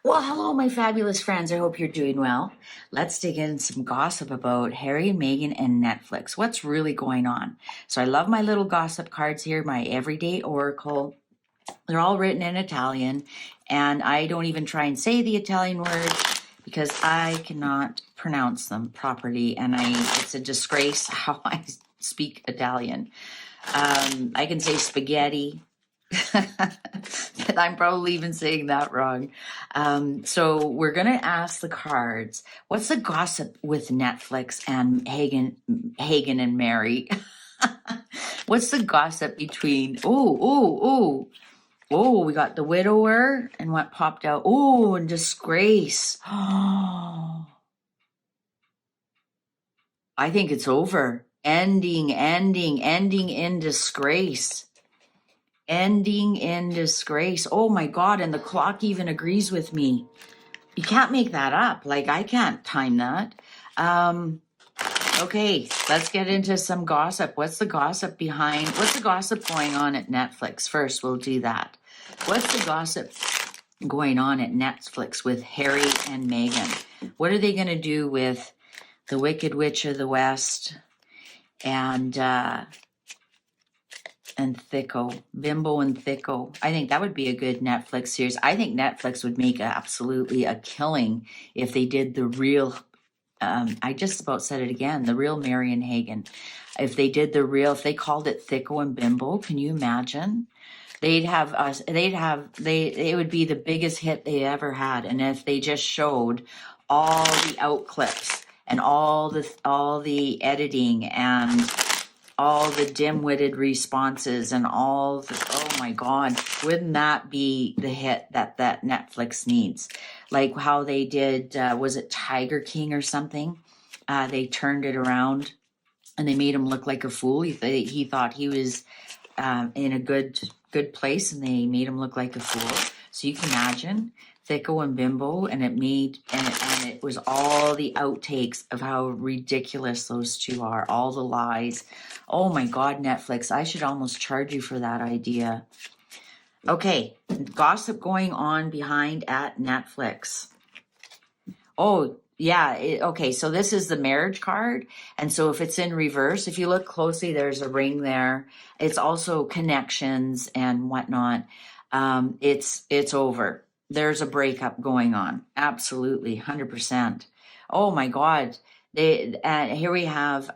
Well, hello, my fabulous friends. I hope you're doing well. Let's dig in some gossip about Harry and Meghan and Netflix. What's really going on? So I love my little gossip cards here, my everyday oracle. They're all written in Italian, and I don't even try and say the Italian words because I cannot pronounce them properly, and it's a disgrace how I speak Italian. I can say spaghetti. I'm probably even saying that wrong. So we're going to ask the cards, what's the gossip with Netflix and Hagen and Mary? What's the gossip between, oh, we got the widower and what popped out. Oh, and disgrace. Oh, I think it's over. Ending in disgrace. Ending in disgrace. Oh my God. And the clock even agrees with me. You can't make that up. Like, I can't time that. Okay, let's get into some gossip. What's the gossip going on at Netflix? First, we'll do that. What's the gossip going on at Netflix with Harry and Meghan? What are they going to do with the Wicked Witch of the West and Thicko, Bimbo and Thicko? I think that would be a good Netflix series. I think Netflix would make absolutely a killing if they did the real, I just about said it again, the real Mary and Hagen. If they called it Thicko and Bimbo, can you imagine? It would be the biggest hit they ever had. And if they just showed all the out clips and all the editing and all the dim-witted responses and oh my God, wouldn't that be the hit that Netflix needs? Like how they did, was it Tiger King or something? They turned it around and they made him look like a fool. He thought he was in a good place, and they made him look like a fool. So you can imagine Thicko and Bimbo, and it was all the outtakes of how ridiculous those two are, all the lies. Oh my God, Netflix, I should almost charge you for that idea. Okay, gossip going on behind at Netflix. Oh, yeah. Okay, so this is the marriage card. And so if it's in reverse, if you look closely, there's a ring there. It's also connections and whatnot. It's over. There's a breakup going on. Absolutely, 100%. Oh my God. Here we have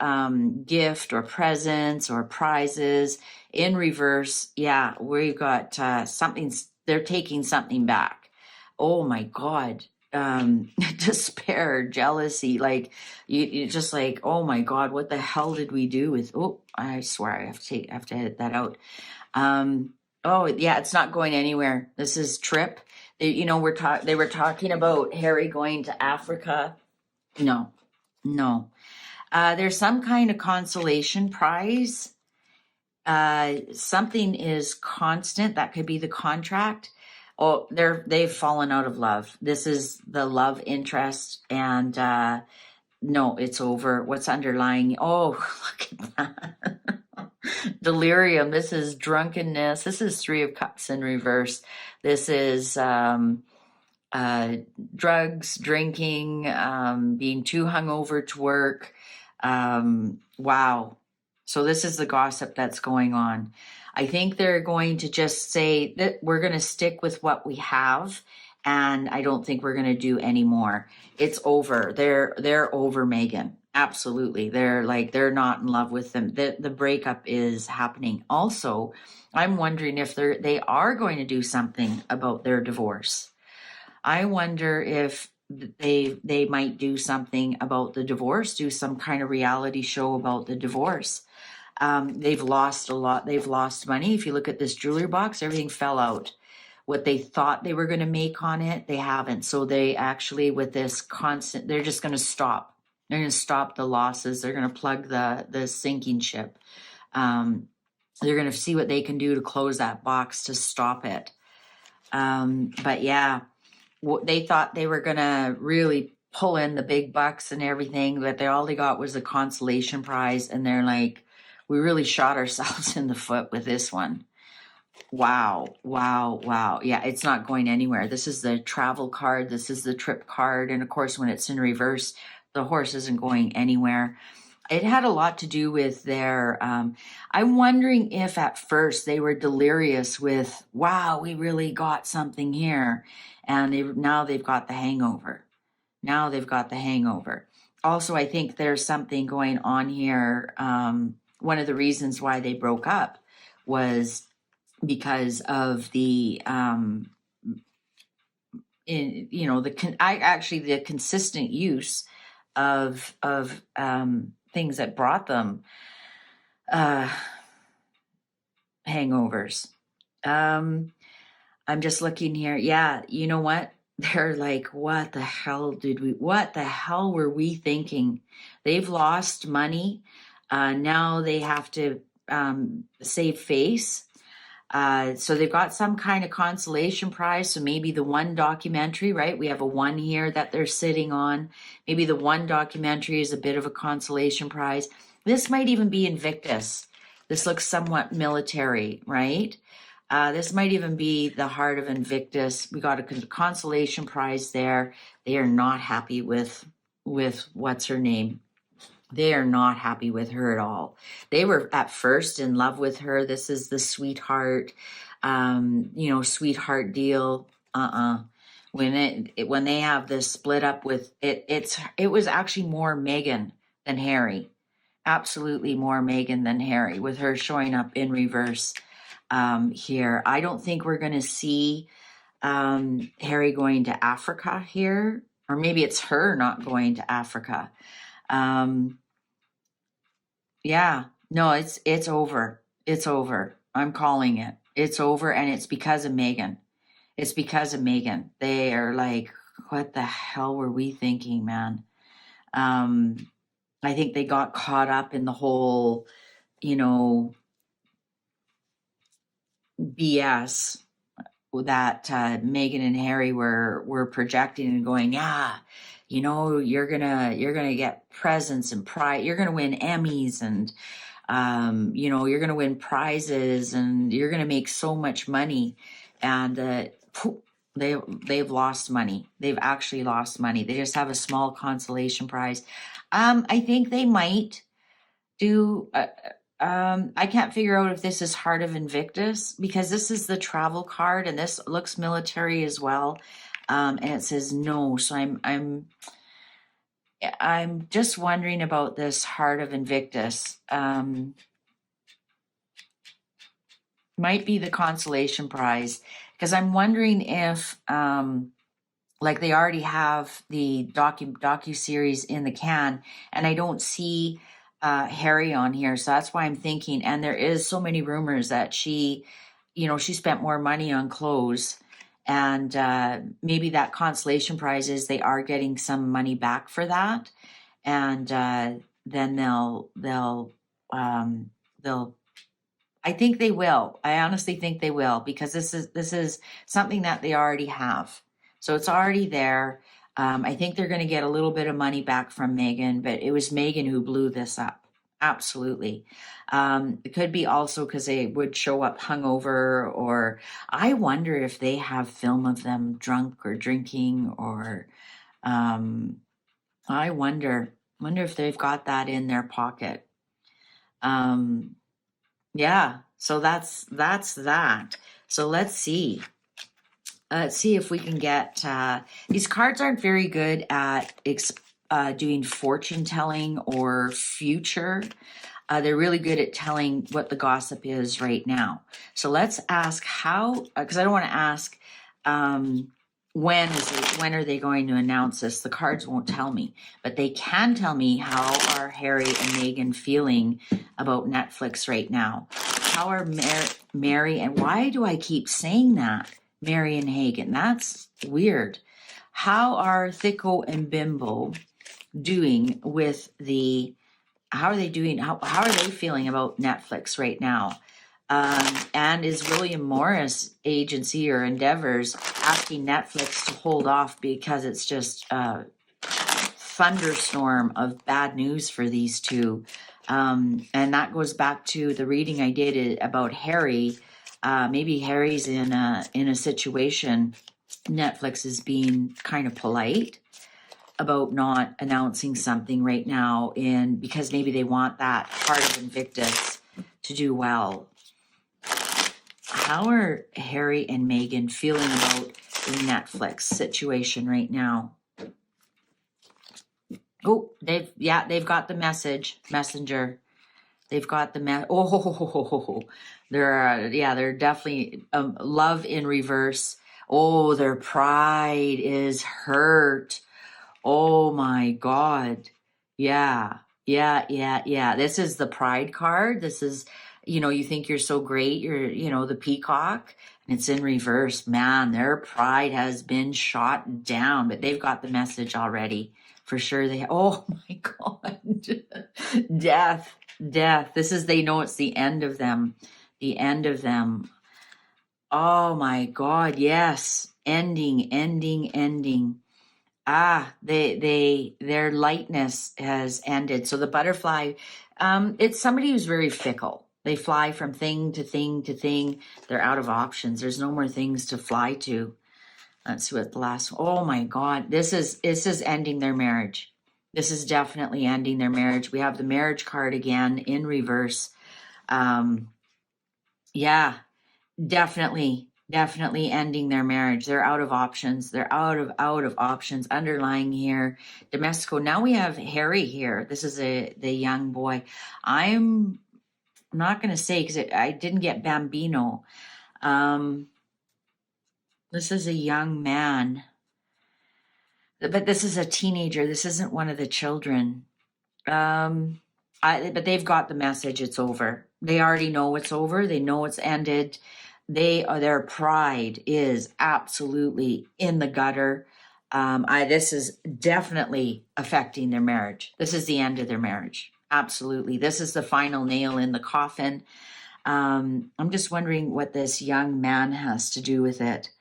gift or presents or prizes in reverse. Yeah, we've got something. They're taking something back. Oh my God. Despair, jealousy, like you just like, oh my God, what the hell did we do with, I swear I have to edit that out. Oh yeah, it's not going anywhere. This is trip. They were talking about Harry going to Africa. No. There's some kind of consolation prize. Something is constant. That could be the contract. Oh, they've fallen out of love. This is the love interest, and no, it's over. What's underlying? Oh, look at that. Delirium. This is drunkenness. This is 3 of Cups in reverse. This is drugs, drinking, being too hungover to work. Wow. So this is the gossip that's going on. I think they're going to just say that we're going to stick with what we have, and I don't think we're going to do any more. It's over. They're over Meghan. Absolutely. They're not in love with them. The breakup is happening. Also, I'm wondering if they are going to do something about their divorce. I wonder if they might do something about the divorce, do some kind of reality show about the divorce. They've lost a lot. They've lost money. If you look at this jewelry box, everything fell out. What they thought they were going to make on it, they haven't. So they actually, with this constant, they're just going to stop. They're going to stop the losses. They're going to plug the sinking ship. They're going to see what they can do to close that box to stop it. But yeah, they thought they were going to really pull in the big bucks and everything, but all they got was a consolation prize. And they're like, we really shot ourselves in the foot with this one. Wow, wow, wow. Yeah, it's not going anywhere. This is the travel card. This is the trip card. And of course, when it's in reverse, the horse isn't going anywhere. It had a lot to do with their, I'm wondering if at first they were delirious with, wow, we really got something here. And now they've got the hangover. Now they've got the hangover. Also, I think there's something going on here. One of the reasons why they broke up was because of the the consistent use of things that brought them uh hangovers. I'm just looking here. Yeah, you know what? They're like, what the hell were we thinking? They've lost money. Now they have to save face. So they've got some kind of consolation prize. So maybe the one documentary, right? We have a one here that they're sitting on. Maybe the one documentary is a bit of a consolation prize. This might even be Invictus. This looks somewhat military, right? This might even be the heart of Invictus. We got a consolation prize there. They are not happy with what's her name. They are not happy with her at all. They were at first in love with her. This is the sweetheart, sweetheart deal. When they have this split up with it, it was actually more Meghan than Harry. Absolutely more Meghan than Harry, with her showing up in reverse here. I don't think we're going to see Harry going to Africa here, or maybe it's her not going to Africa. Yeah, no, it's over. It's over. I'm calling it. It's over, and it's because of Meghan. It's because of Meghan. They are like, what the hell were we thinking, man? I think they got caught up in the whole, BS that Meghan and Harry were projecting and going, yeah, you're gonna get presents and prize. You're gonna win Emmys and you're gonna win prizes and you're gonna make so much money. And they've lost money. They've actually lost money. They just have a small consolation prize. I think they might do. I can't figure out if this is Heart of Invictus, because this is the travel card and this looks military as well. And it says no. So I'm just wondering about this Heart of Invictus. Might be the consolation prize, because I'm wondering if like they already have the docu-series in the can, and I don't see Harry on here. So that's why I'm thinking, and there is so many rumors that she spent more money on clothes, and maybe that consolation prize is they are getting some money back for that, and then they'll I think they will. I honestly think they will, because this is something that they already have. So it's already there. I think they're going to get a little bit of money back from Meghan, but it was Meghan who blew this up. Absolutely. It could be also because they would show up hungover, or I wonder if they have film of them drunk or drinking, or I wonder if they've got that in their pocket. Yeah, so that's that. So let's see. Let's see if we can get, these cards aren't very good at doing fortune telling or future. They're really good at telling what the gossip is right now. So let's ask how, because I don't want to ask when are they going to announce this. The cards won't tell me, but they can tell me how are Harry and Meghan feeling about Netflix right now. How are Mary, and why do I keep saying that? Mary and Hagen. That's weird. How are Thicko and Bimbo doing with how are they doing? How are they feeling about Netflix right now? And is William Morris agency or Endeavors asking Netflix to hold off because it's just a thunderstorm of bad news for these two? And that goes back to the reading I did about Harry. Maybe Harry's in a situation. Netflix is being kind of polite about not announcing something right now, because maybe they want that heart of Invictus to do well. How are Harry and Meghan feeling about the Netflix situation right now? Oh, they've got the messenger. They've got the they're definitely love in reverse. Oh, their pride is hurt. Oh my God. Yeah. This is the pride card. This is, you think you're so great. You're, the peacock, and it's in reverse. Man, their pride has been shot down, but they've got the message already. For sure. Oh my God. Death. They know it's the end of them. The end of them. Oh my God. Yes. Ending. Their lightness has ended. So the butterfly, it's somebody who's very fickle. They fly from thing to thing to thing. They're out of options. There's no more things to fly to. Let's see what the last one. Oh my God. This is ending their marriage. This is definitely ending their marriage. We have the marriage card again in reverse. Yeah, definitely ending their marriage. They're out of options. They're out of options. Underlying here, Domestico. Now we have Harry here. This is the young boy. I'm not going to say because I didn't get Bambino. This is a young man, but this is a teenager. This isn't one of the children. But they've got the message. It's over. They already know it's over. They know it's ended. Their pride is absolutely in the gutter. This is definitely affecting their marriage. This is the end of their marriage. Absolutely. This is the final nail in the coffin. I'm just wondering what this young man has to do with it.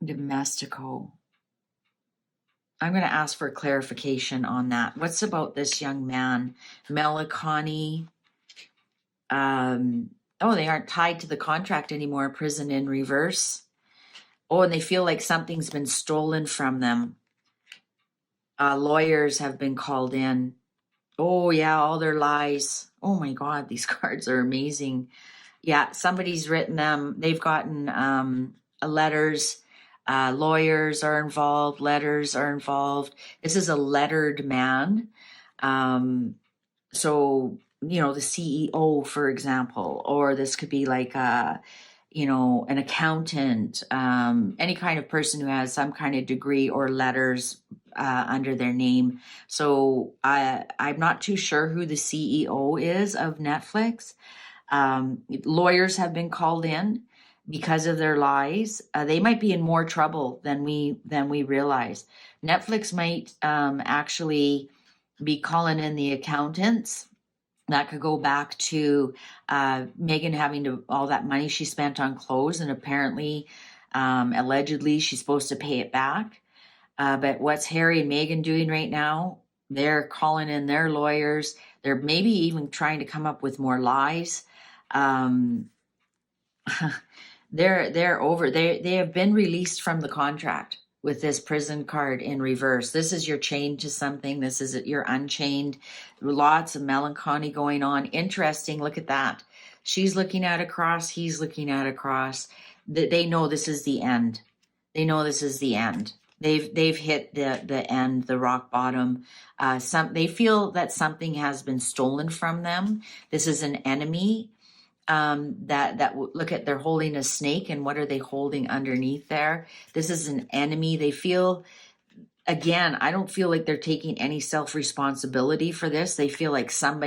Domestico. I'm going to ask for clarification on that. What's about this young man? Melancholy. They aren't tied to the contract anymore. Prison in reverse. Oh, and they feel like something's been stolen from them. Lawyers have been called in. Oh, yeah, all their lies. Oh, my God, these cards are amazing. Yeah, somebody's written them. They've gotten letters. Lawyers are involved. Letters are involved. This is a lettered man. So, the CEO, for example, or this could be like an accountant, any kind of person who has some kind of degree or letters under their name. So I'm not too sure who the CEO is of Netflix. Lawyers have been called in because of their lies. They might be in more trouble than we realize. Netflix might actually be calling in the accountants. That could go back to Meghan having all that money she spent on clothes, and apparently, allegedly, she's supposed to pay it back. But what's Harry and Meghan doing right now? They're calling in their lawyers. They're maybe even trying to come up with more lies. They're over. They have been released from the contract with this prison card in reverse. This is your chained to something. This is you're unchained. Lots of melancholy going on. Interesting. Look at that. She's looking at a cross. He's looking at a cross. They know this is the end. They know this is the end. They've hit the end, the rock bottom. They feel that something has been stolen from them. This is an enemy. Look at, they're holding a snake, and what are they holding underneath there? This is an enemy. They feel, again, I don't feel like they're taking any self-responsibility for this. They feel like some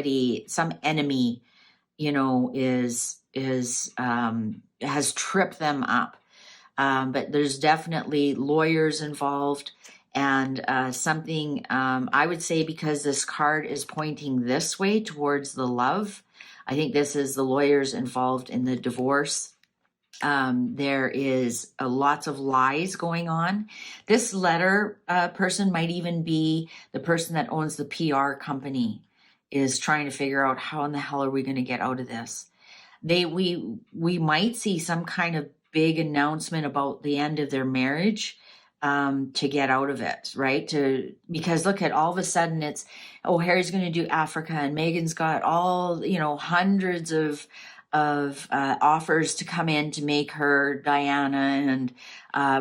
enemy, has tripped them up. But there's definitely lawyers involved, and something, I would say, because this card is pointing this way towards the love. I think this is the lawyers involved in the divorce. There is lots of lies going on. This letter person might even be the person that owns the PR company. is trying to figure out how in the hell are we going to get out of this. We might see some kind of big announcement about the end of their marriage, to get out of it, right? Because look at, all of a sudden it's, oh, Harry's going to do Africa, and Meghan's got all, hundreds of offers to come in to make her Diana, and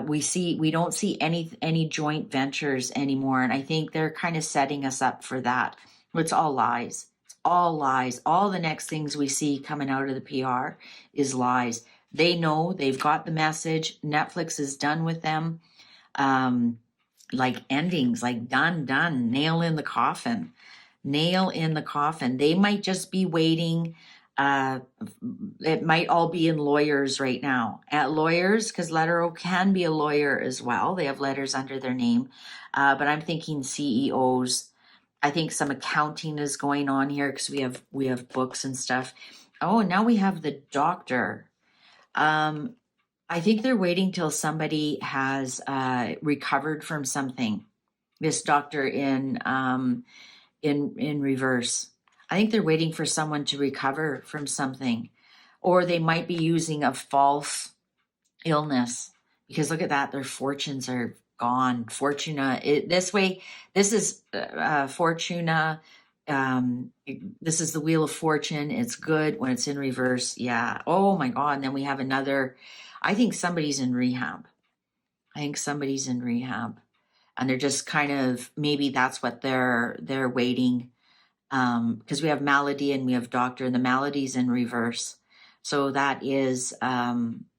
we don't see any joint ventures anymore, and I think they're kind of setting us up for that. It's all lies. It's all lies. All the next things we see coming out of the PR is lies. They know, they've got the message. Netflix is done with them. Like endings, like done, nail in the coffin. They might just be waiting. It might all be in lawyers right now. At lawyers, because letter O can be a lawyer as well. They have letters under their name. But I'm thinking CEOs. I think some accounting is going on here, because we have books and stuff. Oh, now we have the doctor. I think they're waiting till somebody has recovered from something. This doctor in reverse. I think they're waiting for someone to recover from something, or they might be using a false illness, because look at that, their fortunes are gone. Fortuna. This is Fortuna. This is the Wheel of Fortune. It's good when it's in reverse. Yeah. Oh my God. And then we have another. I think somebody's in rehab. And they're just kind of, maybe that's what they're waiting. Because we have malady and we have doctor, and the malady's in reverse. So that is,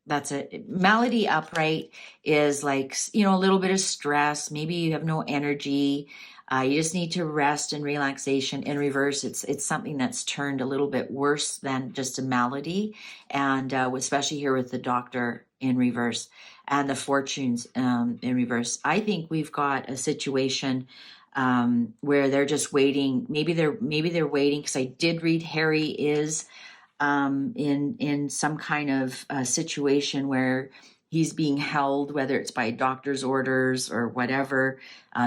that's a malady upright is like, a little bit of stress. Maybe you have no energy. You just need to rest and relaxation. In reverse, it's something that's turned a little bit worse than just a malady, and especially here with the doctor in reverse and the fortunes in reverse. I think we've got a situation where they're just waiting. Maybe they're waiting, because I did read Harry is in some kind of situation where he's being held, whether it's by doctor's orders or whatever,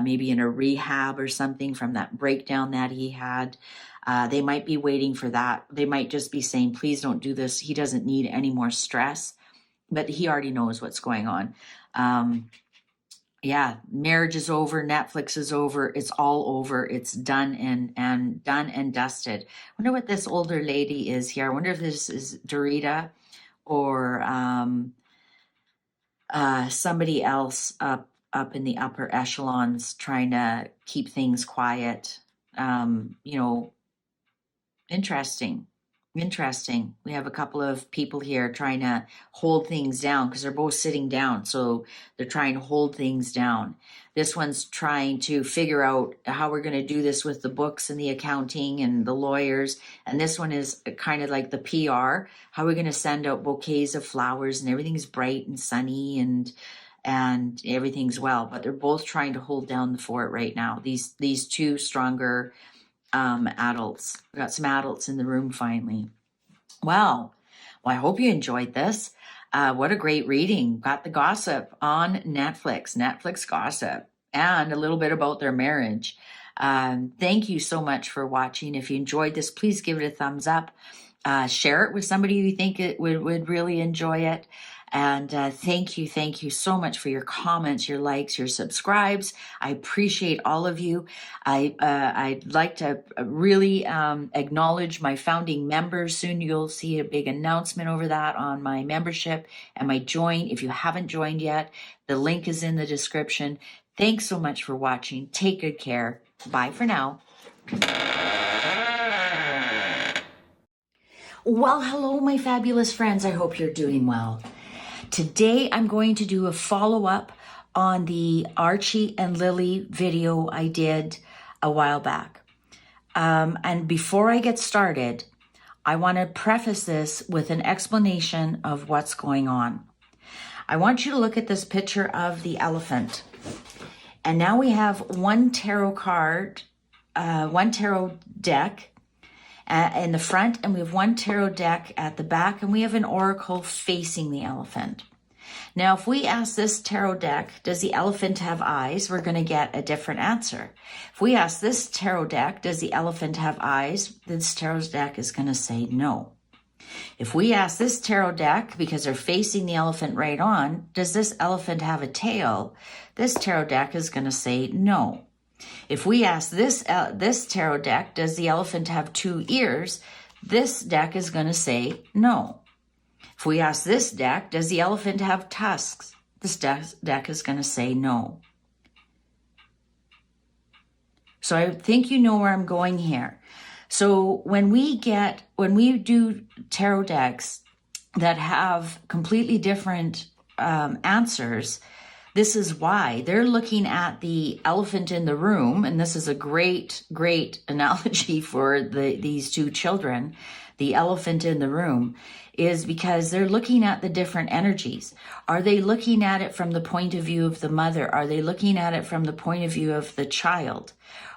maybe in a rehab or something from that breakdown that he had. They might be waiting for that. They might just be saying, please don't do this. He doesn't need any more stress, but he already knows what's going on. Yeah, marriage is over. Netflix is over. It's all over. It's done and done and dusted. I wonder what this older lady is here. I wonder if this is Dorita or somebody else up in the upper echelons trying to keep things quiet. Interesting. We have a couple of people here trying to hold things down, because they're both sitting down. So they're trying to hold things down. This one's trying to figure out how we're going to do this with the books and the accounting and the lawyers. And this one is kind of like the PR. How are we going to send out bouquets of flowers, and everything's bright and sunny and everything's well. But they're both trying to hold down the fort right now. These two stronger adults. We got some adults in the room finally. Wow. Well, I hope you enjoyed this. What a great reading. Got the gossip on Netflix gossip, and a little bit about their marriage. Thank you so much for watching. If you enjoyed this, please give it a thumbs up. Share it with somebody you think it would really enjoy it. And thank you so much for your comments, your likes, your subscribes. I appreciate all of you. I'd like to really acknowledge my founding members. Soon you'll see a big announcement over that on my membership and my join. If you haven't joined yet, the link is in the description. Thanks so much for watching. Take good care. Bye for now. Well, hello, my fabulous friends. I hope you're doing well. Today, I'm going to do a follow-up on the Archie and Lily video I did a while back. And before I get started, I want to preface this with an explanation of what's going on. I want you to look at this picture of the elephant. And now we have one tarot card, one tarot deck in the front, and we have one tarot deck at the back, and we have an oracle facing the elephant. Now, if we ask this tarot deck, does the elephant have eyes? We're going to get a different answer. If we ask this tarot deck, does the elephant have eyes? This tarot deck is going to say no. If we ask this tarot deck, because they're facing the elephant right on, does this elephant have a tail? This tarot deck is going to say no. If we ask this tarot deck, does the elephant have 2 ears? This deck is going to say no. If we ask this deck, does the elephant have tusks? This deck is going to say no. So I think you know where I'm going here. So when we do tarot decks that have completely different answers, this is why they're looking at the elephant in the room. And this is a great analogy for these 2 children. The elephant in the room is because they're looking at the different energies. Are they looking at it from the point of view of the mother? Are they looking at it from the point of view of the child?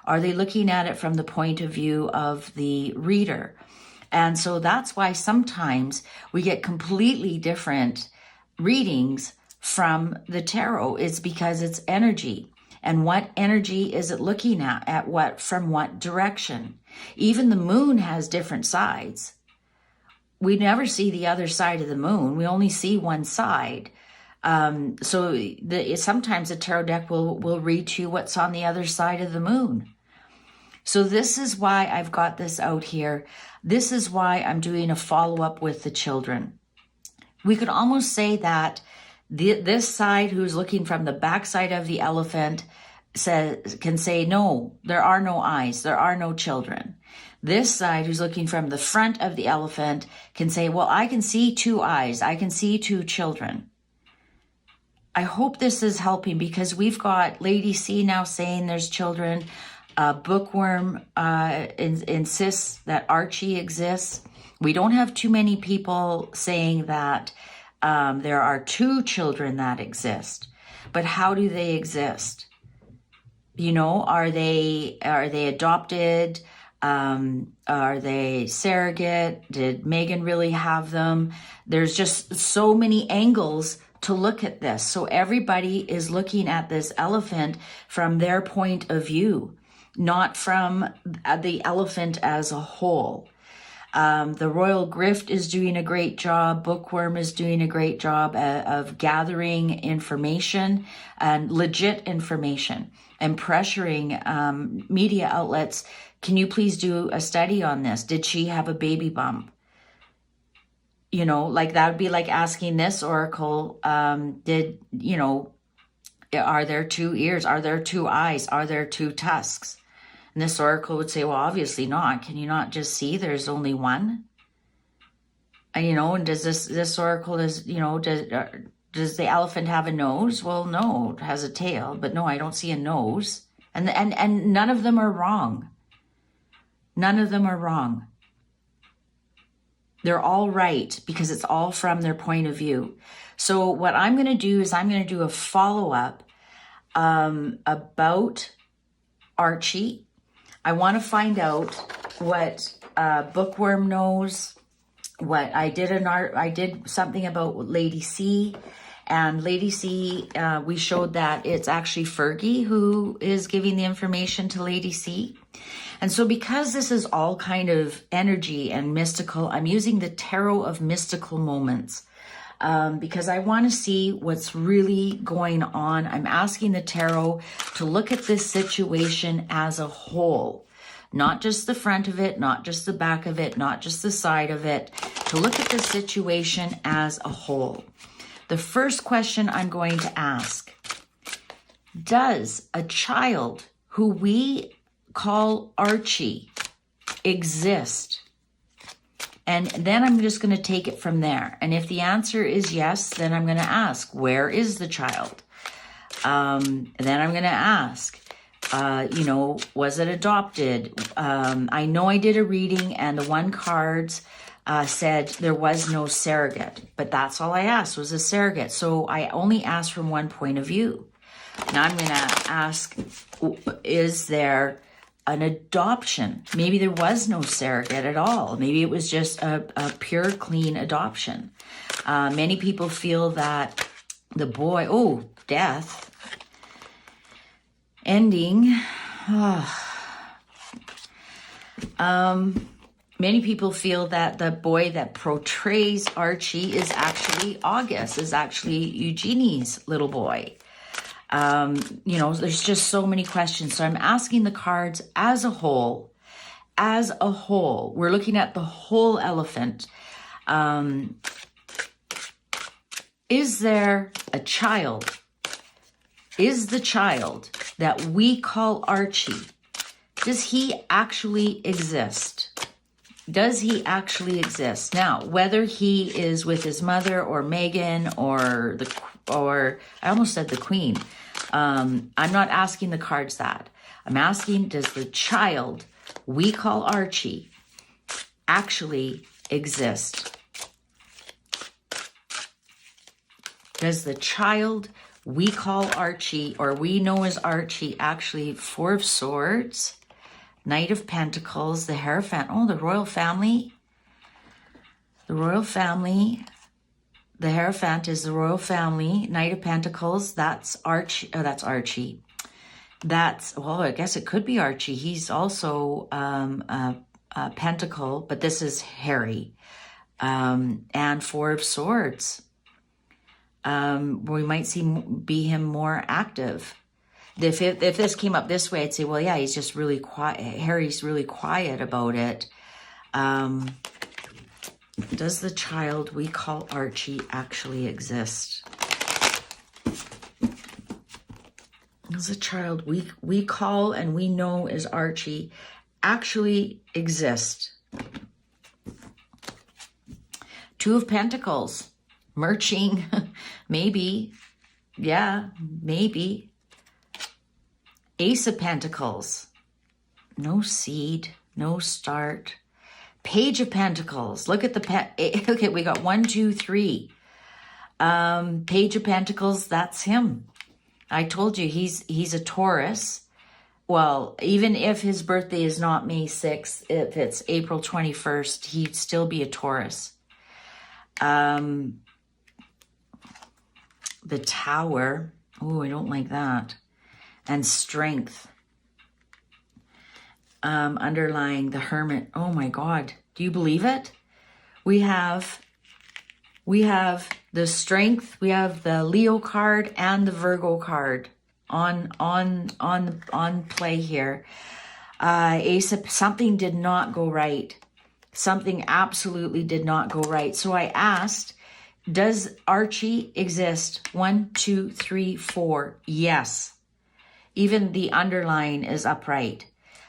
Are they looking at it from the point of view of the reader? And so that's why sometimes we get completely different readings from the tarot. It's because it's energy. And what energy is it looking at what, from what direction? Even the moon has different sides. We never see the other side of the moon. We only see one side. Sometimes a tarot deck will read to you what's on the other side of the moon. So this is why I've got this out here. This is why I'm doing a follow-up with the children. We could almost say that this side, who's looking from the backside of the elephant, can say, no, there are no eyes, there are no children. This side, who's looking from the front of the elephant, can say, well, I can see 2 eyes, I can see 2 children. I hope this is helping, because we've got Lady C now saying there's children. Bookworm insists that Archie exists. We don't have too many people saying that there are 2 children that exist. But how do they exist? You know, are they adopted? Are they surrogate? Did Megan really have them? There's just so many angles to look at this. So everybody is looking at this elephant from their point of view, not from the elephant as a whole. The Royal Grift is doing a great job. Bookworm is doing a great job of gathering information and legit information and pressuring media outlets. Can you please do a study on this? Did she have a baby bump? You know, like that would be like asking this oracle, are there 2 ears? Are there 2 eyes? Are there 2 tusks? And this oracle would say, well, obviously not. Can you not just see there's only one? And, and does this oracle does the elephant have a nose? Well, no, it has a tail, but no, I don't see a nose. And none of them are wrong. None of them are wrong. They're all right because it's all from their point of view. So what I'm going to do is I'm going to do a follow-up about Archie. I want to find out what Bookworm knows. What I did something about Lady C, and Lady C, we showed that it's actually Fergie who is giving the information to Lady C. And so because this is all kind of energy and mystical, I'm using the Tarot of Mystical Moments because I want to see what's really going on. I'm asking the Tarot to look at this situation as a whole. Not just the front of it, not just the back of it, not just the side of it, to look at the situation as a whole. The first question I'm going to ask, does a child who we call Archie exist? And then I'm just going to take it from there. And if the answer is yes, then I'm going to ask, where is the child? Then I'm going to ask, was it adopted? I know I did a reading and the one cards said there was no surrogate, but that's all I asked was a surrogate. So I only asked from one point of view. Now I'm going to ask, is there an adoption? Maybe there was no surrogate at all. Maybe it was just a pure, clean adoption. Many people feel that The boy, oh, death. Ending. Many people feel that the boy that portrays Archie is actually August, is actually Eugenie's little boy. You know, there's just so many questions. So I'm asking the cards as a whole. As a whole, we're looking at the whole elephant. Is there a child? Is the child that we call Archie, does he actually exist? Does he actually exist? Now, whether he is with his mother or Megan or I almost said the Queen. I'm not asking the cards that. I'm asking, does the child we call Archie actually exist? Does the child we call Archie, or we know as Archie, actually, Four of Swords, Knight of Pentacles, the Hierophant, oh, the royal family. The royal family. The Hierophant is the royal family. Knight of Pentacles, that's Archie. Oh, that's Archie. That's, well, I guess it could be Archie. He's also a Pentacle, but this is Harry. And Four of Swords. We might be him more active. If this came up this way, I'd say, well, yeah, he's just really quiet. Harry's really quiet about it. Does the child we call Archie actually exist? Does the child we call and we know as Archie actually exist? Two of Pentacles. Merching. Maybe. Yeah, maybe. Ace of Pentacles. No seed. No start. Page of Pentacles. Look at the okay, we got 1, 2, 3. Page of Pentacles, that's him. I told you he's a Taurus. Well, even if his birthday is not May 6th, if it's April 21st, he'd still be a Taurus. The Tower. Oh, I don't like that. And Strength. Underlying the Hermit. Oh my God. Do you believe it? We have the Strength, we have the Leo card and the Virgo card on play here. Something did not go right. Something absolutely did not go right. So I asked, does Archie exist? 1, 2, 3, 4. Yes. Even the underline is upright.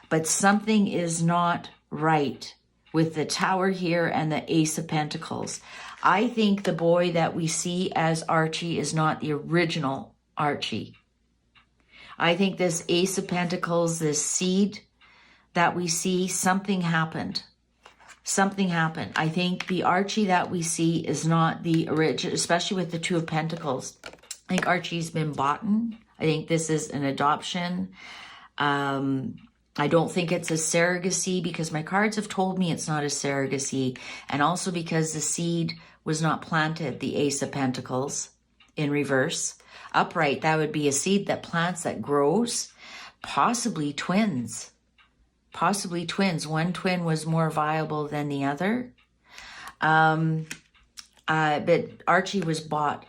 But something is not right with the Tower here and the Ace of Pentacles. I think the boy that we see as Archie is not the original Archie. I think this Ace of Pentacles, this seed that we see, something happened. Something happened. I think the Archie that we see is not the original, especially with the Two of Pentacles. I think Archie's been bought. I think this is an adoption. I don't think it's a surrogacy because my cards have told me it's not a surrogacy. And also because the seed was not planted, the Ace of Pentacles in reverse. Upright, that would be a seed that plants, that grows. Possibly twins. Possibly twins. One twin was more viable than the other. But Archie was bought.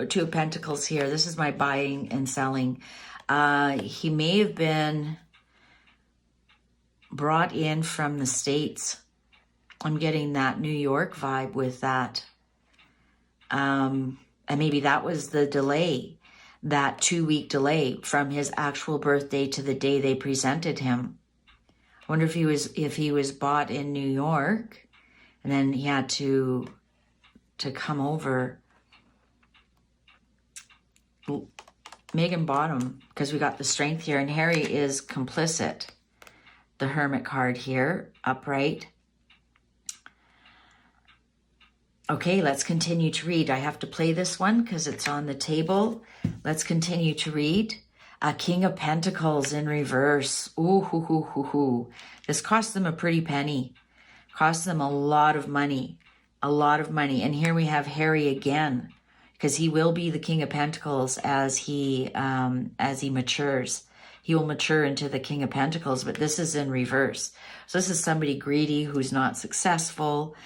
Two of Pentacles here. This is my buying and selling. He may have been brought in from the States. I'm getting that New York vibe with that. And maybe that was the delay, that 2-week delay from his actual birthday to the day they presented him. I wonder if he was bought in New York and then he had to come over. Megan bought him because we got the Strength here, and Harry is complicit. The Hermit card here, upright. Okay, let's continue to read. I have to play this one because it's on the table. Let's continue to read. A King of Pentacles in reverse. Ooh, hoo, hoo, hoo, hoo. This cost them a pretty penny. Cost them a lot of money. A lot of money. And here we have Harry again. because he will be the King of Pentacles as he matures. He will mature into the King of Pentacles, but this is in reverse. So this is somebody greedy who's not successful.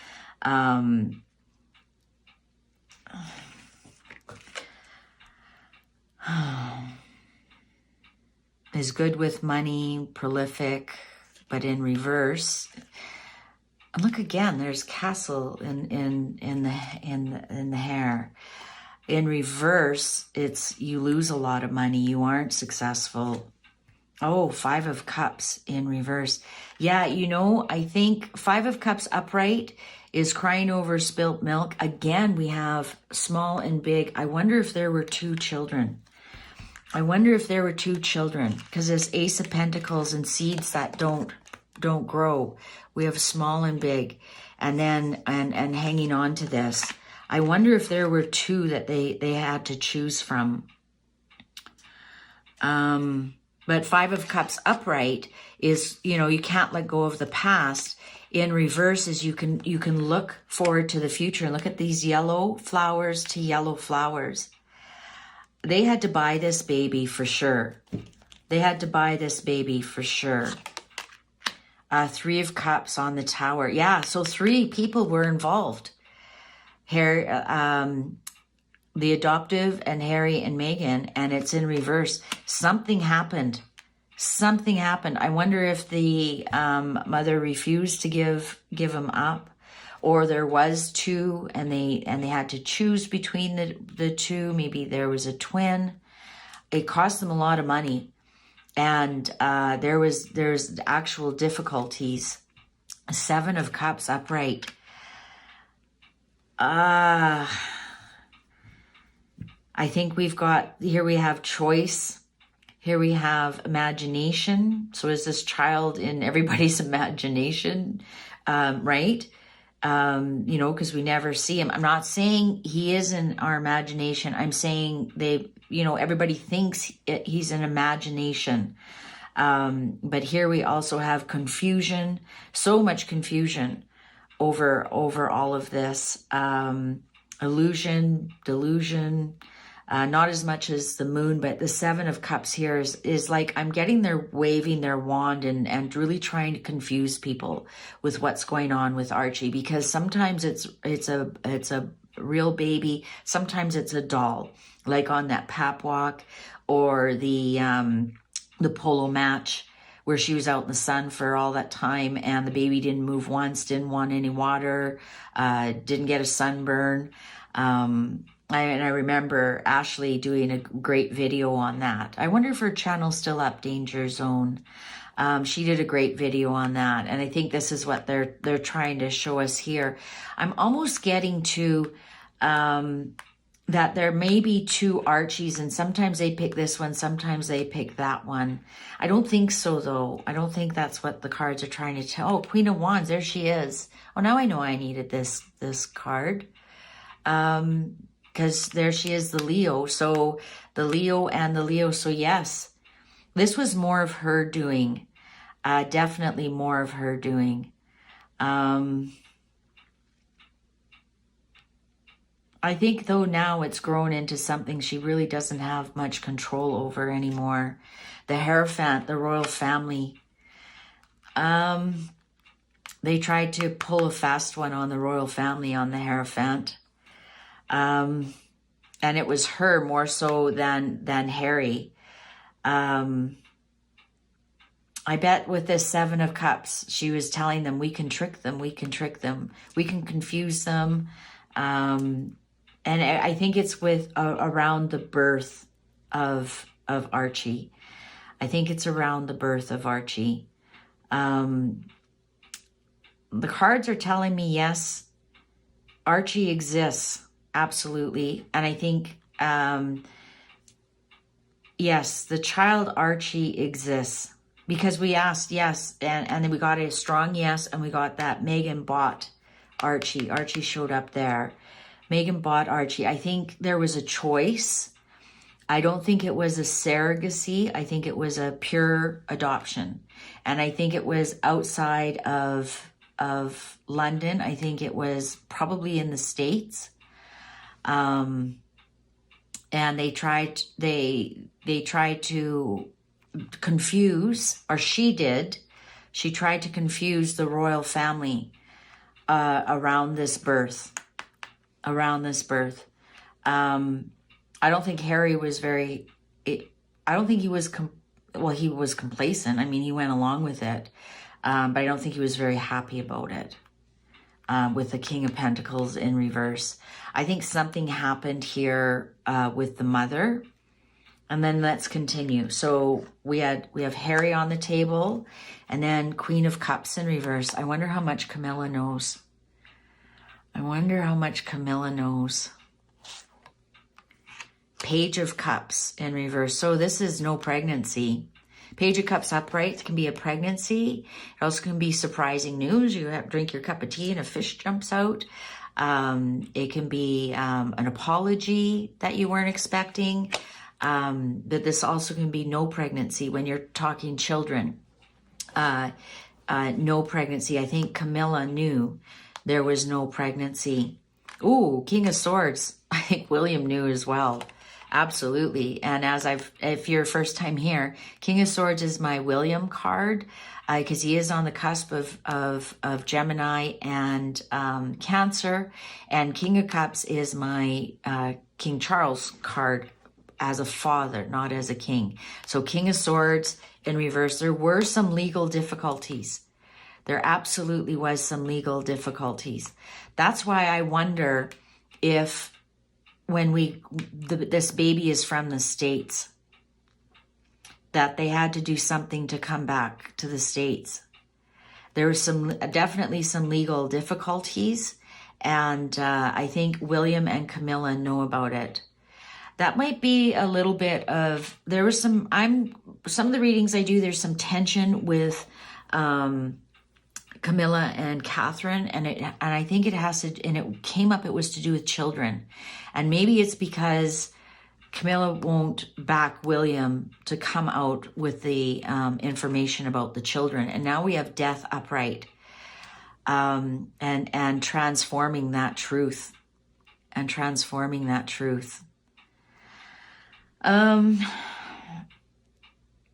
Is good with money, prolific, but in reverse. And look again, there's castle in the hair. In reverse, it's you lose a lot of money, you aren't successful. Oh, 5 of Cups in reverse. Yeah, you know, I think 5 of Cups upright is crying over spilt milk. Again, we have small and big. I wonder if there were 2 children. I wonder if there were 2 children, because there's Ace of Pentacles and seeds that don't grow. We have small and big, and then and hanging on to this. I wonder if there were 2 that they had to choose from. But 5 of Cups upright is, you know, you can't let go of the past. In reverse is you can look forward to the future and look at these yellow flowers to yellow flowers. They had to buy this baby for sure. They had to buy this baby for sure. 3 of Cups on the Tower. Yeah, so 3 people were involved. The adoptive and Harry and Meghan, and it's in reverse. Something happened. Something happened. I wonder if the mother refused to give him up, or there was 2 and they had to choose between the 2. Maybe there was a twin. It cost them a lot of money, and there's actual difficulties. 7 of Cups upright. I think we've got, here we have choice. Here we have imagination. So is this child in everybody's imagination, right? You know, because we never see him. I'm not saying he is in our imagination. I'm saying everybody thinks he's an imagination. But here we also have confusion, so much confusion over all of this. Illusion, delusion, not as much as the moon, but the 7 of Cups here is like, I'm getting they're waving their wand and really trying to confuse people with what's going on with Archie, because sometimes it's a real baby, sometimes it's a doll, like on that pap walk or the polo match where she was out in the sun for all that time and the baby didn't move once, didn't want any water, didn't get a sunburn. I remember Ashley doing a great video on that. I wonder if her channel's still up, Danger Zone. She did a great video on that, and I think this is what they're trying to show us here. I'm almost getting to that there may be 2 Archies, and sometimes they pick this one, sometimes they pick that one. I don't think so, though. I don't think that's what the cards are trying to tell. Oh, Queen of Wands, there she is. Oh, now I know I needed this card. Because there she is, the Leo. So the Leo and the Leo. So yes, this was more of her doing. Definitely more of her doing. I think, though, now it's grown into something she really doesn't have much control over anymore. The Hierophant, the royal family. They tried to pull a fast one on the royal family, on the Hierophant. And it was her more so than Harry. I bet with this 7 of Cups, she was telling them, we can trick them, we can trick them, we can confuse them. And I think it's with around the birth of Archie. I think it's around the birth of Archie. The cards are telling me, yes, Archie exists. Absolutely. And I think, yes, the child Archie exists, because we asked yes. And then we got a strong yes. And we got that Meghan bought Archie. Archie showed up there. Meghan bought Archie. I think there was a choice. I don't think it was a surrogacy. I think it was a pure adoption. And I think it was outside of London. I think it was probably in the States. and they tried to confuse, or she did. She tried to confuse the royal family around this birth. I don't think Harry was very. I don't think he was. Well, he was complacent. I mean, he went along with it, but I don't think he was very happy about it. With the King of Pentacles in reverse, I think something happened here with the mother. And then let's continue. So we have Harry on the table, and then Queen of Cups in reverse. I wonder how much Camilla knows. I wonder how much Camilla knows. Page of Cups in reverse. So this is no pregnancy. Page of Cups upright can be a pregnancy. It also can be surprising news. You have to drink your cup of tea and a fish jumps out. It can be an apology that you weren't expecting. But this also can be no pregnancy when you're talking children. No pregnancy. I think Camilla knew there was no pregnancy. Ooh, King of Swords. I think William knew as well. Absolutely. And if you're first time here, King of Swords is my William card, because he is on the cusp of Gemini and Cancer. And King of Cups is my King Charles card as a father, not as a king. So King of Swords in reverse. There were some legal difficulties. There absolutely was some legal difficulties. That's why I wonder if when this baby is from the States, that they had to do something to come back to the States. There was definitely some legal difficulties, and I think William and Camilla know about it. That might be a little bit of, some of the readings I do, there's some tension with Camilla and Catherine, and I think it has to, and it came up, it was to do with children. And maybe it's because Camilla won't back William to come out with the information about the children. And now we have death upright, and transforming that truth,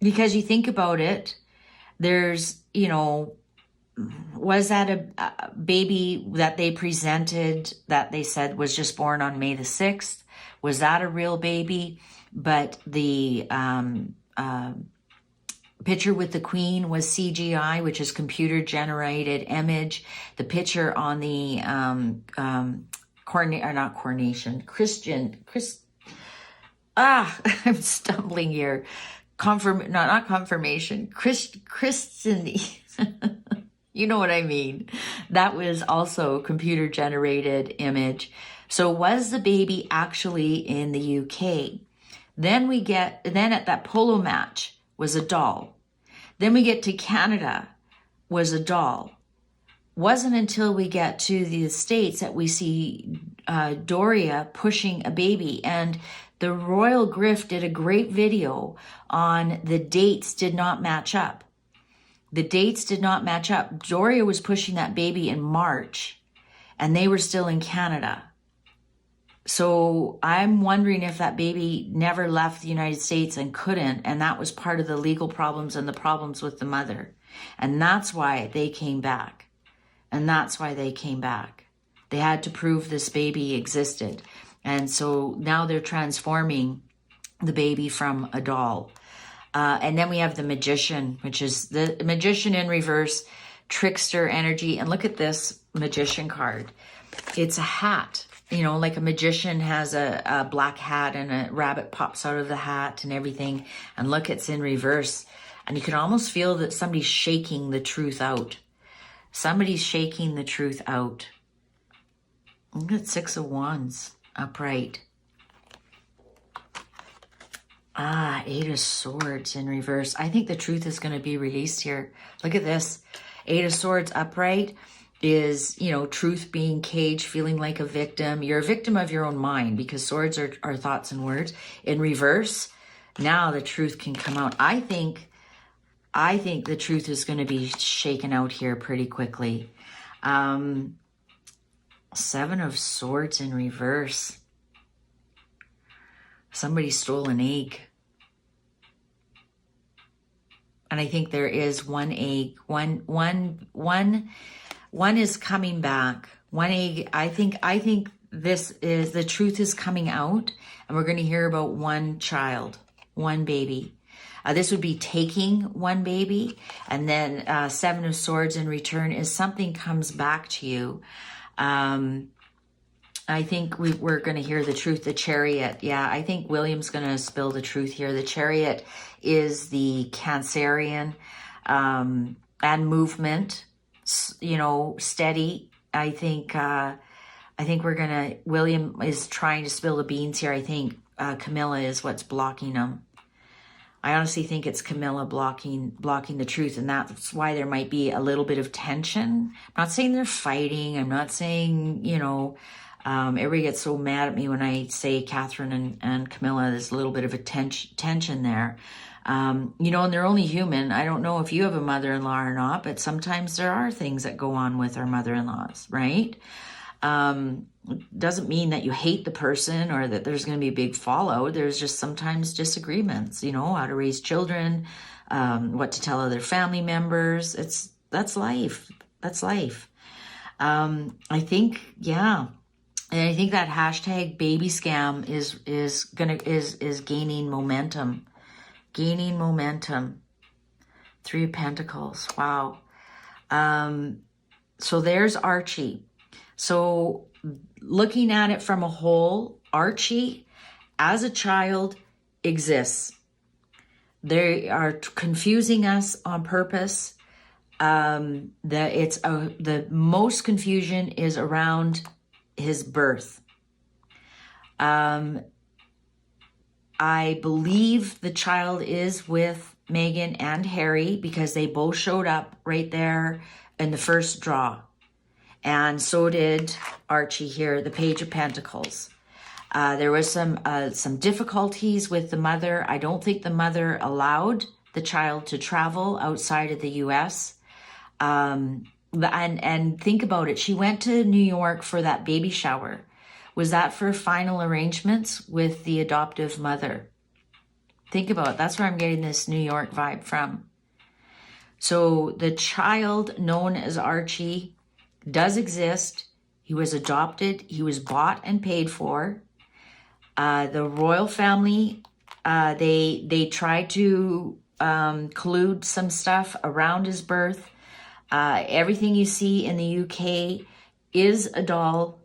because you think about it, there's, was that a baby that they presented that they said was just born on May the 6th? Was that a real baby? But the picture with the Queen was CGI, which is computer generated image. The picture on the I'm stumbling here. Not confirmation. Christian. You know what I mean. That was also computer generated image. So was the baby actually in the UK? Then at that polo match was a doll. Then we get to Canada, was a doll. Wasn't until we get to the States that we see Doria pushing a baby. And the Royal Griff did a great video on the dates did not match up. The dates did not match up. Doria was pushing that baby in March, and they were still in Canada. So I'm wondering if that baby never left the United States and couldn't, and that was part of the legal problems and the problems with the mother. And that's why they came back. They had to prove this baby existed. And so now they're transforming the baby from a doll. And then we have the Magician, which is the Magician in reverse, trickster energy. And look at this Magician card. It's a hat. Like a magician has a black hat and a rabbit pops out of the hat and everything. And look, it's in reverse. And you can almost feel that somebody's shaking the truth out. Look at Six of Wands upright. Eight of Swords in reverse. I think the truth is going to be released here. Look at this. Eight of Swords upright is, truth being caged, feeling like a victim. You're a victim of your own mind because swords are thoughts and words. In reverse, now the truth can come out. I think the truth is going to be shaken out here pretty quickly. Seven of Swords in reverse. Somebody stole an egg. And I think there is one egg. One is coming back. One egg. I think this is, the truth is coming out, and we're going to hear about one child, one baby. This would be taking one baby, and then Seven of Swords in return is something comes back to you. I think we're going to hear the truth. The Chariot. Yeah, I think William's going to spill the truth here. The Chariot is the Cancerian and movement, you know, steady. I think we're going to, William is trying to spill the beans here. I think Camilla is what's blocking him. I honestly think it's Camilla blocking the truth, and that's why there might be a little bit of tension. I'm not saying they're fighting. I'm not saying, you know, everybody gets so mad at me when I say Catherine and Camilla. There's a little bit of a tension there. You know, and they're only human. I don't know if you have a mother-in-law or not, but sometimes there are things that go on with our mother-in-laws, right? Doesn't mean that you hate the person or that there's going to be a big fallout. There's just sometimes disagreements, you know, how to raise children, what to tell other family members. That's life. That's life. I think, yeah. And I think that hashtag baby scam is gaining momentum. Gaining momentum. 3 of Pentacles. Wow. So there's Archie. So looking at it from a whole, Archie, as a child, exists. They are confusing us on purpose. The most confusion is around his birth. I believe the child is with Meghan and Harry because they both showed up right there in the first draw. And so did Archie here, the Page of Pentacles. There was some difficulties with the mother. I don't think the mother allowed the child to travel outside of the U.S. And think about it. She went to New York for that baby shower. Was that for final arrangements with the adoptive mother? Think about it. That's where I'm getting this New York vibe from. So the child known as Archie does exist. He was adopted. He was bought and paid for. The royal family, they tried to collude some stuff around his birth. Everything you see in the UK is a doll.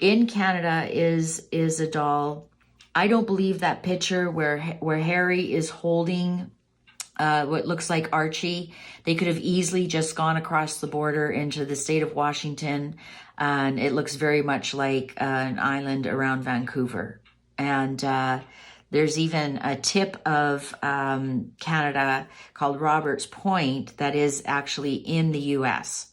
In Canada is a doll. I don't believe that picture where Harry is holding what looks like Archie. They could have easily just gone across the border into the state of Washington, and it looks very much like an island around Vancouver. And there's even a tip of Canada called Roberts Point that is actually in the U.S.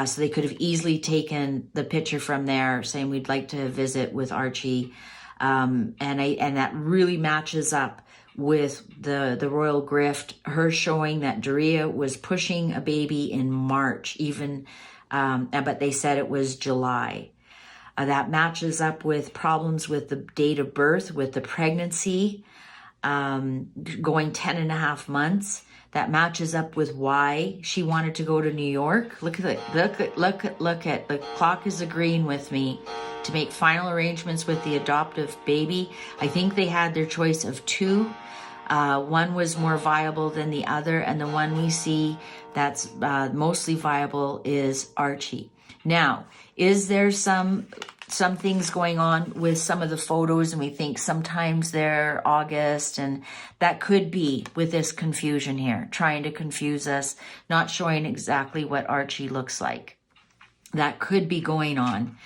So they could have easily taken the picture from there, saying we'd like to visit with Archie, and that really matches up with the royal grift, her showing that Daria was pushing a baby in March, even, but they said it was July. That matches up with problems with the date of birth, with the pregnancy, going 10 and a half months. That matches up with why she wanted to go to New York. Look at it. Look at the clock is agreeing with me to make final arrangements with the adoptive baby. I think they had their choice of 2. One was more viable than the other, and the one we see that's mostly viable is Archie. Now, is there some things going on with some of the photos, and we think sometimes they're August, and that could be with this confusion here, trying to confuse us, not showing exactly what Archie looks like. That could be going on.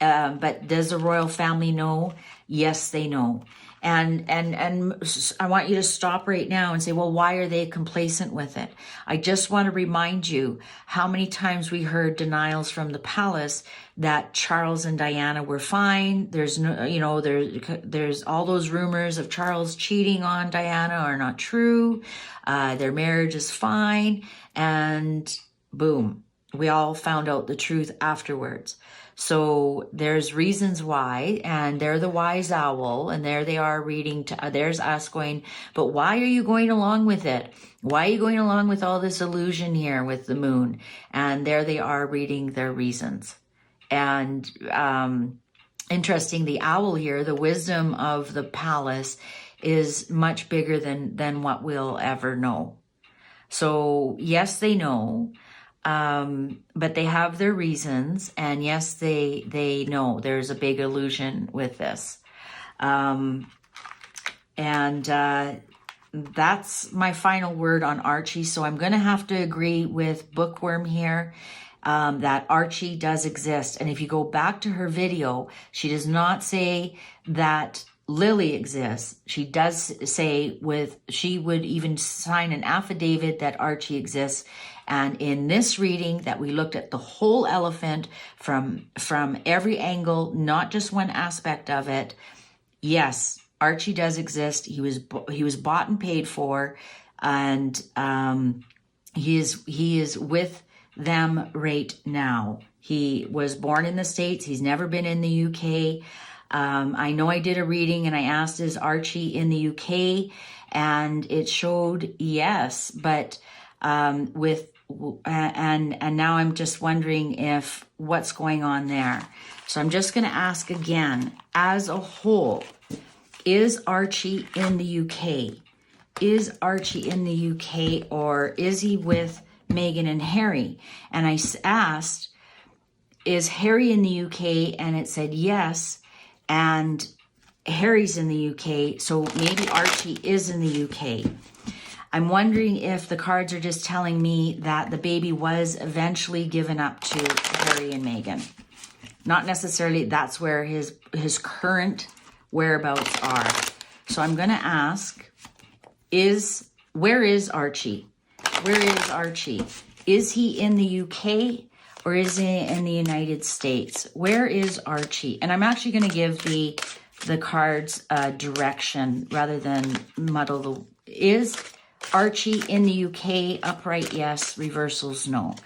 But does the royal family know? Yes, they know. And I want you to stop right now and say, well, why are they complacent with it? I just want to remind you how many times we heard denials from the palace that Charles and Diana were fine. There's no, you know, there's all those rumors of Charles cheating on Diana are not true. Their marriage is fine. And boom, we all found out the truth afterwards. So there's reasons why, and they're the wise owl, and there they are reading, there's us going, but why are you going along with it? Why are you going along with all this illusion here with the moon? And there they are reading their reasons. And interesting, the owl here, the wisdom of the palace is much bigger than what we'll ever know. So yes, they know. But they have their reasons, and yes, they know there's a big illusion with this. That's my final word on Archie. So I'm going to have to agree with Bookworm here, that Archie does exist. And if you go back to her video, she does not say that Lily exists. She does say she would even sign an affidavit that Archie exists. And in this reading that we looked at the whole elephant from every angle, not just one aspect of it. Yes, Archie does exist. He was bought and paid for, and he is with them right now. He was born in the States. He's never been in the UK. I know I did a reading and I asked, is Archie in the UK? And it showed yes, but and now I'm just wondering if what's going on there. So I'm just going to ask again, as a whole, is Archie in the UK? Is Archie in the UK, or is he with Meghan and Harry? And I asked, is Harry in the UK? And it said yes. And Harry's in the UK, so maybe Archie is in the UK. I'm wondering if the cards are just telling me that the baby was eventually given up to Harry and Meghan. Not necessarily that's where his current whereabouts are. So I'm going to ask, where is Archie? Where is Archie? Is he in the UK? Or is he in the United States? Where is Archie? And I'm actually going to give the cards direction rather than muddle the... Is Archie in the UK? Upright, yes. Reversals, no.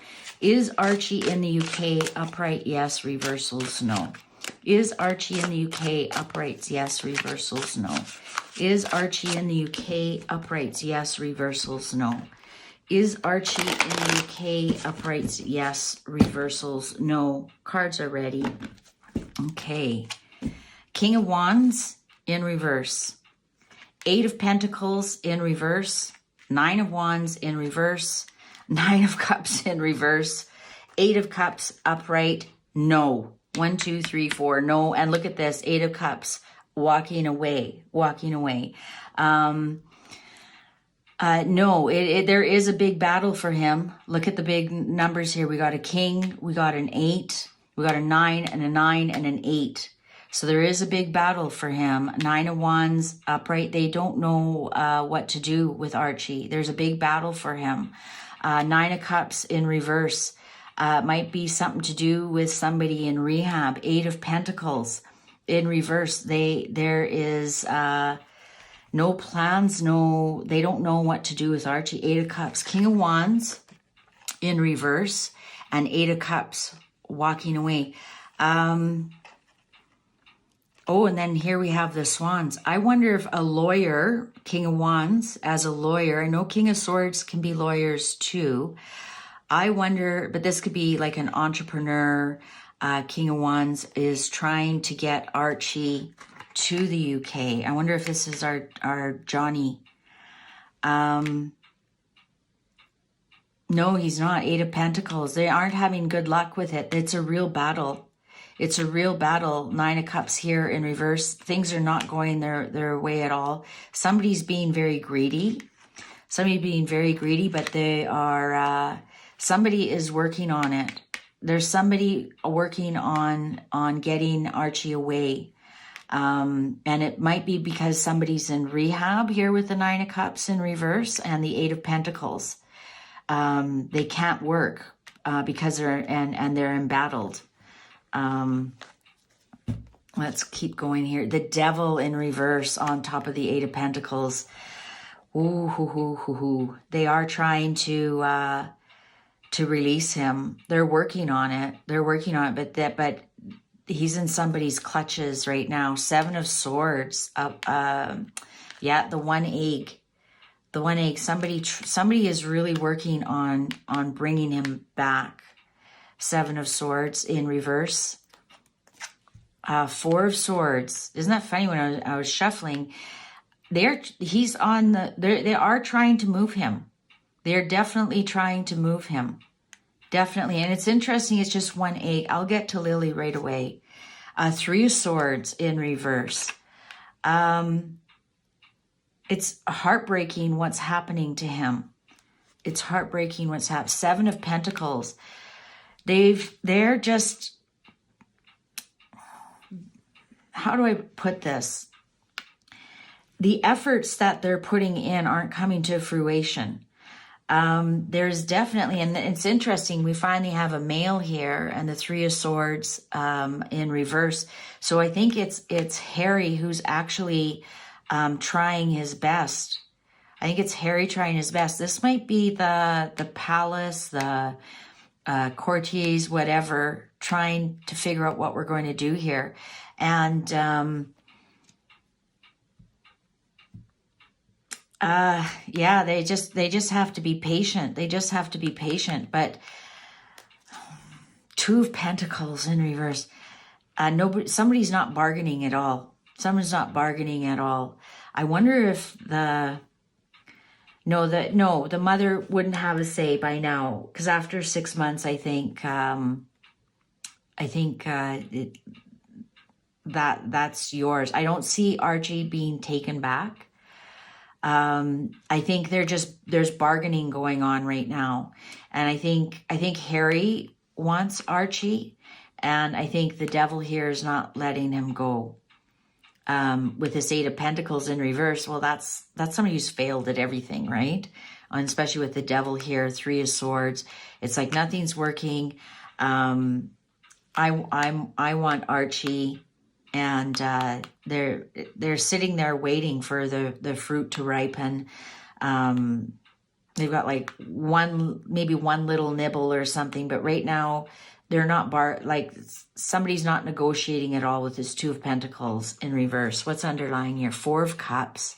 Is Archie in the UK? Upright, yes. Reversals, no. Is Archie in the UK? Uprights, yes. Reversals, no. Is Archie in the UK? Uprights, yes. Reversals, no. Is Archie in the UK? Uprights, yes. Reversals, no. Cards are ready. Okay. King of Wands in reverse. 8 of Pentacles in reverse. 9 of Wands in reverse. 9 of Cups in reverse. 8 of Cups upright, no. 1, 2, 3, 4, no. And look at this, 8 of Cups walking away, No, there is a big battle for him. Look at the big numbers here. We got a king, we got an 8, we got a 9 and a 9 and an 8. So there is a big battle for him. 9 of Wands upright. They don't know what to do with Archie. There's a big battle for him. 9 of Cups in reverse. Might be something to do with somebody in rehab. 8 of Pentacles in reverse. There is... no plans, they don't know what to do with Archie. 8 of Cups, King of Wands in reverse, and 8 of Cups walking away. Oh, and then here we have the Swans. I wonder if a lawyer, King of Wands, as a lawyer, I know King of Swords can be lawyers too. I wonder, but this could be like an entrepreneur. King of Wands is trying to get Archie to the UK. I wonder if this is our Johnny. No, he's not. 8 of Pentacles. They aren't having good luck with it. It's a real battle. It's a real battle. 9 of Cups here in reverse. Things are not going their way at all. Somebody's being very greedy. But they are... somebody is working on it. There's somebody working on getting Archie away. And it might be because somebody's in rehab here with the 9 of Cups in reverse and the 8 of Pentacles. They can't work because they're embattled. Let's keep going here. The Devil in reverse on top of the 8 of Pentacles. Ooh, hoo, hoo, hoo, hoo. They are trying to to release him. They're working on it. They're working on it, but he's in somebody's clutches right now. 7 of Swords. Yeah, the one egg. The one egg. Somebody is really working on bringing him back. 7 of Swords in reverse. 4 of Swords. Isn't that funny? When I was shuffling, they are trying to move him. They're definitely trying to move him. Definitely. And it's interesting. It's just one egg. I'll get to Lily right away. 3 of Swords in reverse. It's heartbreaking what's happening to him. It's heartbreaking what's happening. 7 of Pentacles. They're just, how do I put this? The efforts that they're putting in aren't coming to fruition. There's definitely, and it's interesting, we finally have a male here and the 3 of Swords in reverse. So I think it's Harry who's actually trying his best. I think it's Harry trying his best. This might be the palace, the courtiers, whatever, trying to figure out what we're going to do here. And yeah, they just have to be patient. They just have to be patient. But 2 of Pentacles in reverse. Somebody's not bargaining at all. Someone's not bargaining at all. I wonder if the mother wouldn't have a say by now, because after 6 months, I think that's yours. I don't see Archie being taken back. I think there's bargaining going on right now, and I think Harry wants Archie, and I think the devil here is not letting him go. With this 8 of Pentacles in reverse, well, that's somebody who's failed at everything, right? And especially with the devil here, 3 of Swords. It's like nothing's working. I want Archie, and they're sitting there waiting for the fruit to ripen. They've got like maybe one little nibble or something, but right now they're not somebody's not negotiating at all with this 2 of Pentacles in reverse. What's underlying here? 4 of Cups.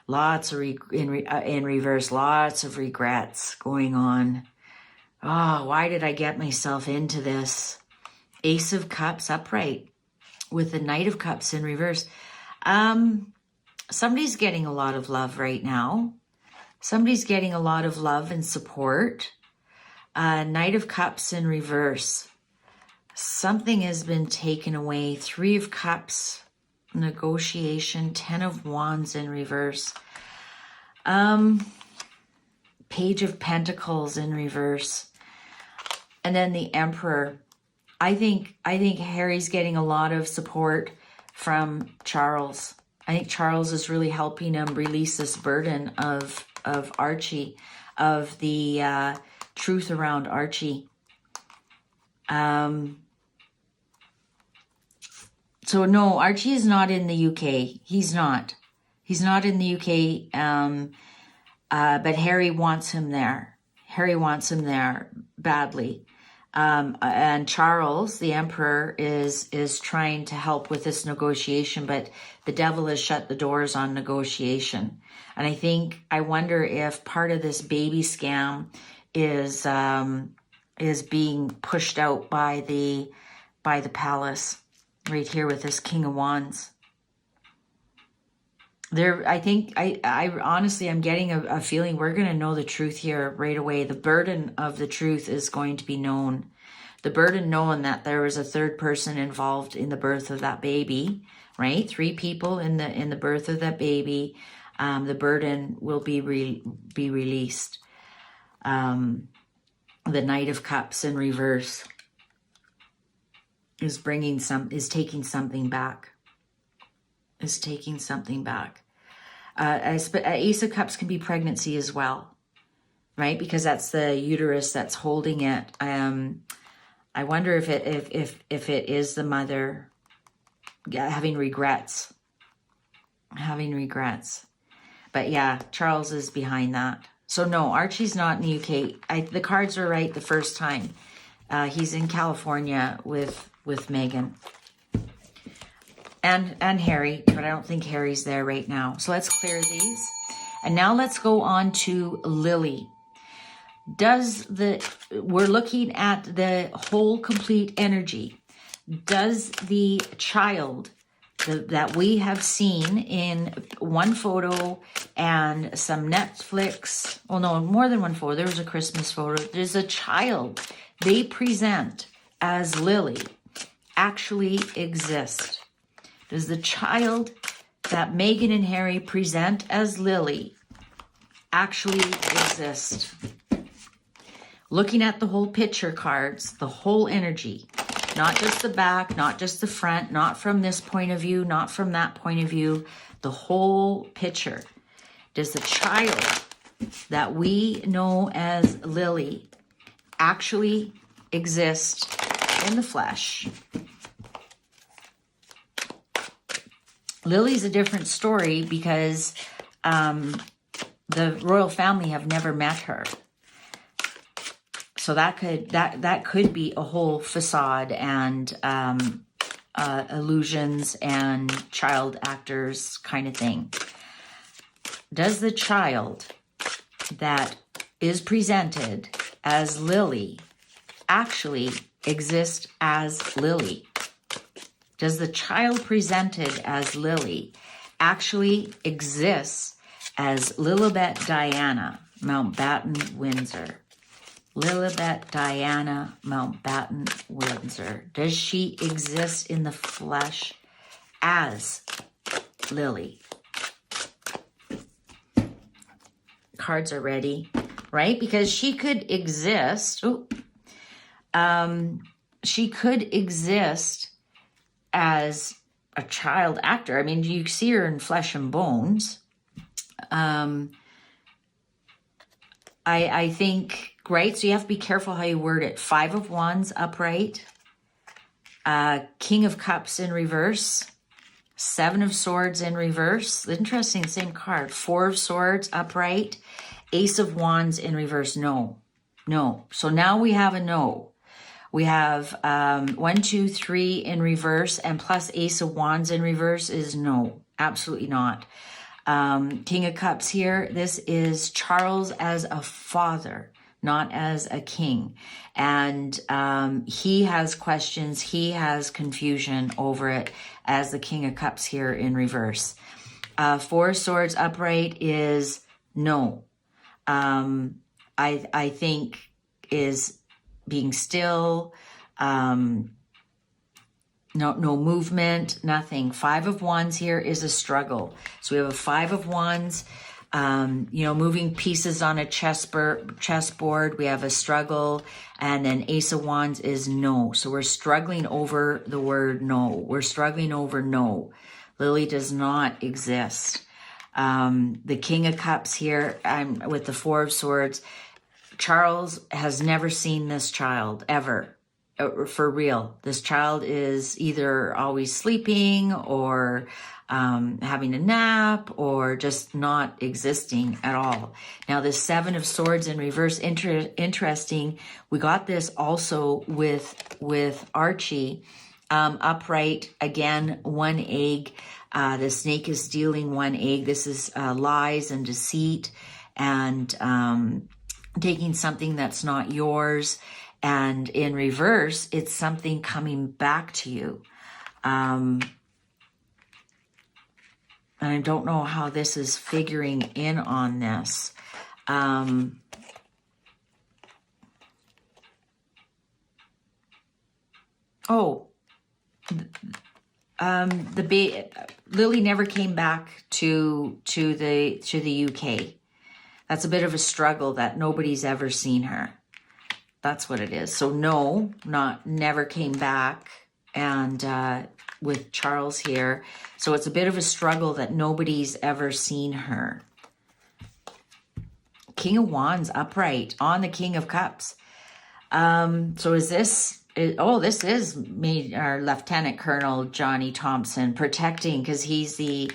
Lots of in reverse. Lots of regrets going on. Oh, why did I get myself into this? Ace of Cups upright with the Knight of Cups in reverse. Somebody's getting a lot of love right now. Somebody's getting a lot of love and support. Knight of Cups in reverse. Something has been taken away. 3 of Cups, negotiation. 10 of Wands in reverse. Page of Pentacles in reverse. And then the Emperor. I think Harry's getting a lot of support from Charles. I think Charles is really helping him release this burden of Archie, of the truth around Archie. So no, Archie is not in the UK. He's not in the UK. But Harry wants him there. Harry wants him there badly. And Charles, the Emperor, is trying to help with this negotiation, but the devil has shut the doors on negotiation. And I wonder if part of this baby scam is being pushed out by the palace right here with this King of Wands. I honestly, I'm getting a feeling we're going to know the truth here right away. The burden of the truth is going to be known. The burden knowing that there was a third person involved in the birth of that baby, right? 3 people in the birth of that baby. The burden will be released. The Knight of Cups in reverse is taking something back. Is taking something back. Ace of Cups can be pregnancy as well, right? Because that's the uterus that's holding it. I wonder if it is the mother having regrets. But yeah, Charles is behind that. So no, Archie's not in the UK. The cards are right the first time. He's in California with Meghan and Harry, but I don't think Harry's there right now. So let's clear these. And now let's go on to Lily. We're looking at the whole complete energy. Does the child that we have seen in one photo and some Netflix, well, no, more than one photo, there was a Christmas photo, there's a child they present as Lily actually exist? Does the child that Meghan and Harry present as Lily actually exist? Looking at the whole picture cards, the whole energy, not just the back, not just the front, not from this point of view, not from that point of view, the whole picture. Does the child that we know as Lily actually exist in the flesh? Lily's a different story because the royal family have never met her. So that could be a whole facade and illusions and child actors kind of thing. Does the child that is presented as Lily actually exist as Lily? Does the child presented as Lily actually exist as Lilibet Diana, Mountbatten, Windsor? Lilibet Diana, Mountbatten, Windsor. Does she exist in the flesh as Lily? Cards are ready, right? Because she could exist. She could exist as a child actor. I mean, you see her in flesh and bones. I think, right? So you have to be careful how you word it. 5 of Wands upright. King of Cups in reverse. 7 of Swords in reverse. Interesting, same card. 4 of Swords upright. Ace of Wands in reverse. No. So now we have a no. We have 1, 2, 3 in reverse, and plus Ace of Wands in reverse is no. Absolutely not. King of Cups here. This is Charles as a father, not as a king. And he has questions. He has confusion over it as the King of Cups here in reverse. 4 of Swords upright is no. I think is being still, no movement, nothing. 5 of Wands here is a struggle. So we have a 5 of Wands, moving pieces on a chessboard. We have a struggle, and then Ace of Wands is no. So we're struggling over the word no. We're struggling over no. Lily does not exist. The King of Cups here, with the 4 of Swords. Charles has never seen this child ever, for real. This child is either always sleeping or having a nap or just not existing at all. Now, this 7 of Swords in reverse, interesting. We got this also with Archie, upright, again, 1 egg. The snake is stealing 1 egg. This is lies and deceit and taking something that's not yours. And in reverse, it's something coming back to you. And I don't know how this is figuring in on this. Lily never came back to the UK. That's a bit of a struggle that nobody's ever seen her. That's what it is. So no, never came back, and with Charles here. So it's a bit of a struggle that nobody's ever seen her. King of Wands upright on the King of Cups. So is this... this is our Lieutenant Colonel Johnny Thompson protecting, because he's the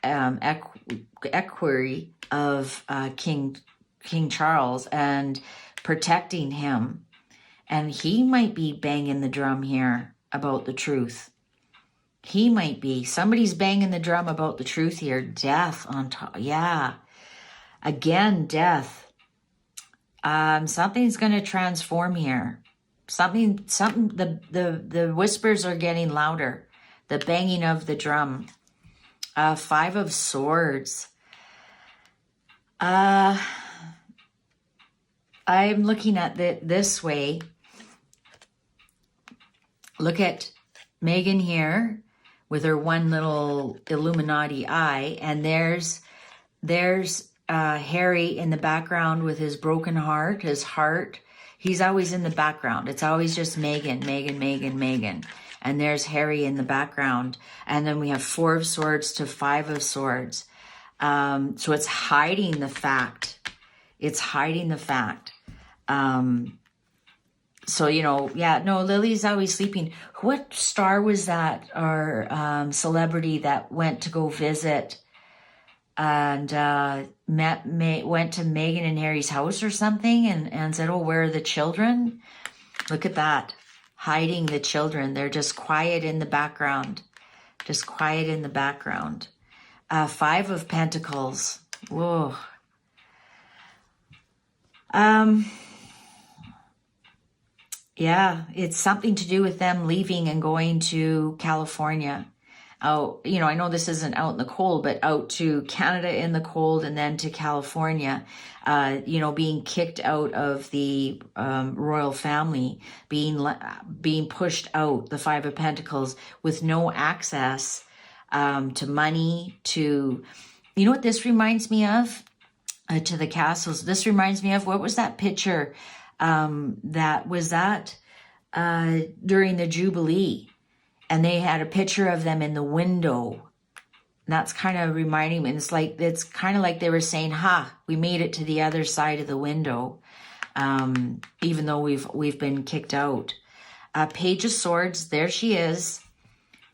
equerry of King King Charles and protecting him. And he might be banging the drum here about the truth. He might be. Somebody's banging the drum about the truth here. Death on top. Yeah. Again, death. Something's going to transform here. The whispers are getting louder. The banging of the drum. 5 of Swords. I'm looking at it this way. Look at Megan here with her one little Illuminati eye, and there's Harry in the background with his broken heart, his heart. He's always in the background. It's always just Megan, Megan, Megan, Megan. And there's Harry in the background. And then we have 4 of Swords to 5 of Swords. So it's hiding the fact. It's hiding the fact. So, you know, yeah, no, Lily's always sleeping. What star was that, or celebrity that went to go visit and went to Meghan and Harry's house or something and said, oh, where are the children? Look at that. Hiding the children. They're just quiet in the background. Just quiet in the background. 5 of Pentacles. Whoa. Yeah, it's something to do with them leaving and going to California. Oh, you know, I know this isn't out in the cold, but out to Canada in the cold and then to California, you know, being kicked out of the royal family, being pushed out, the 5 of Pentacles, with no access to money, to, you know what this reminds me of? To the castles. This reminds me of, what was that picture that was during the Jubilee? And they had a picture of them in the window. And that's kind of reminding me. It's kind of like they were saying, we made it to the other side of the window. Even though we've been kicked out. Page of Swords, there she is.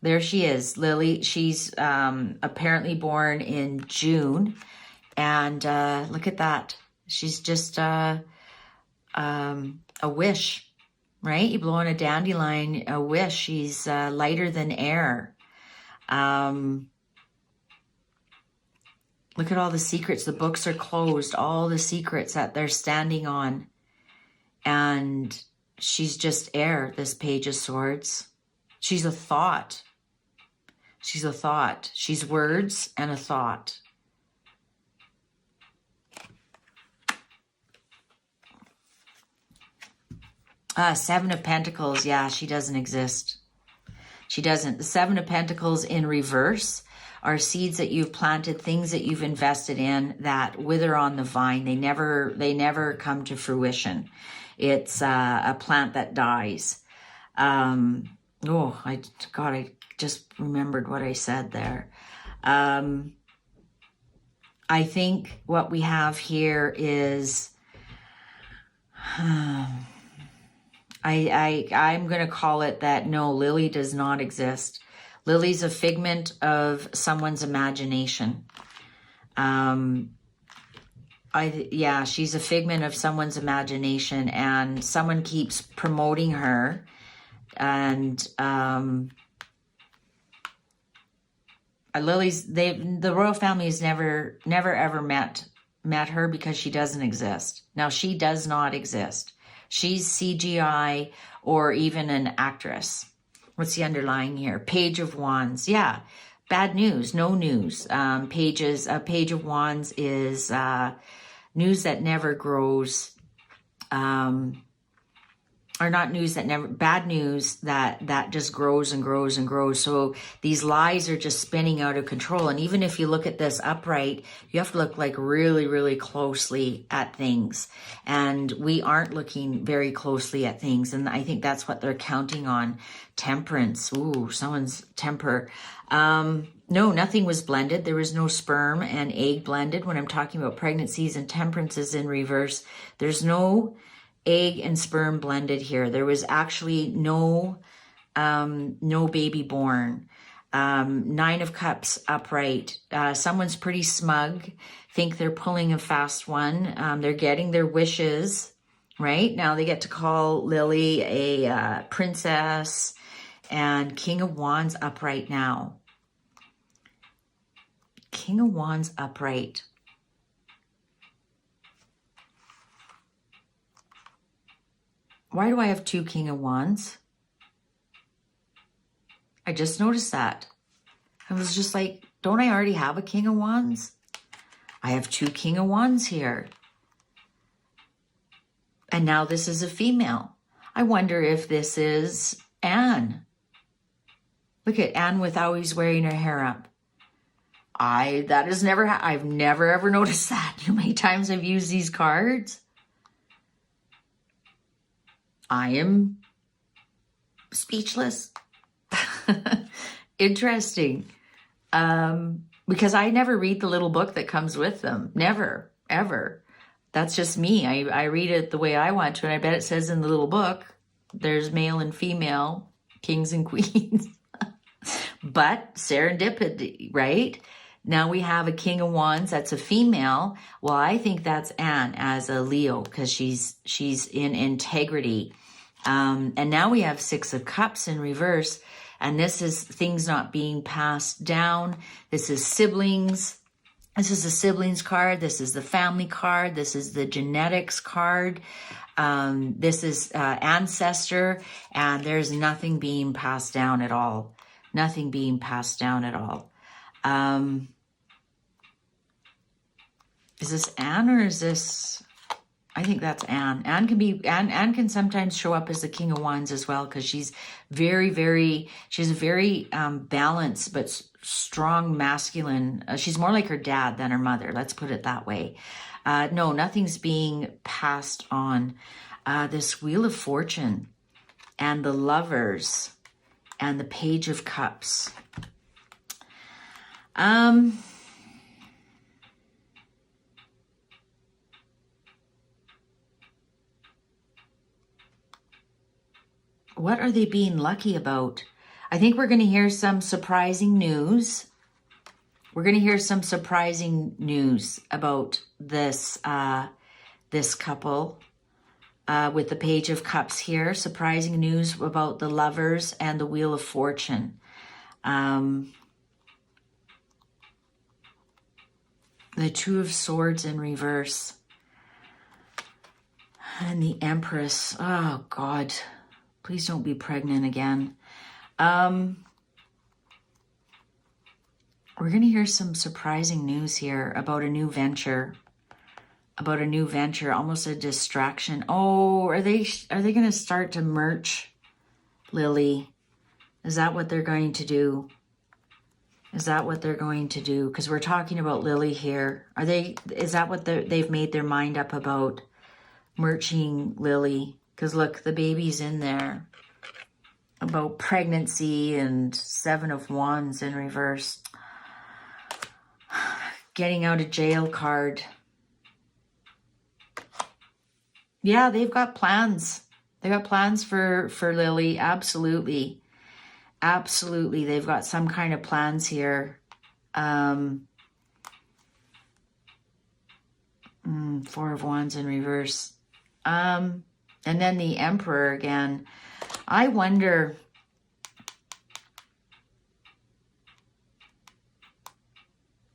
There she is, Lily. She's apparently born in June. And look at that. She's just a wish. Right? You blow on a dandelion, a wish. She's lighter than air. Look at all the secrets. The books are closed. All the secrets that they're standing on. And she's just air, this Page of Swords. She's a thought. She's a thought. She's words and a thought. Seven of Pentacles. Yeah, she doesn't exist. She doesn't. The 7 of Pentacles in reverse are seeds that you've planted, things that you've invested in that wither on the vine. They never come to fruition. It's a plant that dies. I just remembered what I said there. I think what we have here is... I'm going to call it that. No, Lily does not exist. Lily's a figment of someone's imagination. She's a figment of someone's imagination, and someone keeps promoting her. And the royal family has never ever met her because she doesn't exist. Now, she does not exist. She's CGI or even an actress. What's the underlying here? Page of Wands. Yeah. Bad news. No news. A Page of Wands is news that never grows. Or not news that never... Bad news that just grows and grows and grows. So these lies are just spinning out of control. And even if you look at this upright, you have to look like really, really closely at things. And we aren't looking very closely at things. And I think that's what they're counting on. Temperance. Ooh, someone's temper. No, nothing was blended. There was no sperm and egg blended. When I'm talking about pregnancies and temperances in reverse, there's no egg and sperm blended here. There was actually no baby born. Nine of Cups upright. Someone's pretty smug, think they're pulling a fast one. They're getting their wishes, right? Now they get to call Lily a princess. And King of Wands upright now. King of Wands upright. Why do I have two King of Wands? I just noticed that. I was just like, don't I already have a King of Wands? I have two King of Wands here. And now this is a female. I wonder if this is Anne. Look at Anne with always wearing her hair up. I've never ever noticed that. You know how many times I've used these cards? I am speechless. Interesting. Because I never read the little book that comes with them. Never, ever. That's just me. I read it the way I want to, and I bet it says in the little book, there's male and female, kings and queens. But serendipity, right? Now we have a King of Wands. That's a female. Well, I think that's Anne as a Leo because she's in integrity. And now we have Six of Cups in reverse. And this is things not being passed down. This is siblings. This is the siblings card. This is the family card. This is the genetics card. This is ancestor. And there's nothing being passed down at all. Nothing being passed down at all. Is this Anne or is this... I think that's Anne. Anne can sometimes show up as the King of Wands as well because she's she's a very balanced but strong masculine. She's more like her dad than her mother. Let's put it that way. No, nothing's being passed on. This Wheel of Fortune and the Lovers and the Page of Cups. What are they being lucky about? I think we're going to hear some surprising news. We're going to hear some surprising news about this this couple with the Page of Cups here. Surprising news about the Lovers and the Wheel of Fortune. The Two of Swords in reverse. And the Empress. Oh, God. Please don't be pregnant again. We're going to hear some surprising news here about a new venture. About a new venture, almost a distraction. Oh, are they going to start to merch Lily? Is that what they're going to do? Is that what they're going to do? Because we're talking about Lily here. Is that what they've made their mind up about? Merching Lily? Because look, the baby's in there. About pregnancy and Seven of Wands in reverse. Getting out of jail card. Yeah, they've got plans. They've got plans for Lily. Absolutely. Absolutely. They've got some kind of plans here. Four of Wands in reverse. And then the Emperor again. I wonder...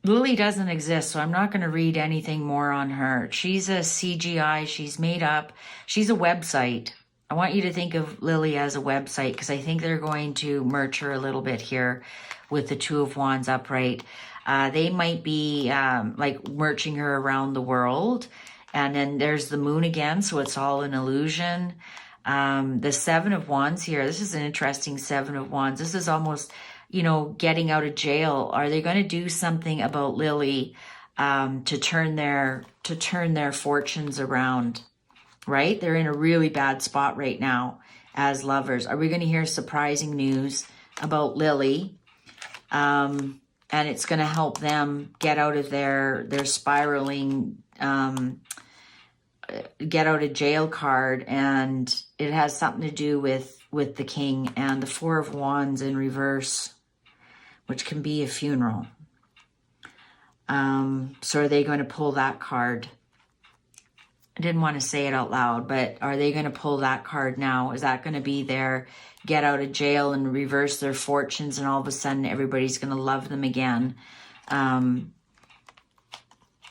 Lily doesn't exist, so I'm not going to read anything more on her. She's a CGI. She's made up. She's a website. I want you to think of Lily as a website because I think they're going to merge her a little bit here with the Two of Wands upright. They might be like merging her around the world. And then there's the moon again, so it's all an illusion. The Seven of Wands here. This is an interesting Seven of Wands. This is almost, you know, getting out of jail. Are they going to do something about Lily to turn their fortunes around? Right? They're in a really bad spot right now as lovers. Are we going to hear surprising news about Lily? And it's going to help them get out of their spiraling, get out of jail card. And it has something to do with the King and the Four of Wands in reverse. which can be a funeral. So are they going to pull that card? I didn't want to say it out loud, but are they going to pull that card now? Is that going to be their get out of jail and reverse their fortunes, and all of a sudden everybody's going to love them again?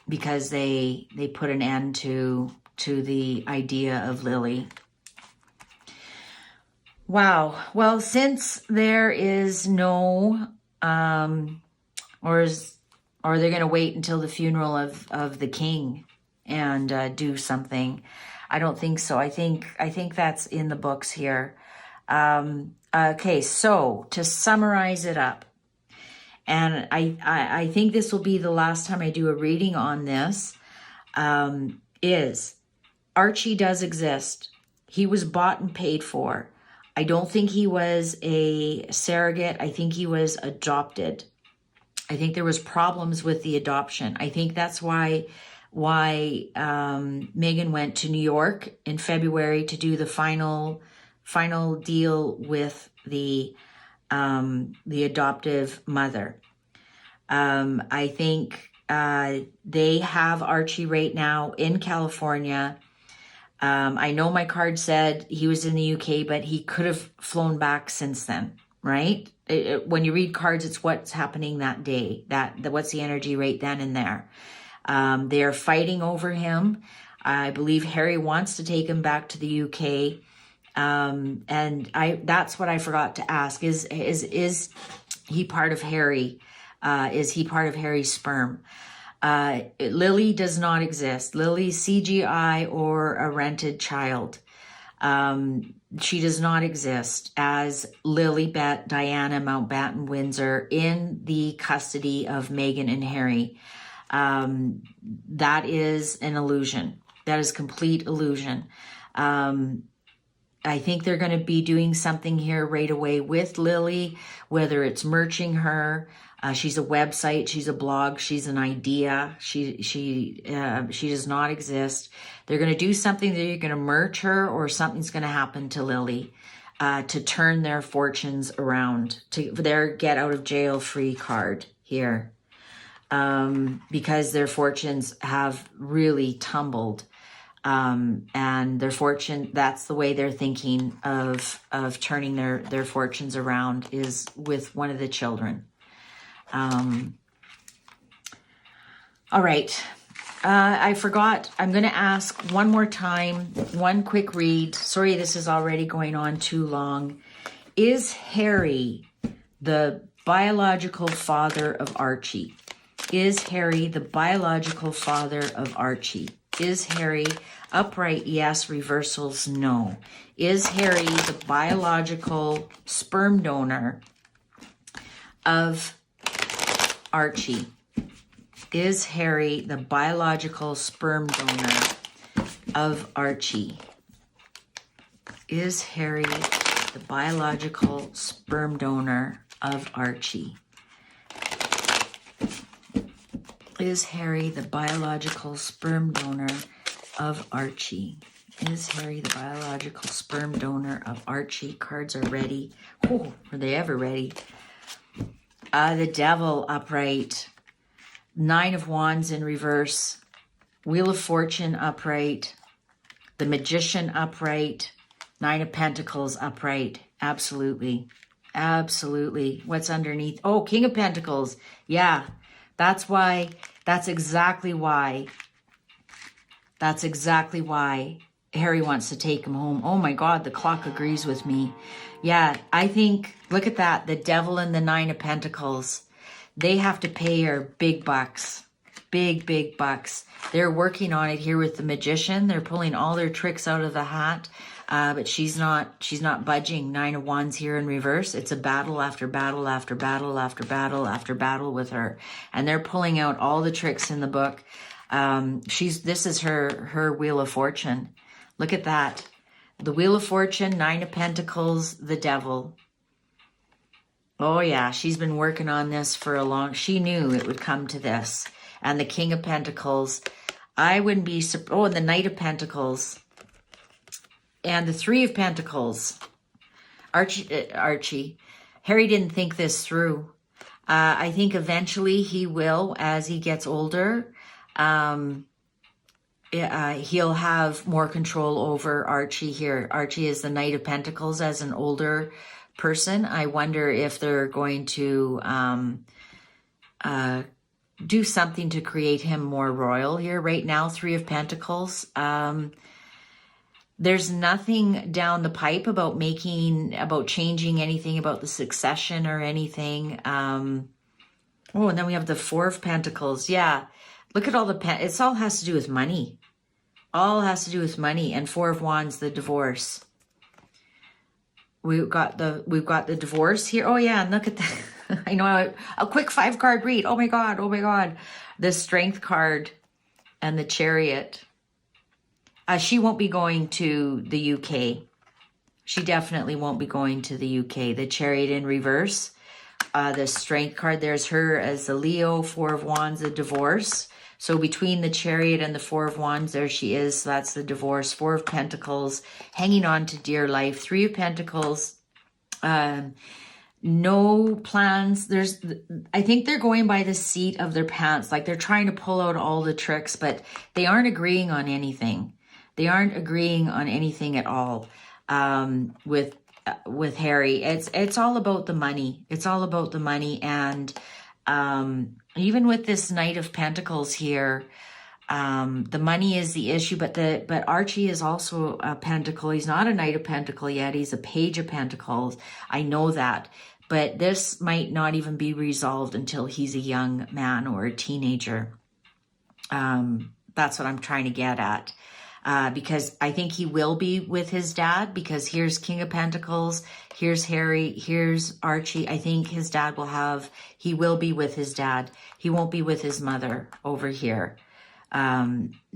Because they put an end to the idea of Lily. Wow. Well, since there is no, or are they going to wait until the funeral of the king and do something? I don't think so. I think that's in the books here. Okay, so to summarize it up, and I think this will be the last time I do a reading on this, is Archie does exist. He was bought and paid for. I don't think he was a surrogate. I think he was adopted. I think there was problems with the adoption. I think that's why Megan went to New York in February to do the final deal with the adoptive mother. I think they have Archie right now in California. I know my card said he was in the UK, but he could have flown back since then, right? When you read cards, it's what's happening that day, what's the energy right then and there. They are fighting over him. I believe Harry wants to take him back to the UK. And that's what I forgot to ask. Is he part of Harry? Is he part of Harry's sperm? Lily does not exist. Lily's CGI or a rented child. She does not exist as Lilibet Diana Mountbatten Windsor in the custody of Meghan and Harry. That is an illusion. That is complete illusion. I think they're going to be doing something here right away with Lily, whether it's merching her. She's a website, she's a blog, she's an idea. She does not exist. They're going to do something. They're going to merge her, or something's going to happen to Lily to turn their fortunes around, to their get out of jail free card here, because their fortunes have really tumbled. And their fortune, that's the way they're thinking of turning their fortunes around, is with one of the children. All right. I forgot. I'm going to ask one more time, one quick read. Sorry, this is already going on too long. Is Harry the biological father of Archie? Is Harry the biological father of Archie? Is Harry upright? Yes. Reversals? No. Is Harry the biological sperm donor of Archie? Is Harry the biological sperm donor of Archie? Is Harry the biological sperm donor of Archie? Is Harry the biological sperm donor of Archie? Is Harry the biological sperm donor of Archie? Cards are ready. Oh, are they ever ready? The Devil upright. 9 of Wands in reverse. Wheel of Fortune upright. The Magician upright. 9 of Pentacles upright. Absolutely. Absolutely. What's underneath? Oh, King of Pentacles. Yeah. That's why. That's exactly why. That's exactly why Harry wants to take him home. Oh my God, the clock agrees with me. Yeah, I think, look at that. The Devil and the 9 of Pentacles. They have to pay her big bucks. Big bucks. They're working on it here with the Magician. They're pulling all their tricks out of the hat. But she's not budging. 9 of Wands here in reverse. It's a battle after battle after battle after battle after battle with her. And they're pulling out all the tricks in the book. This is her Wheel of Fortune. Look at that. The Wheel of Fortune, 9 of Pentacles, the Devil. Oh yeah, she's been working on this for a long, she knew it would come to this. And the King of Pentacles, I wouldn't be, and the Knight of Pentacles. And the 3 of Pentacles. Archie, Harry didn't think this through. I think eventually he will, as he gets older. He'll have more control over Archie here. Archie is the Knight of Pentacles as an older person. I wonder if they're going to do something to create him more royal here. Right now, Three of Pentacles. There's nothing down the pipe about changing anything about the succession or anything. And then we have the Four of Pentacles. Yeah. Look at all it all has to do with money. All has to do with money. And Four of Wands, the divorce. We've got the divorce here. Oh yeah, and look at that. I know, a quick 5-card read. Oh my God, oh my God. The Strength card and the Chariot. She won't be going to the UK. She definitely won't be going to the UK. The Chariot in reverse. The Strength card, there's her as the Leo. Four of Wands, the divorce. So between the Chariot and the Four of Wands, there she is. So that's the divorce. Four of Pentacles, hanging on to dear life. Three of Pentacles, no plans. I think they're going by the seat of their pants. Like they're trying to pull out all the tricks, but they aren't agreeing on anything. They aren't agreeing on anything at all with Harry. It's all about the money. It's all about the money. And even with this Knight of Pentacles here, the money is the issue, but Archie is also a Pentacle. He's not a Knight of Pentacle yet. He's a Page of Pentacles. I know that, but this might not even be resolved until he's a young man or a teenager. That's what I'm trying to get at. Because I think he will be with his dad, because here's King of Pentacles, here's Harry, here's Archie. I think his dad he will be with his dad. He won't be with his mother over here.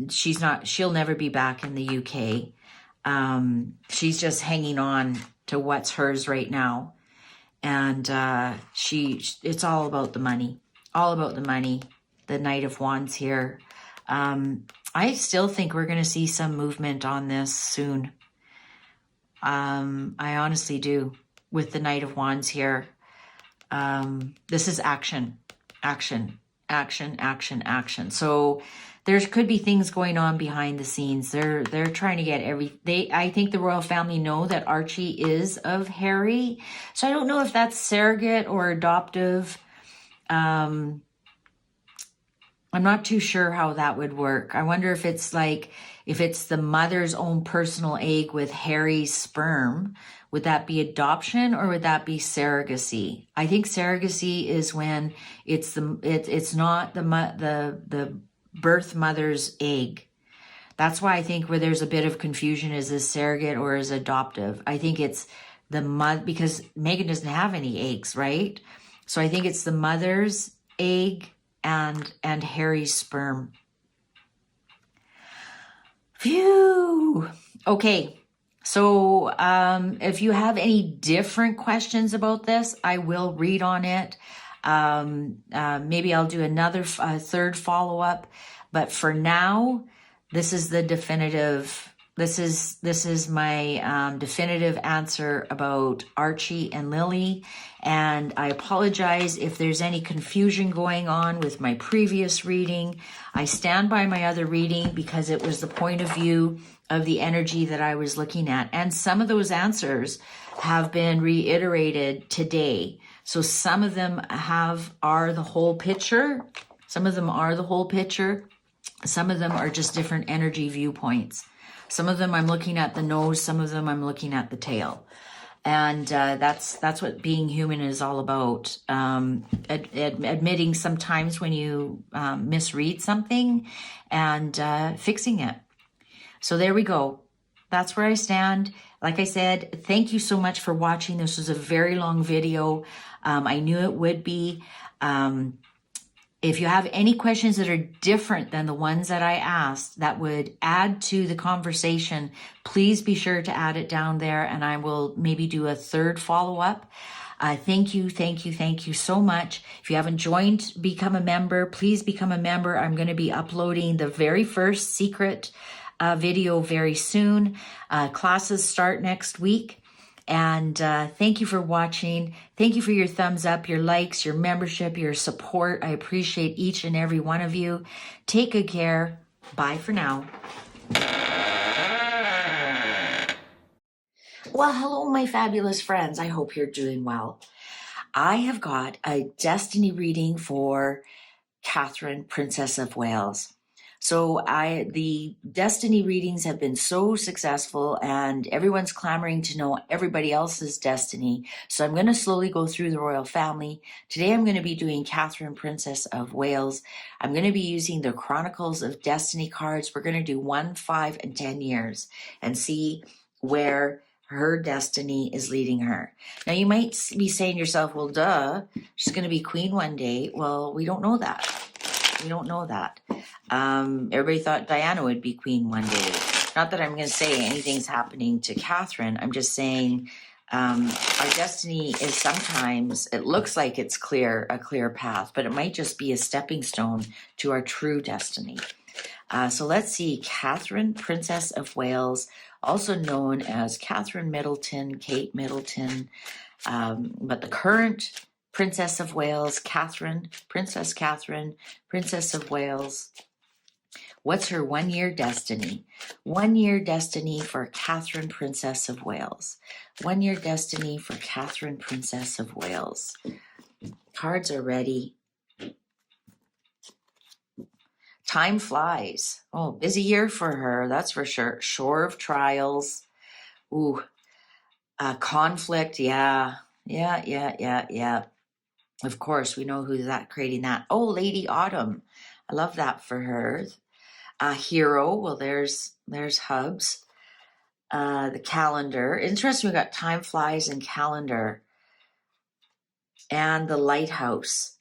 She'll never be back in the UK. She's just hanging on to what's hers right now. And it's all about the money. All about the money. The Knight of Wands here. I still think we're going to see some movement on this soon. I honestly do. With the Knight of Wands here. This is action. Action. Action, action, action. So there could be things going on behind the scenes. They're trying to get I think the royal family know that Archie is of Harry. So I don't know if that's surrogate or adoptive. I'm not too sure how that would work. I wonder if it's the mother's own personal egg with Harry's sperm. Would that be adoption or would that be surrogacy? I think surrogacy is when it's not the birth mother's egg. That's why I think where there's a bit of confusion is this surrogate or is adoptive. I think it's the mother, because Megan doesn't have any eggs, right? So I think it's the mother's egg and Harry's sperm. Phew. Okay. So if you have any different questions about this, I will read on it. Maybe I'll do another third follow-up. But for now, this is the definitive. This is my definitive answer about Archie and Lily. And I apologize if there's any confusion going on with my previous reading. I stand by my other reading because it was the point of view of the energy that I was looking at. And some of those answers have been reiterated today. So some of them are the whole picture. Some of them are the whole picture. Some of them are just different energy viewpoints. Some of them I'm looking at the nose. Some of them I'm looking at the tail. And that's what being human is all about. Admitting sometimes when you misread something and fixing it. So there we go. That's where I stand. Like I said, thank you so much for watching. This was a very long video. I knew it would be. If you have any questions that are different than the ones that I asked that would add to the conversation, please be sure to add it down there and I will maybe do a third follow-up. Thank you so much. If you haven't joined, become a member, please become a member. I'm going to be uploading the very first secret video very soon. Classes start next week. And thank you for watching. Thank you for your thumbs up, your likes, your membership, your support. I appreciate each and every one of you. Take good care. Bye for now. Well, hello, my fabulous friends. I hope you're doing well. I have got a destiny reading for Catherine, Princess of Wales. So the destiny readings have been so successful and everyone's clamoring to know everybody else's destiny. So I'm going to slowly go through the royal family. Today I'm going to be doing Catherine, Princess of Wales. I'm going to be using the Chronicles of Destiny cards. We're going to do 1, 5, and 10 years and see where her destiny is leading her. Now you might be saying to yourself, well, duh, she's going to be queen one day. Well, we don't know that. We don't know that. Everybody thought Diana would be queen one day. Not that I'm going to say anything's happening to Catherine. I'm just saying our destiny is sometimes, it looks like it's a clear path, but it might just be a stepping stone to our true destiny. So let's see, Catherine, Princess of Wales, also known as Catherine Middleton, Kate Middleton, but the current Princess of Wales, Catherine, Princess of Wales. What's her 1 year destiny? 1 year destiny for Catherine, Princess of Wales. 1 year destiny for Catherine, Princess of Wales. Cards are ready. Time flies. Oh, busy year for her, that's for sure. Shore of trials. Ooh, conflict. Yeah. Of course, we know who's creating that. Oh, Lady Autumn. I love that for her. Hero. Well, there's Hubs. The calendar. Interesting, we got time flies and calendar. And the lighthouse.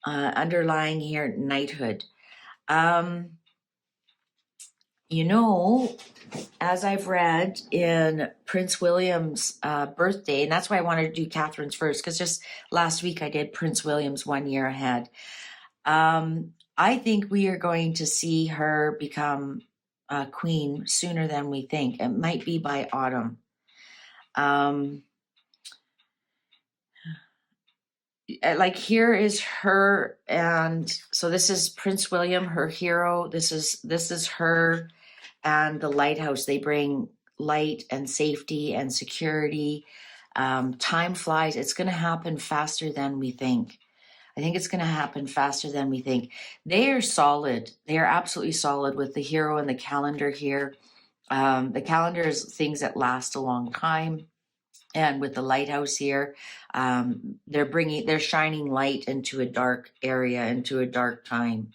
Underlying here, knighthood. You know, as I've read in Prince William's birthday, and that's why I wanted to do Catherine's first, because just last week I did Prince William's 1 year ahead. I think we are going to see her become queen sooner than we think. It might be by autumn. Like here is her, and so this is Prince William, her hero. This is her and the lighthouse. They bring light and safety and security. Time flies. It's going to happen faster than we think. I think it's going to happen faster than we think. They are solid. They are absolutely solid with the hero and the calendar here. The calendar is things that last a long time. And with the lighthouse here, they're shining light into a dark area, into a dark time.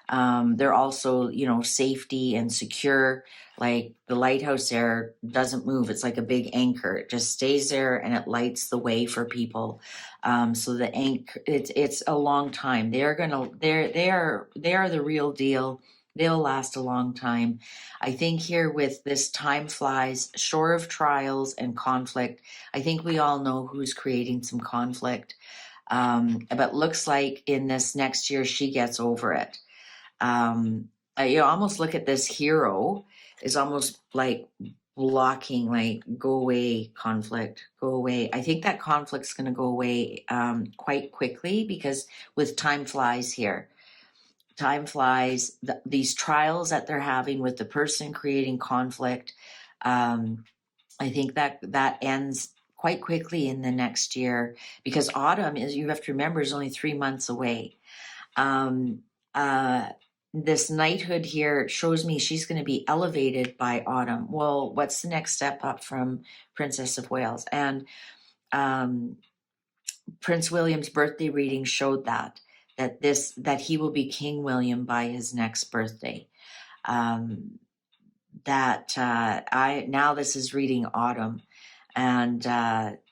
They're also, safety and secure. Like the lighthouse there doesn't move. It's like a big anchor. It just stays there and it lights the way for people. So the anchor, it's a long time. They are the real deal. They'll last a long time. I think here with this time flies, shore of trials and conflict, I think we all know who's creating some conflict. But looks like in this next year, she gets over it. You almost look at this hero is almost like blocking, like, go away, conflict, go away. I think that conflict's going to go away quite quickly, because with time flies here. Time flies, these trials that they're having with the person creating conflict, I think that ends quite quickly in the next year, because autumn is, you have to remember, is only 3 months away. This knighthood here shows me she's going to be elevated by autumn. Well, what's the next step up from Princess of Wales? And Prince William's birthday reading showed that he will be King William by his next birthday. Now this is reading autumn, and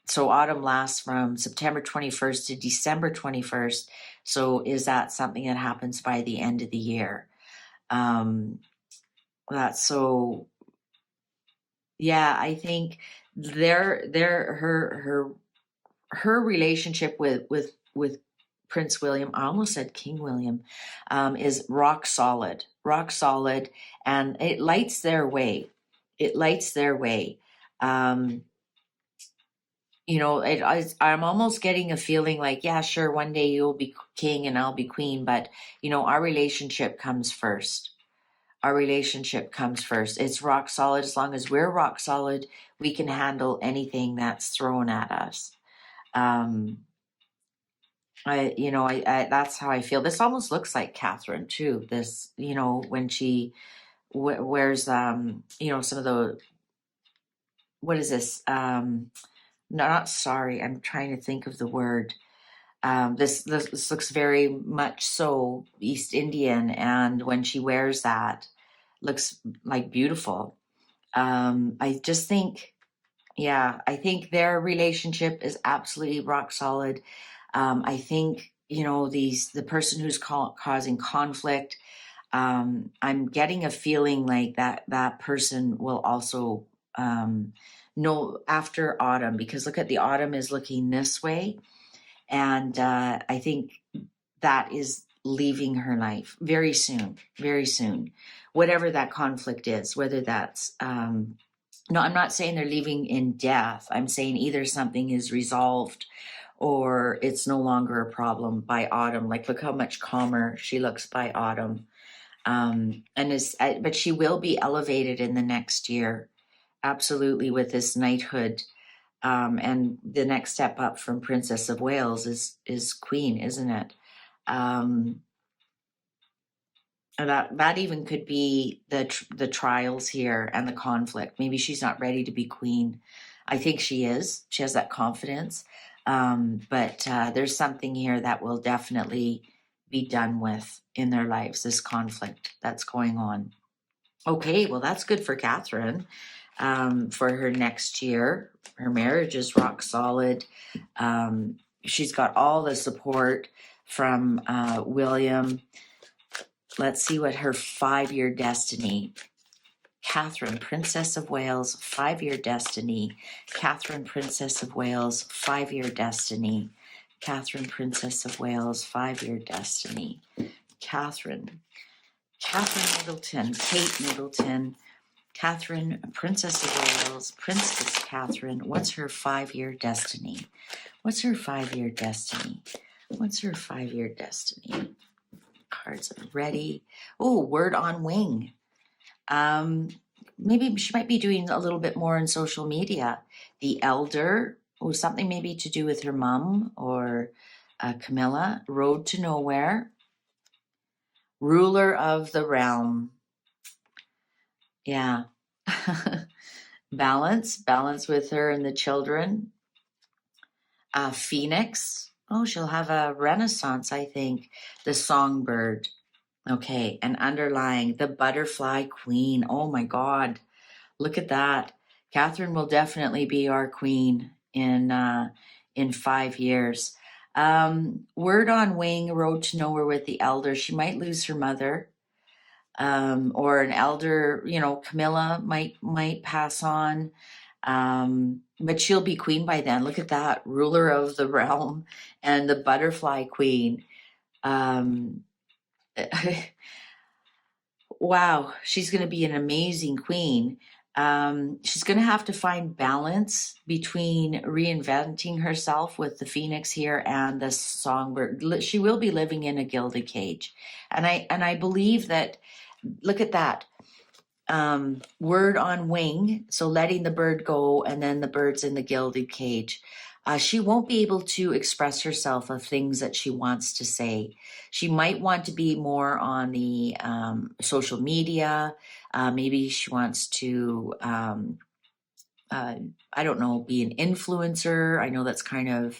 so autumn lasts from September 21st to December 21st. So is that something that happens by the end of the year? That's so. Yeah, I think her relationship with Prince William, I almost said King William, is rock solid, and it lights their way. I'm almost getting a feeling like, yeah, sure, one day you'll be king and I'll be queen, but our relationship comes first. Our relationship comes first. It's rock solid. As long as we're rock solid, we can handle anything that's thrown at us. That's how I feel. This almost looks like Catherine too. This, when she wears, some of the, what is this? No, not sorry. I'm trying to think of the word. This looks very much so East Indian, and when she wears that, looks like beautiful. I just think, I think their relationship is absolutely rock solid. I think the person who's causing conflict. I'm getting a feeling like that person will also know after autumn, because look at the autumn is looking this way. And I think that is leaving her life very soon, whatever that conflict is, whether that's, no, I'm not saying they're leaving in death. I'm saying either something is resolved or it's no longer a problem by autumn. Like, look how much calmer she looks by autumn. But she will be elevated in the next year. Absolutely, with this knighthood. And the next step up from Princess of Wales is Queen, isn't it? That even could be the trials here and the conflict. Maybe she's not ready to be queen. I think she is. She has that confidence. But there's something here that will definitely be done with in their lives, this conflict that's going on. Okay, well, that's good for Catherine. For her next year. Her marriage is rock solid. She's got all the support from William. Let's see what her 5-year destiny. Catherine, Princess of Wales, 5-year destiny. Catherine, Princess of Wales, 5-year destiny. Catherine, Princess of Wales, 5-year destiny. Catherine Middleton, Kate Middleton, Catherine, Princess of Wales, Princess Catherine. What's her 5-year destiny? What's her 5-year destiny? What's her 5-year destiny? Cards are ready. Oh, word on wing. Maybe she might be doing a little bit more in social media. The Elder, something maybe to do with her mom or Camilla. Road to Nowhere. Ruler of the Realm. Yeah. Balance with her and the children. Phoenix. Oh, she'll have a renaissance, I think. The Songbird. Okay, and underlying the Butterfly Queen. Oh my God, look at that. Catherine will definitely be our queen in 5 years. Word on wing, Road to Nowhere with the Elder. She might lose her mother. Or an elder, Camilla might pass on. But she'll be queen by then. Look at that, ruler of the realm and the Butterfly Queen. Wow, she's going to be an amazing queen. She's going to have to find balance between reinventing herself with the Phoenix here and the Songbird. She will be living in a gilded cage. And I believe that, look at that. Word on wing, so letting the bird go, and then the bird's in the gilded cage. She won't be able to express herself of things that she wants to say. She might want to be more on the social media. Maybe she wants to, I don't know, be an influencer. I know that's kind of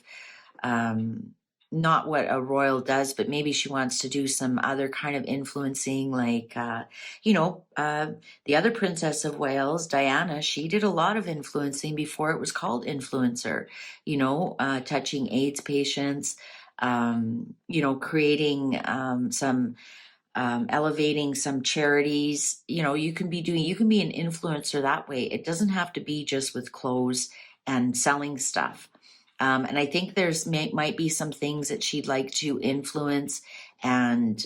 not what a royal does, but maybe she wants to do some other kind of influencing, like, the other Princess of Wales, Diana, she did a lot of influencing before it was called influencer, touching AIDS patients, creating some, elevating some charities. You can be an influencer that way. It doesn't have to be just with clothes and selling stuff. And I think might be some things that she'd like to influence and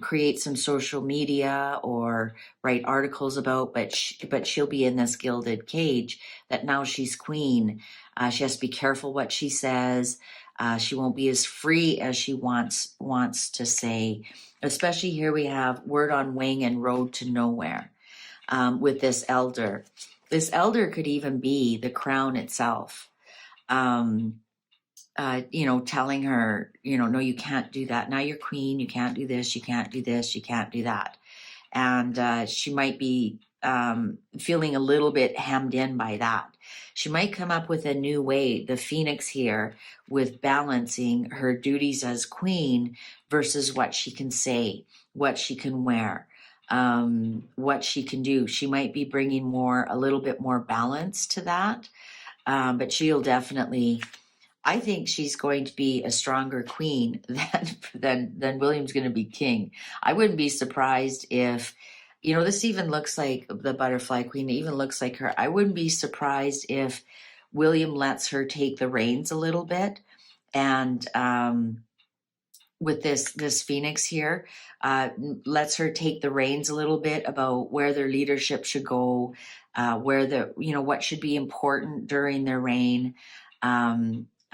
create some social media or write articles about, but she'll be in this gilded cage that now she's queen. She has to be careful what she says. She won't be as free as she wants to say. Especially here we have word on wing and road to nowhere with this elder. This elder could even be the crown itself. Telling her, no, you can't do that. Now you're queen. You can't do this. You can't do this. You can't do that. And she might be feeling a little bit hemmed in by that. She might come up with a new way, the Phoenix here, with balancing her duties as queen versus what she can say, what she can wear, what she can do. She might be bringing a little bit more balance to that. But she'll definitely, I think she's going to be a stronger queen than William's going to be king. I wouldn't be surprised if, this even looks like the butterfly queen. It even looks like her. I wouldn't be surprised if William lets her take the reins a little bit. And with this Phoenix here, lets her take the reins a little bit about where their leadership should go, what should be important during their reign.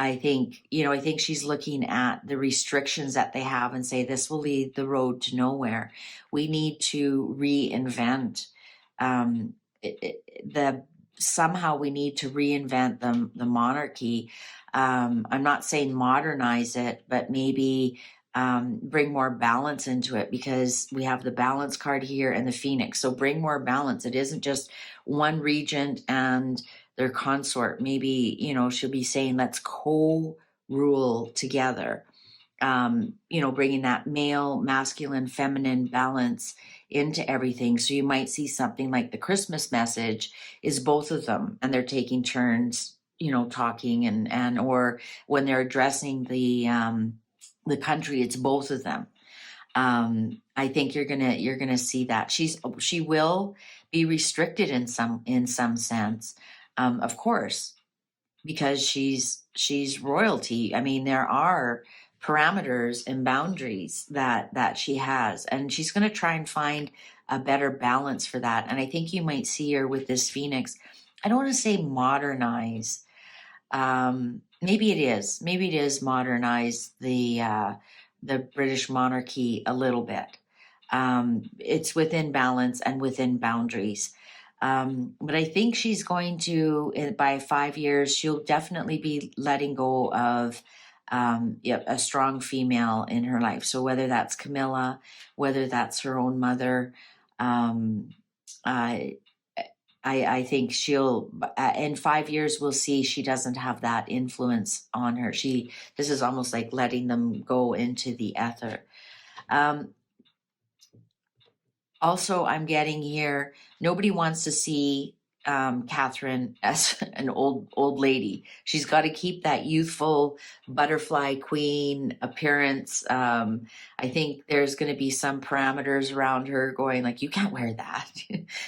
I think she's looking at the restrictions that they have and say, this will lead the road to nowhere. We need to reinvent somehow we need to reinvent the monarchy. I'm not saying modernize it, but maybe bring more balance into it, because we have the balance card here and the Phoenix. So bring more balance. It isn't just one regent and their consort. Maybe, she'll be saying, let's co-rule together. Bringing that male, masculine, feminine balance into everything. So you might see something like the Christmas message is both of them, and they're taking turns, talking and or when they're addressing the country, it's both of them. I think you're gonna see that she will be restricted in some sense, of course, because she's royalty. I mean, there are parameters and boundaries that she has, and she's going to try and find a better balance for that. And I think you might see her with this Phoenix. I don't want to say modernize. Maybe it is modernize the British monarchy a little bit. It's within balance and within boundaries. But I think she's going to, by 5 years, she'll definitely be letting go of a strong female in her life. So whether that's Camilla, whether that's her own mother, I think she'll, in 5 years, we'll see she doesn't have that influence on her. This is almost like letting them go into the ether. Also, I'm getting here, nobody wants to see Catherine as an old lady. She's got to keep that youthful butterfly queen appearance. I think there's going to be some parameters around her going like, you can't wear that.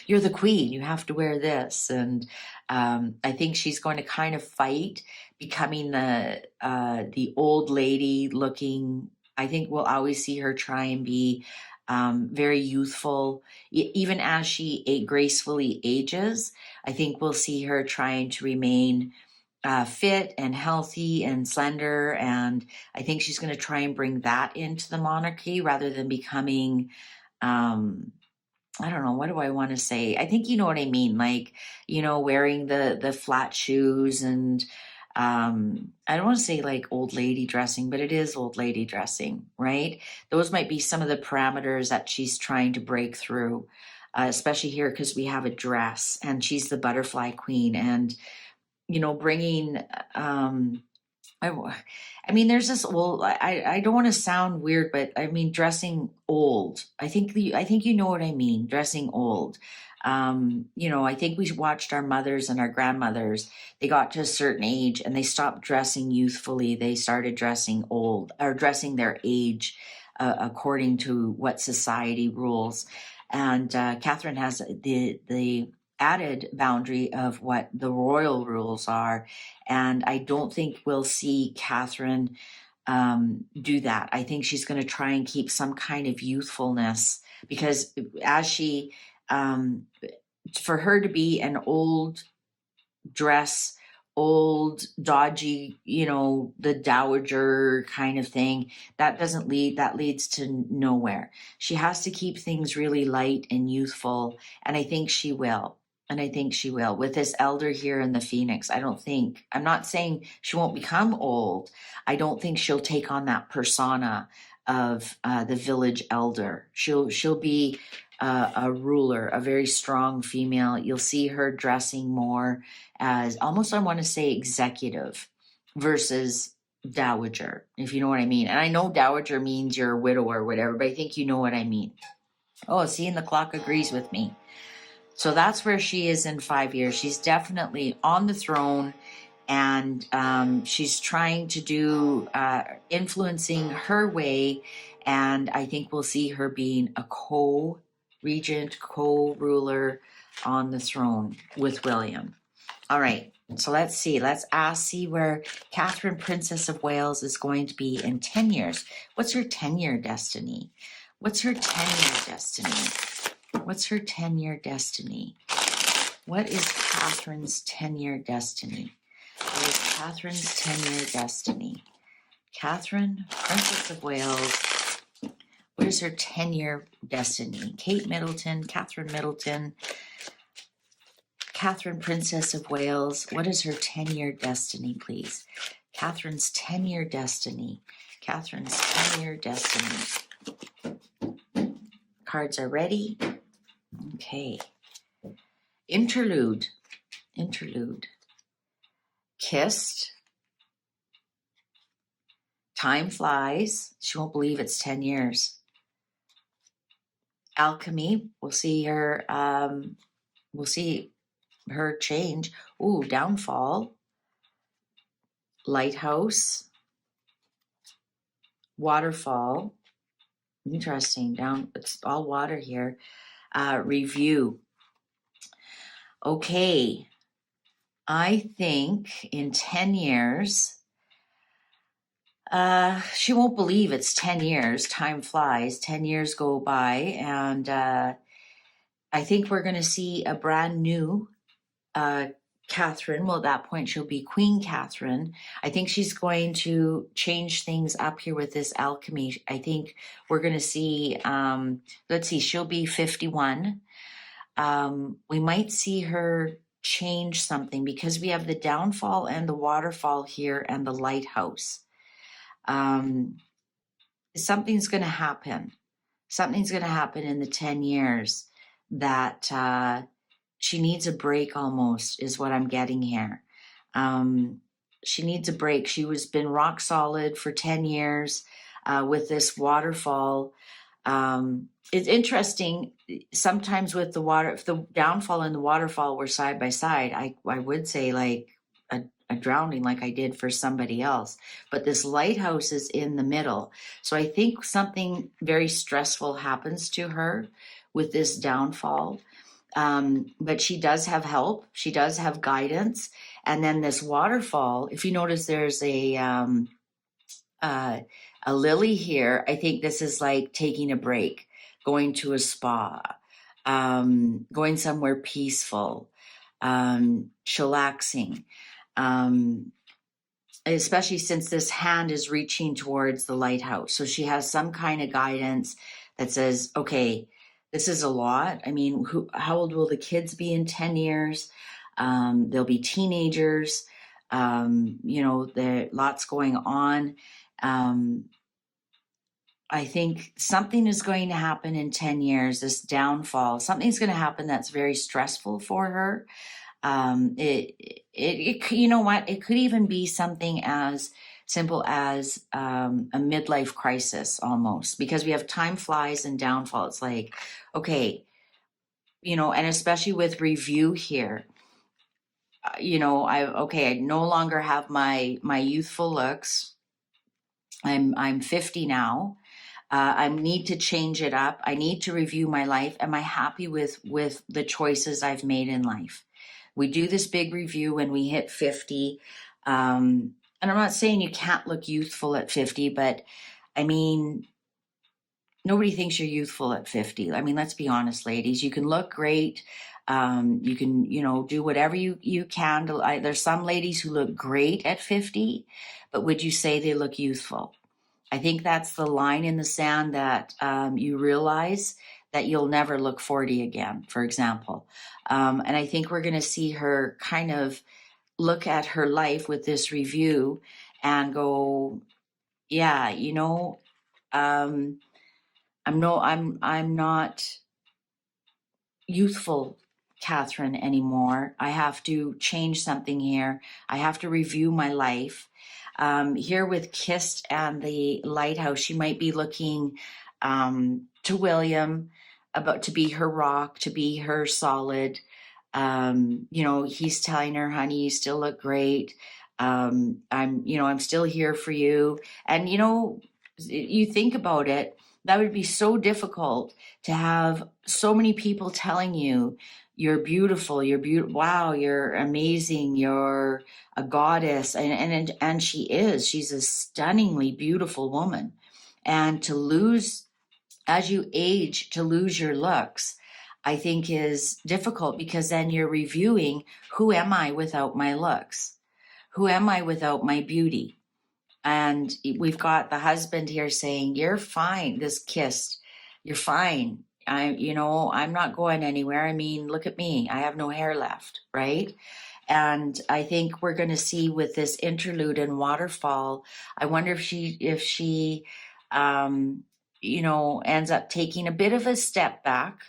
You're the queen. You have to wear this. And I think she's going to kind of fight becoming the old lady looking. I think we'll always see her try and be very youthful, even as she gracefully ages. I think we'll see her trying to remain fit and healthy and slender. And I think she's going to try and bring that into the monarchy rather than becoming, I don't know, what do I want to say? I think you know what I mean. Like, wearing the flat shoes and I don't want to say like old lady dressing, but it is old lady dressing, right? Those might be some of the parameters that she's trying to break through, especially here because we have a dress and she's the butterfly queen. And, bringing, I mean, there's this, well, I don't want to sound weird, but I mean, dressing old. I think you know what I mean, dressing old. I think we watched our mothers and our grandmothers. They got to a certain age and they stopped dressing youthfully. They started dressing old or dressing their age according to what society rules. And Catherine has the added boundary of what the royal rules are. And I don't think we'll see Catherine do that. I think she's going to try and keep some kind of youthfulness, because as she, for her to be an old dress, old, dodgy, the dowager kind of thing, that leads to nowhere. She has to keep things really light and youthful. And I think she will. With this elder here in the Phoenix. I'm not saying she won't become old. I don't think she'll take on that persona of the village elder. She'll be a ruler, a very strong female. You'll see her dressing more as almost, I want to say, executive versus dowager, if you know what I mean. And I know dowager means you're a widow or whatever, but I think you know what I mean. Oh, see, and the clock agrees with me. So that's where she is in 5 years. She's definitely on the throne, and she's trying to do influencing her way. And I think we'll see her being a co-regent, co-ruler on the throne with William. All right, so let's see. Let's see where Catherine, Princess of Wales, is going to be in 10 years. What's her 10-year destiny? What's her 10-year destiny? What's her 10-year destiny? What is Catherine's 10-year destiny? What is Catherine's 10-year destiny? Catherine, Princess of Wales. What is her 10-year destiny? Kate Middleton, Catherine Middleton. Catherine, Princess of Wales. What is her 10-year destiny, please? Catherine's 10-year destiny. Catherine's 10-year destiny. Cards are ready. Okay. Interlude. Kissed. Time flies. She won't believe it's 10 years. Alchemy. We'll see her change. Ooh, downfall. Lighthouse. Waterfall. Interesting. It's all water here. Review. Okay. I think in 10 years, she won't believe it's 10 years. Time flies. 10 years go by. And I think we're going to see a brand new Catherine. Well, at that point, she'll be Queen Catherine. I think she's going to change things up here with this alchemy. I think we're going to see, let's see, she'll be 51. We might see her change something because we have the downfall and the waterfall here and the lighthouse. Something's going to happen. Something's going to happen in the 10 years that she needs a break almost, is what I'm getting here. She needs a break. She was been rock solid for 10 years with this waterfall. It's interesting. Sometimes with the water, if the downfall and the waterfall were side by side, I would say like a drowning like I did for somebody else. But this lighthouse is in the middle. So I think something very stressful happens to her with this downfall. But she does have help. She does have guidance. And then this waterfall, if you notice, there's a lily here. I think this is like taking a break, going to a spa, going somewhere peaceful, chillaxing, especially since this hand is reaching towards the lighthouse. So she has some kind of guidance that says, okay, this is a lot. I mean, how old will the kids be in 10 years? They'll be teenagers. There lots going on. I think something is going to happen in 10 years, this downfall. Something's going to happen that's very stressful for her. You know what? It could even be something as simple as a midlife crisis almost, because we have time flies and downfall. It's like, okay, and especially with review here, I no longer have my youthful looks. I'm 50 now. I need to change it up. I need to review my life. Am I happy with the choices I've made in life? We do this big review when we hit 50. and I'm not saying you can't look youthful at 50, but I mean, nobody thinks you're youthful at 50. I mean, let's be honest, ladies. You can look great. You can, do whatever you can. There's some ladies who look great at 50, but would you say they look youthful? I think that's the line in the sand that you realize that you'll never look 40 again, for example. And I think we're going to see her kind of look at her life with this review and go, yeah, I'm not youthful Catherine anymore. I have to change something here. I have to review my life. Here with Kissed and the Lighthouse, she might be looking to William about to be her rock, to be her solid. He's telling her, honey, you still look great. I'm still here for you. And, you think about it, that would be so difficult to have so many people telling you you're beautiful, wow, you're amazing, you're a goddess. And she's a stunningly beautiful woman. And to lose, as you age, to lose your looks, I think is difficult, because then you're reviewing, who am I without my looks? Who am I without my beauty? And we've got the husband here saying, you're fine, this Kissed, you're fine. I'm not going anywhere. I mean, look at me. I have no hair left, right? And I think we're going to see with this interlude and waterfall, I wonder if she ends up taking a bit of a step back,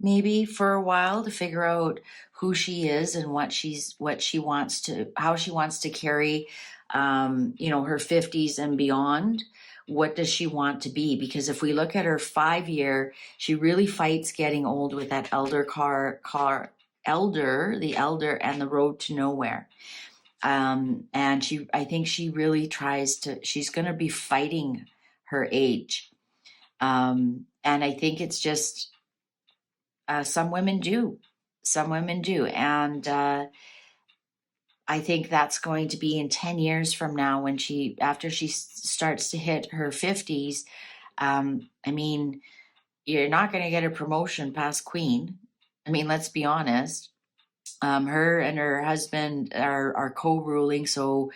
maybe for a while, to figure out who she is and how she wants to carry her 50s and beyond. What does she want to be? Because if we look at her 5-year, she really fights getting old with that the elder and the road to nowhere. And I think she really she's going to be fighting her age. And I think it's just, some women do. And, I think that's going to be in 10 years from now, after she starts to hit her 50s. You're not going to get a promotion past queen. I mean, let's be honest. Her and her husband are co-ruling. So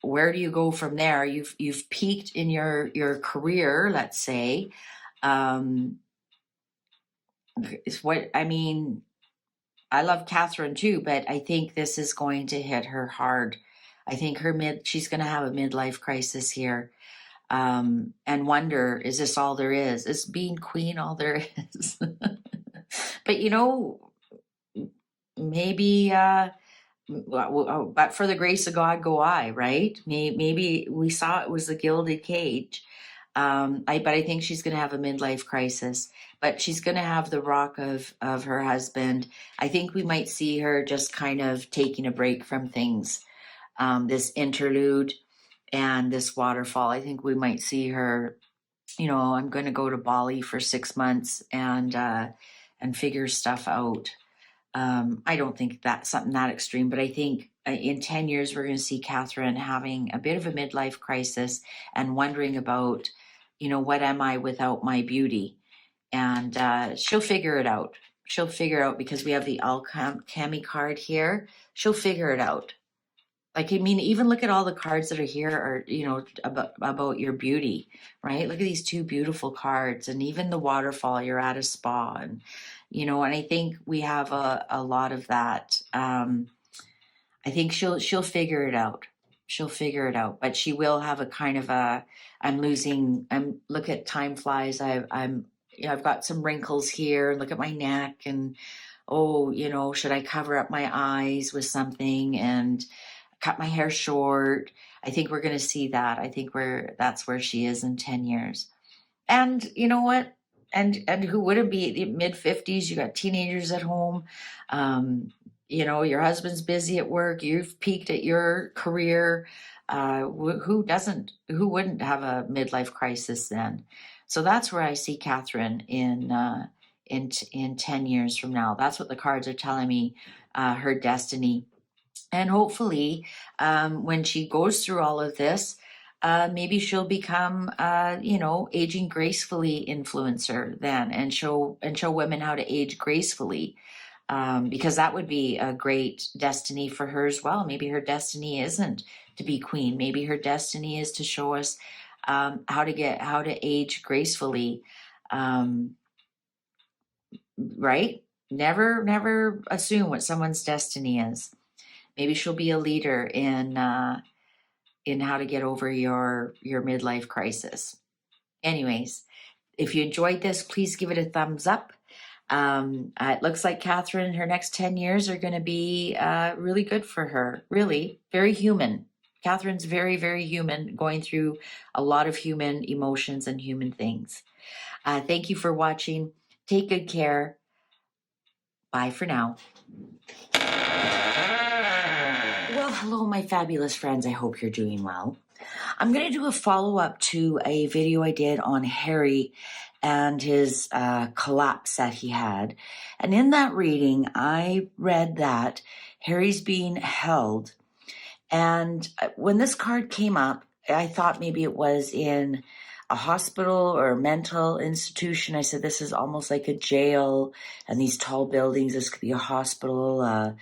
where do you go from there? You've peaked in your career, let's say. I love Catherine too, but I think this is going to hit her hard. I think she's going to have a midlife crisis here, and wonder, is this all there is? Is being queen all there is? But maybe, but for the grace of God go I, right? Maybe we saw it was the gilded cage. But I think she's going to have a midlife crisis, but she's going to have the rock of her husband. I think we might see her just kind of taking a break from things. This interlude and this waterfall, I think we might see her, I'm going to go to Bali for 6 months and figure stuff out. I don't think that's something that extreme, but I think in 10 years, we're going to see Catherine having a bit of a midlife crisis and wondering about, what am I without my beauty? And she'll figure it out. She'll figure it out, because we have the Alchemy card here. She'll figure it out. Even look at all the cards that are here are, about your beauty, right? Look at these two beautiful cards, and even the waterfall, you're at a spa, and, and I think we have a lot of that. I think she'll figure it out. She'll figure it out, but she will have a kind of look at time flies. I've got some wrinkles here. Look at my neck, and, should I cover up my eyes with something and cut my hair short? I think we're going to see that. I think that's where she is in 10 years. And you know what? And who wouldn't be mid-50s? You got teenagers at home. Your husband's busy at work. You've peaked at your career. Who wouldn't have a midlife crisis then? So that's where I see Catherine in 10 years from now. That's what the cards are telling me, her destiny. And hopefully, when she goes through all of this, maybe she'll become, aging gracefully influencer then, and show women how to age gracefully, because that would be a great destiny for her as well. Maybe her destiny isn't to be queen. Maybe her destiny is to show us how to age gracefully, right? Never assume what someone's destiny is. Maybe she'll be a leader in how to get over your midlife crisis. Anyways, if you enjoyed this, please give it a thumbs up. It looks like Catherine, her next 10 years are going to be really good for her. Really, very human. Catherine's very, very human, going through a lot of human emotions and human things. Thank you for watching. Take good care. Bye for now. Well, hello, my fabulous friends. I hope you're doing well. I'm going to do a follow-up to a video I did on Harry and his collapse that he had. And in that reading, I read that Harry's being held. And when this card came up, I thought maybe it was in a hospital or a mental institution. I said, this is almost like a jail, and these tall buildings, this could be a hospital,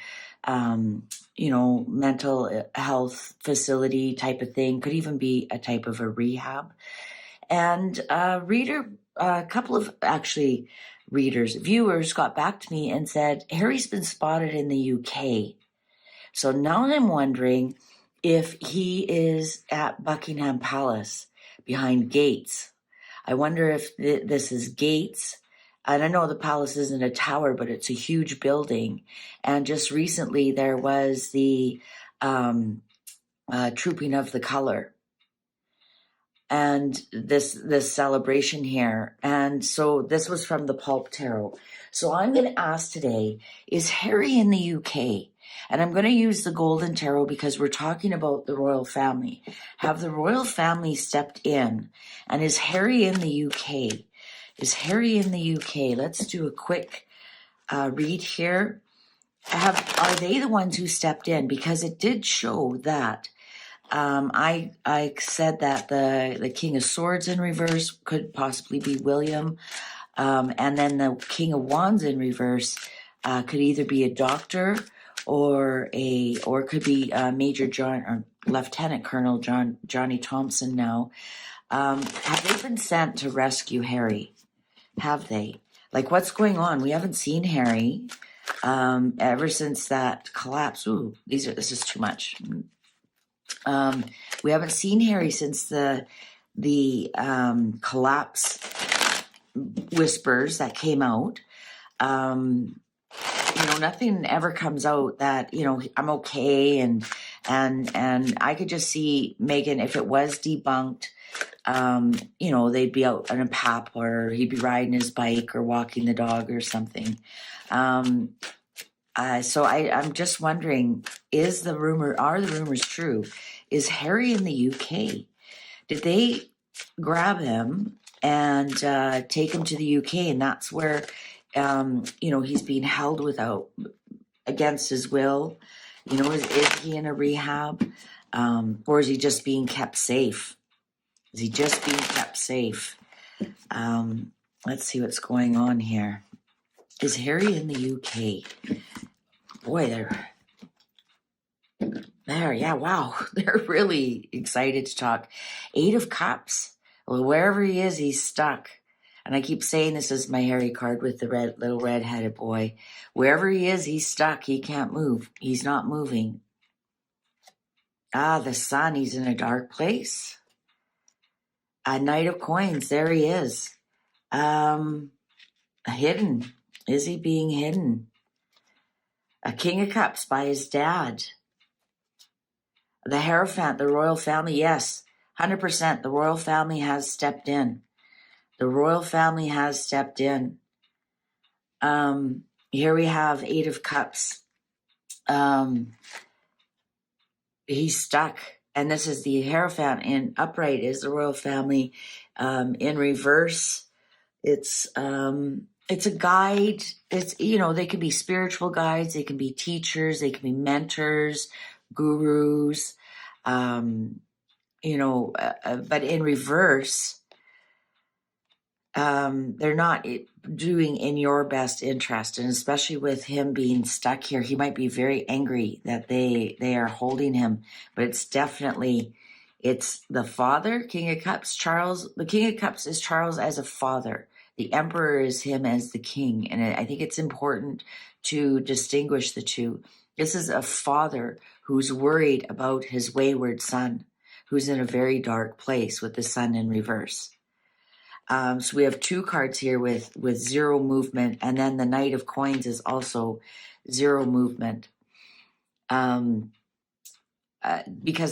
mental health facility type of thing. Could even be a type of a rehab. And a couple of viewers got back to me and said, Harry's been spotted in the UK. So now I'm wondering if he is at Buckingham Palace behind gates. I wonder if this is gates. And I know the palace isn't a tower, but it's a huge building. And just recently there was the trooping of the color and this celebration here. And so this was from the Pulp Tarot. So I'm going to ask today, is Harry in the UK? And I'm going to use the Golden Tarot because we're talking about the royal family. Have the royal family stepped in? And is Harry in the UK? Is Harry in the UK? Let's do a quick read here. Are they the ones who stepped in? Because it did show that I said that the King of Swords in reverse could possibly be William, and then the King of Wands in reverse could either be a doctor or could be Major John or Lieutenant Colonel Johnny Thompson. Now, have they been sent to rescue Harry? Have they? Like, what's going on? We haven't seen Harry ever since that collapse. Ooh, this is too much. We haven't seen Harry since the collapse whispers that came out. Nothing ever comes out that, I'm okay. And I could just see Meghan, if it was debunked, they'd be out on a pap, or he'd be riding his bike or walking the dog or something. So I'm just wondering, are the rumors true? Is Harry in the UK? Did they grab him and take him to the UK, and that's where he's being held against his will? Is he in a rehab, or is he just being kept safe? Is he just being kept safe? Let's see what's going on here. Is Harry in the UK? Boy, there, yeah, wow. They're really excited to talk. 8 of Cups. Well, wherever he is, he's stuck. And I keep saying this is my Harry card with the little red-headed boy. Wherever he is, he's stuck. He can't move. He's not moving. The Sun, he's in a dark place. A Knight of Coins, there he is. Hidden. Is he being hidden? A King of Cups by his dad. The Hierophant, the royal family, yes, 100%. The royal family has stepped in. The royal family has stepped in. Here we have 8 of Cups. He's stuck. And this is the Hierophant. In upright is the royal family. In reverse, it's it's a guide. It's, you know, they can be spiritual guides, they can be teachers, they can be mentors, gurus, you know, but in reverse, they're not doing in your best interest. And especially with him being stuck here, he might be very angry that they are holding him, but it's definitely, it's the father, King of Cups, Charles. The King of Cups is Charles as a father. The Emperor is him as the king. And I think it's important to distinguish the two. This is a father who's worried about his wayward son, who's in a very dark place with the sun in reverse. So we have two cards here with zero movement, and then the Knight of Coins is also zero movement. Because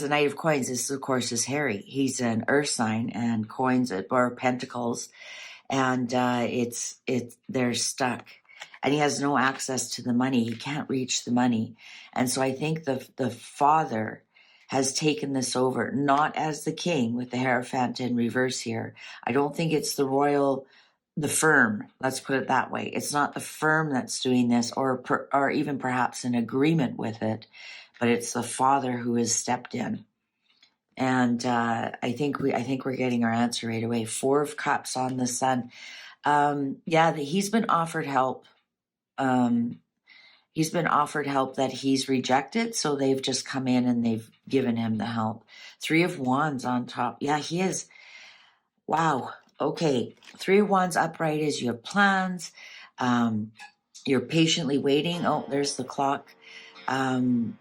the Knight of Coins is, of course, is Harry. He's an earth sign, and coins are pentacles, and they're stuck, and he has no access to the money. He can't reach the money, and so I think the father has taken this over, not as the king with the Hierophant in reverse here. I don't think it's the firm, let's put it that way. It's not the firm that's doing this, or even perhaps in agreement with it, but it's the father who has stepped in. And I think we're getting our answer right away. 4 of Cups on the sun. He's been offered help. He's been offered help that he's rejected, so they've just come in and they've given him the help. 3 of Wands on top. Yeah, he is. Wow. Okay. 3 of Wands upright is you have plans. You're patiently waiting. Oh, there's the clock. And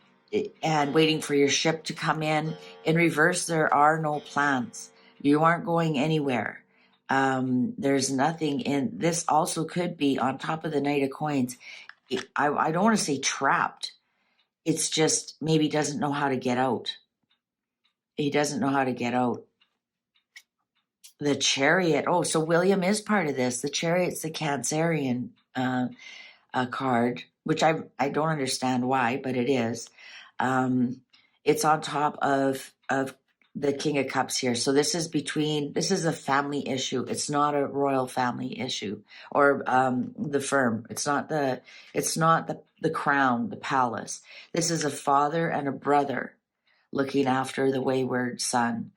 waiting for your ship to come in. In reverse, there are no plans. You aren't going anywhere. There's nothing in this. Also could be on top of the Knight of Coins. I don't want to say trapped. It's just maybe doesn't know how to get out. He doesn't know how to get out. The Chariot. Oh, so William is part of this. The Chariot's the Cancerian card, which I don't understand why, but it is. It's on top of the King of Cups here. So this is a family issue. It's not a royal family issue, or the firm. It's not the crown, the palace. This is a father and a brother looking after the wayward son.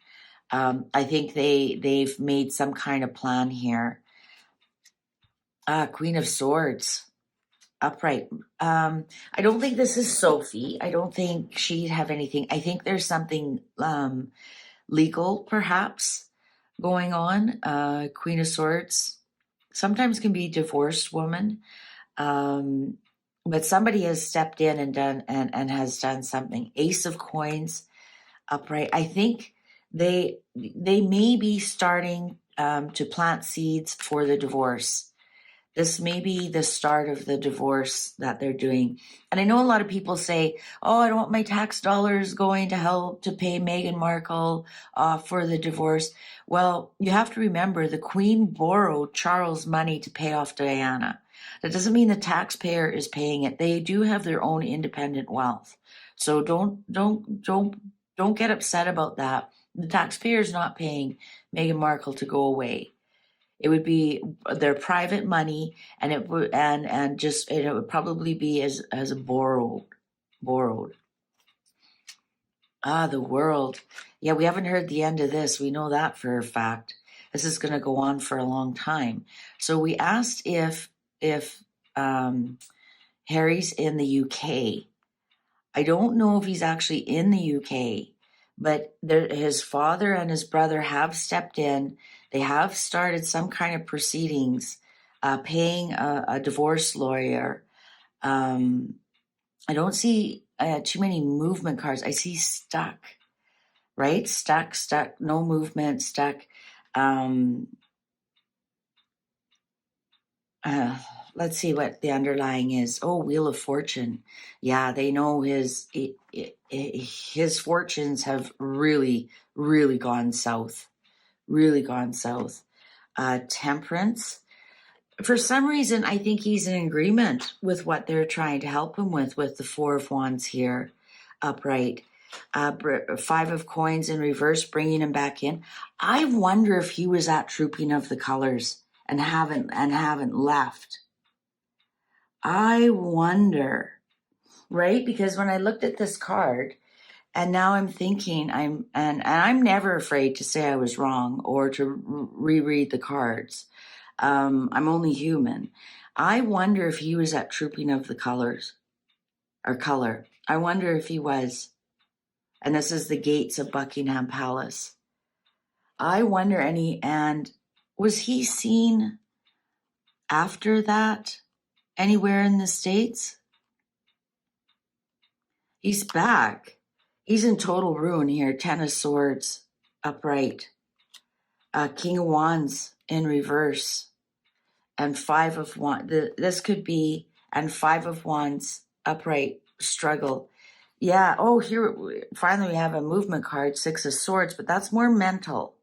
I think they've made some kind of plan here. Queen of Swords. Upright. I don't think this is Sophie. I don't think she'd have anything. I think there's something legal, perhaps, going on. Queen of Swords sometimes can be a divorced woman, but somebody has stepped in and done and has done something. Ace of Coins, upright. I think they may be starting to plant seeds for the divorce. This may be the start of the divorce that they're doing. And I know a lot of people say, oh, I don't want my tax dollars going to help to pay Meghan Markle for the divorce. Well, you have to remember the Queen borrowed Charles money to pay off Diana. That doesn't mean the taxpayer is paying it. They do have their own independent wealth. So don't get upset about that. The taxpayer is not paying Meghan Markle to go away. It would be their private money, and it would it would probably be as a borrowed. The World. Yeah, we haven't heard the end of this. We know that for a fact. This is going to go on for a long time. So we asked if Harry's in the UK. I don't know if he's actually in the UK, but his father and his brother have stepped in. They have started some kind of proceedings, paying a divorce lawyer. I don't see too many movement cards. I see stuck, right? Stuck, no movement, stuck. Let's see what the underlying is. Oh, Wheel of Fortune. Yeah, they know his fortunes have really, really gone south. Really gone south. Temperance. For some reason, I think he's in agreement with what they're trying to help him with the 4 of Wands here, upright. 5 of Coins in reverse, bringing him back in. I wonder if he was at Trooping of the Colors and haven't left. I wonder, right? Because when I looked at this card, and now I'm thinking, I'm never afraid to say I was wrong or to reread the cards. I'm only human. I wonder if he was at Trooping of the Colors or Color. I wonder if he was. And this is the gates of Buckingham Palace. I wonder, and was he seen after that anywhere in the States? He's back. He's in total ruin here. 10 of Swords upright. King of Wands in reverse. And 5 of Wands. This could be, and 5 of Wands upright. Struggle. Yeah. Oh, here, finally we have a movement card, 6 of Swords, but that's more mental.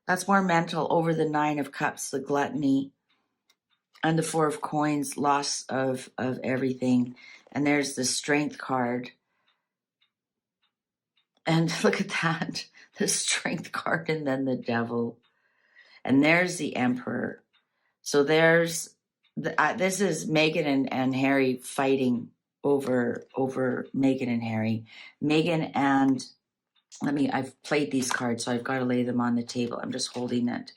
That's more mental over the 9 of Cups, the gluttony. And the 4 of Coins, loss of everything. And there's the Strength card. And look at that, the Strength card and then the Devil. And there's the Emperor. So there's, this is Meghan and Harry fighting over Meghan and Harry. Meghan and, I've played these cards, so I've got to lay them on the table. I'm just holding it.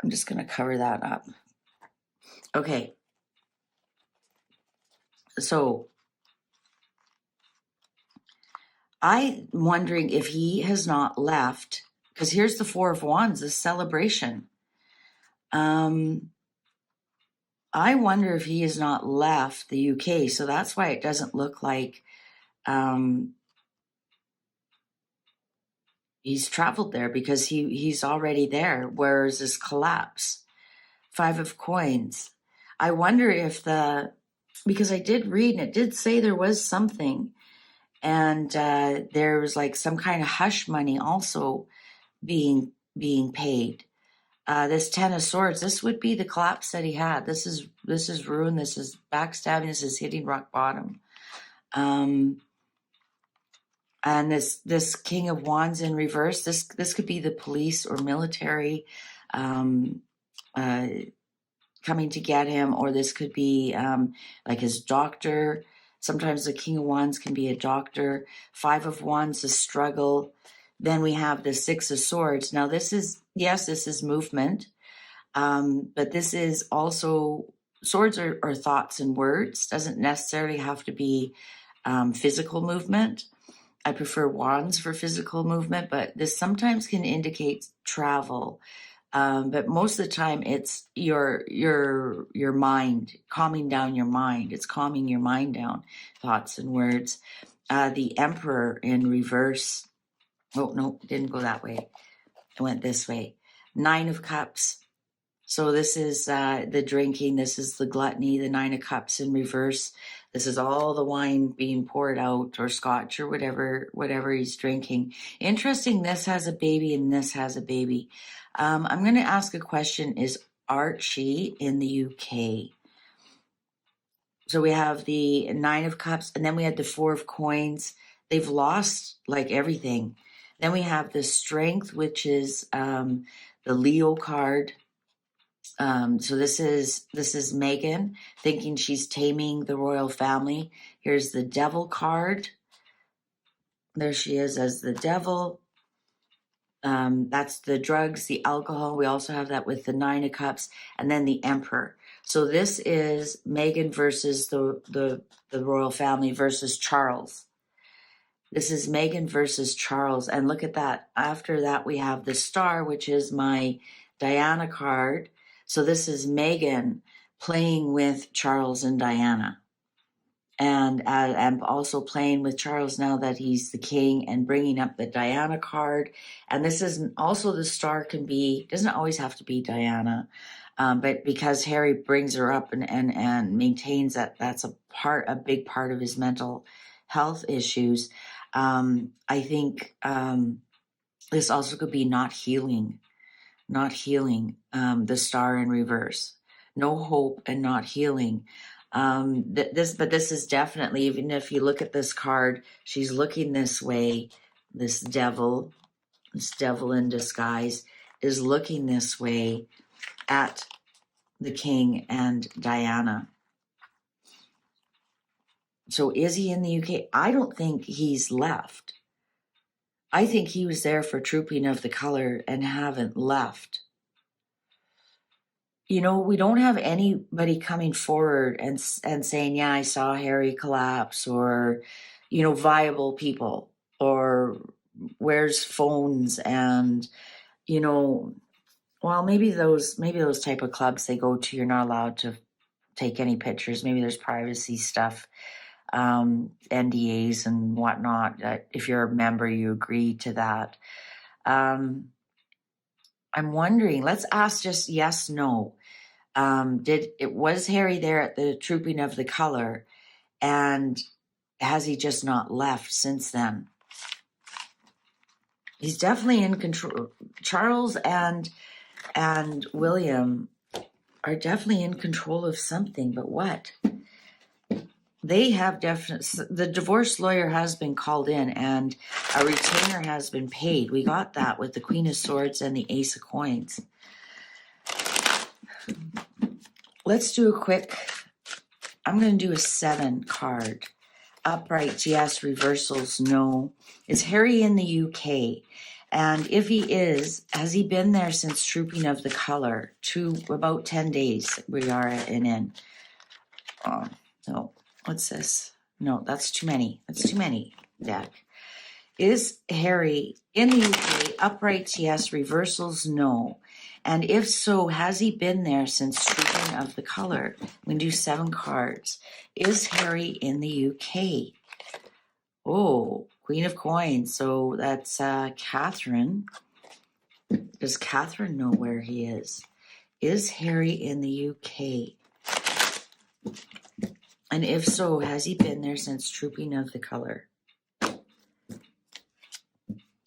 I'm just going to cover that up. Okay. So I'm wondering if he has not left, because here's the 4 of Wands, the celebration. I wonder if he has not left the UK, so that's why it doesn't look like he's traveled there, because he's already there. Where's this collapse? 5 of Coins. I wonder if because I did read and it did say there was something, and there was like some kind of hush money also being paid. This 10 of Swords, this would be the collapse that he had. This is ruin. This is backstabbing. This is hitting rock bottom. And this King of Wands in reverse, this could be the police or military coming to get him, or this could be like his doctor. Sometimes the King of Wands can be a doctor. 5 of Wands, the struggle. Then we have the 6 of Swords. Now this is movement, but this is also, swords are thoughts and words. Doesn't necessarily have to be physical movement. I prefer wands for physical movement, but this sometimes can indicate travel. But most of the time it's your mind, calming down your mind. It's calming your mind down, thoughts and words. The Emperor in reverse. Oh, no, it didn't go that way. It went this way. 9 of Cups. So this is the drinking. This is the gluttony, the 9 of Cups in reverse. This is all the wine being poured out, or scotch, or whatever he's drinking. Interesting, this has a baby and this has a baby. I'm going to ask a question. Is Archie in the UK? So we have the 9 of Cups, and then we had the 4 of Coins. They've lost like everything. Then we have the Strength, which is the Leo card. So this is Meghan thinking she's taming the royal family. Here's the Devil card. There she is as the Devil. That's the drugs, the alcohol. We also have that with the 9 of Cups, and then the Emperor. So this is Meghan versus the royal family versus Charles. This is Meghan versus Charles. And look at that. After that, we have the Star, which is my Diana card. So this is Meghan playing with Charles and Diana. And I'm also playing with Charles now that he's the king, and bringing up the Diana card. And this is also, the Star doesn't always have to be Diana. But because Harry brings her up and maintains that's a big part of his mental health issues. I think this also could be not healing, the Star in reverse, no hope and not healing. But this is definitely, even if you look at this card, she's looking this way. This devil in disguise is looking this way. at the king and Diana. So is he in the UK? I don't think he's left. I think he was there for Trooping of the Color and haven't left. You know, we don't have anybody coming forward and saying, yeah, I saw Harry collapse, or, you know, viable people, or where's phones, and, you know, well, maybe those type of clubs they go to, you're not allowed to take any pictures. Maybe there's privacy stuff, NDAs and whatnot. If you're a member, you agree to that. I'm wondering, let's ask just yes, no. Was Harry there at the Trooping of the Color, and has he just not left since then? He's definitely in control. Charles and William are definitely in control of something, but what? They have the divorce lawyer has been called in and a retainer has been paid. We got that with the Queen of Swords and the Ace of Coins. Let's do a quick, I'm going to do a 7 card. Uprights, yes. Reversals, no. Is Harry in the UK? And if he is, has he been there since Trooping of the Color? About 10 days we are in. Oh, no. What's this? No, that's too many. That's too many, deck. Is Harry in the UK? Uprights, yes. Reversals, no. And if so, has he been there since Trooping of the Color? We can do 7 cards. Is Harry in the UK? Oh, Queen of Coins. So that's Catherine. Does Catherine know where he is? Is Harry in the UK? And if so, has he been there since Trooping of the Color?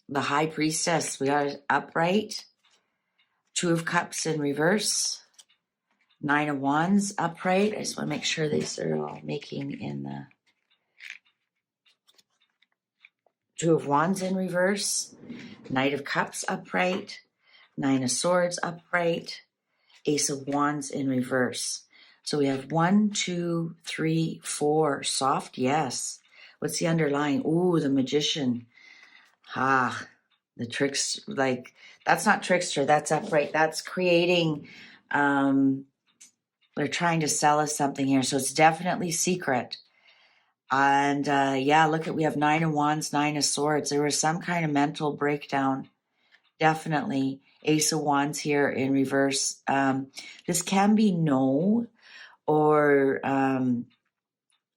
The High Priestess. We got it upright. 2 of Cups in reverse. 9 of Wands upright. I just want to make sure these are all making in the 2 of Wands in reverse. Knight of Cups upright. 9 of Swords upright. Ace of Wands in reverse. So we have 1, 2, 3, 4. Soft, yes. What's the underlying? Ooh, the Magician. The tricks, like, that's not trickster, that's upright. That's creating, they're trying to sell us something here. So it's definitely secret. And yeah, look at, we have 9 of Wands, 9 of Swords. There was some kind of mental breakdown. Definitely. Ace of Wands here in reverse. This can be no, or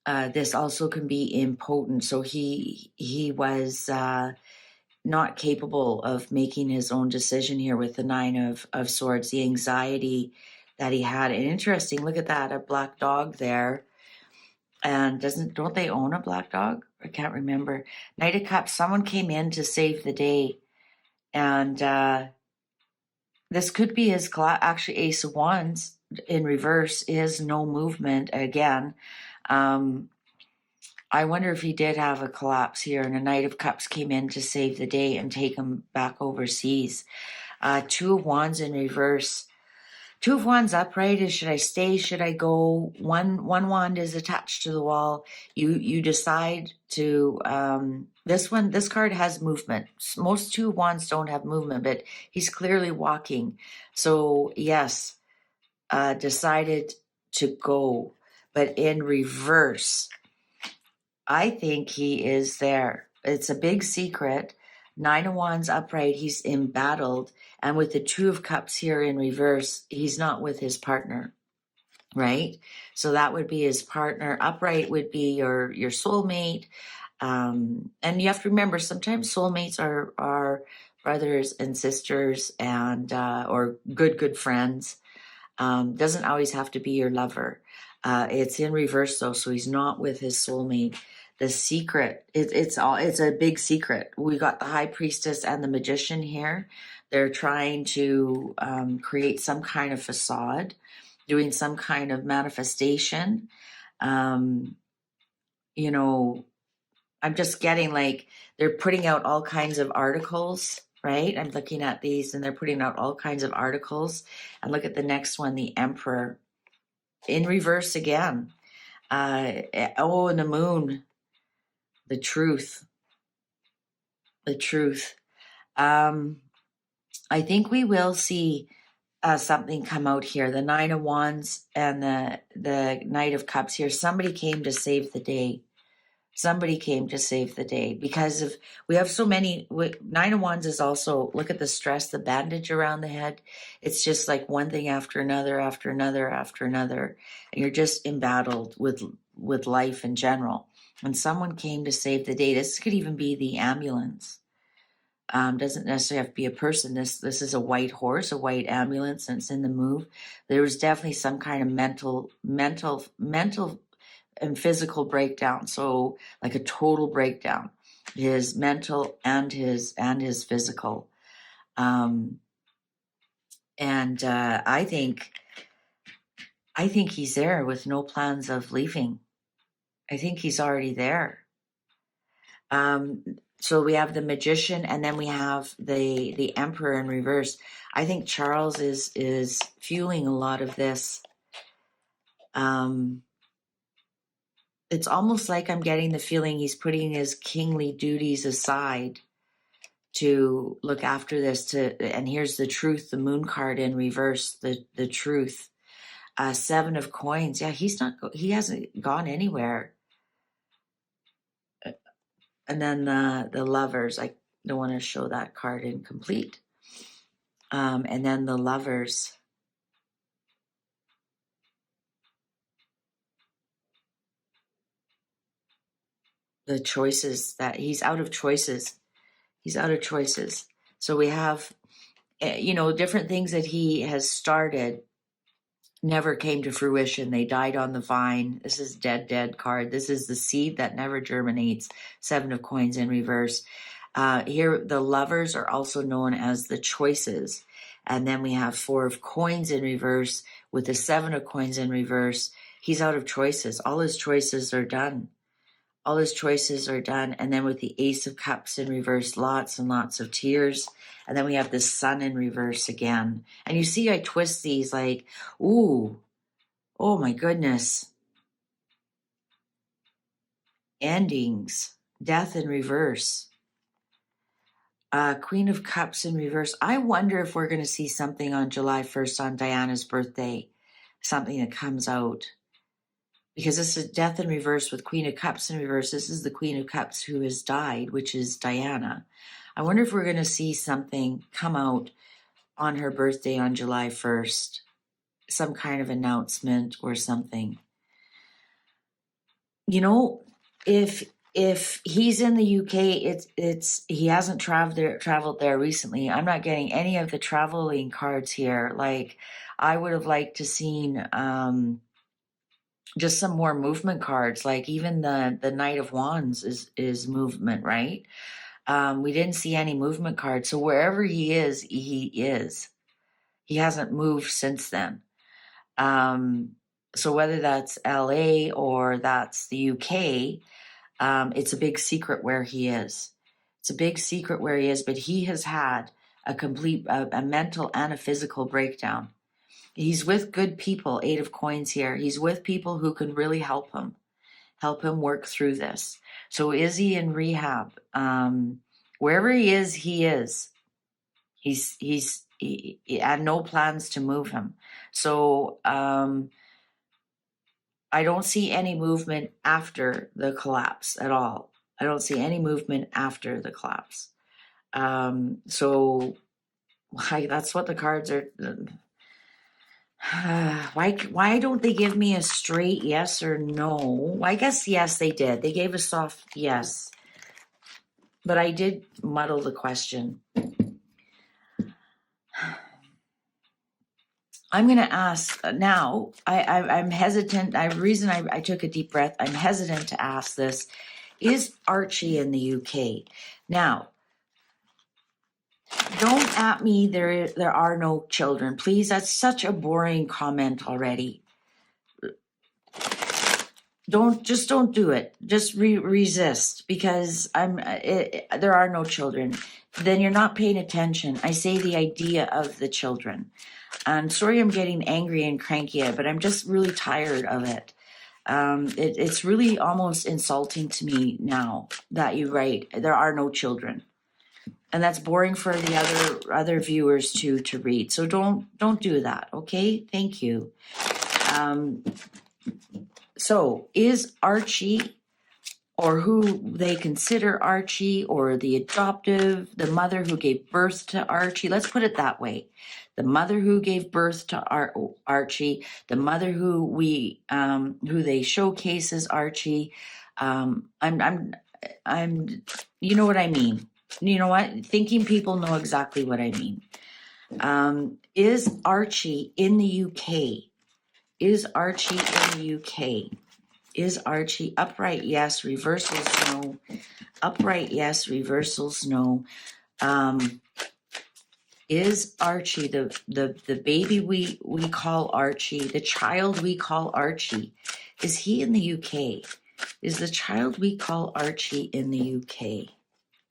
this also can be impotent. So he was not capable of making his own decision here with the 9 of Swords, the anxiety that he had. And interesting, look at that, a black dog there. And don't they own a black dog? I can't remember. Knight of Cups, someone came in to save the day. And this could be his actually Ace of Wands in reverse is no movement again. I wonder if he did have a collapse here and a Knight of Cups came in to save the day and take him back overseas. 2 of Wands in reverse. 2 of Wands upright is, should I stay? Should I go? One wand is attached to the wall. You decide to, this card has movement. Most 2 of Wands don't have movement, but he's clearly walking. So yes, decided to go, but in reverse. I think he is there. It's a big secret. 9 of Wands upright, he's embattled. And with the 2 of Cups here in reverse, he's not with his partner, right? So that would be his partner. Upright would be your soulmate. And you have to remember, sometimes soulmates are brothers and sisters and or good friends. Doesn't always have to be your lover. It's in reverse though, so he's not with his soulmate. The secret, it's a big secret. We got the High Priestess and the Magician here. They're trying to create some kind of facade, doing some kind of manifestation. You know, I'm just getting like they're putting out all kinds of articles right? I'm looking at these and they're putting out all kinds of articles. And look at the next one, the Emperor in reverse again. And the Moon, the truth, the truth. I think we will see something come out here. The Nine of Wands and the Knight of Cups here. Somebody came to save the day. Somebody came to save the day because of, we have so many. Nine of Wands is also, look at the stress, the bandage around the head. It's just like one thing after another, after another, after another. And you're just embattled with life in general. And someone came to save the day. This could even be the ambulance. Doesn't necessarily have to be a person. This is a white horse, a white ambulance, and it's in the move. There was definitely some kind of mental and physical breakdown. So like a total breakdown, his mental and his physical. I think he's there with no plans of leaving. I think he's already there. So we have the Magician, and then we have the Emperor in reverse. I think Charles is fueling a lot of this. It's almost like I'm getting the feeling he's putting his kingly duties aside to look after this. And here's the truth, the Moon card in reverse, the truth. Seven of Coins. Yeah, he hasn't gone anywhere. And then the Lovers. I don't want to show that card incomplete. And then the Lovers. The choices that he's out of choices. He's out of choices. So we have, different things that he has started never came to fruition. They died on the vine. This is dead card. This is the seed that never germinates. Seven of Coins in reverse. Here, the Lovers are also known as the choices. And then we have Four of Coins in reverse with the Seven of Coins in reverse. He's out of choices. All his choices are done. All his choices are done. And then with the Ace of Cups in reverse, lots and lots of tears. And then we have the Sun in reverse again. And you see I twist these like, ooh, oh my goodness. Endings, death in reverse. Queen of Cups in reverse. I wonder if we're going to see something on July 1st on Diana's birthday. Something that comes out. Because this is death in reverse with Queen of Cups in reverse. This is the Queen of Cups who has died, which is Diana. I wonder if we're going to see something come out on her birthday on July 1st. Some kind of announcement or something. If he's in the UK, he hasn't traveled there recently. I'm not getting any of the traveling cards here. Like I would have liked to seen just some more movement cards, like even the Knight of Wands is movement, right? We didn't see any movement cards. So wherever he is, he is. He hasn't moved since then. So whether that's LA or that's the UK, it's a big secret where he is. It's a big secret where he is, but he has had a complete, a mental and a physical breakdown. He's with good people, Eight of Coins here. He's with people who can really help him work through this. So is he in rehab? Wherever he is, he is. He had no plans to move him. So I don't see any movement after the collapse at all. I don't see any movement after the collapse. So that's what the cards are. Why don't they give me a straight yes or no? I guess yes, they did. They gave a soft yes. But I did muddle the question. I'm going to ask now. I'm hesitant. The reason I took a deep breath, I'm hesitant to ask this. Is Archie in the UK? Now, don't at me, there are no children. Please, that's such a boring comment already. don't do it. Just resist, because there are no children. Then you're not paying attention. I say the idea of the children. I'm sorry I'm getting angry and cranky, but I'm just really tired of it. It's really almost insulting to me now that you write there are no children, and that's boring for the other viewers to read. So don't do that. Okay, thank you. So is Archie, or who they consider Archie, or the the mother who gave birth to Archie, let's put it that way. The mother who gave birth to Archie, the mother who they showcase as Archie. I'm, you know what I mean. You know what? Thinking people know exactly what I mean. Is Archie in the UK? Is Archie in the UK? Is Archie upright? Yes. Reversals, no. Upright, yes. Reversals, no. Is Archie the baby we call Archie, the child we call Archie? Is he in the UK? Is the child we call Archie in the UK?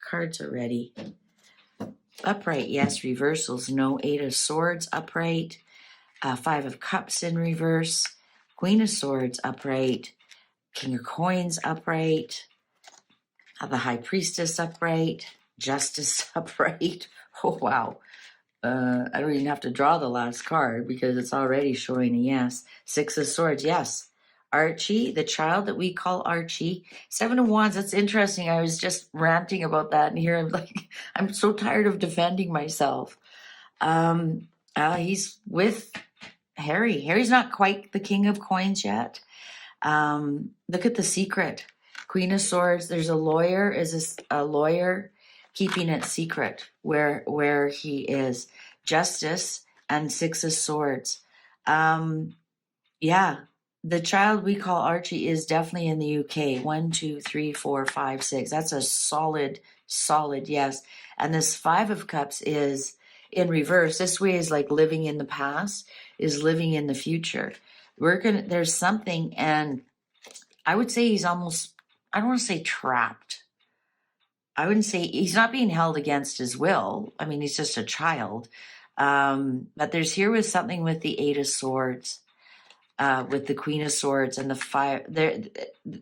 Cards are ready. Upright, yes. Reversals, no. 8 of Swords, upright. 5 of Cups in reverse. Queen of Swords, upright. King of Coins, upright. The High Priestess, upright. Justice, upright. Oh, wow. I don't even have to draw the last card because it's already showing a yes. 6 of Swords, yes. Archie, the child that we call Archie. 7 of Wands, that's interesting. I was just ranting about that, and here I'm like, I'm so tired of defending myself. He's with Harry. Harry's not quite the King of Coins yet. Look at the secret. Queen of Swords, there's a lawyer. Is this a lawyer keeping it secret where he is? Justice and 6 of Swords. Yeah, the child we call Archie is definitely in the UK. 1, 2, 3, 4, 5, 6. That's a solid yes. And this 5 of Cups is in reverse. This way is like living in the past, is living in the future. There's something, and I would say he's almost, I don't want to say trapped. I wouldn't say he's not being held against his will. I mean, he's just a child. But there's here with something with the 8 of Swords, with the Queen of Swords and the 5. There,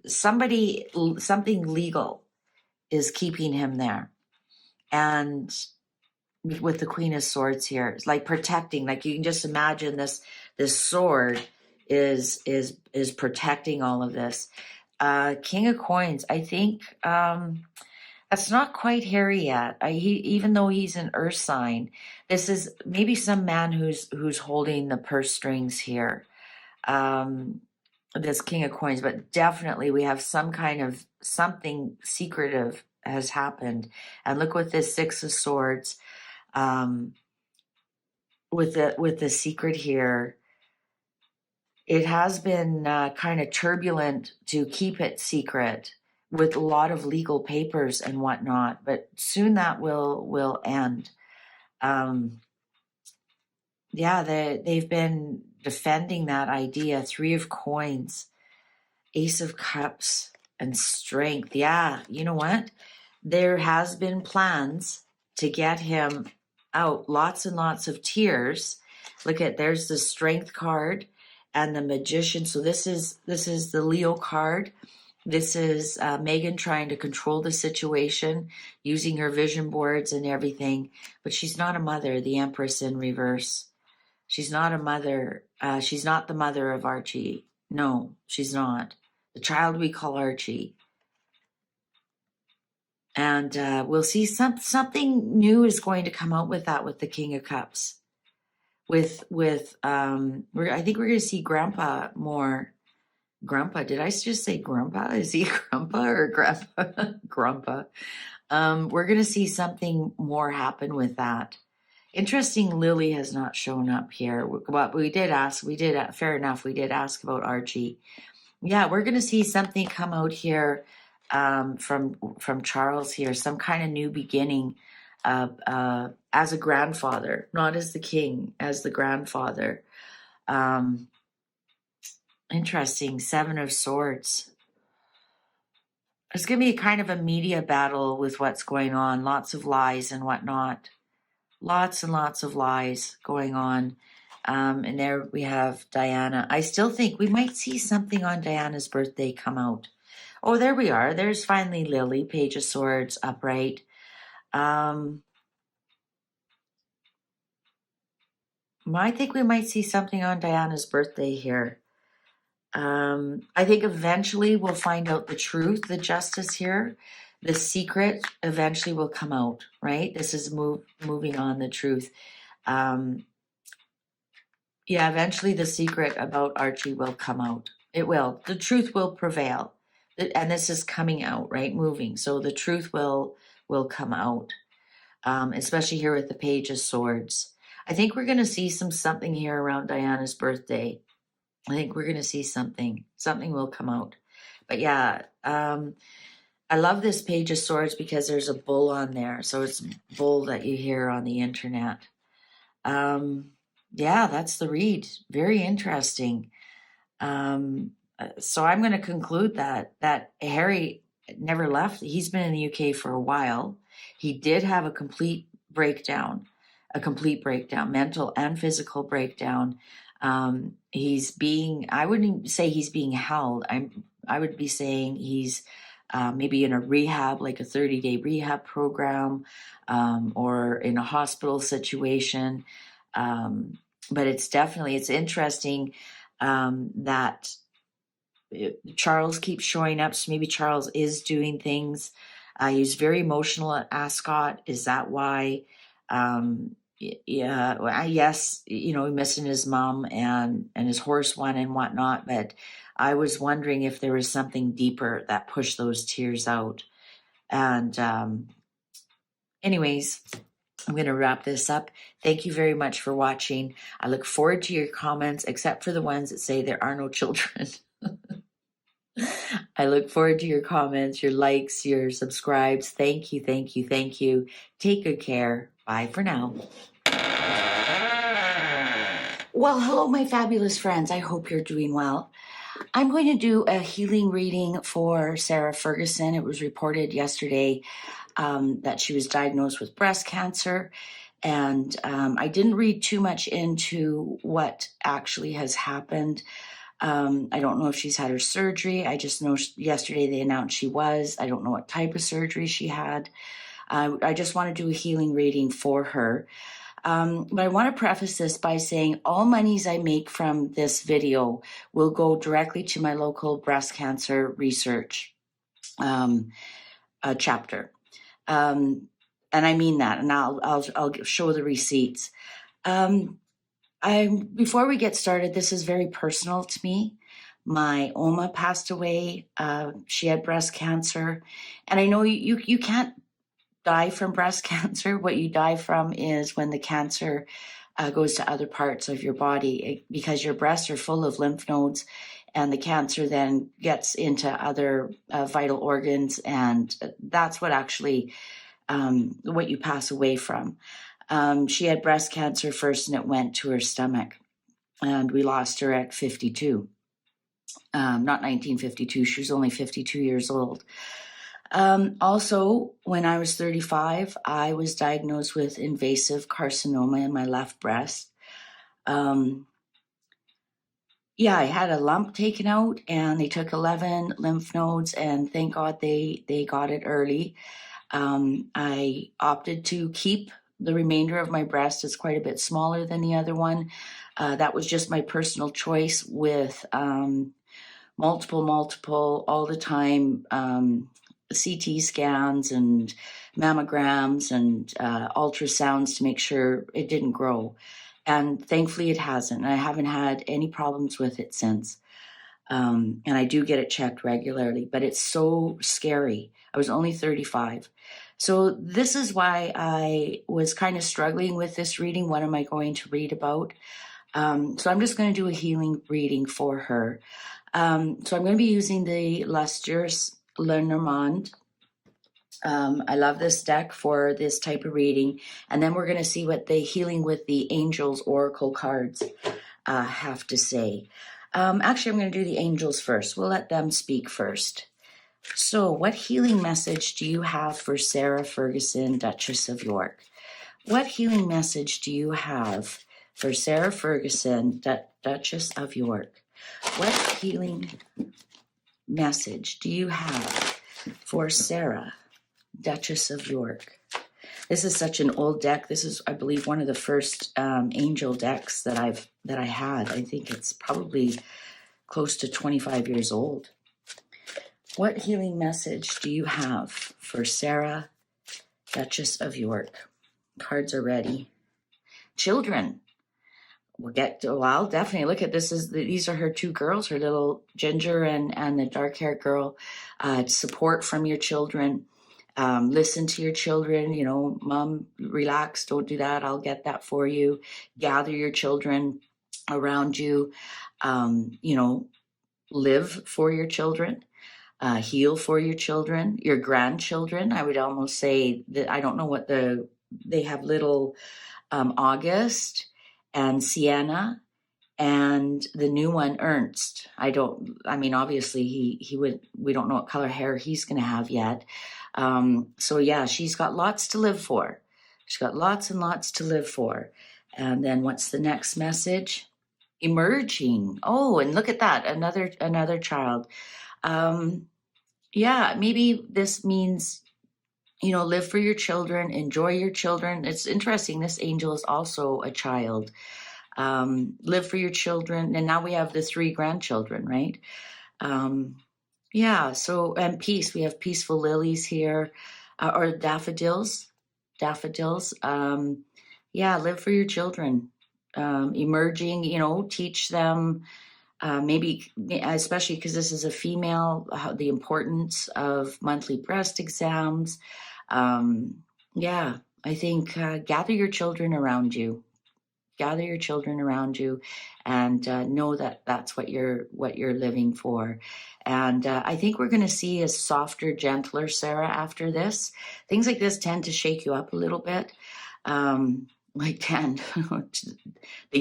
something legal is keeping him there, and with the Queen of Swords here, it's like protecting. Like you can just imagine this sword is protecting all of this. King of Coins, I think. That's not quite Harry yet. Even though he's an earth sign, this is maybe some man who's holding the purse strings here. This King of Coins, but definitely we have some kind of something secretive has happened. And look with this 6 of Swords, with the secret here. It has been kind of turbulent to keep it secret, with a lot of legal papers and whatnot, but soon that will end. They've been defending that idea. 3 of Coins, Ace of Cups, and Strength. Yeah, you know what? There has been plans to get him out. Lots and lots of tears. Look at, there's the Strength card and the Magician. So this is the Leo card. This is Megan trying to control the situation, using her vision boards and everything. But she's not a mother, the Empress in reverse. She's not a mother. She's not the mother of Archie. No, she's not. The child we call Archie. And we'll see something new is going to come out with that, with the King of Cups. I think we're going to see Grandpa more. Grandpa, did I just say Grandpa? Is he Grandpa or Grandpa? Grandpa. We're going to see something more happen with that. Interesting, Lily has not shown up here. But we did ask, fair enough, we did ask about Archie. Yeah, we're going to see something come out here from Charles here, some kind of new beginning as a grandfather, not as the king, as the grandfather. Interesting. 7 of Swords. There's going to be kind of a media battle with what's going on. Lots of lies and whatnot. Lots and lots of lies going on. And there we have Diana. I still think we might see something on Diana's birthday come out. Oh, there we are. There's finally Lily, Page of Swords, upright. I think we might see something on Diana's birthday here. I think eventually we'll find out the truth, the justice here. The secret eventually will come out, right? This is moving on, the truth. Yeah, eventually the secret about Archie will come out. It will. The truth will prevail. And this is coming out, right? Moving. So the truth will come out, especially here with the Page of Swords. I think we're going to see something here around Diana's birthday. I think we're going to see something. Something will come out. But yeah, I love this Page of Swords because there's a bull on there. So it's bull that you hear on the internet. Yeah, that's the read. Very interesting. So I'm going to conclude that Harry never left. He's been in the UK for a while. He did have a complete breakdown, mental and physical breakdown. I wouldn't say he's being held. I would be saying he's maybe in a rehab, like a 30-day rehab program, or in a hospital situation. But it's interesting that Charles keeps showing up. So maybe Charles is doing things. He was very emotional at Ascot. Is that why? Yeah, well, yes, missing his mom and his horse one and whatnot. But I was wondering if there was something deeper that pushed those tears out. And anyways, I'm going to wrap this up. Thank you very much for watching. I look forward to your comments, except for the ones that say there are no children. I look forward to your comments, your likes, your subscribes. Thank you, thank you, thank you. Take good care. Bye for now. Well, hello, my fabulous friends. I hope you're doing well. I'm going to do a healing reading for Sarah Ferguson. It was reported yesterday that she was diagnosed with breast cancer. And I didn't read too much into what actually has happened. I don't know if she's had her surgery. I just know yesterday they announced she was. I don't know what type of surgery she had. I just want to do a healing reading for her. But I want to preface this by saying all monies I make from this video will go directly to my local breast cancer research chapter. And I mean that, and I'll show the receipts. Before we get started, this is very personal to me. My Oma passed away. She had breast cancer, and I know you can't die from breast cancer. What you die from is when the cancer goes to other parts of your body, because your breasts are full of lymph nodes, and the cancer then gets into other vital organs, and that's what actually what you pass away from. She had breast cancer first, and it went to her stomach, and we lost her at 52. Not 1952. She was only 52 years old. Also, when I was 35, I was diagnosed with invasive carcinoma in my left breast. I had a lump taken out, and they took 11 lymph nodes, and thank God they got it early. I opted to keep the remainder of my breast. It's quite a bit smaller than the other one. That was just my personal choice, with multiple, all the time CT scans and mammograms and ultrasounds to make sure it didn't grow. And thankfully it hasn't. I haven't had any problems with it since. And I do get it checked regularly, but it's so scary. I was only 35. So this is why I was kind of struggling with this reading. What am I going to read about? So I'm just going to do a healing reading for her. So I'm going to be using the Lustrous Lenormand. I love this deck for this type of reading. And then we're going to see what the Healing with the Angels Oracle cards have to say. Actually, I'm going to do the angels first. We'll let them speak first. So, what healing message do you have for Sarah Ferguson, Duchess of York? What healing message do you have for Sarah Ferguson, Duchess of York? What healing message do you have for Sarah, Duchess of York? This is such an old deck. This is, I believe, one of the first angel decks that I had. I think it's probably close to 25 years old. What healing message do you have for Sarah, Duchess of York? Cards are ready. Children. I'll definitely look at this. These are her two girls, her little Ginger and the dark-haired girl. Support from your children. Listen to your children. Mom, relax. Don't do that. I'll get that for you. Gather your children around you. Live for your children. Heal for your children, your grandchildren. I would almost say that I don't know what they have little August and Sienna and the new one Ernst. Obviously we don't know what color hair he's going to have yet. So yeah, she's got lots to live for. She's got lots and lots to live for. And then what's the next message? Emerging. Oh, and look at that. Another child. Yeah, maybe this means, live for your children, enjoy your children. It's interesting. This angel is also a child. Live for your children. And now we have the 3 grandchildren, right? Yeah. So, and peace, we have peaceful lilies here, or daffodils. Yeah. Live for your children. Emerging, teach them, maybe, especially because this is a female, the importance of monthly breast exams. Yeah, I think gather your children around you. Gather your children around you, and know that that's what you're living for. And I think we're going to see a softer, gentler Sarah after this. Things like this tend to shake you up a little bit. They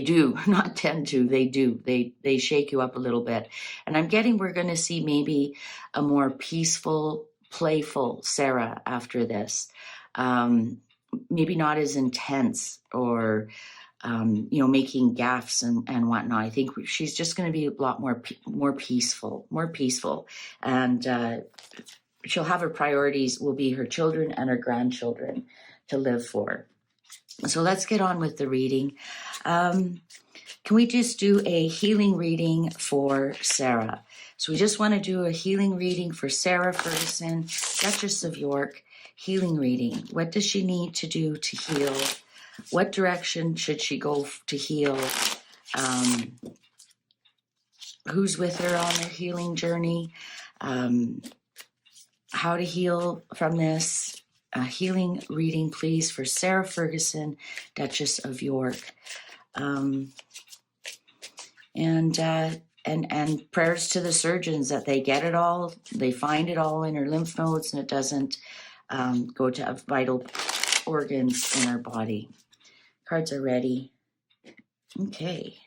do, not tend to, they do. They shake you up a little bit. And I'm getting we're going to see maybe a more peaceful, playful Sarah after this. Maybe not as intense or, making gaffes and whatnot. I think she's just going to be a lot more peaceful. And she'll have her priorities will be her children and her grandchildren to live for. So let's get on with the reading. Can we just do a healing reading for Sarah? So we just want to do a healing reading for Sarah Ferguson, Duchess of York, healing reading. What does she need to do to heal? What direction should she go to heal? Who's with her on their healing journey? How to heal from this? A healing reading, please, for Sarah Ferguson, Duchess of York. And prayers to the surgeons that they get it all, they find it all in her lymph nodes, and it doesn't go to vital organs in her body. Cards are ready. Okay.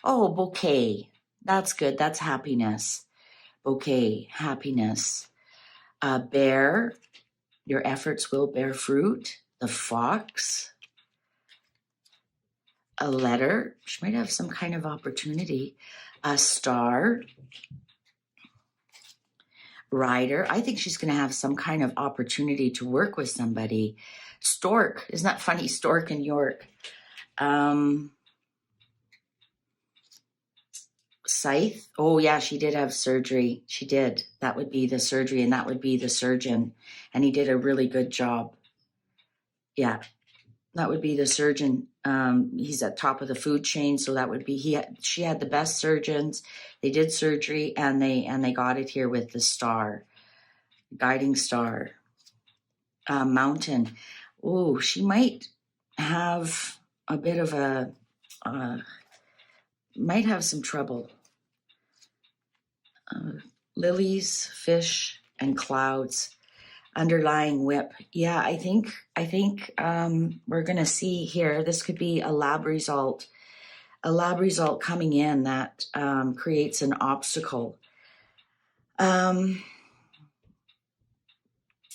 Oh, bouquet. That's good. That's happiness. Bouquet, happiness. Bear. Your efforts will bear fruit. The fox. A letter. She might have some kind of opportunity. A star. Rider. I think she's going to have some kind of opportunity to work with somebody. Stork. Isn't that funny? Stork and York. Scythe. Oh, yeah, she did have surgery. She did. That would be the surgery, and that would be the surgeon. And he did a really good job. Yeah, that would be the surgeon. He's at top of the food chain, so that would be she had the best surgeons. They did surgery, and they got it here with the star, guiding star. Mountain. Oh, she might have a bit of might have some trouble. Lilies, fish, and clouds. Underlying whip. Yeah, I think we're going to see here, this could be a lab result. a lab result coming in that creates an obstacle.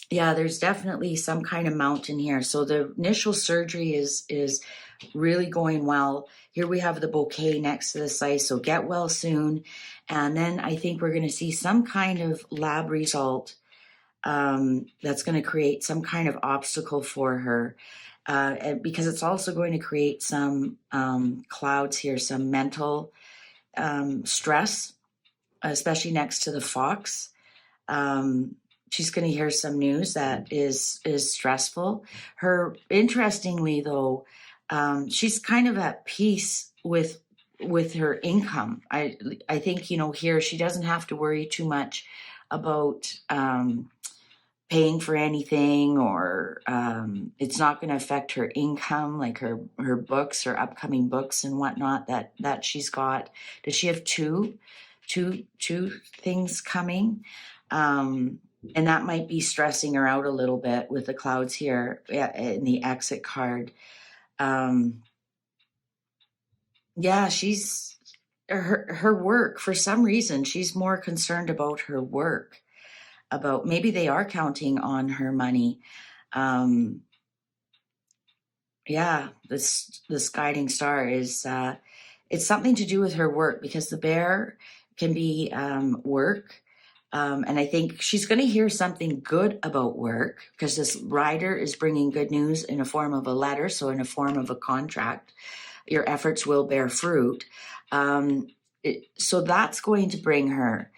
Yeah, there's definitely some kind of mountain here. So the initial surgery is really going well. Here we have the bouquet next to the site, so get well soon. And then I think we're going to see some kind of lab result that's going to create some kind of obstacle for her. Because it's also going to create some clouds here, some mental stress, especially next to the fox. She's going to hear some news that is stressful. Interestingly though, she's kind of at peace with her income. I think, here she doesn't have to worry too much about paying for anything, or it's not going to affect her income, like her books, her upcoming books and whatnot that she's got. Does she have two things coming? And that might be stressing her out a little bit with the clouds here in the exit card. Yeah, she's her work, for some reason, she's more concerned about her work, about maybe they are counting on her money. Yeah, this guiding star is it's something to do with her work, because the bear can be work. And I think she's going to hear something good about work, because this rider is bringing good news in a form of a letter, so in a form of a contract. Your efforts will bear fruit. So that's going to bring her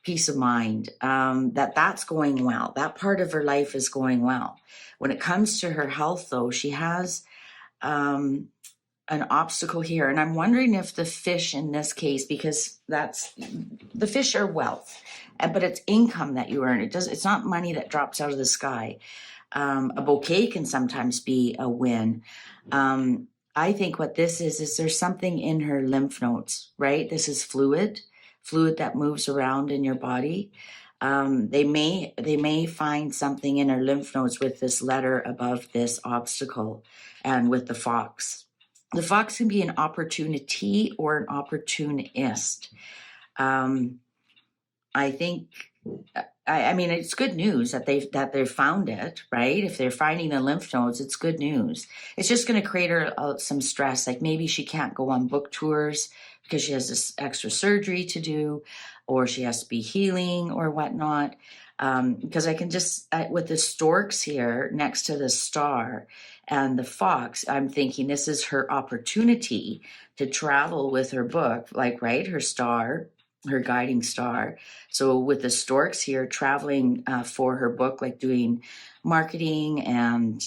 peace of mind, that's going well. That part of her life is going well. When it comes to her health, though, she has an obstacle here. And I'm wondering if the fish in this case, because the fish are wealth, but it's income that you earn. It's not money that drops out of the sky. A bouquet can sometimes be a win. I think what this is there's something in her lymph nodes, right? This is fluid that moves around in your body. They may find something in her lymph nodes with this letter above this obstacle, and with the fox. The fox can be an opportunity or an opportunist. I think, I mean, it's good news that they've found it, right? If they're finding the lymph nodes, it's good news. It's just going to create her some stress. Like maybe she can't go on book tours because she has this extra surgery to do, or she has to be healing or whatnot. Because I can just, with the storks here next to the star and the fox, I'm thinking this is her opportunity to travel with her book, like, right, her star, her guiding star. So with the storks here, traveling for her book, like doing marketing and,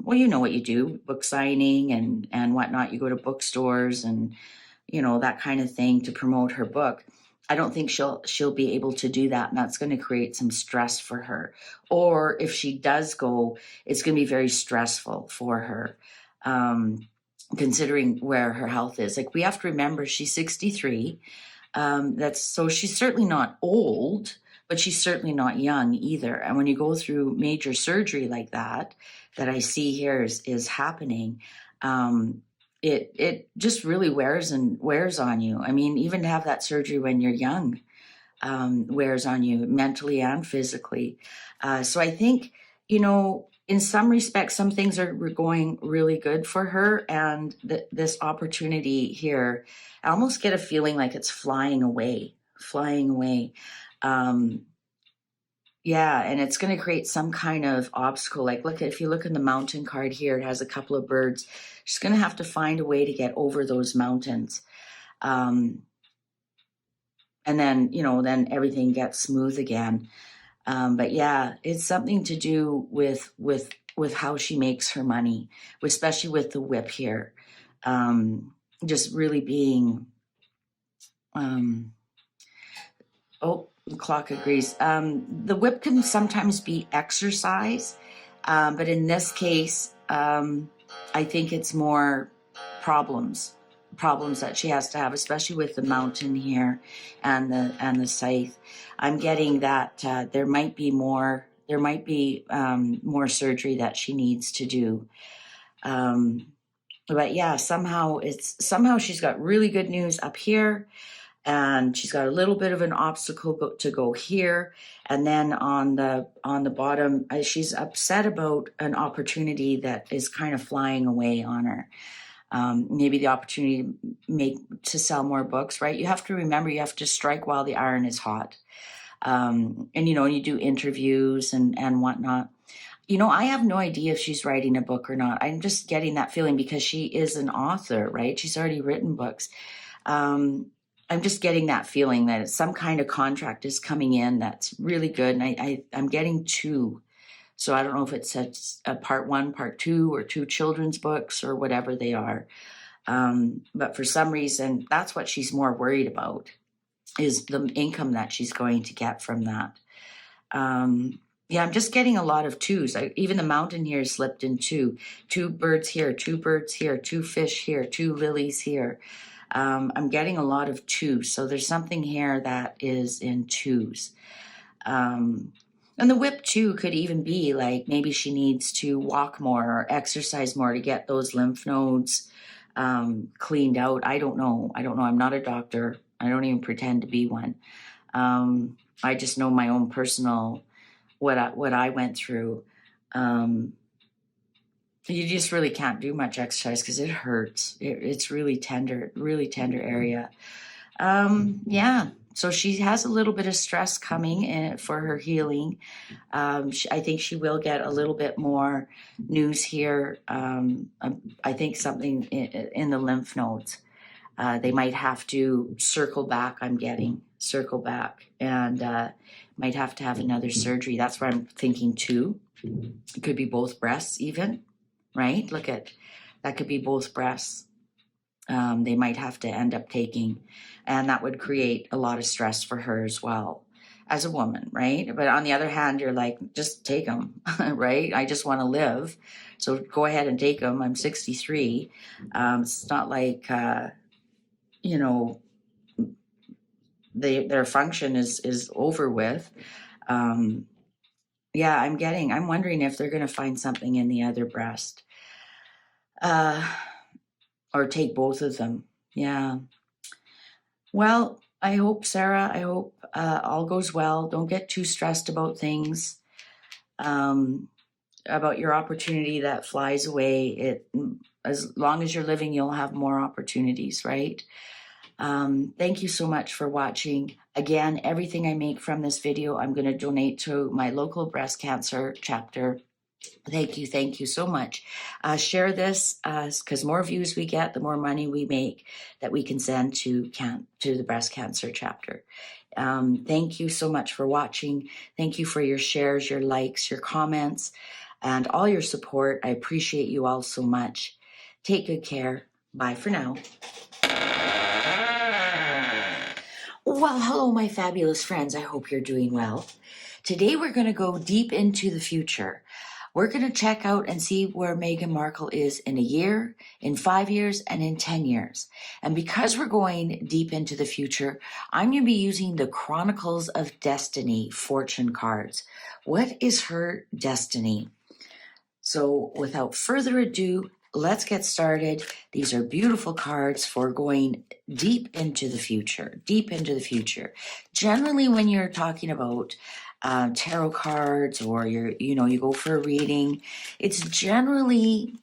well, you know what you do, book signing and whatnot. You go to bookstores and, that kind of thing to promote her book. I don't think she'll be able to do that, and that's going to create some stress for her. Or if she does go, it's going to be very stressful for her, considering where her health is. Like, we have to remember she's 63. So she's certainly not old, but she's certainly not young either. And when you go through major surgery like that I see here is happening, it just really wears on you. I mean, even to have that surgery when you're young wears on you mentally and physically. So I think, in some respects, some things are going really good for her, and this opportunity here, I almost get a feeling like it's flying away. Yeah, and it's going to create some kind of obstacle. Like, if you look in the mountain card here, it has a couple of birds. She's going to have to find a way to get over those mountains. And then, then everything gets smooth again. But yeah, it's something to do with how she makes her money, especially with the whip here. Just really being, the clock agrees. The whip can sometimes be exercise, but in this case, I think it's more problems that she has to have, especially with the mountain here and the scythe. I'm getting that there might be more surgery that she needs to do. But yeah, somehow she's got really good news up here, and she's got a little bit of an obstacle to go here, and then on the bottom, she's upset about an opportunity that is kind of flying away on her. Maybe the opportunity to sell more books, right? You have to remember, you have to strike while the iron is hot. And you do interviews and whatnot. I have no idea if she's writing a book or not. I'm just getting that feeling because she is an author, right? She's already written books. I'm just getting that feeling that some kind of contract is coming in that's really good. And I'm getting 2. So I don't know if it's a part 1, part 2, or 2 children's books or whatever they are. But for some reason, that's what she's more worried about, is the income that she's going to get from that. Yeah, I'm just getting a lot of 2s. Even the mountain here slipped in 2. 2 birds here, 2 birds here, 2 fish here, 2 lilies here. I'm getting a lot of 2s. So there's something here that is in 2s. And the whip too could even be like maybe she needs to walk more or exercise more to get those lymph nodes cleaned out. I don't know. I'm not a doctor. I don't even pretend to be one. I just know my own personal what I went through. You just really can't do much exercise because it hurts. It's really tender area. Yeah. So she has a little bit of stress coming in for her healing. I think she will get a little bit more news here. I think something in the lymph nodes. They might have to circle back, and might have to have another surgery. That's what I'm thinking too. It could be both breasts even, right? That could be both breasts. They might have to end up taking, and that would create a lot of stress for her as well as a woman, right? But on the other hand, you're like, just take them, right? I just want to live. So go ahead and take them. I'm 63. It's not like, their function is over with. Yeah, I'm wondering if they're going to find something in the other breast, or take both of them. Yeah. Well, I hope, Sarah, all goes well. Don't get too stressed about things, about your opportunity that flies away. As long as you're living, you'll have more opportunities, right? Thank you so much for watching. Again, everything I make from this video, I'm going to donate to my local breast cancer chapter. Thank you so much. Share this, because more views we get, the more money we make that we can send to the breast cancer chapter. Thank you so much for watching. Thank you for your shares, your likes, your comments, and all your support. I appreciate you all so much. Take good care. Bye for now. Well, hello, my fabulous friends. I hope you're doing well. Today, we're going to go deep into the future. We're going to check out and see where Meghan Markle is in a year, in 5 years, and in 10 years. And because we're going deep into the future, I'm going to be using the Chronicles of Destiny fortune cards. What is her destiny? So without further ado, let's get started. These are beautiful cards for going deep into the future, Generally, when you're talking about tarot cards, or you go for a reading, it's generally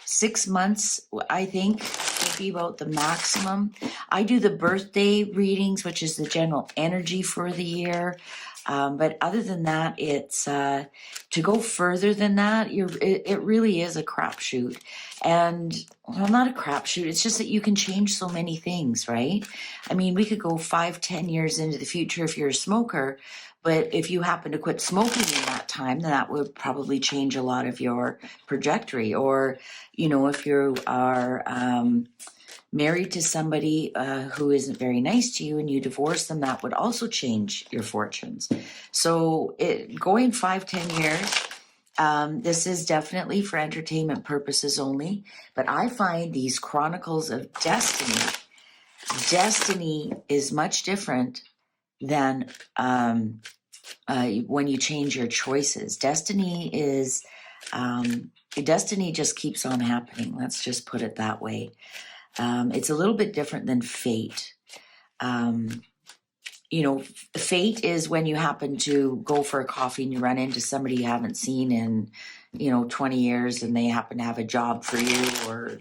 6 months, I think, would be about the maximum. I do the birthday readings, which is the general energy for the year. But other than that, it's to go further than that, it really is a crapshoot. And, well, not a crapshoot, it's just that you can change so many things, right? I mean, we could go 5-10 years into the future if you're a smoker, but if you happen to quit smoking in that time, then that would probably change a lot of your trajectory. Or, if you are married to somebody who isn't very nice to you and you divorce them, that would also change your fortunes. So going 5-10 years, this is definitely for entertainment purposes only, but I find these Chronicles of Destiny is much different than when you change your choices. Destiny is destiny just keeps on happening. Let's just put it that way. It's a little bit different than fate. You know, fate is when you happen to go for a coffee and you run into somebody you haven't seen in, 20 years, and they happen to have a job for you, or,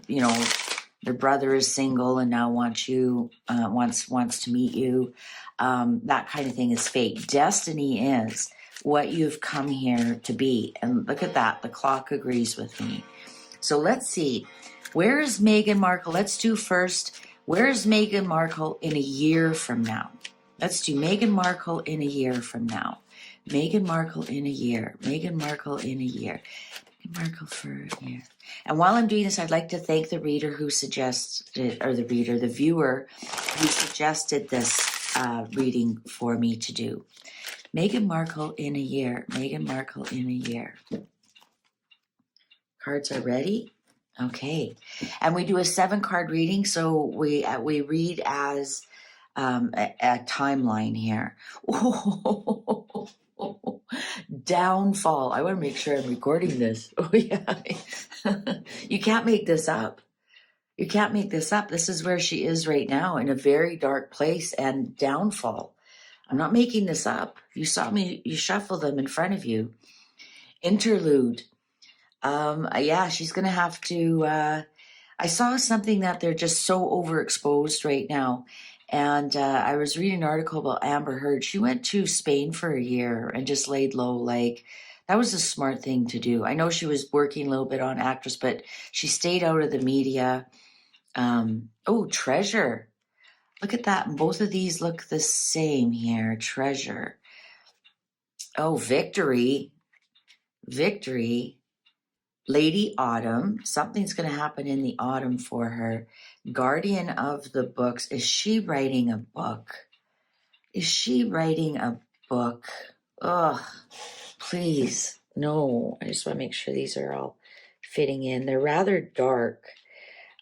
their brother is single and now wants to meet you. That kind of thing is fate. Destiny is what you've come here to be. And look at that. The clock agrees with me. So let's see. Where is Meghan Markle? Let's do first. Where is Meghan Markle in a year from now? Let's do Meghan Markle in a year from now. Meghan Markle in a year. Meghan Markle in a year. Meghan Markle for a year. And while I'm doing this, I'd like to thank the reader who suggested, or the viewer who suggested this reading for me to do. Meghan Markle in a year. Meghan Markle in a year. Cards are ready. Okay. And we do a 7-card reading, so we read as a timeline here. Oh, downfall. I want to make sure I'm recording this. Oh, yeah. You can't make this up. You can't make this up. This is where she is right now, in a very dark place, and downfall. I'm not making this up. You saw me, you shuffle them in front of you. Interlude. Yeah, she's going to have to, I saw something that they're just so overexposed right now. And I was reading an article about Amber Heard. She went to Spain for a year and just laid low. Like, that was a smart thing to do. I know she was working a little bit on actress, but she stayed out of the media. Treasure. Look at that. Both of these look the same here. Treasure. Oh, victory. Victory. Lady Autumn. Something's going to happen in the autumn for her. Guardian of the books. Is she writing a book? Is she writing a book? Ugh, please. No, I just want to make sure these are all fitting in. They're rather dark.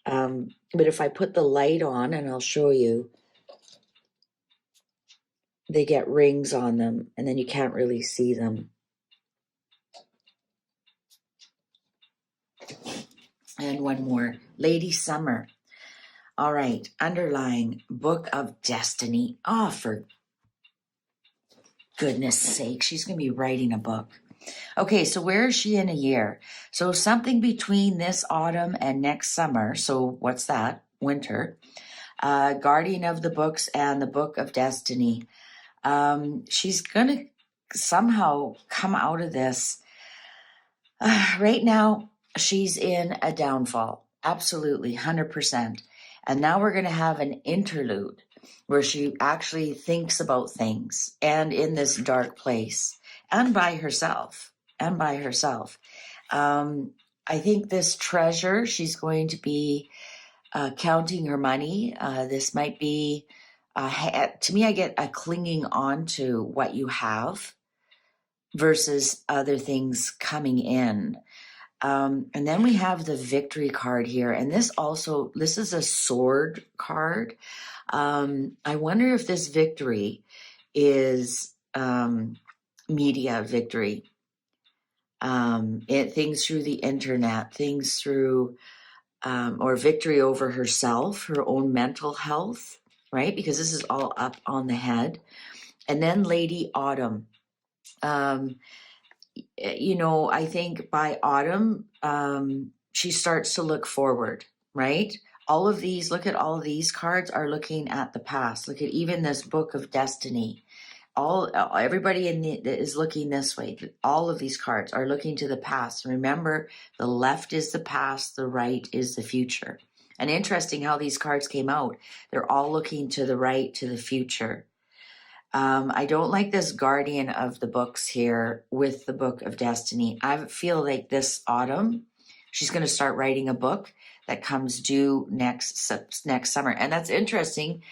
But if I put the light on, and I'll show you, they get rings on them, and then you can't really see them. And one more. Lady Summer. All right. Underlying Book of Destiny. Oh, for goodness sake. She's going to be writing a book. Okay, so where is she in a year? So something between this autumn and next summer. So what's that? Winter. Guardian of the books and the Book of Destiny. She's going to somehow come out of this. Right now, she's in a downfall. Absolutely, 100%. And now we're going to have an interlude where she actually thinks about things, and in this dark place, and by herself. I think this treasure, she's going to be counting her money. This might be, to me, I get a clinging on to what you have versus other things coming in. And then we have the victory card here. And this is a sword card. I wonder if this victory is media victory. Things through the internet, things through, or victory over herself, her own mental health, right? Because this is all up on the head. And then Lady Autumn. I think by autumn, she starts to look forward, right? Look at all of these cards are looking at the past. Look at even this Book of Destiny. Everybody is looking this way. All of these cards are looking to the past. Remember, the left is the past, the right is the future. And interesting how these cards came out. They're all looking to the right, to the future. I don't like this Guardian of the books here with the Book of Destiny. I feel like this autumn, she's going to start writing a book that comes due next summer. And that's interesting.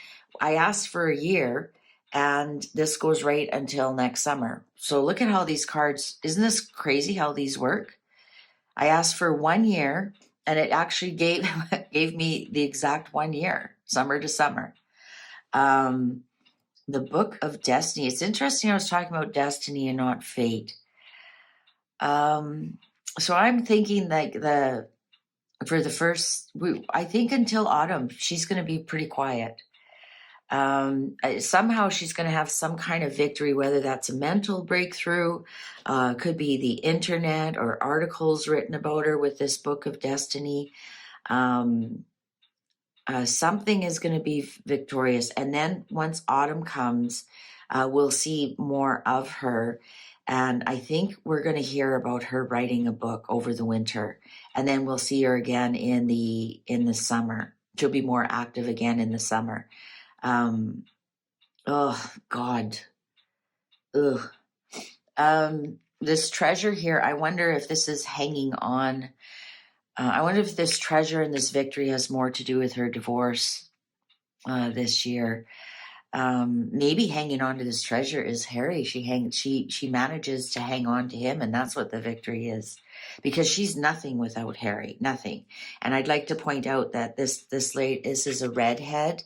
I asked for a year, and this goes right until next summer. So look at how these cards, isn't this crazy how these work? I asked for 1 year, and it actually gave me the exact 1 year, summer to summer. The Book of Destiny. It's interesting I was talking about destiny and not fate. So I'm thinking like for the first, I think until autumn, she's going to be pretty quiet. Somehow she's going to have some kind of victory, whether that's a mental breakthrough, could be the internet or articles written about her with this book of destiny. Something is going to be victorious. And then once autumn comes, we'll see more of her. And I think we're going to hear about her writing a book over the winter. And then we'll see her again in the summer. She'll be more active again in the summer. Oh, God. Ugh. This treasure here, I wonder if this is hanging on. I wonder if this treasure and this victory has more to do with her divorce this year. Maybe hanging on to this treasure is Harry. She manages to hang on to him, and that's what the victory is, because she's nothing without Harry, nothing. And I'd like to point out that this is a redhead.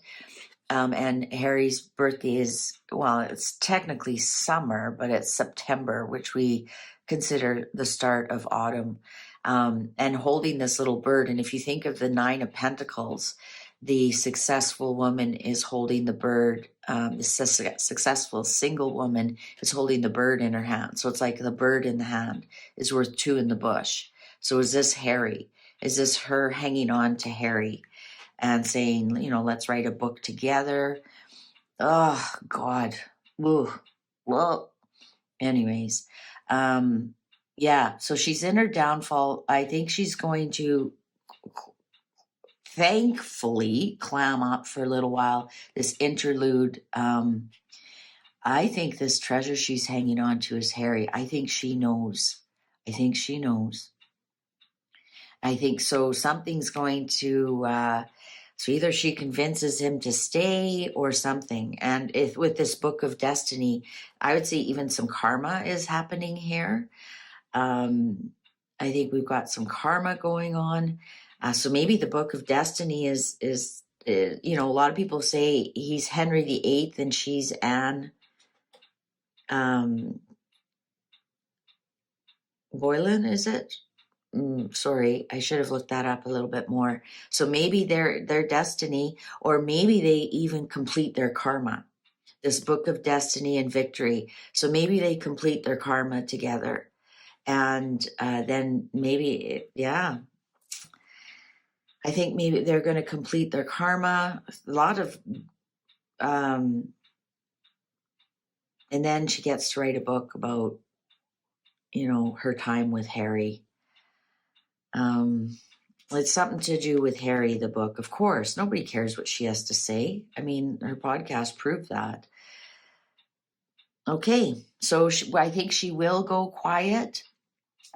And Harry's birthday is, well, it's technically summer, but it's September, which we consider the start of autumn. And holding this little bird. And if you think of the 9 of Pentacles, the successful woman is holding the bird. The successful single woman is holding the bird in her hand. So it's like the bird in the hand is worth 2 in the bush. So is this Harry? Is this her hanging on to Harry and saying, let's write a book together? Oh, God. Ooh. Well, anyways, yeah, so she's in her downfall. I think she's going to thankfully clam up for a little while, this interlude. I think this treasure she's hanging on to is Harry. I think she knows. I think so. Something's going to, so either she convinces him to stay or something. And with this book of destiny, I would say even some karma is happening here. I think we've got some karma going on. So maybe the book of destiny is a lot of people say he's Henry VIII and she's Anne Boleyn, is it? Sorry, I should have looked that up a little bit more. So maybe their destiny, or maybe they even complete their karma. This book of destiny and victory. So maybe they complete their karma together. And then maybe, yeah, I think maybe they're going to complete their karma. A lot of, and then she gets to write a book about, her time with Harry. It's something to do with Harry, the book. Of course, nobody cares what she has to say. I mean, her podcast proved that. Okay, so I think she will go quiet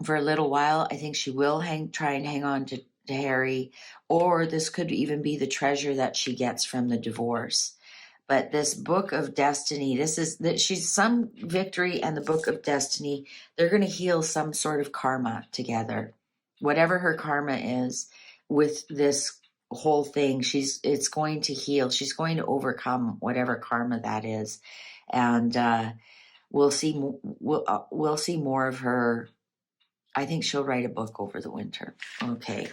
for a little while. I think she will try and hang on to Harry, or this could even be the treasure that she gets from the divorce. But this book of destiny, she's some victory, and the book of destiny, they're going to heal some sort of karma together. Whatever her karma is with this whole thing, it's going to heal. She's going to overcome whatever karma that is. And we'll see more of her. I think she'll write a book over the winter. Okay.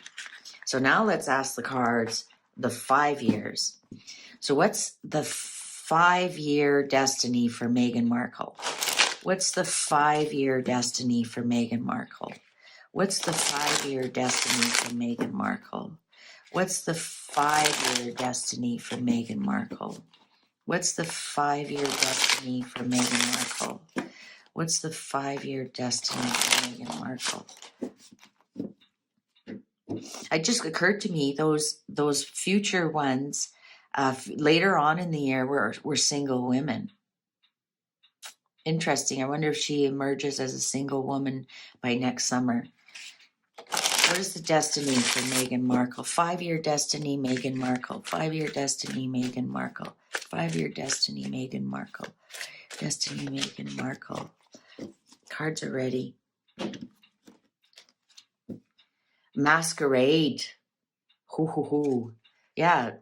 So now let's ask the cards the 5 years. So what's the 5-year destiny for Meghan Markle? What's the 5-year destiny for Meghan Markle? What's the 5-year destiny for Meghan Markle? What's the 5-year destiny for Meghan Markle? What's the 5-year destiny for Meghan Markle? What's the 5-year destiny for Meghan Markle? It just occurred to me those future ones later on in the year were single women. Interesting. I wonder if she emerges as a single woman by next summer. What is the destiny for Meghan Markle? 5-year destiny, Meghan Markle. 5-year destiny, Meghan Markle. 5-year destiny, Meghan Markle. Destiny, Meghan Markle. Cards are ready. Masquerade. Hoo. Yeah,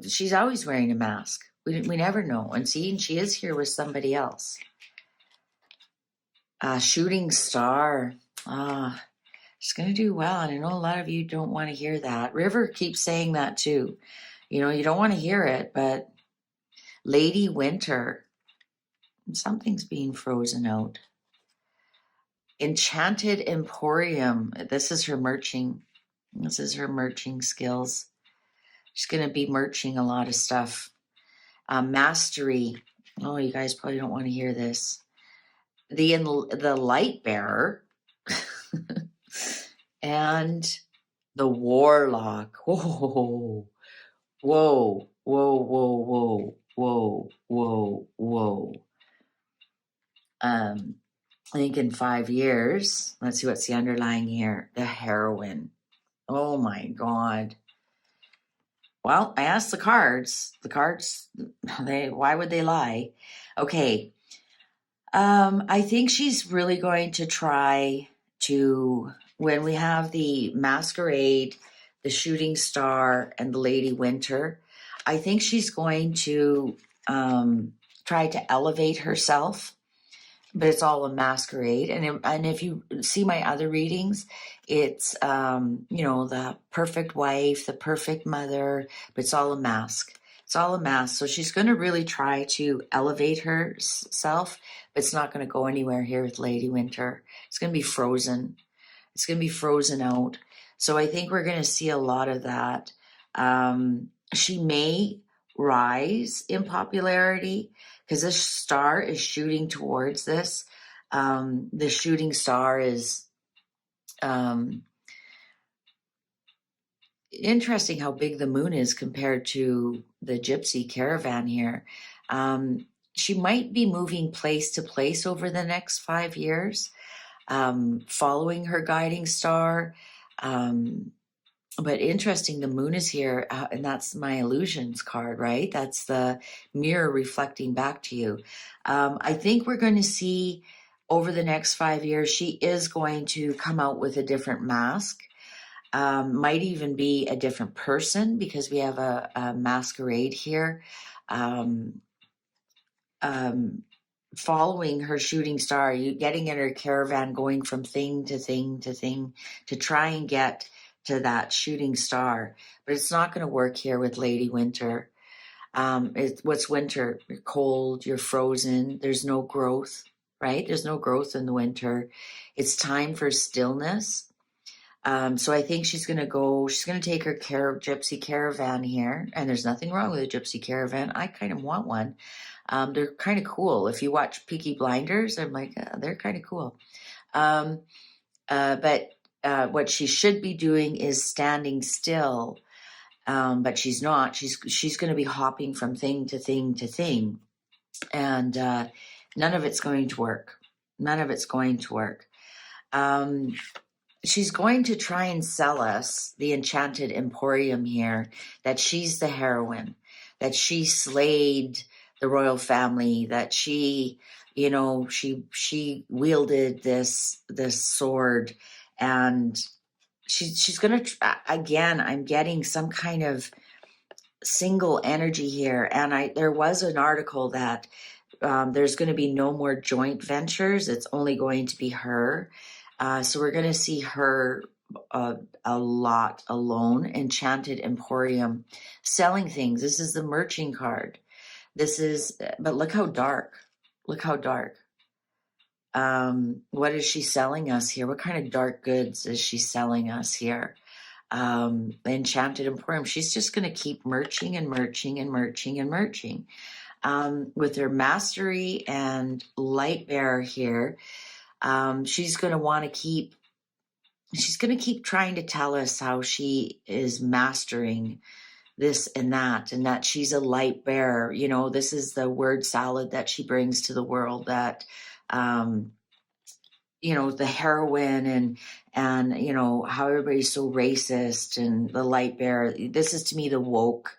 she's always wearing a mask. We never know. And see, she is here with somebody else. Shooting star. She's going to do well. And I know a lot of you don't want to hear that. River keeps saying that too. You know, you don't want to hear it, but Lady Winter, something's being frozen out. Enchanted Emporium. This is her merching. This is her merching skills. She's going to be merching a lot of stuff. Mastery. Oh, you guys probably don't want to hear this. The light bearer and the warlock. Whoa, whoa, whoa, whoa, whoa, whoa, whoa. I think in 5 years, let's see what's the underlying here. The heroine. Oh my God. Well, I asked the cards. The cards, why would they lie? Okay. I think she's really going to try to, when we have the Masquerade, the Shooting Star, and the Lady Winter, I think she's going to try to elevate herself, but it's all a masquerade. And if you see my other readings, it's, you know, the perfect wife, the perfect mother, but it's all a mask. It's all a mask. So she's going to really try to elevate herself, but it's not going to go anywhere here with Lady Winter. It's going to be frozen. It's going to be frozen out. So I think we're going to see a lot of that. She may rise in popularity because this star is shooting towards this. The shooting star is interesting how big the moon is compared to the gypsy caravan here. She might be moving place to place over the next 5 years, following her guiding star. But interesting, the moon is here, and that's my illusions card, right? That's the mirror reflecting back to you. I think we're going to see over the next 5 years, she is going to come out with a different mask. Might even be a different person because we have a masquerade here. Following her shooting star, you getting in her caravan, going from thing to thing to thing to try and get to that shooting star. But it's not going to work here with Lady Winter. What's winter? You're cold, you're frozen, there's no growth, right? There's no growth in the winter. It's time for stillness. So I think she's going to take her gypsy caravan here, and there's nothing wrong with a gypsy caravan. I kind of want one. They're kind of cool. If you watch Peaky Blinders, I'm like, they're kind of cool. But what she should be doing is standing still, but she's not. She's going to be hopping from thing to thing to thing, and none of it's going to work. None of it's going to work. She's going to try and sell us the Enchanted Emporium here, that she's the heroine, that she slayed the royal family, that she, you know, she wielded this sword, and she's going to, again, I'm getting some kind of single energy here. And there was an article that there's going to be no more joint ventures. It's only going to be her. So we're going to see her a lot alone. Enchanted Emporium, selling things. This is the merching card. But look how dark. Look how dark. What is she selling us here? What kind of dark goods is she selling us here? The Enchanted Emporium. She's just going to keep merching and merching and merching and merching. With her mastery and light bearer here. She's going to keep trying to tell us how she is mastering this and that she's a light bearer. You know, this is the word salad that she brings to the world, that, you know, the heroine and, you know, how everybody's so racist, and the light bearer. This is to me the woke.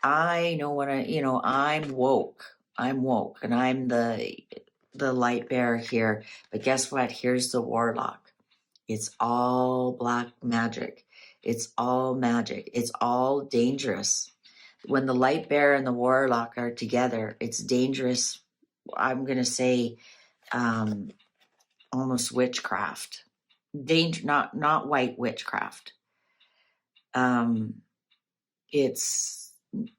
I know I'm woke. I'm woke, and I'm the light bearer here. But guess what? Here's the warlock. It's all black magic. It's all magic. It's all dangerous. When the light bearer and the warlock are together, it's dangerous. I'm going to say almost witchcraft. danger, not white witchcraft. It's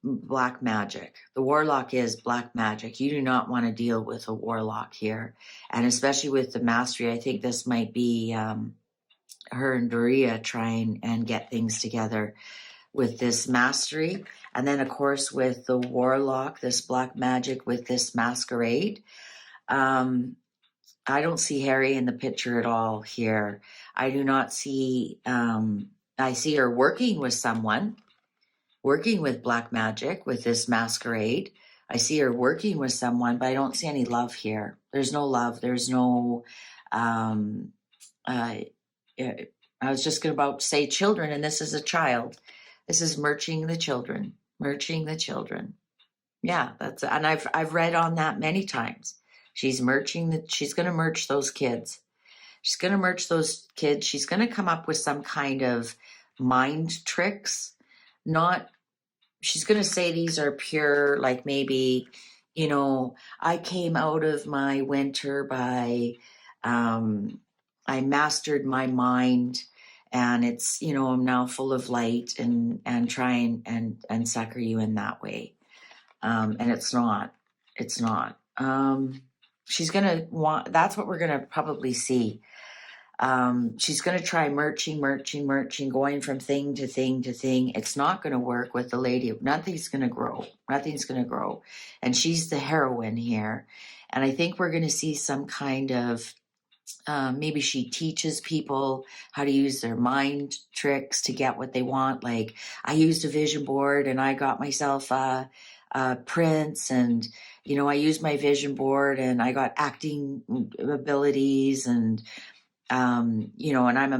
black magic. The warlock is black magic. You do not want to deal with a warlock here. And especially with the mastery, I think this might be her and Doria trying and get things together with this mastery. And then, of course, with the warlock, this black magic with this masquerade. I don't see Harry in the picture at all here. I do not see, I see her working with someone, working with black magic, with this masquerade. I see her working with someone, but I don't see any love here. There's no love. There's no, I was just about to say children, and this is a child. This is merching the children. Yeah, and I've read on that many times. She's going to merch those kids. She's going to merch those kids. She's going to come up with some kind of mind tricks. She's going to say these are pure, like maybe, I came out of my winter by, I mastered my mind, and it's, I'm now full of light, and try and sucker you in that way. And it's not. She's going to that's what we're going to probably see. She's going to try merching, going from thing to thing to thing. It's not going to work with the lady. Nothing's going to grow. And she's the heroine here. And I think we're going to see some kind of, maybe she teaches people how to use their mind tricks to get what they want. Like, I used a vision board and I got myself prints, and I used my vision board and I got acting abilities, and and I'm a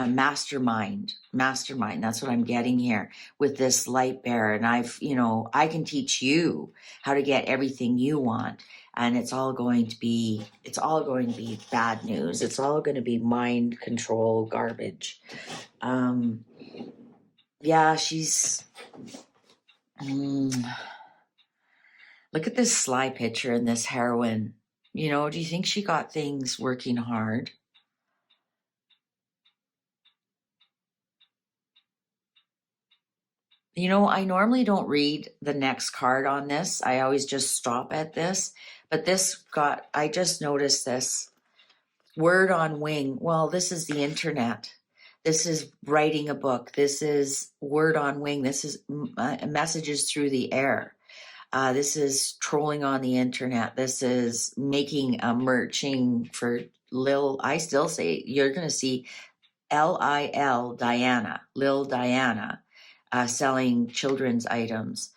mastermind. That's what I'm getting here with this light bearer. And I can teach you how to get everything you want. And it's all going to be bad news. It's all going to be mind control garbage. Yeah, she's, look at this sly picture in this heroine. Do you think she got things working hard? I normally don't read the next card on this. I always just stop at this. But I just noticed this. Word on wing. Well, this is the internet. This is writing a book. This is word on wing. This is messages through the air. This is trolling on the internet. This is making a merching for I still say you're going to see Lil Diana, selling children's items,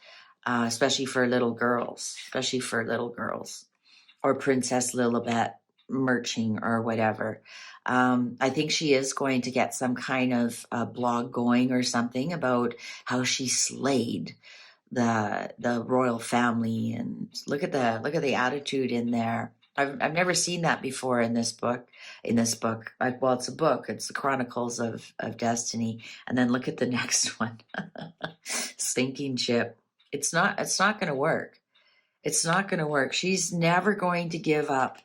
especially for little girls, or Princess Lilibet merching or whatever. I think she is going to get some kind of blog going or something about how she slayed the royal family, and look at the attitude in there. I've never seen that before in this book. Well, it's a book. It's the Chronicles of Destiny. And then look at the next one. Sinking ship. It's not going to work. It's not going to work. She's never going to give up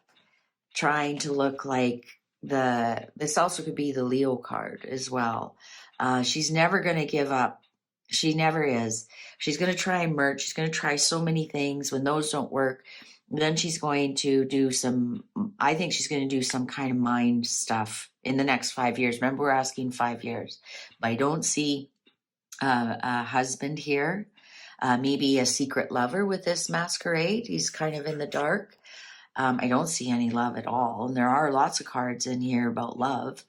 trying to look like this also could be the Leo card as well. She's never going to give up. She never is. She's going to try and merge. She's going to try so many things. When those don't work, then she's going to do I think she's going to do some kind of mind stuff in the next 5 years. Remember, we're asking 5 years. But I don't see a husband here. Maybe a secret lover with this masquerade. He's kind of in the dark. I don't see any love at all. And there are lots of cards in here about love.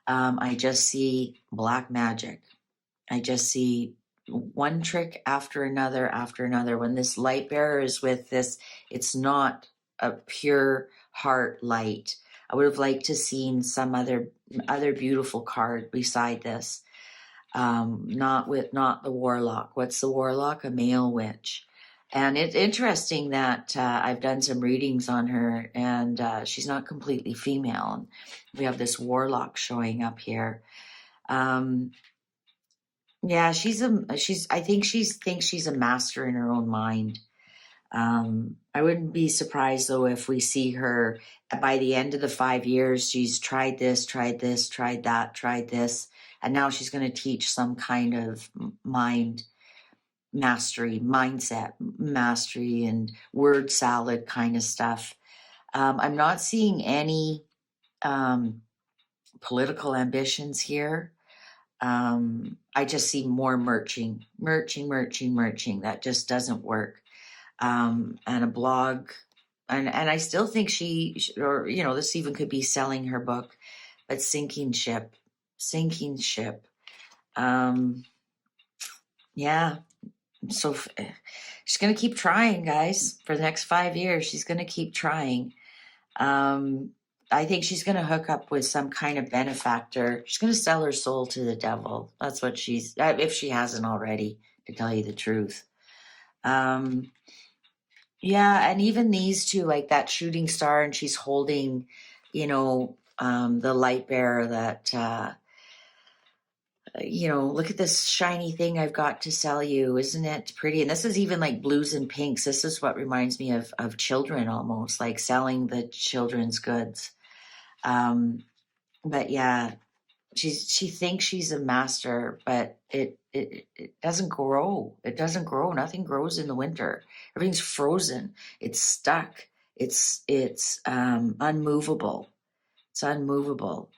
I just see black magic. I just see one trick after another. When this light bearer is with this, it's not a pure heart light. I would have liked to seen some other beautiful card beside this. Not the warlock. What's the warlock? A male witch. And it's interesting that I've done some readings on her, and she's not completely female. We have this warlock showing up here. Yeah, I think she thinks she's a master in her own mind. I I wouldn't be surprised though if we see her by the end of the 5 years. She's tried this, tried this, tried that, tried this, and now she's going to teach some kind of mind mastery, mindset mastery, and word salad kind of stuff. I'm not seeing any political ambitions here. I just see more merching. That just doesn't work. And a blog, and I still think or this even could be selling her book, but sinking ship. Yeah. So she's going to keep trying, guys, for the next 5 years. She's going to keep trying. I think she's going to hook up with some kind of benefactor. She's going to sell her soul to the devil. That's what if she hasn't already, to tell you the truth. Yeah, and even these two, like that shooting star, and she's holding, the light bearer that, look at this shiny thing I've got to sell you. Isn't it pretty? And this is even like blues and pinks. This is what reminds me of children, almost like selling the children's goods. But yeah, she thinks she's a master, but it doesn't grow. It doesn't grow. Nothing grows in the winter. Everything's frozen. It's stuck. It's unmovable. It's unmovable.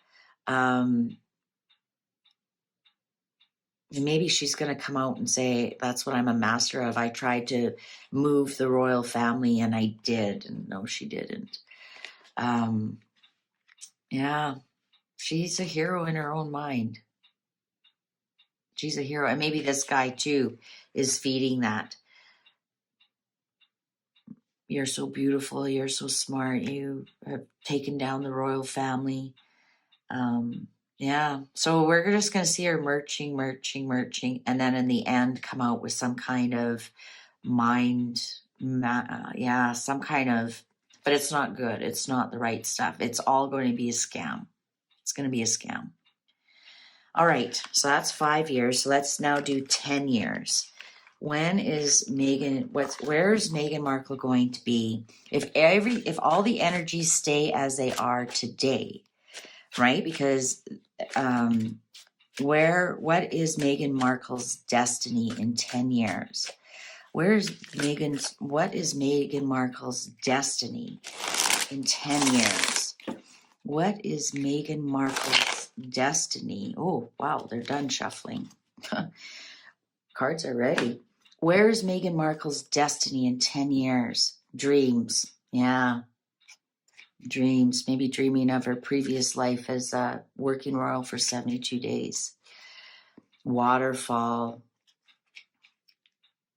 Maybe she's going to come out and say, that's what I'm a master of. I tried to move the royal family and I did. And no, she didn't. Yeah, she's a hero in her own mind. She's a hero. And maybe this guy too is feeding that. You're so beautiful. You're so smart. You have taken down the royal family. Yeah. So we're just going to see her merching. And then in the end, come out with some kind of some kind of, but it's not good. It's not the right stuff. It's all going to be a scam. It's going to be a scam. All right. So that's 5 years. So let's now do 10 years. When is where's Meghan Markle going to be if all the energies stay as they are today, right? Because what is Meghan Markle's destiny in 10 years? What is Meghan Markle's destiny in 10 years? What is Meghan Markle's destiny? Oh, wow, they're done shuffling. Cards are ready. Where is Meghan Markle's destiny in 10 years? Dreams. Yeah. Dreams. Maybe dreaming of her previous life as a working royal for 72 days. Waterfall.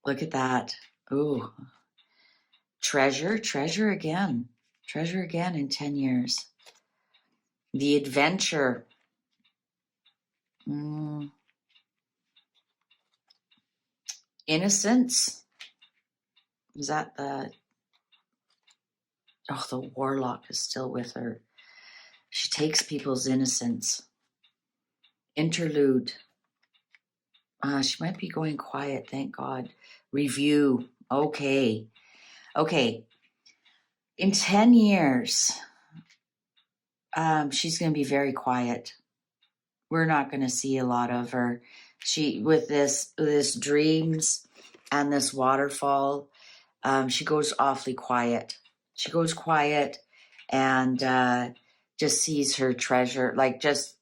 Look at that. Ooh. Treasure again. Treasure again in 10 years. The adventure. Innocence. Is that the warlock is still with her. She takes people's innocence. Interlude. She might be going quiet, thank God. Review. Okay. In 10 years, she's going to be very quiet. We're not going to see a lot of her. She, with this dreams and this waterfall, she goes awfully quiet. She goes quiet and just sees her treasure.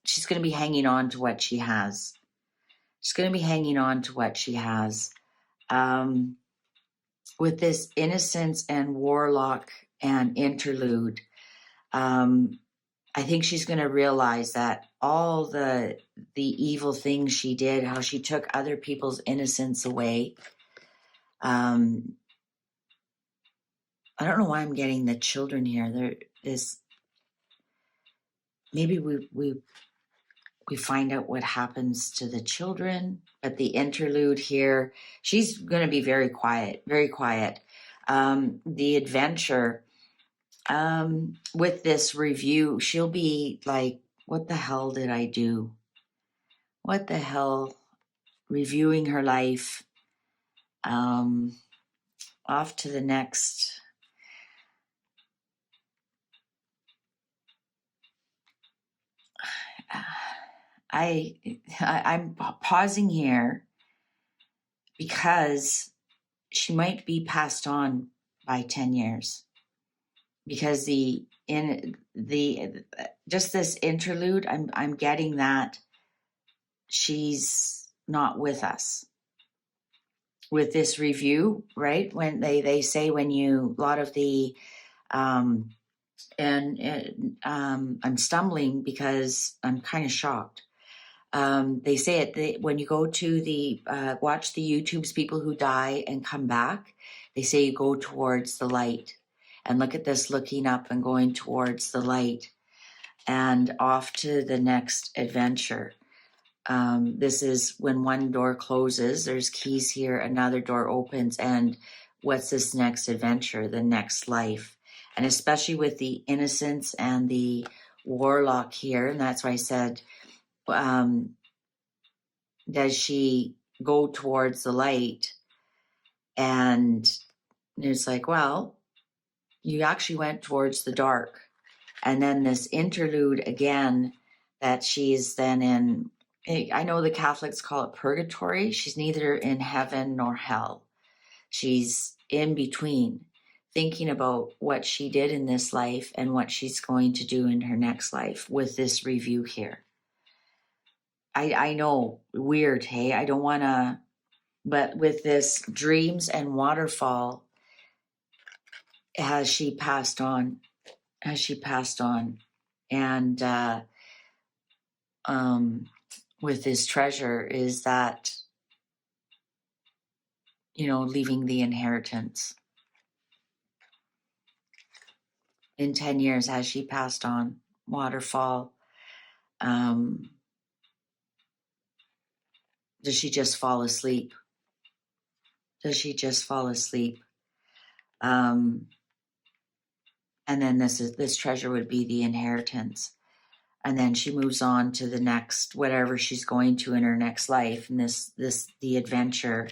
She's going to be hanging on to what she has. She's going to be hanging on to what she has. With this innocence and warlock and interlude, I think she's going to realize that all the evil things she did, how she took other people's innocence away. I don't know why I'm getting the children here. There is maybe we find out what happens to the children, but the interlude here, she's going to be very quiet, very quiet. The adventure, with this review, she'll be like, what the hell did I do? What the hell? Reviewing her life. Off to the next. I'm pausing here because she might be passed on by 10 years, because just this interlude, I'm getting that she's not with us with this review, right? When they say, when you, a lot of the I'm stumbling because I'm kind of shocked. They say it when you go to the watch the YouTube's people who die and come back. They say you go towards the light, and look at this, looking up and going towards the light, and off to the next adventure. This is when one door closes, there's keys here, another door opens, and what's this next adventure, the next life? And especially with the innocence and the warlock here, and that's why I said, does she go towards the light? And it's like, well, you actually went towards the dark. And then this interlude again, that she's then in, I know the Catholics call it purgatory. She's neither in heaven nor hell. She's in between, thinking about what she did in this life and what she's going to do in her next life with this review here. I know, weird, hey? I don't want to, but with this dreams and waterfall, has she passed on? Has she passed on? And with this treasure is that, leaving the inheritance. In 10 years, has she passed on? Waterfall. Does she just fall asleep? Does she just fall asleep? And then this treasure would be the inheritance. And then she moves on to the next, whatever she's going to in her next life, and the adventure.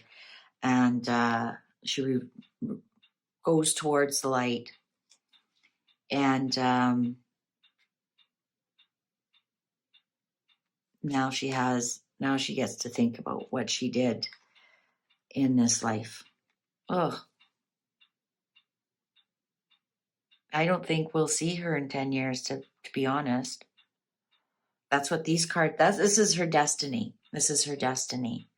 And she goes towards the light. And now she gets to think about what she did in this life. Ugh. I don't think we'll see her in 10 years, to be honest. That's what these cards, this is her destiny. This is her destiny.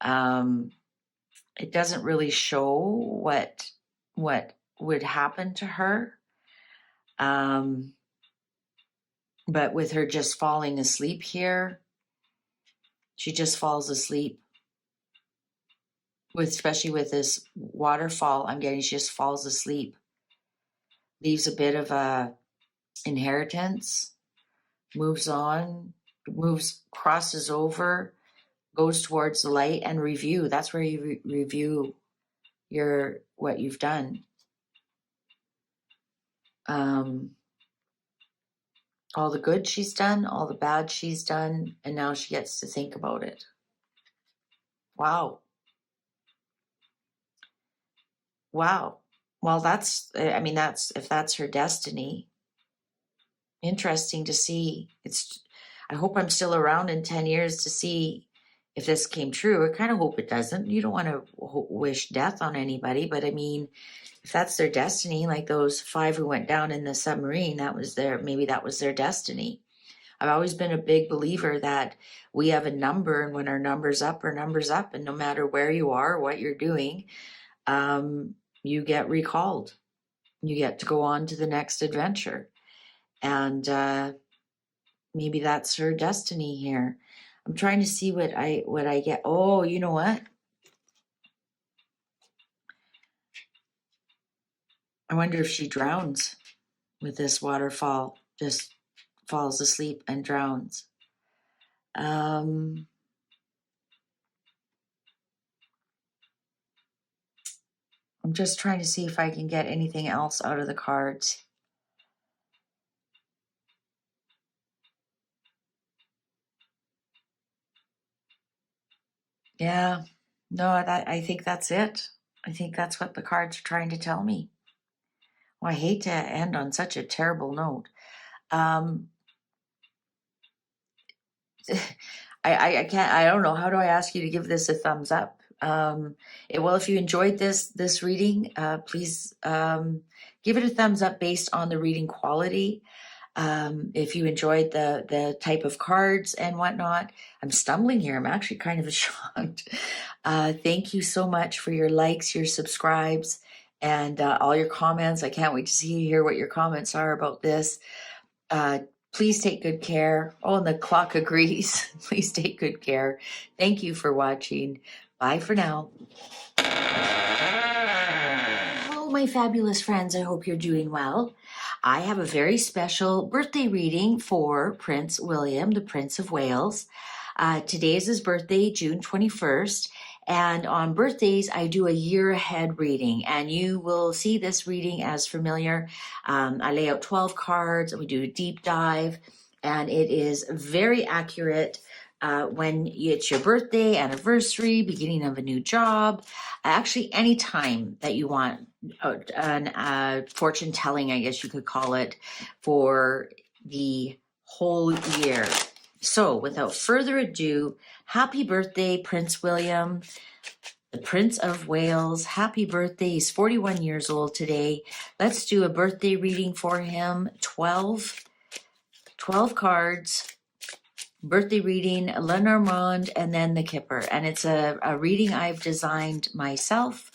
It doesn't really show what would happen to her. But with her just falling asleep here, she just falls asleep. Especially with this waterfall, I'm getting she just falls asleep. Leaves a bit of a inheritance, moves on, crosses over, goes towards the light, and review. That's where you review what you've done. All the good she's done, all the bad she's done, and now she gets to think about it. Wow. Well, that's if that's her destiny. Interesting to see. I hope I'm still around in 10 years to see if this came true. I kind of hope it doesn't. You don't want to wish death on anybody, but if that's their destiny, like those 5 who went down in the submarine, maybe that was their destiny. I've always been a big believer that we have a number, and when our number's up, and no matter where you are, what you're doing, you get recalled. You get to go on to the next adventure. And maybe that's her destiny here. I'm trying to see what I get. Oh, you know what? I wonder if she drowns with this waterfall, just falls asleep and drowns. I'm just trying to see if I can get anything else out of the cards. Yeah, no, I think that's it. I think that's what the cards are trying to tell me. Well, I hate to end on such a terrible note. I can't, I don't know. How do I ask you to give this a thumbs up? Well, if you enjoyed this reading, please give it a thumbs up based on the reading quality. If you enjoyed the type of cards and whatnot. I'm stumbling here. I'm actually kind of shocked. Thank you so much for your likes, your subscribes, and all your comments. I can't wait to hear what your comments are about this. Please take good care. Oh, and the clock agrees. Please take good care. Thank you for watching. Bye for now. Hello, my fabulous friends. I hope you're doing well. I have a very special birthday reading for Prince William, the Prince of Wales. Today is his birthday, June 21st. And on birthdays, I do a year ahead reading, and you will see this reading as familiar. I lay out 12 cards, and we do a deep dive, and it is very accurate when it's your birthday, anniversary, beginning of a new job, actually any time that you want an fortune telling, I guess you could call it, for the whole year. So without further ado, happy birthday, Prince William, the Prince of Wales. Happy birthday. He's 41 years old today. Let's do a birthday reading for him. 12 cards. Birthday reading, Lenormand, and then the Kipper. And it's a reading I've designed myself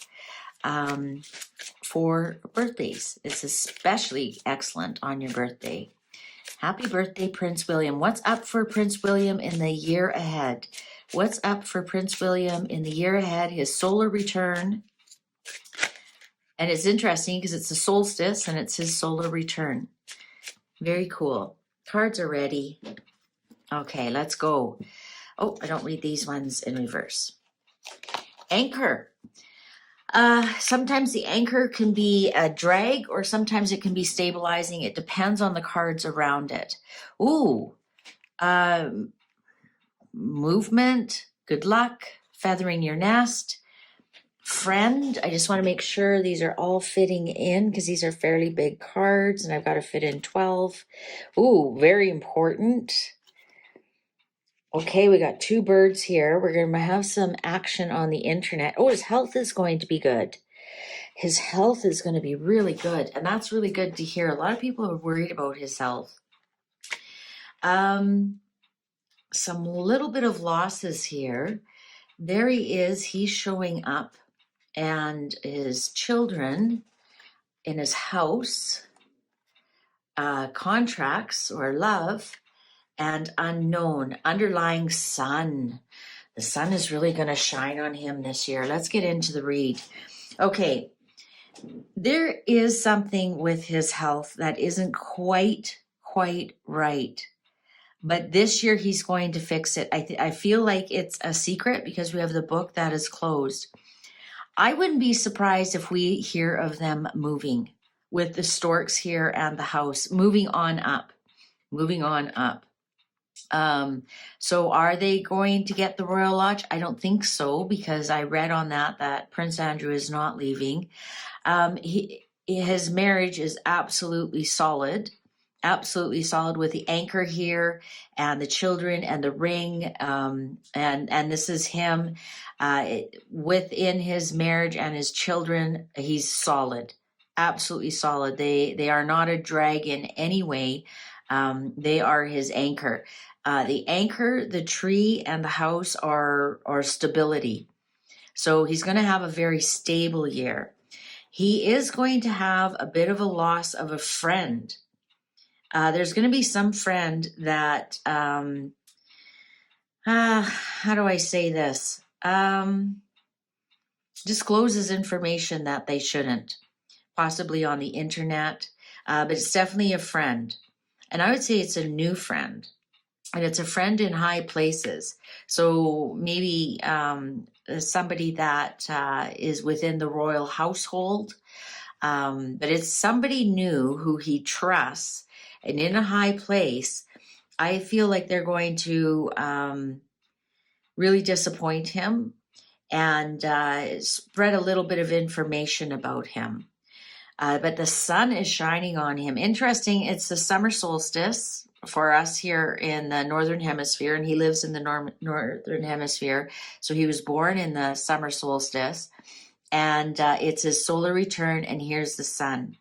for birthdays. It's especially excellent on your birthday. Happy birthday, Prince William. What's up for Prince William in the year ahead? What's up for Prince William in the year ahead? His solar return. And it's interesting because it's a solstice and it's his solar return. Very cool. Cards are ready. Okay, let's go. Oh, I don't read these ones in reverse. Anchor. Sometimes the anchor can be a drag or sometimes it can be stabilizing. It depends on the cards around it. Ooh, movement, good luck, feathering your nest, friend. I just want to make sure these are all fitting in because these are fairly big cards and I've got to fit in 12. Ooh, very important. Okay, we got 2 birds here. We're going to have some action on the internet. Oh, his health is going to be good. His health is going to be really good. And that's really good to hear. A lot of people are worried about his health. Some little bit of losses here. There he is. He's showing up. And his children in his house, contracts or love, and unknown, underlying sun. The sun is really going to shine on him this year. Let's get into the read. Okay, there is something with his health that isn't quite right. But this year he's going to fix it. I feel like it's a secret because we have the book that is closed. I wouldn't be surprised if we hear of them moving with the storks here and the house, moving on up. So are they going to get the Royal Lodge? I don't think so, because I read on that Prince Andrew is not leaving. His marriage is absolutely solid with the anchor here and the children and the ring. And this is him within his marriage and his children. He's solid, absolutely solid. They are not a drag in any way. They are his anchor. The anchor, the tree, and the house are stability. So he's going to have a very stable year. He is going to have a bit of a loss of a friend. There's going to be some friend that, how do I say this? Discloses information that they shouldn't, possibly on the internet, but it's definitely a friend. And I would say it's a new friend. And it's a friend in high places. So maybe somebody that is within the royal household. But it's somebody new who he trusts and in a high place. I feel like they're going to really disappoint him and spread a little bit of information about him. But the sun is shining on him. Interesting, it's the summer solstice for us here in the Northern Hemisphere, and he lives in the Northern Hemisphere. So he was born in the summer solstice, and it's his solar return, and here's the sun.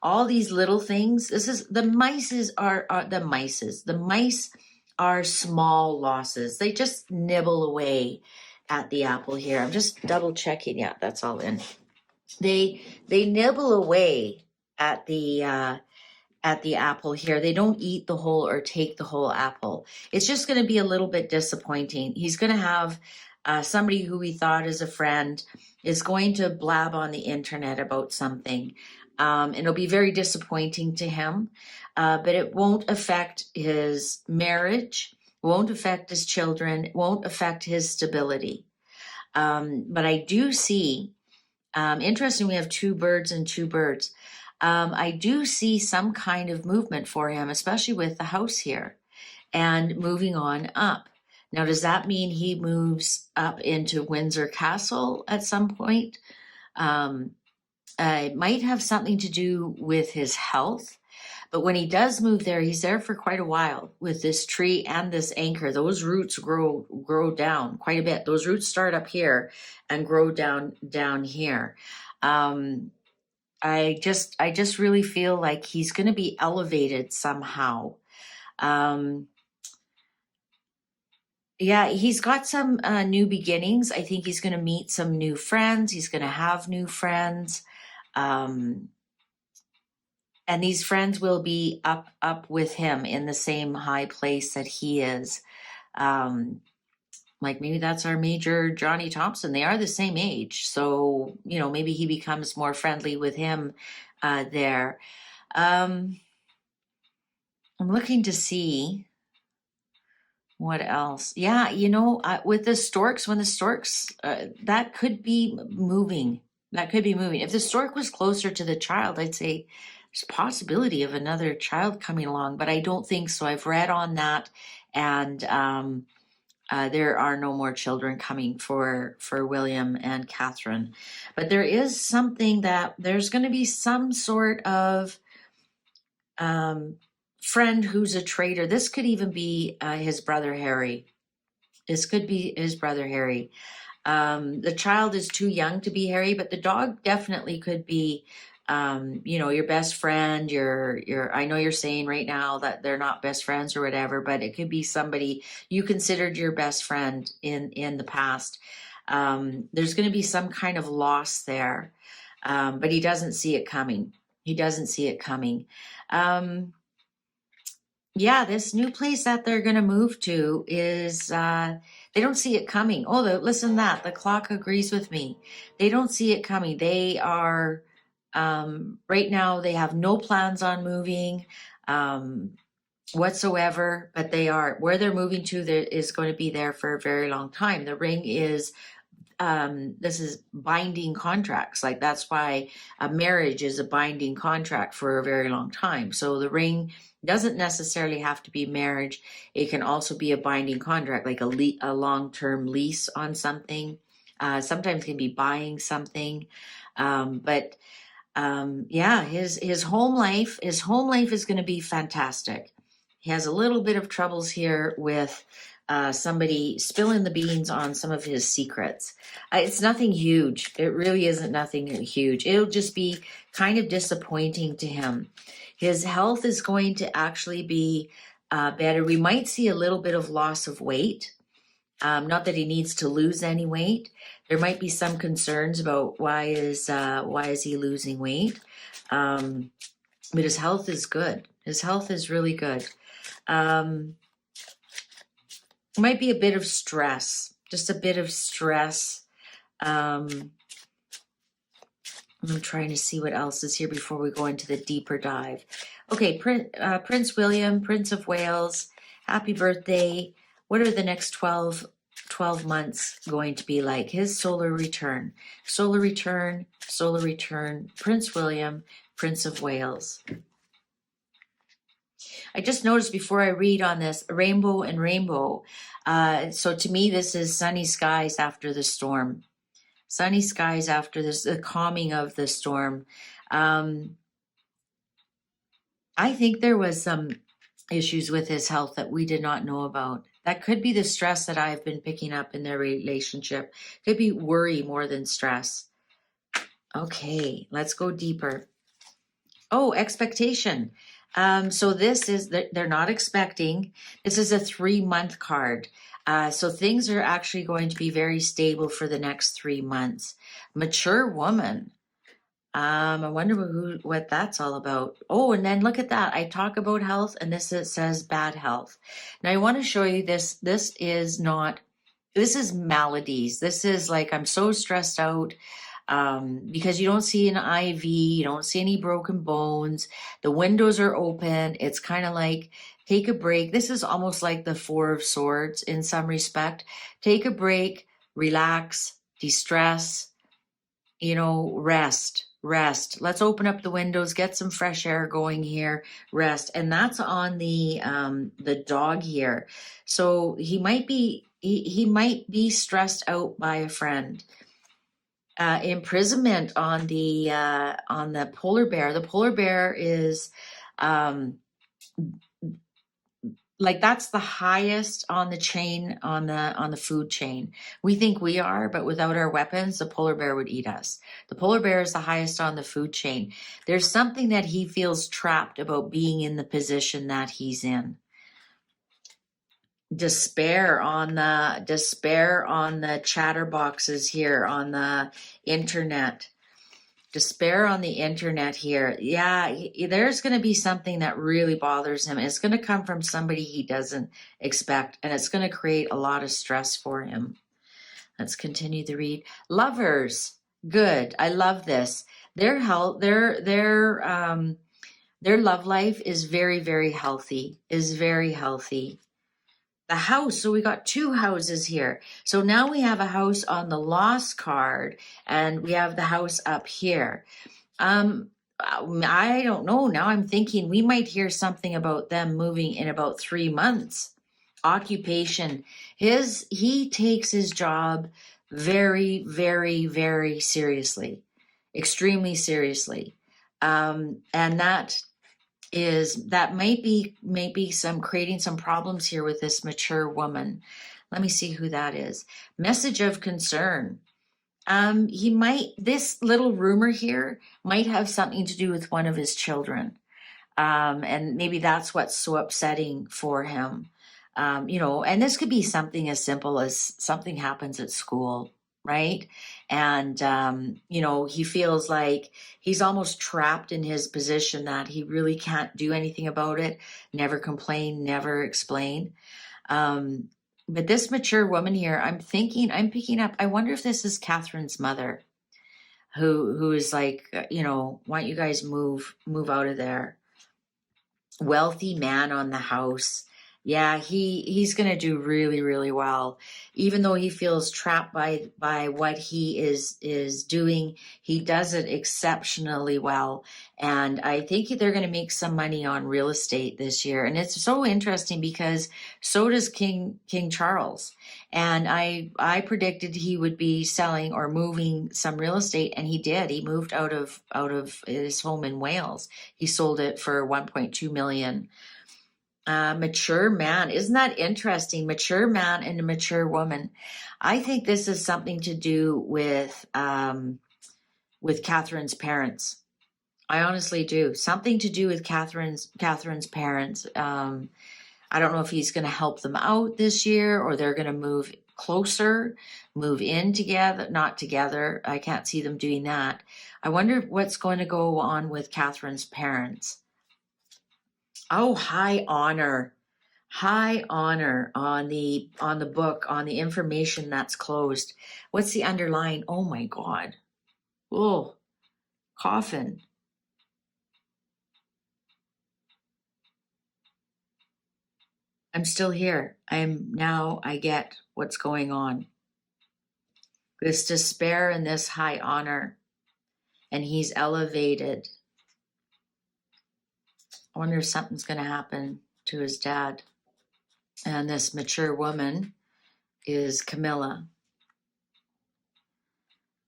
All these little things. This is the mice the mice are small losses. They just nibble away at the apple here. I'm just double checking. Yeah, that's all in. They nibble away at the apple here. They don't eat the whole or take the whole apple. It's just going to be a little bit disappointing. He's going to have somebody who he thought is a friend is going to blab on the internet about something. And it'll be very disappointing to him, but it won't affect his marriage, won't affect his children, won't affect his stability. But I do see, interesting, we have two birds and two birds. I do see some kind of movement for him, especially with the house here and moving on up. Now, does that mean he moves up into Windsor Castle at some point? It might have something to do with his health, but when he does move there, he's there for quite a while with this tree and this anchor. Those roots grow down quite a bit. Those roots start up here and grow down here. I just really feel like he's going to be elevated somehow. Yeah, he's got some new beginnings. I think he's going to meet some new friends. He's going to have new friends. And these friends will be up with him in the same high place that he is. Like maybe that's our Major Johnny Thompson. They are the same age. So, maybe he becomes more friendly with him there. I'm looking to see what else. Yeah, with the storks, when the storks, that could be moving. That could be moving. If the stork was closer to the child, I'd say there's a possibility of another child coming along, but I don't think so. I've read on that, and there are no more children coming for William and Catherine. But there is something that there's going to be some sort of friend who's a traitor. This could even be his brother Harry. This could be his brother Harry. The child is too young to be Harry, but the dog definitely could be, your best friend. I know you're saying right now that they're not best friends or whatever, but it could be somebody you considered your best friend in the past. There's going to be some kind of loss there, but he doesn't see it coming. He doesn't see it coming. Yeah, this new place that they're going to move to is, they don't see it coming. Oh, listen to that. The clock agrees with me. They don't see it coming. They are, right now, they have no plans on moving whatsoever, but where they're moving to, there is going to be there for a very long time. The ring is, this is binding contracts. Like that's why a marriage is a binding contract for a very long time. So the ring doesn't necessarily have to be marriage. It can also be a binding contract, like a long-term lease on something. Sometimes it can be buying something. But his home life is going to be fantastic. He has a little bit of troubles here with somebody spilling the beans on some of his secrets. It's nothing huge. It really isn't nothing huge. It'll just be kind of disappointing to him. His health is going to actually be better. We might see a little bit of loss of weight. Not that he needs to lose any weight. There might be some concerns about why is he losing weight. But his health is good. His health is really good. Might be a bit of stress, just a bit of stress. I'm trying to see what else is here before we go into the deeper dive. Okay, Prince William, Prince of Wales, happy birthday. What are the next 12 months going to be like? His solar return, Prince William, Prince of Wales. I just noticed before I read on this, rainbow and rainbow. So to me, this is sunny skies after the storm. Sunny skies after this, the calming of the storm. I think there was some issues with his health that we did not know about. That could be the stress that I've been picking up in their relationship. Could be worry more than stress. Okay, let's go deeper. Oh, expectation. So this is, they're not expecting. This is a 3-month card. So things are actually going to be very stable for the next 3 months. Mature woman. I wonder what that's all about. Oh, and then look at that. I talk about health, and this it says bad health. Now I want to show you this. This is maladies. This is like, I'm so stressed out because you don't see an IV, you don't see any broken bones. The windows are open. It's kind of like, take a break. This is almost like the Four of Swords in some respect. Take a break, relax, de-stress, rest. Let's open up the windows, get some fresh air going here, rest. And that's on the dog here. So he might be stressed out by a friend. Imprisonment on the polar bear. The polar bear is like, that's the highest on the chain, on the food chain. We think we are, but without our weapons, the polar bear would eat us. The polar bear is the highest on the food chain. There's something that he feels trapped about being in the position that he's in. Despair on the chatterboxes here on the internet. Despair on the internet here. Yeah, there's going to be something that really bothers him. It's going to come from somebody he doesn't expect, and it's going to create a lot of stress for him. Let's continue the read. Lovers, good. I love this. Their health, their love life is very, very healthy. The house, so we got 2 houses here. So now we have a house on the lost card, and we have the house up here. I don't know. Now I'm thinking we might hear something about them moving in about 3 months. Occupation. He takes his job very, very, very seriously, extremely seriously. And that might be creating some problems here with this mature woman. Let me see who that is. Message of concern. This little rumor here might have something to do with one of his children. And maybe that's what's so upsetting for him. And this could be something as simple as something happens at school, right? And, he feels like he's almost trapped in his position that he really can't do anything about it, never complain, never explain. But this mature woman here, I'm picking up, I wonder if this is Catherine's mother who is like, why don't you guys move out of there? Wealthy man on the house. Yeah, he's going to do really, really well. Even though he feels trapped by what he is doing, he does it exceptionally well. And I think they're going to make some money on real estate this year. And it's so interesting because so does King Charles. And I predicted he would be selling or moving some real estate, and he did. He moved out of his home in Wales. He sold it for 1.2 million. Mature man. Isn't that interesting? Mature man and a mature woman. I think this is something to do with Catherine's parents. I honestly do. Something to do with Catherine's parents. I don't know if he's going to help them out this year, or they're going to move closer, move in together, not together. I can't see them doing that. I wonder what's going to go on with Catherine's parents. Oh, high honor on the book, on the information that's closed. What's the underlying? Oh my God. Oh, coffin. I'm still here. I get what's going on. This despair and this high honor, and he's elevated. I wonder if something's going to happen to his dad. And this mature woman is Camilla.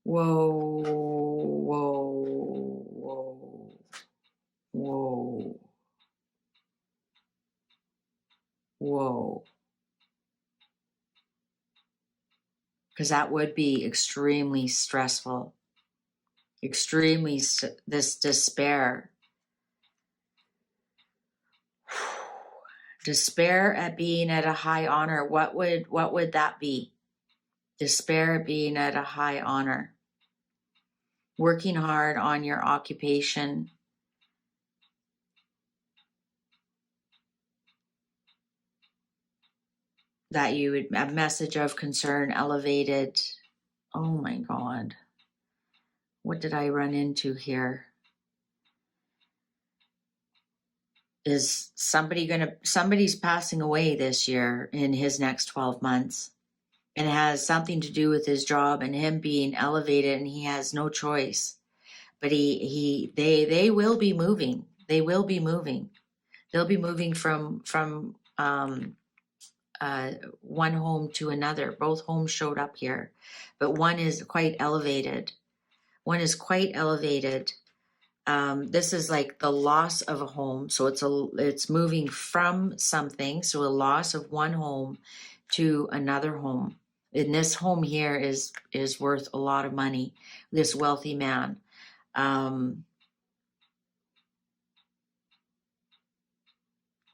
Whoa, whoa, whoa, whoa. Whoa. Because that would be extremely stressful. Extremely, this despair. Despair at being at a high honor. What would that be? Despair at being at a high honor. Working hard on your occupation. That you would, a message of concern, elevated. Oh my God. What did I run into here? Is somebody's passing away this year in his next 12 months. And it has something to do with his job and him being elevated, and he has no choice. But they will be moving. They will be moving. They'll be moving from one home to another. Both homes showed up here, but one is quite elevated. One is quite elevated. This is like the loss of a home. So it's moving from something. So a loss of one home to another home. And this home here is worth a lot of money. This wealthy man.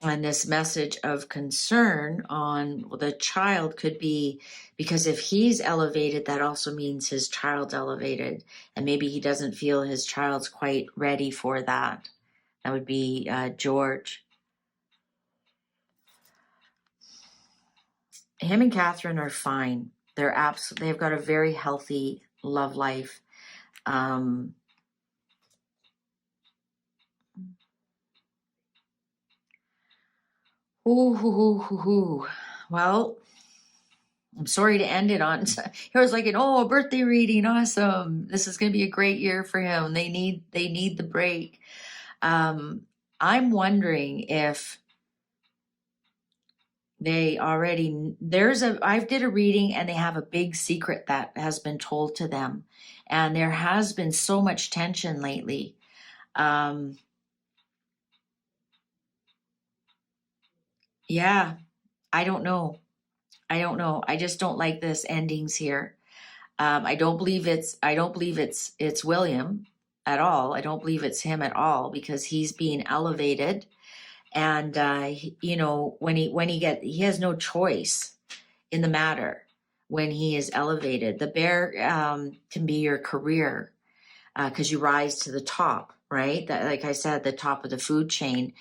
And this message of concern on the child could be, because if he's elevated, that also means his child's elevated. And maybe he doesn't feel his child's quite ready for that. That would be George. Him and Catherine are fine. They've got a very healthy love life. Well, I'm sorry to end it on. It was like a birthday reading. Awesome. This is going to be a great year for him. They need the break. I'm wondering if they already, I did a reading and they have a big secret that has been told to them. And there has been so much tension lately. Yeah, I don't know. I just don't like this endings here. I don't believe it's William at all. I don't believe it's him at all, because he's being elevated. And, he has no choice in the matter when he is elevated. The bear can be your career, because you rise to the top, right? That, like I said, the top of the food chain,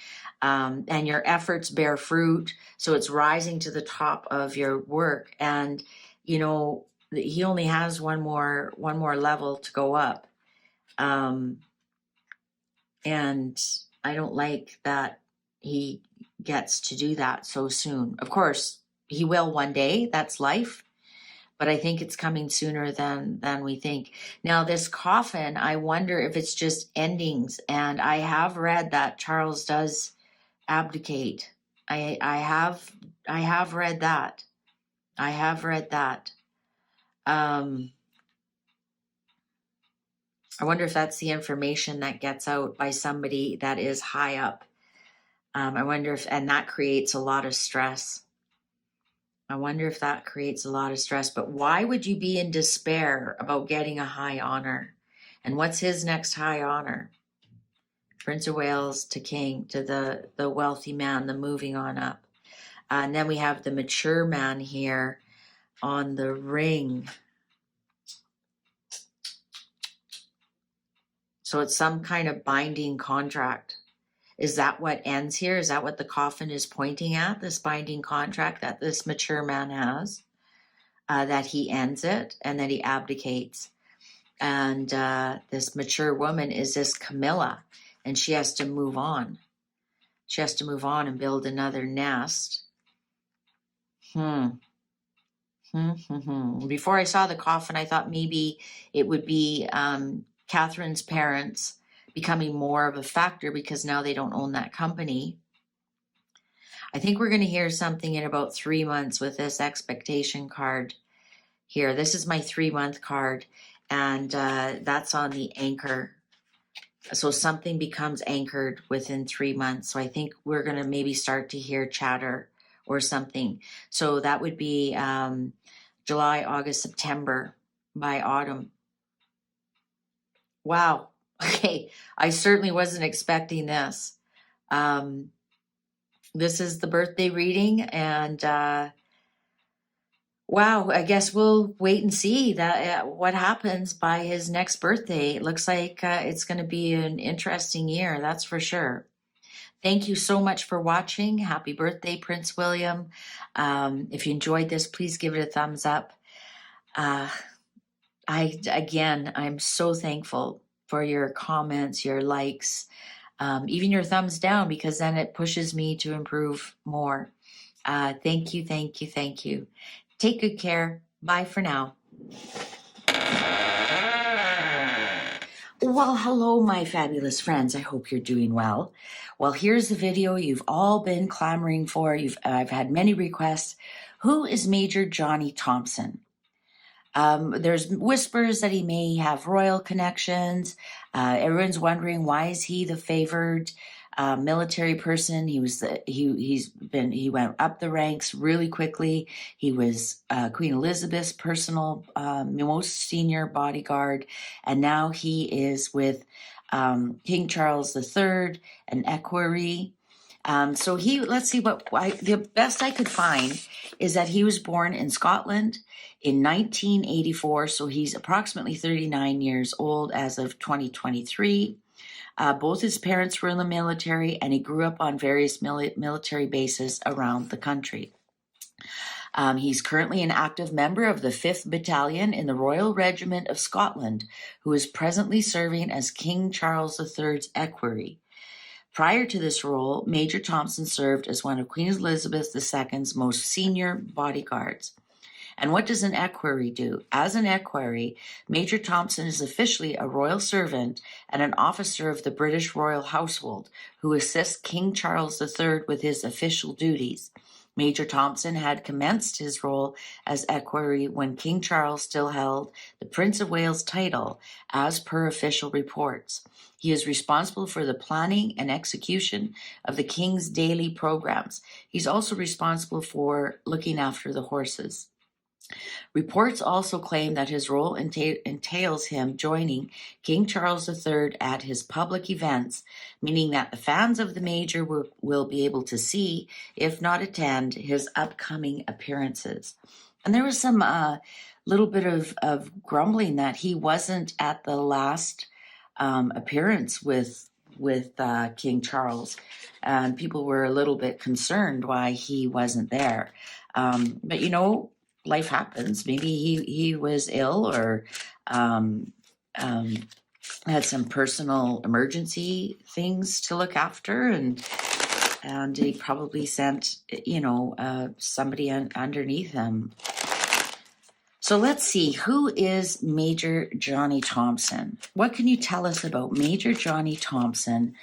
and your efforts bear fruit. So it's rising to the top of your work. And, he only has one more level to go up. And I don't like that he gets to do that so soon. Of course, he will one day. That's life. But I think it's coming sooner than we think. Now, this coffin, I wonder if it's just endings. And I have read that Charles does abdicate. I have read that. I have read that. I wonder if that's the information that gets out by somebody that is high up. I wonder if, and that creates a lot of stress. I wonder if that creates a lot of stress. But why would you be in despair about getting a high honor? And what's his next high honor? Prince of Wales to king, to the wealthy man, the moving on up. And then we have the mature man here on the ring. So it's some kind of binding contract. Is that what ends here? Is that what the coffin is pointing at? This binding contract that this mature man has, that he ends it and that he abdicates. And this mature woman is this Camilla, and she has to move on. She has to move on and build another nest. Before I saw the coffin, I thought maybe it would be Catherine's parents becoming more of a factor, because now they don't own that company. I think we're going to hear something in about 3 months with this expectation card here. This is my 3-month card, and that's on the anchor. So something becomes anchored within 3 months. So I think we're going to maybe start to hear chatter or something. So that would be July, August, September, by autumn. Wow. Okay. I certainly wasn't expecting this. This is the birthday reading, and wow, I guess we'll wait and see that what happens by his next birthday. It looks like it's going to be an interesting year, that's for sure. Thank you so much for watching. Happy birthday, Prince William. If you enjoyed this, please give it a thumbs up. I'm so thankful for your comments, your likes, even your thumbs down, because then it pushes me to improve more. Thank you, thank you, thank you. Take good care. Bye for now. Well, hello, my fabulous friends. I hope you're doing well. Well, here's the video you've all been clamoring for. I've had many requests. Who is Major Johnny Thompson? There's whispers that he may have royal connections. Everyone's wondering, why is he the favored military person? He went up the ranks really quickly. He was Queen Elizabeth's personal, most senior bodyguard, and now he is with King Charles III, an equerry. So let's see the best I could find is that he was born in Scotland in 1984. So he's approximately 39 years old as of 2023. Both his parents were in the military, and he grew up on various military bases around the country. He's currently an active member of the 5th Battalion in the Royal Regiment of Scotland, who is presently serving as King Charles III's equerry. Prior to this role, Major Thompson served as one of Queen Elizabeth II's most senior bodyguards. And what does an equerry do? As an equerry, Major Thompson is officially a royal servant and an officer of the British royal household who assists King Charles III with his official duties. Major Thompson had commenced his role as equerry when King Charles still held the Prince of Wales title, as per official reports. He is responsible for the planning and execution of the King's daily programs. He's also responsible for looking after the horses. Reports also claim that his role entails him joining King Charles III at his public events, meaning that the fans of the Major will be able to see, if not attend, his upcoming appearances. And there was some little bit of grumbling that he wasn't at the last appearance with King Charles, and people were a little bit concerned why he wasn't there. But life happens. Maybe he was ill or had some personal emergency things to look after, and he probably sent somebody underneath him. So let's see, who is Major Johnny Thompson? What can you tell us about Major Johnny Thompson?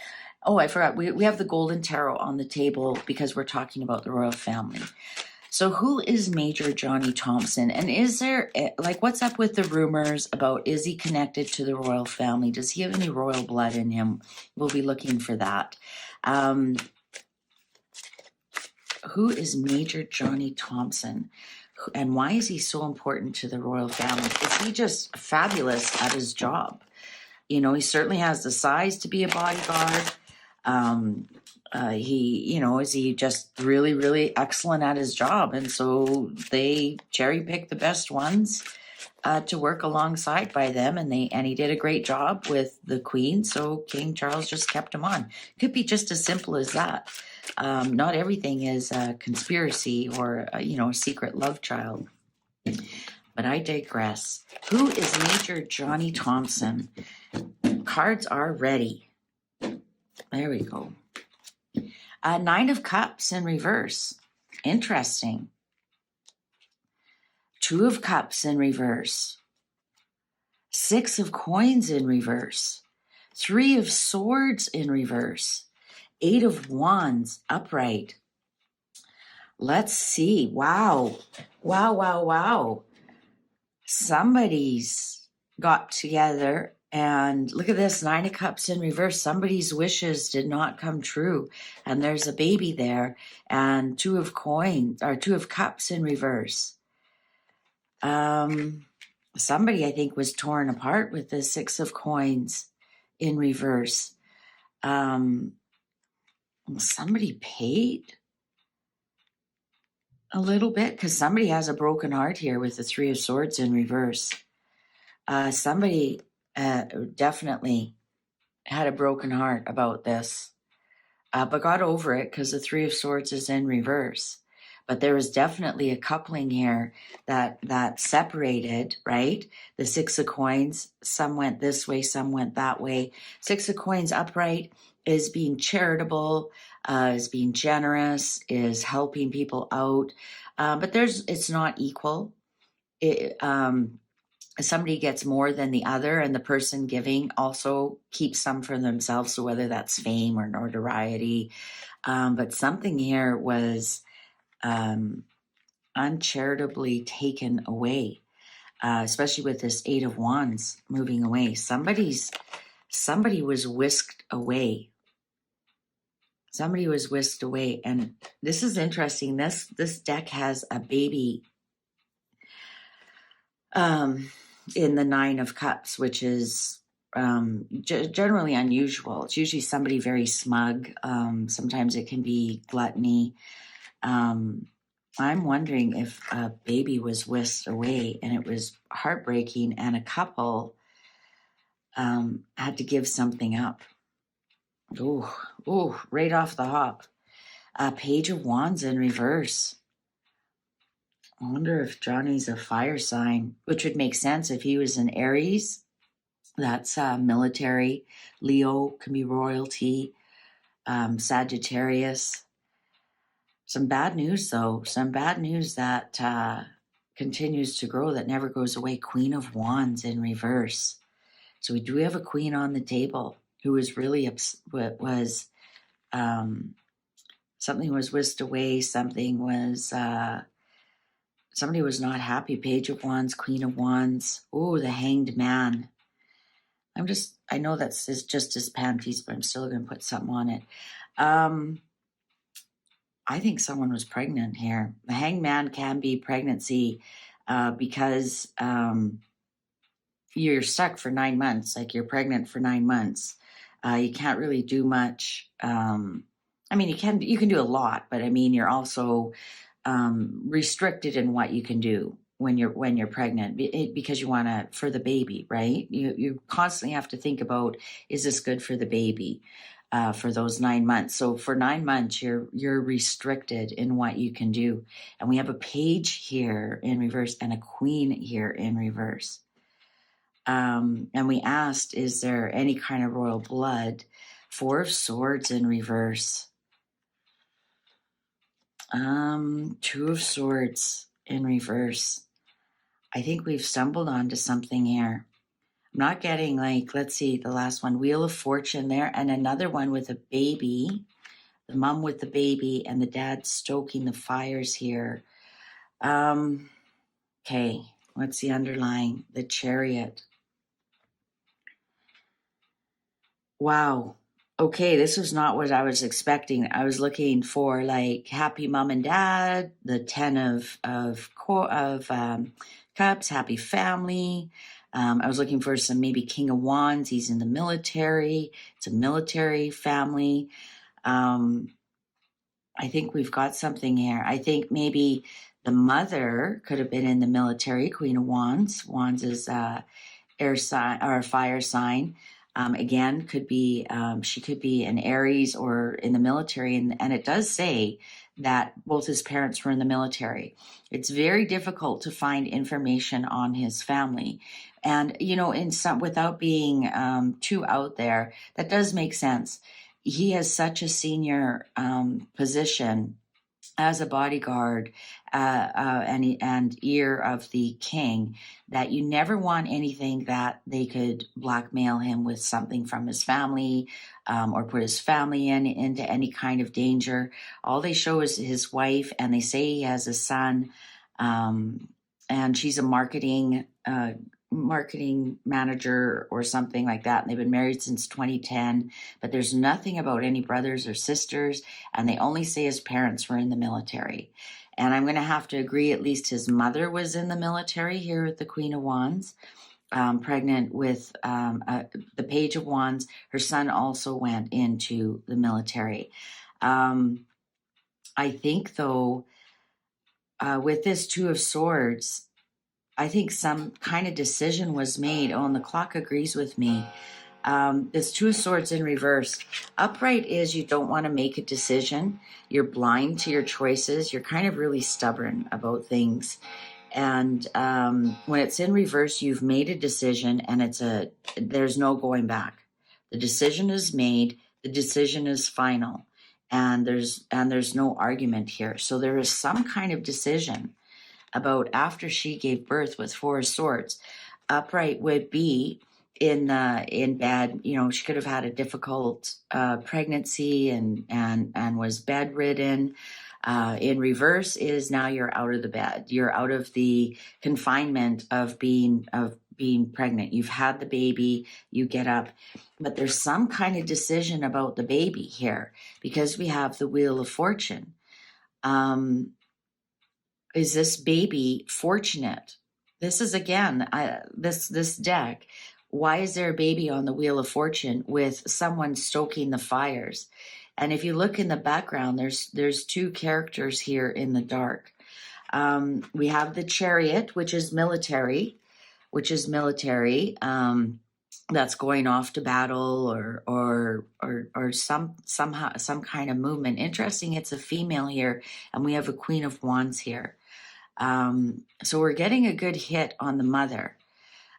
Oh, I forgot. We have the Golden Tarot on the table because we're talking about the royal family. So who is Major Johnny Thompson? And is there, what's up with the rumors about, is he connected to the royal family? Does he have any royal blood in him? We'll be looking for that. Who is Major Johnny Thompson? And why is he so important to the royal family? Is he just fabulous at his job? He certainly has the size to be a bodyguard. Is he just really, really excellent at his job? And so they cherry pick the best ones to work alongside by them. And he did a great job with the Queen. So King Charles just kept him on. Could be just as simple as that. Not everything is a conspiracy or, a secret love child. But I digress. Who is Major Johnny Thompson? Cards are ready. There we go. 9 of Cups in reverse. Interesting. 2 of Cups in reverse. 6 of Coins in reverse. 3 of Swords in reverse. 8 of Wands upright. Let's see. Wow. Wow, wow, wow. Somebody's got together And look at this, 9 of Cups in reverse. Somebody's wishes did not come true. And there's a baby there. And 2 of coins, or 2 of Cups in reverse. Somebody, I think, was torn apart with the 6 of coins in reverse. Somebody paid a little bit, because somebody has a broken heart here with the 3 of Swords in reverse. Somebody definitely had a broken heart about this, but got over it because the 3 of Swords is in reverse. But there was definitely a coupling here that separated, right? The 6 of coins, some went this way, some went that way. 6 of coins upright is being charitable, is being generous, is helping people out. But it's not equal. Somebody gets more than the other, and the person giving also keeps some for themselves. So whether that's fame or notoriety, but something here was uncharitably taken away, especially with this 8 of Wands moving away. Somebody was whisked away. Somebody was whisked away. And this is interesting. This deck has a baby in the 9 of Cups, which is generally unusual. It's usually somebody very smug. Sometimes it can be gluttony. I'm wondering if a baby was whisked away, and it was heartbreaking, and a couple had to give something up. Ooh, right off the hop. Page of Wands in reverse. I wonder if Johnny's a fire sign, which would make sense if he was an Aries. That's military. Leo can be royalty. Sagittarius. Some bad news, though. Some bad news that continues to grow, that never goes away. Queen of Wands in reverse. So we do have a queen on the table who was really something was whisked away. Somebody was not happy. Page of Wands, Queen of Wands. Oh, the Hanged Man. I know that's just his panties, but I'm still going to put something on it. I think someone was pregnant here. The Hanged Man can be pregnancy because you're stuck for 9 months, like you're pregnant for 9 months. You can't really do much. You can do a lot, but you're also restricted in what you can do when you're pregnant, because you want to, for the baby, right? You constantly have to think about, is this good for the baby? For those 9 months. So for 9 months, you're restricted in what you can do. And we have a page here in reverse and a queen here in reverse. And we asked, is there any kind of royal blood? 4 of Swords in reverse. 2 of Swords in reverse. I think we've stumbled onto something here. I'm not getting, let's see, the last one, Wheel of Fortune there, and another one with a baby, the mom with the baby, and the dad stoking the fires here. Okay, what's the underlying? The Chariot. Wow. Okay, this was not what I was expecting. I was looking for happy mom and dad, the 10 of Cups, happy family. I was looking for some maybe King of Wands. He's in the military. It's a military family. I think we've got something here. I think maybe the mother could have been in the military, Queen of Wands. Wands is air sign or fire sign. Again, could be she could be an Aries or in the military, and it does say that both his parents were in the military. It's very difficult to find information on his family, and without being too out there, that does make sense. He has such a senior position as a bodyguard and ear of the king, that you never want anything that they could blackmail him with something from his family or put his family into any kind of danger. All they show is his wife, and they say he has a son, and she's a marketing marketing manager or something like that, and they've been married since 2010, but there's nothing about any brothers or sisters, and they only say his parents were in the military. And I'm going to have to agree, at least his mother was in the military here with the Queen of Wands, pregnant with the Page of Wands. Her son also went into the military. I think, though, with this Two of Swords, I think some kind of decision was made. Oh, and the clock agrees with me. This Two of Swords in reverse. Upright is you don't want to make a decision. You're blind to your choices. You're kind of really stubborn about things. And when it's in reverse, you've made a decision, and there's no going back. The decision is made. The decision is final, and there's no argument here. So there is some kind of decision about after she gave birth with Four of Swords. Upright would be in bed. She could have had a difficult pregnancy and was bedridden. In reverse is now you're out of the bed. You're out of the confinement of being pregnant. You've had the baby, you get up. But there's some kind of decision about the baby here, because we have the Wheel of Fortune. Is this baby fortunate? This is, again, this deck. Why is there a baby on the Wheel of Fortune with someone stoking the fires? And if you look in the background, there's two characters here in the dark. We have the Chariot, which is military, that's going off to battle or some kind of movement. Interesting, it's a female here, and we have a Queen of Wands here. So we're getting a good hit on the mother.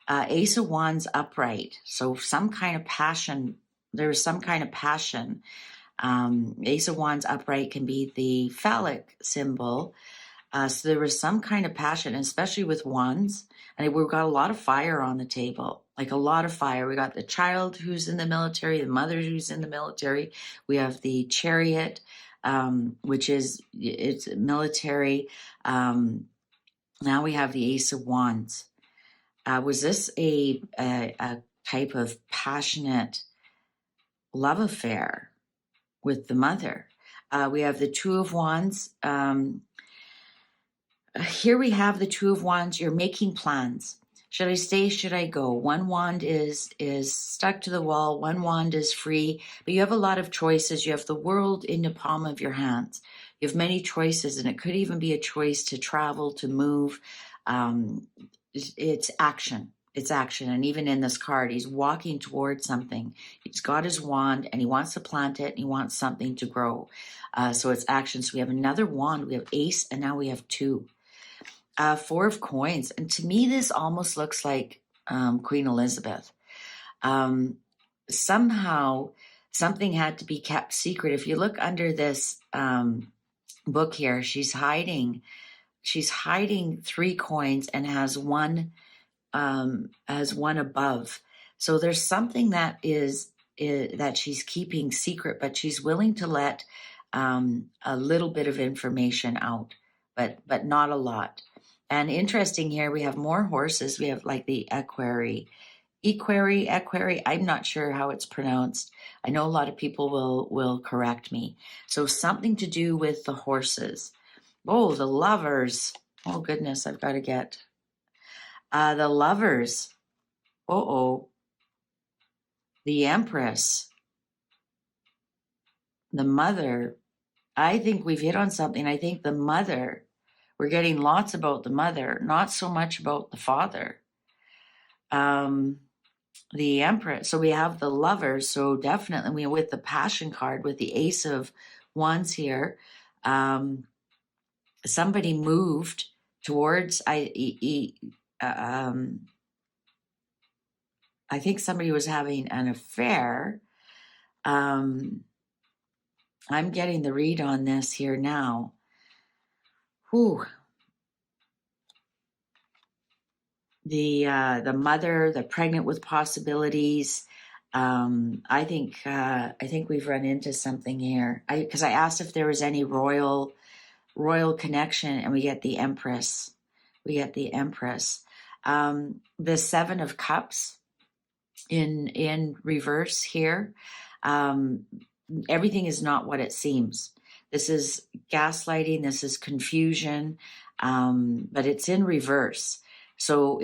Ace of Wands upright. So some kind of passion. There's some kind of passion. Ace of Wands upright can be the phallic symbol. So there was some kind of passion, especially with wands. And we've got a lot of fire on the table, like a lot of fire. We got the child who's in the military, the mother who's in the military. We have the Chariot, which it's military. Now we have the Ace of Wands. Was this a type of passionate love affair with the mother? We have the Two of Wands. Here we have the Two of Wands. You're making plans. Should I stay? Should I go? One wand is stuck to the wall. One wand is free. But you have a lot of choices. You have the world in the palm of your hands. You have many choices, and it could even be a choice to travel, to move. It's action. It's action. And even in this card, he's walking towards something. He's got his wand, and he wants to plant it, and he wants something to grow. So it's action. So we have another wand. We have Ace, and now we have two. Four of Coins. And to me, this almost looks like Queen Elizabeth. Somehow, something had to be kept secret. If you look under this book here, she's hiding three coins and has one above. So there's something that that she's keeping secret, but she's willing to let a little bit of information out, but not a lot. And interesting here, we have more horses. We have like the equerry. I'm not sure how it's pronounced. I know a lot of people will correct me. So something to do with the horses. Oh, the Lovers. Oh, goodness, I've got to get the Lovers. The Empress. The Mother. I think we've hit on something. I think the Mother. We're getting lots about the mother, not so much about the father. The Empress. So we have the Lovers. So definitely with the Passion card, with the Ace of Wands here, somebody moved towards, I think somebody was having an affair. I'm getting the read on this here now. Whew. The mother, the pregnant with possibilities. I think we've run into something here. Because I asked if there was any royal connection, and we get the Empress. The Seven of Cups in reverse here. Everything is not what it seems. This is gaslighting. This is confusion, but it's in reverse. So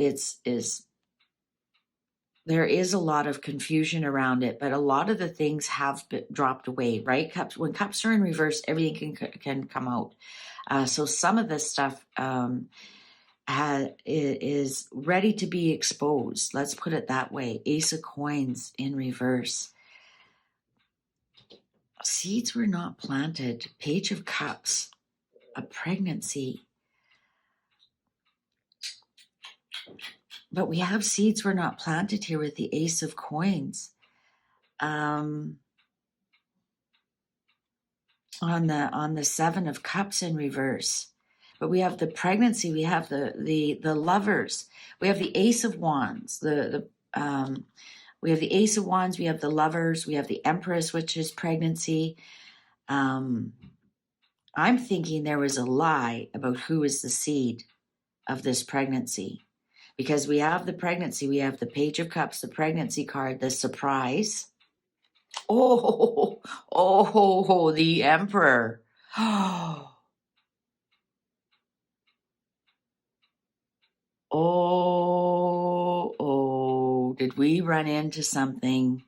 there is a lot of confusion around it, but a lot of the things have been dropped away, right? When cups are in reverse, everything can come out. So some of this stuff is ready to be exposed. Let's put it that way. Ace of Coins in reverse. Seeds were not planted. Page of Cups. A pregnancy. But we have seeds were not planted here with the Ace of Coins. On the Seven of Cups in reverse. But we have the pregnancy, we have the lovers, we have the Ace of Wands, we have the Ace of Wands, we have the lovers, we have the Empress, which is pregnancy. I'm thinking there was a lie about who is the seed of this pregnancy. Because we have the pregnancy, we have the Page of Cups, the pregnancy card, the surprise. Oh, the Emperor. Oh, did we run into something?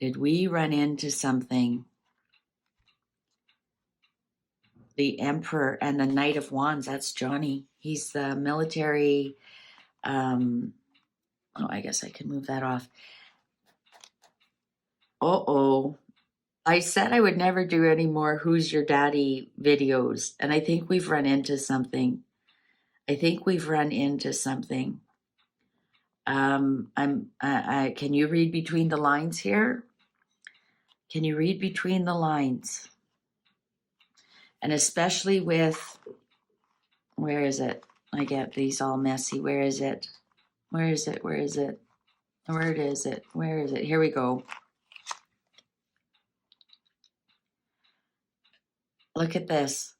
Did we run into something? The Emperor and the Knight of Wands, that's Johnny. He's the military. I guess I can move that off. I said I would never do any more Who's Your Daddy videos, and I think we've run into something. Can you read between the lines here? Can you read between the lines? And especially with, where is it? I get these all messy. Where is it? Here we go. Look at this.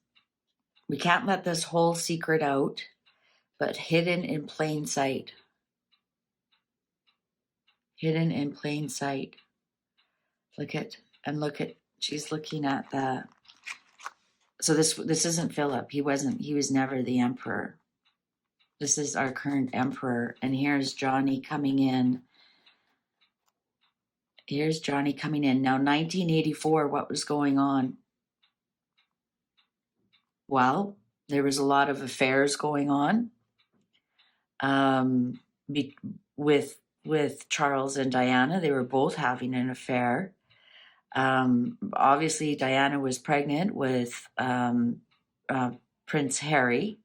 We can't let this whole secret out, but hidden in plain sight. Hidden in plain sight. Look at, she's looking at the, so this isn't Philip. He was never the Emperor. This is our current Emperor. And here's Johnny coming in. Now, 1984, what was going on? Well, there was a lot of affairs going on with Charles and Diana. They were both having an affair. Obviously, Diana was pregnant with Prince Harry.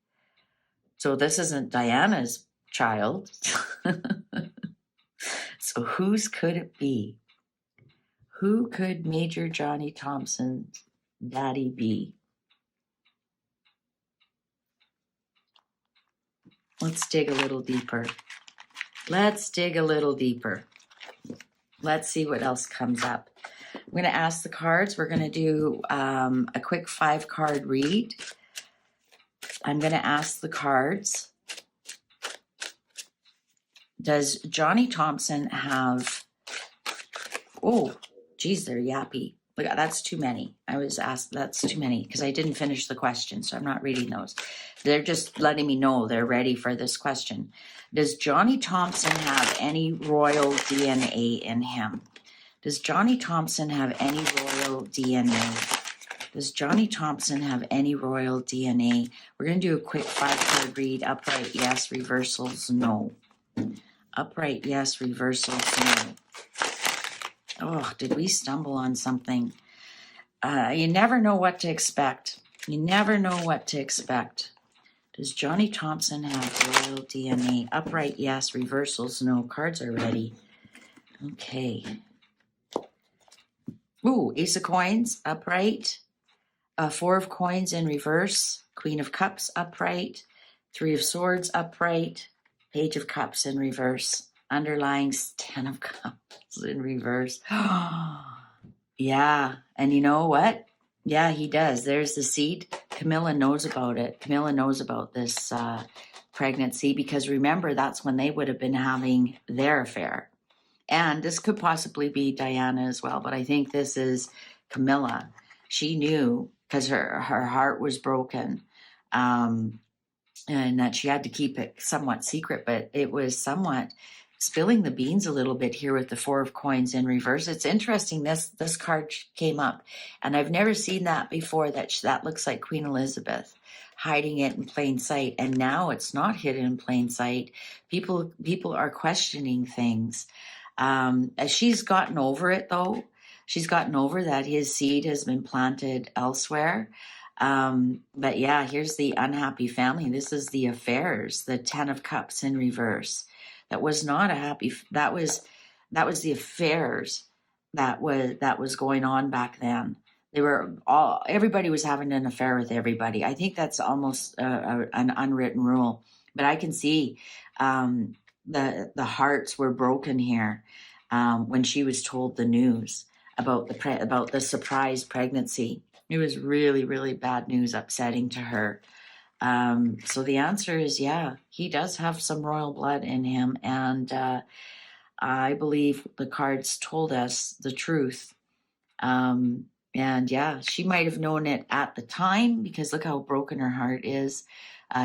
So this isn't Diana's child. So whose could it be? Who could Major Johnny Thompson's daddy be? Let's dig a little deeper. Let's see what else comes up. I'm going to ask the cards. We're going to do a quick 5-card read. I'm going to ask the cards. Does Johnny Thompson have... Oh, geez, they're yappy. Look, that's too many. I was asked, that's too many because I didn't finish the question, so I'm not reading those. They're just letting me know they're ready for this question. Does Johnny Thompson have any royal DNA in him? Does Johnny Thompson have any royal DNA? Does Johnny Thompson have any royal DNA? We're going to do a quick 5-card read. Upright, yes. Reversals, no. Upright, yes. Reversals, no. Oh, did we stumble on something? You never know what to expect. Does Johnny Thompson have royal DNA? Upright, yes. Reversals, no. Cards are ready. Okay. Ooh, Ace of Coins, upright. 4 of Coins in reverse. Queen of Cups, upright. 3 of Swords, upright. Page of Cups in reverse. Underlying 10 of Cups in reverse. Yeah, and you know what? Yeah, he does. There's the seed Camilla knows about it. Camilla knows about this pregnancy because remember, that's when they would have been having their affair. And this could possibly be Diana as well, but I think this is Camilla. She knew because her heart was broken. And that she had to keep it somewhat secret, but it was somewhat spilling the beans a little bit here with the Four of Coins in reverse. It's interesting, this card came up, and I've never seen that before, that looks like Queen Elizabeth hiding it in plain sight, and now it's not hidden in plain sight. People are questioning things. As she's gotten over it, though, she's gotten over that his seed has been planted elsewhere. But yeah, here's the unhappy family. This is the affairs, the 10 of Cups in reverse. That was not a happy, that was the affairs that was going on back then. Everybody was having an affair with everybody. I think that's almost an unwritten rule, but I can see, the hearts were broken here, when she was told the news about the surprise pregnancy. It was really, really bad news, upsetting to her. So the answer is, yeah, he does have some royal blood in him. And I believe the cards told us the truth. And yeah, she might have known it at the time because look how broken her heart is.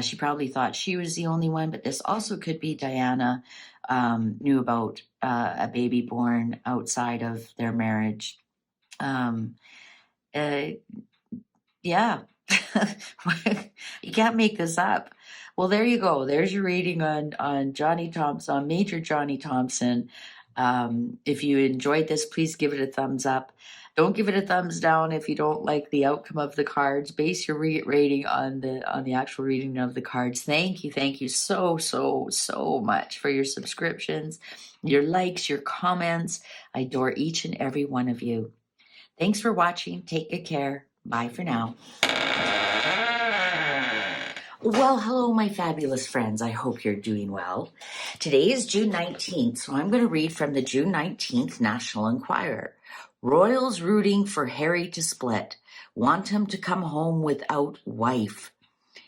She probably thought she was the only one, but this also could be Diana knew about a baby born outside of their marriage. Yeah, you can't make this up. Well, there you go. There's your reading on Johnny Thompson, on Major Johnny Thompson. If you enjoyed this, please give it a thumbs up. Don't give it a thumbs down if you don't like the outcome of the cards. Base your rating on the actual reading of the cards. Thank you so much for your subscriptions, your likes, your comments. I adore each and every one of you. Thanks for watching. Take good care. Bye for now. Well, hello, my fabulous friends. I hope you're doing well. Today is June 19th, so I'm going to read from the June 19th National Enquirer. Royals rooting for Harry to split. Want him to come home without wife.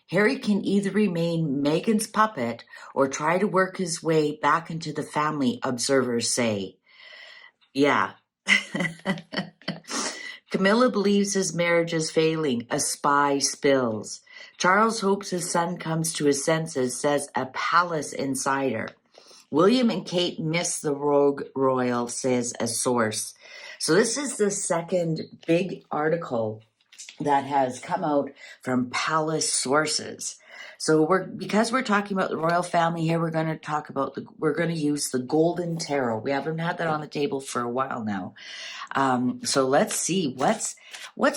Harry can either remain Meghan's puppet or try to work his way back into the family, observers say. Yeah. Camilla believes his marriage is failing. A spy spills. Charles hopes his son comes to his senses, says a palace insider. William and Kate miss the rogue royal, says a source. So this is the second big article that has come out from palace sources. So because we're talking about the royal family here, we're going to use the Golden Tarot. We haven't had that on the table for a while now. So let's see what's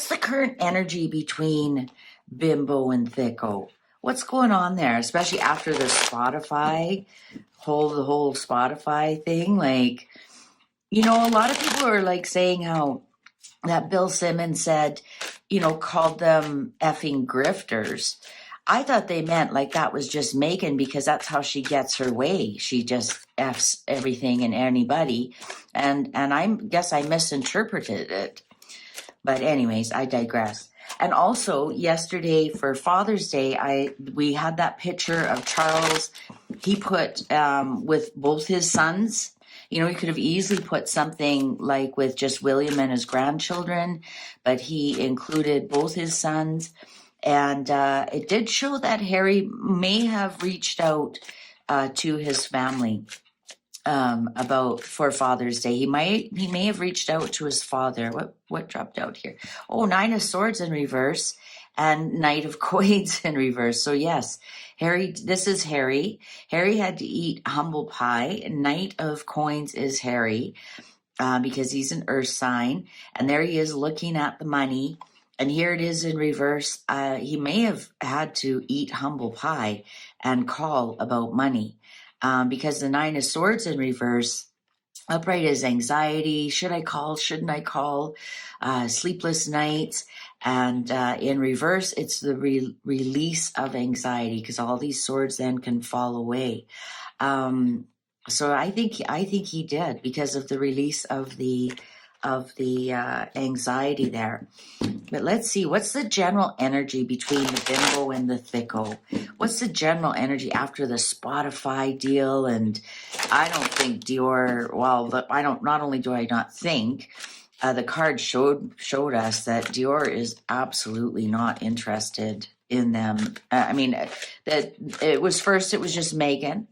the current energy between Bimbo and Thicko. What's going on there, especially after the Spotify the whole Spotify thing? Like, you know, a lot of people are like saying how that Bill Simmons said, you know, called them effing grifters. I thought they meant like that was just Meghan because that's how she gets her way. She just F's everything and anybody. And I guess I misinterpreted it. But anyways, I digress. And also yesterday for Father's Day, we had that picture of Charles. He put with both his sons. You know, he could have easily put something like with just William and his grandchildren, but he included both his sons. And it did show that Harry may have reached out to his family for Father's Day. He may have reached out to his father. What dropped out here? Oh, Nine of Swords in reverse and Knight of Coins in reverse. So yes, Harry, this is Harry. Harry had to eat humble pie. Knight of Coins is Harry because he's an earth sign. And there he is looking at the money. And here it is in reverse. He may have had to eat humble pie and call about money because the Nine of Swords in reverse, upright is anxiety. Should I call? Shouldn't I call? Sleepless nights. And in reverse, it's the release of anxiety because all these swords then can fall away. So I think he did because of the release of the anxiety there. But let's see, what's the general energy between the bimbo and the thicko? What's the general energy after the Spotify deal? And I don't think Dior, well, I don't, not only do I not think, the card showed us that Dior is absolutely not interested in them. I mean, that it was just Meghan.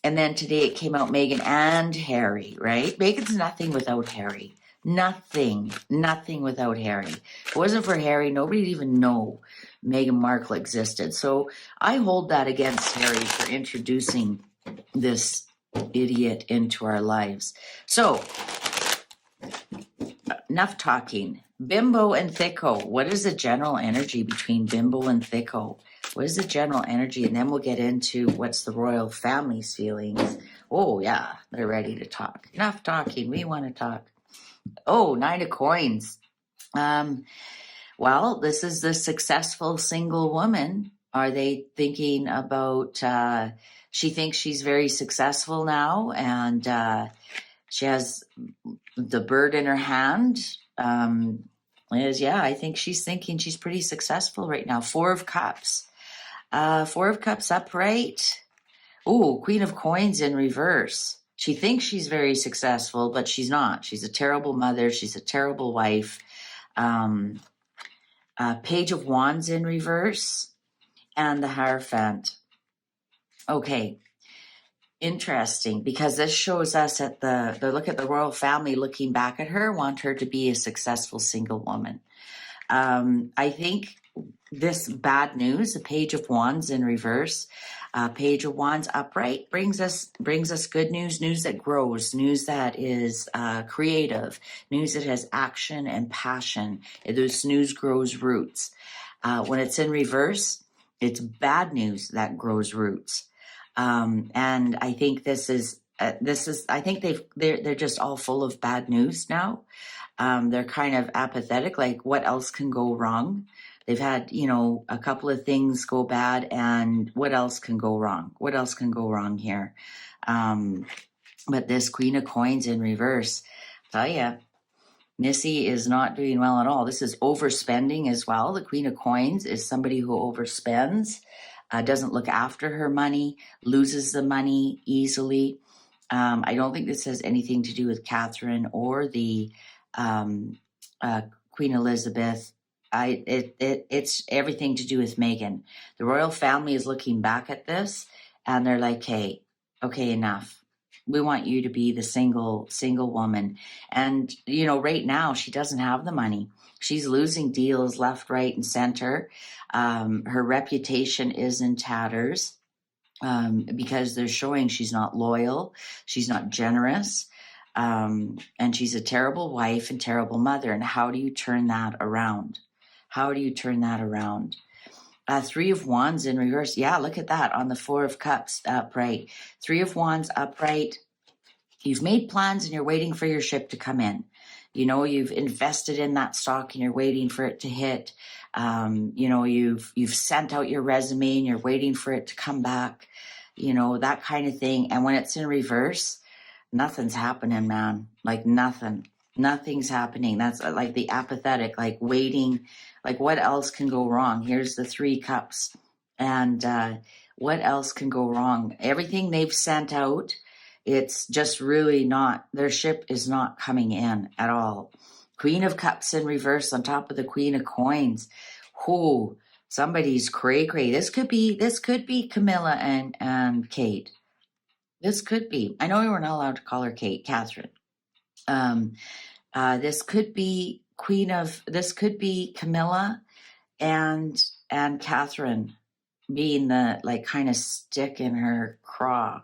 And then today it came out Meghan and Harry, right? Meghan's nothing without Harry. Nothing without Harry. If it wasn't for Harry, nobody'd even know Meghan Markle existed. So I hold that against Harry for introducing this idiot into our lives. So enough talking. Bimbo and thicko. What is the general energy between bimbo and thicko? What is the general energy? And then we'll get into what's the royal family's feelings. Oh, yeah, they're ready to talk. Enough talking. We want to talk. Oh, 9 of coins. Well, this is the successful single woman. Are they thinking about, she thinks she's very successful now, and she has the bird in her hand. I think she's thinking she's pretty successful right now. 4 of Cups. 4 of Cups upright. Ooh, Queen of Coins in reverse. She thinks she's very successful, but she's not. She's a terrible mother. She's a terrible wife. Page of Wands in reverse. And the Hierophant. Okay. Interesting, because this shows us at the look at the royal family looking back at her, want her to be a successful single woman. I think this bad news, the Page of Wands in reverse, Page of Wands upright, brings us good news that grows, news that is creative, news that has action and passion. This news grows roots. When it's in reverse, it's bad news that grows roots. And I think I think they're just all full of bad news now. They're kind of apathetic, like what else can go wrong? They've had, a couple of things go bad, and what else can go wrong? What else can go wrong here? But this Queen of Coins in reverse, I'll tell you, Missy is not doing well at all. This is overspending as well. The Queen of Coins is somebody who overspends, doesn't look after her money, loses the money easily. I don't think this has anything to do with Catherine or the Queen Elizabeth. It's everything to do with Meghan. The royal family is looking back at this, and they're like, "Hey, okay, enough. We want you to be the single woman." And right now she doesn't have the money. She's losing deals left, right, and center. Her reputation is in tatters because they're showing she's not loyal, she's not generous, and she's a terrible wife and terrible mother. And how do you turn that around? How do you turn that around? 3 of Wands in reverse. Yeah, look at that on the 4 of Cups upright. 3 of Wands upright. You've made plans and you're waiting for your ship to come in. You've invested in that stock and you're waiting for it to hit. You've sent out your resume and you're waiting for it to come back. That kind of thing. And when it's in reverse, nothing's happening, man. Like nothing's happening. That's like the apathetic, like waiting. Like what else can go wrong? Here's the 3 Cups. And what else can go wrong? Everything they've sent out, it's just really not, their ship is not coming in at all. Queen of Cups in reverse on top of the Queen of Coins. Whoo, somebody's cray-cray. This could be Camilla and Kate. This could be. I know we were not allowed to call her Kate, Catherine. This could be Camilla and Catherine being the like kind of stick in her craw.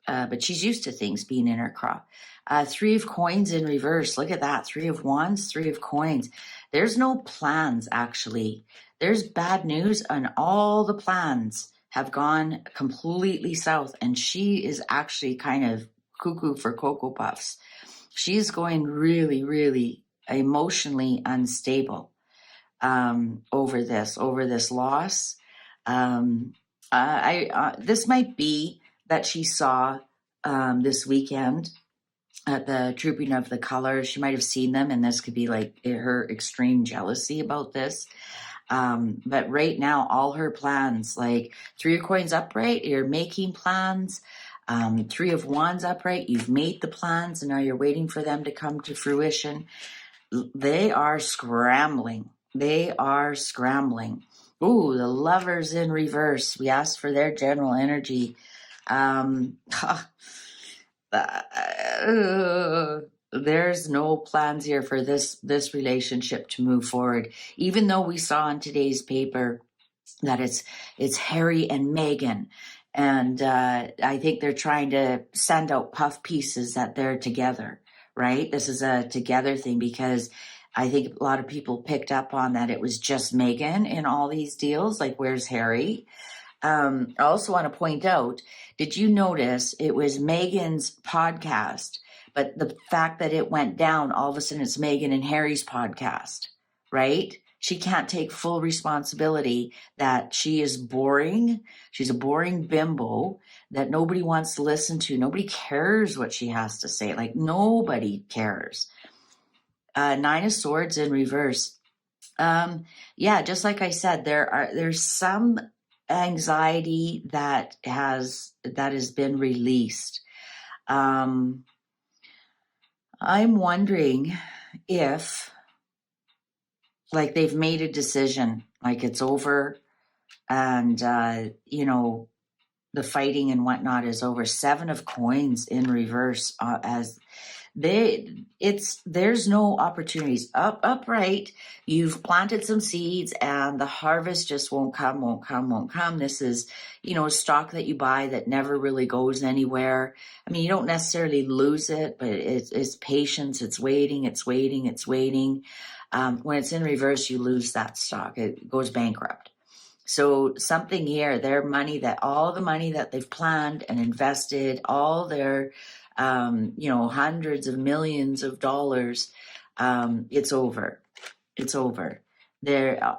But she's used to things being in her craw. 3 of Coins in reverse. Look at that. 3 of Wands, 3 of Coins. There's no plans, actually. There's bad news, and all the plans have gone completely south. And she is actually kind of cuckoo for Cocoa Puffs. She's going really, really emotionally unstable over this loss. This might be that she saw this weekend at the trooping of the colors. She might have seen them, and this could be like her extreme jealousy about this. But right now, all her plans, like 3 of coins upright, you're making plans. 3 of wands upright, you've made the plans, and now you're waiting for them to come to fruition. They are scrambling. They are scrambling. Ooh, the lovers in reverse. We asked for their general energy. There's no plans here for this relationship to move forward, even though we saw in today's paper that it's Harry and Meghan, and I think they're trying to send out puff pieces that they're together, right? This is a together thing, because I think a lot of people picked up on that it was just Meghan in all these deals. Like, where's Harry? I also want to point out, did you notice it was Meghan's podcast, but the fact that it went down, all of a sudden it's Meghan and Harry's podcast, right? She can't take full responsibility that she is boring. She's a boring bimbo that nobody wants to listen to. Nobody cares what she has to say. Like, nobody cares. 9 of Swords in reverse. Yeah, just like I said, there's some anxiety that has been released. I'm wondering if, like, they've made a decision, like it's over, and the fighting and whatnot is over. 7 of coins in reverse, as there's no opportunities. Upright, you've planted some seeds and the harvest just won't come. This is, a stock that you buy that never really goes anywhere. I mean, you don't necessarily lose it, but it's patience. It's waiting. When it's in reverse, you lose that stock. It goes bankrupt. So something here, all the money that they've planned and invested, all their hundreds of millions of dollars, it's over. There,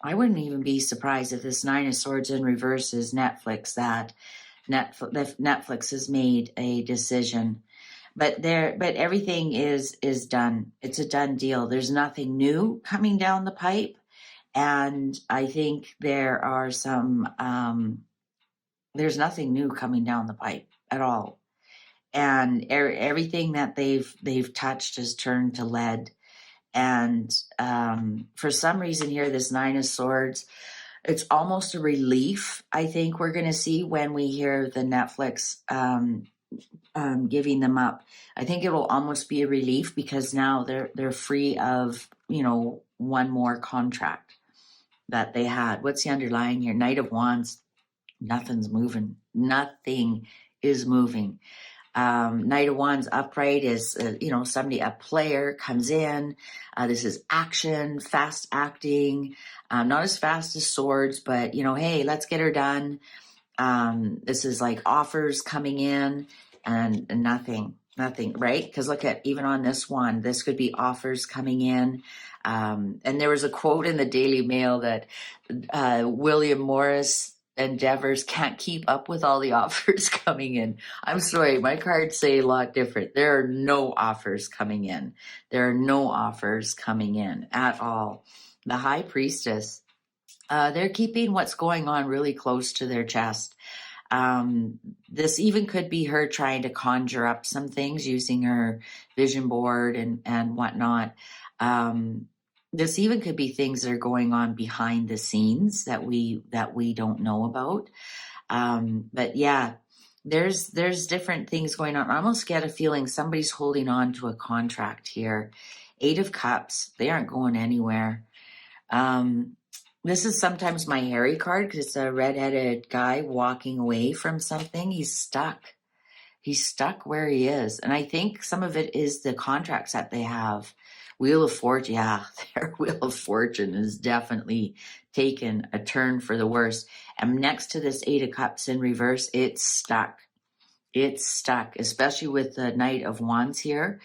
I wouldn't even be surprised if this 9 of Swords in reverse is Netflix, that Netflix has made a decision. But everything is done. It's a done deal. There's nothing new coming down the pipe. And I think there are there's nothing new coming down the pipe at all. And everything that they've touched has turned to lead. And for some reason here, this 9 of Swords, it's almost a relief, I think we're going to see when we hear the Netflix giving them up. I think it will almost be a relief, because now they're free of, one more contract that they had. What's the underlying here? Knight of Wands. Nothing's moving. Nothing is moving. Knight of Wands upright is, a player comes in. This is action, fast acting, not as fast as Swords, but, hey, let's get her done. This is like offers coming in and nothing, right? Because look at, even on this one, this could be offers coming in. And there was a quote in the Daily Mail that William Morris endeavors can't keep up with all the offers coming in. I'm sorry, my cards say a lot different. There are no offers coming in. There are no offers coming in at all. The High Priestess, they're keeping what's going on really close to their chest. This even could be her trying to conjure up some things using her vision board and whatnot. This even could be things that are going on behind the scenes that we don't know about. But yeah, there's different things going on. I almost get a feeling somebody's holding on to a contract here. 8 of Cups, they aren't going anywhere. This is sometimes my Harry card, because it's a redheaded guy walking away from something. He's stuck. He's stuck where he is. And I think some of it is the contracts that they have. Wheel of Fortune, yeah, their Wheel of Fortune has definitely taken a turn for the worse. And next to this 8 of Cups in reverse, it's stuck. It's stuck, especially with the Knight of Wands here.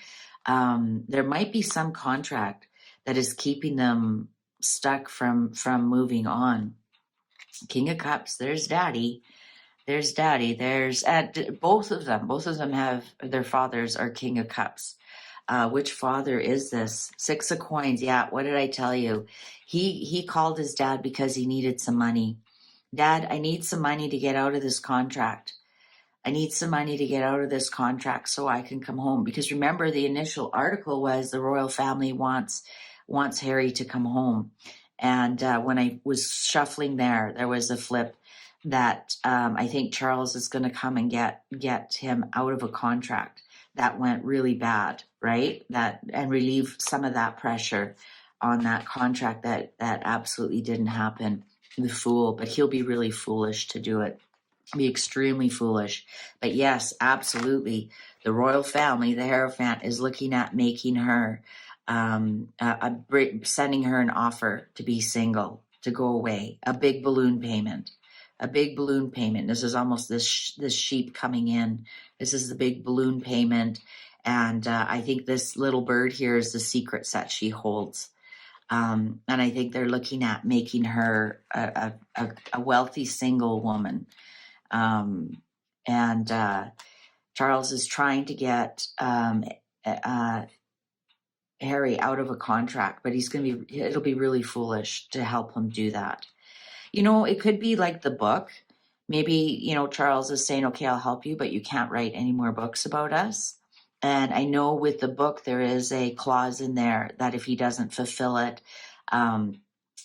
There might be some contract that is keeping them stuck from moving on. King of Cups, there's Daddy. There's Daddy. There's both of them. Both of them have their fathers are King of Cups. Which father is this? Six of Coins. Yeah. What did I tell you? He called his dad because he needed some money. Dad, I need some money to get out of this contract. I need some money to get out of this contract so I can come home. Because remember, the initial article was the royal family wants Harry to come home. And when I was shuffling there was a flip that I think Charles is going to come and get him out of a contract that went really bad, right? And relieve some of that pressure on that contract that absolutely didn't happen. The fool, but he'll be really foolish to do it. Be extremely foolish. But yes, absolutely. The royal family, the Hierophant, is looking at making her, sending her an offer to be single, to go away, a big balloon payment. A big balloon payment. This is almost this sheep coming in. This is the big balloon payment. And I think this little bird here is the secrets that she holds. And I think they're looking at making her a wealthy single woman. And Charles is trying to get Harry out of a contract, but it'll be really foolish to help him do that. You know, it could be like the book. Maybe, you know, Charles is saying, okay, I'll help you, but you can't write any more books about us. And I know with the book, there is a clause in there that if he doesn't fulfill it,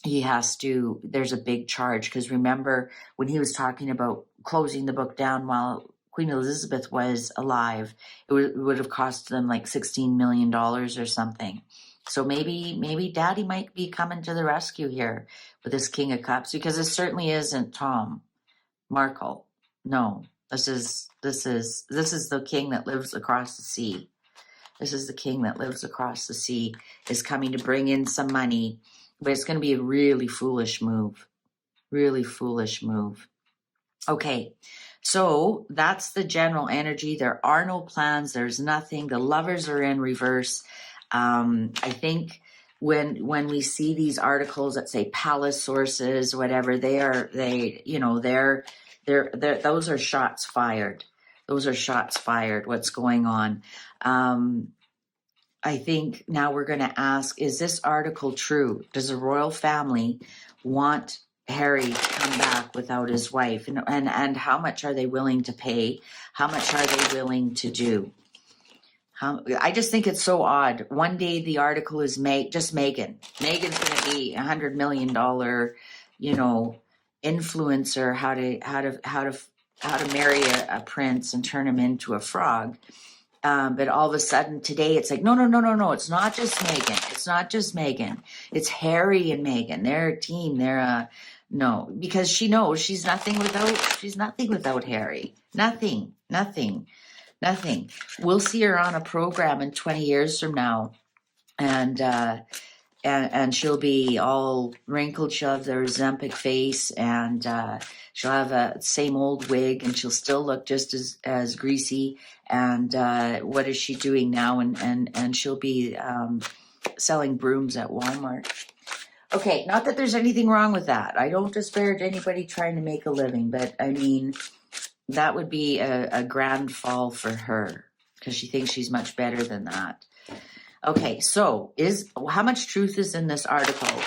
there's a big charge. Because remember, when he was talking about closing the book down while Queen Elizabeth was alive, it would have cost them like $16 million or something. So maybe Daddy might be coming to the rescue here with this King of Cups, because it certainly isn't Tom Markle. No, this is the king that lives across the sea. This is the king that lives across the sea, is coming to bring in some money, but it's going to be a really foolish move. Really foolish move. Okay, so that's the general energy. There are no plans. There's nothing. The lovers are in reverse. I think when we see these articles that say palace sources, whatever, they're those are shots fired. Those are shots fired. What's going on? I think now we're going to ask, is this article true? Does the royal family want Harry to come back without his wife? And how much are they willing to pay? How much are they willing to do? I just think it's so odd. One day the article is just Meghan. Meghan's going to be $100 million, influencer, how to marry a prince and turn him into a frog. But all of a sudden today it's like, no. It's not just Meghan. It's not just Meghan. It's Harry and Meghan. They're a team. No, because she knows she's nothing without Harry. Nothing. We'll see her on a program in 20 years from now. And she'll be all wrinkled. She'll have the Ozempic face, and she'll have a same old wig, and she'll still look just as greasy. And what is she doing now? And she'll be selling brooms at Walmart. Okay, not that there's anything wrong with that. I don't disparage anybody trying to make a living, but I mean, that would be a grand fall for her, because she thinks she's much better than that. Okay, so how much truth is in this article?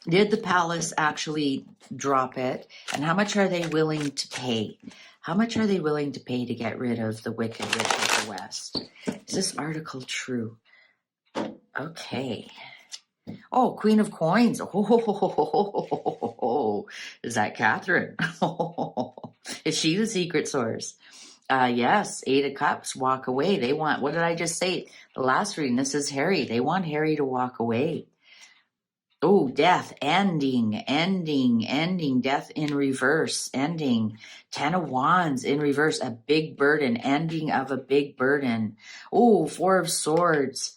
Did the palace actually drop it? And how much are they willing to pay? How much are they willing to pay to get rid of the Wicked Witch of the West? Is this article true? Okay. Oh, Queen of Coins. Oh, is that Catherine? Is she the secret source? Yes, 8 of Cups, walk away. They want, what did I just say? The last reading, this is Harry. They want Harry to walk away. Oh, death, ending, death in reverse, ending. 10 of Wands in reverse, a big burden, ending of a big burden. Oh, 4 of Swords.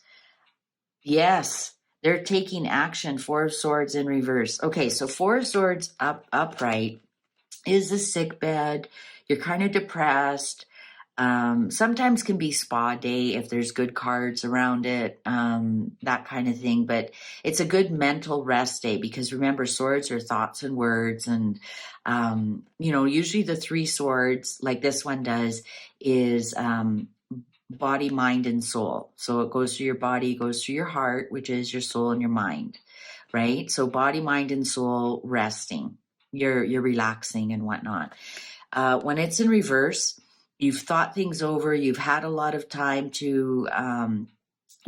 Yes, they're taking action. 4 of Swords in reverse. Okay, so 4 of Swords upright is the sick bed. You're kind of depressed. Sometimes can be spa day if there's good cards around it, that kind of thing. But it's a good mental rest day because remember, swords are thoughts and words. And, usually the three swords, like this one does, is body, mind, and soul. So it goes through your body, goes through your heart, which is your soul and your mind, right? So body, mind, and soul resting. You're relaxing and whatnot. When it's in reverse, you've thought things over, you've had a lot of time to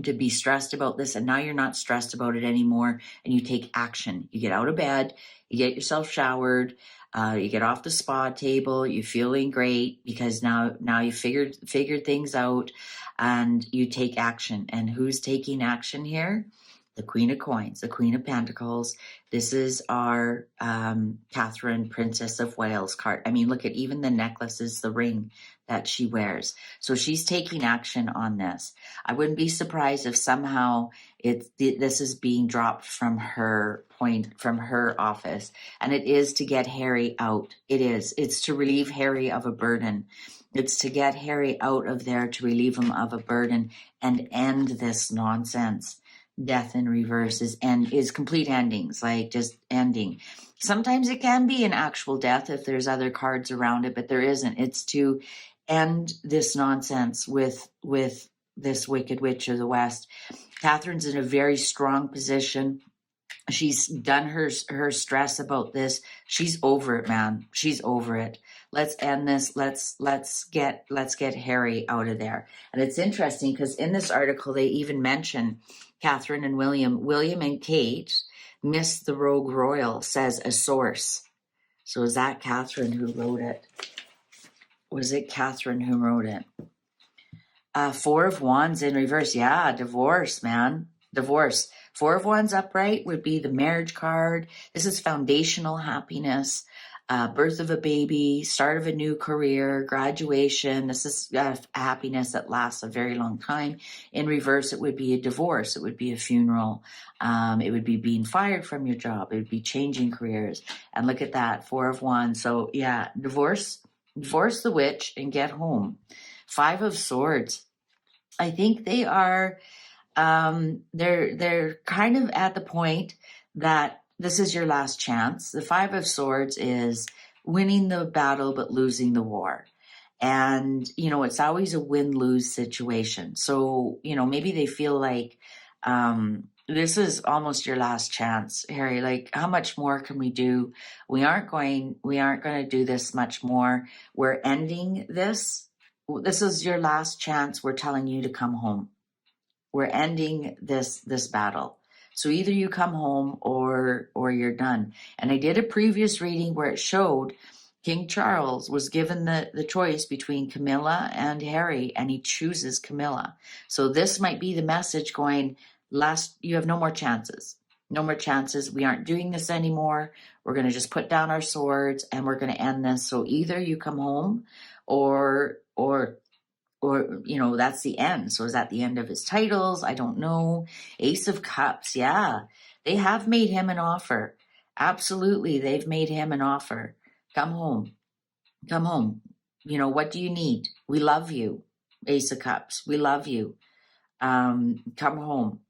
be stressed about this, and now you're not stressed about it anymore, and you take action. You get out of bed, you get yourself showered, you get off the spa table, you're feeling great because now you figured things out, and you take action. And who's taking action here? The Queen of Coins, the Queen of Pentacles. This is our Catherine, Princess of Wales card. I mean, look at even the necklaces, the ring that she wears. So she's taking action on this. I wouldn't be surprised if somehow this is being dropped from her office, and it is to get Harry out. It's to relieve Harry of a burden. It's to get Harry out of there, to relieve him of a burden and end this nonsense. Death in reverse is complete endings, like just ending. Sometimes it can be an actual death if there's other cards around it, but there isn't. It's to end this nonsense with this Wicked Witch of the West. Catherine's in a very strong position. She's done her stress about this. She's over it, man. She's over it. Let's end this. Let's get Harry out of there. And it's interesting because in this article they even mention Catherine and William. William and Kate missed the Rogue Royal, says a source. So is that Catherine who wrote it? Was it Catherine who wrote it? Four of Wands in reverse. Yeah, divorce, man. Divorce. Four of Wands upright would be the marriage card. This is foundational happiness, birth of a baby, start of a new career, graduation. This is happiness that lasts a very long time. In reverse, it would be a divorce. It would be a funeral. It would be being fired from your job. It would be changing careers. And look at that, Four of Wands. So yeah, divorce the witch and get home. Five of Swords. I think they are, they're kind of at the point that this is your last chance. The Five of Swords is winning the battle but losing the war. And, it's always a win-lose situation. So, maybe they feel like this is almost your last chance, Harry. Like, how much more can we do? We aren't going to do this much more. We're ending this. This is your last chance. We're telling you to come home. We're ending this battle. So either you come home or you're done. And I did a previous reading where it showed King Charles was given the choice between Camilla and Harry, and he chooses Camilla. So this might be the message going, you have no more chances. No more chances. We aren't doing this anymore. We're going to just put down our swords and we're going to end this. So either you come home or that's the end. So is that the end of his titles? I don't know. Ace of Cups. Yeah, they have made him an offer. Absolutely. They've made him an offer. Come home. Come home. What do you need? We love you. Ace of Cups. We love you. Come home.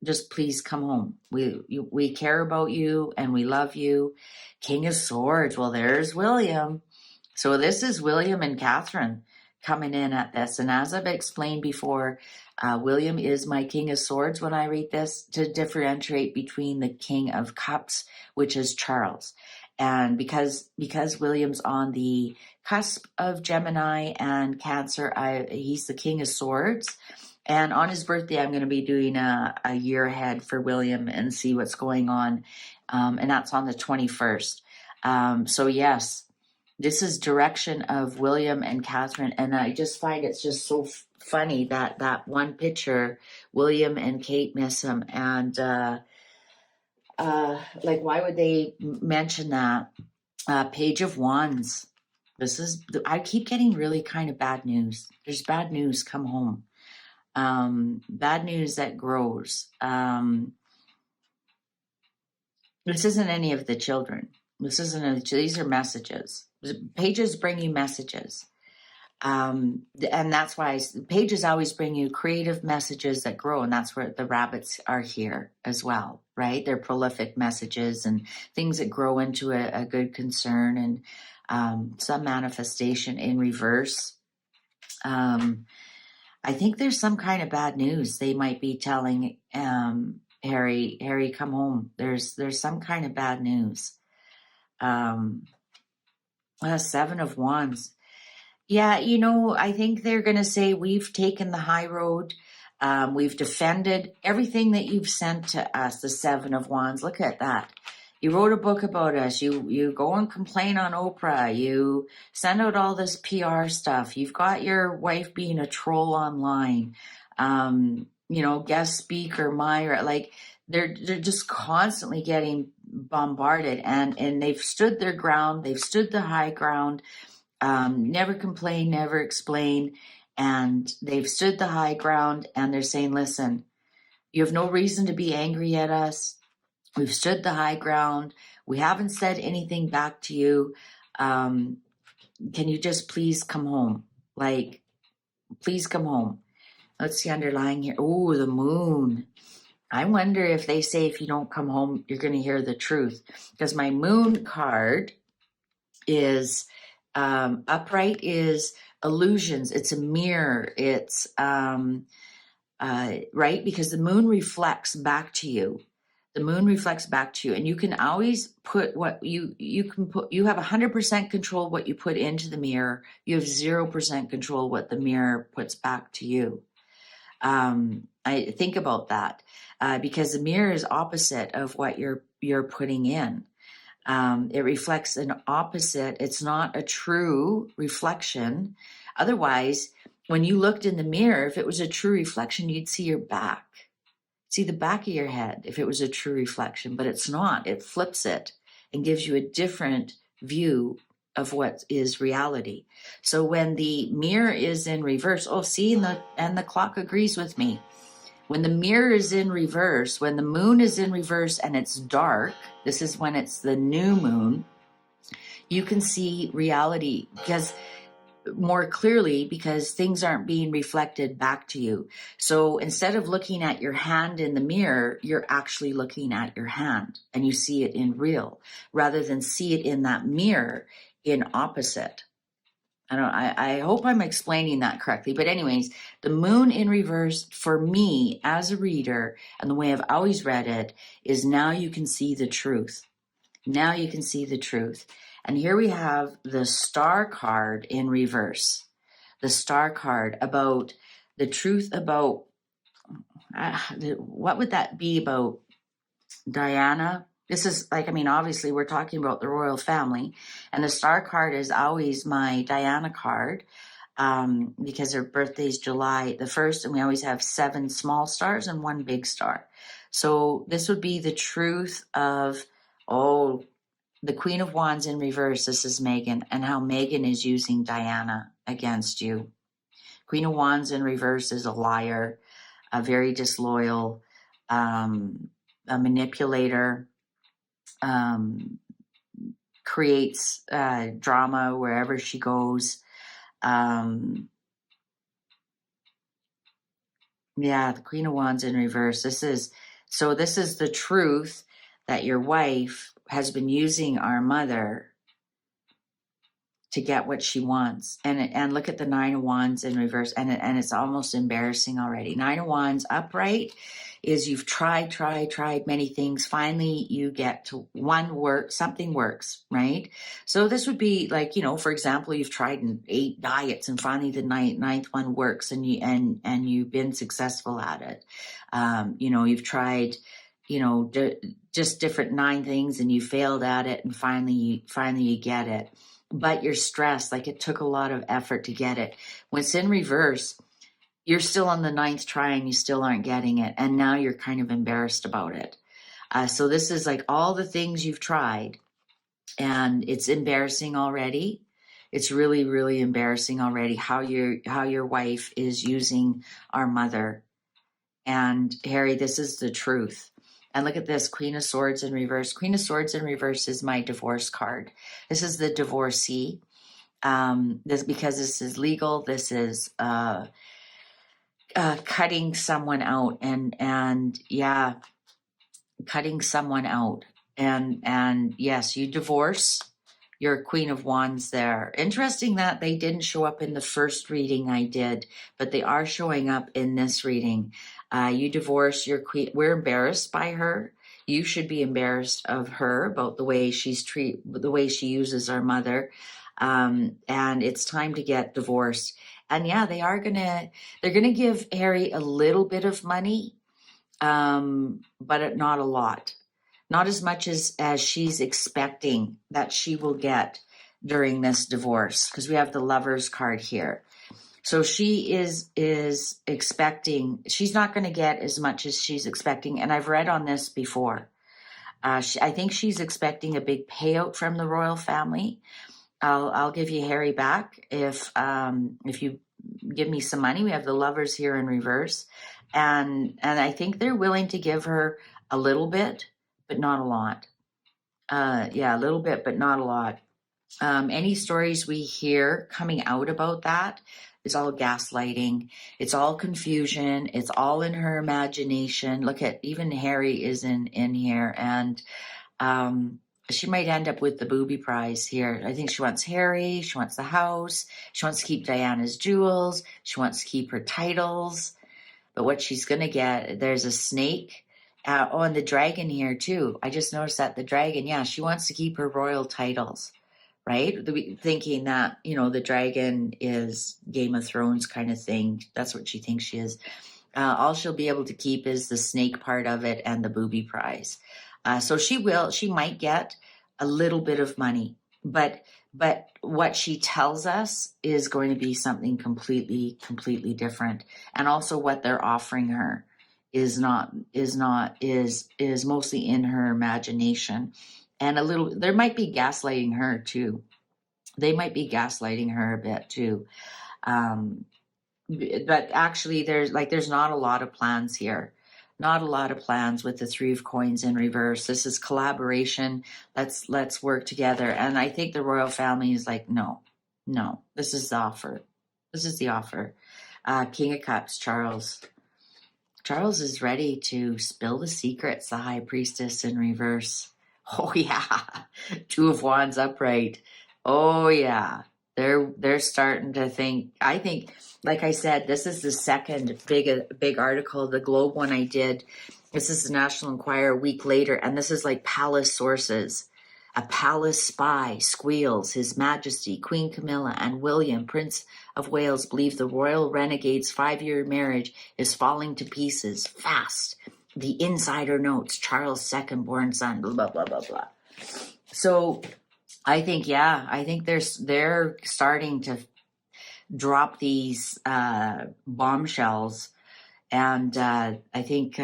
Just please come home. We care about you and we love you. King of Swords. Well, there's William. So this is William and Catherine coming in at this. And as I've explained before, William is my King of Swords when I read this, to differentiate between the King of Cups, which is Charles. And because William's on the cusp of Gemini and Cancer, he's the King of Swords. And on his birthday, I'm going to be doing a year ahead for William and see what's going on. And that's on the 21st. So yes, this is direction of William and Catherine. And I just find it's just so funny that one picture, William and Kate miss him. And why would they mention that? Page of Wands. I keep getting really kind of bad news. There's bad news. Come home. Bad news that grows. This isn't any of the children. These are messages. Pages bring you messages. And that's why pages always bring you creative messages that grow, and that's where the rabbits are here as well, right? They're prolific messages and things that grow into a good concern, and some manifestation in reverse. I think there's some kind of bad news they might be telling Harry, come home. There's some kind of bad news. Seven of Wands. Yeah, I think they're going to say we've taken the high road. We've defended everything that you've sent to us, the Seven of Wands. Look at that. You wrote a book about us. You go and complain on Oprah. You send out all this PR stuff. You've got your wife being a troll online. Guest speaker, Myra. Like, they're just constantly getting bombarded, and they've stood their ground. They've stood the high ground. Never complain, never explain. And they've stood the high ground, and they're saying, listen, you have no reason to be angry at us. We've stood the high ground. We haven't said anything back to you. Can you just please come home? Like, please come home. Let's see underlying here. Oh, the moon. I wonder if they say if you don't come home, you're going to hear the truth. Because my moon card is upright is illusions. It's a mirror. It's right, because the moon reflects back to you. The moon reflects back to you, and you can always put what you can put. You have 100% control what you put into the mirror. You have 0% control what the mirror puts back to you. I think about that because the mirror is opposite of what you're putting in. It reflects an opposite. It's not a true reflection. Otherwise, when you looked in the mirror, if it was a true reflection, you'd see your back. See the back of your head if it was a true reflection, but it's not. It flips it and gives you a different view of what is reality. So when the mirror is in reverse, and the clock agrees with me. When the mirror is in reverse, when the moon is in reverse and it's dark, this is when it's the new moon, you can see reality more clearly because things aren't being reflected back to you. So instead of looking at your hand in the mirror, you're actually looking at your hand and you see it in real rather than see it in that mirror in opposite. I hope I'm explaining that correctly. But anyways, the moon in reverse for me as a reader, and the way I've always read it, is now you can see the truth. Now you can see the truth. And here we have the Star card in reverse. The Star card about the truth about, what would that be about Diana? This is obviously we're talking about the royal family, and the Star card is always my Diana card because her birthday is July the 1st, and we always have 7 small stars and 1 big star. So this would be the truth of, the Queen of Wands in reverse. This is Megan, and how Megan is using Diana against you. Queen of Wands in reverse is a liar, a very disloyal, a manipulator, creates drama wherever she goes. The Queen of Wands in reverse. This is the truth that your wife has been using our mother to get what she wants. And look at the 9 of Wands in reverse, and it's almost embarrassing already. 9 of Wands upright is you've tried many things. Finally, you get to something works, right? So this would be like, for example, you've tried 8 diets, and finally the ninth one works, and you've been successful at it. You've tried, just different 9 things, and you failed at it, and finally you get it. But you're stressed, like it took a lot of effort to get it. When it's in reverse, you're still on the 9th try and you still aren't getting it. And now you're kind of embarrassed about it. So this is like all the things you've tried, and it's embarrassing already. It's really, really embarrassing already how your wife is using our mother. And Harry, this is the truth. And look at this, Queen of Swords in reverse. Queen of Swords in reverse is my divorce card. This is the divorcee. Because this is legal. This is cutting someone out, and yeah, cutting someone out. And yes, you divorce. You're Queen of Wands there. Interesting that they didn't show up in the first reading I did, but they are showing up in this reading. You divorce your queen. We're embarrassed by her. You should be embarrassed of her about the way the way she uses our mother. And it's time to get divorced. And yeah, they're gonna give Harry a little bit of money, but not a lot. Not as much as she's expecting that she will get during this divorce, because we have the Lovers card here. So she is expecting, she's not going to get as much as she's expecting. And I've read on this before. I think she's expecting a big payout from the royal family. I'll give you Harry back if you give me some money. We have the Lovers here in reverse, and I think they're willing to give her a little bit, but not a lot. Yeah, a little bit, but not a lot. Any stories we hear coming out about that is all gaslighting. It's all confusion. It's all in her imagination. Look at, even Harry is in here, and she might end up with the booby prize here. I think she wants Harry. She wants the house. She wants to keep Diana's jewels. She wants to keep her titles. But what she's going to get, there's a snake. And the dragon here too. I just noticed that the dragon, yeah, she wants to keep her royal titles, right? Thinking that, the dragon is Game of Thrones kind of thing. That's what she thinks she is. All she'll be able to keep is the snake part of it and the booby prize. So she might get a little bit of money, but what she tells us is going to be something completely different. And also what they're offering her is mostly in her imagination. And there might be gaslighting her too. They might be gaslighting her a bit too. But actually there's not a lot of plans here. Not a lot of plans with the Three of Coins in reverse. This is collaboration. Let's work together. And I think the royal family is like, no, this is the offer. This is the offer. King of Cups, Charles. Charles is ready to spill the secrets, the High Priestess in reverse. Oh yeah. Two of Wands upright. Oh yeah. They're starting to think, I think, like I said, this is the second big article. The Globe one I did. This is the National Enquirer a week later, and this is like palace sources. A palace spy squeals. His Majesty, Queen Camilla, and William, Prince of Wales, believe the royal renegade's 5-year marriage is falling to pieces fast. The insider notes, Charles' second-born son, blah, blah, blah, blah, blah. So I think they're starting to drop these bombshells, and I think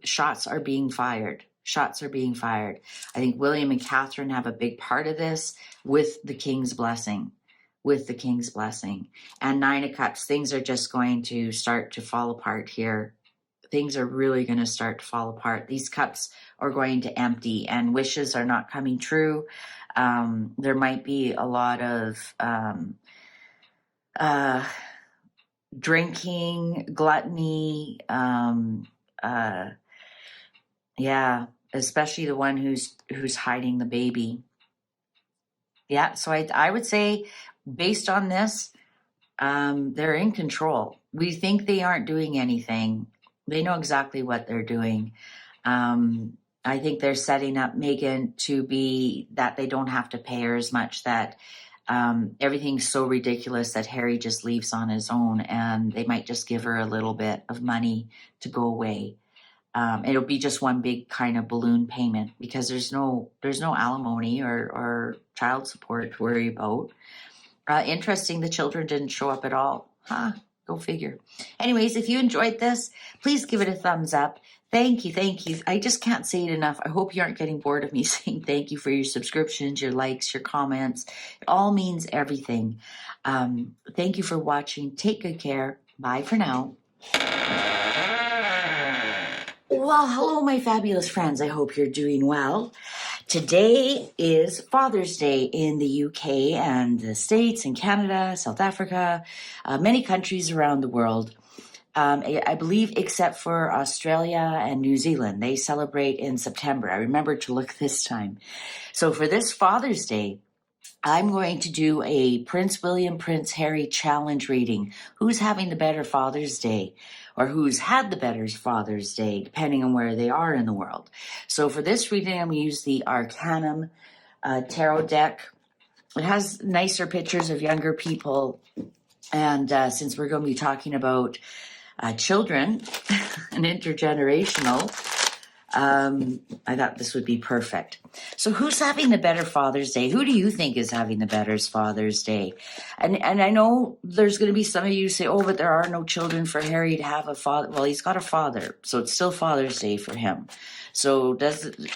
shots are being fired. Shots are being fired. I think William and Catherine have a big part of this with the King's blessing. And Nine of Cups, things are just going to start to fall apart here. Things are really going to start to fall apart. These cups are going to empty, and wishes are not coming true. There might be a lot of drinking, gluttony, yeah, especially the one who's hiding the baby. Yeah, so I would say, based on this, they're in control. We think they aren't doing anything. They know exactly what they're doing. I think they're setting up Meghan to be that they don't have to pay her as much, that everything's so ridiculous that Harry just leaves on his own, and they might just give her a little bit of money to go away. It'll be just one big kind of balloon payment, because there's no alimony or child support to worry about. Interesting, the children didn't show up at all. Go figure. Anyways, if you enjoyed this, please give it a thumbs up. Thank you. I just can't say it enough. I hope you aren't getting bored of me saying thank you for your subscriptions, your likes, your comments. It all means everything. Thank you for watching. Take good care. Bye for now. Well, hello, my fabulous friends. I hope you're doing well. Today is Father's Day in the UK and the States and Canada, South Africa, many countries around the world. I believe except for Australia and New Zealand. They celebrate in September. I remember to look this time. So for this Father's Day, I'm going to do a Prince William, Prince Harry challenge reading. Who's having the better Father's Day? Or who's had the better Father's Day, depending on where they are in the world. So for this reading, I'm going to use the Arcanum tarot deck. It has nicer pictures of younger people. And since we're going to be talking about children and intergenerational, I thought this would be perfect. So who's having the better Father's Day? Who do you think is having the better Father's Day? And I know there's going to be some of you who say, oh, but there are no children for Harry to have a father. Well, he's got a father, so it's still Father's Day for him. So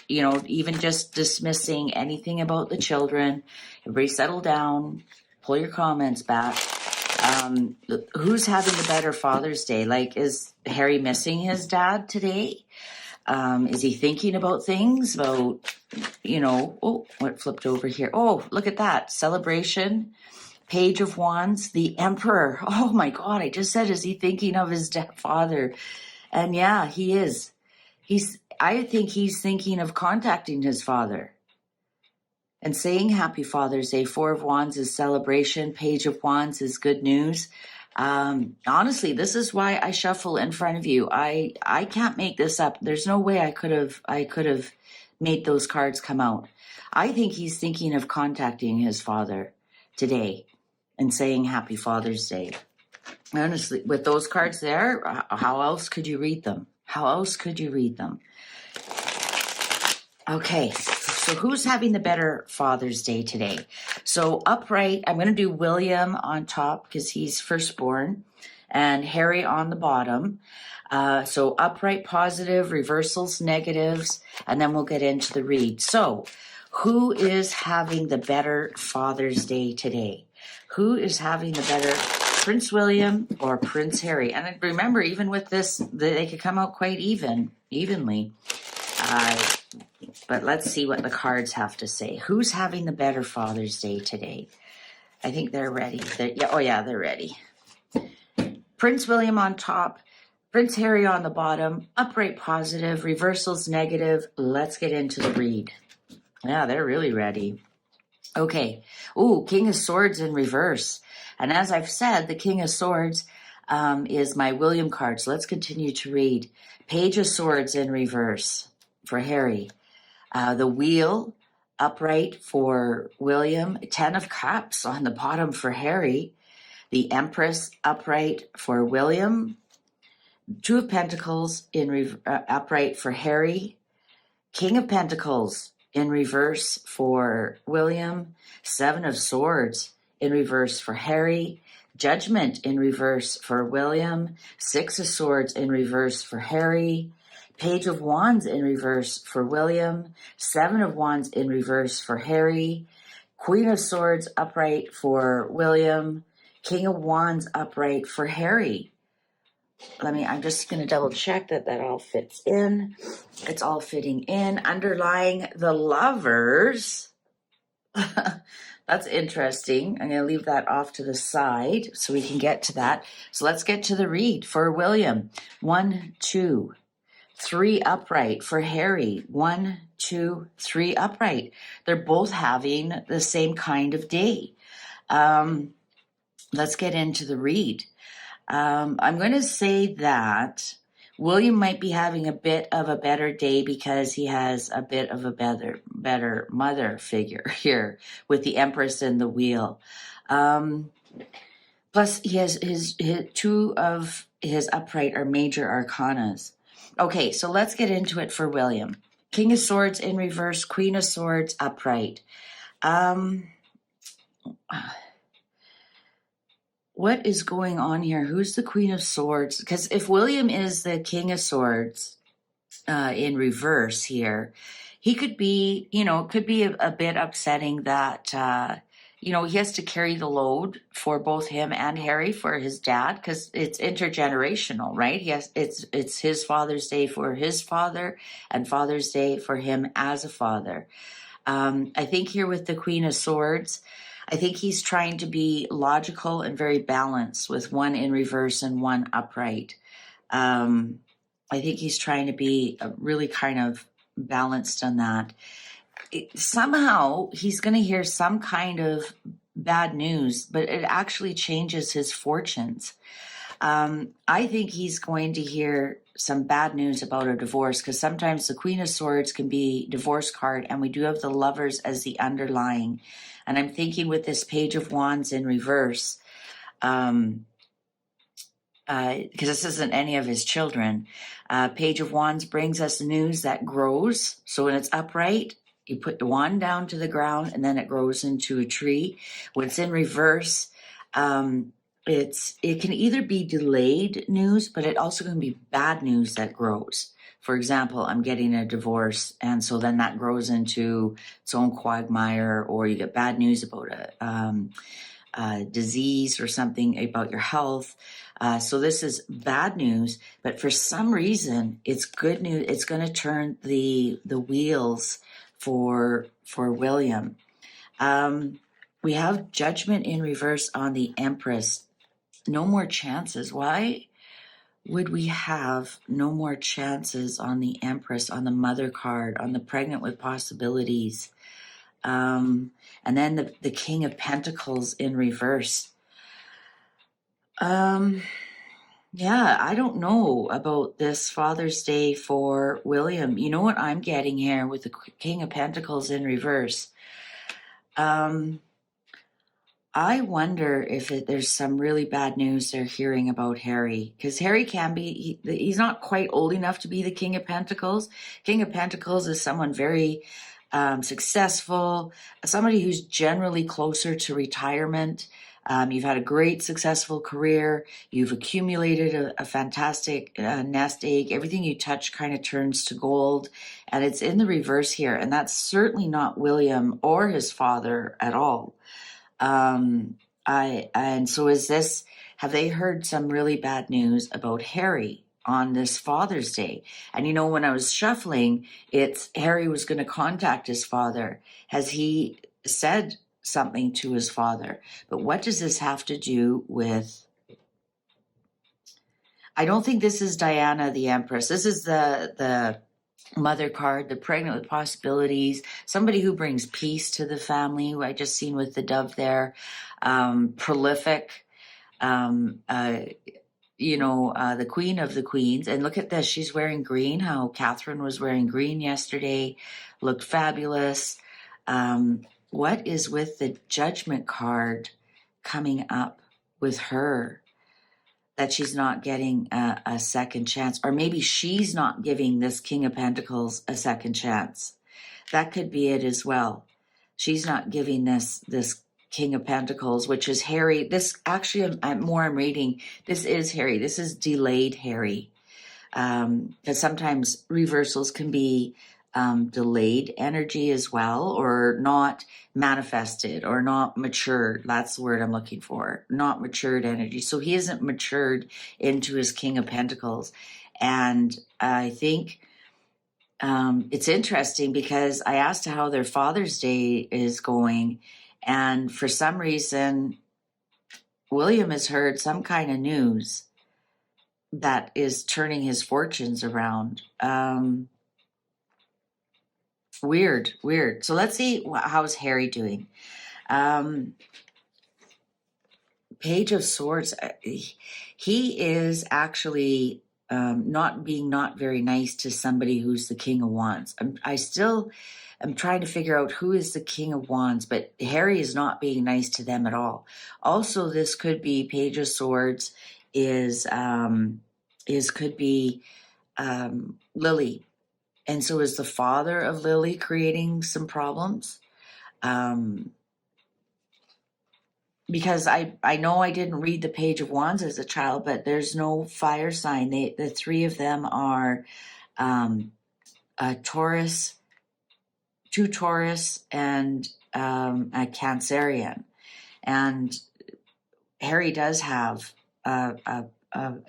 even just dismissing anything about the children, everybody settle down, pull your comments back. Who's having the better Father's Day? Like, is Harry missing his dad today? Is he thinking about things about, what flipped over here? Oh, look at that. Celebration, Page of Wands, the Emperor. Oh my God, I just said, is he thinking of his father? And yeah, he is. I think he's thinking of contacting his father and saying Happy Father's Day. Four of Wands is celebration. Page of Wands is good news. Honestly, this is why I shuffle in front of you. I can't make this up. There's no way I could have made those cards come out. I think he's thinking of contacting his father today and saying Happy Father's Day. Honestly, with those cards there, how else could you read them? How else could you read them? Okay, so who's having the better Father's Day today? So upright, I'm going to do William on top because he's firstborn, and Harry on the bottom. So upright, positive, reversals, negatives, and then we'll get into the read. So who is having the better Father's Day today? Who is having the better Prince William or Prince Harry? And remember, even with this, they could come out quite evenly. But let's see what the cards have to say. Who's having the better Father's Day today? I think they're ready. They're ready. Prince William on top, Prince Harry on the bottom, upright positive, reversals negative. Let's get into the read. Yeah, they're really ready. Okay. Ooh, King of Swords in reverse. And as I've said, the King of Swords is my William card. So let's continue to read. Page of Swords in reverse for Harry. The Wheel upright for William. 10 of Cups on the bottom for Harry. The Empress upright for William. 2 of Pentacles in upright for Harry. King of Pentacles in reverse for William. 7 of Swords in reverse for Harry. Judgment in reverse for William. 6 of Swords in reverse for Harry. Page of Wands in reverse for William. 7 of Wands in reverse for Harry. Queen of Swords upright for William. King of Wands upright for Harry. I'm just going to double check that all fits in. It's all fitting in. Underlying the Lovers. That's interesting. I'm going to leave that off to the side so we can get to that. So let's get to the read for William. 1, 2, 3 upright for Harry. 1, 2, 3 upright. They're both having the same kind of day. Let's get into the read. I'm going to say that William might be having a bit of a better day because he has a bit of a better mother figure here with the Empress and the Wheel. Plus, he has his 2 of his upright are major arcanas. Okay, so let's get into it for William. King of Swords in reverse, Queen of Swords upright. What is going on here? Who's the Queen of Swords? Because if William is the King of Swords in reverse here, he could be, it could be a bit upsetting that, he has to carry the load for both him and Harry for his dad because it's intergenerational, right? It's his Father's Day for his father and Father's Day for him as a father. I think here with the Queen of Swords, I think he's trying to be logical and very balanced with one in reverse and one upright. I think he's trying to be really kind of balanced on that. Somehow he's going to hear some kind of bad news, but it actually changes his fortunes. I think he's going to hear some bad news about a divorce, because sometimes the Queen of Swords can be divorce card, and we do have the Lovers as the underlying. And I'm thinking with this Page of Wands in reverse, because this isn't any of his children. Page of Wands brings us news that grows. So when it's upright, you put the wand down to the ground and then it grows into a tree. When it's in reverse, it can either be delayed news, but it also can be bad news that grows. For example, I'm getting a divorce, and so then that grows into its own quagmire, or you get bad news about a disease or something about your health. So this is bad news, but for some reason, it's good news. It's going to turn the wheels for William. We have Judgment in reverse on the Empress. No more chances. Why would we have no more chances on the Empress, on the Mother card, on the Pregnant with Possibilities? And then the King of Pentacles in reverse. Yeah, I don't know about this Father's Day for William. You know what I'm getting here with the King of Pentacles in reverse? I wonder if there's some really bad news they're hearing about Harry, because Harry can be, he's not quite old enough to be the King of Pentacles. King of Pentacles is someone very successful, somebody who's generally closer to retirement. You've had a great, successful career. You've accumulated a fantastic nest egg. Everything you touch kind of turns to gold, and it's in the reverse here. And that's certainly not William or his father at all. And so have they heard some really bad news about Harry on this Father's Day? And when I was shuffling, it's Harry was going to contact his father. Has he said something to his father? But what does this have to do with? I don't think this is Diana the Empress. This is the Mother card, the Pregnant with Possibilities, somebody who brings peace to the family, who I just seen with the dove there, prolific, the Queen of the Queens. And look at this, she's wearing green, how Catherine was wearing green yesterday, looked fabulous. What is with the Judgment card coming up with her? That she's not getting a second chance, or maybe she's not giving this King of Pentacles a second chance. That could be it as well. She's not giving this King of Pentacles, which is Harry. This actually, I'm reading, this is Harry. This is delayed Harry. Because sometimes reversals can be delayed energy as well, or not manifested, or not matured. That's the word I'm looking for. Not matured energy. So he isn't matured into his King of Pentacles. And I think it's interesting because I asked how their Father's Day is going, and for some reason, William has heard some kind of news that is turning his fortunes around. Weird. So let's see, how's Harry doing? Page of Swords. He is actually not very nice to somebody who's the King of Wands. I'm trying to figure out who is the King of Wands, but Harry is not being nice to them at all. Also, this could be Page of Swords could be Lily. And so is the father of Lily creating some problems? Because I know I didn't read the Page of Wands as a child, but there's no fire sign. The three of them are a Taurus, two Taurus, and a Cancerian. And Harry does have a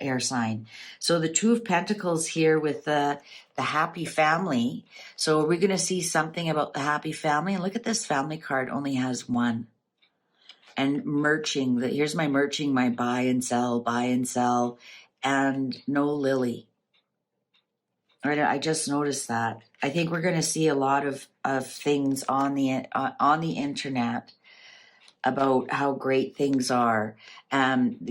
air sign. So the Two of Pentacles here with the happy family. So are we going to see something about the happy family? And look at this family card, only has one. And merching, here's my merching, my buy and sell, and no lily. Right, I just noticed that. I think we're going to see a lot of things on the internet about how great things are,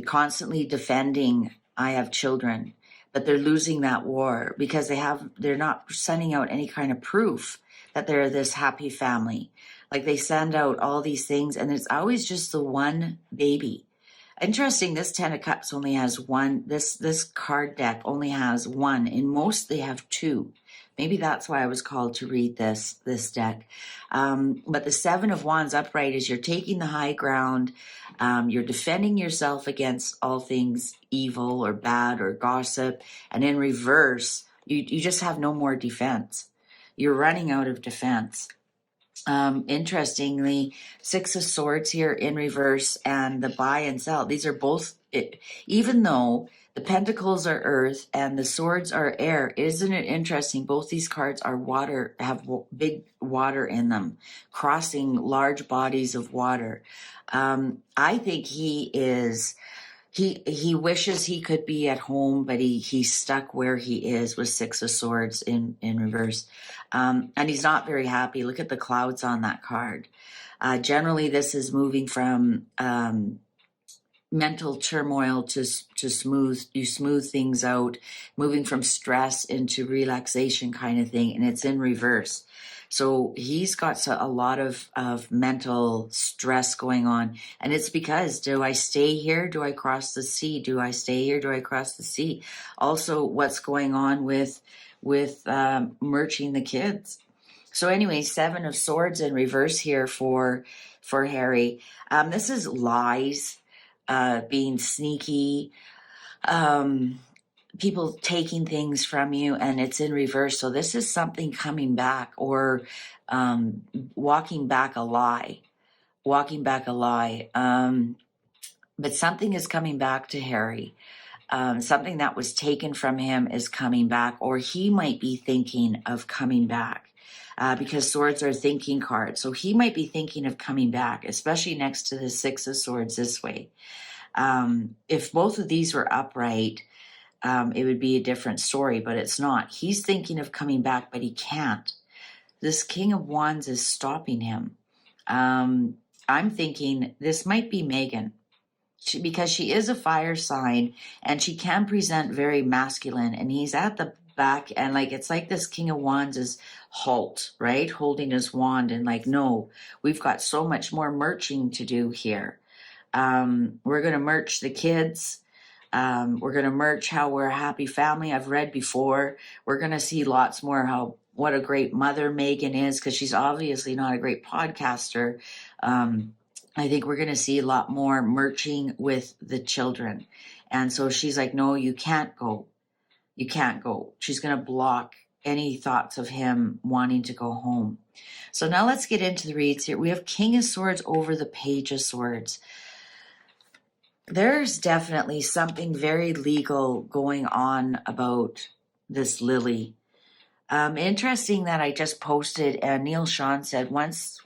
constantly defending. I have children, but they're losing that war because they're not sending out any kind of proof that they're this happy family. Like they send out all these things, and it's always just the one baby. Interesting, this Ten of Cups only has one. This card deck only has one. In most, they have two. Maybe that's why I was called to read this deck. But the Seven of Wands upright is you're taking the high ground. You're defending yourself against all things evil or bad or gossip. And in reverse, you just have no more defense. You're running out of defense. Interestingly, Six of Swords here in reverse and the buy and sell. These are both, even though the Pentacles are earth and the Swords are air, isn't it interesting? Both these cards are water, have big water in them, crossing large bodies of water. I think he wishes he could be at home, but he's stuck where he is with Six of Swords in reverse. And he's not very happy. Look at the clouds on that card. Generally, this is moving from mental turmoil to smooth things out, moving from stress into relaxation kind of thing, and it's in reverse. So he's got a lot of mental stress going on. And it's because, do I stay here? Do I cross the sea? Do I stay here? Do I cross the sea? Also, what's going on with merging the kids? So anyway, Seven of Swords in reverse here for Harry. This is lies, being sneaky, people taking things from you, and it's in reverse. So this is something coming back, or walking back a lie. But something is coming back to Harry. Something that was taken from him is coming back, or he might be thinking of coming back. Because swords are thinking cards. So he might be thinking of coming back, especially next to the Six of Swords this way. If both of these were upright, it would be a different story, but it's not. He's thinking of coming back, but he can't. This King of Wands is stopping him. I'm thinking this might be Megan, because she is a fire sign and she can present very masculine, and he's at the back, and it's like this King of Wands is halt, right? Holding his wand and no, we've got so much more merching to do here. We're going to merch the kids. We're going to merch how we're a happy family. I've read before. We're going to see lots more what a great mother Megan is, because she's obviously not a great podcaster. I think we're going to see a lot more merching with the children. And so she's like, no, you can't go. You can't go. She's going to block any thoughts of him wanting to go home. So now let's get into the reads here. We have King of Swords over the Page of Swords. There's definitely something very legal going on about this Lily. Interesting that I just posted, and Neil Sean said once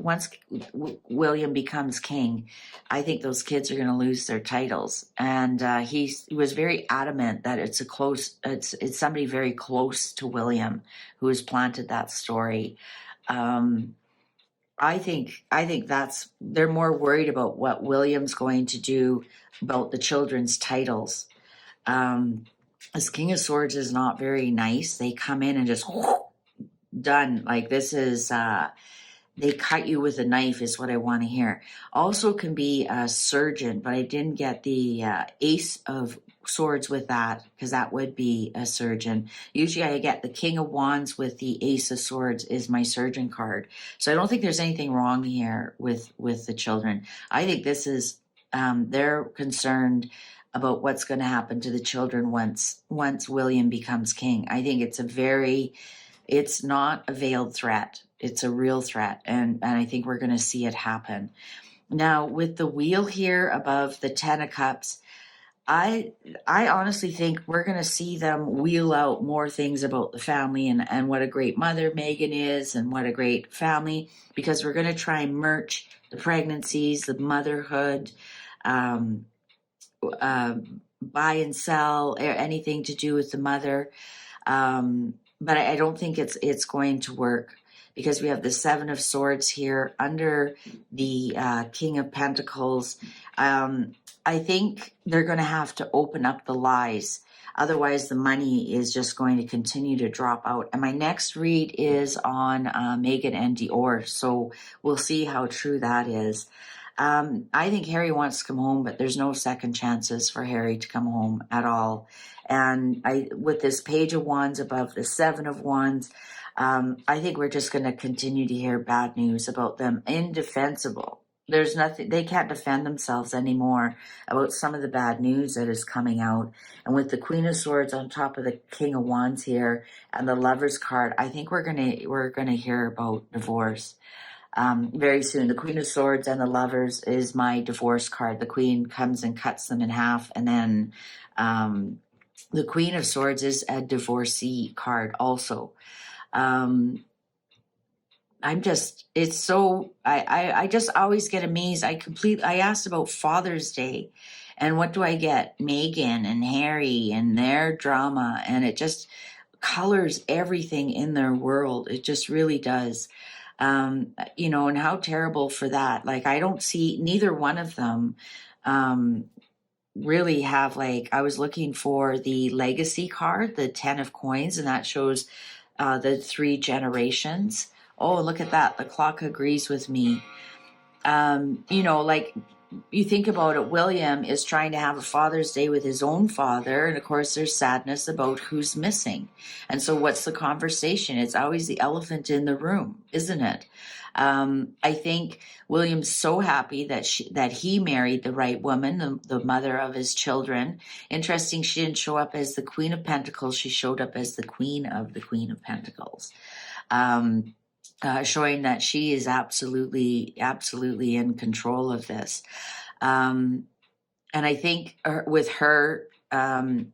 William becomes king, I think those kids are going to lose their titles. And he was very adamant that it's somebody very close to William who has planted that story. I think they're more worried about what William's going to do about the children's titles. This King of Swords is not very nice. They come in and just done. This is, they cut you with a knife is what I want to hear. Also can be a surgeon, but I didn't get the Ace of Swords with that, because that would be a surgeon. Usually I get the King of Wands with the Ace of Swords is my surgeon card. So I don't think there's anything wrong here with the children. I think this is, they're concerned about what's going to happen to the children once William becomes king. I think it's not a veiled threat. It's a real threat. And I think we're going to see it happen. Now, with the wheel here above the Ten of Cups, I I honestly think we're going to see them wheel out more things about the family and what a great mother Megan is and what a great family, because we're going to try and merge the pregnancies, the motherhood, um, uh, buy and sell, anything to do with the mother. But I don't think it's going to work because we have the Seven of Swords here under the King of Pentacles. Um, I think they're going to have to open up the lies. Otherwise, the money is just going to continue to drop out. And my next read is on Megan and Dior. So we'll see how true that is. I think Harry wants to come home, but there's no second chances for Harry to come home at all. And with this Page of Wands above the Seven of Wands, I think we're just going to continue to hear bad news about them. Indefensible. There's nothing, they can't defend themselves anymore about some of the bad news that is coming out. And with the Queen of Swords on top of the King of Wands here and the Lover's card, I think we're gonna hear about divorce very soon. The Queen of Swords and the Lovers is my divorce card. The Queen comes and cuts them in half, and then the Queen of Swords is a divorcee card also. It's so, I just always get amazed. I asked about Father's Day, and what do I get? Meghan and Harry and their drama, and it just colors everything in their world. It just really does. And how terrible for that. Like, I don't see neither one of them really have, like, I was looking for the legacy card, the 10 of coins, and that shows the 3 generations. Oh, look at that. The clock agrees with me. Like, you think about it, William is trying to have a Father's Day with his own father, and of course there's sadness about who's missing. And so what's the conversation? It's always the elephant in the room, isn't it? I think William's so happy that he married the right woman, the mother of his children. Interesting, she didn't show up as the Queen of Pentacles, she showed up as the Queen of Pentacles. Showing that she is absolutely in control of this. And I think with her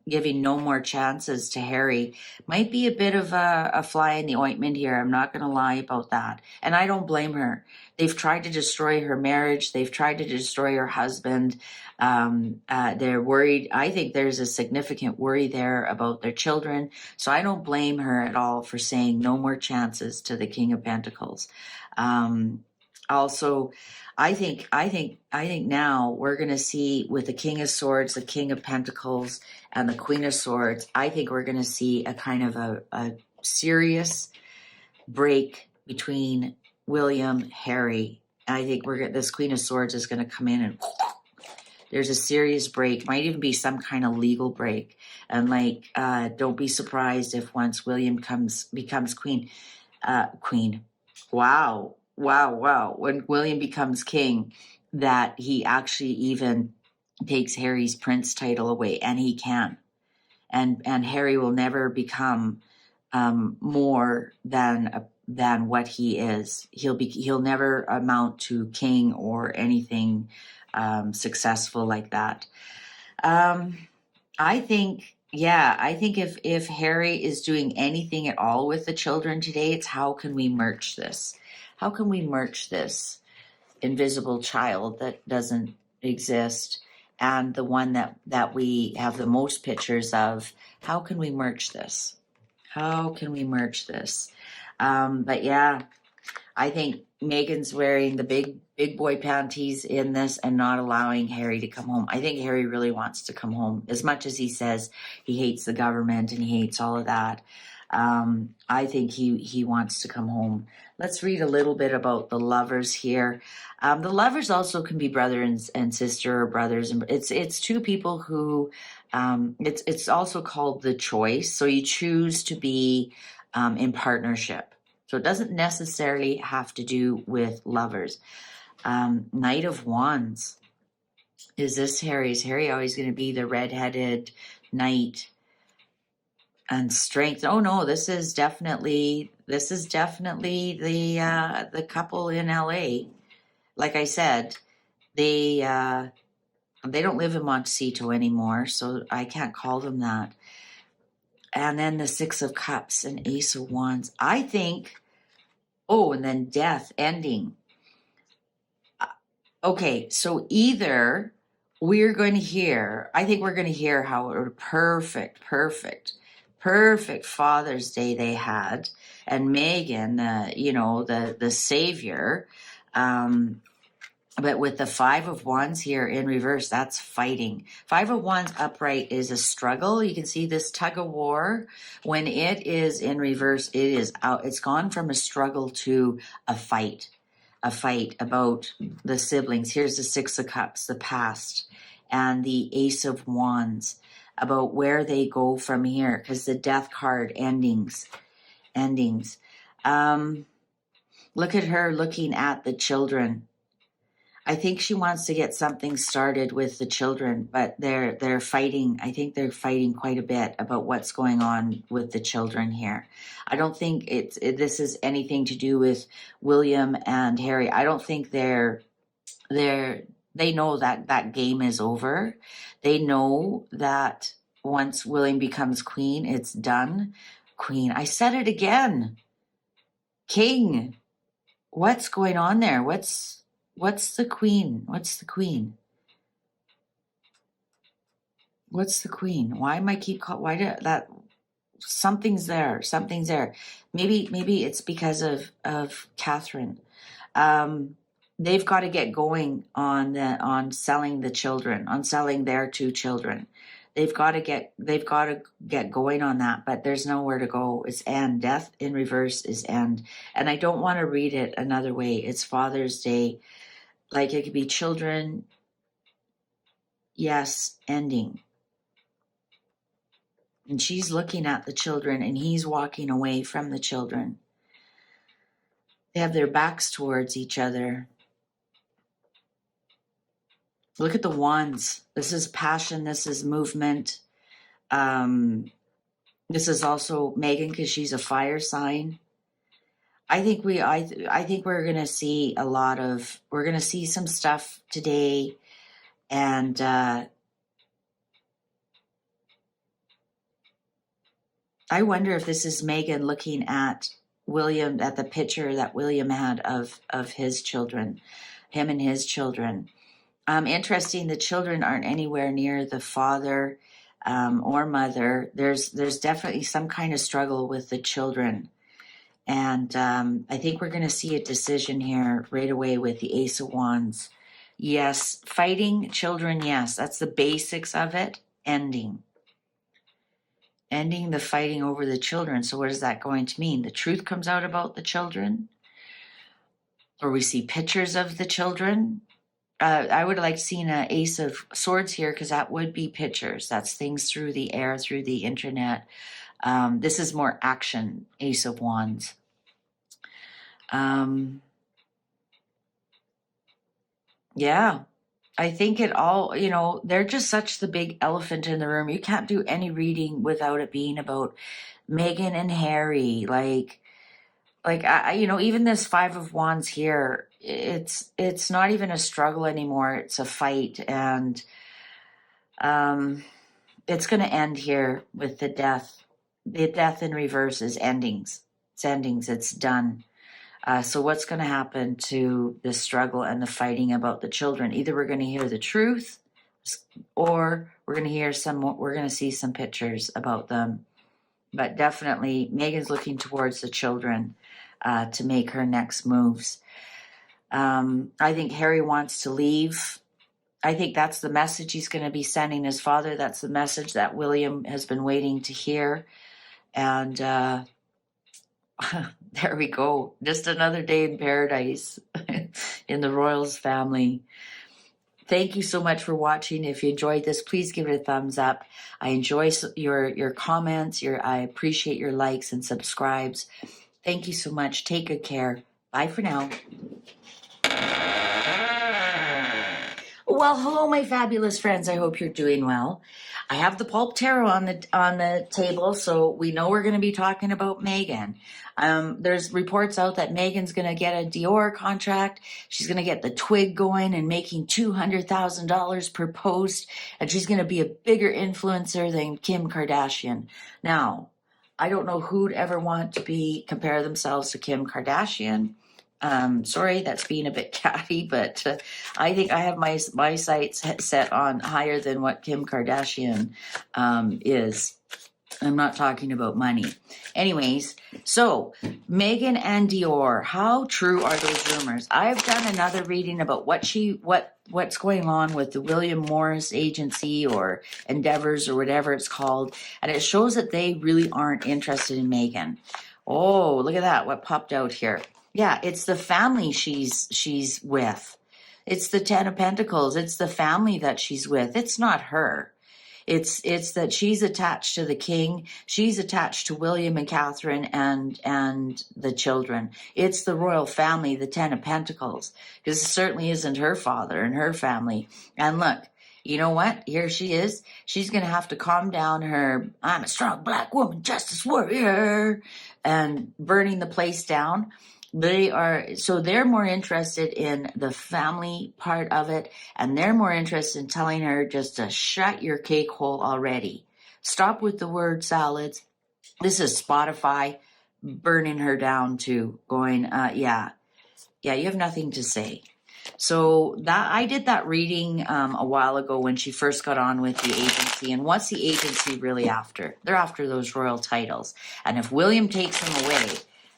giving no more chances to Harry might be a bit of a fly in the ointment here. I'm not going to lie about that. And I don't blame her. They've tried to destroy her marriage. They've tried to destroy her husband. They're worried. I think there's a significant worry there about their children. So I don't blame her at all for saying no more chances to the King of Pentacles. Also, I think now we're going to see with the King of Swords, the King of Pentacles, and the Queen of Swords, I think we're going to see a kind of a serious break between William, Harry. I think this Queen of Swords is going to come in and there's a serious break. Might even be some kind of legal break. And don't be surprised if once William becomes queen. Wow. When William becomes king, that he actually even takes Harry's prince title away, and he can. And Harry will never become more than what he is. He'll never amount to king or anything successful like that. I think if Harry is doing anything at all with the children today, it's how can we merge this? How can we merge this invisible child that doesn't exist and the one that we have the most pictures of? How can we merge this? How can we merge this? But yeah, I think Megan's wearing the big boy panties in this and not allowing Harry to come home. I think Harry really wants to come home. As much as he says he hates the government and he hates all of that, I think he wants to come home. Let's read a little bit about the Lovers here. The Lovers also can be brother and sister or brothers, and it's two people who it's also called the choice. So you choose to be in partnership. So it doesn't necessarily have to do with lovers. Knight of Wands. Is this Harry? Is Harry always going to be the redheaded knight? And strength. Oh no, this is definitely the couple in LA. Like I said, they They don't live in Montecito anymore, so I can't call them that. And then the Six of Cups and Ace of Wands. I think, oh, and then death, ending. Okay, so either we're going to hear, I think we're going to hear how a perfect Father's Day they had. And Megan, you know, the savior, but with the Five of Wands here in reverse, that's fighting. Five of Wands upright is a struggle. You can see this tug of war. When it is in reverse, it is out. It's gone from a struggle to a fight about the siblings. Here's the Six of Cups, the past, and the Ace of Wands, about where they go from here, because the Death card, endings. Look at her looking at the children. I think she wants to get something started with the children, but they're fighting. I think they're fighting quite a bit about what's going on with the children here. I don't think this is anything to do with William and Harry. I don't think they know that game is over. They know that once William becomes queen, it's done. Queen. I said it again. King. What's going on there? What's the queen? What's the queen? What's the queen? Why am I keep call? Why did that? Something's there. Something's there. Maybe it's because of Catherine. They've got to get going on selling the children, on selling their two children. They've got to get going on that, but there's nowhere to go. It's end. Death in reverse is end. And I don't want to read it another way. It's Father's Day. Like it could be children, yes, ending. And she's looking at the children and he's walking away from the children. They have their backs towards each other. Look at the wands. This is passion. This is movement. This is also Megan because she's a fire sign. I think we're going to see we're going to see some stuff today. And I wonder if this is Megan looking at William, at the picture that William had of his children, him and his children. Interesting, the children aren't anywhere near the father or mother. There's definitely some kind of struggle with the children. And I think we're going to see a decision here right away with the Ace of Wands. Yes, fighting children, yes, that's the basics of it. Ending the fighting over the children. So what is that going to mean? The truth comes out about the children? Or we see pictures of the children? I would like seeing an Ace of Swords here because that would be pictures. That's things through the air, through the internet. This is more action, Ace of Wands. Yeah, I think it all, they're just such the big elephant in the room. You can't do any reading without it being about Meghan and Harry. Like even this Five of Wands here, it's not even a struggle anymore. It's a fight. And it's going to end here with the death. The death in reverse is endings. It's endings. It's done. So what's going to happen to the struggle and the fighting about the children? Either we're going to hear the truth, or we're going to see some pictures about them. But definitely, Megan's looking towards the children to make her next moves. I think Harry wants to leave. I think that's the message he's going to be sending his father. That's the message that William has been waiting to hear. And there we go. Just another day in paradise in the Royals family. Thank you so much for watching. If you enjoyed this, please give it a thumbs up. I enjoy your comments. I appreciate your likes and subscribes. Thank you so much. Take good care. Bye for now. Well, hello, my fabulous friends. I hope you're doing well. I have the pulp tarot on the table, so we know we're going to be talking about Megan. There's reports out that Megan's going to get a Dior contract. She's going to get the twig going and making $200,000 per post, and she's going to be a bigger influencer than Kim Kardashian. Now, I don't know who'd ever want to compare themselves to Kim Kardashian. Sorry, that's being a bit catty, but I think I have my sights set on higher than what Kim Kardashian is. I'm not talking about money. Anyways, so Megan and Dior, how true are those rumors? I've done another reading about what's going on with the William Morris Agency or Endeavors or whatever it's called, and it shows that they really aren't interested in Megan. Oh, look at that! What popped out here? Yeah, it's the family she's with. It's the Ten of Pentacles. It's the family that she's with. It's not her. It's that she's attached to the king. She's attached to William and Catherine and the children. It's the royal family, the Ten of Pentacles, because it certainly isn't her father and her family. And look, you know what? Here she is. She's going to have to calm down her, I'm a strong black woman, justice warrior, and burning the place down. They're more interested in the family part of it, and they're more interested in telling her just to shut your cake hole already. Stop with the word salads. This is Spotify burning her down too, going, yeah, you have nothing to say. So that I did that reading a while ago when she first got on with the agency. And what's the agency really after? They're after those royal titles. And if William takes them away,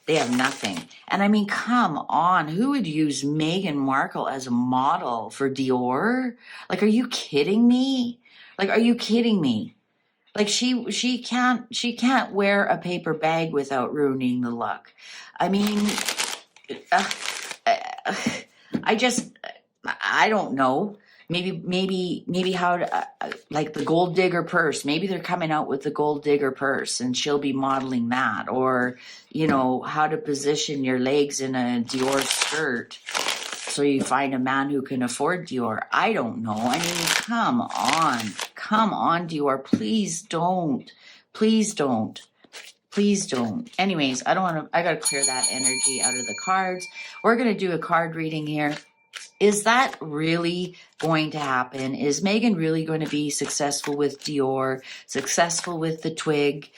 they have nothing. And I mean, come on, who would use Meghan Markle as a model for Dior? Like, are you kidding me? Like, are you kidding me? Like, she can't wear a paper bag without ruining the look. I mean, I don't know. Maybe how to, like the gold digger purse. Maybe they're coming out with the gold digger purse and she'll be modeling that. Or, how to position your legs in a Dior skirt so you find a man who can afford Dior. I don't know. I mean, come on, Dior. Please don't. Anyways, I got to clear that energy out of the cards. We're going to do a card reading here. Is that really going to happen? Is Megan really going to be successful with Dior, successful with the twig?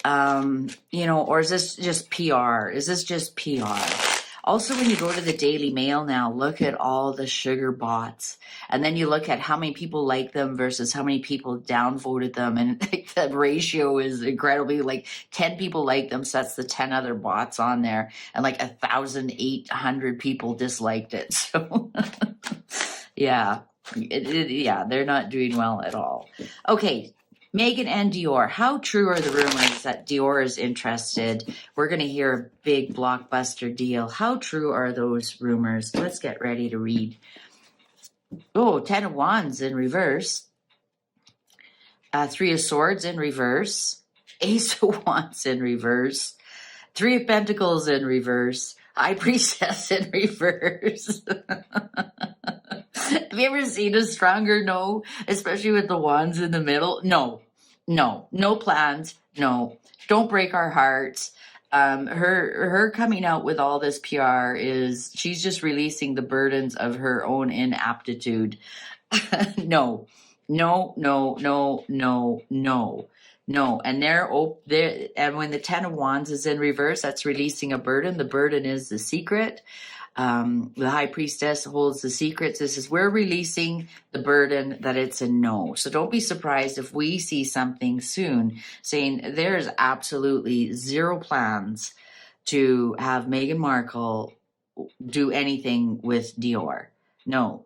Or is this just PR? Also, when you go to the Daily Mail now, look at all the sugar bots. And then you look at how many people like them versus how many people downvoted them. And the ratio is incredibly, like 10 people like them, so that's the 10 other bots on there. And like 1,800 people disliked it. So, yeah, they're not doing well at all. Okay. Megan and Dior, how true are the rumors that Dior is interested? We're going to hear a big blockbuster deal. How true are those rumors? Let's get ready to read. Oh, 10 of Wands in reverse. 3 of Swords in reverse. Ace of Wands in reverse. 3 of Pentacles in reverse. High Priestess in reverse. Have you ever seen a stronger no, especially with the wands in the middle? No plans. No, don't break our hearts. Her coming out with all this PR she's just releasing the burdens of her own inaptitude. No. And and when the 10 of Wands is in reverse, that's releasing a burden. The burden is the secret. The High Priestess holds the secrets. We're releasing the burden that it's a no. So don't be surprised if we see something soon saying there's absolutely zero plans to have Meghan Markle do anything with Dior. No.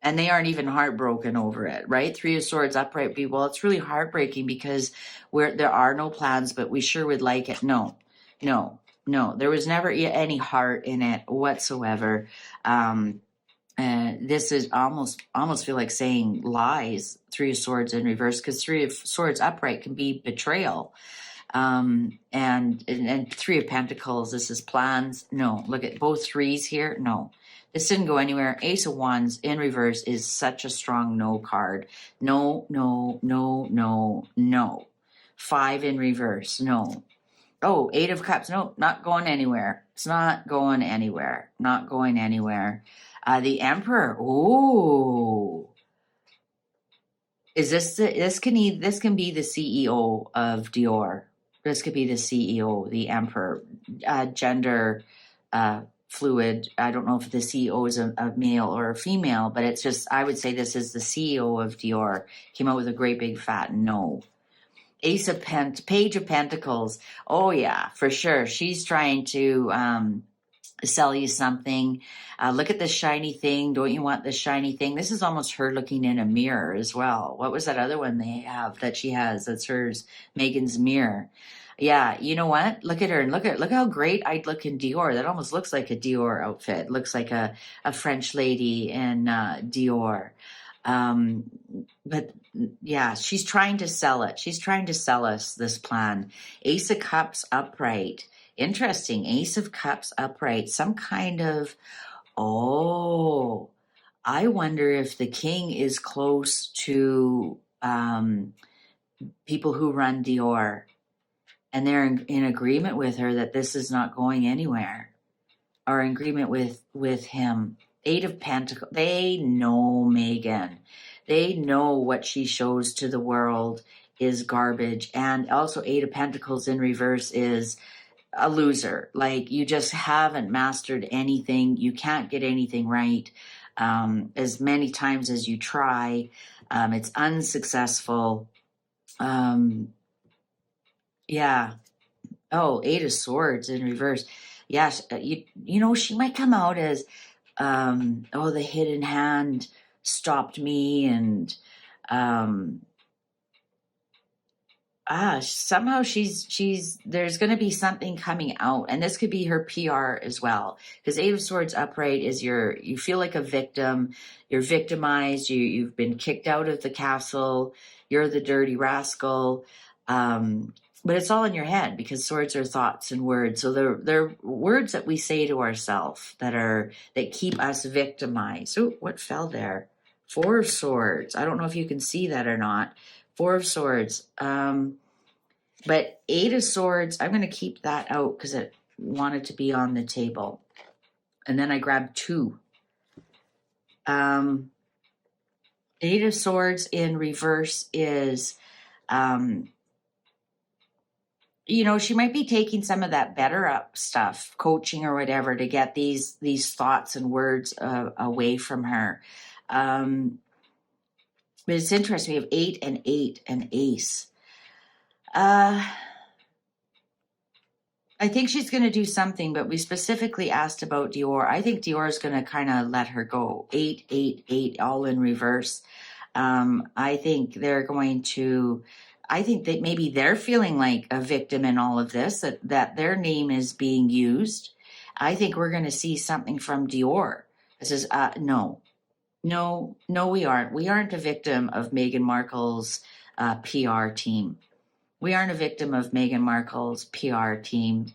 And they aren't even heartbroken over it, right? 3 of Swords upright. Well, it's really heartbreaking because there are no plans, but we sure would like it. No, there was never any heart in it whatsoever. This is almost feel like saying lies. 3 of Swords in reverse, because 3 of Swords upright can be betrayal. And 3 of Pentacles, this is plans. No, look at both threes here. No, This didn't go anywhere. Ace of Wands in reverse is such a strong no card. No, no, no, no, no. 5 in reverse, no. Oh, 8 of Cups, no, not going anywhere. It's not going anywhere. Not going anywhere. The Emperor, ooh. Is this this can be the CEO of Dior? This could be the CEO, the Emperor, gender fluid. I don't know if the CEO is a male or a female, but it's just, I would say this is the CEO of Dior. Came out with a great big fat no. Page of Pentacles. Oh yeah, for sure. She's trying to sell you something. Look at this shiny thing. Don't you want this shiny thing? This is almost her looking in a mirror as well. What was that other one they have that she has? That's hers, Megan's mirror. Yeah, you know what? Look at her and look how great I'd look in Dior. That almost looks like a Dior outfit. Looks like a French lady in Dior. But yeah, she's trying to sell it. She's trying to sell us this plan. Ace of Cups upright. Interesting. Ace of Cups upright. Some kind of, oh, I wonder if the king is close to people who run Dior and they're in agreement with her that this is not going anywhere, or in agreement with him. 8 of Pentacles. They know Megan. They know what she shows to the world is garbage. And also 8 of Pentacles in reverse is a loser. Like, you just haven't mastered anything. You can't get anything right. As many times as you try, it's unsuccessful. Yeah. Oh, 8 of Swords in reverse. Yes. You know, she might come out as, oh, the hidden hand stopped me. And, somehow there's going to be something coming out, and this could be her PR as well, because 8 of Swords upright is you feel like a victim, you're victimized, you've been kicked out of the castle, you're the dirty rascal, but it's all in your head, because swords are thoughts and words. So they're words that we say to ourselves that keep us victimized. Oh, what fell there? 4 of Swords. I don't know if you can see that or not. 4 of Swords. But 8 of Swords, I'm going to keep that out because it wanted to be on the table. And then I grabbed 2. 8 of Swords in reverse is, you know, she might be taking some of that better up stuff, coaching or whatever, to get these thoughts and words away from her. But it's interesting. We have 8 and 8 and Ace. I think she's going to do something, but we specifically asked about Dior. I think Dior is going to kind of let her go. 8, 8, 8, all in reverse. I think they're going to, I think that maybe they're feeling like a victim in all of this, that their name is being used. I think we're going to see something from Dior. It says, no, we aren't. We aren't a victim of Meghan Markle's PR team. We aren't a victim of Meghan Markle's PR team.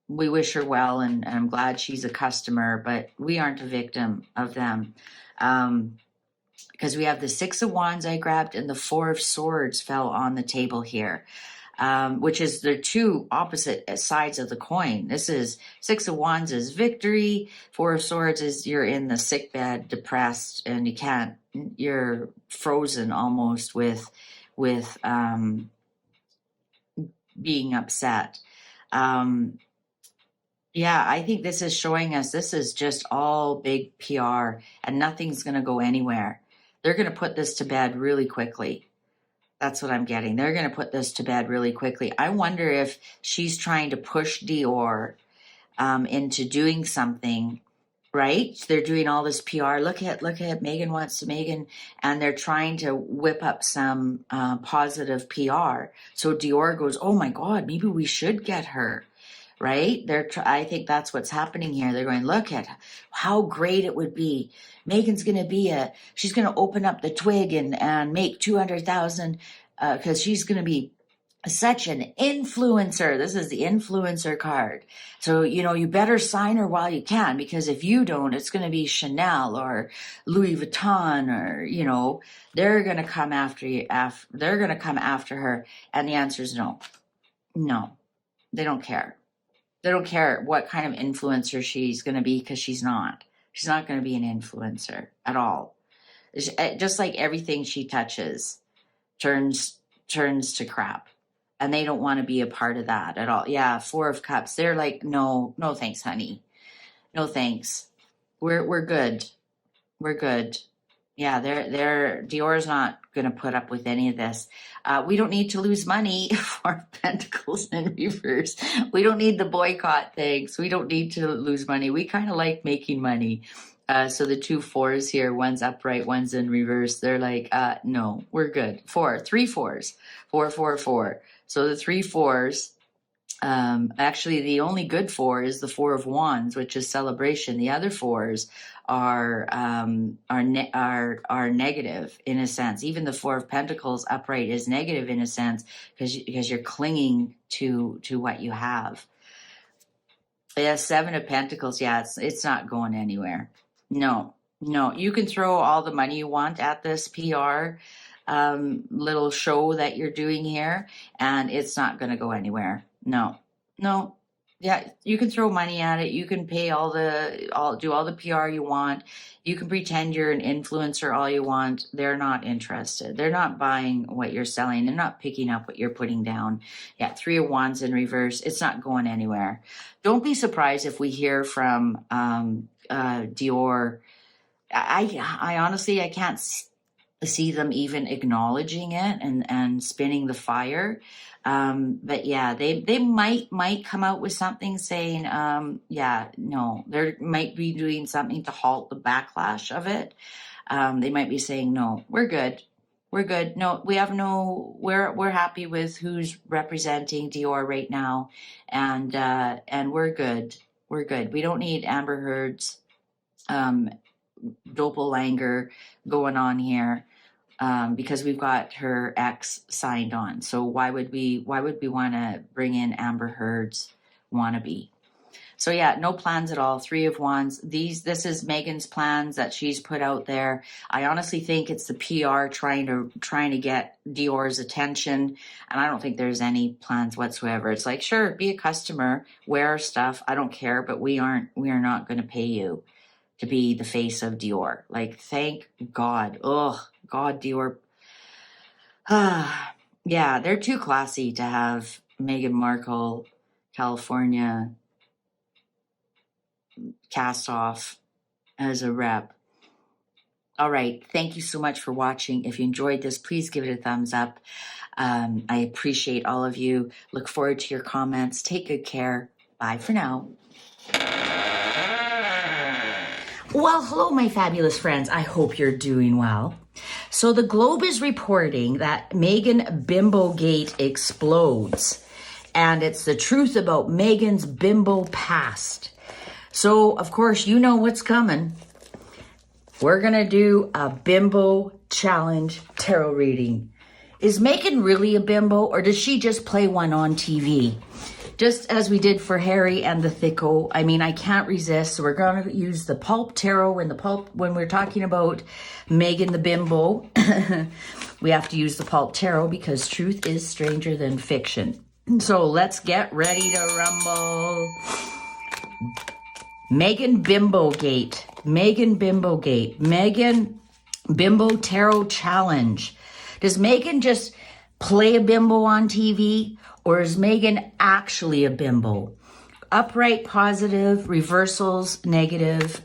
We wish her well, and I'm glad she's a customer, but we aren't a victim of them. Because we have the 6 of Wands I grabbed, and the 4 of Swords fell on the table here, which is the two opposite sides of the coin. This is 6 of Wands is victory. 4 of Swords is you're in the sick bed, depressed, and you're frozen almost with being upset. Yeah, I think this is showing us this is just all big PR, and nothing's going to go anywhere. They're going to put this to bed really quickly. That's what I'm getting. They're going to put this to bed really quickly. I wonder if she's trying to push Dior into doing something, right? They're doing all this PR. Look at Meghan wants to Meghan, and they're trying to whip up some positive PR. So Dior goes, oh my God, maybe we should get her, right? I think that's what's happening here. They're going, look at how great it would be. Meghan's going to she's going to open up the twig and make 200,000 because she's going to be such an influencer. This is the influencer card. So, you know, you better sign her while you can, because if you don't, it's going to be Chanel or Louis Vuitton, or, you know, they're going to come after you. They're going to come after her. And the answer is no. No, they don't care. They don't care what kind of influencer she's going to be, because she's not. She's not going to be an influencer at all. Just like everything she touches turns to crap. And they don't want to be a part of that at all. Yeah, Four of Cups. They're like, no thanks, honey. No thanks. We're good. We're good. Yeah, Dior's not going to put up with any of this. We don't need to lose money. For Pentacles in reverse. We don't need the boycott things. We don't need to lose money. We kind of like making money. So the 2 4s here, one's upright, one's in reverse. They're like, no, we're good. 3 4s. 4 4 4. So the 3 4s, actually the only good 4 is the 4 of Wands, which is celebration. The other 4s are negative in a sense. Even the 4 of Pentacles upright is negative in a sense, because you're clinging to what you have. Yeah, 7 of Pentacles. Yeah, it's not going anywhere. No, you can throw all the money you want at this PR little show that you're doing here, and it's not going to go anywhere. No. Yeah, you can throw money at it. You can pay do all the PR you want. You can pretend you're an influencer all you want. They're not interested. They're not buying what you're selling. They're not picking up what you're putting down. Yeah, 3 of Wands in reverse. It's not going anywhere. Don't be surprised if we hear from Dior. I honestly, I can't see them even acknowledging it and spinning the fire. But yeah, they might come out with something saying, they might be doing something to halt the backlash of it. They might be saying, no, we're good. No, we're happy with who's representing Dior right now. And we're good. We don't need Amber Heard's, doppelganger going on here. Because we've got her ex signed on. So why would we want to bring in Amber Heard's wannabe? So yeah, no plans at all. 3 of Wands. This is Megan's plans that she's put out there. I honestly think it's the PR trying to get Dior's attention, and I don't think there's any plans whatsoever. It's like, sure, be a customer, wear our stuff. I don't care, but we are not going to pay you to be the face of Dior. Like, thank God. Oh, God, Dior. Yeah, they're too classy to have Meghan Markle, California, cast off as a rep. All right. Thank you so much for watching. If you enjoyed this, please give it a thumbs up. I appreciate all of you. Look forward to your comments. Take good care. Bye for now. Well, hello, my fabulous friends. I hope you're doing well. So the Globe is reporting that Meghan Bimbo Gate explodes, and it's the truth about Meghan's bimbo past. So, of course, you know what's coming. We're going to do a bimbo challenge tarot reading. Is Meghan really a bimbo, or does she just play one on TV? Just as we did for Harry and the Thicko. I mean, I can't resist. So we're going to use the Pulp Tarot. When we're talking about Meghan the Bimbo, we have to use the Pulp Tarot because truth is stranger than fiction. So let's get ready to rumble. Meghan Bimbo Gate. Meghan Bimbo Gate. Meghan Bimbo Tarot Challenge. Does Meghan just play a bimbo on TV? Or is Meghan actually a bimbo? Upright, positive, reversals, negative.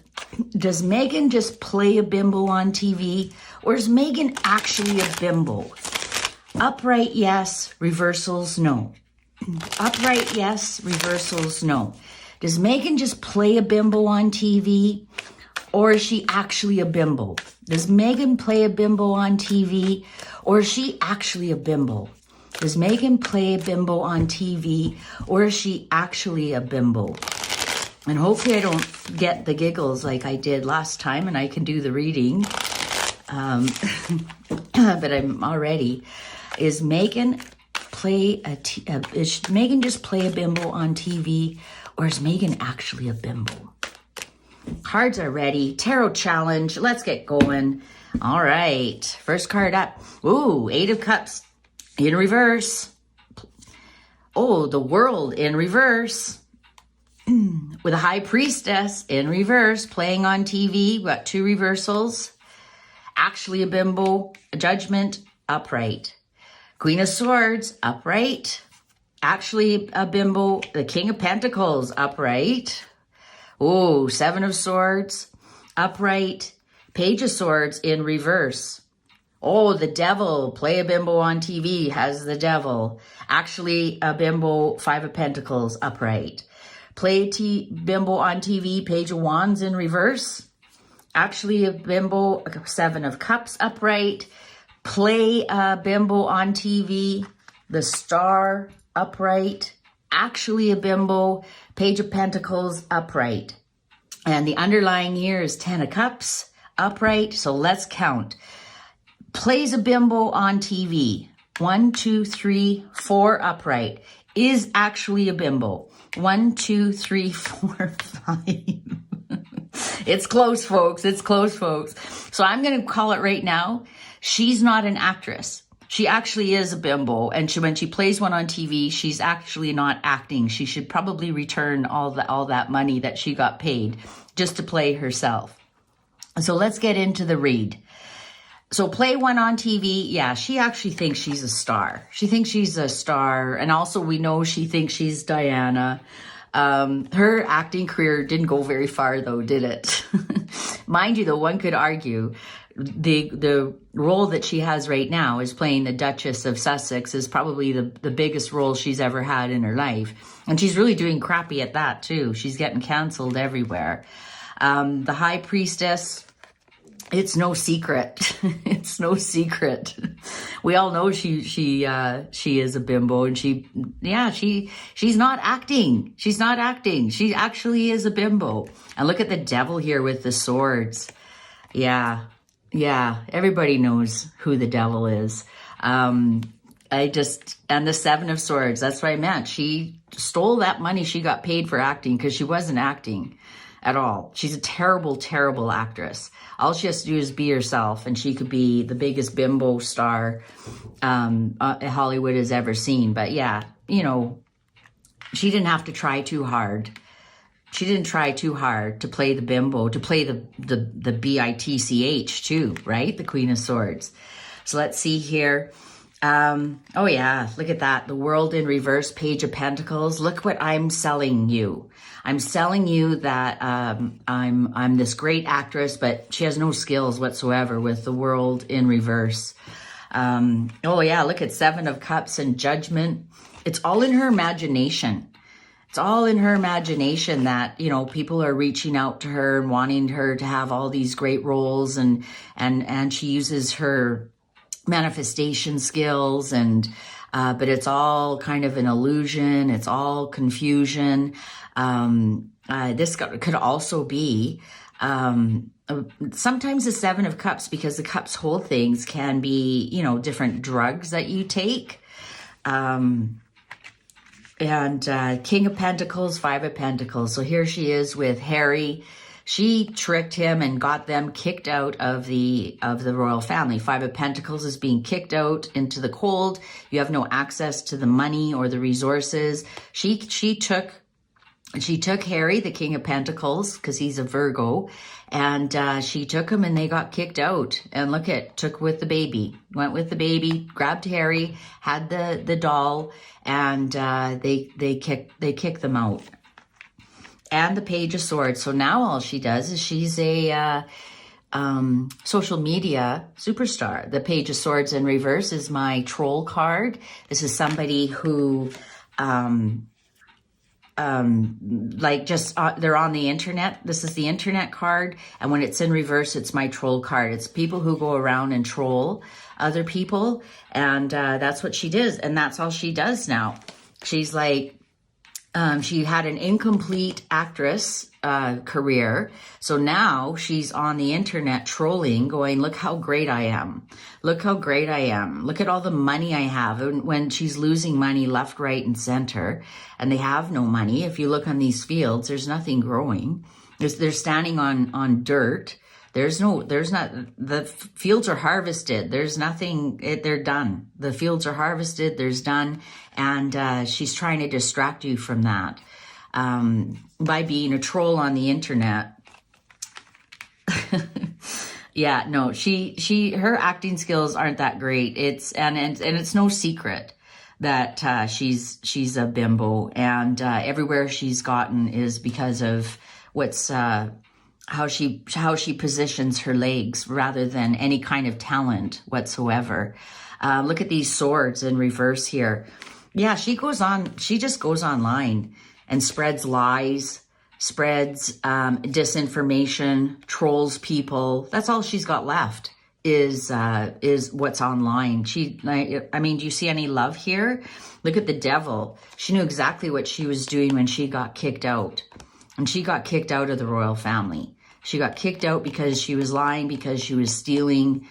Does Meghan just play a bimbo on TV? Or is Meghan actually a bimbo? Upright, yes. Reversals, no. Upright, yes. Reversals, no. Does Meghan just play a bimbo on TV? Or is she actually a bimbo? Does Meghan play a bimbo on TV? Or is she actually a bimbo? Does Meghan play a bimbo on TV, or is she actually a bimbo? And hopefully I don't get the giggles like I did last time and I can do the reading. But I'm already. Is Meghan play is Megan just play a bimbo on TV, or is Megan actually a bimbo? Cards are ready. Tarot challenge. Let's get going. All right. First card up. Ooh, 8 of Cups in reverse. Oh, the World in reverse. With a High Priestess in reverse, playing on TV. We've got 2 reversals. Actually a bimbo. A Judgment, upright. Queen of Swords, upright. Actually a bimbo. The King of Pentacles, upright. Oh, 7 of Swords, upright. Page of Swords in reverse. Oh, the Devil, play a bimbo on TV, has the Devil. Actually a bimbo, 5 of Pentacles, upright. Play bimbo on TV, Page of Wands in reverse. Actually a bimbo, 7 of Cups, upright. Play a bimbo on TV, the Star, upright. Actually a bimbo, Page of Pentacles, upright. And the underlying here is 10 of Cups, upright. So let's count. Plays a bimbo on TV. 1, 2, 3, 4, upright. Is actually a bimbo. 1, 2, 3, 4, 5. It's close, folks. It's close, folks. So I'm going to call it right now. She's not an actress. She actually is a bimbo, and when she plays one on TV, she's actually not acting. She should probably return all that money that she got paid just to play herself. So let's get into the read. So play one on TV. Yeah, she actually thinks she's a star. She thinks she's a star, and also we know she thinks she's Diana. Her acting career didn't go very far, though, did it? Mind you, though, one could argue the role that she has right now is playing the Duchess of Sussex is probably the biggest role she's ever had in her life. And she's really doing crappy at that, too. She's getting canceled everywhere. The High Priestess, it's no secret. It's no secret. We all know she is a bimbo, and she's not acting. She's not acting. She actually is a bimbo. And look at the Devil here with the swords. Yeah, everybody knows who the Devil is. And the 7 of Swords, that's what I meant. She stole that money she got paid for acting because she wasn't acting at all. She's a terrible, terrible actress. All she has to do is be herself, and she could be the biggest bimbo star Hollywood has ever seen. But yeah, you know, she didn't have to try too hard. She didn't try too hard to play the bimbo, to play the BITCH too, right? The Queen of Swords. So let's see here. Oh yeah, look at that. The World in reverse, Page of Pentacles. Look what I'm selling you. I'm selling you that I'm this great actress, but she has no skills whatsoever with the World in reverse. Oh yeah, look at 7 of Cups and Judgment. It's all in her imagination. It's all in her imagination that, you know, people are reaching out to her and wanting her to have all these great roles, and she uses her manifestation skills, and but it's all kind of an illusion. It's all confusion. This could also be sometimes the 7 of Cups, because the Cups hold things, can be, you know, different drugs that you take. And King of Pentacles, 5 of Pentacles. So here she is with Harry. She tricked him and got them kicked out of the royal family. 5 of Pentacles is being kicked out into the cold. You have no access to the money or the resources. She took Harry, the King of Pentacles, because he's a Virgo, and she took him, and they got kicked out. And look took with the baby, went with the baby, grabbed Harry, had the doll, and they kicked them out. And the Page of Swords. So now all she does is she's a social media superstar. The Page of Swords in reverse is my troll card. This is somebody who they're on the internet. This is the internet card, and when it's in reverse, it's my troll card. It's people who go around and troll other people, and that's what she does, and that's all she does now. She's like, she had an incomplete actress career. So now she's on the internet trolling, going, look how great I am. Look how great I am. Look at all the money I have. And when she's losing money left, right, and center, and they have no money. If you look on these fields, there's nothing growing. They're standing on dirt. The fields are harvested. There's nothing, they're done. The fields are harvested, there's done. And she's trying to distract you from that by being a troll on the internet. Yeah, no, her acting skills aren't that great. It's no secret that she's a bimbo, and everywhere she's gotten is because of what's how she positions her legs rather than any kind of talent whatsoever. Look at these swords in reverse here. Yeah, she just goes online and spreads lies, spreads disinformation, trolls people. That's all she's got left is what's online. I mean, do you see any love here? Look at the devil. She knew exactly what she was doing when she got kicked out. And she got kicked out of the royal family. She got kicked out because she was lying, because she was stealing.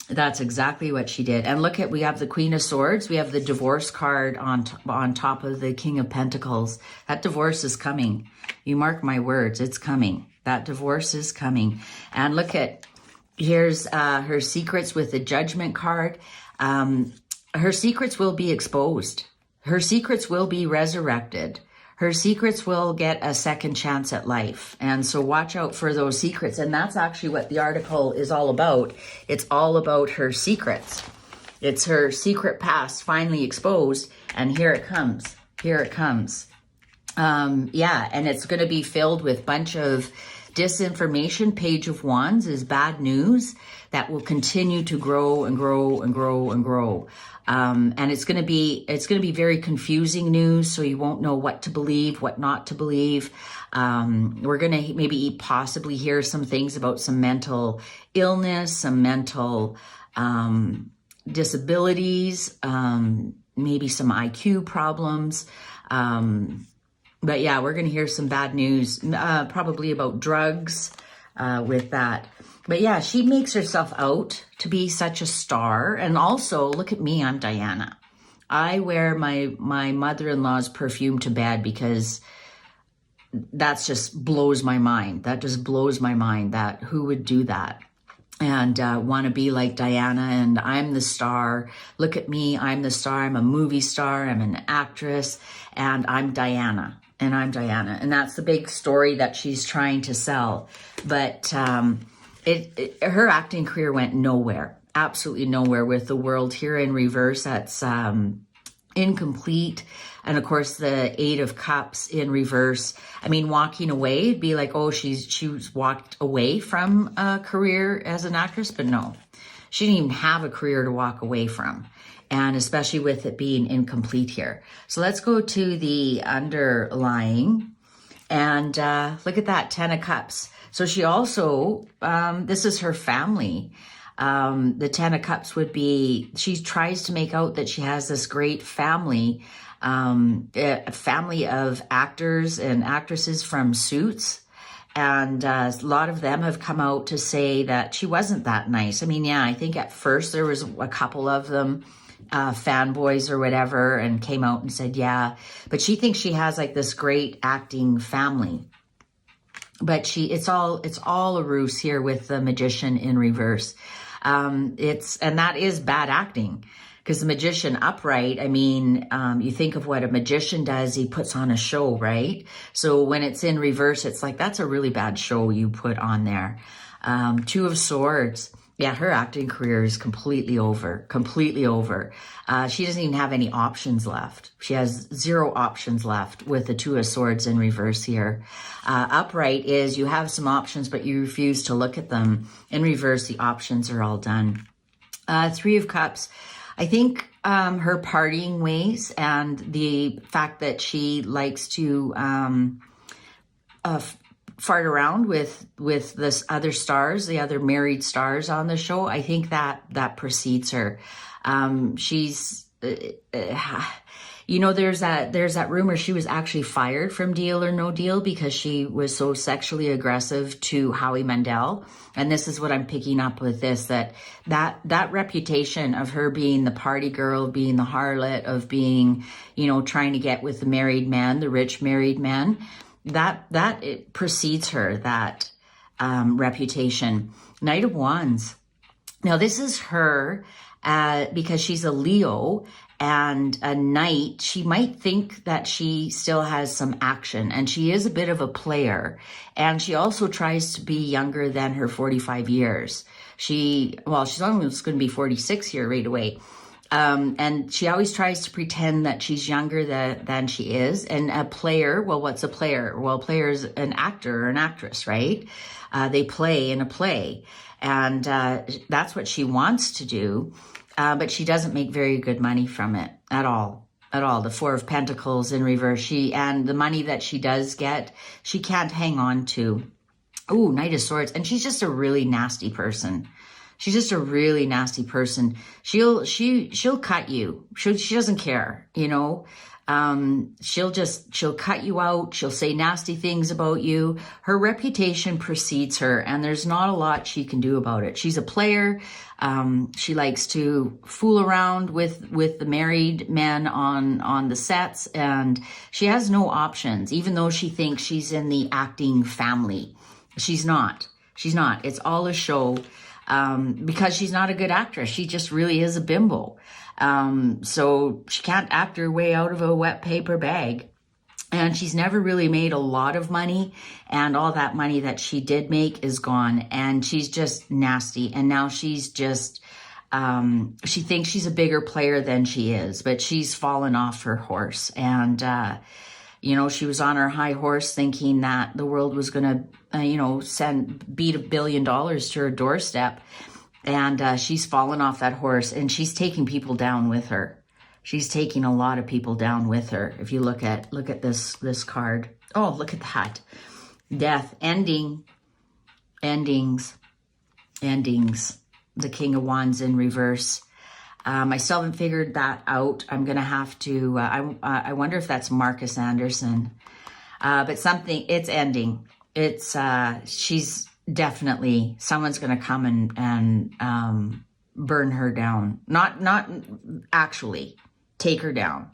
That's exactly what she did. And look at, we have the Queen of Swords. We have the divorce card on top of the King of Pentacles. That divorce is coming. You mark my words, it's coming. That divorce is coming. And look at, here's her secrets with the Judgment card. Her secrets will be exposed. Her secrets will be resurrected. Her secrets will get a second chance at life. And so watch out for those secrets. And that's actually what the article is all about. It's all about her secrets. It's her secret past finally exposed. And here it comes. Here it comes. Yeah, and it's going to be filled with a bunch of disinformation. Page of Wands is bad news that will continue to grow and grow and grow and grow. And it's going to be very confusing news. So you won't know what to believe, what not to believe. We're going to maybe possibly hear some things about some mental illness, some mental, disabilities, maybe some IQ problems. But yeah, we're going to hear some bad news, probably about drugs, with that. But yeah, she makes herself out to be such a star. And also, look at me, I'm Diana. I wear my mother-in-law's perfume to bed because that's just blows my mind. That just blows my mind, that who would do that and want to be like Diana. And I'm the star. Look at me, I'm the star. I'm a movie star. I'm an actress, and I'm Diana. And I'm Diana. And that's the big story that she's trying to sell. But her acting career went nowhere, absolutely nowhere, with the World here in reverse. That's incomplete. And of course, the Eight of Cups in reverse. I mean, walking away, it'd be like, oh, she's walked away from a career as an actress, but no, she didn't even have a career to walk away from. And especially with it being incomplete here. So let's go to the underlying, and look at that, 10 of Cups. So she also, this is her family. The 10 of Cups would be, she tries to make out that she has this great family, a family of actors and actresses from Suits. And a lot of them have come out to say that she wasn't that nice. I mean, yeah, I think at first there was a couple of them, fanboys or whatever, and came out and said, yeah, but she thinks she has like this great acting family. But it's all a ruse here with the Magician in reverse. And that is bad acting, because the Magician upright, I mean, you think of what a magician does, he puts on a show, right? So when it's in reverse, it's like, that's a really bad show you put on there. Two of Swords. Yeah, her acting career is completely over, completely over. She doesn't even have any options left. She has 0 options left with the Two of Swords in reverse here. Upright is you have some options, but you refuse to look at them. In reverse, the options are all done. 3 of Cups. I think her partying ways and the fact that she likes to fart around with this other stars, the other married stars on the show, I think that precedes her. She's, You know, there's that rumor she was actually fired from Deal or No Deal because she was so sexually aggressive to Howie Mandel. And this is what I'm picking up with this, that reputation of her being the party girl, being the harlot, of being, you know, trying to get with the married man, the rich married man, that it precedes her, that reputation. Knight of Wands. Now, this is her because she's a Leo and a Knight. She might think that she still has some action, and she is a bit of a player. And she also tries to be younger than her 45 years. She's almost going to be 46 here right away. And she always tries to pretend that she's younger than she is. And a player, well, what's a player? Well, a player is an actor or an actress, right? They play in a play. And that's what she wants to do. But she doesn't make very good money from it at all. The Four of Pentacles in reverse. And the money that she does get, she can't hang on to. Ooh, Knight of Swords. And she's just a really nasty person. She's just a really nasty person. She'll cut you. She doesn't care, you know. She'll cut you out. She'll say nasty things about you. Her reputation precedes her, and there's not a lot she can do about it. She's a player. She likes to fool around with the married men on the sets, and she has no options, even though she thinks she's in the acting family. She's not. It's all a show. Because she's not a good actress. She just really is a bimbo. So she can't act her way out of a wet paper bag. And she's never really made a lot of money. And all that money that she did make is gone. And she's just nasty. And now she's just, she thinks she's a bigger player than she is. But she's fallen off her horse. And, you know, she was on her high horse thinking that the world was going to, beat $1 billion to her doorstep. And she's fallen off that horse, and she's taking people down with her. She's taking a lot of people down with her. If you look at this card. Oh, look at that. Death, endings. The King of Wands in reverse. I still haven't figured that out. I'm going to have to, I wonder if that's Marcus Anderson. But it's ending. She's definitely, someone's going to come and burn her down. Not actually, take her down.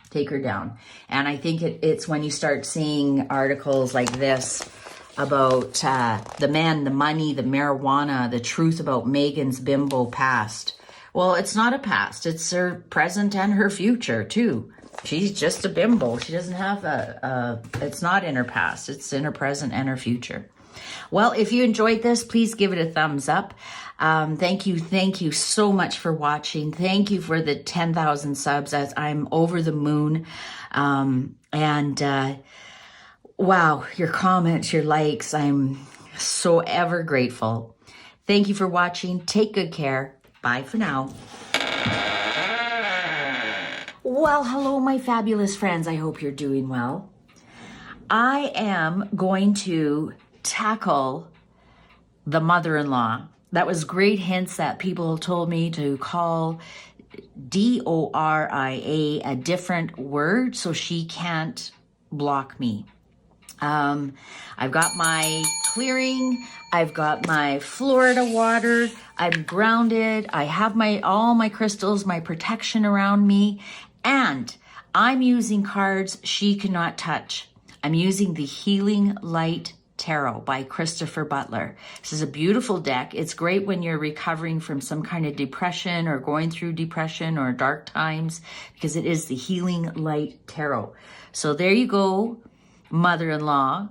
And I think it's when you start seeing articles like this about the men, the money, the marijuana, the truth about Megan's bimbo past. Well, it's not a past. It's her present and her future, too. She's just a bimbo. She doesn't have it's not in her past. It's in her present and her future. Well, if you enjoyed this, please give it a thumbs up. Thank you so much for watching. Thank you for the 10,000 subs. I'm over the moon. Wow, your comments, your likes, I'm so ever grateful. Thank you for watching. Take good care. Bye for now. Well, hello, my fabulous friends. I hope you're doing well. I am going to tackle the mother-in-law. That was great hints that people told me to call Doria a different word so she can't block me. I've got my clearing. I've got my Florida water. I'm grounded. I have all my crystals, my protection around me. And I'm using cards she cannot touch. I'm using the Healing Light Tarot by Christopher Butler. This is a beautiful deck. It's great when you're recovering from some kind of depression or going through depression or dark times, because it is the Healing Light Tarot. So there you go, mother-in-law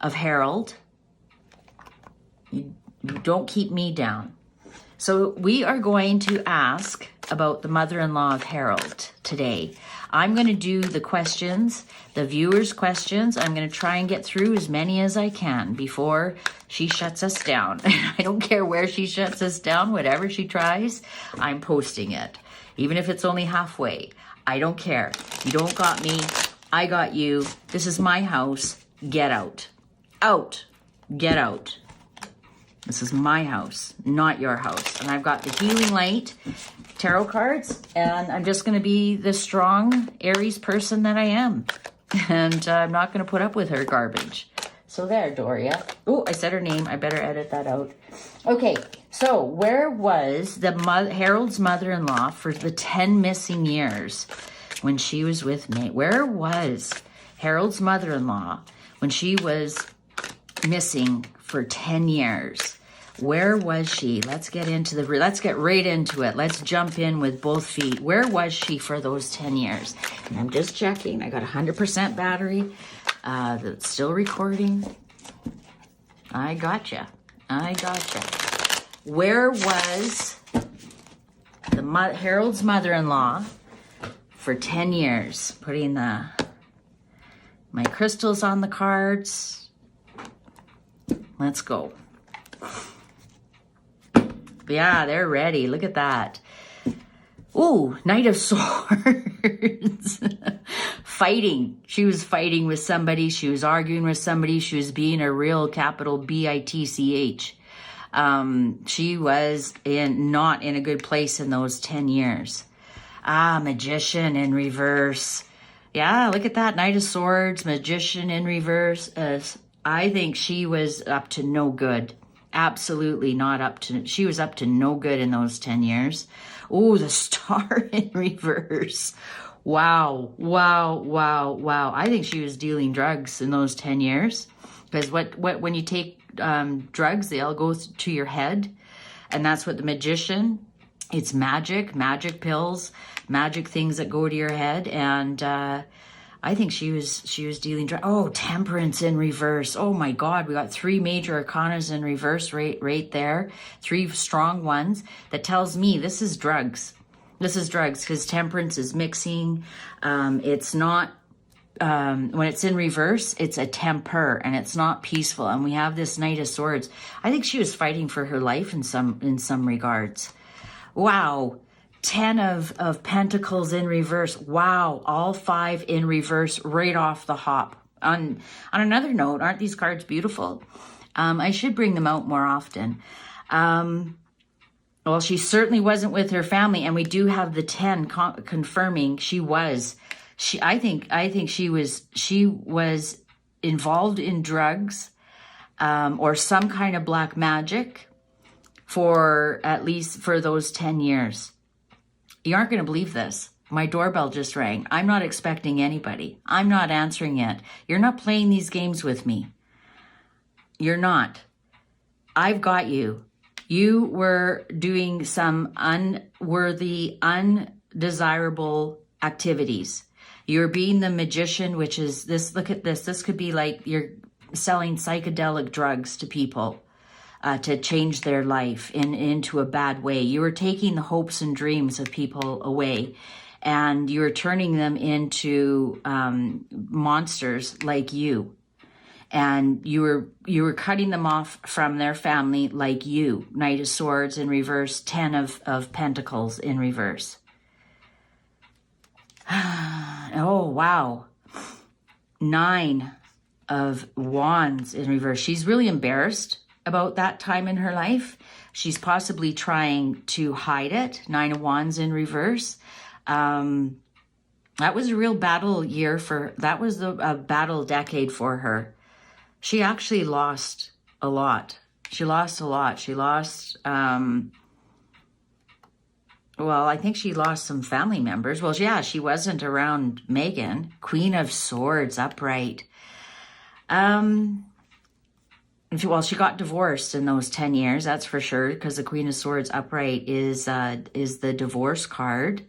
of Harold. You don't keep me down. So we are going to ask about the mother-in-law of Harold today. I'm going to do the questions, the viewers' questions. I'm going to try and get through as many as I can before she shuts us down. I don't care where she shuts us down, whatever she tries, I'm posting it. Even if it's only halfway, I don't care. You don't got me, I got you. This is my house. Get out. Out. Get out. This is my house, not your house. And I've got the Healing Light tarot cards, and I'm just going to be the strong Aries person that I am. And I'm not going to put up with her garbage. So there, Doria. Oh, I said her name. I better edit that out. Okay, so where was the Harold's mother-in-law for the 10 missing years when she was with me? Where was Harold's mother-in-law when she was missing for 10 years? Where was she? Let's get right into it. Let's jump in with both feet. Where was she for those 10 years? And I'm just checking. I got 100% battery. That's still recording. I gotcha. Where was Harold's mother-in-law for 10 years? Putting my crystals on the cards. Let's go. Yeah, they're ready. Look at that. Ooh, Knight of Swords. Fighting. She was fighting with somebody. She was arguing with somebody. She was being a real capital BITCH. She was not in a good place in those 10 years. Magician in reverse. Yeah, look at that. Knight of Swords, Magician in reverse. I think she was up to no good. Absolutely not up to, she was up to no good in those 10 years. Oh, the Star in reverse. Wow. I think she was dealing drugs in those 10 years. Because when you take drugs, they all go to your head. And that's what the Magician, it's magic pills, magic things that go to your head. And I think she was dealing drugs. Oh, Temperance in reverse. Oh my God, we got 3 major arcanas in reverse right there. 3 strong ones. That tells me this is drugs. This is drugs because Temperance is mixing. It's not, when it's in reverse, it's a temper and it's not peaceful. And we have this Knight of Swords. I think she was fighting for her life in some regards. Wow. 10 of Pentacles in reverse. Wow. All 5 in reverse right off the hop. On another note, aren't these cards beautiful? I should bring them out more often. Well, she certainly wasn't with her family, and we do have the 10 confirming she was. I think she was involved in drugs, or some kind of black magic for at least for those 10 years. You aren't going to believe this. My doorbell just rang. I'm not expecting anybody. I'm not answering it. You're not playing these games with me. You're not. I've got you. You were doing some unworthy, undesirable activities. You're being the Magician, which is this. Look at this. This could be like you're selling psychedelic drugs to people to change their life into a bad way. You were taking the hopes and dreams of people away, and you were turning them into monsters like you. And you were cutting them off from their family like you. Knight of Swords in reverse, 10 of Pentacles in reverse. Oh, wow. 9 of Wands in reverse. She's really embarrassed about that time in her life. She's possibly trying to hide it. 9 of Wands in reverse. That was a real battle year that was a battle decade for her. She actually lost a lot. She lost, well, I think she lost some family members. Well, yeah, she wasn't around Megan. Queen of Swords, upright. Well, she got divorced in those 10 years, that's for sure, because the Queen of Swords upright is the divorce card.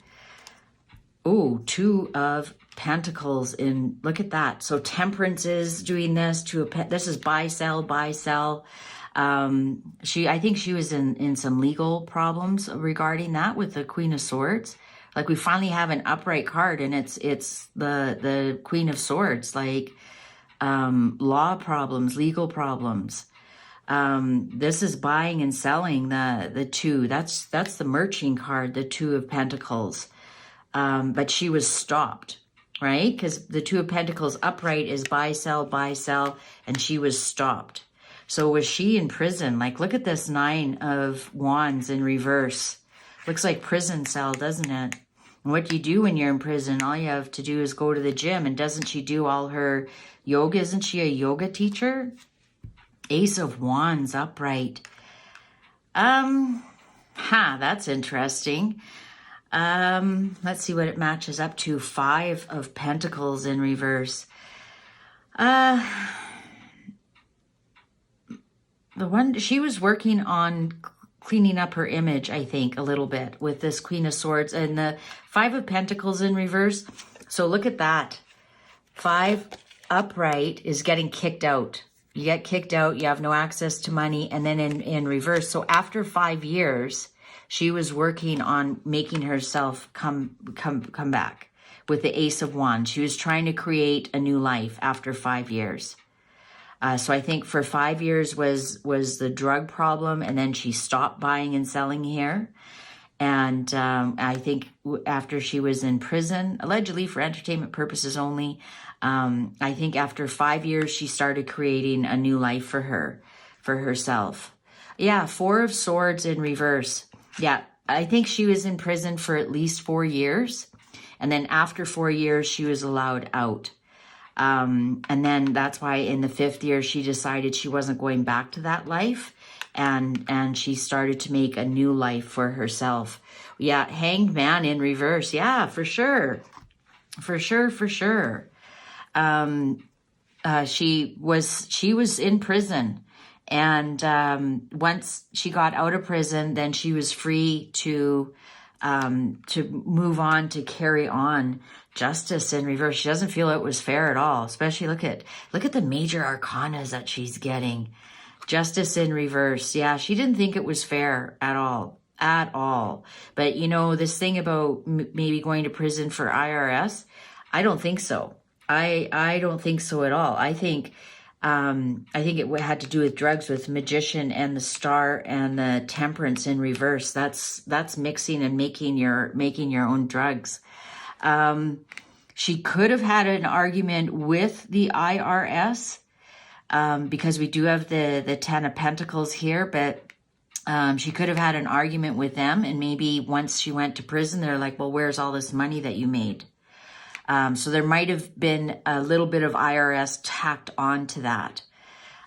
Oh, 2 of Pentacles in, look at that. So Temperance is doing this. This is buy, sell. I think she was in some legal problems regarding that with the Queen of Swords. Like we finally have an upright card, and it's the Queen of Swords, like law problems, legal problems. This is buying and selling the 2. That's the merching card, the 2 of Pentacles. But she was stopped, right? Because the 2 of Pentacles upright is buy, sell, and she was stopped. So was she in prison? Like, look at this 9 of Wands in reverse. Looks like prison cell, doesn't it? And what do you do when you're in prison? All you have to do is go to the gym. And doesn't she do all her yoga? Isn't she a yoga teacher? Ace of Wands upright. That's interesting. Let's see what it matches up to. 5 of Pentacles in reverse. The one, she was working on cleaning up her image, I think, a little bit with this Queen of Swords and the 5 of Pentacles in reverse. So look at that. 5 upright is getting kicked out. You get kicked out, you have no access to money, and then in reverse. So after 5 years, she was working on making herself come back with the Ace of Wands. She was trying to create a new life after 5 years. So I think for 5 years was the drug problem, and then she stopped buying and selling hair. And I think after she was in prison, allegedly for entertainment purposes only, I think after 5 years, she started creating a new life for herself. Yeah, 4 of Swords in reverse. Yeah, I think she was in prison for at least 4 years. And then after 4 years, she was allowed out. And then that's why in the 5th year, she decided she wasn't going back to that life. And she started to make a new life for herself. Yeah, Hanged Man in reverse. Yeah, for sure. For sure, for sure. She was in prison. And once she got out of prison, then she was free to move on, to carry on. Justice in reverse. She doesn't feel it was fair at all. Especially look at the major arcanas that she's getting. Justice in reverse. Yeah, she didn't think it was fair at all. At all. But you know, this thing about maybe going to prison for IRS, I don't think so. I don't think so at all. I think it had to do with drugs, with Magician and the Star and the Temperance in reverse. That's mixing and making your own drugs. She could have had an argument with the IRS, because we do have the 10 of Pentacles here, but she could have had an argument with them, and maybe once she went to prison, they're like, well, where's all this money that you made? So there might have been a little bit of IRS tacked on to that.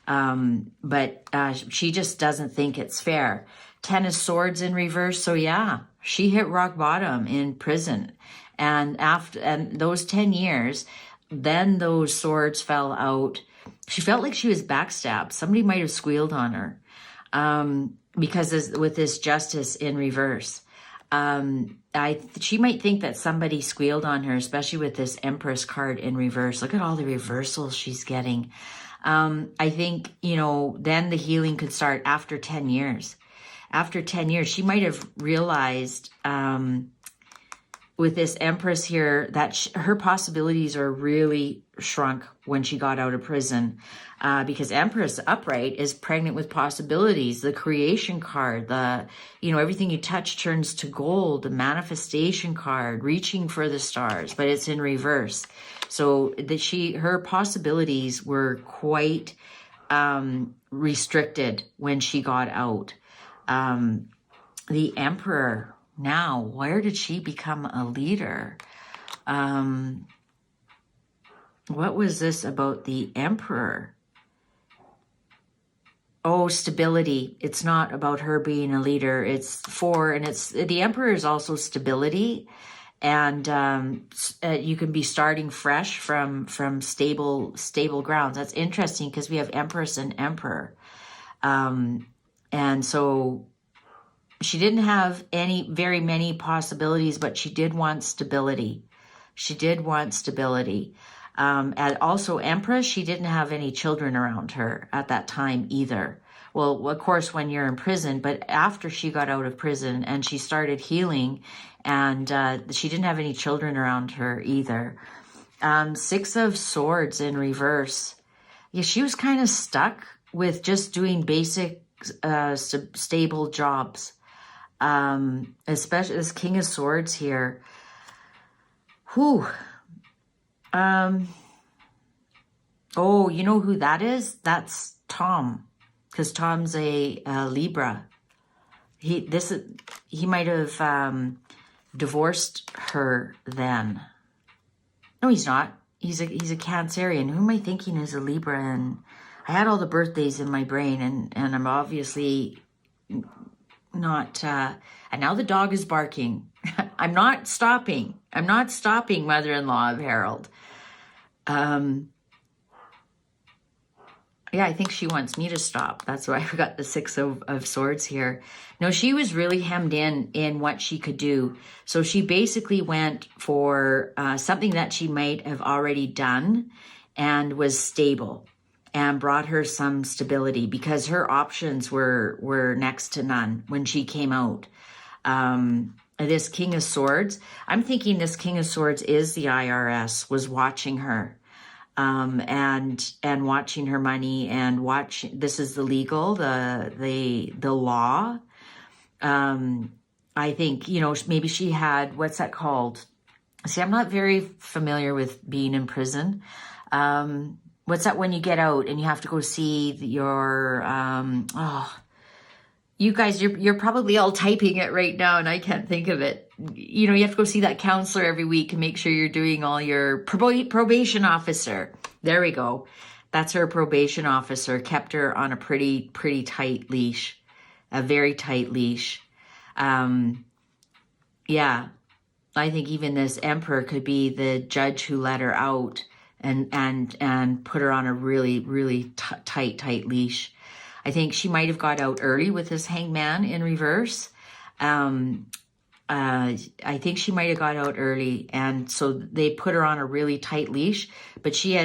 But she just doesn't think it's fair. 10 of Swords in reverse. So yeah, she hit rock bottom in prison. And those 10 years, then those swords fell out. She felt like she was backstabbed. Somebody might have squealed on her. Because with this Justice in reverse. She might think that somebody squealed on her, especially with this Empress card in reverse. Look at all the reversals she's getting. I think, then the healing could start after 10 years. After 10 years, she might have realized, with this Empress here, that her possibilities are really shrunk when she got out of prison. Because Empress upright is pregnant with possibilities. The creation card, everything you touch turns to gold. The manifestation card, reaching for the stars, but it's in reverse. So her possibilities were quite restricted when she got out. The Emperor. Now, where did she become a leader? What was this about the Emperor? Oh, stability. It's not about her being a leader. It's the Emperor is also stability. And you can be starting fresh from stable grounds. That's interesting because we have Empress and Emperor. And so she didn't have very many possibilities, but she did want stability. She did want stability. And also Empress, she didn't have any children around her at that time either. Well, of course, when you're in prison, but after she got out of prison and she started healing, and she didn't have any children around her either. 6 of Swords in reverse. Yeah, she was kind of stuck with just doing basic, stable jobs. Especially this King of Swords here. Whew. Oh, you know who that is? That's Tom. Because Tom's a Libra. he might have divorced her then. No, he's not. He's a Cancerian. Who am I thinking is a Libra? And I had all the birthdays in my brain, and I'm obviously not. And now the dog is barking. I'm not stopping. I'm not stopping, mother-in-law of Harold. Yeah, I think she wants me to stop. That's why I got the Six of Swords here. No, she was really hemmed in what she could do. So she basically went for something that she might have already done and was stable and brought her some stability, because her options were next to none when she came out. This King of Swords, I'm thinking this King of Swords is the IRS, was watching her. And watching her money, and this is the legal, the law. I think, maybe she had, what's that called? See, I'm not very familiar with being in prison. What's that when you get out and you have to go see your, you guys, you're probably all typing it right now and I can't think of it. You have to go see that counselor every week and make sure you're doing all your probation officer. There we go. That's her probation officer. Kept her on a pretty tight leash, a very tight leash. Yeah, I think even this Emperor could be the judge who let her out and put her on a really tight leash. I think she might have got out early with this Hangman in reverse. I think she might have got out early, and so they put her on a really tight leash, but she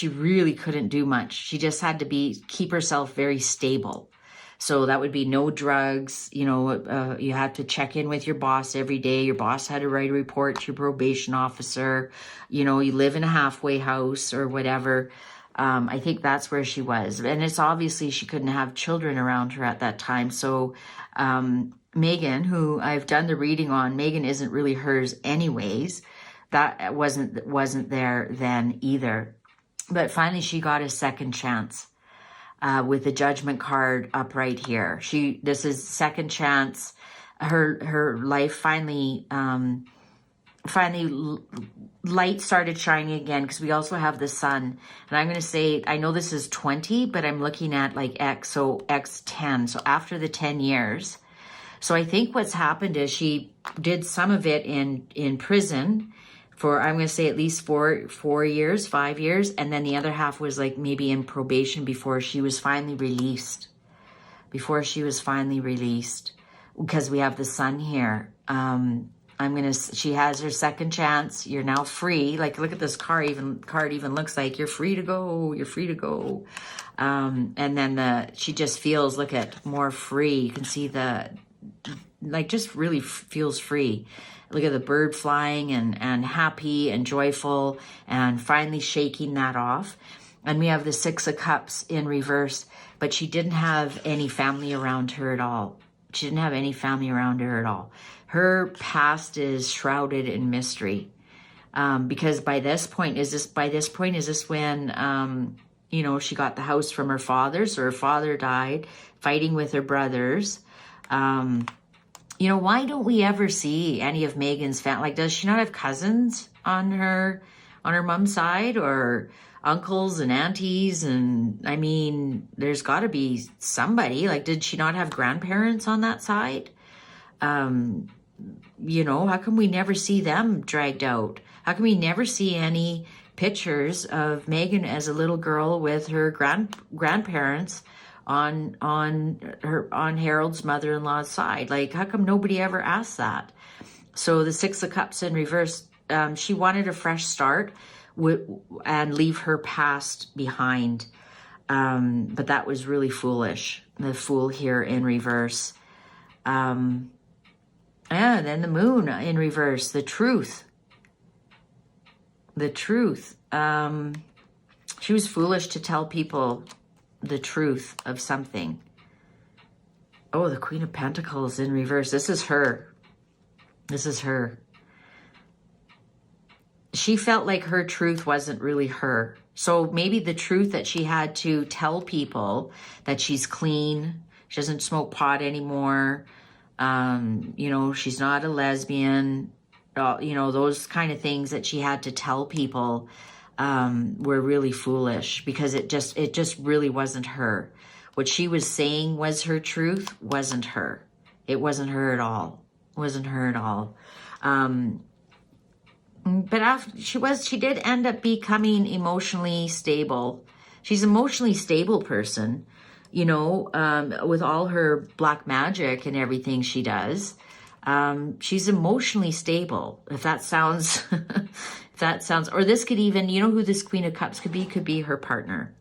really couldn't do much. She just had to keep herself very stable. So that would be no drugs. You have to check in with your boss every day. Your boss had to write a report to your probation officer. You live in a halfway house or whatever. I think that's where she was. And it's obviously she couldn't have children around her at that time. So Megan, who I've done the reading on, Megan isn't really hers anyways. That wasn't there then either. But finally she got a second chance with the Judgment card up right here. This is second chance. Her life finally light started shining again, because we also have the Sun. And I'm going to say, I know this is 20, but I'm looking at like X, so X10. So after the 10 years. So I think what's happened is she did some of it in prison for, I'm going to say at least 4 years, 5 years. And then the other half was like maybe in probation before she was finally released. Because we have the Sun here. She has her second chance. You're now free. Like, look at this card even looks like you're free to go. And then she just feels, look at, more free. You can see just really feels free. Look at the bird flying and happy and joyful and finally shaking that off. And we have the Six of Cups in reverse, but she didn't have any family around her at all. Her past is shrouded in mystery. Because by this point, is this when, she got the house from her father? So her father died, fighting with her brothers. Why don't we ever see any of Megan's family? Like, does she not have cousins on her mom's side, or uncles and aunties? And I mean, there's got to be somebody. Like, did she not have grandparents on that side? How come we never see them dragged out? How come we never see any pictures of Megan as a little girl with her grandparents on Harold's mother-in-law's side? Like, how come nobody ever asked that? So the Six of Cups in reverse, she wanted a fresh start and leave her past behind. But that was really foolish. The Fool here in reverse. Then the Moon in reverse, the Truth. She was foolish to tell people the truth of something. Oh, the Queen of Pentacles in reverse. This is her. She felt like her truth wasn't really her. So maybe the truth that she had to tell people that she's clean, She doesn't smoke pot anymore. You know, she's not a lesbian. You know, those kind of things that she had to tell people were really foolish, because it just really wasn't her. What she was saying was her truth, wasn't her. It wasn't her at all. Wasn't her at all. But after she did end up becoming emotionally stable. She's an emotionally stable person, you know, with all her black magic and everything she does. She's emotionally stable. If that sounds, or this could even, you know who this Queen of Cups could be her partner.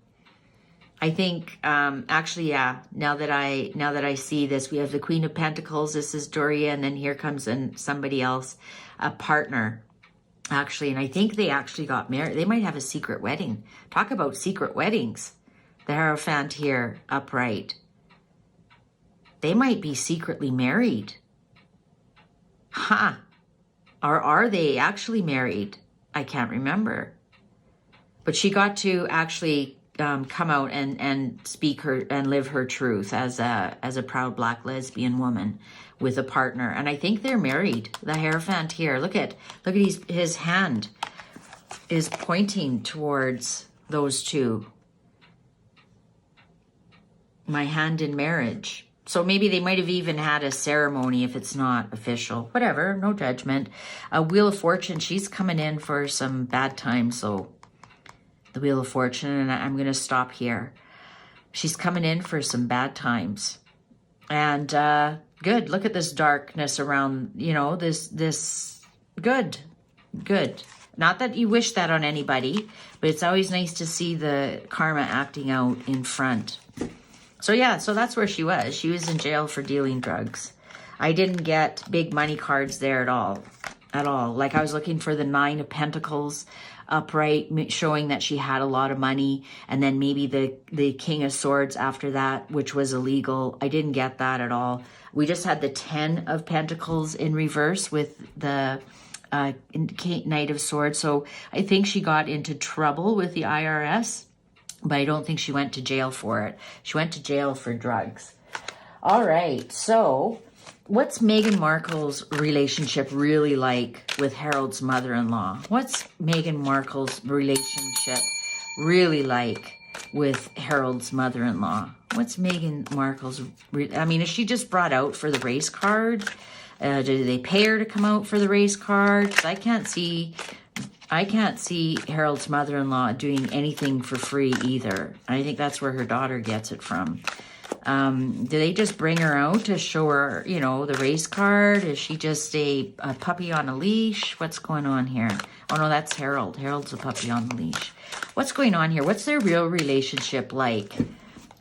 I think, actually, yeah, now that I see this, we have the Queen of Pentacles. This is Doria, and then here comes somebody else, a partner, actually. And I think they actually got married. They might have a secret wedding. Talk about secret weddings. The Hierophant here, upright. They might be secretly married. Huh. Or are they actually married? I can't remember. But she got to actually come out and speak her and live her truth as a proud black lesbian woman with a partner. And I think they're married. The Hierophant here. Look at his hand is pointing towards those two. My hand in marriage. So maybe they might have even had a ceremony if it's not official. Whatever, no judgment. Wheel of Fortune, she's coming in for some bad times. So the Wheel of Fortune, and I'm going to stop here. She's coming in for some bad times. And good. Look at this darkness around, you know, this good. Not that you wish that on anybody, but it's always nice to see the karma acting out in front. So yeah, so that's where she was. She was in jail for dealing drugs. I didn't get big money cards there at all. Like I was looking for the 9 of Pentacles upright, showing that she had a lot of money. And then maybe the King of Swords after that, which was illegal. I didn't get that at all. We just had the 10 of Pentacles in reverse with the Knight of Swords. So I think she got into trouble with the IRS. But I don't think she went to jail for it. She went to jail for drugs. All right. So what's Meghan Markle's relationship really like with Harold's mother-in-law? What's Meghan Markle's relationship really like with Harold's mother-in-law? What's Meghan Markle's... I mean, is she just brought out for the race card? Do they pay her to come out for the race card? 'Cause I can't see Harold's mother-in-law doing anything for free either. I think that's where her daughter gets it from. Do they just bring her out to show her, you know, the race card? Is she just a puppy on a leash? What's going on here? Oh, no, that's Harold. Harold's a puppy on the leash. What's going on here? What's their real relationship like?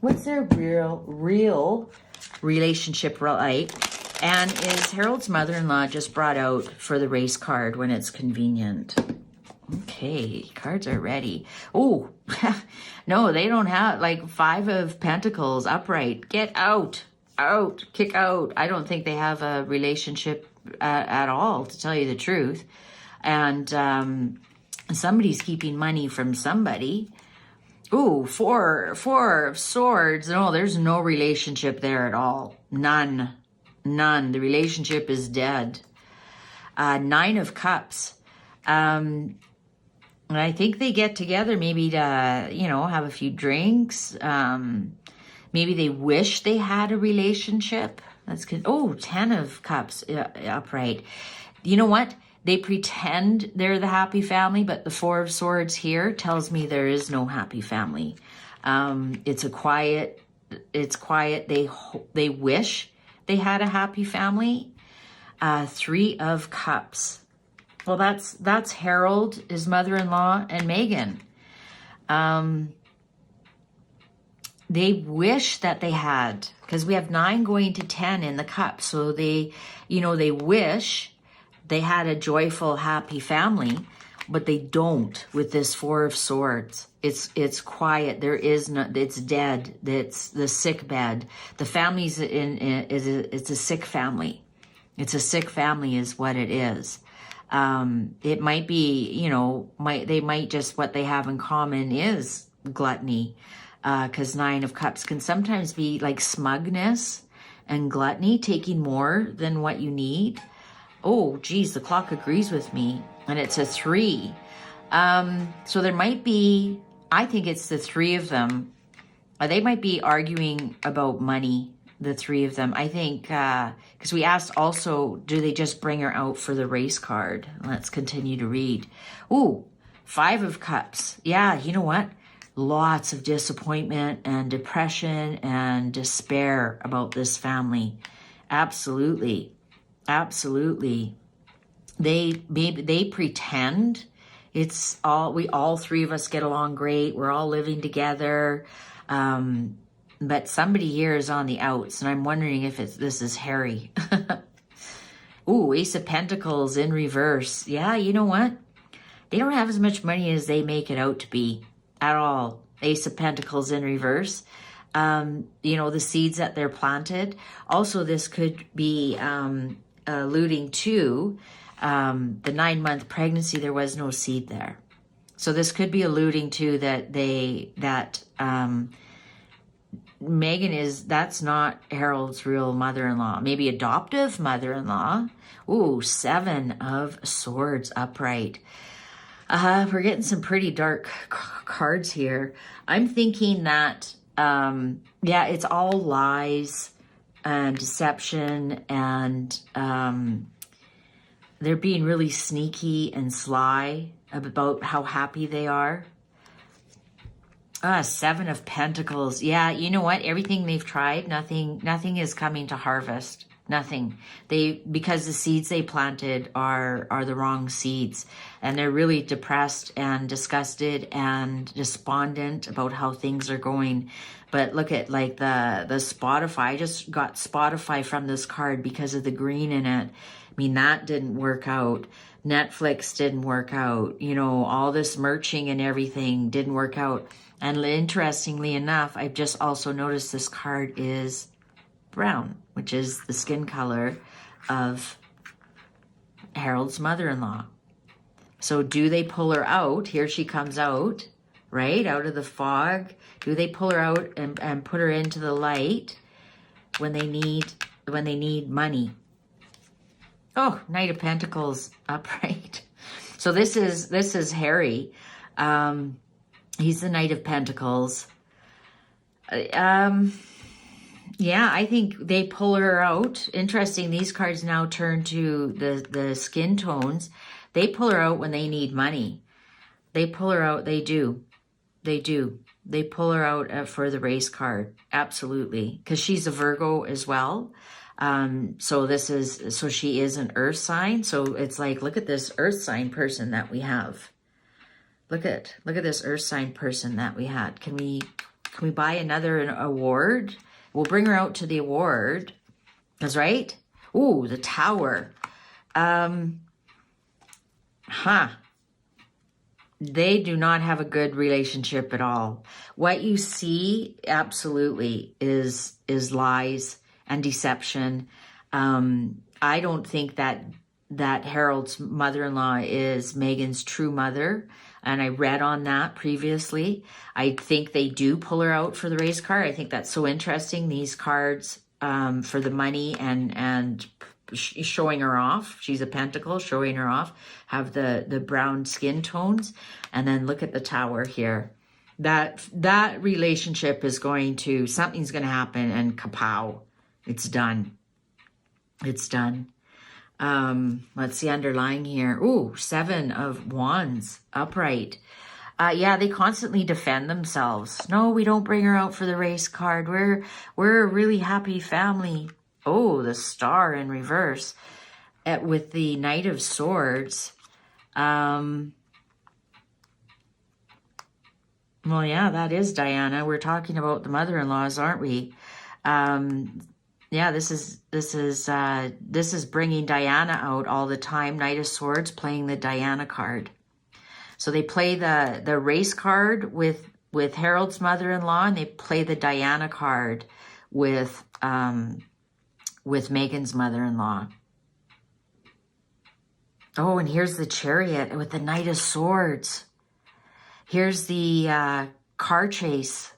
What's their real relationship like? And is Harold's mother-in-law just brought out for the race card when it's convenient? Okay, cards are ready. Oh, no, they don't have, like, 5 of Pentacles upright. Get out, kick out. I don't think they have a relationship at all, to tell you the truth. And somebody's keeping money from somebody. Ooh, 4 of Swords. No, there's no relationship there at all. None. The relationship is dead. 9 of Cups. And I think they get together maybe to, you know, have a few drinks. Maybe they wish they had a relationship. That's good. Oh, 10 of Cups upright. You know what? They pretend they're the happy family, but the 4 of Swords here tells me there is no happy family. It's quiet. They wish they had a happy family. 3 of Cups. Well, that's Harold, his mother-in-law, and Meghan. They wish that they had, because we have 9 going to 10 in the cup. So they, you know, they wish they had a joyful, happy family, but they don't with this 4 of Swords. It's quiet. There is no, it's dead. It's the sick bed. The family's it's a sick family. It's a sick family is what it is. It might be, you know, they might just, what they have in common is gluttony. because Nine of Cups can sometimes be like smugness and gluttony, taking more than what you need. Oh, geez, the clock agrees with me, and it's a 3. So there might be, I think it's the 3 of them. They might be arguing about money, the 3 of them. I think, because we asked also, do they just bring her out for the race card? Let's continue to read. Ooh, 5 of Cups. Yeah, you know what? Lots of disappointment and depression and despair about this family. Absolutely. Absolutely. They pretend it's all 3 of us get along great. We're all living together. But somebody here is on the outs, and I'm wondering if this is Harry. Ooh, Ace of Pentacles in reverse. Yeah, you know what? They don't have as much money as they make it out to be at all. Ace of Pentacles in reverse. You know, the seeds that they're planted. Also, this could be alluding to the 9-month pregnancy. There was no seed there. So this could be alluding to that Megan that's not Harold's real mother-in-law. Maybe adoptive mother-in-law. Ooh, 7 of Swords upright. We're getting some pretty dark cards here. I'm thinking that, yeah, it's all lies and deception, and they're being really sneaky and sly about how happy they are. 7 of Pentacles. Yeah, you know what? Everything they've tried, nothing is coming to harvest. Nothing. Because the seeds they planted are the wrong seeds, and they're really depressed and disgusted and despondent about how things are going. But look at like the Spotify. I just got Spotify from this card because of the green in it. I mean, that didn't work out. Netflix didn't work out. You know, all this merching and everything didn't work out. And interestingly enough, I've just also noticed this card is brown, which is the skin color of Harold's mother-in-law. So do they pull her out? Here she comes out, right, out of the fog. Do they pull her out and put her into the light when they need money? Oh, Knight of Pentacles upright. So this is Harry. He's the Knight of Pentacles. Yeah, I think they pull her out. Interesting, these cards now turn to the skin tones. They pull her out when they need money. They pull her out, they do. They do. They pull her out for the race card. Absolutely. Because she's a Virgo as well. So she is an earth sign. So it's like, look at this earth sign person that we have. Look at this earth sign person that we had. Can we buy another award? We'll bring her out to the award. That's right. Ooh, the Tower. They do not have a good relationship at all. What you see absolutely is lies and deception. I don't think that Harold's mother-in-law is Megan's true mother. And I read on that previously. I think they do pull her out for the race card. I think that's so interesting. These cards for the money and showing her off. She's a pentacle, showing her off. Have the brown skin tones. And then look at the Tower here. That relationship is something's going to happen, and kapow. It's done. It's done. Let's see underlying here. Ooh, 7 of Wands upright. Yeah, they constantly defend themselves. No, we don't bring her out for the race card. We're a really happy family. Oh, the Star in reverse with the Knight of Swords. Well, yeah, that is Diana. We're talking about the mother-in-laws, aren't we? Yeah, this is bringing Diana out all the time. Knight of Swords playing the Diana card. So they play the race card with Harold's mother-in-law, and they play the Diana card with Megan's mother-in-law. Oh, and here's the Chariot with the Knight of Swords. Here's the car chase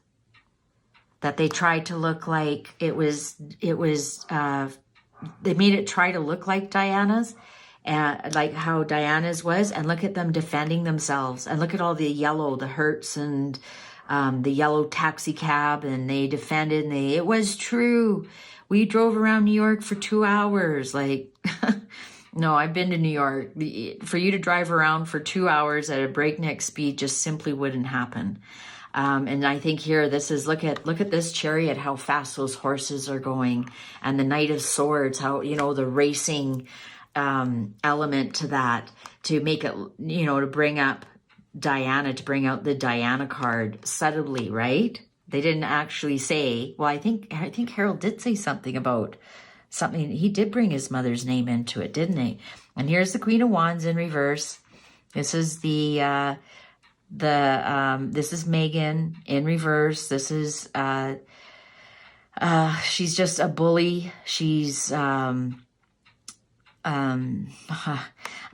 that they tried to look like they made it try to look like Diana's, and like how Diana's was, and look at them defending themselves, and look at all the yellow, the hurts, and the yellow taxi cab, and they defended, and it was true. We drove around New York for 2 hours. Like, no, I've been to New York. For you to drive around for 2 hours at a breakneck speed just simply wouldn't happen. And I think here, this is, look at this Chariot, how fast those horses are going, and the Knight of Swords, how, you know, the racing element to that, to make it, you know, to bring up Diana, to bring out the Diana card subtly, right? They didn't actually say, well, I think Harold did say something about something. He did bring his mother's name into it, didn't he? And here's the Queen of Wands in reverse. This is this is Megan in reverse. This is she's just a bully. She's I'm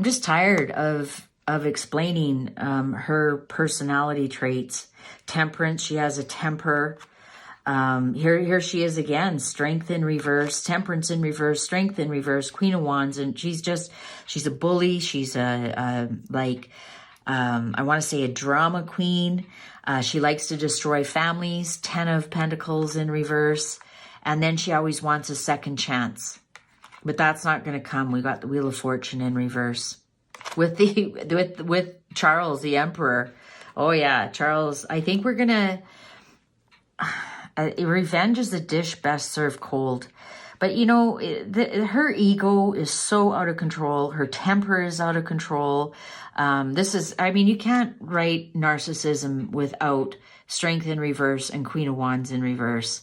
just tired of explaining her personality traits. Temperance, she has a temper. Here she is again, strength in reverse, temperance in reverse, strength in reverse, Queen of Wands, and she's a bully. She's I want to say a drama queen. She likes to destroy families. 10 of Pentacles in reverse, and then she always wants a second chance, but that's not going to come. We got the Wheel of Fortune in reverse with Charles, the Emperor. Oh yeah, Charles. I think we're gonna. Revenge is a dish best served cold. But, you know, her ego is so out of control. Her temper is out of control. You can't write narcissism without strength in reverse and Queen of Wands in reverse.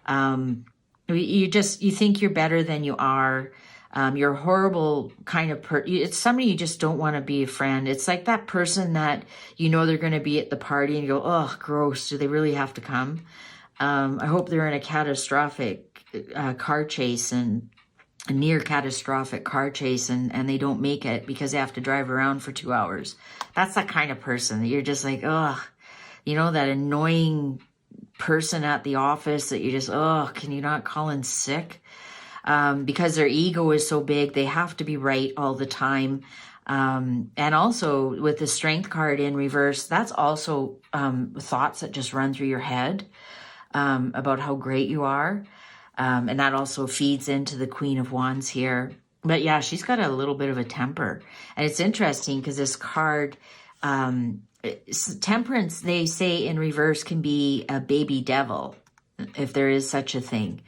You think you're better than you are. You're a horrible kind of it's somebody you just don't want to be a friend. It's like that person that you know they're going to be at the party and you go, oh, gross. Do they really have to come? I hope they're in a catastrophic car chase, and a near catastrophic car chase, and they don't make it because they have to drive around for 2 hours. That's that kind of person that you're just like, ugh, you know, that annoying person at the office that you just, oh, can you not call in sick? Because their ego is so big, they have to be right all the time. And also with the Strength card in reverse, that's also thoughts that just run through your head about how great you are. And that also feeds into the Queen of Wands here. But yeah, she's got a little bit of a temper. And it's interesting because this card, Temperance, they say in reverse, can be a baby devil, if there is such a thing.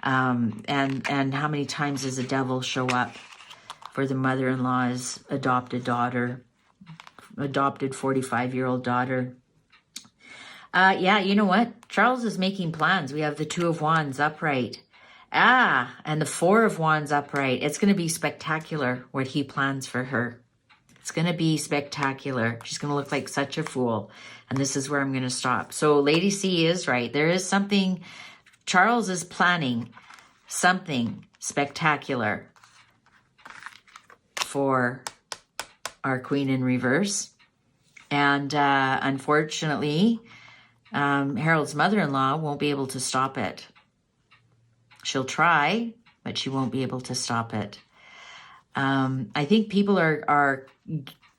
And how many times does a devil show up for the mother-in-law's adopted daughter, adopted 45-year-old daughter? Yeah, you know what? Charles is making plans. We have the Two of Wands upright. And the Four of Wands upright. It's going to be spectacular what he plans for her. It's going to be spectacular. She's going to look like such a fool. And this is where I'm going to stop. So Lady C is right. There is something, Charles is planning something spectacular for our Queen in reverse. And unfortunately, Harold's mother-in-law won't be able to stop it. She'll try, but she won't be able to stop it. I think people are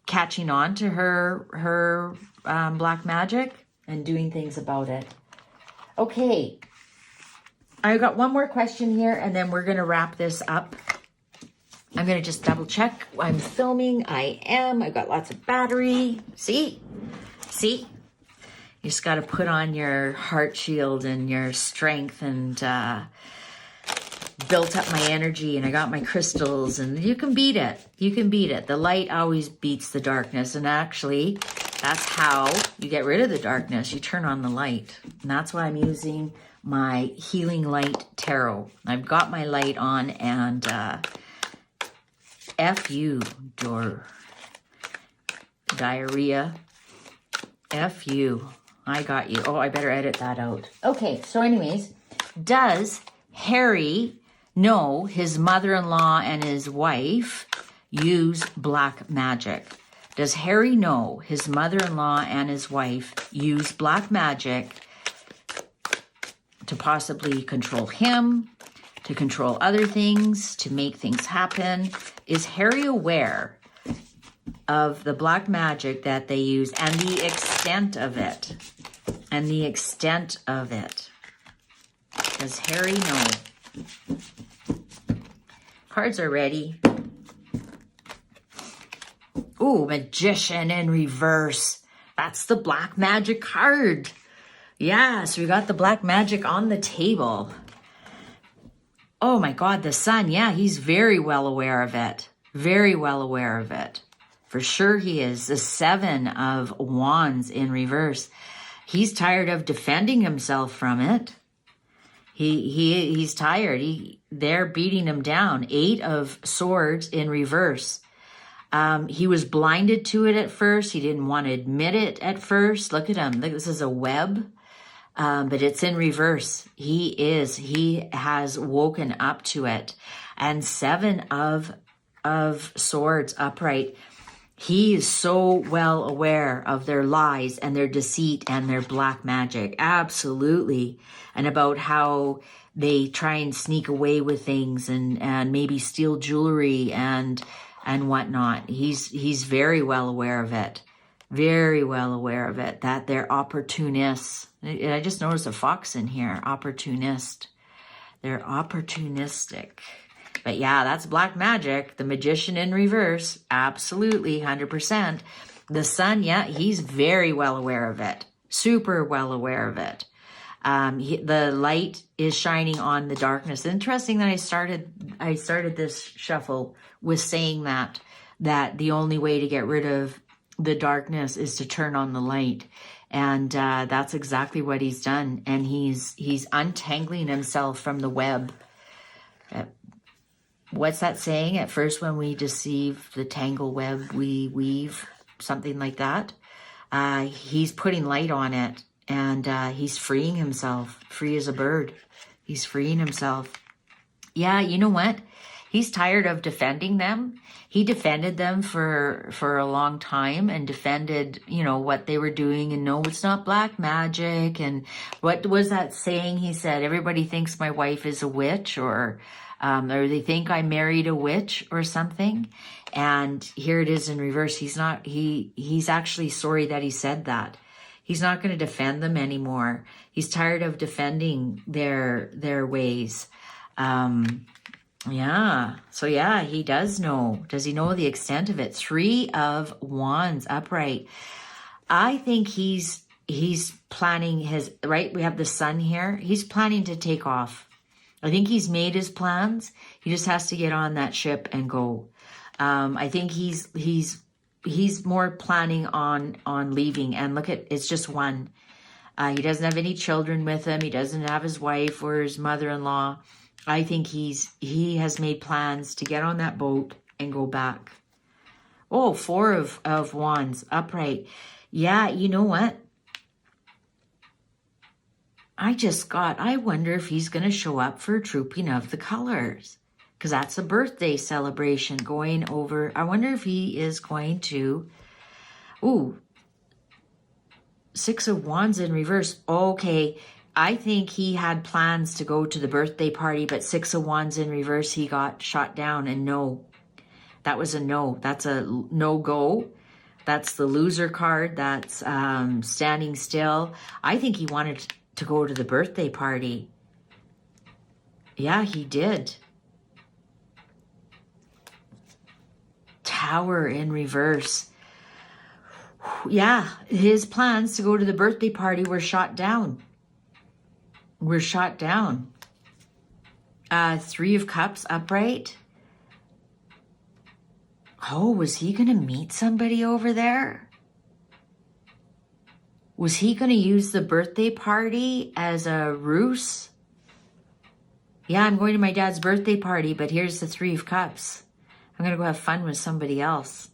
catching on to her black magic and doing things about it. Okay, I got one more question here, and then we're going to wrap this up. I'm going to just double check. I'm filming. I am. I've got lots of battery. See? You just got to put on your heart shield and your strength, and built up my energy, and I got my crystals, and you can beat it. You can beat it. The light always beats the darkness, and actually, that's how you get rid of the darkness. You turn on the light, and that's why I'm using my Healing Light Tarot. I've got my light on, and F you, diarrhea. F you. I got you. Oh, I better edit that out. Okay, so anyways, does Harry know his mother-in-law and his wife use black magic? Does Harry know his mother-in-law and his wife use black magic to possibly control him, to control other things, to make things happen. Is Harry aware of the black magic that they use and the extent of it? And the extent of it. Does Harry know? Cards are ready. Ooh, Magician in reverse. That's the black magic card. Yeah, so we got the black magic on the table. Oh my God, the Sun. Yeah, he's very well aware of it. Very well aware of it. For sure he is. The Seven of Wands in reverse. He's tired of defending himself from it. He's tired. They're beating him down. Eight of Swords in reverse. He was blinded to it at first. He didn't want to admit it at first. Look at him. Look, this is a web, but it's in reverse. He has woken up to it. And Seven of Swords upright. He is so well aware of their lies and their deceit and their black magic. Absolutely. And about how they try and sneak away with things and maybe steal jewelry and whatnot. He's very well aware of it. Very well aware of it. That they're opportunists. I just noticed a fox in here. Opportunist. They're opportunistic. But yeah, that's black magic. The Magician in reverse. Absolutely, 100%. The Sun, yeah, he's very well aware of it. Super well aware of it. The light is shining on the darkness. Interesting that I started this shuffle with saying that the only way to get rid of the darkness is to turn on the light. And that's exactly what he's done. And he's untangling himself from the web. What's that saying? At first when we deceive, the tangle web we weave, something like that. He's putting light on it, and he's freeing himself, free as a bird. He's freeing himself. Yeah, you know what? He's tired of defending them. He defended them for a long time and defended, what they were doing. And no, it's not black magic. And what was that saying? He said, everybody thinks my wife is a witch, or they think I married a witch or something. And here it is in reverse. He's actually sorry that he said that. He's not going to defend them anymore. He's tired of defending their ways. Yeah. So yeah, he does know. Does he know the extent of it? Three of Wands upright. I think he's planning his, right? We have the Sun here. He's planning to take off. I think he's made his plans. He just has to get on that ship and go. I think he's more planning on leaving. And look at, it's just one. He doesn't have any children with him. He doesn't have his wife or his mother-in-law. I think he has made plans to get on that boat and go back. Oh, Four of Wands upright. Yeah, you know what? I wonder if he's going to show up for Trooping of the Colors. Because that's a birthday celebration going over. I wonder if he is going to. Ooh. Six of Wands in reverse. Okay. I think he had plans to go to the birthday party, but Six of Wands in reverse, he got shot down. And no. That was a no. That's a no-go. That's the loser card. That's standing still. I think he wanted to go to the birthday party. Yeah, he did. Tower in reverse. Yeah, his plans to go to the birthday party were shot down. Three of Cups upright. Oh, was he going to meet somebody over there? Was he going to use the birthday party as a ruse? Yeah, I'm going to my dad's birthday party, but here's the Three of Cups. I'm going to go have fun with somebody else.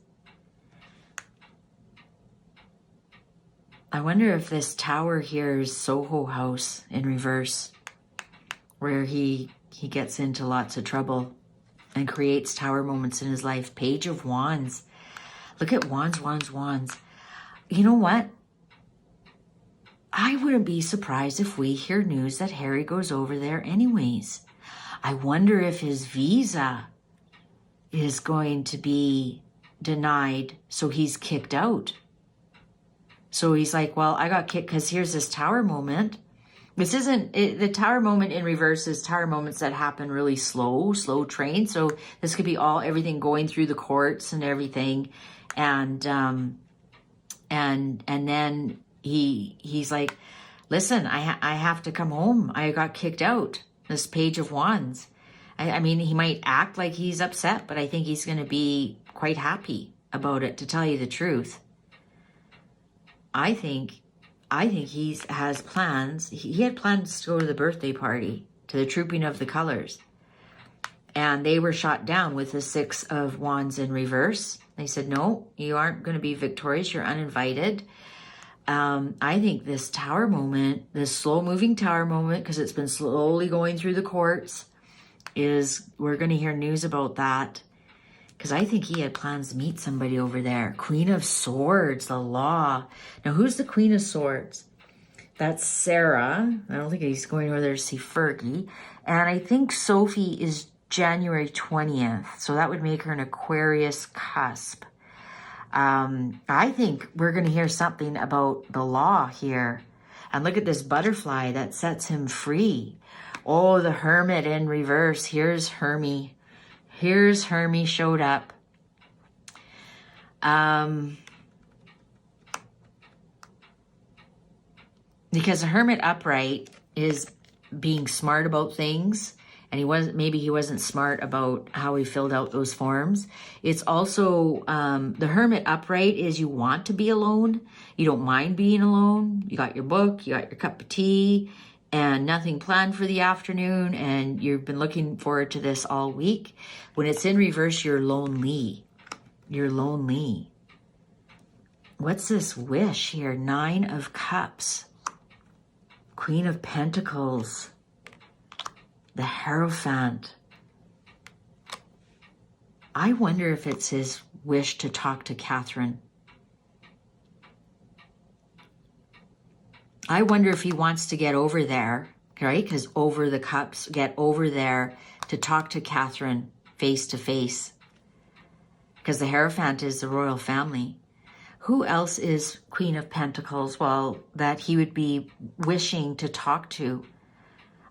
I wonder if this Tower here is Soho House in reverse, where he gets into lots of trouble and creates tower moments in his life. Page of Wands. Look at Wands, Wands, Wands. You know what? I wouldn't be surprised if we hear news that Harry goes over there anyways. I wonder if his visa is going to be denied, so he's kicked out. So he's like, well, I got kicked because here's this tower moment. This isn't, the tower moment in reverse is tower moments that happen really slow train. So this could be everything going through the courts and everything. And then he's like, listen, I have to come home. I got kicked out. This Page of Wands. I mean, he might act like he's upset, but I think he's going to be quite happy about it, to tell you the truth. I think he has plans. He had plans to go to the birthday party, to the Trooping of the Colors. And they were shot down with the Six of Wands in reverse. They said, no, you aren't going to be victorious. You're uninvited. I think this tower moment, this slow-moving tower moment, because it's been slowly going through the courts, we're going to hear news about that. Because I think he had plans to meet somebody over there. Queen of Swords, the Law. Now, who's the Queen of Swords? That's Sarah. I don't think he's going over there to see Fergie. And I think Sophie is January 20th. So that would make her an Aquarius cusp. I think we're going to hear something about the Law here. And look at this butterfly that sets him free. Oh, the Hermit in reverse. Here's Hermie. Here's Hermie showed up. Because the Hermit upright is being smart about things, and maybe he wasn't smart about how he filled out those forms. It's also the Hermit upright is you want to be alone. You don't mind being alone. You got your book, you got your cup of tea, and nothing planned for the afternoon, and you've been looking forward to this all week. When it's in reverse, you're lonely. You're lonely. What's this wish here? 9 of Cups. Queen of Pentacles. The Hierophant. I wonder if it's his wish to talk to Catherine. I wonder if he wants to get over there, right? Because over the cups, get over there to talk to Catherine face to face. Because the Hierophant is the royal family. Who else is Queen of Pentacles? Well, that he would be wishing to talk to.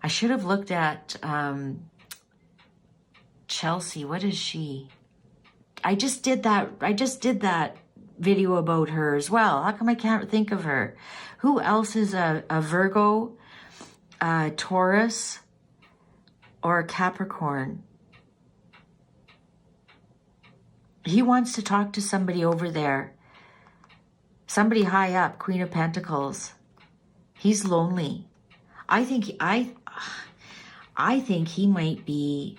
I should have looked at Chelsea. What is she? I just did that video about her as well. How come I can't think of her? Who else is a Virgo, Taurus, or a Capricorn? He wants to talk to somebody over there. Somebody high up, Queen of Pentacles. He's lonely. I think he might be,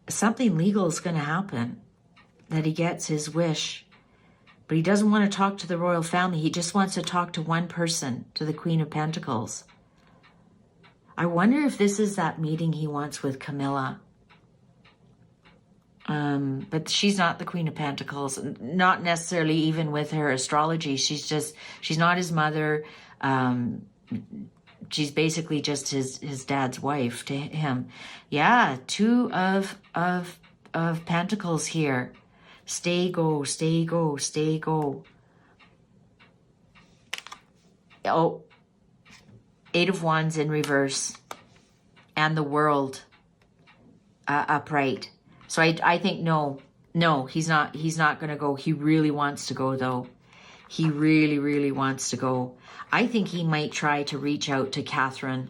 something legal is going to happen, that he gets his wish. But he doesn't want to talk to the royal family. He just wants to talk to one person, to the Queen of Pentacles. I wonder if this is that meeting he wants with Camilla. But she's not the Queen of Pentacles, not necessarily even with her astrology. She's not his mother. She's basically just his dad's wife to him. Yeah, 2 of Pentacles here. Stay, go, stay, go, stay, go. Oh, 8 of Wands in reverse. And the World upright. So I think no, he's not going to go. He really wants to go, though. He really, really wants to go. I think he might try to reach out to Catherine,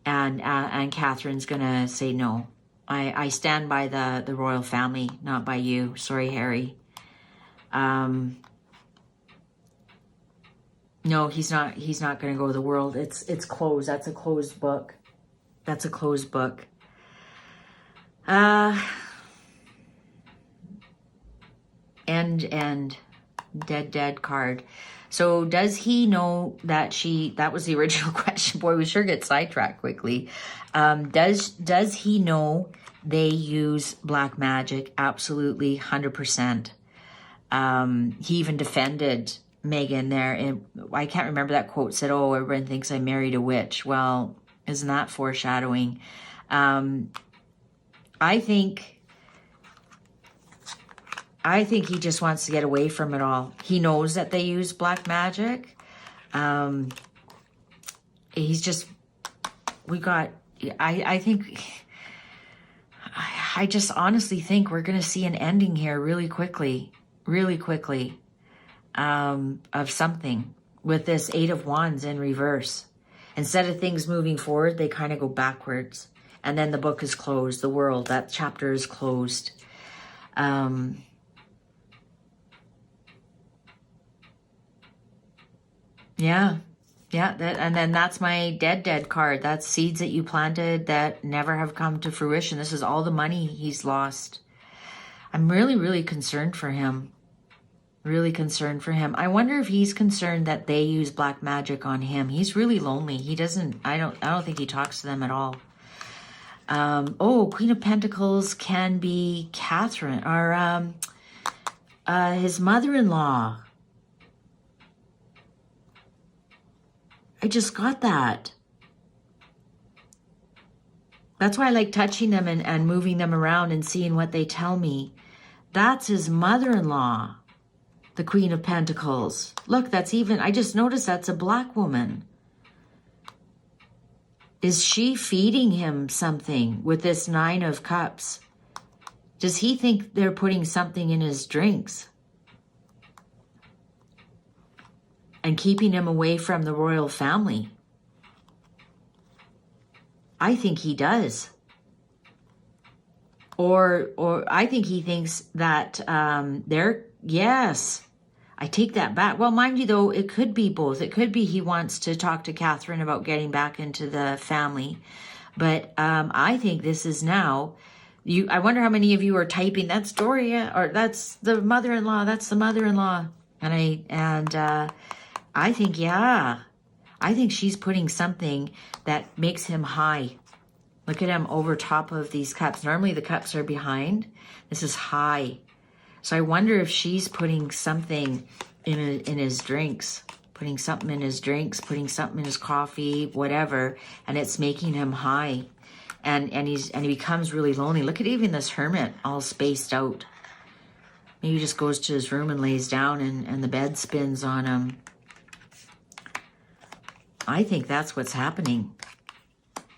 and Catherine's going to say no. I stand by the royal family, not by you. Sorry, Harry. No, he's not going to go to the World. It's closed. That's a closed book. That's a closed book. And dead card. So does he know that that was the original question. Boy, we sure get sidetracked quickly. Does he know they use black magic? Absolutely, 100%. He even defended Megan there. And I can't remember that quote said, oh, everyone thinks I married a witch. Well, isn't that foreshadowing? I think he just wants to get away from it all. He knows that they use black magic. He's just, I think, I just honestly think we're going to see an ending here really quickly, of something with this Eight of Wands in reverse. Instead of things moving forward, they kind of go backwards. And then the book is closed. The world, that chapter is closed. Yeah. And then that's my dead card. That's seeds that you planted that never have come to fruition. This is all the money he's lost. I'm really concerned for him. Really concerned for him. I wonder if he's concerned that they use black magic on him. He's really lonely. He doesn't, I don't think he talks to them at all. Queen of Pentacles can be Catherine, or his mother-in-law. I just got that. That's why I like touching them and moving them around and seeing what they tell me. That's his mother-in-law, the Queen of Pentacles. Look, that's even, I just noticed that's a black woman. Is she feeding him something with this Nine of Cups? Does he think they're putting something in his drinks and keeping him away from the royal family? I think he does. Or I think he thinks that yes, I take that back. Well, mind you, though, it could be both. It could be he wants to talk to Catherine about getting back into the family. But I think this is now, I wonder how many of you are typing, that's Doria, or that's the mother-in-law, that's the mother-in-law. And I think, yeah, I think she's putting something that makes him high. Look at him over top of these cups. Normally the cups are behind. This is high. So I wonder if she's putting something in his drinks, putting something in his drinks, putting something in his coffee, whatever, and it's making him high. And he becomes really lonely. Look at even this hermit all spaced out. Maybe he just goes to his room and lays down and the bed spins on him. I think that's what's happening.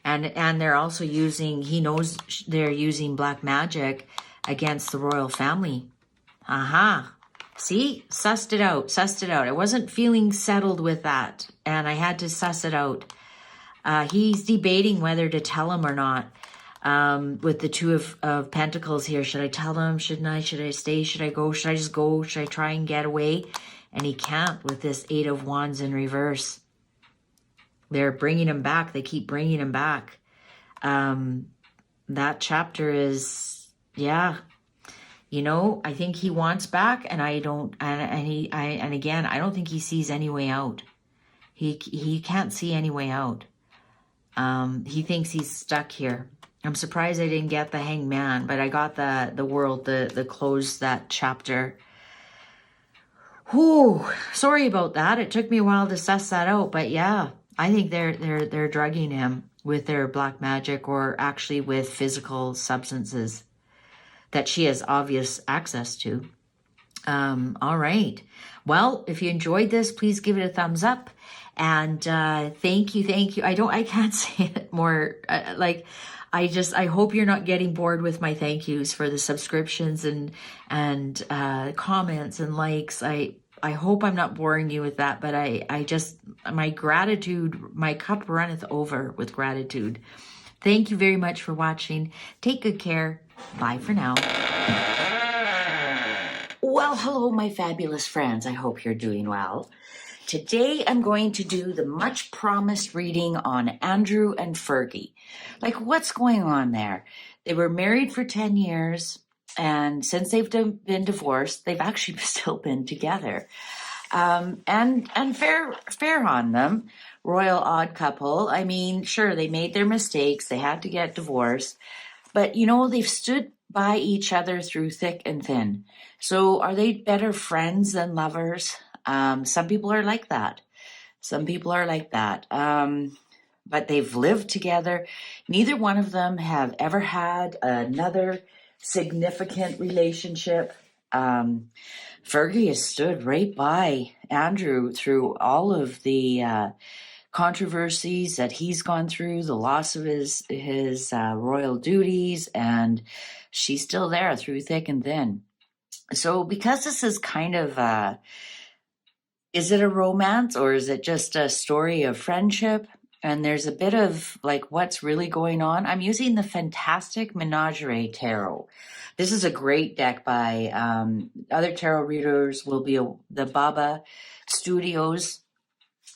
And they're also using, he knows they're using black magic against the royal family. Aha. See? Sussed it out. I wasn't feeling settled with that. And I had to suss it out. He's debating whether to tell him or not. With the Two of Pentacles here. Should I tell him? Shouldn't I? Should I stay? Should I go? Should I just go? Should I try and get away? And he can't with this Eight of Wands in reverse. They're bringing him back. They keep bringing him back. That chapter is, yeah. You know, I think he wants back, and I don't. And again, I don't think he sees any way out. He can't see any way out. He thinks he's stuck here. I'm surprised I didn't get the Hangman, but I got the world, the close that chapter. Whew, sorry about that. It took me a while to suss that out, but yeah. I think they're drugging him with their black magic, or actually with physical substances that she has obvious access to. All right. Well, if you enjoyed this, please give it a thumbs up. And thank you. I can't say it more. I hope you're not getting bored with my thank yous for the subscriptions and comments and likes. I hope I'm not boring you with that, but I just, my gratitude, my cup runneth over with gratitude. Thank you very much for watching. Take good care. Bye for now. Well, hello, my fabulous friends. I hope you're doing well. Today, I'm going to do the much promised reading on Andrew and Fergie. Like, what's going on there? They were married for 10 years. And since they've been divorced, they've actually still been together. And fair on them. Royal odd couple. I mean, sure, they made their mistakes. They had to get divorced. But, you know, they've stood by each other through thick and thin. So are they better friends than lovers? Some people are like that. Some people are like that. But they've lived together. Neither one of them have ever had another significant relationship. Fergie has stood right by Andrew through all of the controversies that he's gone through, the loss of his royal duties, and she's still there through thick and thin. So because this is kind of is it a romance or is it just a story of friendship? And there's a bit of like what's really going on. I'm using the Fantastic Menagerie Tarot. This is a great deck by other tarot readers will be the Baba Studios.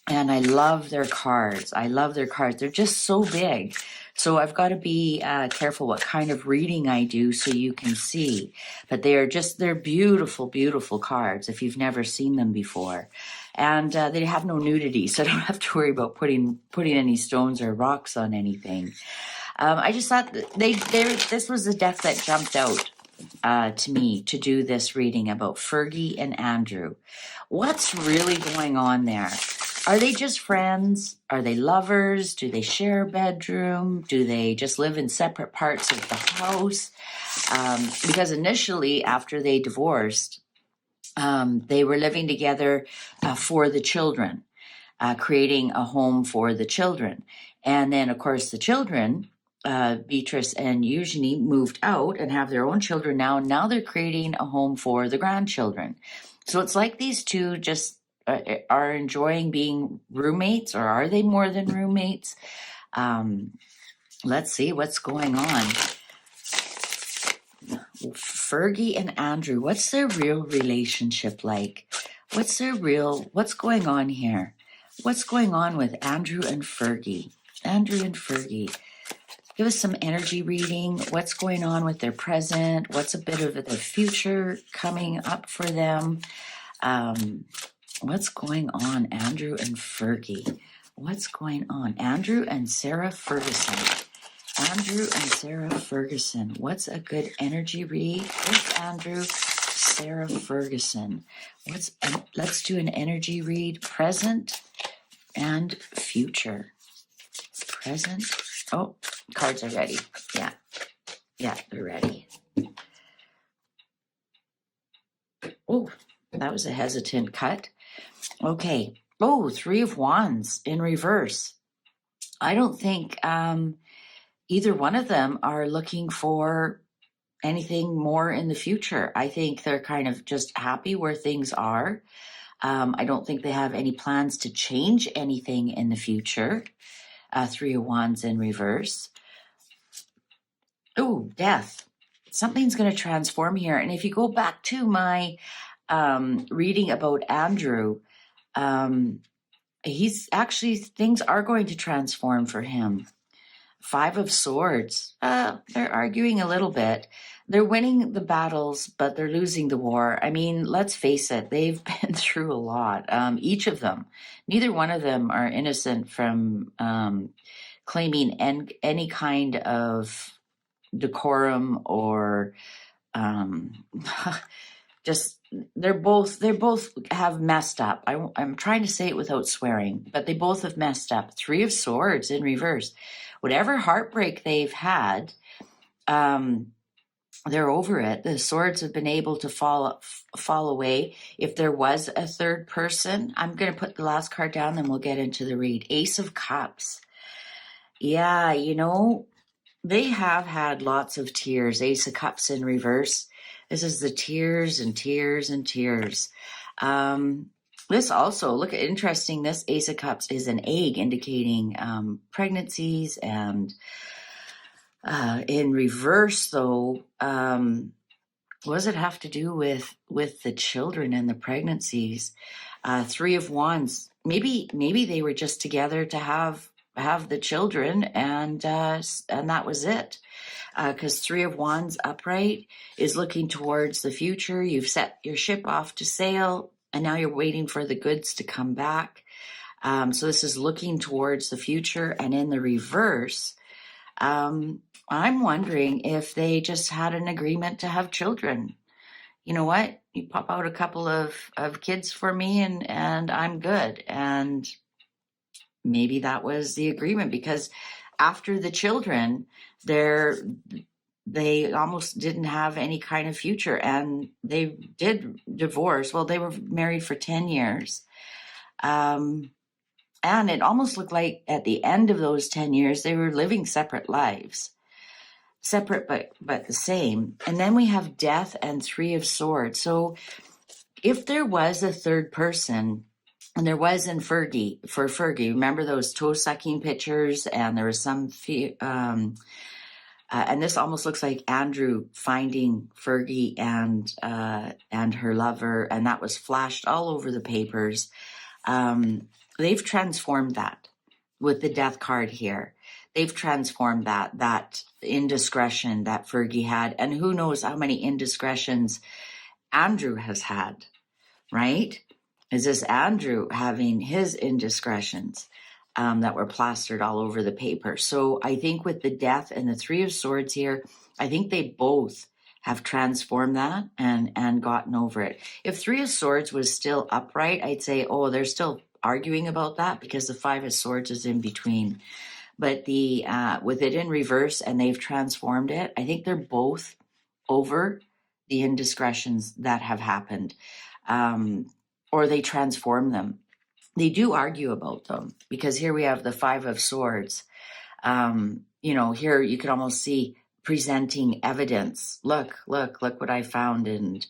And I love their cards. I love their cards. They're just so big. So I've got to be careful what kind of reading I do so you can see. But they're beautiful, beautiful cards if you've never seen them before. And they have no nudity, so I don't have to worry about putting any stones or rocks on anything. I just thought this was the deck that jumped out to me to do this reading about Fergie and Andrew. What's really going on there? Are they just friends? Are they lovers? Do they share a bedroom? Do they just live in separate parts of the house? Because initially, after they divorced, they were living together for the children, creating a home for the children. And then, of course, the children, Beatrice and Eugenie, moved out and have their own children now. And now they're creating a home for the grandchildren. So it's like these two just are enjoying being roommates, or are they more than roommates? Let's see what's going on. Fergie and Andrew, what's their real relationship like? What's going on here? What's going on with Andrew and Fergie? Andrew and Fergie. Give us some energy reading. What's going on with their present? What's a bit of the future coming up for them? What's going on, Andrew and Fergie? What's going on? Andrew and Sarah Ferguson. Andrew and Sarah Ferguson. What's a good energy read? With Andrew, Sarah Ferguson. Let's do an energy read. Present and future. Present. Oh, cards are ready. Yeah, they're ready. Oh, that was a hesitant cut. Okay. Oh, 3 of Wands in reverse. I don't think either one of them are looking for anything more in the future. I think they're kind of just happy where things are. I don't think they have any plans to change anything in the future. 3 of Wands in reverse. Oh, death. Something's going to transform here. And if you go back to my reading about Andrew, things are going to transform for him. 5 of Swords. They're arguing a little bit. They're winning the battles, but they're losing the war. I mean, let's face it, they've been through a lot. Each of them. Neither one of them are innocent from claiming any kind of decorum or just they both have messed up. I'm trying to say it without swearing, but they both have messed up. 3 of Swords in reverse. Whatever heartbreak they've had, they're over it. The swords have been able to fall away. If there was a third person, I'm going to put the last card down, then we'll get into the read. Ace of Cups. Yeah, they have had lots of tears. Ace of Cups in reverse. This is the tears and tears and tears. This also, look, interesting, this Ace of Cups is an egg indicating pregnancies, and in reverse, though, what does it have to do with the children and the pregnancies? 3 of Wands. Maybe they were just together to have the children, and that was it. Because 3 of Wands upright is looking towards the future. You've set your ship off to sail, and now you're waiting for the goods to come back. So this is looking towards the future. And in the reverse, I'm wondering if they just had an agreement to have children. you know what? You pop out a couple of kids for me and I'm good. And maybe that was the agreement, because after the children, they almost didn't have any kind of future, and they did divorce. Well, they were married for 10 years. And it almost looked like at the end of those 10 years, they were living separate lives. Separate, but the same. And then we have death and 3 of swords. So if there was a third person, and there was in Fergie, remember those toe sucking pictures? And there was some, and this almost looks like Andrew finding Fergie and her lover, and that was flashed all over the papers. They've transformed that with the death card here. They've transformed that indiscretion that Fergie had, and who knows how many indiscretions Andrew has had, right? Is this Andrew having his indiscretions that were plastered all over the paper? So I think with the death and the 3 of swords here, I think they both have transformed that and gotten over it. If 3 of swords was still upright, I'd say, oh, they're still arguing about that, because the 5 of swords is in between. But the with it in reverse and they've transformed it, I think they're both over the indiscretions that have happened, or they transform them. They do argue about them, because here we have the 5 of swords. Here you can almost see presenting evidence. Look what I found. And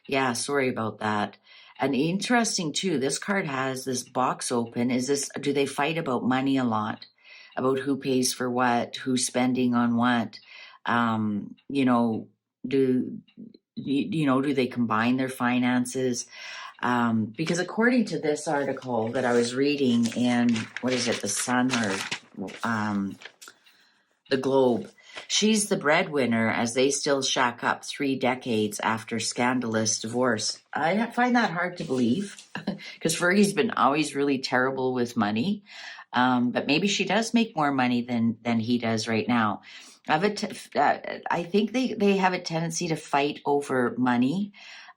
yeah, sorry about that. And interesting too, this card has this box open. Do they fight about money a lot? About who pays for what, who's spending on what? Do they combine their finances? Because according to this article that I was reading in, what is it, the Sun or the Globe, she's the breadwinner as they still shack up 3 decades after scandalous divorce. I find that hard to believe, because Fergie's been always really terrible with money. But maybe she does make more money than he does right now. I think they have a tendency to fight over money,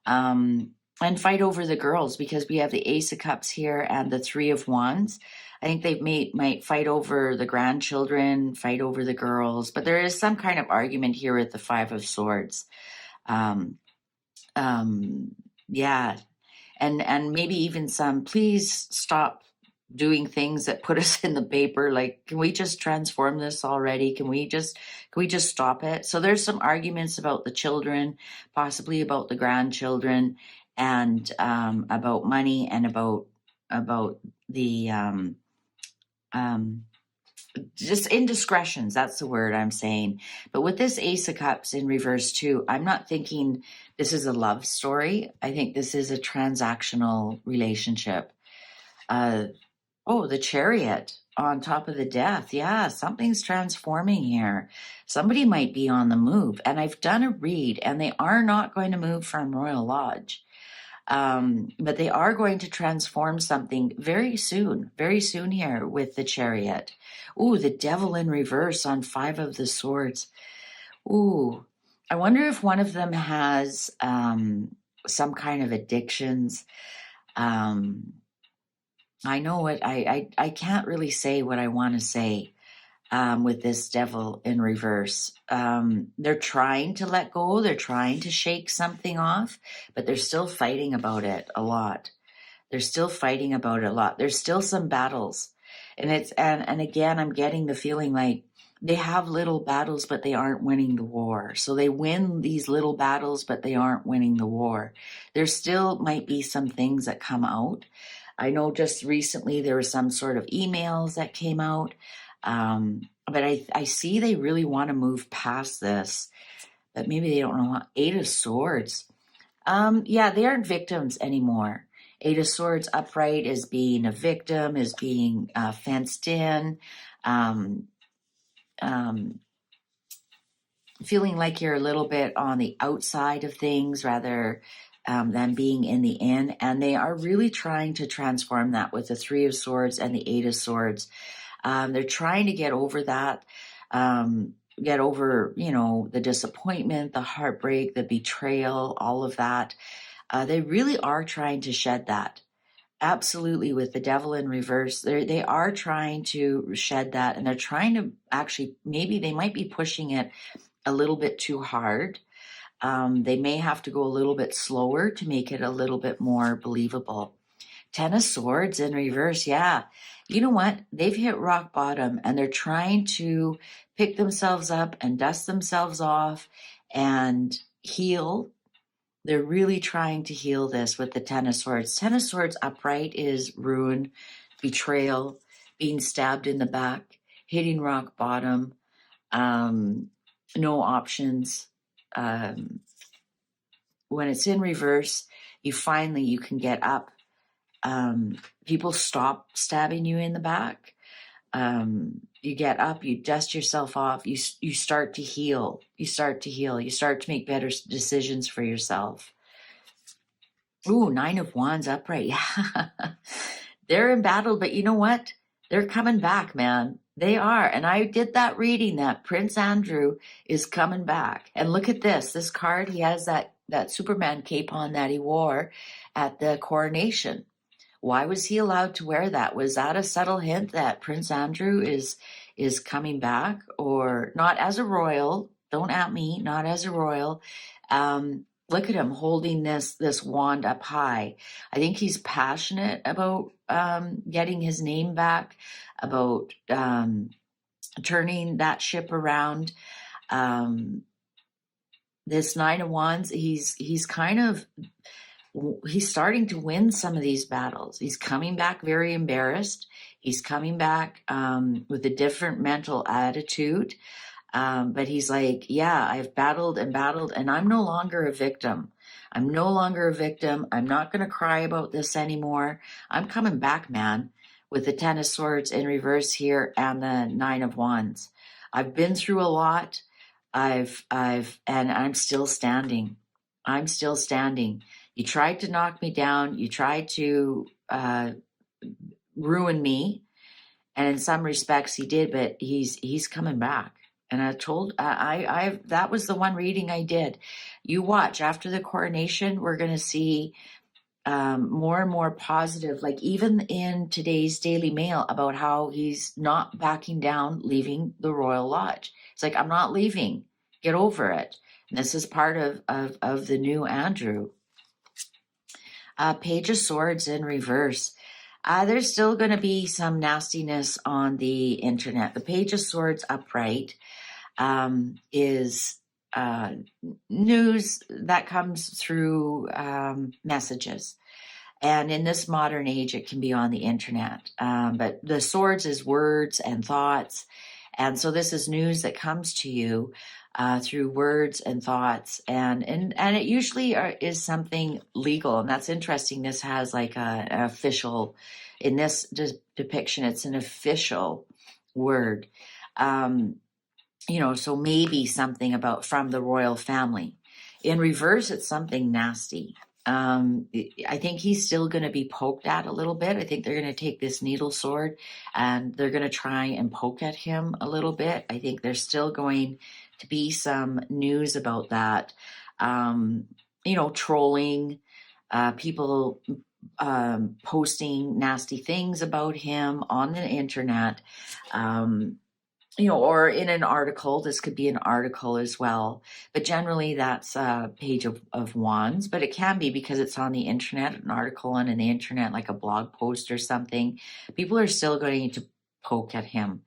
and fight over the girls, because we have the Ace of Cups here and the 3 of Wands. I think they might fight over the grandchildren, fight over the girls, but there is some kind of argument here with the 5 of Swords. Yeah, and maybe even some, please stop doing things that put us in the paper. Like, can we just transform this already? Can we just stop it? So there's some arguments about the children, possibly about the grandchildren, and about money, and about the just indiscretions. That's the word I'm saying. But with this Ace of Cups in reverse too, I'm not thinking this is a love story. I think this is a transactional relationship. The Chariot on top of the Death. Yeah, something's transforming here. Somebody might be on the move. And I've done a read, and they are not going to move from Royal Lodge. But they are going to transform something very soon here with the Chariot. Ooh, the Devil in reverse on 5 of the Swords. Ooh, I wonder if one of them has some kind of addictions. I know what I can't really say what I want to say with this Devil in reverse. They're trying to let go. They're trying to shake something off, but they're still fighting about it a lot. There's still some battles. And again, I'm getting the feeling like they have little battles, but they aren't winning the war. So they win these little battles, but they aren't winning the war. There still might be some things that come out. I know just recently there were some sort of emails that came out. But I see they really want to move past this, but maybe they don't know how. 8 of Swords. Yeah, they aren't victims anymore. 8 of Swords upright is being a victim, is being fenced in, feeling like you're a little bit on the outside of things rather than being in the in. And they are really trying to transform that with the 3 of Swords and the 8 of Swords. They're trying to get over that. get over, the disappointment, the heartbreak, the betrayal, all of that. They really are trying to shed that. Absolutely, with the devil in reverse, they are trying to shed that, and they're trying to actually, maybe they might be pushing it a little bit too hard. They may have to go a little bit slower to make it a little bit more believable. Ten of Swords in reverse, yeah. You know what? They've hit rock bottom, and they're trying to pick themselves up and dust themselves off and heal. They're really trying to heal this with the Ten of Swords. Ten of Swords upright is ruin, betrayal, being stabbed in the back, hitting rock bottom, no options. When it's in reverse, you can get up. People stop stabbing you in the back. You get up, you dust yourself off, you start to heal. You start to make better decisions for yourself. Ooh, Nine of Wands upright. Yeah. They're in battle, but you know what? They're coming back, man. They are. And I did that reading that Prince Andrew is coming back. And look at this card. He has that Superman cape on that he wore at the coronation. Why was he allowed to wear that? Was that a subtle hint that Prince Andrew is coming back, or not as a royal? Don't at me, not as a royal. Look at him holding this wand up high. I think he's passionate about getting his name back, about turning that ship around. This Nine of Wands, he's starting to win some of these battles. He's coming back very embarrassed. He's coming back with a different mental attitude. But he's like, yeah, I've battled, and I'm no longer a victim. I'm not going to cry about this anymore. I'm coming back, man, with the Ten of Swords in reverse here and the Nine of Wands. I've been through a lot. And I'm still standing. You tried to knock me down. You tried to ruin me. And in some respects he did, but he's coming back. And that was the one reading I did. You watch, after the coronation, we're going to see more and more positive, like even in today's Daily Mail, about how he's not backing down, leaving the Royal Lodge. It's like, I'm not leaving. Get over it. And this is part of the new Andrew. Page of Swords in reverse. There's still going to be some nastiness on the internet. The Page of Swords upright is news that comes through messages. And in this modern age, it can be on the internet. But the swords is words and thoughts. And so this is news that comes to you through words and thoughts. And it usually is something legal. And that's interesting. This has like an official, in this depiction, it's an official word. So maybe something from the royal family. In reverse, it's something nasty. I think he's still going to be poked at a little bit. I think they're going to take this needle sword and they're going to try and poke at him a little bit. I think there's still going to be some news about that. Trolling, people posting nasty things about him on the internet. Or in an article. This could be an article as well. But generally, that's a page of wands. But it can be, because it's on the internet, an article on the internet, like a blog post or something. People are still going to poke at him.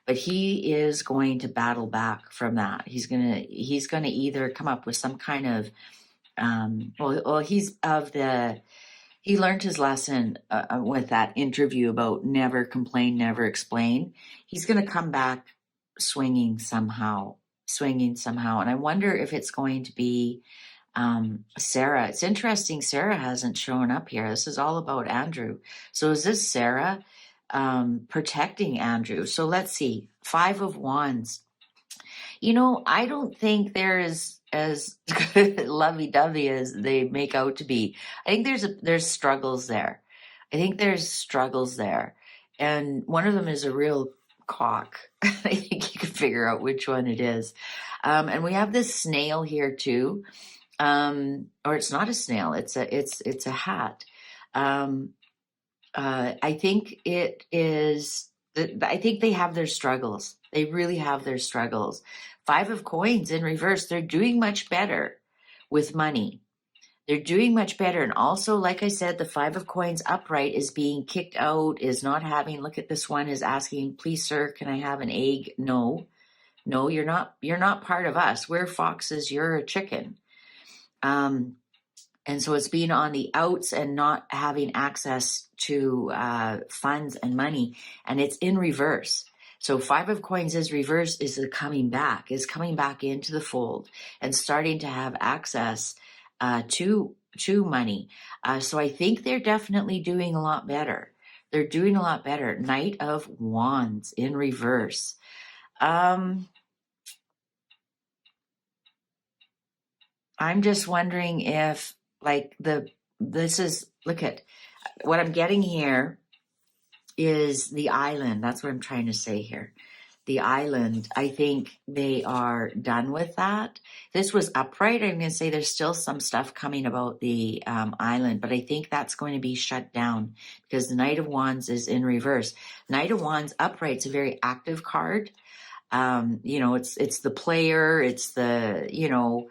But he is going to battle back from that. He's gonna either come up with some kind of he learned his lesson with that interview about never complain, never explain. He's going to come back swinging somehow. And I wonder if it's going to be Sarah. It's interesting. Sarah hasn't shown up here. This is all about Andrew. So is this Sarah protecting Andrew? So let's see. Five of Wands. I don't think they're as lovey-dovey as they make out to be. I think there's struggles there. And one of them is a real cock. I think you can figure out which one it is. And we have this snail here too. Or it's not a snail, it's a hat. I think it is, I think they have their struggles. They really have their struggles. Five of coins in reverse, they're doing much better with money. They're doing much better. And also, like I said, the five of coins upright is being kicked out, is not having, look at this one, is asking, please, sir, can I have an egg? No, you're not part of us. We're foxes, you're a chicken. And so it's being on the outs and not having access to funds and money. And it's in reverse. So five of coins is reverse, is coming back into the fold and starting to have access to money. So I think they're definitely doing a lot better. They're doing a lot better. Knight of Wands in reverse. I'm just wondering if, like, look at what I'm getting here is the island. That's what I'm trying to say here. The island, I think they are done with that. This was upright. I'm going to say there's still some stuff coming about the island, but I think that's going to be shut down because the Knight of Wands is in reverse. Knight of Wands upright is a very active card. It's the player, it's the,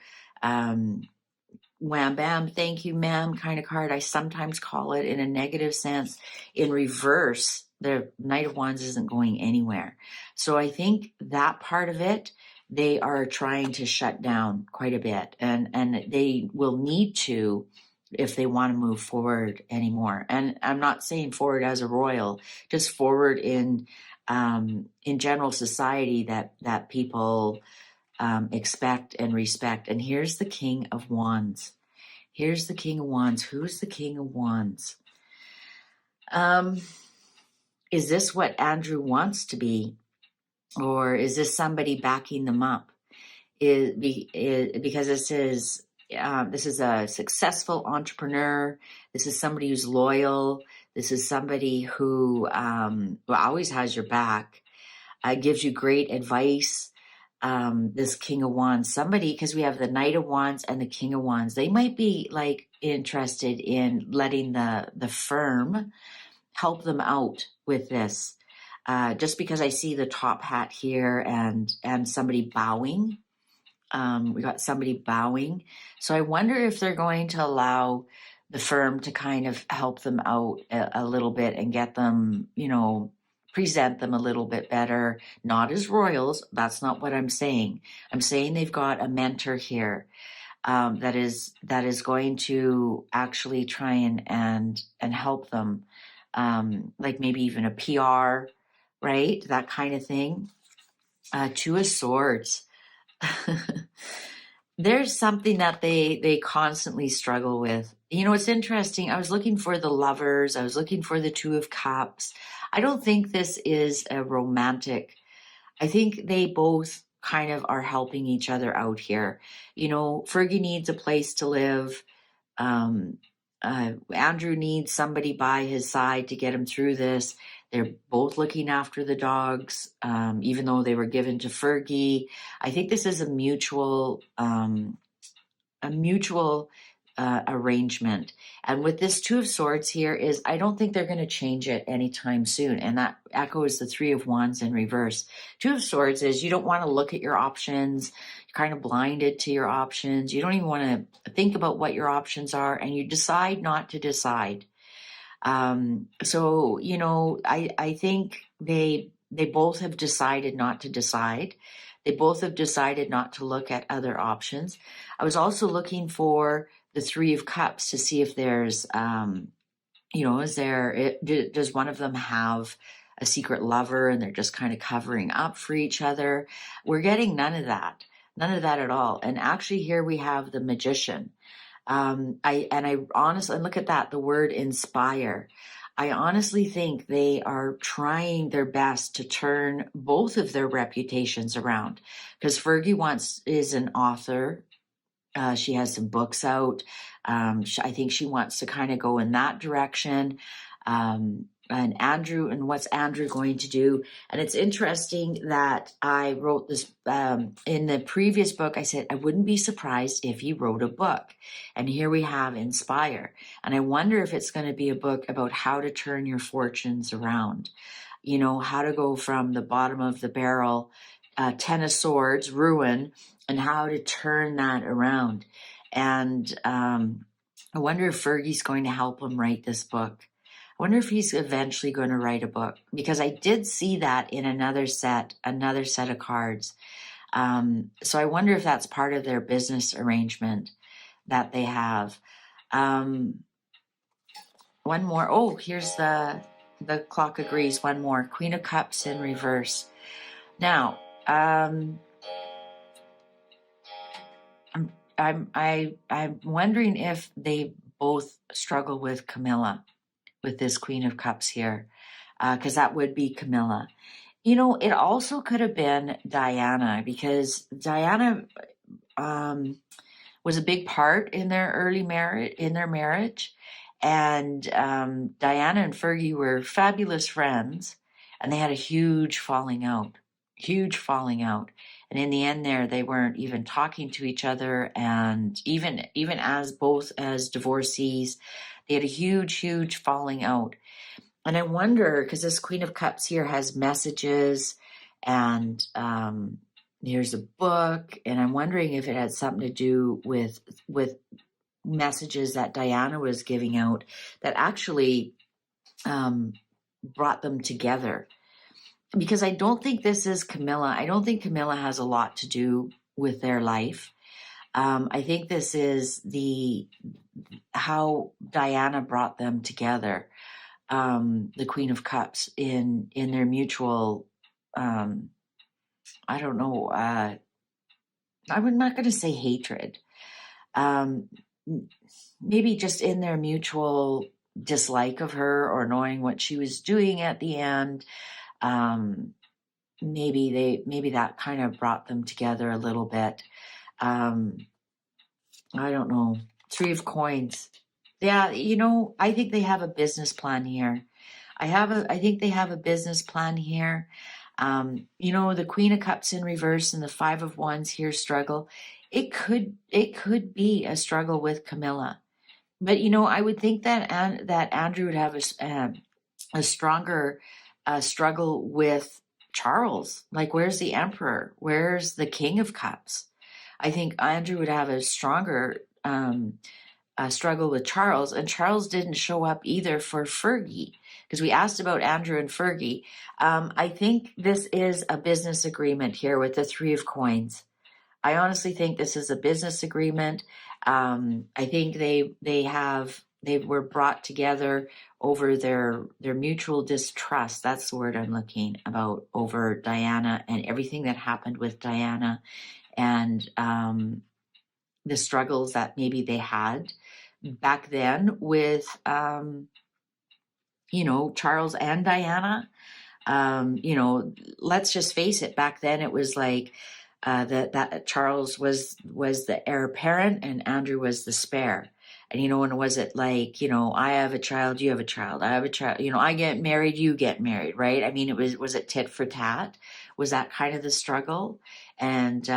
wham bam, thank you ma'am kind of card. I sometimes call it in a negative sense. In reverse, the Knight of Wands isn't going anywhere. So I think that part of it, they are trying to shut down quite a bit, and they will need to if they want to move forward anymore. And I'm not saying forward as a royal, just forward in general society that people expect and respect. And here's the King of Wands. Here's the King of Wands. Who's the King of Wands? Is this what Andrew wants to be? Or is this somebody backing them up? Because this is a successful entrepreneur. This is somebody who's loyal. This is somebody who always has your back, gives you great advice. This King of Wands, somebody, because we have the Knight of Wands and the King of Wands, they might be like interested in letting the firm help them out with this. Just because I see the top hat here and somebody bowing. We got somebody bowing. So I wonder if they're going to allow the firm to kind of help them out a little bit and get them, present them a little bit better, not as royals. That's not what I'm saying. I'm saying they've got a mentor here that is going to actually try and help them, like maybe even a PR, right? That kind of thing. Two of Swords. There's something that they constantly struggle with. It's interesting. I was looking for the Lovers. I was looking for the Two of Cups. I don't think this is a romantic. I think they both kind of are helping each other out here. Fergie needs a place to live. Andrew needs somebody by his side to get him through this. They're both looking after the dogs, even though they were given to Fergie. I think this is a mutual arrangement. And with this Two of Swords here is, I don't think they're going to change it anytime soon. And that echoes the Three of Wands in reverse. Two of Swords is you don't want to look at your options. You're kind of blinded to your options. You don't even want to think about what your options are, and you decide not to decide. So, I think they both have decided not to decide. They both have decided not to look at other options. I was also looking for the Three of Cups to see if there's, does one of them have a secret lover and they're just kind of covering up for each other? We're getting none of that at all. And actually here we have the Magician. I honestly, look at that, the word inspire. I honestly think they are trying their best to turn both of their reputations around, because Fergie is an author. She has some books out. I think she wants to kind of go in that direction. Andrew, and what's Andrew going to do? And it's interesting that I wrote this in the previous book. I said I wouldn't be surprised if he wrote a book, and here we have Inspire. And I wonder if it's going to be a book about how to turn your fortunes around. You know, how to go from the bottom of the barrel, 10 of swords, ruin, and how to turn that around. And I wonder if Fergie's going to help him write this book. I wonder if he's eventually going to write a book, because I did see that in another set of cards. So I wonder if that's part of their business arrangement that they have. One more. Oh, here's the clock agrees. One more. Queen of Cups in reverse. Now, I'm wondering if they both struggle with Camilla, with this Queen of Cups here, because that would be Camilla. You know, it also could have been Diana, because Diana was a big part in their marriage. And Diana and Fergie were fabulous friends, and they had a huge falling out. And in the end there, they weren't even talking to each other. And even as both as divorcees, they had a huge falling out. And I wonder, because this Queen of Cups here has messages, and here's a book, and I'm wondering if it had something to do with messages that Diana was giving out that actually brought them together. Because I don't think this is Camilla. I don't think Camilla has a lot to do with their life. I think this is how Diana brought them together. The Queen of Cups in their mutual, I don't know, I'm not going to say hatred, maybe just in their mutual dislike of her, or knowing what she was doing at the end. Maybe that kind of brought them together a little bit. I don't know. Three of Coins. Yeah, you know, I think they have a business plan here. I think they have a business plan here. You know, the Queen of Cups in reverse and the Five of Wands here struggle. It could be a struggle with Camilla, but you know, I would think that Andrew would have a stronger struggle with Charles. Like, where's the Emperor? Where's the King of Cups? I think Andrew would have a stronger struggle with Charles, and Charles didn't show up either for Fergie, because we asked about Andrew and Fergie. I think this is a business agreement here with the Three of Coins. I honestly think this is a business agreement. I think they were brought together over their mutual distrust. That's the word I'm looking about, over Diana and everything that happened with Diana, and the struggles that maybe they had back then with, you know, Charles and Diana. You know, let's just face it, back then it was like that Charles was the heir apparent and Andrew was the spare. And, you know, and was it like, you know, I have a child, you have a child, I have a child, you know, I get married, you get married, right? I mean, was it tit for tat? Was that kind of the struggle? And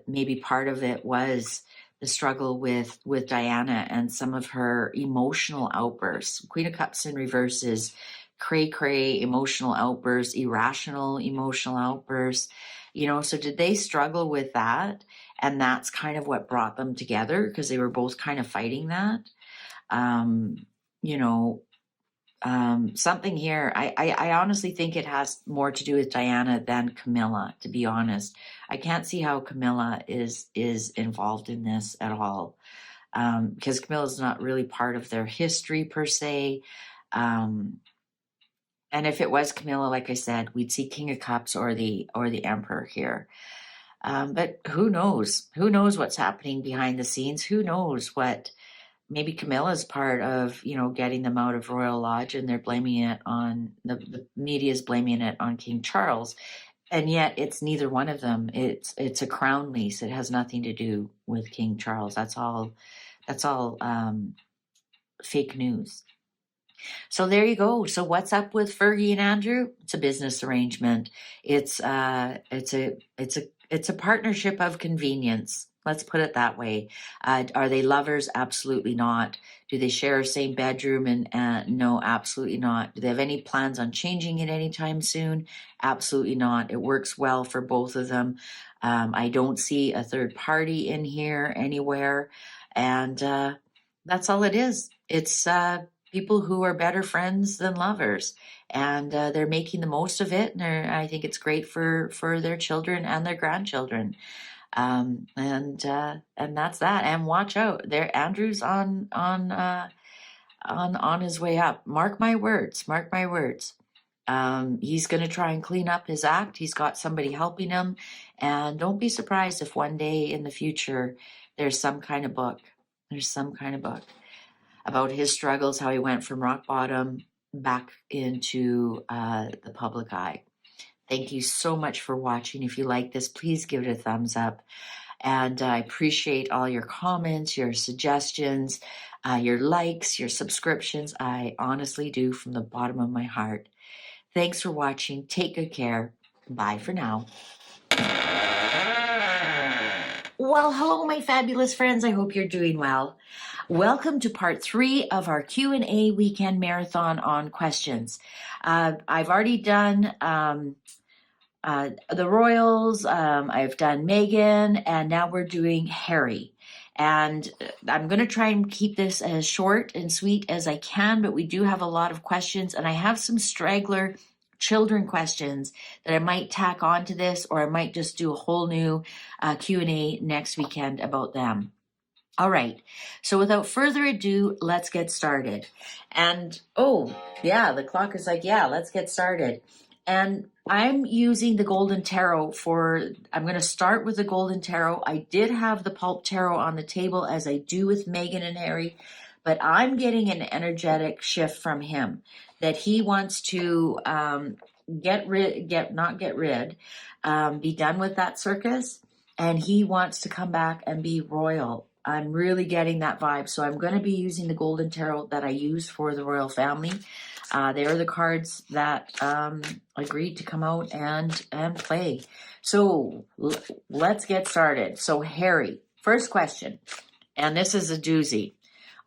maybe part of it was the struggle with Diana and some of her emotional outbursts. Queen of Cups in reverse is cray emotional outbursts, irrational emotional outbursts. You know, so did they struggle with that? And that's kind of what brought them together, because they were both kind of fighting that. You know, something here. I honestly think it has more to do with Diana than Camilla, to be honest. I can't see how Camilla is involved in this at all, because Camilla's not really part of their history per se. And if it was Camilla, like I said, we'd see King of Cups or the Emperor here. But who knows? Who knows what's happening behind the scenes? Who knows what? Maybe Camilla's part of, you know, getting them out of Royal Lodge, and they're blaming it on the media's blaming it on King Charles, and yet it's neither one of them. It's a crown lease. It has nothing to do with King Charles. That's all fake news. So there you go. So what's up with Fergie and Andrew? It's a business arrangement. It's a partnership of convenience. Let's put it that way. Are they lovers? Absolutely not. Do they share a same bedroom? And no, absolutely not. Do they have any plans on changing it anytime soon? Absolutely not. It works well for both of them. I don't see a third party in here anywhere, and that's all it is. It's people who are better friends than lovers, and they're making the most of it. And I think it's great for their children and their grandchildren. And that's that. And watch out, there, Andrew's on his way up. Mark my words. Mark my words. He's going to try and clean up his act. He's got somebody helping him, and don't be surprised if one day in the future there's some kind of book. There's some kind of book about his struggles, how he went from rock bottom back into the public eye. Thank you so much for watching. If you like this, please give it a thumbs up. And I appreciate all your comments, your suggestions, your likes, your subscriptions. I honestly do from the bottom of my heart. Thanks for watching. Take good care. Bye for now. Well, hello, my fabulous friends. I hope you're doing well. Welcome to part 3 of our Q&A weekend marathon on questions. I've already done the Royals, I've done Megan, and now we're doing Harry. And I'm going to try and keep this as short and sweet as I can, but we do have a lot of questions, and I have some straggler children questions that I might tack onto this, or I might just do a whole new Q&A next weekend about them. All right, so without further ado, let's get started. And oh, yeah, the clock is like, yeah, let's get started. And I'm using the Golden Tarot I'm going to start with the Golden Tarot. I did have the Pulp Tarot on the table, as I do with Megan and Harry, but I'm getting an energetic shift from him that he wants to be done with that circus, and he wants to come back and be royal. I'm really getting that vibe. So I'm going to be using the Golden Tarot that I use for the royal family. They are the cards that agreed to come out and play. So let's get started. So Harry, first question, and this is a doozy.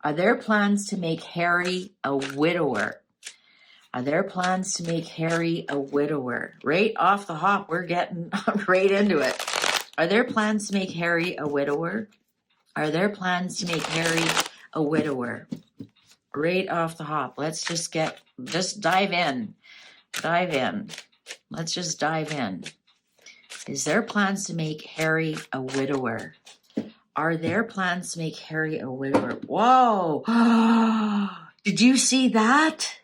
Are there plans to make Harry a widower? Are there plans to make Harry a widower? Right off the hop, we're getting right into it. Are there plans to make Harry a widower? Are there plans to make Harry a widower? Right off the hop. Let's just dive in. Let's just dive in. Is there plans to make Harry a widower? Are there plans to make Harry a widower? Whoa. Did you see that?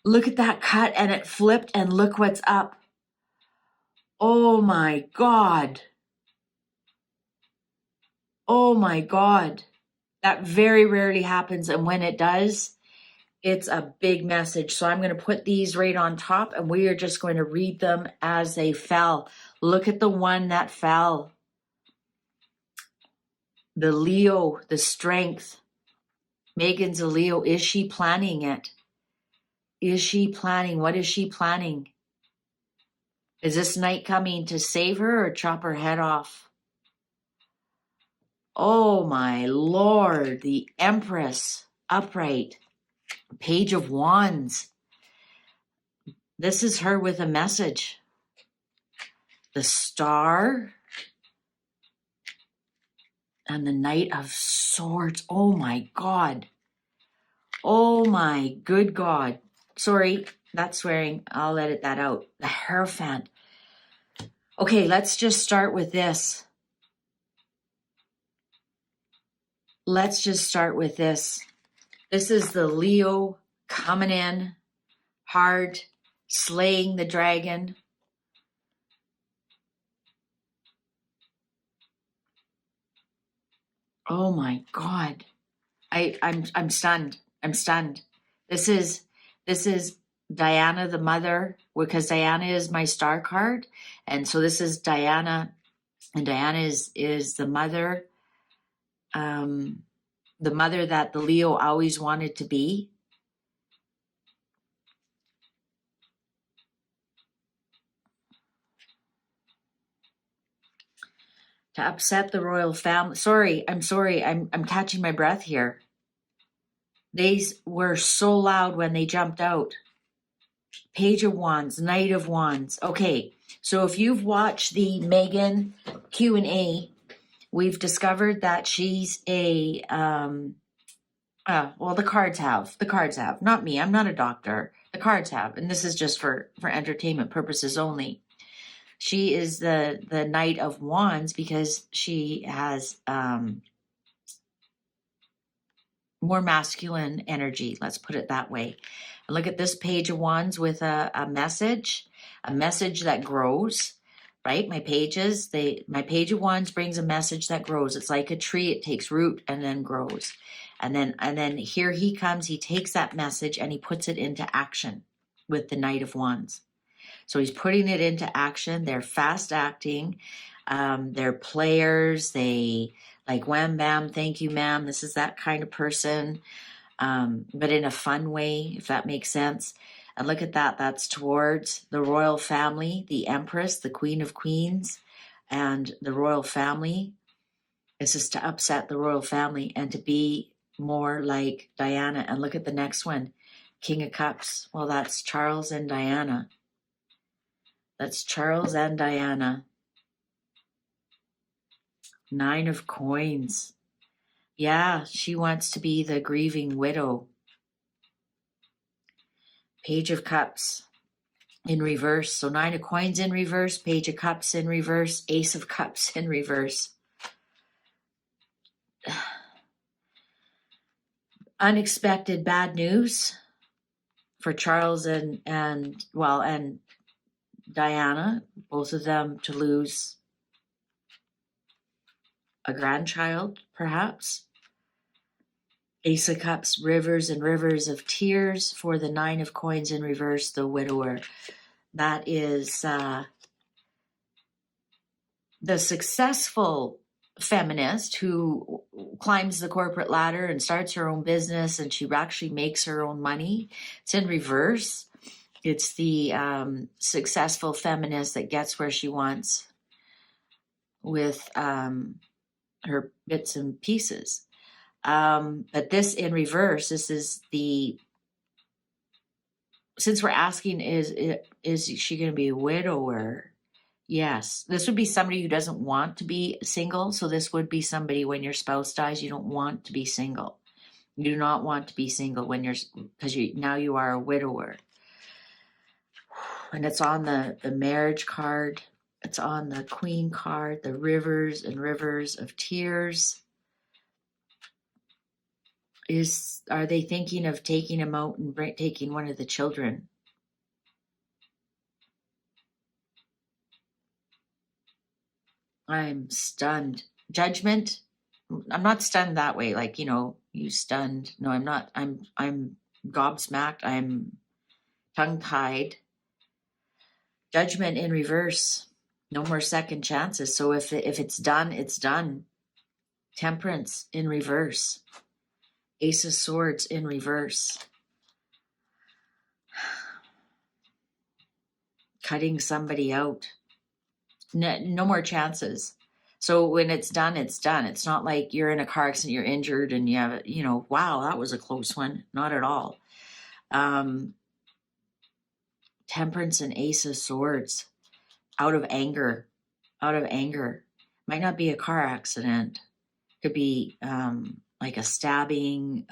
Look at that cut, and it flipped, and look what's up. Oh my God. Oh my God. That very rarely happens, and when it does, it's a big message. So I'm going to put these right on top, and we are just going to read them as they fell. Look at the one that fell. The Leo, the strength. Megan's a Leo. Is she planning it? Is she planning? What is she planning? Is this night coming to save her or chop her head off? Oh my Lord, the Empress, upright, Page of Wands. This is her with a message. The Star and the Knight of Swords. Oh my God. Oh my good God. Sorry, that's swearing. I'll edit that out. The Hierophant. Okay, let's just start with this. Let's just start with this. This is the Leo coming in hard, slaying the dragon. Oh my God. I'm stunned. I'm stunned. This is Diana the mother, because Diana is my star card. And so this is Diana, and Diana is the mother. The mother that the Leo always wanted to be. To upset the royal family. Sorry, I'm catching my breath here. They were so loud when they jumped out. Page of Wands, Knight of Wands. Okay, so if you've watched the Megan Q&A, we've discovered that she's a, well, the cards have, not me, I'm not a doctor. The cards have, and this is just for entertainment purposes only. She is the Knight of Wands because she has more masculine energy. Let's put it that way. And look at this Page of Wands with a message that grows, right? My Page of Wands brings a message that grows. It's like a tree. It takes root and then grows. And then here he comes, he takes that message and he puts it into action with the Knight of Wands. So he's putting it into action. They're fast acting. They're players. They like wham, bam, thank you, ma'am. This is that kind of person, but in a fun way, if that makes sense. And look at that. That's towards the royal family, the Empress, the Queen of Queens, and the royal family. It's just to upset the royal family and to be more like Diana. And look at the next one, King of Cups. Well, that's Charles and Diana. That's Charles and Diana. Nine of Coins. Yeah, she wants to be the grieving widow. Page of Cups in reverse. So Nine of Coins in reverse, Page of Cups in reverse, Ace of Cups in reverse. Unexpected bad news for Charles and Diana, both of them to lose a grandchild, perhaps. Ace of Cups, rivers and rivers of tears for the Nine of Coins in reverse, the widower. That is the successful feminist who climbs the corporate ladder and starts her own business, and she actually makes her own money. It's in reverse. It's the successful feminist that gets where she wants with her bits and pieces. But this in reverse, this is since we're asking, is she going to be a widower? Yes, this would be somebody who doesn't want to be single. So this would be somebody when your spouse dies, you don't want to be single. You do not want to be single because now you are a widower. And it's on the marriage card. It's on the Queen card, the rivers and rivers of tears. Are they thinking of taking him out and taking one of the children? I'm stunned. Judgment. I'm not stunned that way. Like, you stunned. No, I'm not. I'm gobsmacked. I'm tongue-tied. Judgment in reverse. No more second chances. So if it's done, it's done. Temperance in reverse. Ace of Swords in reverse. Cutting somebody out. No more chances. So when it's done, it's done. It's not like you're in a car accident, you're injured, and you have, wow, that was a close one. Not at all. Temperance and Ace of Swords. Out of anger. Might not be a car accident. Could be like a stabbing.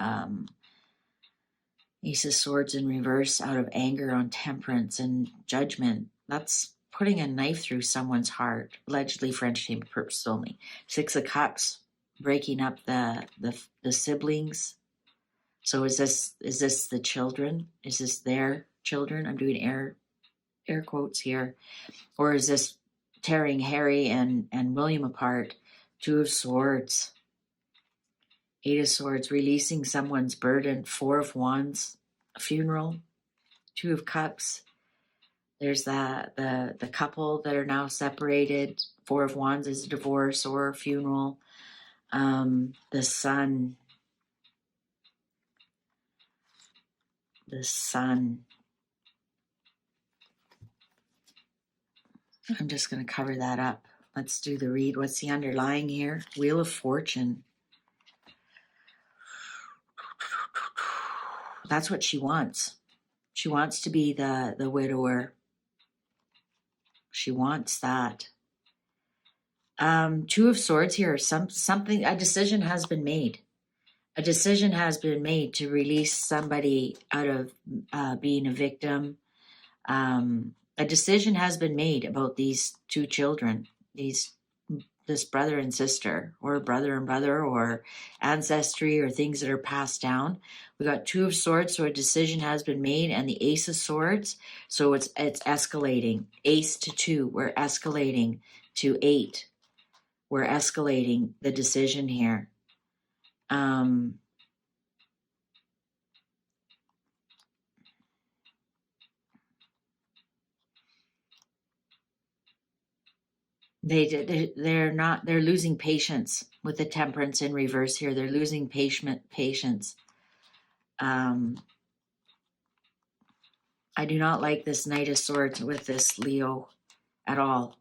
Ace of Swords in reverse, out of anger on Temperance and Judgment. That's putting a knife through someone's heart, allegedly for entertainment purposes only. Six of Cups, breaking up the siblings. So is this the children? Is this their children? I'm doing air quotes here. Or is this tearing Harry and William apart? Two of Swords. Eight of Swords, releasing someone's burden. Four of Wands, a funeral. Two of Cups. There's the couple that are now separated. Four of Wands is a divorce or a funeral. The Sun. The Sun. I'm just going to cover that up Let's do the read. What's the underlying here? Wheel of Fortune. That's what she wants. She wants to be the widower. She wants that. Two of Swords here. Something, a decision has been made. A decision has been made to release somebody out of being a victim. A decision has been made about these two children, this brother and sister, or brother and brother, or ancestry, or things that are passed down. We got Two of Swords, so a decision has been made, and the Ace of Swords, so it's escalating. Ace to 2, we're escalating to 8. We're escalating the decision here. They're losing patience with the Temperance in reverse here. They're losing patience. I do not like this Knight of Swords with this Leo at all.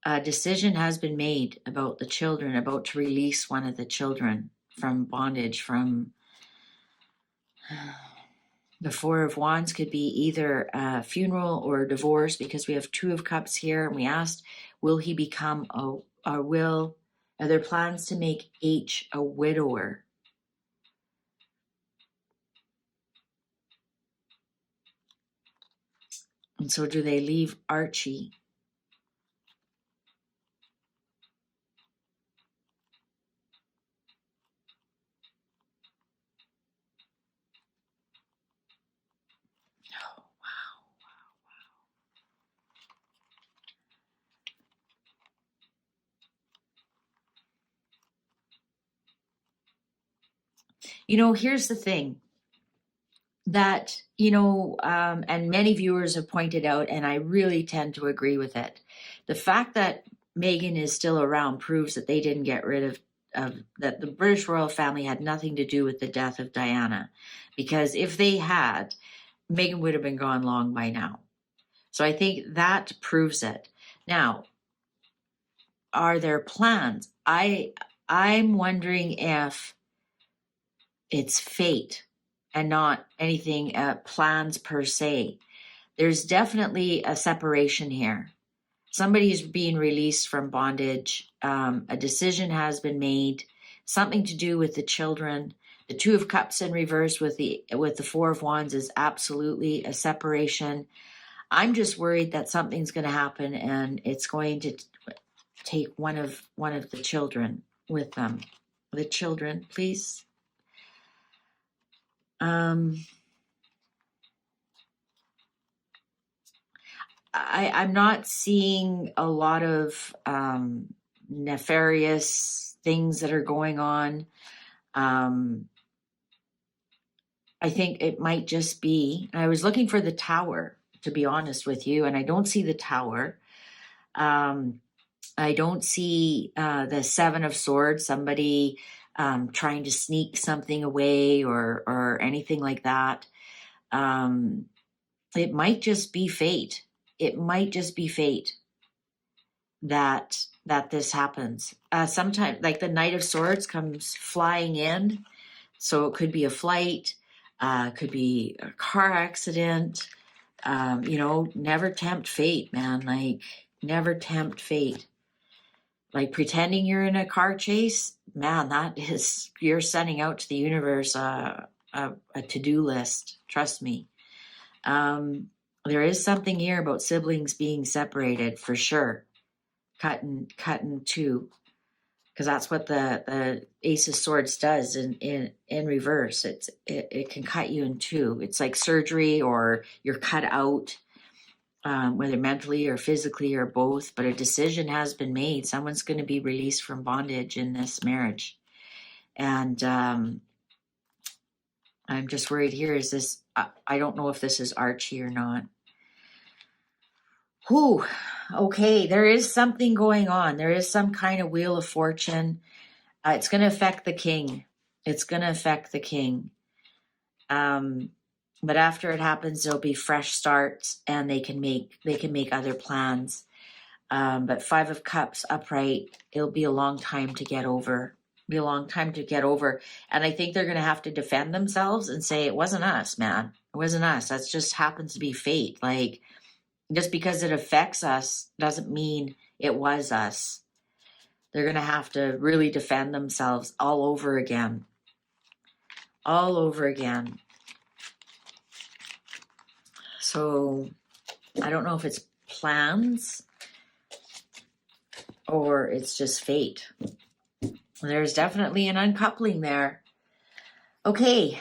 A decision has been made about the children, about to release one of the children from bondage, from the Four of Wands. Could be either a funeral or a divorce, because we have Two of Cups here, and we asked, will he become are there plans to make H a widower? And so do they leave Archie? Oh, wow. You know, here's the thing that, and many viewers have pointed out, and I really tend to agree with it. The fact that Meghan is still around proves that they didn't get rid of that the British royal family had nothing to do with the death of Diana. Because if they had, Meghan would have been gone long by now. So I think that proves it. Now, are there plans? I'm wondering if it's fate and not anything, plans per se. There's definitely a separation here. Somebody's being released from bondage. A decision has been made, something to do with the children. The Two of Cups in reverse with the Four of Wands is absolutely a separation. I'm just worried that something's going to happen, and it's going to take one of the children with them. The children, please. I'm not seeing a lot of nefarious things that are going on. I think it might just be, I was looking for the Tower, to be honest with you, and I don't see the Tower. I don't see the Seven of Swords, somebody trying to sneak something away or anything like that. It might just be fate. It might just be fate that this happens. Sometimes, like the Knight of Swords comes flying in, so it could be a flight, could be a car accident. Never tempt fate, man. Like, never tempt fate. Like pretending you're in a car chase, man, you're sending out to the universe a to-do list. Trust me. There is something here about siblings being separated for sure. Cut in two, because that's what the Ace of Swords does in reverse. It can cut you in two. It's like surgery, or you're cut out, whether mentally or physically or both. But a decision has been made. Someone's going to be released from bondage in this marriage, and I'm just worried here. Is this? I don't know if this is Archie or not. Whew. Okay, there is something going on. There is some kind of Wheel of Fortune. It's going to affect the king. It's going to affect the king. But after it happens, there'll be fresh starts, and they can make other plans. But Five of Cups upright, it'll be a long time to get over. Be a long time to get over. And I think they're going to have to defend themselves and say, it wasn't us, man. It wasn't us. That just happens to be fate. Like, just because it affects us doesn't mean it was us. They're going to have to really defend themselves all over again. All over again. So I don't know if it's plans or it's just fate. There's definitely an uncoupling there. Okay.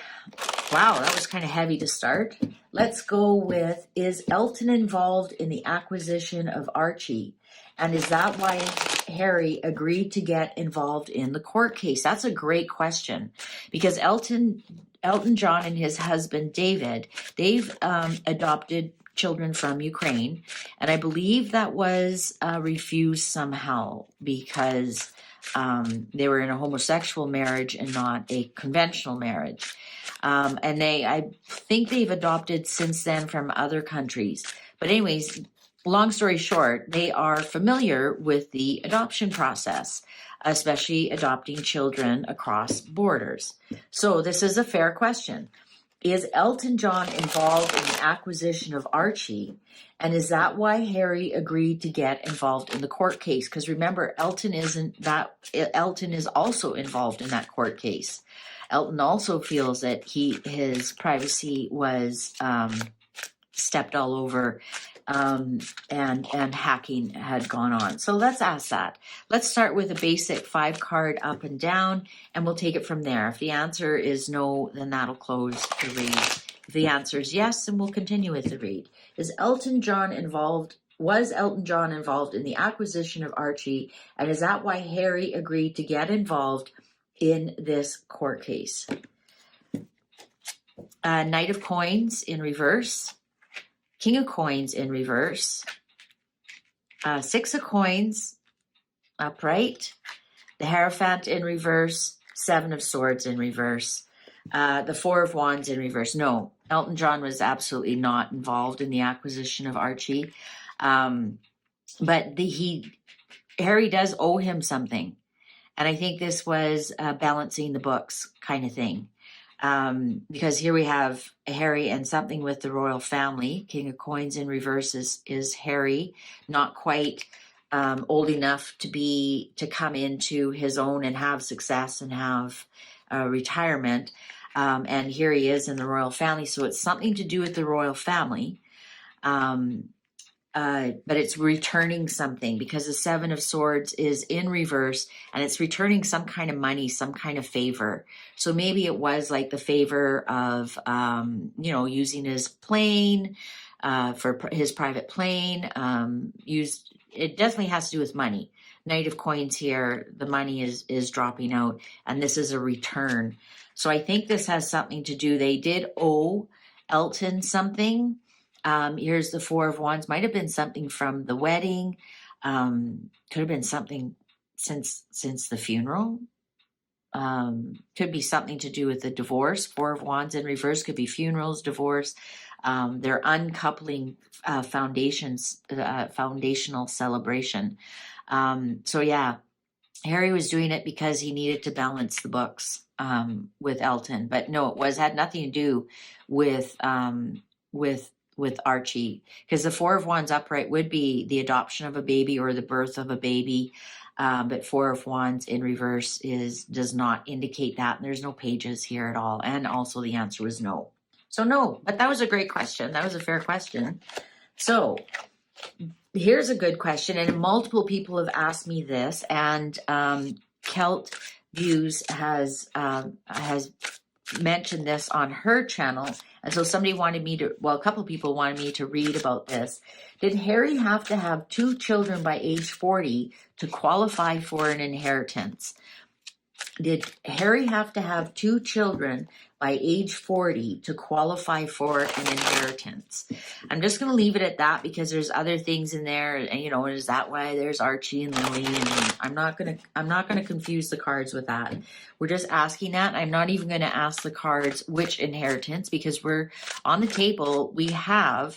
Wow, that was kind of heavy to start. Let's go with, is Elton involved in the acquisition of Archie? And is that why Harry agreed to get involved in the court case? That's a great question, because Elton John and his husband David, they've adopted children from Ukraine, and I believe that was refused somehow because they were in a homosexual marriage and not a conventional marriage. And I think they've adopted since then from other countries. But anyways, long story short, they are familiar with the adoption process, especially adopting children across borders. So this is a fair question. Is Elton John involved in the acquisition of Archie? And is that why Harry agreed to get involved in the court case? Because remember, Elton is also involved in that court case. Elton also feels that his privacy was stepped all over, and hacking had gone on. So let's ask that. Let's start with a basic 5-card up and down, and we'll take it from there. If the answer is no, then that'll close the read. If the answer is yes, then we'll continue with the read. Was Elton John involved in the acquisition of Archie? And is that why Harry agreed to get involved in this court case? Knight of Coins in reverse. King of Coins in reverse. 6 of Coins upright. The Hierophant in reverse. 7 of Swords in reverse. The 4 of Wands in reverse. No, Elton John was absolutely not involved in the acquisition of Archie. But Harry does owe him something. And I think this was balancing the books kind of thing. Because here we have Harry and something with the royal family. King of Coins in reverse is Harry, not quite old enough to come into his own and have success and have retirement. And here he is in the royal family. So it's something to do with the royal family. But it's returning something, because the 7 of Swords is in reverse, and it's returning some kind of money, some kind of favor. So maybe it was like the favor of, using his plane, for his private plane. It definitely has to do with money. Knight of Coins here, the money is dropping out, and this is a return. So I think this has something to do. They did owe Elton something. Here's the 4 of Wands. Might have been something from the wedding. Could have been something since the funeral. Could be something to do with the divorce. 4 of Wands in reverse could be funerals, divorce. They're uncoupling foundational celebration. So yeah, Harry was doing it because he needed to balance the books with Elton. But no, had nothing to do with Archie, because the 4 of Wands upright would be the adoption of a baby or the birth of a baby, but 4 of Wands in reverse does not indicate that, and there's no pages here at all, and also the answer was no. So no, but that was a great question. That was a fair question. So here's a good question, and multiple people have asked me this, and Celt Views has mentioned this on her channel. And so a couple people wanted me to read about this. Did Harry have to have 2 children by age 40 to qualify for an inheritance? Did Harry have to have 2 children by age 40 to qualify for an inheritance? I'm just going to leave it at that, because there's other things in there, and is that why there's Archie and Lily? And I'm not going to confuse the cards with that. We're just asking that. I'm not even going to ask the cards which inheritance, because we're on the table. We have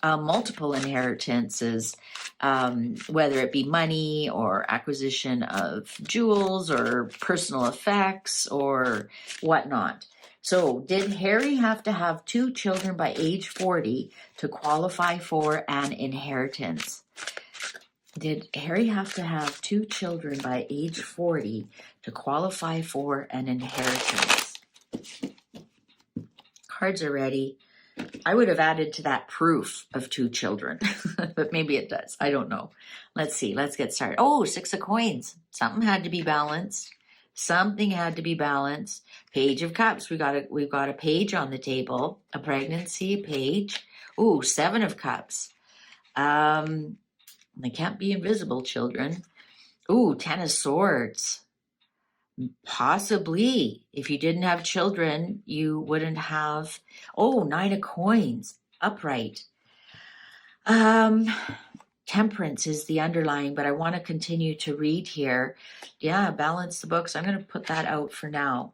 multiple inheritances, whether it be money or acquisition of jewels or personal effects or whatnot. So did Harry have to have 2 children by age 40 to qualify for an inheritance? Did Harry have to have 2 children by age 40 to qualify for an inheritance? Cards are ready. I would have added to that proof of 2 children, but maybe it does. I don't know. Let's see. Let's get started. Oh, 6 of coins. Something had to be balanced. Something had to be balanced. Page of cups. We've got a page on the table. A pregnancy page. Ooh, 7 of cups. They can't be invisible, children. Ooh, 10 of swords. Possibly, if you didn't have children, you wouldn't have. Oh, 9 of coins, upright. Temperance is the underlying, but I want to continue to read here. Yeah, balance the books. I'm going to put that out for now,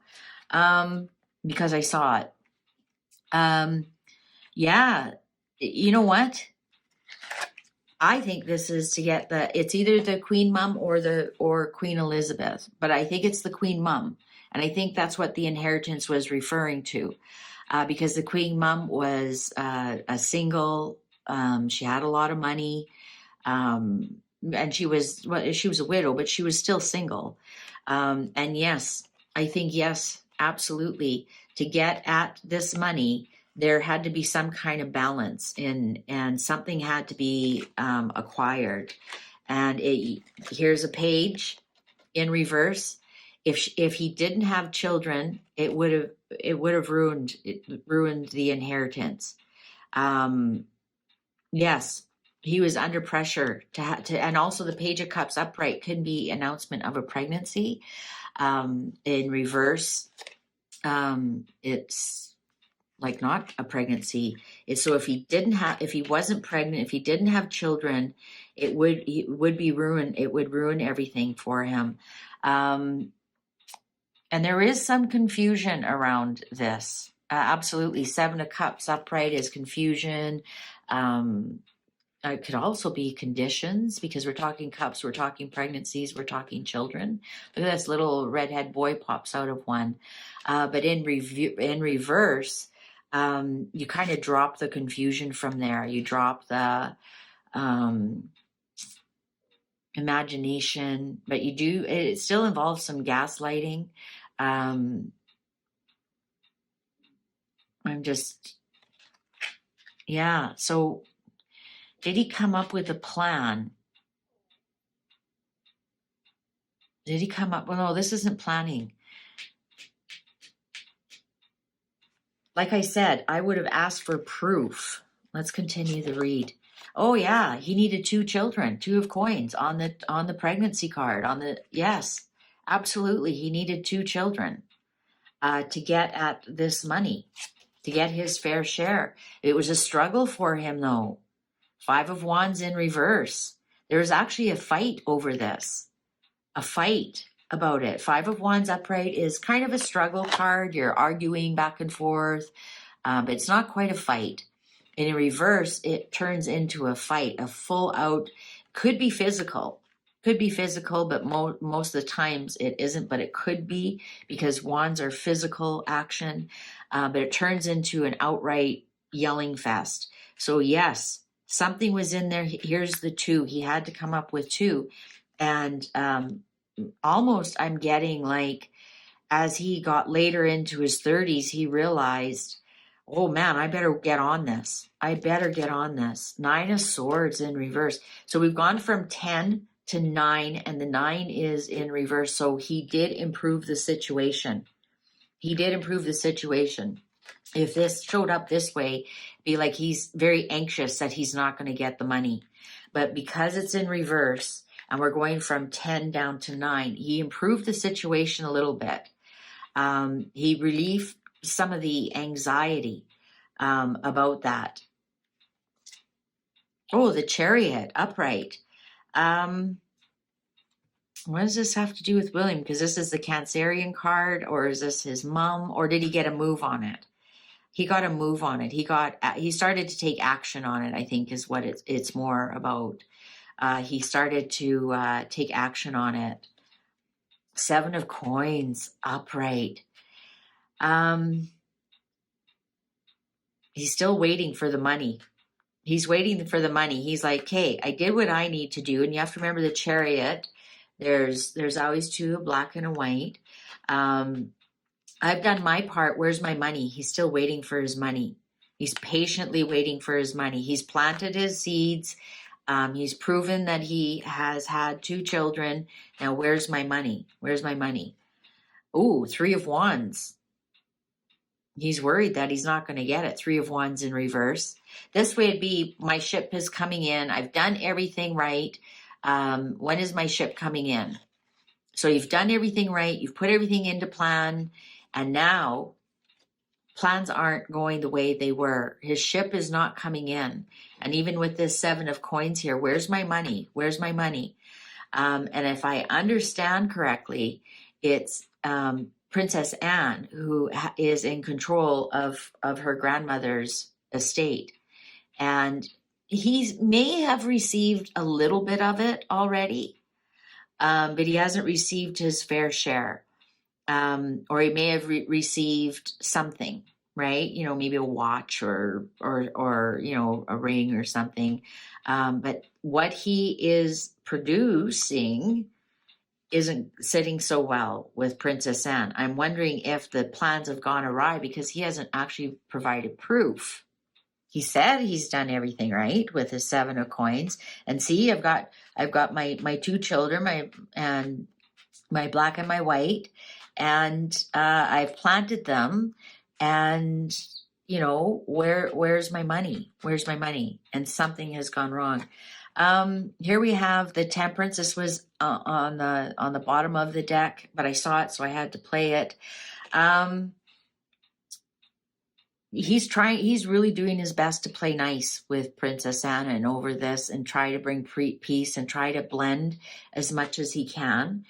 because I saw it. Yeah, you know what? I think this is to get it's either the Queen Mum or Queen Elizabeth, but I think it's the Queen Mum. And I think that's what the inheritance was referring to, because the Queen Mum was a single, she had a lot of money, and she was a widow, but she was still single. And yes, I think, yes, absolutely, to get at this money, there had to be some kind of balance and something had to be acquired. And here's a page in reverse. If he didn't have children, it would have ruined the inheritance. Yes, he was under pressure to and also the Page of Cups upright could be announcement of a pregnancy. In reverse, it's like not a pregnancy. So if he wasn't pregnant, if he didn't have children, it would be ruined. It would ruin everything for him. And there is some confusion around this. Absolutely. 7 of Cups upright is confusion. It could also be conditions, because we're talking cups, we're talking pregnancies, we're talking children. Look at this little redhead boy pops out of one. But in reverse, you kind of drop the confusion from there. You drop the imagination, but it still involves some gaslighting. So did he come up with a plan? Well, no, this isn't planning. Like I said, I would have asked for proof. Let's continue the read. Oh yeah, he needed 2 children, 2 of coins on the pregnancy card. Yes, absolutely, he needed 2 children to get at this money, to get his fair share. It was a struggle for him, though. 5 of Wands in reverse. There was actually a fight over this. A fight about it. 5 of Wands upright is kind of a struggle card. You're arguing back and forth. But it's not quite a fight. And in reverse, it turns into a fight, a full out, could be physical, but most of the times it isn't, but it could be, because wands are physical action, but it turns into an outright yelling fest. So yes, something was in there. Here's the 2. He had to come up with 2. And almost I'm getting like, as he got later into his 30s, he realized, oh man, I better get on this. 9 of swords in reverse. So we've gone from 10 to 9, and the 9 is in reverse. So he did improve the situation. If this showed up this way, be like he's very anxious that he's not going to get the money. But because it's in reverse and we're going from 10 down to 9, he improved the situation a little bit. He relieved some of the anxiety about that. Oh, the Chariot upright. What does this have to do with William? Because this is the Cancerian card, or is this his mom, or did he get a move on it? he got a move on it. He started to take action on it, I think is what it's more about. He started to take action on it. 7 of Coins, upright. He's still waiting for the money. He's waiting for the money. He's like, okay, I did what I need to do. And you have to remember the Chariot. There's always 2, a black and a white. I've done my part. Where's my money? He's still waiting for his money. He's patiently waiting for his money. He's planted his seeds. He's proven that he has had 2 children. Now, where's my money? Where's my money? Ooh, 3 of Wands. He's worried that he's not going to get it. 3 of Wands in reverse. This way it'd be, my ship is coming in. I've done everything right. When is my ship coming in? So you've done everything right. You've put everything into plan. And now plans aren't going the way they were. His ship is not coming in. And even with this 7 of Coins here, where's my money? Where's my money? And if I understand correctly, it's Princess Anne who is in control of her grandmother's estate. And he may have received a little bit of it already, but he hasn't received his fair share. Or he may have received something, right? You know, maybe a watch or you know, a ring or something. But what he is producing isn't sitting so well with Princess Anne. I'm wondering if the plans have gone awry because he hasn't actually provided proof. He said he's done everything right with his 7 of Coins. And see, I've got my 2 children, my black and my white, and I've planted them. And you know, where's my money? Where's my money? And something has gone wrong. Here we have the Temperance. This was on the bottom of the deck, but I saw it, so I had to play it. He's really doing his best to play nice with Princess Anne and over this and try to bring peace and try to blend as much as he can.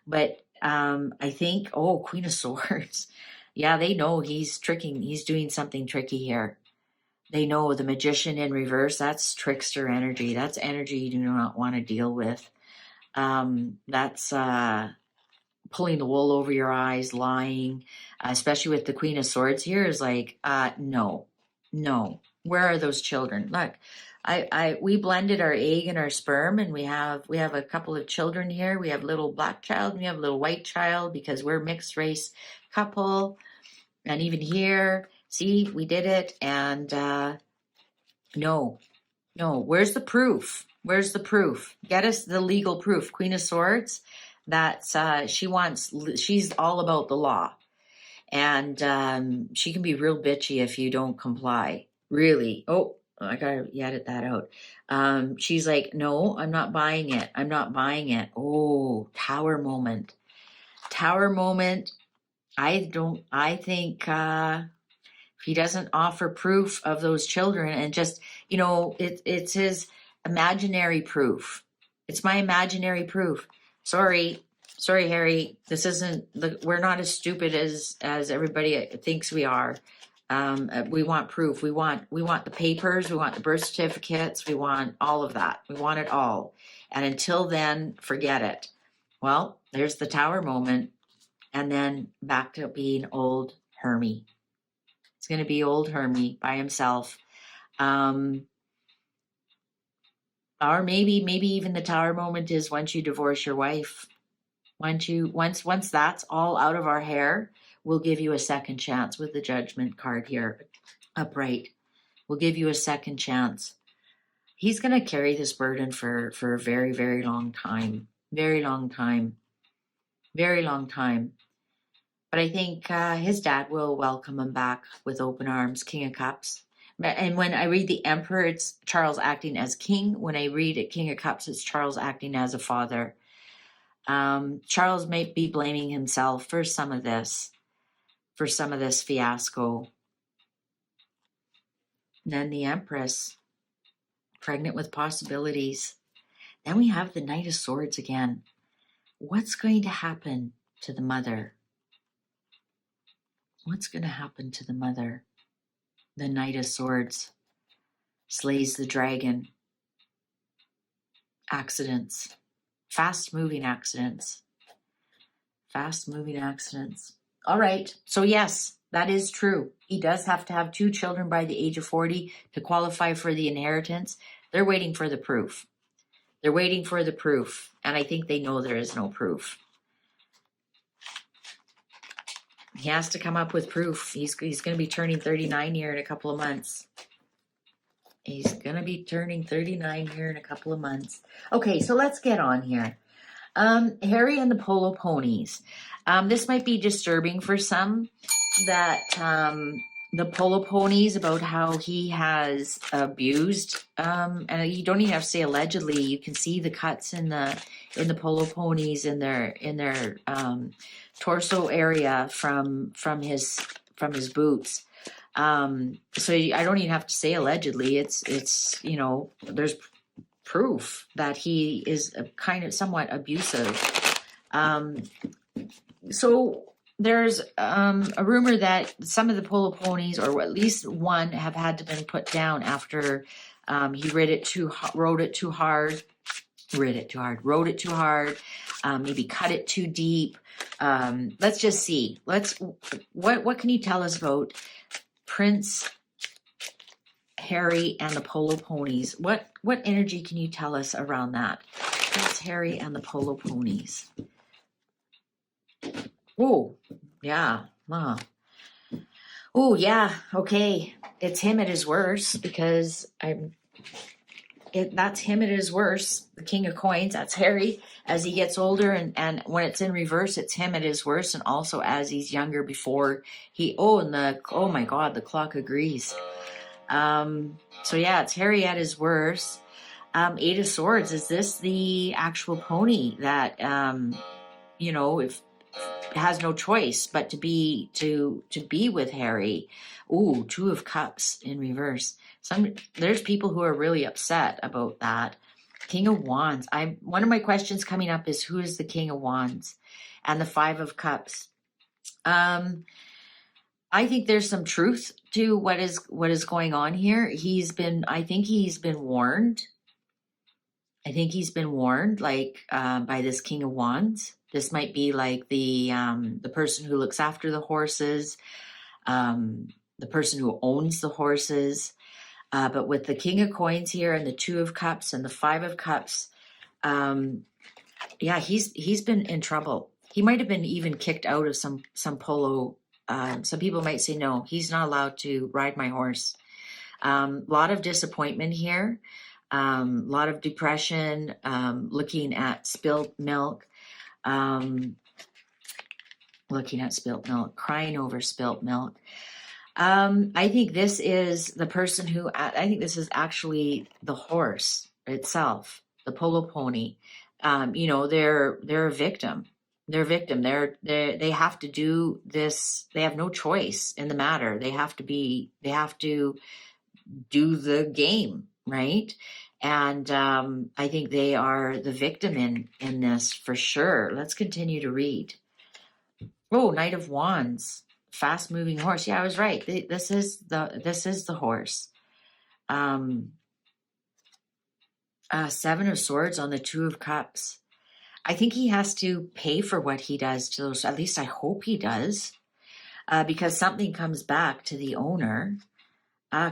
But I think, Queen of Swords. Yeah, they know he's doing something tricky here. They know the Magician in reverse, that's trickster energy. That's energy you do not want to deal with. That's pulling the wool over your eyes, lying, especially with the Queen of Swords here is like, no. Where are those children? Look, we blended our egg and our sperm, and we have a couple of children here. We have little black child, and we have a little white child because we're mixed race couple. And even here, see, we did it. And no, where's the proof? Where's the proof? Get us the legal proof. Queen of Swords, that's she's all about the law. And she can be real bitchy if you don't comply. Really. Oh, I gotta edit that out. She's like, no, I'm not buying it. I'm not buying it. Oh, Tower moment. Tower moment. I think if he doesn't offer proof of those children and just, you know, it's his imaginary proof. It's my imaginary proof. Sorry, Harry. This isn't we're not as stupid as everybody thinks we are. We want proof. We want the papers. We want the birth certificates. We want all of that. We want it all. And until then, forget it. Well, there's the Tower moment. And then back to being old Hermie. It's going to be old Hermie by himself. Or maybe even the Tower moment is once you divorce your wife. Once that's all out of our hair, we'll give you a second chance with the Judgment card here upright. We'll give you a second chance. He's going to carry this burden for a very, very long time. Very long time. Very long time. But I think his dad will welcome him back with open arms, King of Cups. And when I read the Emperor, it's Charles acting as king. When I read it, King of Cups, it's Charles acting as a father. Charles may be blaming himself for some of this fiasco. And then the Empress, pregnant with possibilities. Then we have the Knight of Swords again. What's going to happen to the mother? What's going to happen to the mother? The Knight of Swords slays the dragon. Accidents. Fast-moving accidents. Fast-moving accidents. All right. So yes, that is true. He does have to have 2 children by the age of 40 to qualify for the inheritance. They're waiting for the proof. They're waiting for the proof. And I think they know there is no proof. He has to come up with proof. He's going to be turning 39 here in a couple of months. He's going to be turning 39 here in a couple of months. Okay, so let's get on here. Harry and the Polo Ponies. This might be disturbing for some, that the Polo Ponies, about how he has abused, and you don't even have to say allegedly. You can see the cuts in the Polo Ponies in their torso area from his boots. So I don't even have to say allegedly. It's you know, there's proof that he is kind of somewhat abusive. So there's a rumor that some of the Polo Ponies, or at least one, have had to been put down after he rode it too hard, maybe cut it too deep. Let's just see. What can you tell us about Prince Harry and the Polo Ponies? What energy can you tell us around that? Prince Harry and the Polo Ponies. Oh, yeah. Wow. Oh, yeah. Okay. It's him at his worst, because that's him at his worst. The King of Coins, that's Harry as he gets older, and when it's in reverse, it's him at his worst, and also as he's younger before oh my God, the clock agrees. So yeah, it's Harry at his worst. 8 of Swords, is this the actual pony that, you know, if has no choice but to be with Harry? Ooh, 2 of Cups in reverse. There's people who are really upset about that. King of Wands. One of my questions coming up is, who is the King of Wands? And the 5 of Cups. I think there's some truth to what is going on here. I think he's been warned. Like, by this King of Wands. This might be like the person who looks after the horses, the person who owns the horses. But with the King of Coins here, and the 2 of Cups and the 5 of Cups, yeah, he's been in trouble. He might have been even kicked out of some polo. Some people might say, no, he's not allowed to ride my horse. Lot of disappointment here. Lot of depression, looking at spilt milk, crying over spilt milk. I think this is the person I think this is actually the horse itself, the polo pony. You know, they're a victim. They're a victim. They have to do this. They have no choice in the matter. They have to do the game, right? And I think they are the victim in this for sure. Let's continue to read. Oh, Knight of Wands, fast-moving horse. Yeah, I was right. This is the horse. 7 of Swords on the 2 of Cups. I think he has to pay for what he does to those. At least I hope he does, because something comes back to the owner.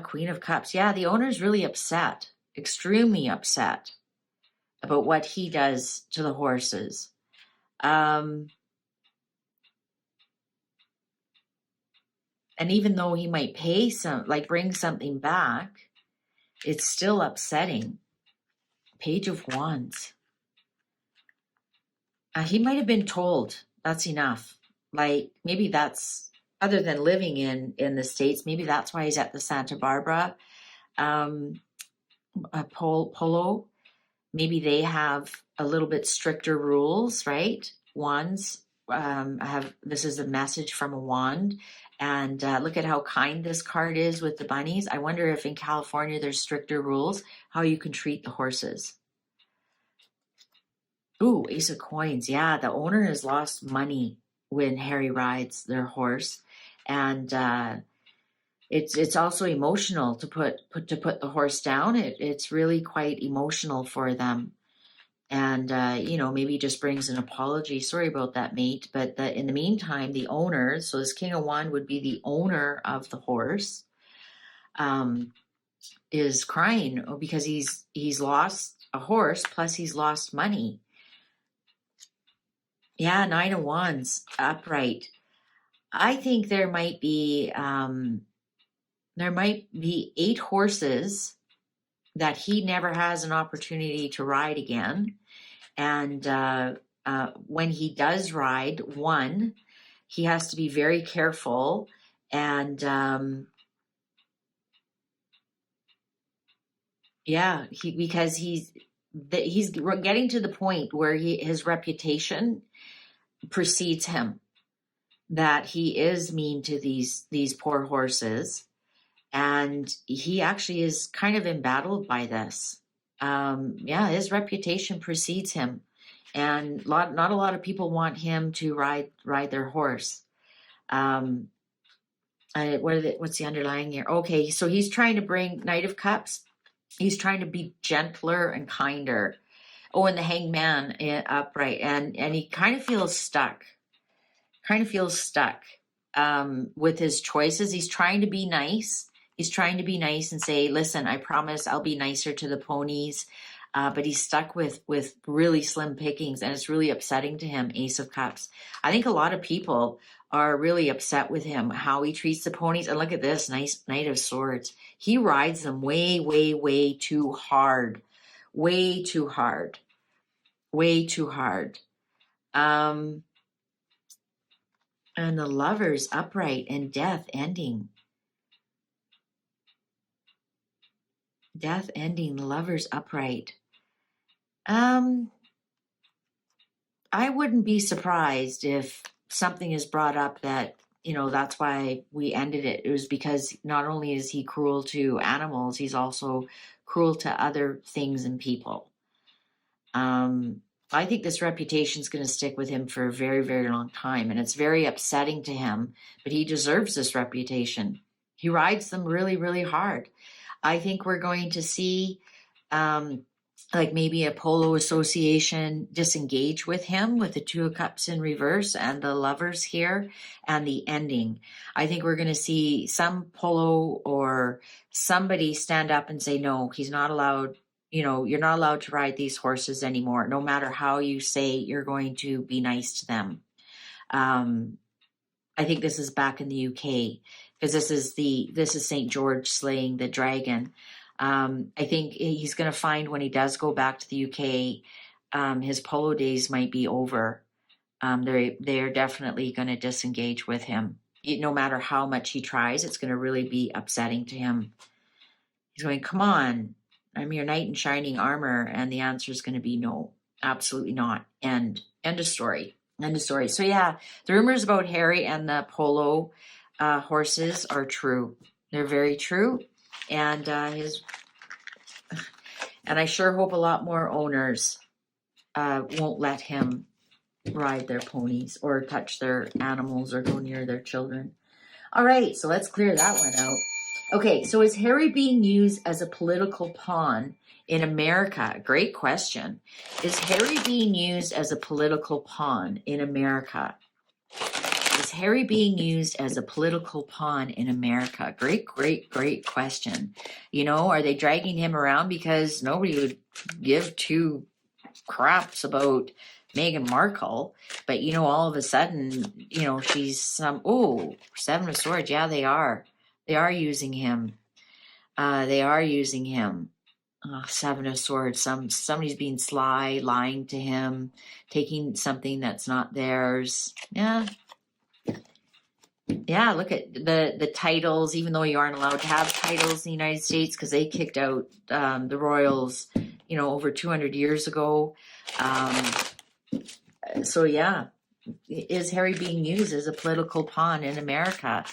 Queen of Cups. Yeah, the owner's really upset, extremely upset about what he does to the horses. And even though he might pay bring something back, it's still upsetting. Page of Wands. He might have been told that's enough. Like, maybe that's, other than living in the States, maybe that's why he's at the Santa Barbara polo. Maybe they have a little bit stricter rules, right? Wands, this is a message from a wand. And look at how kind this card is with the bunnies. I wonder if in California there's stricter rules, how you can treat the horses. Ooh, Ace of Coins. Yeah, the owner has lost money when Harry rides their horse. And it's also emotional to put the horse down. It's really quite emotional for them. And, maybe just brings an apology. Sorry about that, mate. But in the meantime, the owner, so this King of Wand would be the owner of the horse, is crying because he's lost a horse, plus he's lost money. Yeah, Nine of Wands, upright. I think there might be 8 horses that he never has an opportunity to ride again. And when he does ride one, he has to be very careful. And because he's getting to the point where his reputation precedes him, that he is mean to these poor horses, and he actually is kind of embattled by this. His reputation precedes him, and not a lot of people want him to ride their horse. What's the underlying here? Okay, so he's trying to bring Knight of Cups. He's trying to be gentler and kinder. Oh, and the Hangman upright, and he kind of feels stuck. With his choices. He's trying to be nice. He's trying to be nice and say, listen, I promise I'll be nicer to the ponies. But he's stuck with really slim pickings, and it's really upsetting to him. Ace of Cups. I think a lot of people are really upset with him, how he treats the ponies. And look at this, nice Knight of Swords. He rides them way, way, way too hard. Way too hard. Way too hard. And the Lovers upright and Death ending. Death ending, the Lovers upright. I wouldn't be surprised if something is brought up that, that's why we ended it. It was because not only is he cruel to animals, he's also cruel to other things and people. I think this reputation is going to stick with him for a very, very long time, and it's very upsetting to him, but he deserves this reputation. He rides them really, really hard. I think we're going to see like maybe a polo association disengage with him with the Two of Cups in reverse and the Lovers here and the ending. I think we're going to see some polo or somebody stand up and say, no, he's not allowed. You're not allowed to ride these horses anymore, no matter how you say you're going to be nice to them. I think this is back in the UK, because this is St. George slaying the dragon. I think he's going to find when he does go back to the UK, his polo days might be over. They're definitely going to disengage with him. No matter how much he tries, it's going to really be upsetting to him. He's going, come on, I'm your knight in shining armor. And the answer is going to be no, absolutely not. End of story. End of story. So yeah, the rumors about Harry and the polo horses are true. They're very true. And and I sure hope a lot more owners won't let him ride their ponies or touch their animals or go near their children. All right, so let's clear that one out. Okay, so is Harry being used as a political pawn in America? Great question. Is Harry being used as a political pawn in America? Is Harry being used as a political pawn in America? Great, great, great question. Are they dragging him around because nobody would give two craps about Meghan Markle, but all of a sudden, she's Seven of Swords. Yeah, they are using him. Seven of Swords. Somebody's being sly, lying to him, taking something that's not theirs. Yeah, look at the titles, even though you aren't allowed to have titles in the United States because they kicked out the royals, over 200 years ago. So yeah, is Harry being used as a political pawn in America?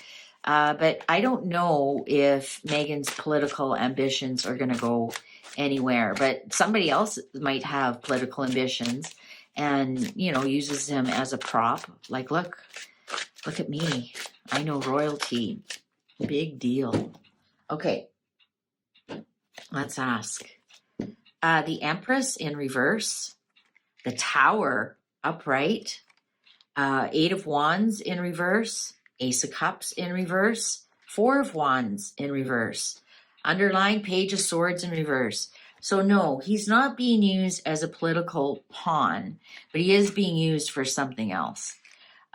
But I don't know if Meghan's political ambitions are going to go anywhere. But somebody else might have political ambitions and, uses him as a prop. Like, look at me. I know royalty. Big deal. Okay, let's ask. The Empress in reverse, the Tower upright, Eight of Wands in reverse, Ace of Cups in reverse, Four of Wands in reverse, underlying Page of Swords in reverse. So no, he's not being used as a political pawn, but he is being used for something else.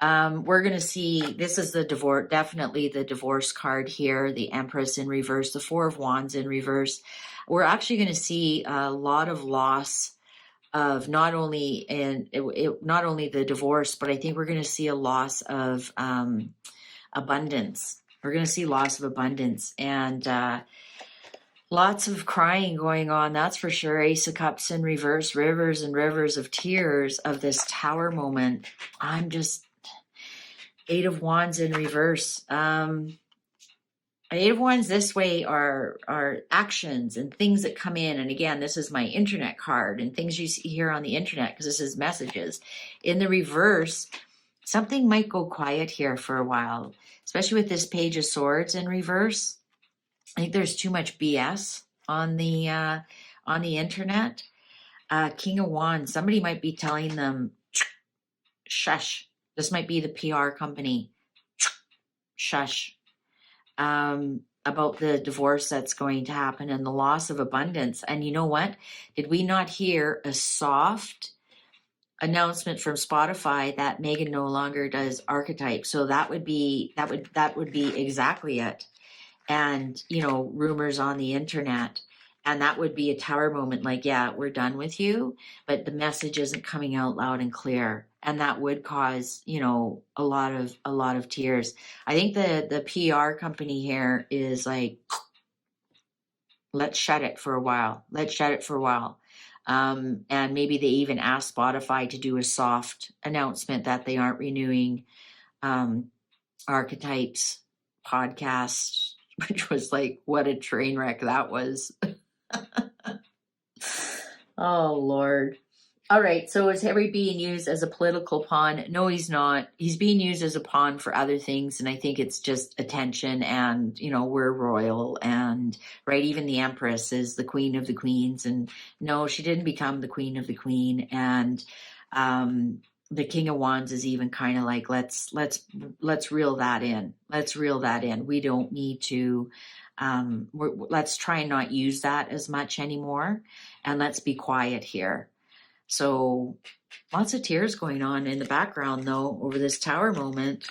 We're going to see, this is the divorce, definitely the divorce card here, the Empress in reverse, the Four of Wands in reverse. We're actually going to see a lot of loss of not only not only the divorce, but I think we're going to see a loss of abundance. We're going to see loss of abundance and lots of crying going on, that's for sure. Ace of Cups in reverse, rivers and rivers of tears of this Tower moment. I'm just... Eight of Wands in reverse. Eight of Wands this way are actions and things that come in. And again, this is my internet card and things you see here on the internet because this is messages. In the reverse, something might go quiet here for a while, especially with this Page of Swords in reverse. I think there's too much BS on the internet. King of Wands, somebody might be telling them, shush. This might be the PR company. Shush. About the divorce that's going to happen and the loss of abundance. And you know what? Did we not hear a soft announcement from Spotify that Megan no longer does archetype? So that would be exactly it. And, you know, rumors on the internet. And that would be a Tower moment, like, yeah, we're done with you, but the message isn't coming out loud and clear. And that would cause, you know, a lot of tears. I think the PR company here is like, let's shut it for a while. Let's shut it for a while. And maybe they even asked Spotify to do a soft announcement that they aren't renewing Archetypes podcast, which was like, what a train wreck that was. Oh, Lord. All right. So is Harry being used as a political pawn? No, he's not. He's being used as a pawn for other things. And I think it's just attention and, you know, we're royal and right. Even the Empress is the Queen of the Queens. And no, she didn't become the Queen of the Queen. And, the King of Wands is even kind of like, let's reel that in. Let's reel that in. We don't need to, let's try and not use that as much anymore. And let's be quiet here. So lots of tears going on in the background though, over this Tower moment.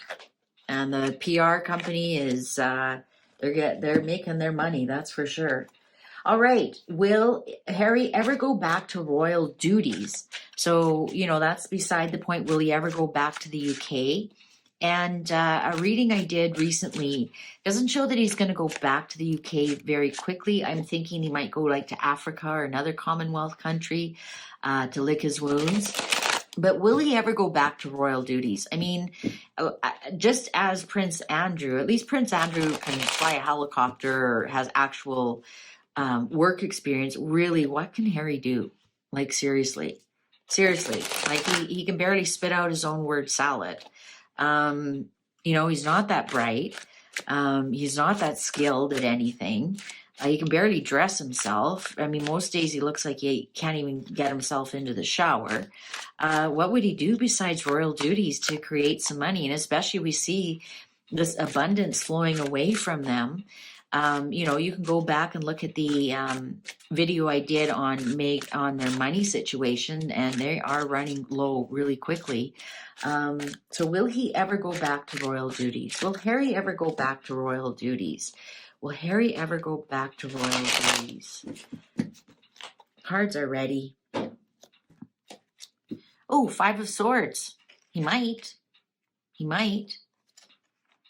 And the PR company is, they're making their money. That's for sure. All right. Will Harry ever go back to royal duties? So, you know, that's beside the point. Will he ever go back to the UK? And a reading I did recently doesn't show that he's going to go back to the UK very quickly. I'm thinking he might go like to Africa or another Commonwealth country to lick his wounds. But will he ever go back to royal duties? I mean, just as Prince Andrew, at least Prince Andrew can fly a helicopter or has actual work experience. Really, what can Harry do? Like, seriously, like he can barely spit out his own word salad. You know, he's not that bright. He's not that skilled at anything. He can barely dress himself. I mean, most days he looks like he can't even get himself into the shower. What would he do besides royal duties to create some money? And especially we see this abundance flowing away from them. You know, you can go back and look at the video I did on their money situation, and they are running low really quickly. So will he ever go back to royal duties? Will Harry ever go back to royal duties? Will Harry ever go back to royal duties? Cards are ready. Oh, Five of Swords. He might.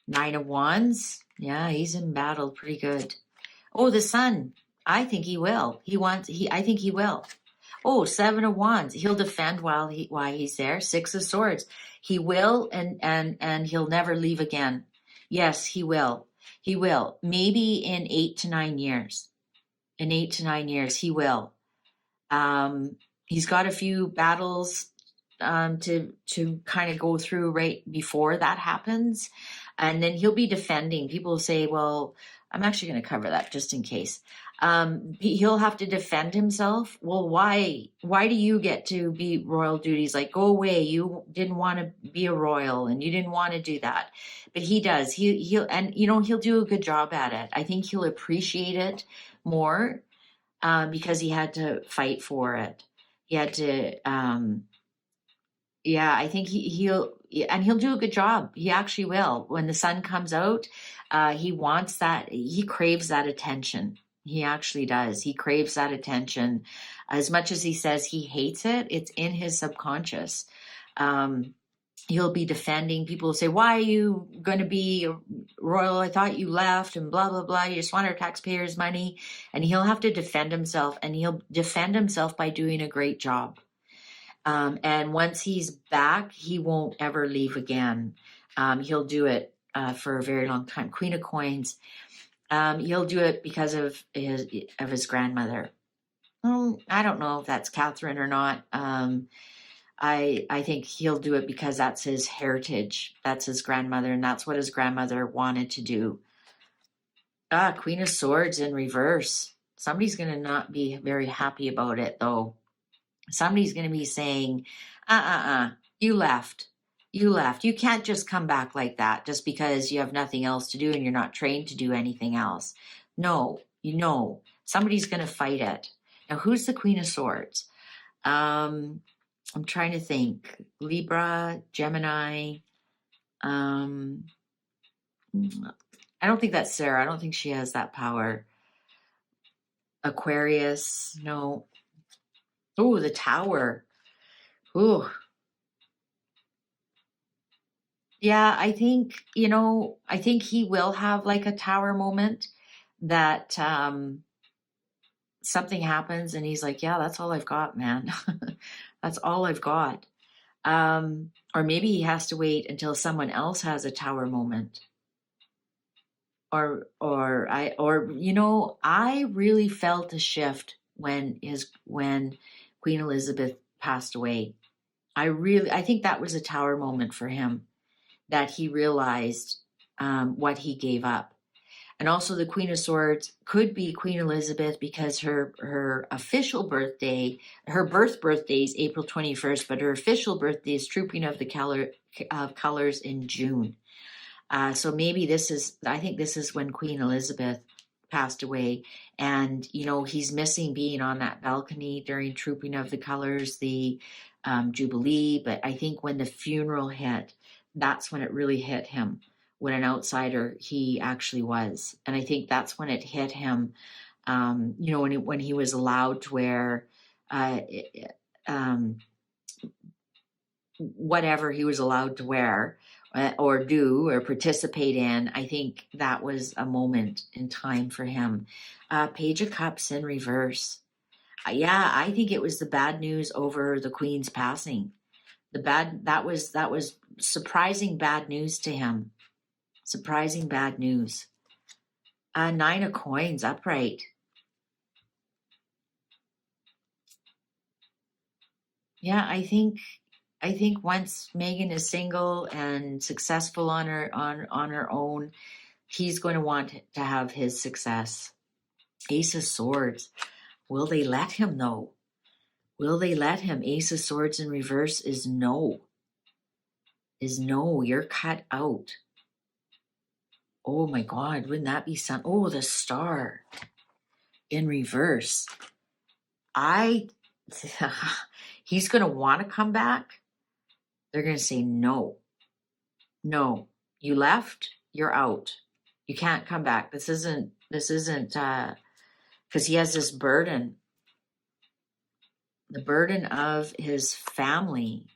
Nine of Wands. Yeah, he's in battle pretty good. Oh, the Sun. I think he will. I think he will. Oh, Seven of Wands. He'll defend while he's there. Six of Swords. He will, and he'll never leave again. Yes, he will. He will. Maybe in 8 to 9 years. In 8 to 9 years, he will. He's got a few battles to kind of go through right before that happens. And then he'll be defending. People say, well, I'm actually going to cover that just in case. He'll have to defend himself. Well, why do you get to be royal duties? Like, go away. You didn't want to be a royal and you didn't want to do that. But he does. He'll and he'll do a good job at it. I think he'll appreciate it more because he had to fight for it. He had to yeah, I think he'll do a good job. He actually will. When the sun comes out, he wants that. He craves that attention. He actually does. He craves that attention. As much as he says he hates it, it's in his subconscious. He'll be defending. People will say, why are you going to be royal? I thought you left and blah, blah, blah. You just want our taxpayers' money. And he'll have to defend himself. And he'll defend himself by doing a great job. And once he's back, he won't ever leave again. He'll do it for a very long time. Queen of Coins. He'll do it because of his grandmother. I don't know if that's Catherine or not. I think he'll do it because that's his heritage. That's his grandmother, and that's what his grandmother wanted to do. Queen of Swords in reverse. Somebody's going to not be very happy about it, though. Somebody's going to be saying, you left. You can't just come back like that just because you have nothing else to do and you're not trained to do anything else. No, somebody's going to fight it. Now, who's the Queen of Swords? I'm trying to think. Libra, Gemini. I don't think that's Sarah. I don't think she has that power. Aquarius, no. Oh, the Tower. Ooh. Yeah, I think he will have like a Tower moment that something happens and he's like, yeah, that's all I've got, man. That's all I've got. Or maybe he has to wait until someone else has a Tower moment. I really felt a shift when Queen Elizabeth passed away. I think that was a Tower moment for him, that he realized what he gave up. And also the Queen of Swords could be Queen Elizabeth because her official birthday, her birthday is April 21st, but her official birthday is Trooping of the Colors in June. So maybe I think this is when Queen Elizabeth passed away, and he's missing being on that balcony during Trooping of the Colors, the Jubilee. But I think when the funeral hit, that's when it really hit him, what an outsider he actually was. And I think that's when it hit him, when he was allowed to wear whatever he was allowed to wear or do or participate in. I think that was a moment in time for him. Page of Cups in reverse. I think it was the bad news over the Queen's passing. That was surprising bad news to him. Surprising bad news. Nine of Coins upright. Yeah, I think once Meghan is single and successful on her own, he's going to want to have his success. Ace of Swords. Will they let him, though? Will they let him? Ace of Swords in reverse is no. You're cut out. Oh my God, wouldn't that be some? Oh, the Star in reverse. He's going to want to come back. They're going to say, no, you left, you're out. You can't come back. This isn't, because he has this burden, the burden of his family.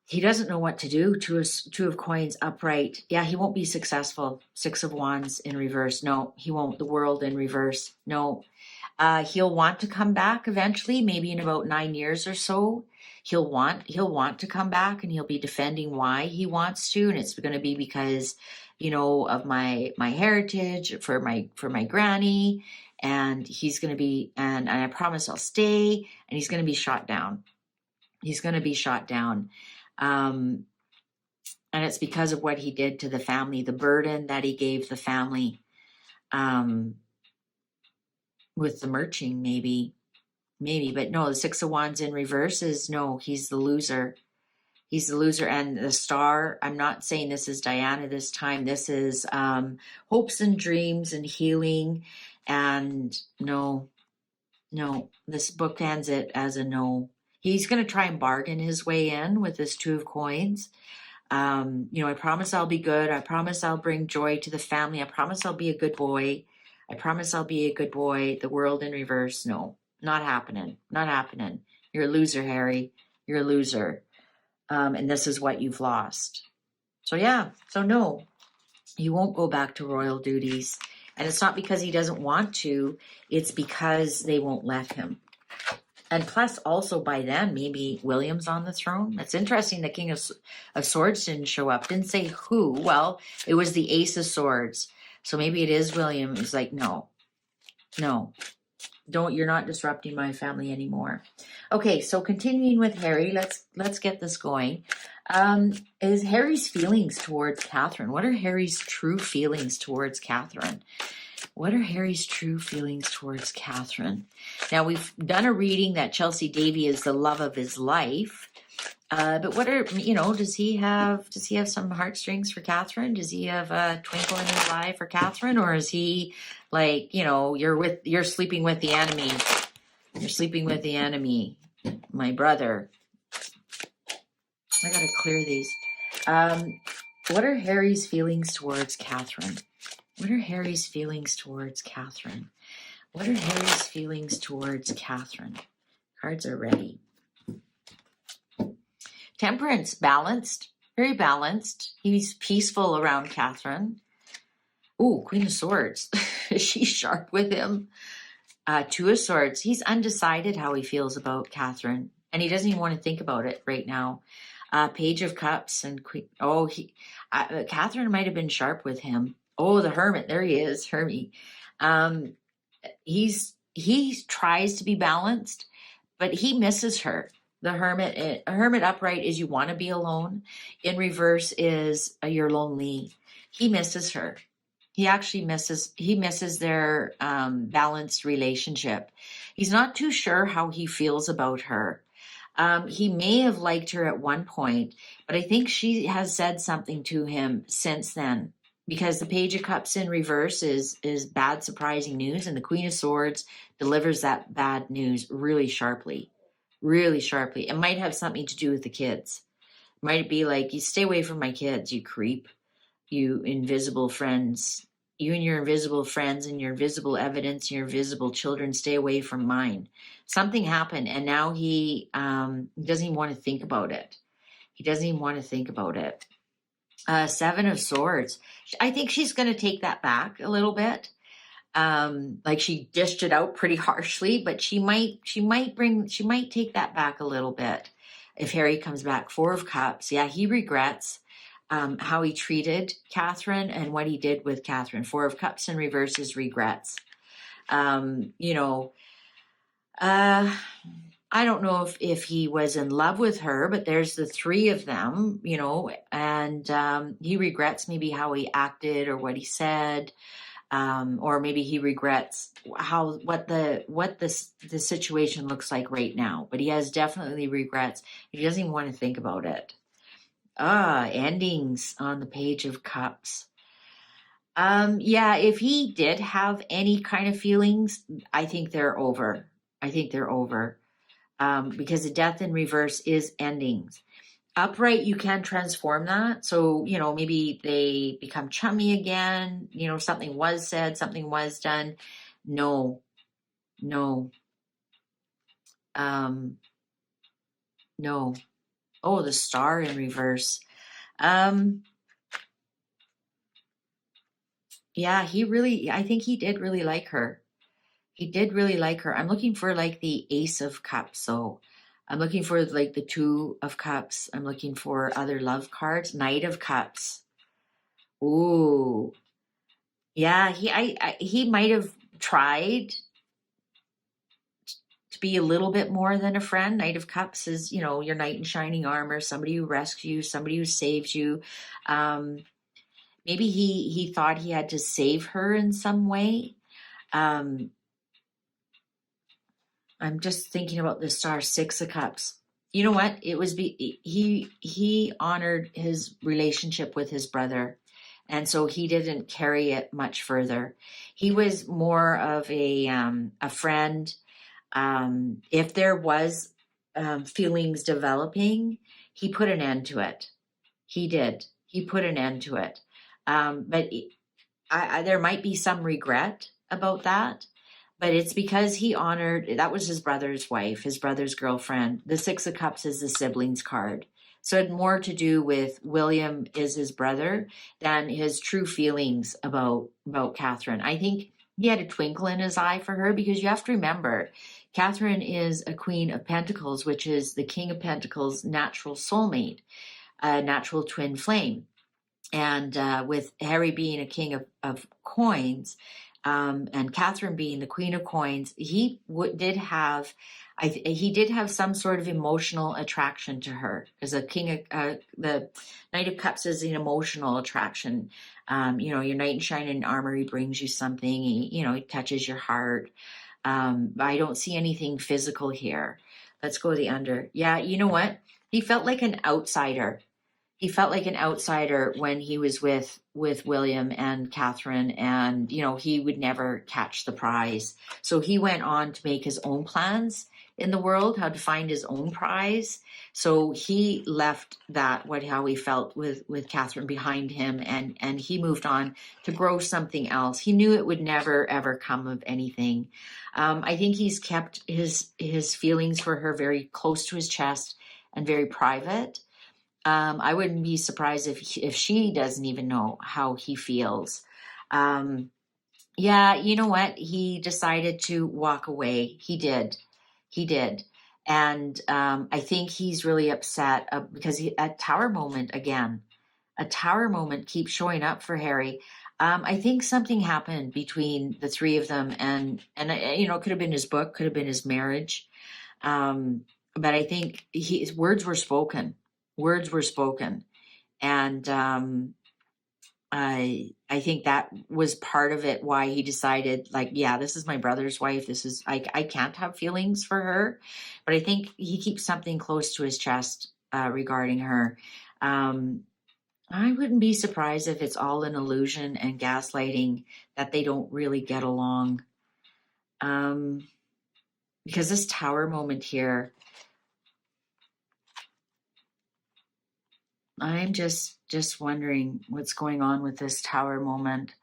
He doesn't know what to do. Two of Coins upright. Yeah, he won't be successful. Six of Wands in reverse. No, he won't. The World in reverse. No. He'll want to come back eventually, maybe in about 9 years or so. He'll want to come back, and he'll be defending why he wants to, and it's going to be because, of my heritage, for my granny, and he's going to be, and I promise I'll stay, and he's going to be shot down. He's going to be shot down. And it's because of what he did to the family, the burden that he gave the family, with the merching, maybe, but no, the Six of Wands in reverse is no, he's the loser. He's the loser. And the Star, I'm not saying this is Diana this time. This is hopes and dreams and healing. And no, this book ends it as a no. He's going to try and bargain his way in with this Two of Coins. I promise I'll be good. I promise I'll bring joy to the family. I promise I'll be a good boy. I promise I'll be a good boy. The World in reverse. No, not happening. Not happening. You're a loser, Harry. You're a loser. And this is what you've lost. So yeah, so no, he won't go back to royal duties. And it's not because he doesn't want to. It's because they won't let him. And plus, also by then, maybe William's on the throne. It's interesting the King of Swords didn't show up. Didn't say who. Well, it was the Ace of Swords. So maybe it is William. He's like, no, don't. You're not disrupting my family anymore. Okay, so continuing with Harry, let's get this going. Is Harry's feelings towards Catherine? What are Harry's true feelings towards Catherine? What are Harry's true feelings towards Catherine? Now, we've done a reading that Chelsea Davy is the love of his life. But what are, does he have some heartstrings for Catherine? Does he have a twinkle in his eye for Catherine? Or is he like, you're sleeping with the enemy. You're sleeping with the enemy, my brother. I got to clear these. What are Harry's feelings towards Catherine? What are Harry's feelings towards Catherine? What are Harry's feelings towards Catherine? Cards are ready. Temperance, balanced, very balanced. He's peaceful around Catherine. Ooh, Queen of Swords. She's sharp with him. Two of Swords. He's undecided how he feels about Catherine, and he doesn't even want to think about it right now. Page of Cups and Queen. Oh, Catherine might have been sharp with him. Oh, the Hermit. There he is, Hermie. He tries to be balanced, but he misses her. The Hermit, Hermit upright is you want to be alone. In reverse is you're lonely. He misses her. He actually misses their balanced relationship. He's not too sure how he feels about her. He may have liked her at one point, but I think she has said something to him since then. Because the Page of Cups in reverse is bad, surprising news, and the Queen of Swords delivers that bad news really sharply. Really sharply. It might have something to do with the kids. It might be like, you stay away from my kids, you creep. You invisible friends. You and your invisible friends and your invisible evidence, your invisible children, stay away from mine. Something happened, and now he doesn't even want to think about it. He doesn't even want to think about it. Seven of Swords. I think she's going to take that back a little bit. Like she dished it out pretty harshly, but she might take that back a little bit if Harry comes back. Four of Cups. Yeah, he regrets how he treated Catherine and what he did with Catherine. Four of Cups in reverse is regrets. I don't know if he was in love with her, but there's the three of them, and he regrets maybe how he acted or what he said, or maybe he regrets what the situation looks like right now. But he has definitely regrets. He doesn't even want to think about it. Endings on the Page of Cups. Yeah, if he did have any kind of feelings, I think they're over. Because the Death in reverse is endings. Upright, you can transform that. So, maybe they become chummy again. Something was said, something was done. No. No. Oh, the Star in reverse. Yeah, I think he did really like her. He did really like her. I'm looking for like the Ace of Cups. So I'm looking for like the Two of Cups. I'm looking for other love cards. Knight of Cups. Ooh. Yeah, he might have tried to be a little bit more than a friend. Knight of Cups is, you know, your knight in shining armor, somebody who rescues you, somebody who saves you. Maybe he thought he had to save her in some way. I'm just thinking about the star, 6 of Cups. You know what? It was he honored his relationship with his brother, and so he didn't carry it much further. He was more of a friend. If there was feelings developing, he put an end to it. He did. He put an end to it. But there might be some regret about that. But it's because he honored, that was his brother's wife, his brother's girlfriend. The 6 of Cups is the siblings card. So it had more to do with William is his brother than his true feelings about Catherine. I think he had a twinkle in his eye for her, because you have to remember, Catherine is a Queen of Pentacles, which is the King of Pentacles' natural soulmate, a natural twin flame. And with Harry being a king of coins, and Catherine being the Queen of Coins, he did have some sort of emotional attraction to her. As a king of the Knight of Cups is an emotional attraction. You know, your knight in shining armor, he brings you something. He touches your heart. I don't see anything physical here. Let's go the under. Yeah, you know what? He felt like an outsider. He felt like an outsider when he was with William and Catherine, and, you know, he would never catch the prize. So he went on to make his own plans in the world, how to find his own prize. So he left how he felt with Catherine behind him, and he moved on to grow something else. He knew it would never, ever come of anything. I think he's kept his feelings for her very close to his chest and very private. I wouldn't be surprised if she doesn't even know how he feels. Yeah, you know what? He decided to walk away. He did. And I think he's really upset because a tower moment again. A tower moment keeps showing up for Harry. I think something happened between the three of them, and you know, it could have been his book, could have been his marriage. But I think his words were spoken. And I think that was part of it, why he decided, like, yeah, this is my brother's wife. I can't have feelings for her. But I think he keeps something close to his chest regarding her. I wouldn't be surprised if it's all an illusion and gaslighting, that they don't really get along. Because this tower moment here, I'm just wondering what's going on with this tower moment.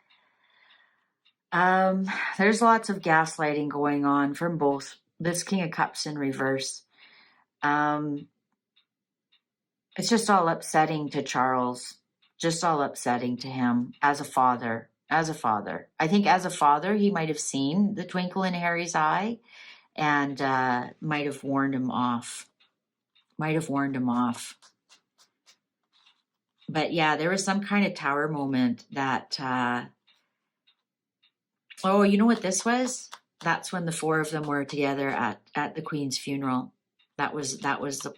There's lots of gaslighting going on from both. This King of Cups in reverse. It's just all upsetting to Charles. Just all upsetting to him as a father. I think as a father, he might have seen the twinkle in Harry's eye and might have warned him off. But yeah, there was some kind of tower moment that, oh, you know what this was? That's when the 4 of them were together at the Queen's funeral. That was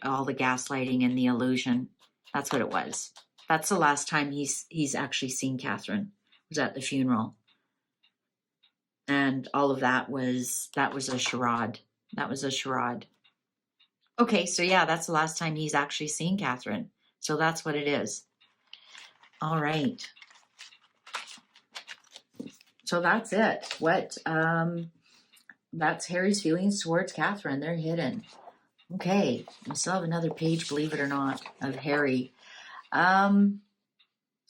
all the gaslighting and the illusion. That's what it was. That's the last time he's actually seen Catherine, was at the funeral. And all of that was a charade. Okay, so yeah, that's the last time he's actually seen Catherine. So that's what it is. All right. So that's it. That's Harry's feelings towards Catherine. They're hidden. Okay. We still have another page, believe it or not, of Harry.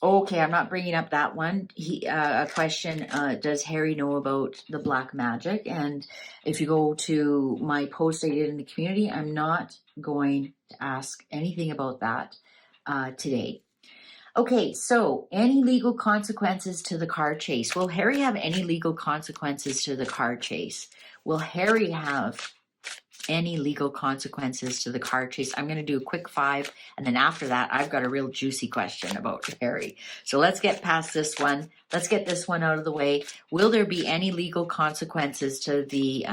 Okay, I'm not bringing up that one. A question, does Harry know about the black magic? And if you go to my post I did in the community, I'm not going to ask anything about that today. Okay, so any legal consequences to the car chase? Will Harry have any legal consequences to the car chase? Will Harry have any legal consequences to the car chase? I'm going to do a quick 5, and then after that, I've got a real juicy question about Harry. So let's get past this one. Let's get this one out of the way. Will there be any legal consequences to the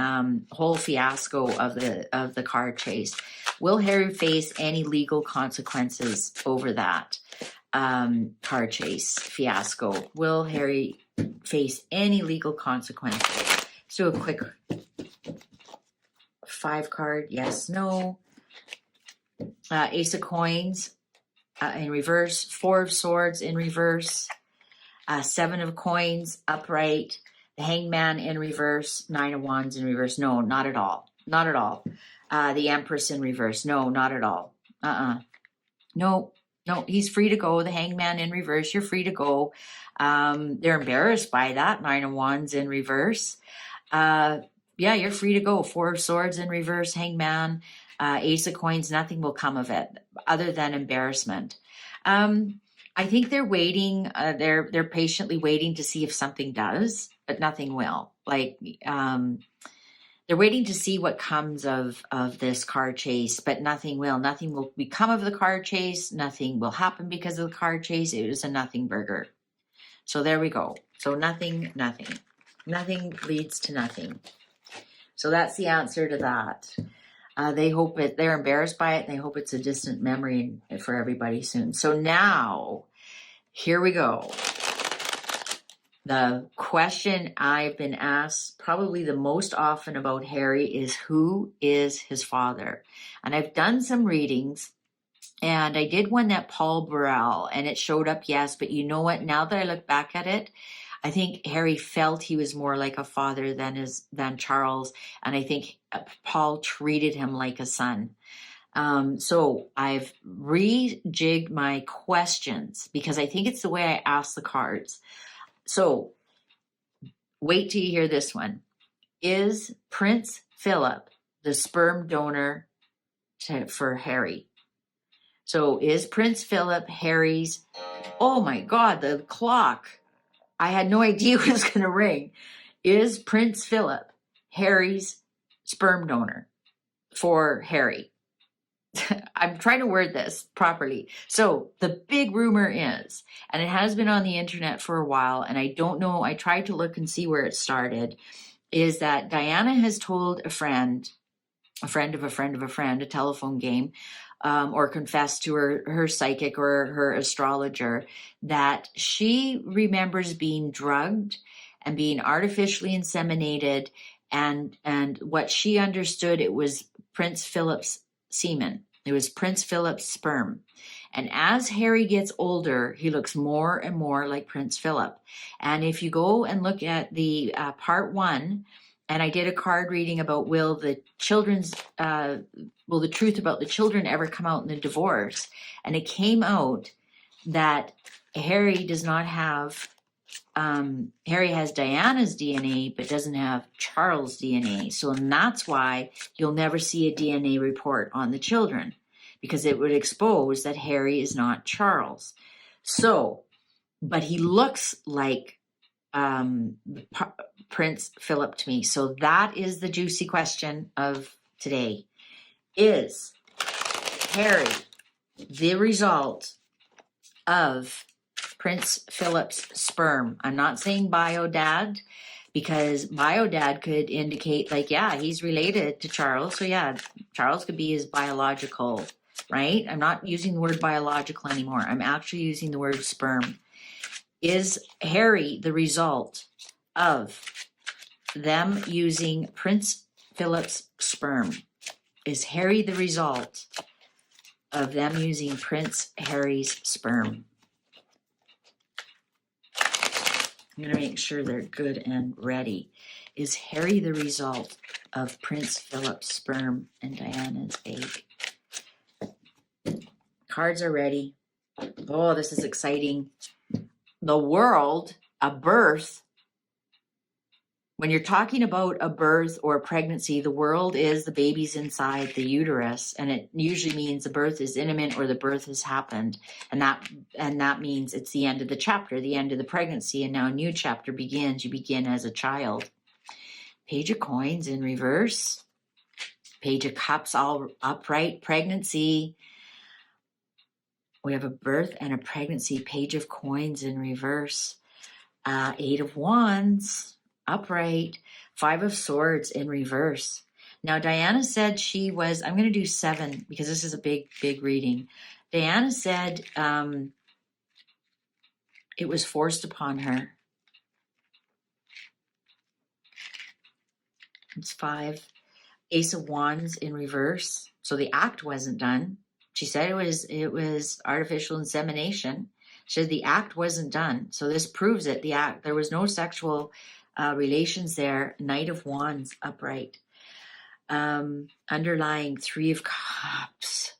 whole fiasco of the car chase? Will Harry face any legal consequences over that car chase fiasco? Will Harry face any legal consequences? Let's do a quick 5 card, yes, no. Ace of coins in reverse, 4 of swords in reverse, 7 of coins upright, the hangman in reverse, 9 of wands in reverse. No, not at all. Not at all. The empress in reverse. No, not at all. No, he's free to go. The hangman in reverse, you're free to go. They're embarrassed by that. 9 of wands in reverse. Yeah, you're free to go. 4 of swords in reverse, hangman, ace of coins, nothing will come of it other than embarrassment. I think they're waiting, they're patiently waiting to see if something does, but nothing will. Like, they're waiting to see what comes of this car chase, but nothing will. Nothing will become of the car chase. Nothing will happen because of the car chase. It was a nothing burger. So there we go. So nothing. Nothing leads to nothing. So that's the answer to that. They hope they're embarrassed by it, and they hope it's a distant memory for everybody soon. So now, here we go. The question I've been asked probably the most often about Harry is, who is his father? And I've done some readings, and I did one that Paul Burrell, and it showed up yes, but you know what? Now that I look back at it, I think Harry felt he was more like a father than Charles, and I think Paul treated him like a son. So I've rejigged my questions because I think it's the way I ask the cards. So wait till you hear this one. Is Prince Philip the sperm donor for Harry? So is Prince Philip Harry's? Oh my God, the clock. I had no idea it was going to ring. Is Prince Philip Harry's sperm donor for Harry? I'm trying to word this properly. So the big rumor is, and it has been on the internet for a while, and I don't know, I tried to look and see where it started, is that Diana has told a friend of a friend of a friend, a telephone game, or confessed to her psychic or her astrologer that she remembers being drugged and being artificially inseminated, and what she understood, it was Prince Philip's semen. It was Prince Philip's sperm. And as Harry gets older, he looks more and more like Prince Philip. And if you go and look at the part 1, and I did a card reading about will the truth about the children ever come out in the divorce? And it came out that Harry does not have, Harry has Diana's DNA, but doesn't have Charles' DNA. So and that's why you'll never see a DNA report on the children, because it would expose that Harry is not Charles. So, but he looks like Prince Philip to me. So that is the juicy question of today. Is Harry the result of Prince Philip's sperm? I'm not saying biodad, because biodad could indicate like, yeah, he's related to Charles. So yeah, Charles could be his biological, right? I'm not using the word biological anymore. I'm actually using the word sperm. Is Harry the result of them using Prince Philip's sperm? Is Harry the result of them using Prince Harry's sperm? I'm going to make sure they're good and ready. Is Harry the result of Prince Philip's sperm and Diana's egg? Cards are ready. Oh, this is exciting. The world, a birth. When you're talking about a birth or a pregnancy, the world is the baby's inside the uterus, and it usually means the birth is imminent or the birth has happened, and that means it's the end of the chapter, the end of the pregnancy, and now a new chapter begins. You begin as a child. Page of coins in reverse, Page of Cups, all upright, pregnancy. We have a birth and a pregnancy. Page of Coins in reverse. Eight of Wands, upright. Five of Swords in reverse. Now, Diana said she was, I'm going to do 7 because this is a big, big reading. Diana said it was forced upon her. It's 5. Ace of Wands in reverse. So the act wasn't done. She said it was artificial insemination. She said the act wasn't done. So this proves it. The act, there was no sexual relations there. Knight of Wands upright. Underlying 3 of Cups.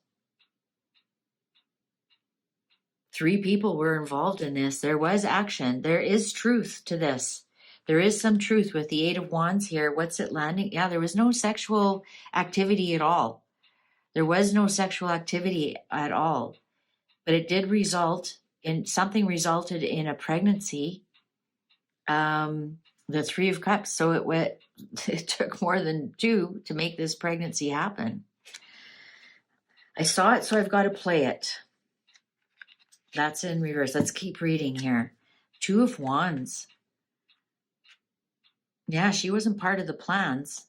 3 people were involved in this. There was action. There is truth to this. There is some truth with the 8 of Wands here. What's it landing? Yeah, there was no sexual activity at all. There was no sexual activity at all. But it did result in, something resulted in a pregnancy. The 3 of Cups. So it took more than 2 to make this pregnancy happen. I saw it, so I've got to play it. That's in reverse. Let's keep reading here. 2 of Wands. Yeah, she wasn't part of the plans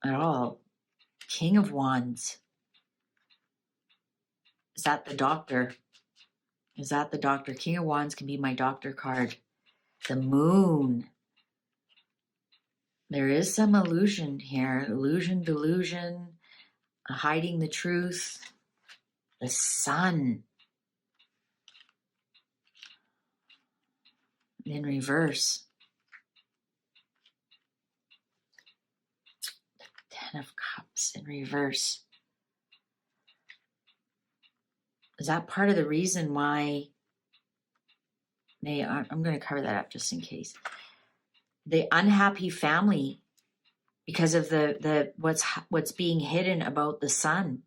at all. King of Wands. Is that the Doctor? Is that the Doctor? King of Wands can be my Doctor card. The Moon. There is some illusion here. Illusion, delusion, hiding the truth. The Sun. In reverse. 10 of Cups in reverse. Is that part of the reason why they are? I'm going to cover that up just in case. The unhappy family because of the what's being hidden about the Sun.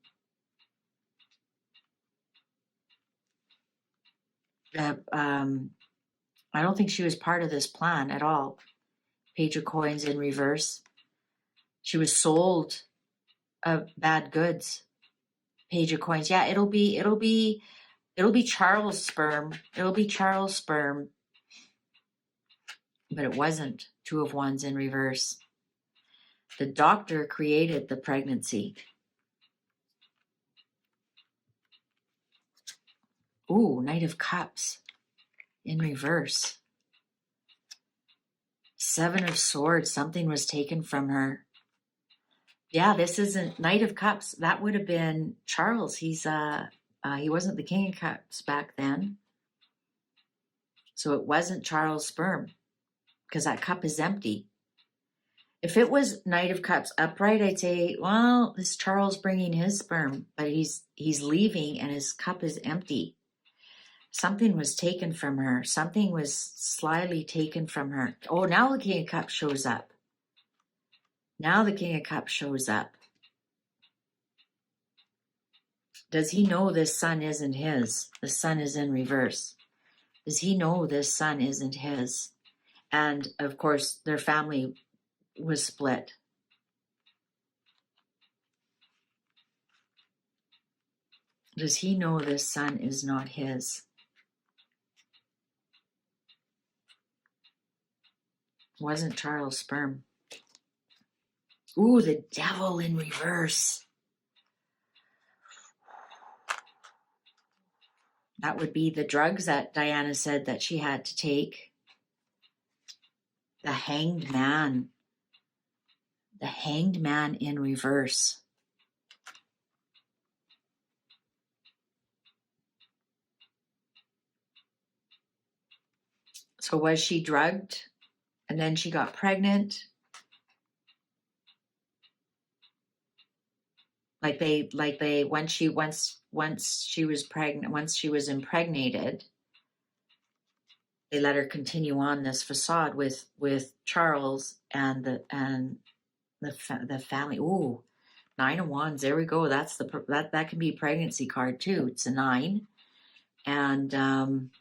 I don't think she was part of this plan at all. Page of Coins in reverse. She was sold bad goods. Page of Coins. Yeah, it'll be Charles' sperm. It'll be Charles' sperm. But it wasn't. 2 of Wands in reverse. The Doctor created the pregnancy. Ooh, Knight of Cups in reverse. 7 of Swords. Something was taken from her. Yeah, this isn't Knight of Cups. That would have been Charles. He wasn't the King of Cups back then. So it wasn't Charles' sperm because that cup is empty. If it was Knight of Cups upright, I'd say, well, this Charles bringing his sperm, but he's leaving and his cup is empty. Something was taken from her. Something was slyly taken from her. Oh, now the King of Cups shows up. Now the King of Cups shows up. Does he know this son isn't his? The sun is in reverse. Does he know this son isn't his? And of course, their family was split. Does he know this son is not his? Wasn't Charles' sperm. Ooh, the Devil in reverse. That would be the drugs that Diana said that she had to take. The Hanged Man. The Hanged Man in reverse. So was she drugged and then she got pregnant? Like they once she was pregnant, once she was impregnated, they let her continue on this facade with Charles and the family. Ooh, 9 of Wands. There we go. That's that can be a pregnancy card too. It's a 9, and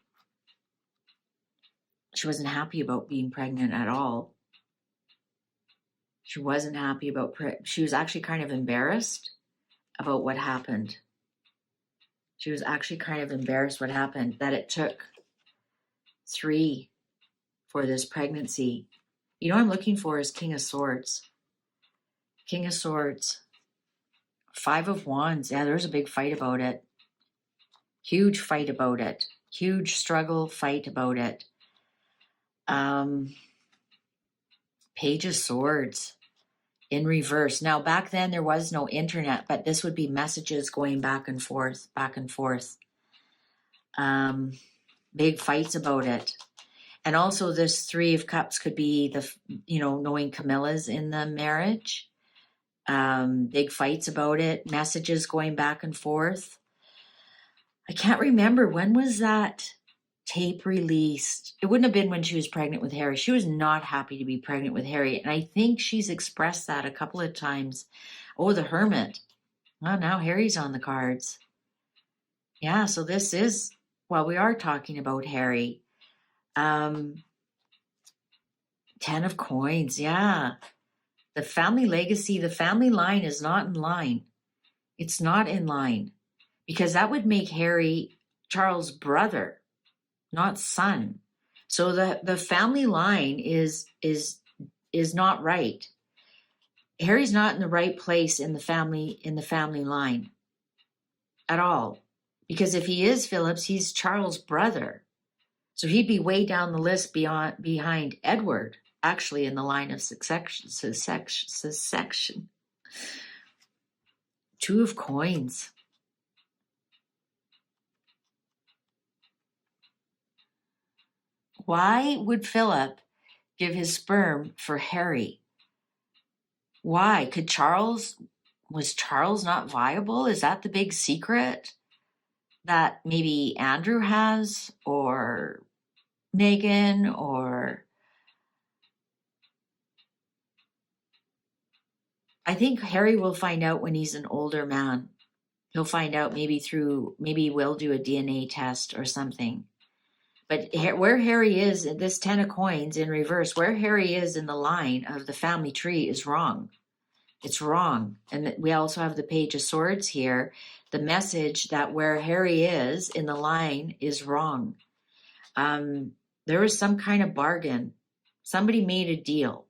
she wasn't happy about being pregnant at all. She wasn't happy about, she was actually kind of embarrassed about what happened. She was actually kind of embarrassed what happened, that it took 3 for this pregnancy. You know what I'm looking for is King of Swords. King of Swords. 5 of Wands. Yeah, there's a big fight about it. Huge fight about it. Huge struggle, fight about it. Page of Swords in reverse. Now, back then there was no internet, but this would be messages going back and forth, back and forth. Big fights about it. And also this 3 of Cups could be the, knowing Camilla's in the marriage. Big fights about it. Messages going back and forth. I can't remember, when was that tape released? It wouldn't have been when she was pregnant with Harry. She was not happy to be pregnant with Harry. And I think she's expressed that a couple of times. Oh, the Hermit. Well, now Harry's on the cards. Yeah, so this is, well, we are talking about Harry. 10 of Coins, yeah. The family legacy, the family line is not in line. It's not in line. Because that would make Harry Charles' brother, not son. So the family line is not right. Harry's not in the right place in the family line at all. Because if he is Philip's, he's Charles' brother. So he'd be way down the list behind Edward, actually in the line of succession. 2 of Coins. Why would Philip give his sperm for Harry? Why? Was Charles not viable? Is that the big secret that maybe Andrew has, or Meghan, or... I think Harry will find out when he's an older man. He'll find out maybe we'll do a DNA test or something. But where Harry is, this 10 of Coins in reverse, where Harry is in the line of the family tree is wrong. It's wrong. And we also have the Page of Swords here. The message that where Harry is in the line is wrong. There was some kind of bargain. Somebody made a deal.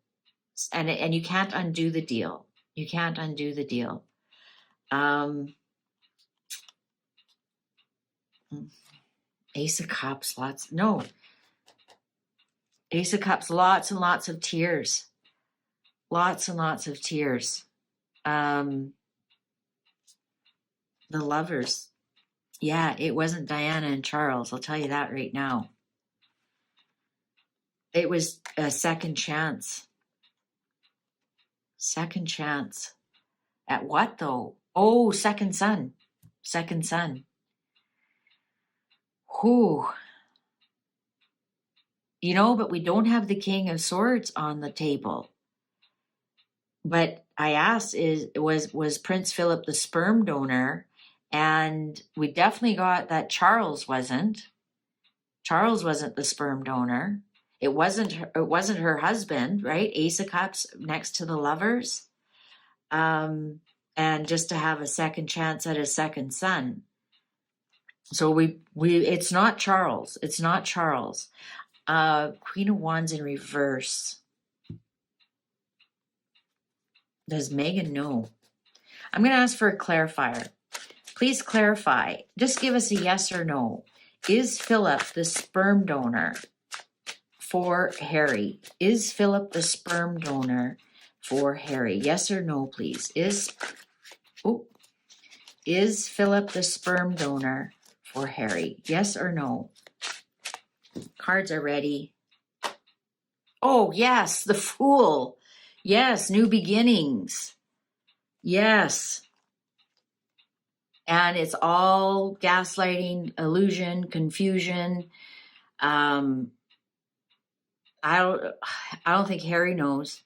And you can't undo the deal. You can't undo the deal. Ace of Cups, Ace of Cups, lots and lots of tears. Lots and lots of tears. The Lovers. Yeah, it wasn't Diana and Charles, I'll tell you that right now. It was a second chance. Second chance. At what, though? Oh, second son. Second son. Whew. But we don't have the King of Swords on the table. But I asked, was Prince Philip the sperm donor? And we definitely got that Charles wasn't. Charles wasn't the sperm donor. It wasn't her husband, right? Ace of Cups next to the Lovers. And just to have a second chance at a second son. So it's not Charles. It's not Charles. Queen of Wands in reverse. Does Meghan know? I'm going to ask for a clarifier. Please clarify. Just give us a yes or no. Is Philip the sperm donor for Harry? Is Philip the sperm donor for Harry? Yes or no, please. Is Philip the sperm donor for Harry? Yes or no? Cards are ready. Oh, yes, the Fool. Yes, new beginnings. Yes. And it's all gaslighting, illusion, confusion. I don't think Harry knows.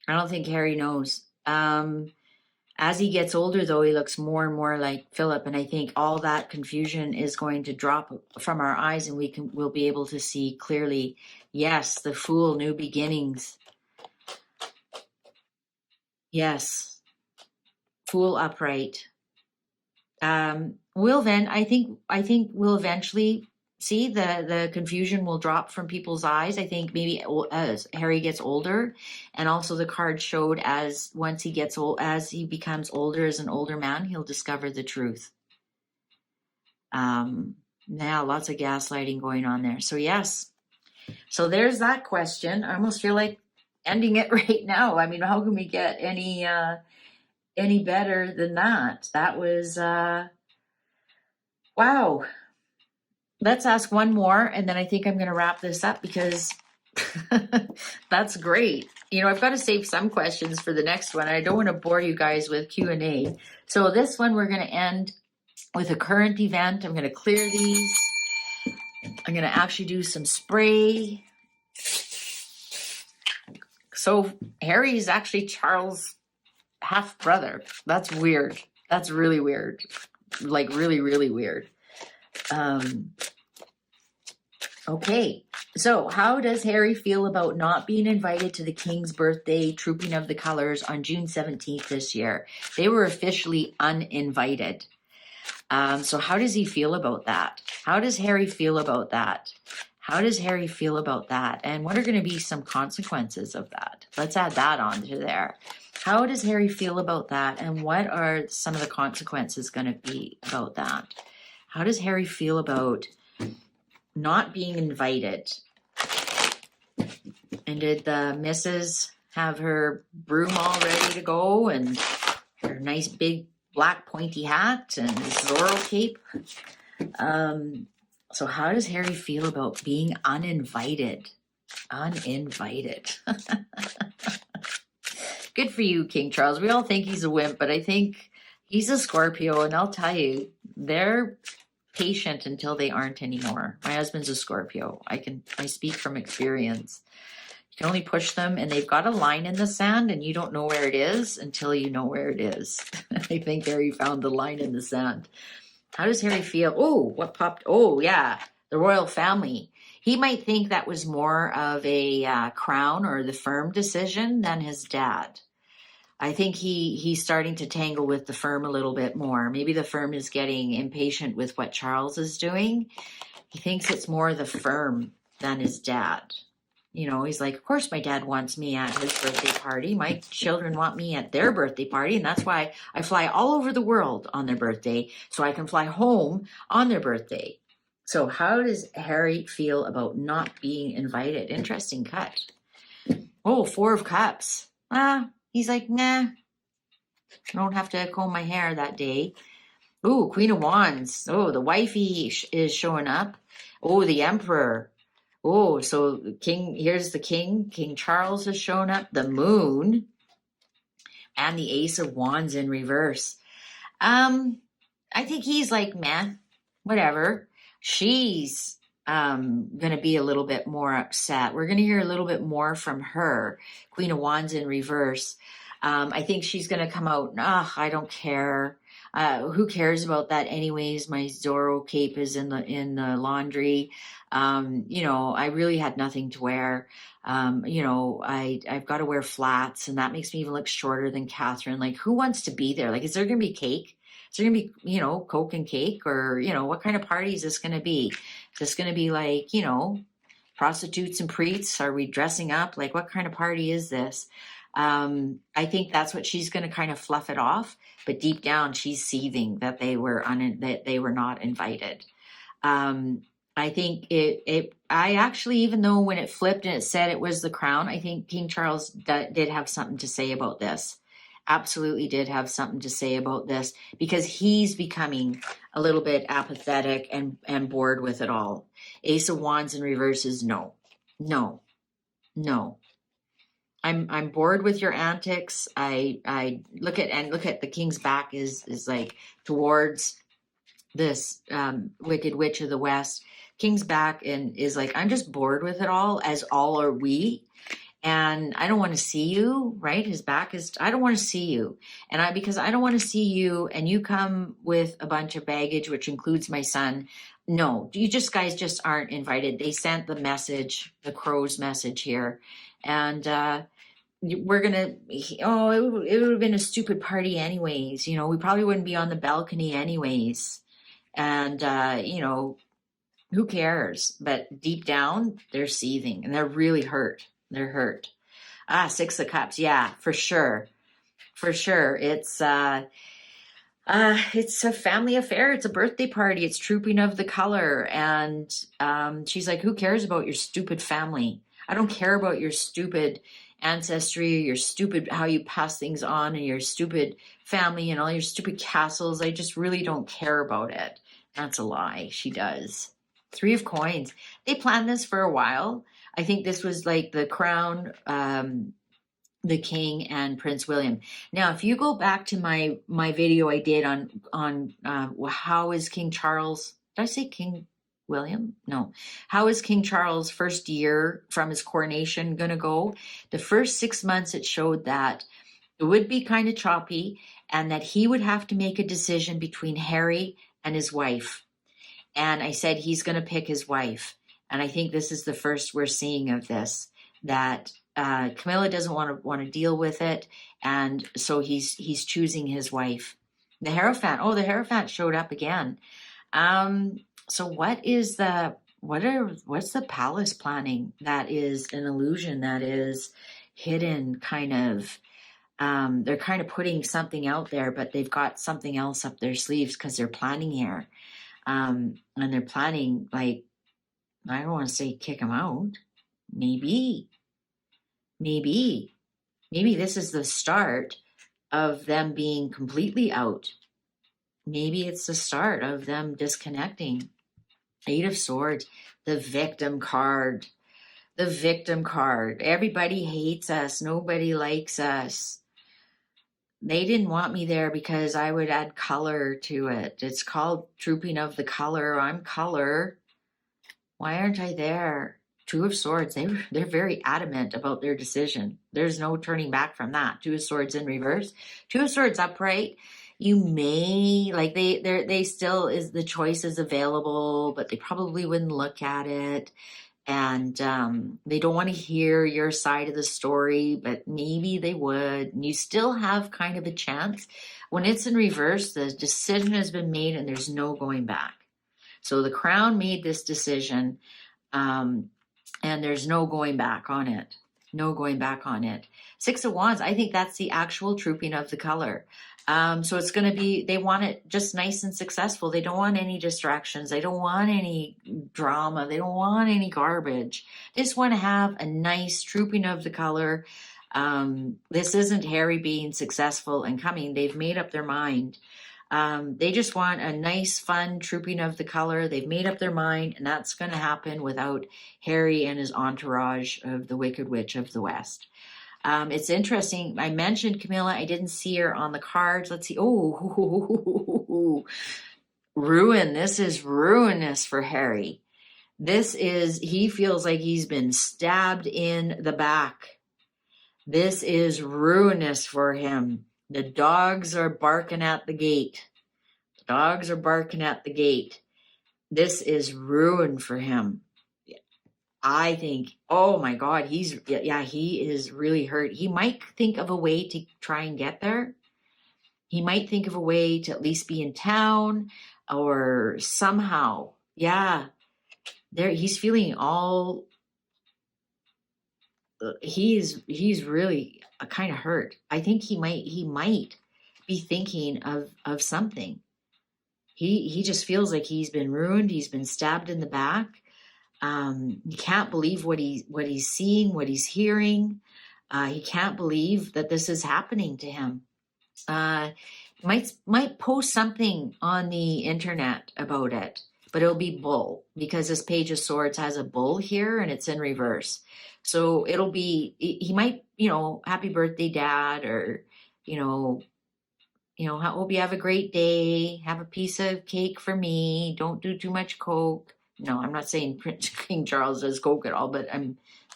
I don't think Harry knows. As he gets older, though, he looks more and more like Philip, and I think all that confusion is going to drop from our eyes, and we'll be able to see clearly. Yes, the Fool, new beginnings. Yes. Fool upright. I think we'll eventually see the confusion will drop from people's eyes. I think maybe as Harry gets older, and also the card showed as once he gets old, as he becomes older as an older man, he'll discover the truth. Now lots of gaslighting going on there. So yes, so there's that question. I almost feel like ending it right now. I mean, how can we get any better than that? That was wow. Let's ask one more, and then I think I'm going to wrap this up because that's great. You know, I've got to save some questions for the next one. I don't want to bore you guys with Q&A. So this one, we're going to end with a current event. I'm going to clear these. I'm going to actually do some spray. So Harry is actually Charles' half brother. That's weird. That's really weird. Like really, really weird. Okay, so how does Harry feel about not being invited to the King's birthday Trooping of the Colors on June 17th this year? They were officially uninvited. So how does he feel about that? How does Harry feel about that? How does Harry feel about that? And what are going to be some consequences of that? Let's add that on to there. How does Harry feel about that? And what are some of the consequences going to be about that? How does Harry feel about not being invited? And did the missus have her broom all ready to go and her nice big black pointy hat and Zorro cape? So how does Harry feel about being uninvited? Uninvited. Good for you, King Charles. We all think he's a wimp, but I think he's a Scorpio, and I'll tell you, they're patient until they aren't anymore. My husband's a Scorpio. I speak from experience. You can only push them, and they've got a line in the sand, and you don't know where it is until you know where it is. I think Harry found the line in the sand. How does Harry feel? Oh, what popped? Oh, yeah, the royal family. He might think that was more of a crown or the firm decision than his dad. I think he's starting to tangle with the firm a little bit more. Maybe the firm is getting impatient with what Charles is doing. He thinks it's more the firm than his dad. You know, he's like, of course my dad wants me at his birthday party. My children want me at their birthday party. And that's why I fly all over the world on their birthday so I can fly home on their birthday. So how does Harry feel about not being invited? Interesting cut. Oh, 4 of Cups. He's like, nah, I don't have to comb my hair that day. Oh, Queen of Wands. Oh, the wifey is showing up. Oh, the Emperor. Oh, so here's the King. King Charles has shown up. The Moon. And the Ace of Wands in reverse. I think he's like, man, whatever. She's going to be a little bit more upset. We're going to hear a little bit more from her. Queen of Wands in reverse. I think she's going to come out, I don't care. Who cares about that anyways? My Zorro cape is in the laundry. You know, I really had nothing to wear. You know, I've got to wear flats, and that makes me even look shorter than Catherine. Like, who wants to be there? Like, is there going to be cake? Is there going to be, you know, Coke and cake? Or, you know, what kind of party is this going to be? Is this going to be like, you know, prostitutes and priests? Are we dressing up? Like, what kind of party is this? I think that's what she's going to kind of fluff it off, but deep down she's seething that they were not invited. I think I actually, even though when it flipped and it said it was the crown, I think King Charles did have something to say about this. Absolutely did have something to say about this, because he's becoming a little bit apathetic and bored with it all. Ace of Wands in reverse is no. I'm bored with your antics. I look at the King's back is like towards this Wicked Witch of the West. King's back and is like, I'm just bored with it all, as all are we. And I don't want to see you, right? His back is, I don't want to see you. Because I don't want to see you, and you come with a bunch of baggage, which includes my son. No, you guys just aren't invited. They sent the message, the crow's message here. And, we're gonna, oh, it would have been a stupid party anyways. You know, we probably wouldn't be on the balcony anyways. And, you know, who cares? But deep down, they're seething and they're really hurt. They're hurt. Ah, Six of Cups. Yeah, for sure. For sure. It's a family affair. It's a birthday party. It's trooping of the color. And she's like, who cares about your stupid family? I don't care about your stupid ancestry, your stupid how you pass things on, and your stupid family and all your stupid castles. I just really don't care about it. That's a lie. She does. Three of Coins. They planned this for a while. I think this was like the crown, the king, and Prince William. Now, if you go back to my video I did on how is King Charles, did I say King William? No. How is King Charles' first year from his coronation going to go? The first 6 months, it showed that it would be kind of choppy and that he would have to make a decision between Harry and his wife. And I said he's going to pick his wife. And I think this is the first we're seeing of this, that Camilla doesn't want to deal with it, and so he's choosing his wife. The Hierophant. Oh, the Hierophant showed up again. So what's the palace planning? That is an illusion. That is hidden, kind of. They're kind of putting something out there, but they've got something else up their sleeves because they're planning here, and they're planning, like, I don't want to say kick him out. Maybe this is the start of them being completely out. Maybe it's the start of them disconnecting. Eight of Swords, the victim card. The victim card. Everybody hates us. Nobody likes us. They didn't want me there because I would add color to it. It's called Trooping of the Color. I'm color. Why aren't I there? Two of Swords, they're very adamant about their decision. There's no turning back from that. Two of Swords in reverse. Two of Swords upright. You may, like, they still is, the choice is available, but they probably wouldn't look at it. And they don't want to hear your side of the story, but maybe they would. And you still have kind of a chance. When it's in reverse, the decision has been made and there's no going back. So the crown made this decision, and there's no going back on it. No going back on it. Six of Wands, I think that's the actual trooping of the color. So it's going to be, they want it just nice and successful. They don't want any distractions. They don't want any drama. They don't want any garbage. They just want to have a nice trooping of the color. This isn't Harry being successful and coming. They've made up their mind. They just want a nice, fun trooping of the color. They've made up their mind, and that's going to happen without Harry and his entourage of the Wicked Witch of the West. It's interesting. I mentioned Camilla. I didn't see her on the cards. Let's see. Oh, ruin. This is ruinous for Harry. He feels like he's been stabbed in the back. This is ruinous for him. The dogs are barking at the gate. The dogs are barking at the gate. This is ruin for him. I think, oh my God, he is really hurt. He might think of a way to try and get there. He might think of a way to at least be in town or somehow. Yeah, he's feeling all, he's really kind of hurt. I think he might be thinking of something. He just feels like he's been ruined. He's been stabbed in the back. He can't believe what he's seeing, what he's hearing. He can't believe that this is happening to him. Might post something on the internet about it, but it'll be bull, because this Page of Swords has a bull here and it's in reverse. So it'll be, he might, happy birthday, Dad, or, I hope you have a great day. Have a piece of cake for me. Don't do too much coke. No, I'm not saying King Charles does coke at all, but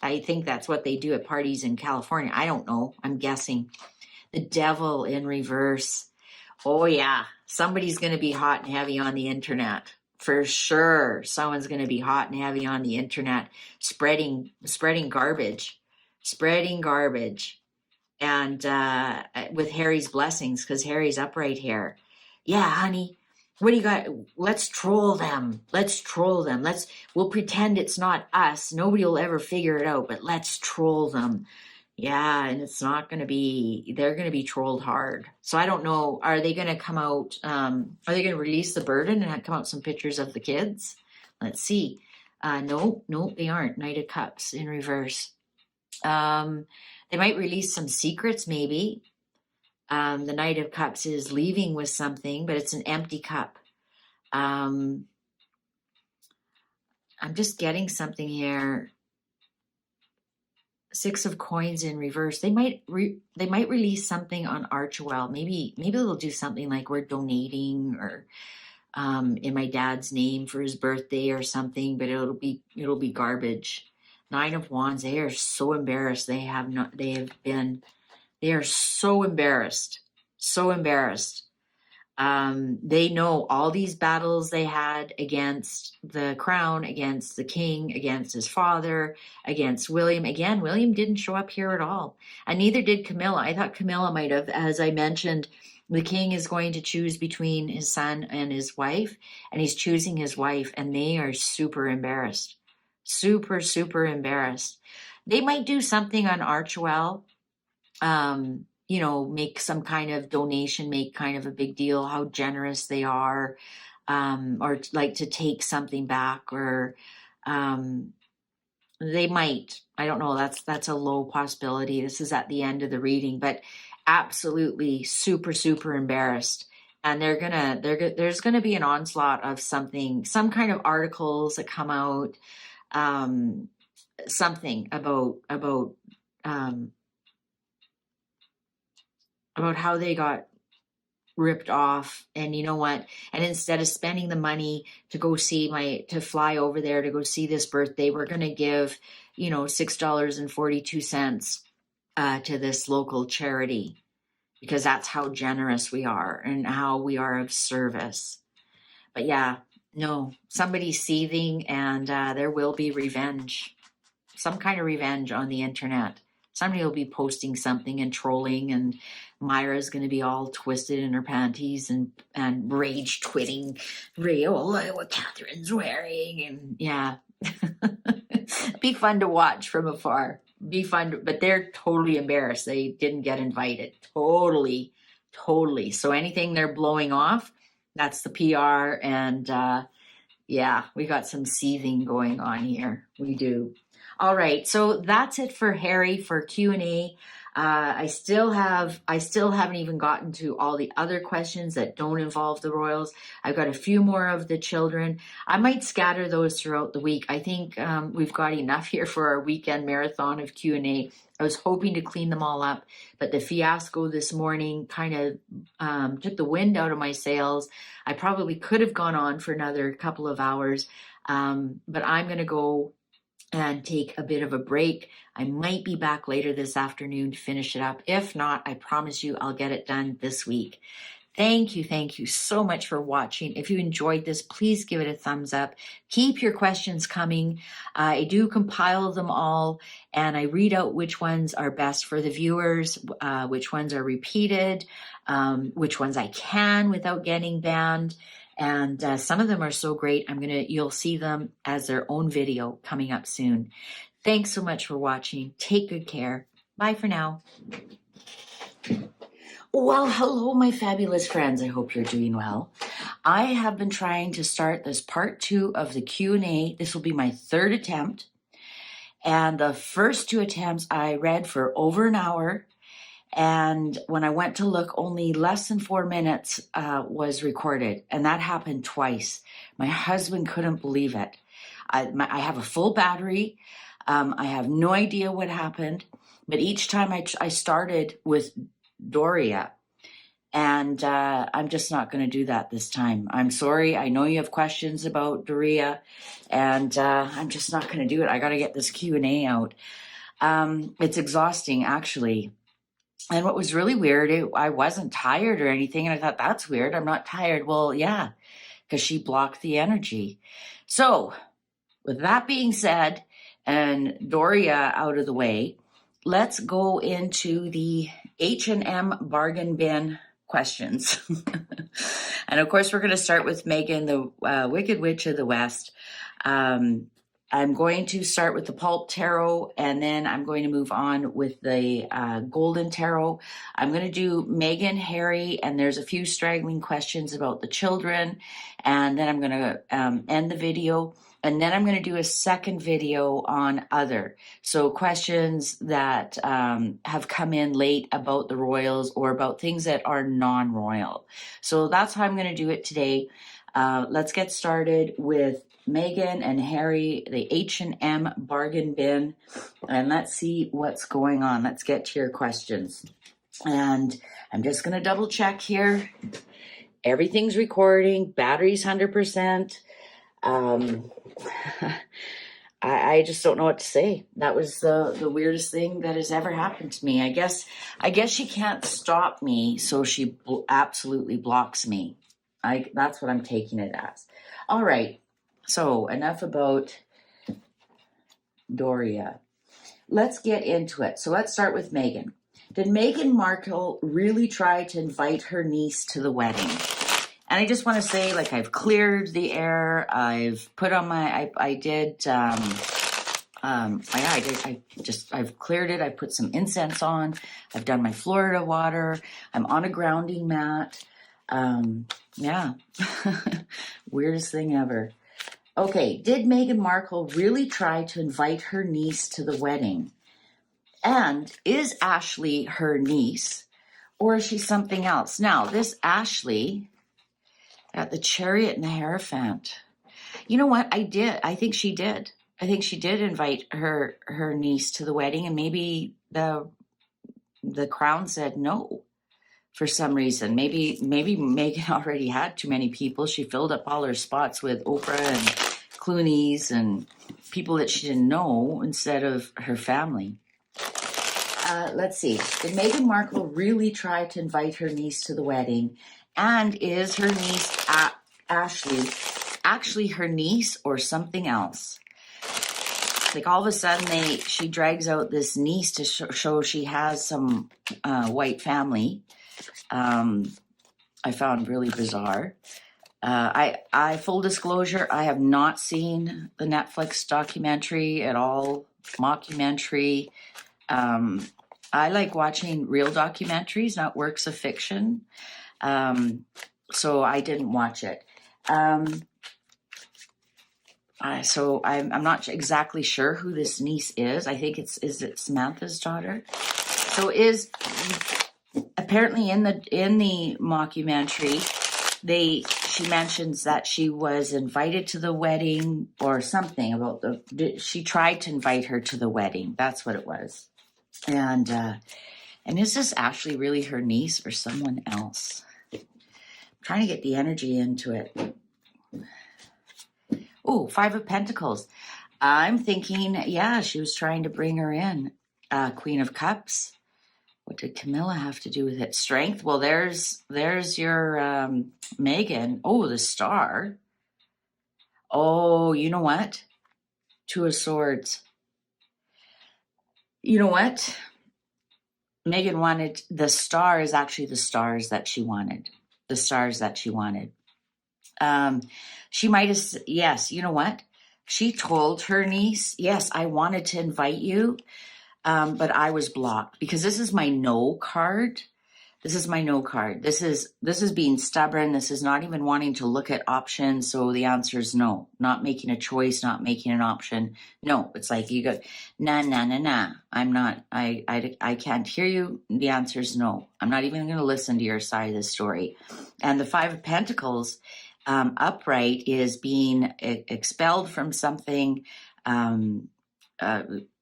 I think that's what they do at parties in California. I don't know. I'm guessing. The Devil in reverse. Oh yeah, somebody's going to be hot and heavy on the internet. For sure, someone's going to be hot and heavy on the internet, spreading garbage. Spreading garbage. and with Harry's blessings, because Harry's upright here. Yeah, honey, what do you got? Let's troll them. Let's troll them. We'll pretend it's not us. Nobody will ever figure it out, but let's troll them. Yeah, and it's not going to be, they're going to be trolled hard. So I don't know, are they going to come out, are they going to release the burden and come out some pictures of the kids? Let's see. No, they aren't. Knight of Cups in reverse. They might release some secrets, maybe. The Knight of Cups is leaving with something, but it's an empty cup. I'm just getting something here. Six of Coins in reverse. They might release something on Archewell. Maybe they'll do something like we're donating, or in my dad's name for his birthday or something, but it'll be garbage. Nine of Wands. They are so embarrassed. They are so embarrassed. So embarrassed. They know all these battles they had against the crown, against the king, against his father, against William. Again, William didn't show up here at all. And neither did Camilla. I thought Camilla might have. As I mentioned, the king is going to choose between his son and his wife, and he's choosing his wife, and they are super embarrassed. Super, super embarrassed. They might do something on Archewell. Make some kind of donation, make kind of a big deal, how generous they are, or like to take something back, or they might, I don't know, that's a low possibility. This is at the end of the reading, but absolutely super, super embarrassed. And there's gonna be an onslaught of something, some kind of articles that come out, something about how they got ripped off. And you know what? And instead of spending the money to go to fly over there to go see this birthday, we're going to give, $6.42 to this local charity, because that's how generous we are and how we are of service. But yeah, no, somebody's seething, and there will be revenge, some kind of revenge on the internet. Somebody will be posting something and trolling, and Myra's going to be all twisted in her panties and rage twitting, what Catherine's wearing. And yeah, be fun to watch from afar. Be fun, but they're totally embarrassed. They didn't get invited. Totally. So anything they're blowing off, that's the PR. And yeah, we got some seething going on here. We do. All right, so that's it for Harry for Q&A. I still haven't even gotten to all the other questions that don't involve the royals. I've got a few more of the children. I might scatter those throughout the week. I think we've got enough here for our weekend marathon of Q&A. I was hoping to clean them all up, but the fiasco this morning kind of took the wind out of my sails. I probably could have gone on for another couple of hours, but I'm going to go and take a bit of a break. I might be back later this afternoon to finish it up. If not, I promise you I'll get it done this week. Thank you so much for watching. If you enjoyed this, please give it a thumbs up. Keep your questions coming. I do compile them all, and I read out which ones are best for the viewers, which ones are repeated, which ones I can without getting banned. And some of them are so great, you'll see them as their own video coming up soon. Thanks so much for watching. Take good care. Bye for now. Well, hello, my fabulous friends. I hope you're doing well. I have been trying to start this part 2 of the Q&A. This will be my 3rd attempt. And the first 2 attempts I read for over an hour. And when I went to look, only less than 4 minutes was recorded. And that happened twice. My husband couldn't believe it. I have a full battery. I have no idea what happened. But each time I started with Doria. And I'm just not going to do that this time. I'm sorry. I know you have questions about Doria. And I'm just not going to do it. I got to get this Q&A out. It's exhausting, actually. And what was really weird, I wasn't tired or anything. And I thought, that's weird. I'm not tired. Well, yeah, because she blocked the energy. So with that being said, and Doria out of the way, let's go into the H&M bargain bin questions. And of course, we're going to start with Megan, the Wicked Witch of the West. I'm going to start with the Pulp Tarot, and then I'm going to move on with the Golden Tarot. I'm going to do Megan, Harry, and there's a few straggling questions about the children, and then I'm going to end the video. And then I'm going to do a second video on other. So questions that have come in late about the royals or about things that are non-royal. So that's how I'm going to do it today. Let's get started with Megan and Harry, the H&M bargain bin. And let's see what's going on. Let's get to your questions. And I'm just going to double check here. Everything's recording. Battery's 100%. I just don't know what to say. That was the weirdest thing that has ever happened to me. I guess she can't stop me, so she absolutely blocks me. That's what I'm taking it as. All right. So enough about Doria. Let's get into it. So let's start with Meghan. Did Meghan Markle really try to invite her niece to the wedding? And I just want to say, like, I've cleared the air. I've put on my, I've cleared it. I put some incense on. I've done my Florida water. I'm on a grounding mat. Yeah. Weirdest thing ever. Okay. Did Meghan Markle really try to invite her niece to the wedding? And is Ashley her niece, or is she something else? Now, this Ashley at the Chariot and the Hierophant. You know what? I think she did. I think she did invite her niece to the wedding, and maybe the crown said no for some reason. Maybe Meghan already had too many people. She filled up all her spots with Oprah and Clooney's and people that she didn't know instead of her family. Let's see. Did Meghan Markle really try to invite her niece to the wedding? And is her niece Ashley actually her niece or something else? Like all of a sudden she drags out this niece to show she has some white family. I found really bizarre. I full disclosure, I have not seen the Netflix documentary at all, mockumentary. I like watching real documentaries, not works of fiction. So I didn't watch it. So I'm not exactly sure who this niece is. I think is it Samantha's daughter? So apparently in the mockumentary, she mentions that she was invited to the wedding or something about she tried to invite her to the wedding. That's what it was. And is this Ashley really her niece or someone else? I'm trying to get the energy into it. Oh, 5 of Pentacles. I'm thinking, yeah, she was trying to bring her in. Queen of Cups. What did Camilla have to do with it? Strength. Well, there's your Megan. Oh, the Star. Oh, you know what? 2 of Swords. You know what? Megan wanted, the Star is actually the stars that she wanted. The stars that she wanted. She might have, yes, you know what? She told her niece, yes, I wanted to invite you, but I was blocked because this is my no card. This is my no card. This is being stubborn. This is not even wanting to look at options. So the answer is no, not making a choice, not making an option. No, it's like you go, nah. I'm not, I can't hear you. The answer is no. I'm not even going to listen to your side of the story. And the 5 of Pentacles, upright is being expelled from something,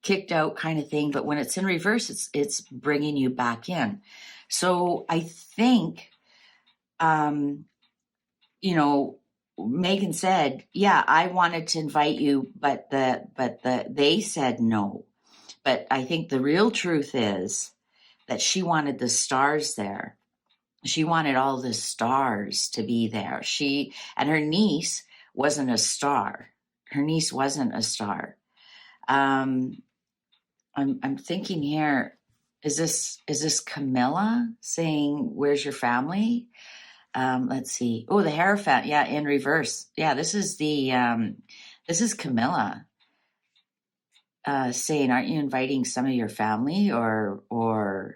kicked out kind of thing. But when it's in reverse, it's bringing you back in. So I think, Megan said, yeah, I wanted to invite you, but they said no. But I think the real truth is that she wanted the stars there. She wanted all the stars to be there. And her niece wasn't a star. Her niece wasn't a star. I'm thinking here, is this Camilla saying, where's your family? Let's see. Oh, the Hierophant. Yeah, in reverse. Yeah, this is Camilla saying, aren't you inviting some of your family, or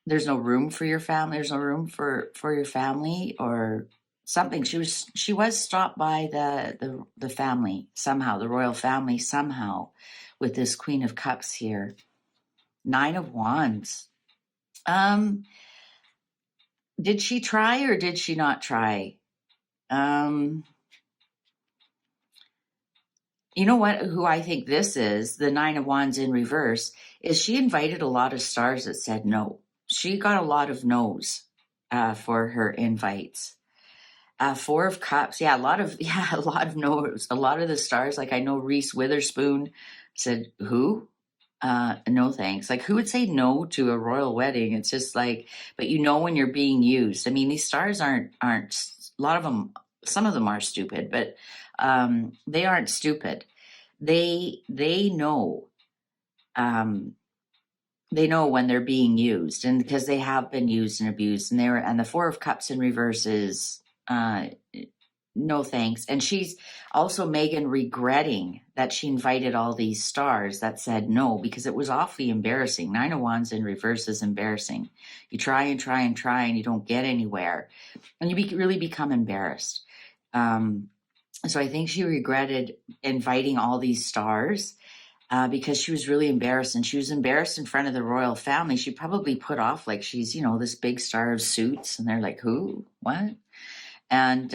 there's no room for your family. There's no room for your family, or something. She was stopped by the family somehow, the royal family somehow, with this Queen of Cups here. 9 of Wands. Did she try or did she not try? You know what? Who I think this is, the 9 of Wands in reverse, is she invited a lot of stars that said no. She got a lot of no's for her invites. 4 of Cups, a lot of no's. A lot of the stars, like I know Reese Witherspoon said, "Who? No thanks." Like, who would say no to a royal wedding? It's just like, but when you're being used. I mean, these stars aren't a lot of them. Some of them are stupid, but they aren't stupid. They know. They know when they're being used, and because they have been used and abused, and the 4 of Cups in reverse is no thanks. And she's also, Megan, regretting that she invited all these stars that said no, because it was awfully embarrassing. 9 of Wands in reverse is embarrassing. You try and try and try and you don't get anywhere, and you really become embarrassed. So I think she regretted inviting all these stars because she was really embarrassed, and she was embarrassed in front of the royal family. She probably put off like she's, this big star of Suits, and they're like, who, what? And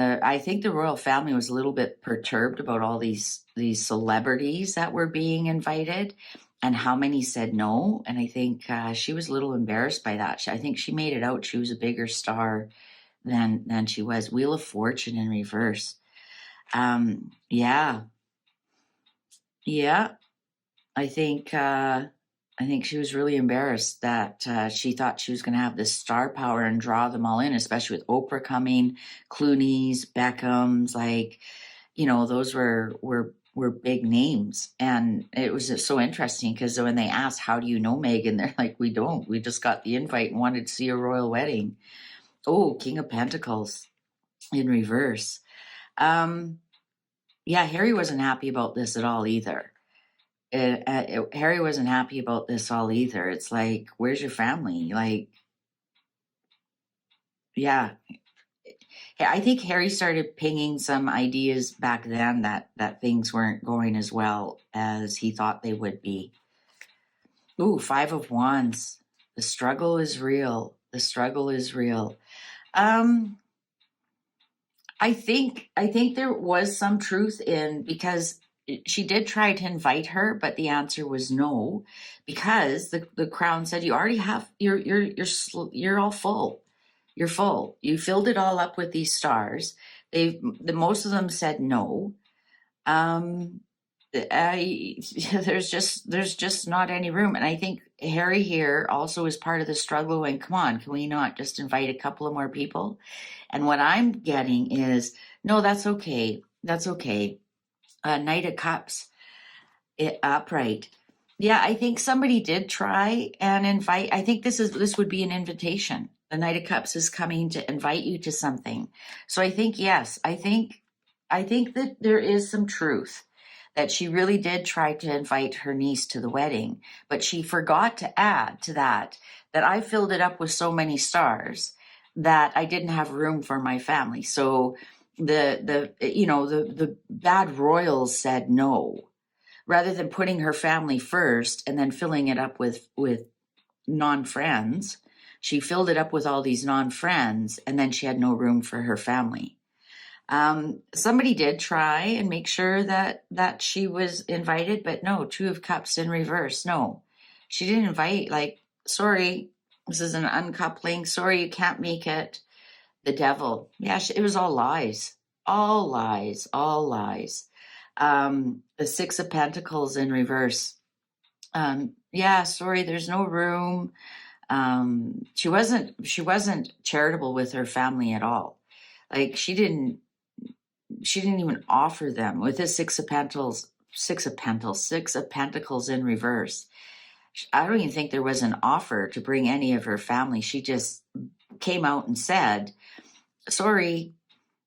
I think the royal family was a little bit perturbed about all these celebrities that were being invited and how many said no. And I think she was a little embarrassed by that. I think she made it out she was a bigger star than she was. Wheel of Fortune in reverse. Yeah. I think she was really embarrassed that she thought she was going to have this star power and draw them all in, especially with Oprah coming, Clooney's, Beckham's, like, those were big names. And it was just so interesting because when they asked, how do you know Megan? They're like, we don't. We just got the invite and wanted to see a royal wedding. Oh, King of Pentacles in reverse. Harry wasn't happy about this at all either. Harry wasn't happy about this all either. It's like, where's your family? Like, yeah. I think Harry started pinging some ideas back then that things weren't going as well as he thought they would be. Ooh, 5 of Wands. The struggle is real. The struggle is real. I think there was some truth in, because she did try to invite her, but the answer was no, because the crown said, you already have, you're all full. You're full. You filled it all up with these stars. Most of them said no. There's just not any room. And I think Harry here also is part of the struggle. And come on, can we not just invite a couple of more people? And what I'm getting is, no, that's okay. That's okay. Knight of Cups, upright. Yeah, I think somebody did try and invite. I think this would be an invitation. The Knight of Cups is coming to invite you to something. So I think, yes, I think that there is some truth that she really did try to invite her niece to the wedding, but she forgot to add to that I filled it up with so many stars that I didn't have room for my family. So the bad royals said no, rather than putting her family first and then filling it up with non-friends. She filled it up with all these non-friends, and then she had no room for her family. Somebody did try and make sure that she was invited, but no, 2 of Cups in reverse. No, she didn't invite. Like, sorry, this is an uncoupling. Sorry, you can't make it. The Devil. Yeah, it was all lies. All lies. All lies. The 6 of Pentacles in reverse. Sorry, there's no room. She wasn't charitable with her family at all. Like, she didn't even offer them. With the 6 of Six of Pentacles, Six of Pentacles in reverse. I don't even think there was an offer to bring any of her family. She just came out and said, sorry,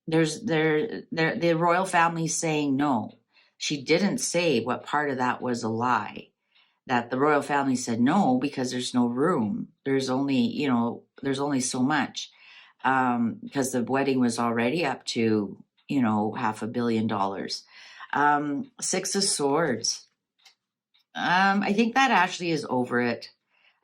the royal family's saying no. She didn't say what part of that was a lie. That the royal family said no because there's no room. There's only so much. Because the wedding was already up to, $500 million. Six of Swords. I think that Ashley is over it.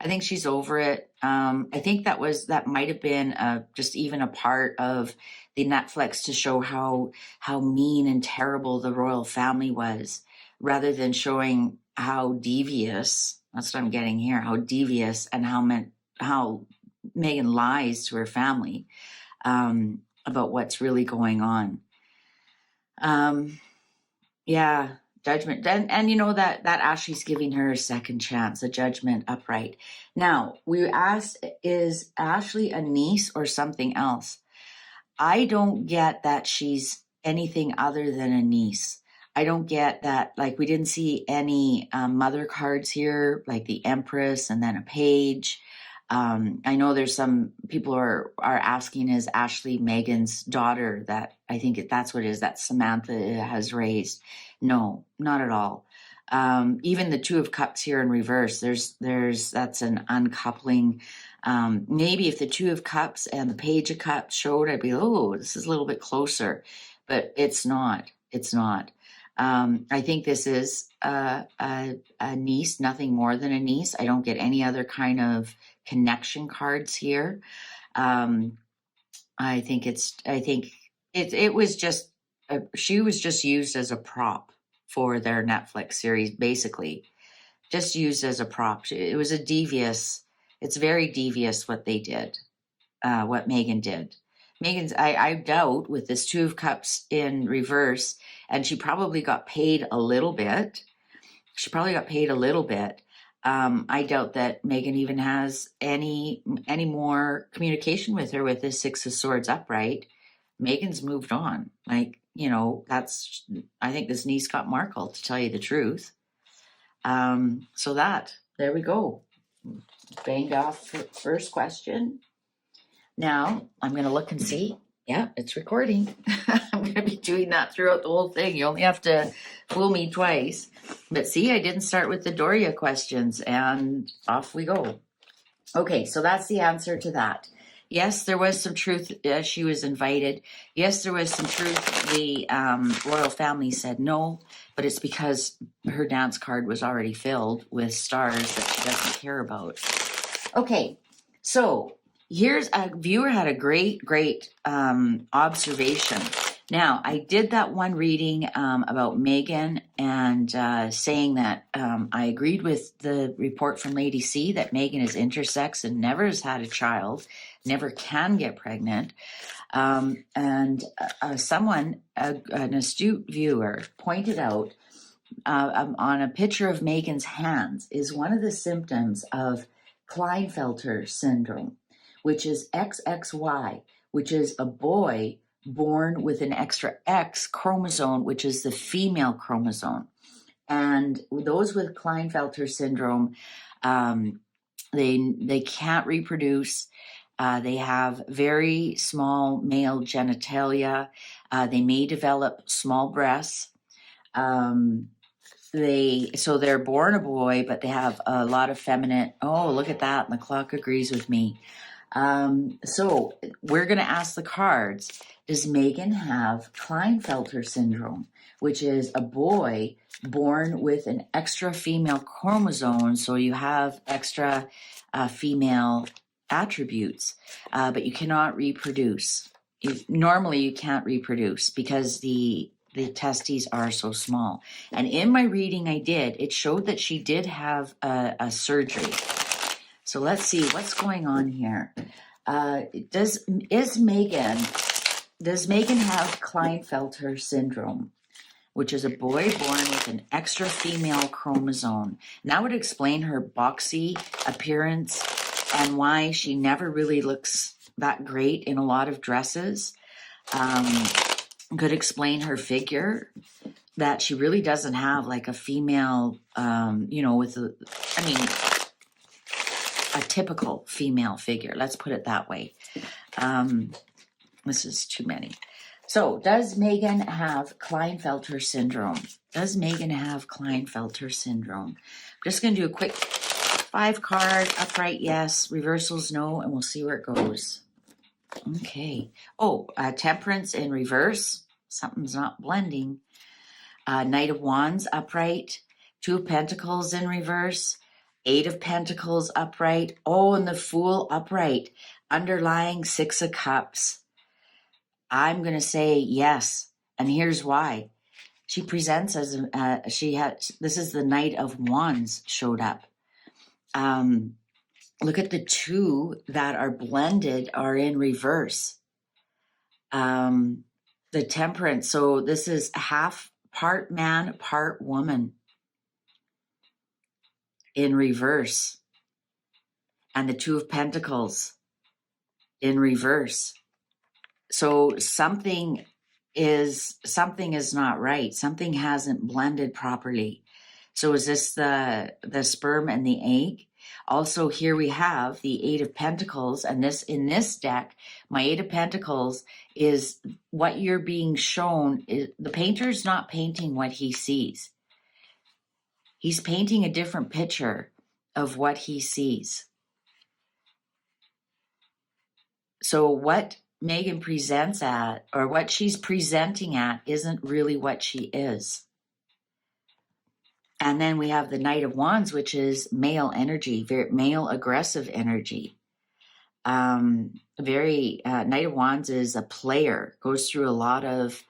I think she's over it. I think that might have been just even a part of the Netflix to show how mean and terrible the royal family was, rather than showing how devious. That's what I'm getting here. How devious and how Meghan lies to her family about what's really going on. Yeah. Judgment. And you know that Ashley's giving her a second chance, a Judgment upright. Now, we asked, is Ashley a niece or something else? I don't get that she's anything other than a niece. I don't get that, like, we didn't see any mother cards here, like the Empress and then a page. I know there's some people are asking, is Ashley Meghan's daughter? That I think that's what it is, that Samantha has raised. No, not at all. Even the Two of Cups here in reverse, that's an uncoupling. Maybe if the Two of Cups and the Page of Cups showed, I'd be, oh, this is a little bit closer, but it's not. It's not. I think this is a niece, nothing more than a niece. I don't get any other kind of connection cards here. I think it was just, she was just used as a prop for their Netflix series, basically. Just used as a prop. It was it's very devious what they did, what Meghan did. I doubt, with this Two of Cups in reverse, and she probably got paid a little bit. I doubt that Meghan even has any more communication with her with this Six of Swords upright. Meghan's moved on. I think this niece got Markle, to tell you the truth. So there we go. Banged off first question. Now I'm going to look and see. Yeah, it's recording. I'm going to be doing that throughout the whole thing. You only have to fool me twice. But see, I didn't start with the Doria questions, and off we go. Okay, so that's the answer to that. Yes, there was some truth. She was invited. Yes, there was some truth. The royal family said no, but it's because her dance card was already filled with stars that she doesn't care about. Okay, so here's a viewer had a great observation. Now, I did that one reading about Meghan and saying that I agreed with the report from Lady C that Meghan is intersex and never has had a child, never can get pregnant. And someone, an astute viewer, pointed out on a picture of Meghan's hands is one of the symptoms of Klinefelter syndrome, which is XXY, which is a boy born with an extra X chromosome, which is the female chromosome. And those with Klinefelter syndrome, they can't reproduce. They have very small male genitalia. They may develop small breasts. They're born a boy, but they have a lot of feminine. Oh, look at that. And the clock agrees with me. So we're going to ask the cards. Does Meghan have Klinefelter syndrome, which is a boy born with an extra female chromosome? So you have extra female attributes, but you cannot reproduce. Normally you can't reproduce because the testes are so small. And in my reading it showed that she did have a surgery. So let's see what's going on here. Does Meghan have Klinefelter syndrome, which is a boy born with an extra female chromosome? And that would explain her boxy appearance and why she never really looks that great in a lot of dresses. Could explain her figure. that she really doesn't have like a female, with a typical female figure. Let's put it that way. This is too many. So does Megan have Klinefelter syndrome? Does Megan have Klinefelter syndrome? I'm just going to do a quick 5 card, upright yes, reversals no, and we'll see where it goes. Okay. Oh, temperance in reverse. Something's not blending. Knight of Wands upright. 2 of Pentacles in reverse. 8 of Pentacles upright. Oh, and the Fool upright. Underlying 6 of Cups. I'm going to say yes. And here's why. She presents as, this is the Knight of Wands showed up. Look at the 2 that are blended are in reverse. The Temperance. So this is half part man, part woman in reverse. And the 2 of Pentacles in reverse. So something is not right. Something hasn't blended properly. So is this the sperm and the egg? Also, here we have the 8 of Pentacles, and in this deck, my 8 of Pentacles is what you're being shown. The painter's not painting what he sees. He's painting a different picture of what he sees. So what Megan presents at, or what she's presenting at, isn't really what she is. And then we have the Knight of Wands, which is male energy, very male aggressive energy. Knight of Wands is a player, goes through a lot of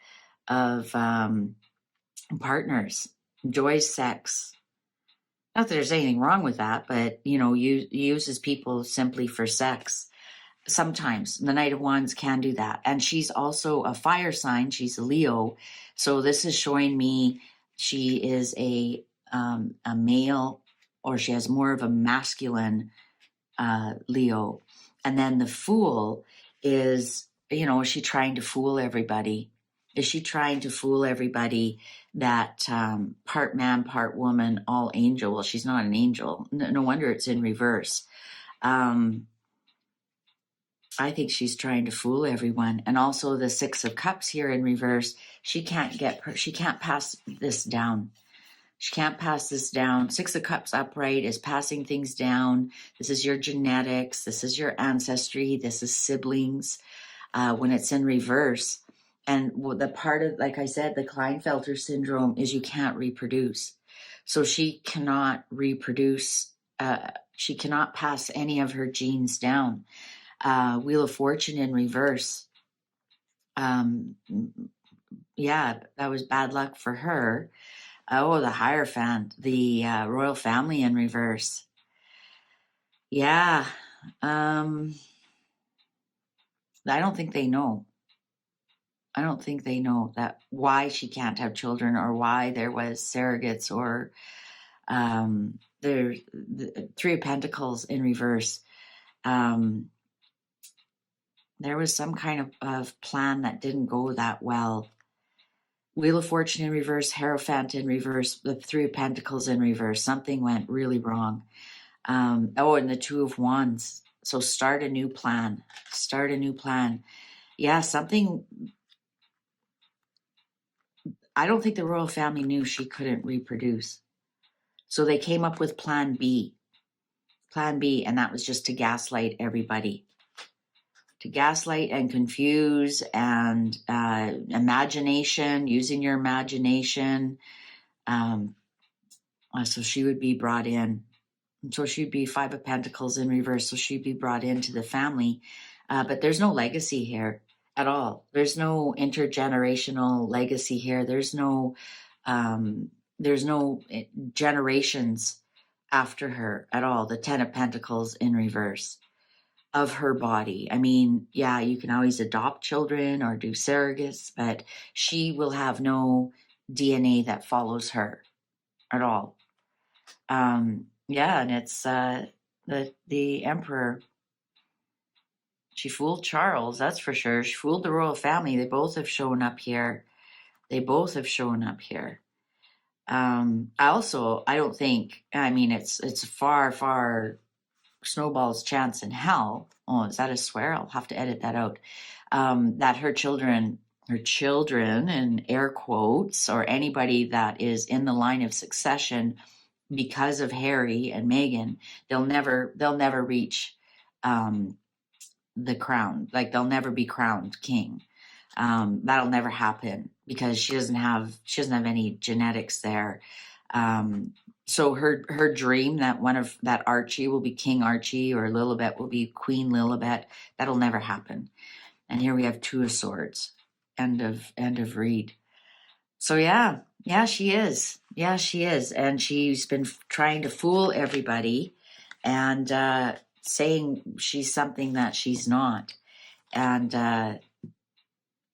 partners, enjoys sex. Not that there's anything wrong with that, but uses people simply for sex. Sometimes the Knight of Wands can do that. And she's also a fire sign. She's a Leo. So this is showing me she is a male, or she has more of a masculine Leo. And then the Fool is, is she trying to fool everybody? Is she trying to fool everybody that part man, part woman, all angel? Well, she's not an angel. No wonder it's in reverse. I think she's trying to fool everyone. And also the 6 of Cups here in reverse. She can't pass this down. She can't pass this down. 6 of Cups upright is passing things down. This is your genetics. This is your ancestry. This is siblings. When it's in reverse. And the part of, like I said, the Klinefelter syndrome is you can't reproduce. So she cannot reproduce. She cannot pass any of her genes down. Wheel of Fortune in reverse. Yeah, that was bad luck for her. Oh, the Hierophant, the royal family in reverse. Yeah. I don't think they know. I don't think they know that why she can't have children, or why there was surrogates, or the 3 of Pentacles in reverse. There was some kind of plan that didn't go that well. Wheel of Fortune in reverse, Hierophant in reverse, the 3 of Pentacles in reverse. Something went really wrong. And the 2 of Wands. So start a new plan. Start a new plan. Yeah, something. I don't think the royal family knew she couldn't reproduce. So they came up with Plan B. Plan B, and that was just to gaslight everybody. To gaslight and confuse, and imagination, using your imagination. So she would be brought in. So she'd be 5 of Pentacles in reverse. So she'd be brought into the family. But there's no legacy here at all. There's no intergenerational legacy here. There's no generations after her at all. The 10 of Pentacles in reverse of her body. I mean, yeah, you can always adopt children or do surrogates, but she will have no DNA that follows her at all. Yeah, and it's the Emperor. She fooled Charles, that's for sure. She fooled the royal family. They both have shown up here. They both have shown up here. I don't think, I mean, it's far snowball's chance in hell. Oh, is that a swear? I'll have to edit that out. That her children in air quotes, or anybody that is in the line of succession because of Harry and Meghan, they'll never reach the crown. Like, they'll never be crowned king. That'll never happen because she doesn't have any genetics there. So her dream that Archie will be King Archie or Lilibet will be Queen Lilibet, that'll never happen. And here we have Two of Swords, end of read. So yeah, she is. Yeah, she is. And she's been trying to fool everybody and saying she's something that she's not. And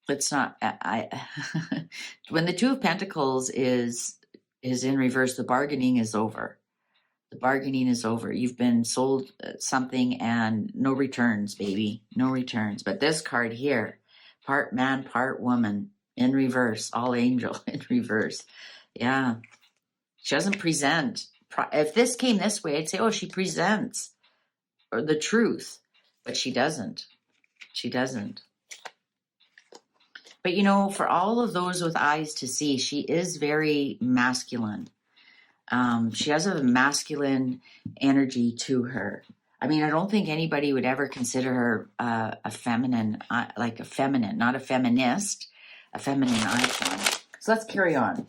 it's not, when the Two of Pentacles is in reverse, the bargaining is over. The bargaining is over. You've been sold something and no returns, baby. No returns. But this card here, part man, part woman, in reverse, all angel in reverse. Yeah. She doesn't present. If this came this way, I'd say, oh, she presents or the truth. But she doesn't. She doesn't. But, for all of those with eyes to see, she is very masculine. She has a masculine energy to her. I mean, I don't think anybody would ever consider her a feminine, like a feminine, not a feminist, a feminine icon. So let's carry on.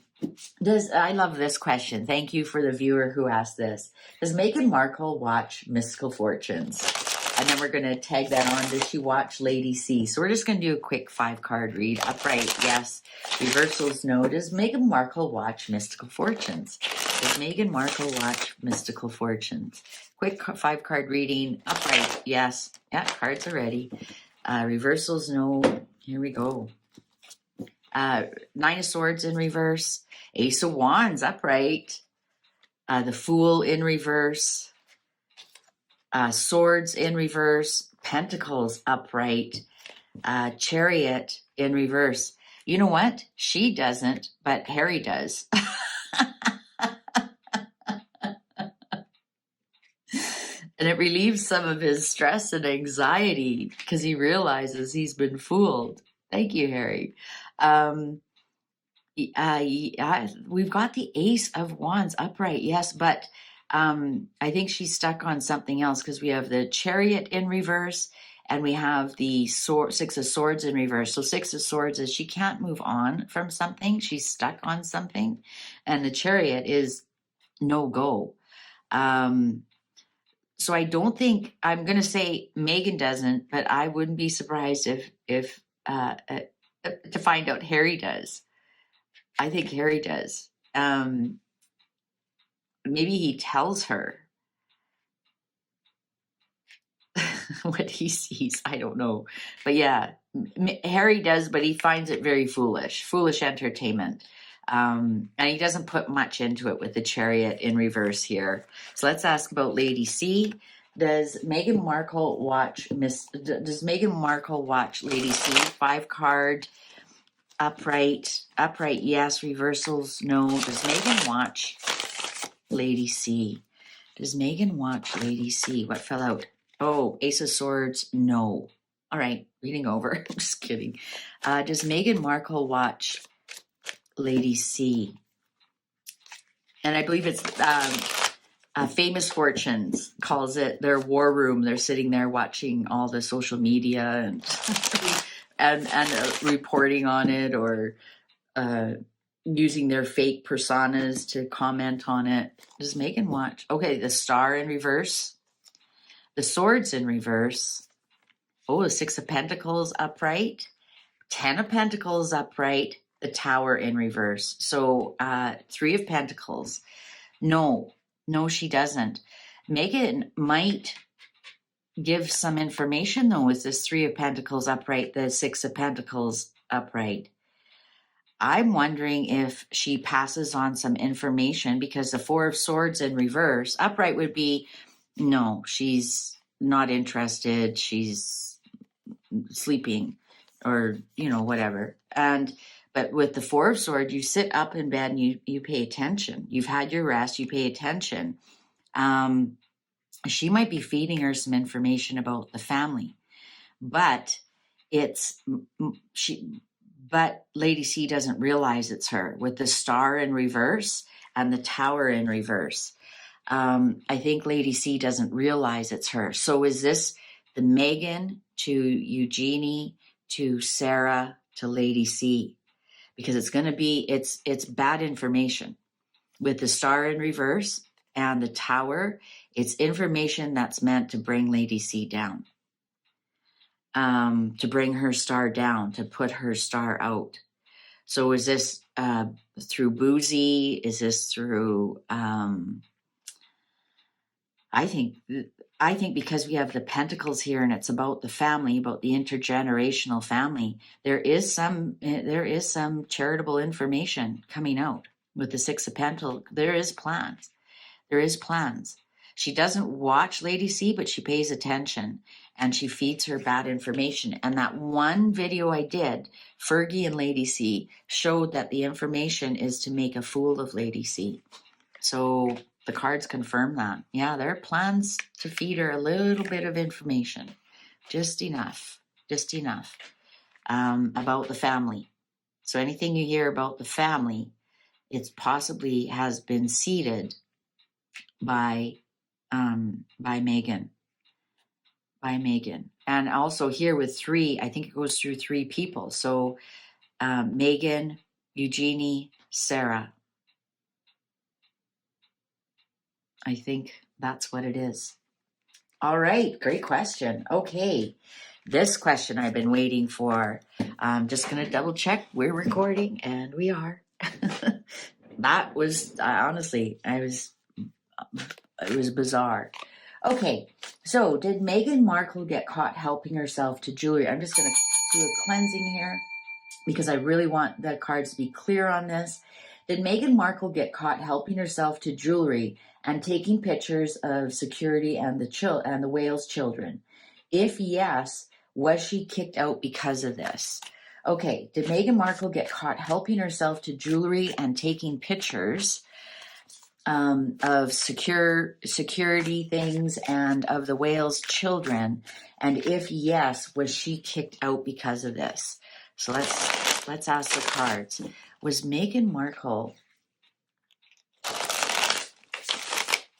I love this question. Thank you for the viewer who asked this. Does Meghan Markle watch Mystical Fortunes? And then we're going to tag that on. Does she watch Lady C? So we're just going to do a quick 5-card read. Upright, yes. Reversals, no. Does Meghan Markle watch Mystical Fortunes? Does Meghan Markle watch Mystical Fortunes? Quick 5-card reading. Upright, yes. Yeah, cards are ready. Reversals, no. Here we go. 9 of Swords in reverse. Ace of Wands, upright. The Fool in reverse. Swords in reverse. Pentacles upright. Chariot in reverse. You know what? She doesn't, but Harry does. And it relieves some of his stress and anxiety because he realizes he's been fooled. Thank you, Harry. We've got the Ace of Wands upright, yes, but I think she's stuck on something else because we have the Chariot in reverse and we have the Six of Swords in reverse. So Six of Swords is she can't move on from something. She's stuck on something. And the Chariot is no go. So I don't think, I'm going to say Meghan doesn't, but I wouldn't be surprised if to find out Harry does. I think Harry does. Maybe he tells her what he sees. I don't know. But yeah, Harry does, but he finds it very foolish entertainment. And he doesn't put much into it with the Chariot in reverse here. So let's ask about Lady C. Does Meghan Markle watch Lady C? 5-card. Upright, yes. Reversals, no. Does Meghan watch Lady C? Does Meghan watch Lady C? What fell out? Oh, Ace of Swords, no. All right, reading over. I'm just kidding. Does Meghan Markle watch Lady C? And I believe it's Famous Fortunes calls it their war room. They're sitting there watching all the social media and reporting on it or using their fake personas to comment on it. Does Meghan watch? Okay, the Star in reverse. The Swords in reverse. Oh, the 6 of Pentacles upright. 10 of Pentacles upright. The Tower in reverse. So 3 of Pentacles. No, she doesn't. Meghan might give some information though with this 3 of Pentacles upright, the 6 of Pentacles upright. I'm wondering if she passes on some information because the 4 of Swords in reverse upright would be no, she's not interested. She's sleeping. or, you know, whatever. But with the Four of Swords, you sit up in bed and you pay attention. You've had your rest, you pay attention. She might be feeding her some information about the family, but but Lady C doesn't realize it's her with the Star in reverse and the Tower in reverse. I think Lady C doesn't realize it's her. So is this the Megan to Eugenie to Sarah to Lady C? Because it's going to be, it's bad information. With the Star in reverse and the Tower, it's information that's meant to bring Lady C down, to bring her star down, to put her star out. So is this through Boozy? Is this through, I think because we have the Pentacles here and it's about the family, about the intergenerational family, there is some charitable information coming out with the Six of Pentacles. There is plans. She doesn't watch Lady C, but she pays attention and she feeds her bad information. And that one video I did, Fergie and Lady C, showed that the information is to make a fool of Lady C. So the cards confirm that. Yeah, there are plans to feed her a little bit of information, just enough, about the family. So anything you hear about the family, it's possibly has been seeded by Megan. And also here with 3, I think it goes through 3 people. So Megan, Eugenie, Sarah. I think that's what it is. All right, great question. Okay, this question I've been waiting for. I'm just going to double check. We're recording, and we are. That was, honestly, it was bizarre. Okay, so did Meghan Markle get caught helping herself to jewelry? I'm just going to do a cleansing here because I really want the cards to be clear on this. Did Meghan Markle get caught helping herself to jewelry and taking pictures of security and the Wales children? If yes, was she kicked out because of this? Okay, did Meghan Markle get caught helping herself to jewelry and taking pictures of security things and of the Wales children? And if yes, was she kicked out because of this? So let's ask the cards. Was Meghan Markle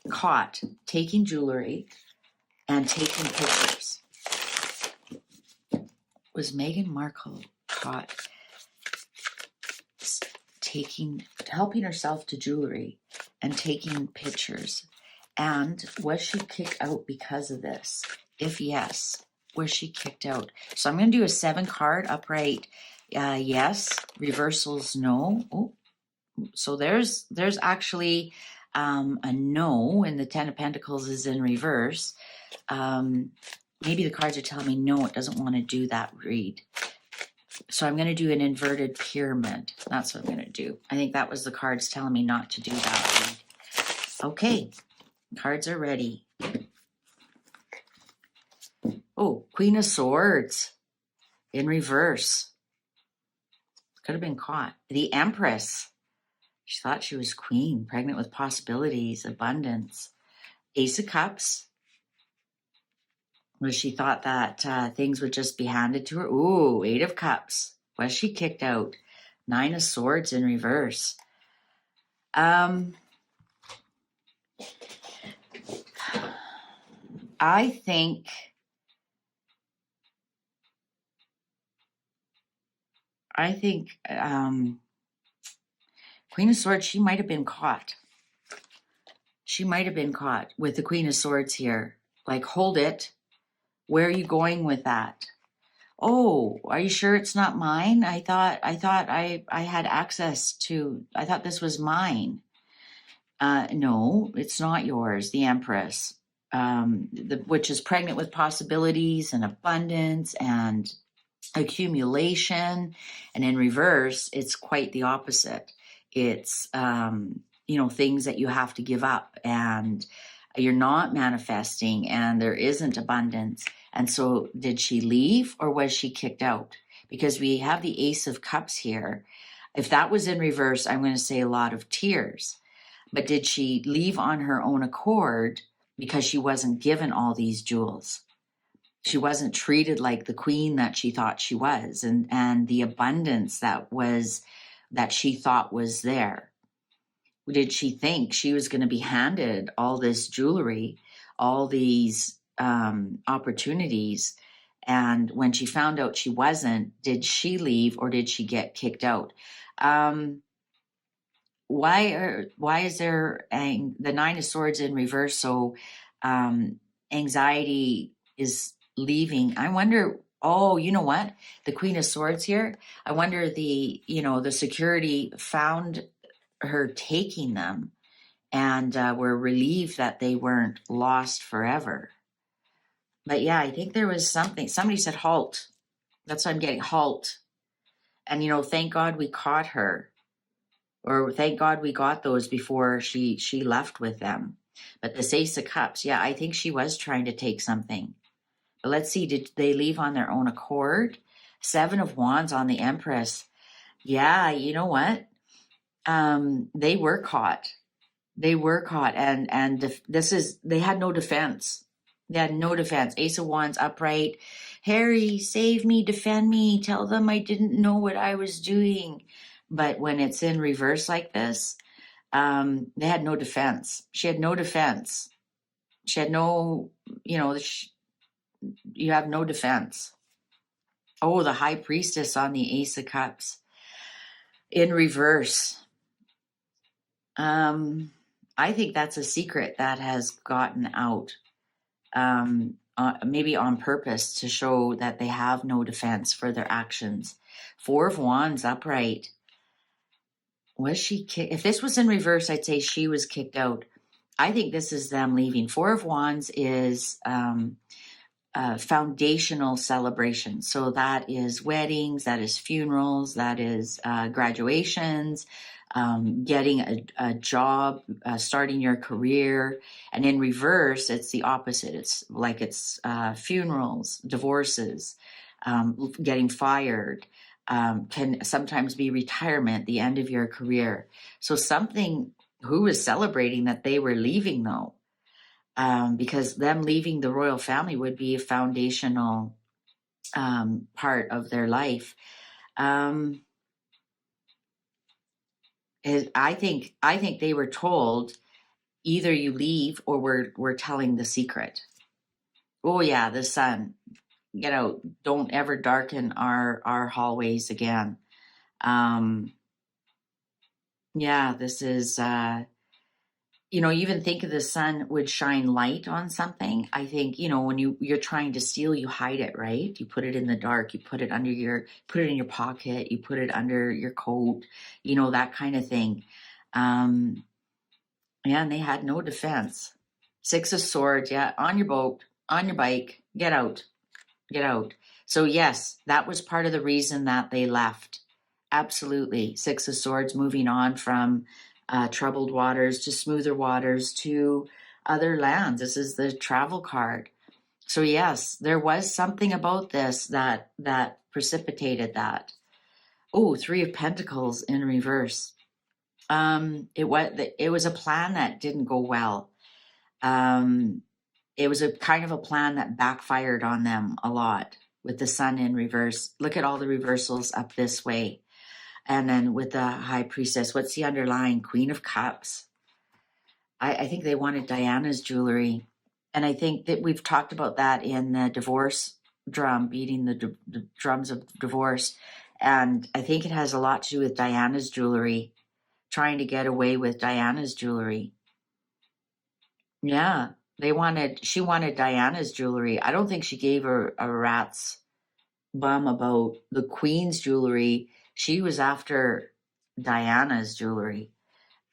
caught taking jewelry and taking pictures? Was Meghan Markle caught helping herself to jewelry and taking pictures? And was she kicked out because of this? If yes, was she kicked out? So I'm going to do a 7 card upright. Yes. Reversals, no. Oh, so there's actually a no, and the 10 of Pentacles is in reverse. Maybe the cards are telling me no, it doesn't want to do that read. So I'm going to do an inverted pyramid. That's what I'm going to do. I think that was the cards telling me not to do that read. Okay, cards are ready. Oh, Queen of Swords in reverse. Could have been caught. The Empress. She thought she was queen, pregnant with possibilities, abundance. Ace of Cups. Was she thought that things would just be handed to her? Ooh, 8 of Cups. Was she kicked out? 9 of Swords in reverse. I think Queen of Swords, she might have been caught. She might have been caught with the Queen of Swords here. Like, hold it. Where are you going with that? Oh, are you sure it's not mine? I thought I had access to, I thought this was mine. No, it's not yours. The Empress, which is pregnant with possibilities and abundance and accumulation. And in reverse, it's quite the opposite. It's, things that you have to give up and you're not manifesting and there isn't abundance. And so did she leave or was she kicked out? because we have the Ace of Cups here. If that was in reverse, I'm going to say a lot of tears. But did she leave on her own accord because she wasn't given all these jewels? She wasn't treated like the queen that she thought she was, and the abundance that she thought was there. Did she think she was going to be handed all this jewelry, all these opportunities? And when she found out she wasn't, did she leave or did she get kicked out? Why is there the Nine of Swords in reverse? So anxiety is leaving. I wonder, oh, you know what? The Queen of Swords here. I wonder the security found her taking them and were relieved that they weren't lost forever. But yeah, I think there was something. Somebody said halt. That's what I'm getting, halt. And, thank God we caught her. Or thank God we got those before she left with them. But this Ace of Cups, yeah, I think she was trying to take something. But let's see, did they leave on their own accord? Seven of Wands on the Empress. Yeah, you know what? They were caught. They were caught, and they had no defense. They had no defense. Ace of Wands upright. Harry, save me, defend me. Tell them I didn't know what I was doing. But when it's in reverse like this, they had no defense. She had no defense. She had no, you have no defense. Oh, the High Priestess on the Ace of Cups in reverse. I think that's a secret that has gotten out, maybe on purpose to show that they have no defense for their actions. Four of Wands upright. Was she kicked? If this was in reverse, I'd say she was kicked out. I think this is them leaving. Four of Wands is foundational celebration. So that is weddings, that is funerals, that is graduations, getting a job, starting your career. And in reverse, it's the opposite. It's funerals, divorces, getting fired. Can sometimes be retirement, the end of your career. So who was celebrating that they were leaving though? Because them leaving the royal family would be a foundational part of their life. I think they were told either you leave or we're telling the secret. Oh yeah, the sun. Get out. Don't ever darken our hallways again. Yeah, this is, even think of the sun would shine light on something. I think, when you're trying to steal, you hide it, right? You put it in the dark, you put it in your pocket, you put it under your coat, that kind of thing. And they had no defense. Six of Swords, yeah, on your boat, on your bike, get out. So yes, that was part of the reason that they left. Absolutely. Six of Swords, moving on from troubled waters to smoother waters to other lands. This is the travel card. So yes, there was something about this that precipitated that. Oh, Three of Pentacles in reverse. It was a plan that didn't go well. It was a kind of a plan that backfired on them a lot with the sun in reverse. Look at all the reversals up this way. And then with the High Priestess, what's the underlying? Queen of Cups. I think they wanted Diana's jewelry. And I think that we've talked about that in the divorce drum, beating the drums of divorce. And I think it has a lot to do with Diana's jewelry, trying to get away with Diana's jewelry. Yeah. She wanted Diana's jewelry. I don't think she gave her a rat's bum about the Queen's jewelry. She was after Diana's jewelry,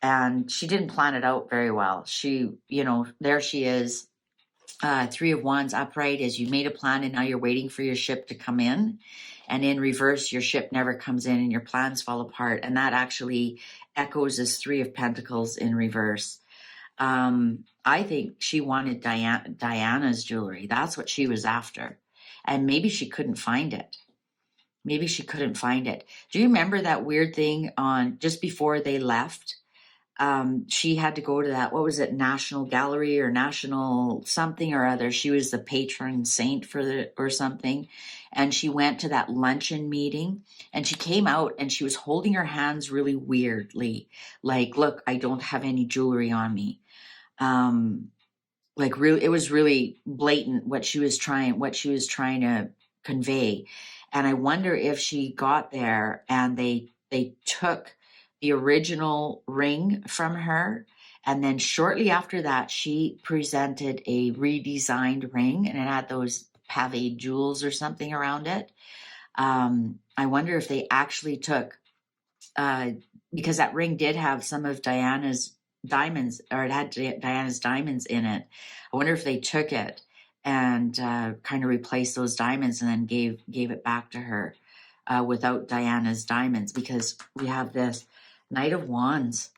and she didn't plan it out very well. She, there she is. Three of Wands upright as you made a plan and now you're waiting for your ship to come in. And in reverse, your ship never comes in and your plans fall apart. And that actually echoes as Three of Pentacles in reverse. I think she wanted Diana's jewelry. That's what she was after. And maybe she couldn't find it. Maybe she couldn't find it. Do you remember that weird thing on just before they left? She had to go to that, what was it, National Gallery or National something or other. She was the patron saint for the or something. And she went to that luncheon meeting and she came out and she was holding her hands really weirdly. Like, look, I don't have any jewelry on me. Like really, it was really blatant what she was trying to convey. And I wonder if she got there and they took the original ring from her, and then shortly after that she presented a redesigned ring and it had those pave jewels or something around it. I wonder if they actually took, because that ring did have some of Diana's diamonds, or it had Diana's diamonds in it. I wonder if they took it and kind of replaced those diamonds and then gave it back to her without Diana's diamonds, because we have this Knight of Wands.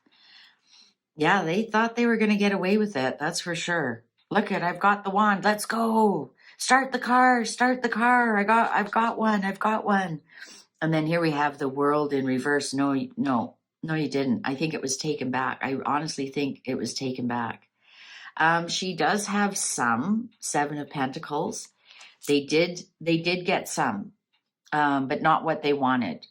Yeah, they thought they were going to get away with it. That's for sure. Look at, I've got the wand. Let's go. Start the car. I've got one. And then here we have the World in reverse. No, you didn't. I think it was taken back. I honestly think it was taken back. She does have some Seven of Pentacles. They did get some, but not what they wanted.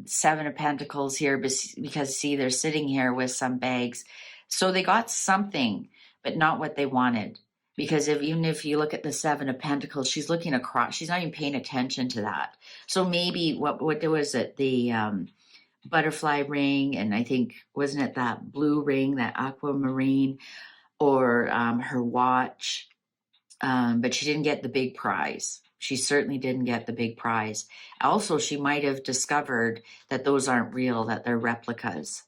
Seven of Pentacles here, because see, they're sitting here with some bags. So they got something, but not what they wanted. Because even if you look at the Seven of Pentacles, she's looking across. She's not even paying attention to that. So maybe what was it? The butterfly ring, and I think, wasn't it that blue ring, that aquamarine, or her watch? But she didn't get the big prize. She certainly didn't get the big prize. Also, she might have discovered that those aren't real, that they're replicas.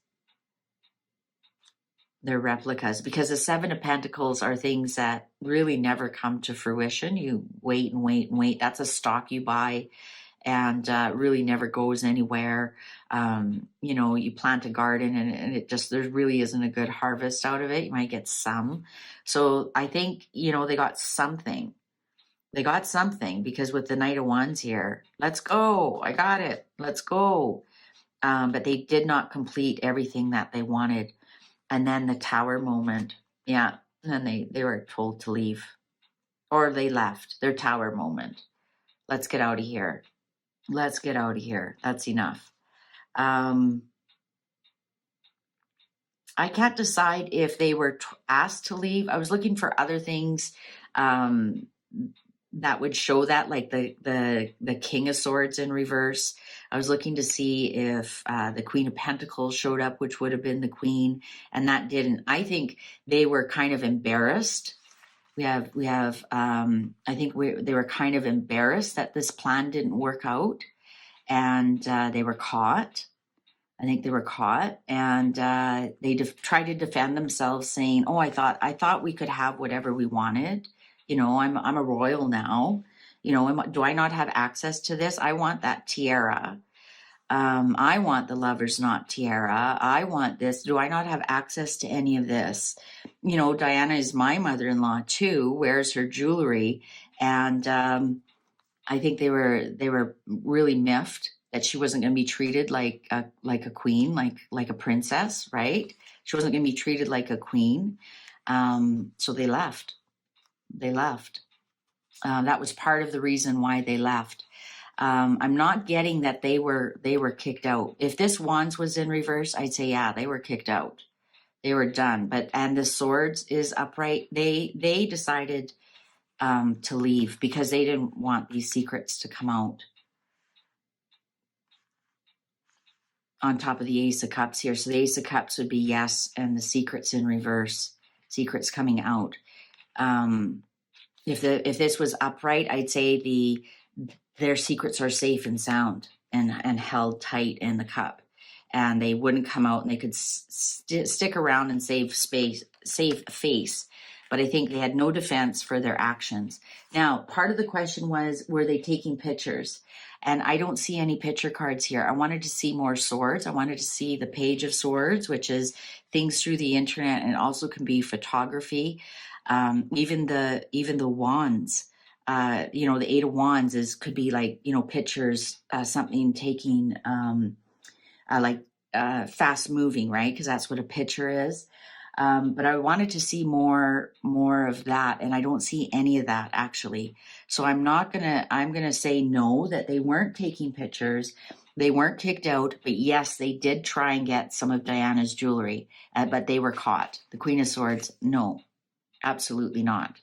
They're replicas, because the Seven of Pentacles are things that really never come to fruition. You wait and wait and wait. That's a stock you buy and really never goes anywhere. You plant a garden and it just, there really isn't a good harvest out of it. You might get some. So I think, they got something. They got something, because with the Knight of Wands here, let's go. I got it. Let's go. But they did not complete everything that they wanted. And then the Tower moment. Yeah. And then they were told to leave, or they left. Their Tower moment. Let's get out of here. Let's get out of here. That's enough. I can't decide if they were asked to leave. I was looking for other things that would show that, like the King of Swords in reverse. I was looking to see if the Queen of Pentacles showed up, which would have been the Queen, and that didn't. I think they were kind of embarrassed. I think they were kind of embarrassed that this plan didn't work out, and they were caught. I think they were caught, and they tried to defend themselves, saying, "Oh, I thought we could have whatever we wanted. I'm a royal now. Do I not have access to this? I want that tiara. I want the Lover's Knot tiara. I want this. Do I not have access to any of this? Diana is my mother-in-law too, wears her jewelry." And I think they were really miffed that she wasn't going to be treated like a queen, like a princess, right? She wasn't going to be treated like a queen. So they left. That was part of the reason why they left. I'm not getting that they were kicked out. If this Wands was in reverse, I'd say, yeah, they were kicked out. They were done. And the Swords is upright. They decided to leave because they didn't want these secrets to come out. On top of the Ace of Cups here. So the Ace of Cups would be yes, and the secrets in reverse, secrets coming out. If this was upright, I'd say their secrets are safe and sound and held tight in the cup, and they wouldn't come out, and they could stick around and save face. But I think they had no defense for their actions. Now, part of the question was, were they taking pictures? And I don't see any picture cards here. I wanted to see more swords. I wanted to see the Page of Swords, which is things through the internet, and it also can be photography. Even the wands. you know, the Eight of Wands could be like, you know, pictures, something taking, like fast moving, right? Because that's what a picture is. But I wanted to see more of that, and I don't see any of that actually. So I'm gonna say no, that they weren't taking pictures, they weren't kicked out, but yes, they did try and get some of Diana's jewelry, but they were caught. The Queen of Swords, no, absolutely not.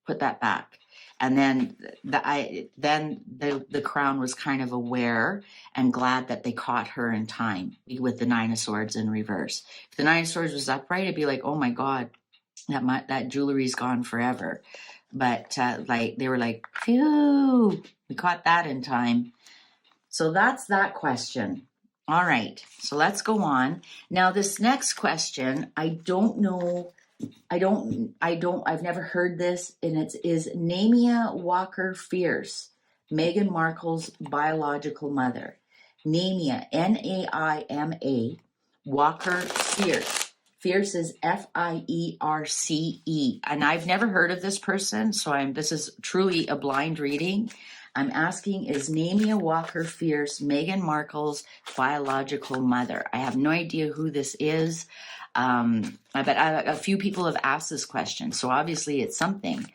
Put that back. And then the crown was kind of aware and glad that they caught her in time with the Nine of Swords in reverse. If the Nine of Swords was upright, it'd be like, oh my God, that jewelry's gone forever. But like they were like, phew, we caught that in time. So that's that question. All right, so let's go on. Now this next question, I don't know. I've never heard this, and it is Namia Walker Fierce, Meghan Markle's biological mother. Namia, Naima, Walker Fierce. Fierce is Fierce. And I've never heard of this person, so this is truly a blind reading. I'm asking, is Namia Walker Fierce Meghan Markle's biological mother? I have no idea who this is. But a few people have asked this question, so obviously it's something.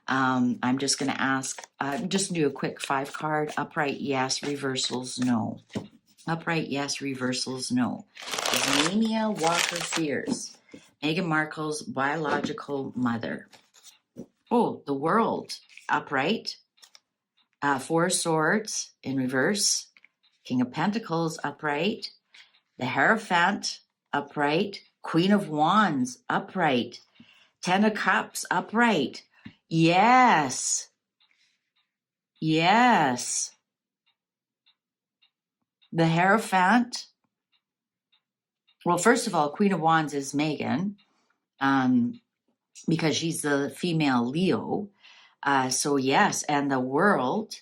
I'm just going to ask, just do a quick 5-card. Upright, yes. Reversals, no. Upright, yes. Reversals, no. Namia Walker Fierce, Meghan Markle's biological mother. Oh, the World, upright. 4 Swords in reverse. King of Pentacles, upright. The Hierophant, upright. Queen of Wands, upright. 10 of Cups, upright. Yes. Yes. The Hierophant. Well, first of all, Queen of Wands is Meghan, because she's the female Leo. So yes, and the World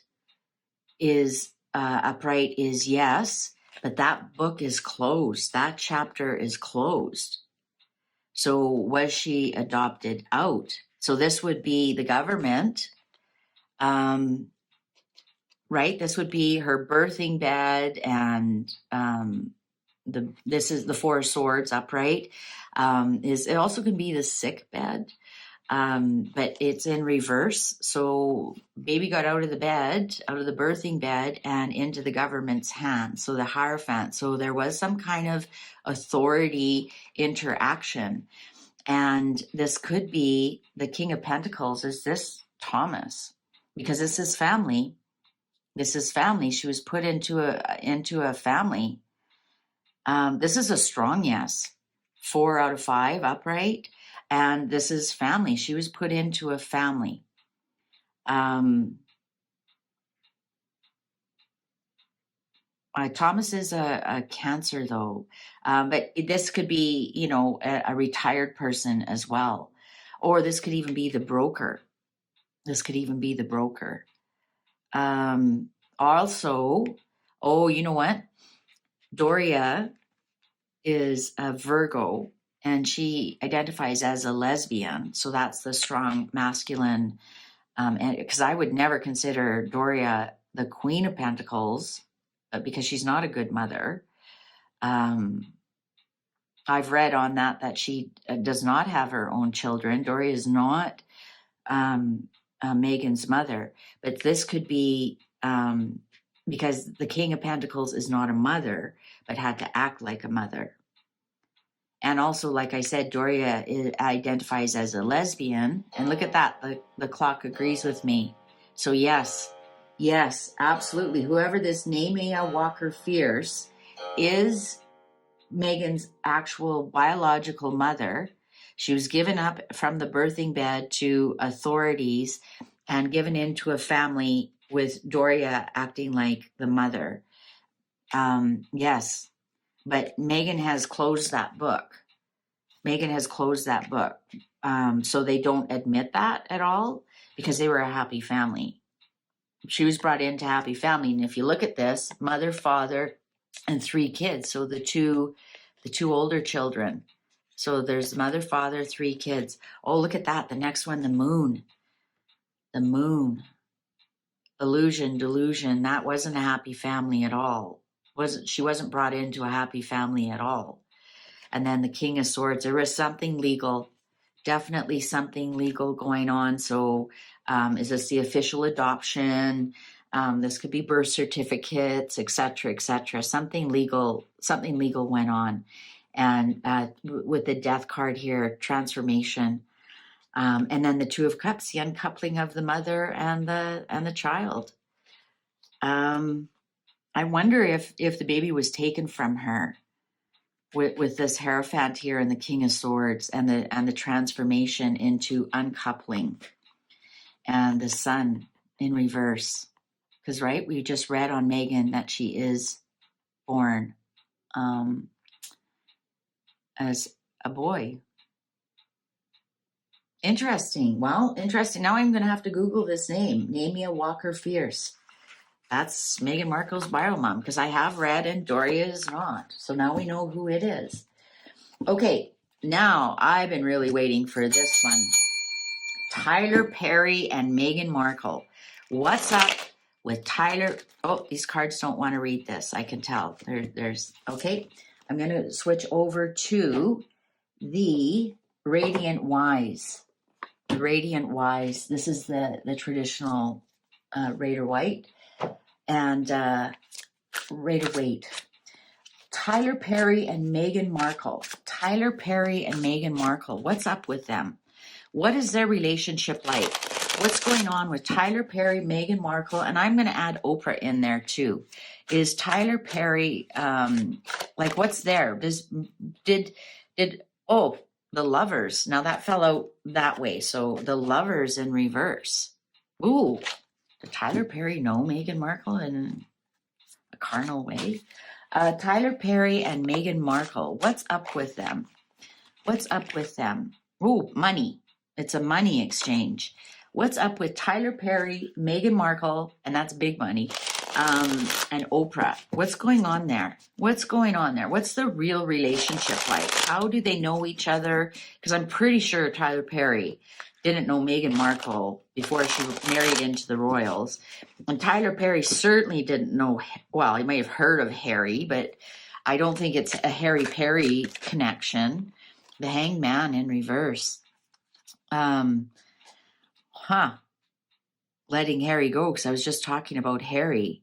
is upright is yes. But that book is closed. That chapter is closed. So was she adopted out? So this would be the government, right? This would be her birthing bed, and this is the 4 Swords upright. It also can be the sick bed, but it's in reverse. So baby got out of the bed, out of the birthing bed, and into the government's hands. So the Hierophant. So there was some kind of authority interaction. And this could be the King of Pentacles. Is this Thomas? Because this is family. This is family. She was put into a family. This is a strong yes. 4 out of 5 upright. And this is family. She was put into a family. Thomas is a Cancer, though. But this could be, you know, a retired person as well. Or this could even be the broker. Also, oh, you know what? Doria is a Virgo, and she identifies as a lesbian. So that's the strong masculine. And because I would never consider Doria the Queen of Pentacles, because she's not a good mother. I've read on that she does not have her own children. Doria is not Meghan's mother, but this could be because the King of Pentacles is not a mother, but had to act like a mother. And also, like I said, Doria identifies as a lesbian. And look at that. The clock agrees with me. So yes, absolutely. Whoever this Namia Walker Fierce is Meghan's actual biological mother. She was given up from the birthing bed to authorities and given into a family with Doria acting like the mother. Yes. But Meghan has closed that book. So they don't admit that at all because they were a happy family. She was brought into happy family. And if you look at this, mother, father, and 3 kids. So the two older children. So there's mother, father, 3 kids. Oh, look at that. The next one, the moon. illusion, delusion. That wasn't a happy family at all. She wasn't brought into a happy family at all. And then the King of Swords, there was something legal, definitely something legal going on. So is this the official adoption? This could be birth certificates, etc., etc. Something legal went on. And with the Death card here, transformation. And then the Two of Cups, the uncoupling of the mother and the child. I wonder if the baby was taken from her with this Hierophant here and the King of Swords and the transformation into uncoupling and the Sun in reverse. Because, right, we just read on Megan that she is born as a boy. Interesting. Well, interesting. Now I'm going to have to Google this name, Namia Walker Fierce. That's Meghan Markle's bio mom, because I have read and Doria is not. So now we know who it is. Okay, now I've been really waiting for this one. Tyler Perry and Meghan Markle. What's up with Tyler? Oh, these cards don't want to read this. I can tell. There's okay. I'm going to switch over to the Radiant Wise. The Radiant Wise. This is the traditional Raider White and Raider Waite. Tyler Perry and Meghan Markle. Tyler Perry and Meghan Markle. What's up with them? What is their relationship like? What's going on with Tyler Perry, Meghan Markle? And I'm going to add Oprah in there too. Is Tyler Perry, like what's there? The Lovers. Now that fell out that way. So the Lovers in reverse. Ooh, did Tyler Perry know Meghan Markle in a carnal way? Tyler Perry and Meghan Markle. What's up with them? What's up with them? Ooh, money. It's a money exchange. What's up with Tyler Perry, Meghan Markle, and that's big money, and Oprah? What's going on there? What's going on there? What's the real relationship like? How do they know each other? Because I'm pretty sure Tyler Perry didn't know Meghan Markle before she married into the royals. And Tyler Perry certainly didn't know, well, he may have heard of Harry, but I don't think it's a Harry Perry connection. The Hanged Man in reverse. Letting Harry go, because I was just talking about Harry.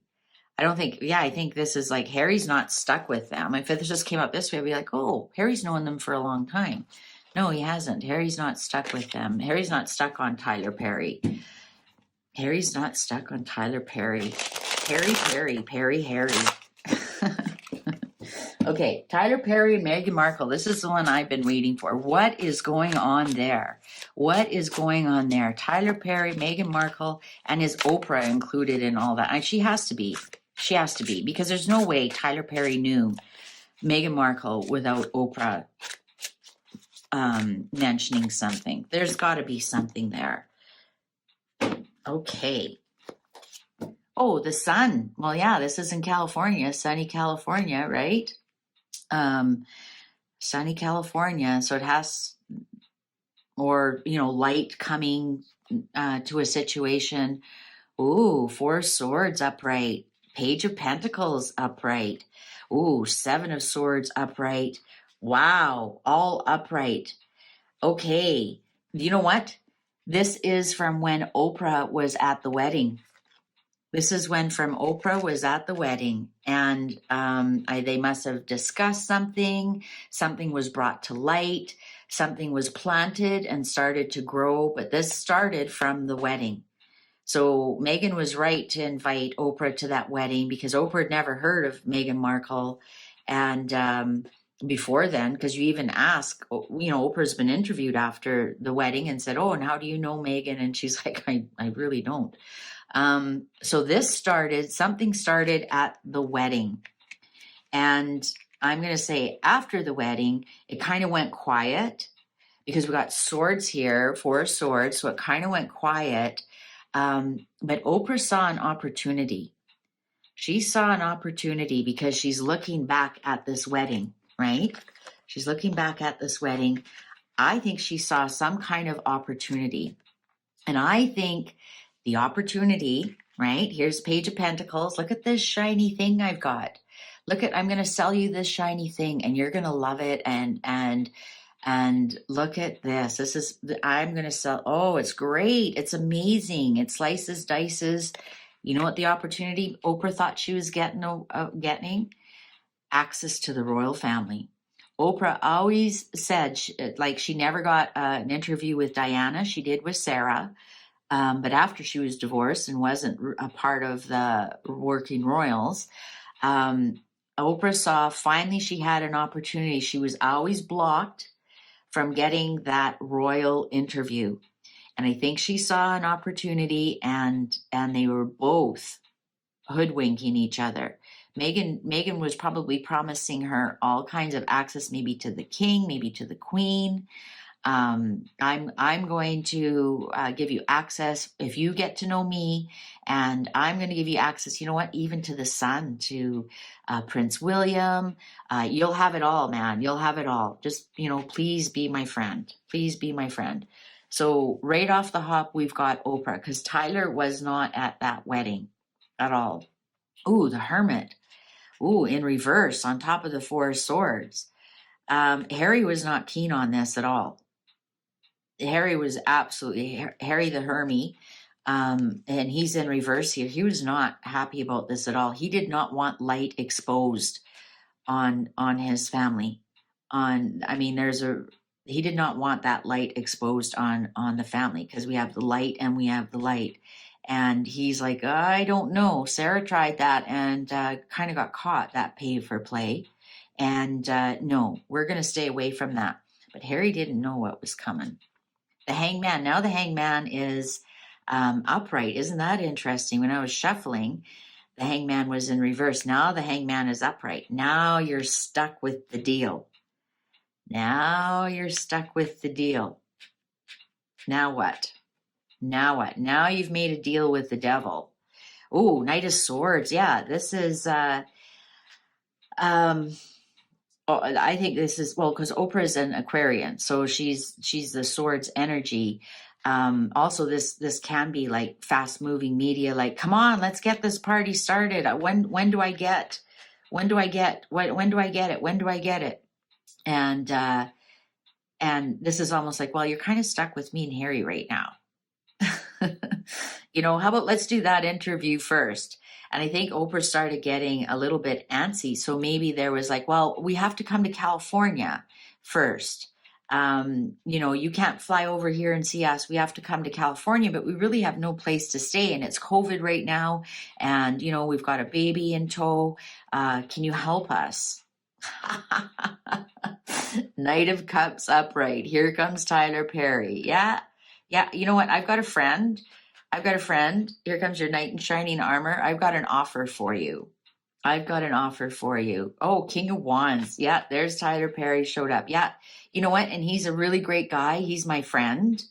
I think this is like Harry's not stuck with them. If it just came up this way, I'd be like, oh, Harry's known them for a long time. No, he hasn't. Harry's not stuck with them. Harry's not stuck on Tyler Perry. Harry's not stuck on Tyler Perry. Harry. Okay, Tyler Perry and Meghan Markle. This is the one I've been waiting for. What is going on there? What is going on there? Tyler Perry, Meghan Markle, and is Oprah included in all that? And she has to be. She has to be, because there's no way Tyler Perry knew Meghan Markle without Oprah mentioning something. There's got to be something there. Okay. Oh, the sun. Well, yeah, this is in California, sunny California, right? Sunny California. So it has, or, light coming to a situation. Ooh, 4 Swords upright. Page of Pentacles upright. Ooh, 7 of Swords upright. Wow, all upright. Okay. You know what? This is from when Oprah was at the wedding. This is when from Oprah was at the wedding, and they must have discussed something. Something was brought to light. Something was planted and started to grow, but this started from the wedding. So Meghan was right to invite Oprah to that wedding, because Oprah had never heard of Meghan Markle. And before then, because you even ask, Oprah's been interviewed after the wedding and said, oh, and how do you know Meghan? And she's like, I really don't. So something started at the wedding. And I'm going to say after the wedding, it kind of went quiet, because we got swords here, 4 swords. So it kind of went quiet. But Oprah saw an opportunity. She saw an opportunity because she's looking back at this wedding, right? She's looking back at this wedding. I think she saw some kind of opportunity. And I think the opportunity, right? Here's Page of Pentacles. Look at this shiny thing I've got. I'm going to sell you this shiny thing and you're going to love it. And look at this. I'm going to sell. Oh, it's great. It's amazing. It slices, dices. You know what the opportunity Oprah thought she was getting? Access to the royal family. Oprah always said, she never got an interview with Diana. She did with Sarah. But after she was divorced and wasn't a part of the working royals, Oprah saw finally she had an opportunity. She was always blocked from getting that royal interview. And I think she saw an opportunity and they were both hoodwinking each other. Meghan was probably promising her all kinds of access, maybe to the king, maybe to the queen. I'm going to give you access if you get to know me, and I'm going to give you access, you know what, even to the son, to Prince William. You'll have it all, man. You'll have it all. Just, please be my friend. Please be my friend. So right off the hop, we've got Oprah, because Tyler was not at that wedding at all. Ooh, the Hermit. Ooh, in reverse on top of the Four of Swords. Harry was not keen on this at all. Harry was absolutely Harry the Hermie, and he's in reverse here. He was not happy about this at all. He did not want light exposed on his family. He did not want that light exposed on the family, because we have the light and we have the light. And he's like, I don't know. Sarah tried that and kind of got caught, that pay for play. And no, we're going to stay away from that. But Harry didn't know what was coming. The Hangman. Now the Hangman is upright. Isn't that interesting? When I was shuffling, the Hangman was in reverse. Now the Hangman is upright. Now you're stuck with the deal. Now you're stuck with the deal. Now what? Now you've made a deal with the devil. Oh, Knight of Swords. Yeah, this is I think this is, because Oprah is an Aquarian, so she's the swords energy. Also, this can be like fast moving media. Like, come on, let's get this party started. When do I get? When do I get? When do I get it? When do I get it? And this is almost like, well, you're kind of stuck with me and Harry right now. How about let's do that interview first? And I think Oprah started getting a little bit antsy. So maybe there was like, well, we have to come to California first. You can't fly over here and see us. We have to come to California, but we really have no place to stay. And it's COVID right now. And, we've got a baby in tow. Can you help us? Knight of Cups upright. Here comes Tyler Perry. Yeah. You know what? I've got a friend. Here comes your knight in shining armor. I've got an offer for you. Oh, King of Wands. Yeah, there's Tyler Perry showed up. Yeah. You know what? And he's a really great guy. He's my friend.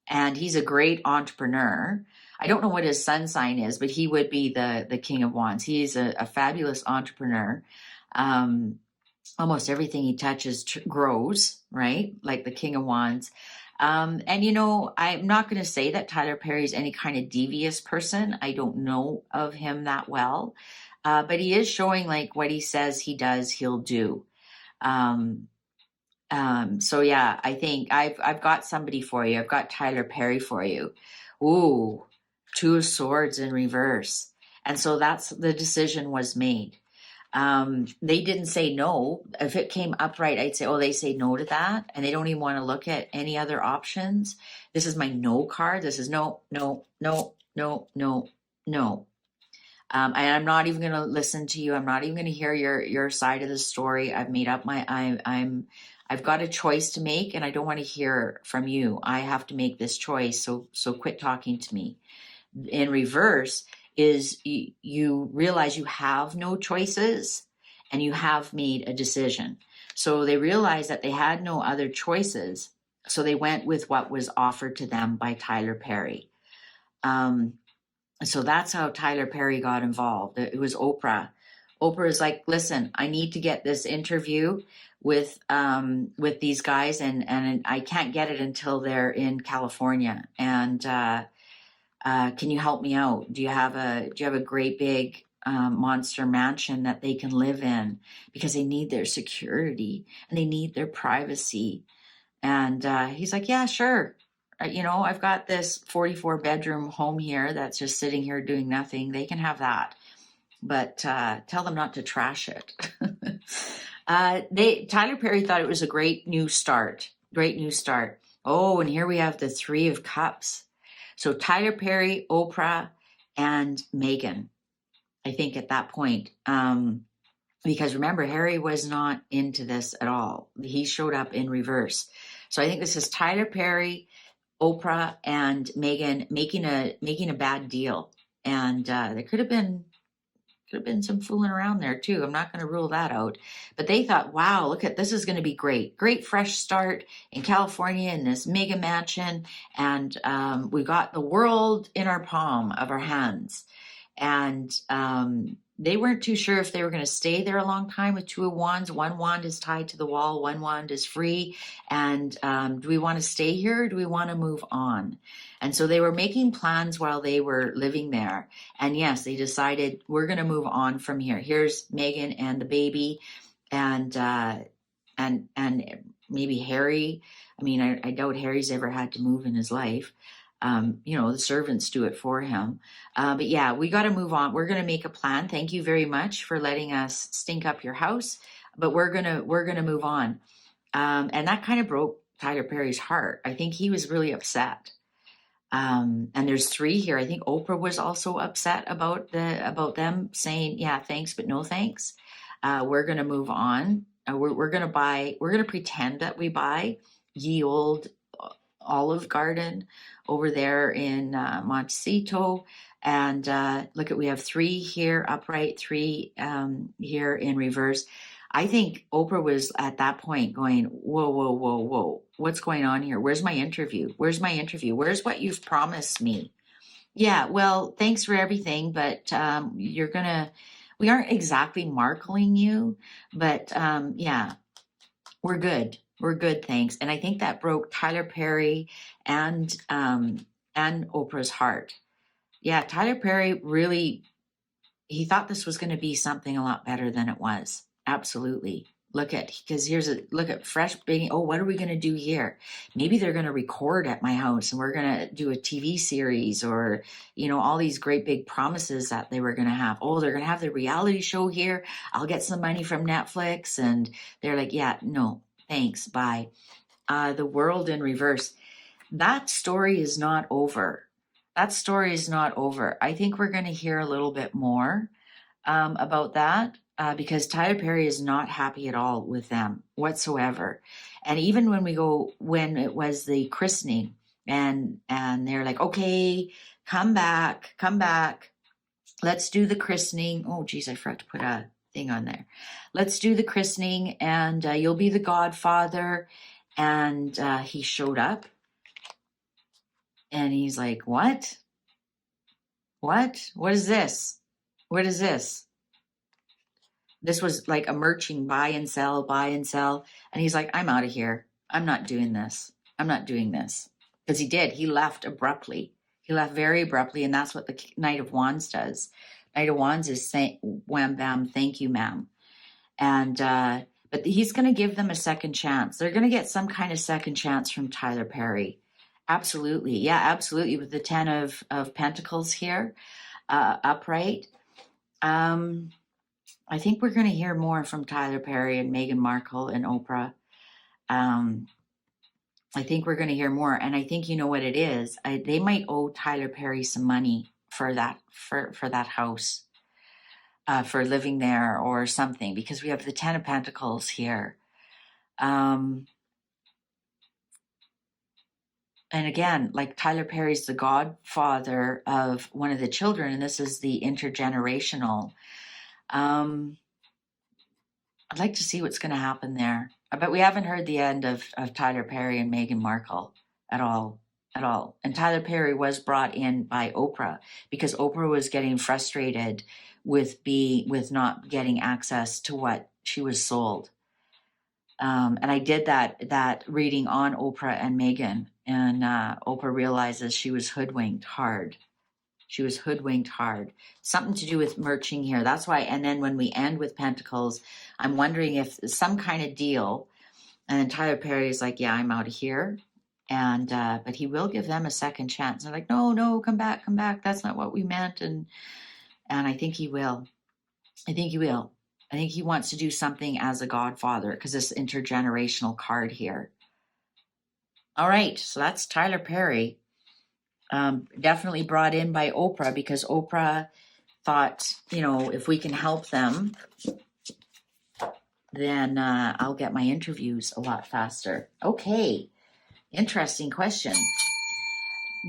And he's a great entrepreneur. I don't know what his sun sign is, but he would be the King of Wands. He's a fabulous entrepreneur. Almost everything he touches grows, right? Like the King of Wands. And I'm not going to say that Tyler Perry is any kind of devious person. I don't know of him that well. But he is showing like what he says he does, he'll do. So yeah, I think I've got somebody for you. I've got Tyler Perry for you. Ooh, Two of Swords in reverse. And so that's the decision was made. They didn't say no. If it came upright, I'd say, they say no to that. And they don't even want to look at any other options. This is my no card. This is no. And I'm not even going to listen to you. I'm not even going to hear your side of the story. I've made up I've got a choice to make, and I don't want to hear from you. I have to make this choice. So quit talking to me. In reverse is you realize you have no choices and you have made a decision. So they realized that they had no other choices. So they went with what was offered to them by Tyler Perry. So that's how Tyler Perry got involved. It was Oprah. Oprah is like, listen, I need to get this interview with these guys, and I can't get it until they're in California. And Can you help me out? Do you have a great big monster mansion that they can live in? Because they need their security and they need their privacy. And he's like, yeah, sure. I've got this 44 bedroom home here that's just sitting here doing nothing. They can have that, but tell them not to trash it. Tyler Perry thought it was a great new start. Great new start. Oh, and here we have the Three of Cups. So Tyler Perry, Oprah, and Meghan, I think at that point. Because remember, Harry was not into this at all. He showed up in reverse. So I think this is Tyler Perry, Oprah, and Meghan making a bad deal. And there could have been some fooling around there too. I'm not going to rule that out. But they thought, wow, look at this, is going to be great. Great fresh start in California in this mega mansion. And we got the world in our palm of our hands. And they weren't too sure if they were going to stay there a long time with Two of Wands. One wand is tied to the wall, one wand is free. And do we want to stay here or do we want to move on? And so they were making plans while they were living there. And yes, they decided we're going to move on from here. Here's Meghan and the baby, and maybe Harry. I mean, I doubt Harry's ever had to move in his life. The servants do it for him. But yeah, we got to move on. We're going to make a plan. Thank you very much for letting us stink up your house, but we're going to move on. And that kind of broke Tyler Perry's heart. I think he was really upset. And there's three here. I think Oprah was also upset about them saying, yeah, thanks, but no thanks. We're going to move on. We're going to pretend that we buy ye old Olive Garden over there in Montecito. And we have three here upright, three here in reverse. I think Oprah was at that point going, whoa, what's going on here? Where's my interview? Where's what you've promised me? Yeah, well, thanks for everything, but we aren't exactly markling you, but yeah, we're good. We're good, thanks. And I think that broke Tyler Perry and Oprah's heart. Yeah, Tyler Perry really, he thought this was going to be something a lot better than it was. Absolutely. Look at fresh baby. Oh, what are we going to do here? Maybe they're going to record at my house and we're going to do a TV series, or, all these great big promises that they were going to have. Oh, they're going to have the reality show here. I'll get some money from Netflix. And they're like, yeah, no, thanks. Bye. The world in reverse. That story is not over. I think we're going to hear a little bit more about that. Because Tyler Perry is not happy at all with them whatsoever. And even when it was the christening and they're like, okay, come back. Let's do the christening. Oh, geez, I forgot to put a thing on there. Let's do the christening and you'll be the godfather. And he showed up and he's like, what? What is this? What is this? This was like a merching buy and sell. And he's like, I'm out of here. I'm not doing this. Because he did. He left abruptly. He left very abruptly. And that's what the Knight of Wands does. Knight of Wands is saying, wham, bam, thank you, ma'am. And, but he's going to give them a second chance. They're going to get some kind of second chance from Tyler Perry. Absolutely. Yeah, absolutely. With the 10 of Pentacles here, upright. I think we're going to hear more from Tyler Perry and Meghan Markle and Oprah. I think we're going to hear more. And I think you know what it is. They might owe Tyler Perry some money for that house, for living there or something, because we have the 10 of Pentacles here. And again, like Tyler Perry's the godfather of one of the children, and this is the intergenerational. I'd like to see what's going to happen there. But we haven't heard the end of Tyler Perry and Meghan Markle at all. And Tyler Perry was brought in by Oprah because Oprah was getting frustrated with not getting access to what she was sold. And I did that reading on Oprah and Meghan, and Oprah realizes she was hoodwinked hard. She was hoodwinked hard. Something to do with merching here. That's why. And then when we end with Pentacles, I'm wondering if some kind of deal. And then Tyler Perry is like, yeah, I'm out of here. And, but he will give them a second chance. They're like, no, come back. That's not what we meant. And I think he will. I think he wants to do something as a godfather because this intergenerational card here. All right. So that's Tyler Perry. Definitely brought in by Oprah because Oprah thought, if we can help them, then I'll get my interviews a lot faster. Okay. Interesting question.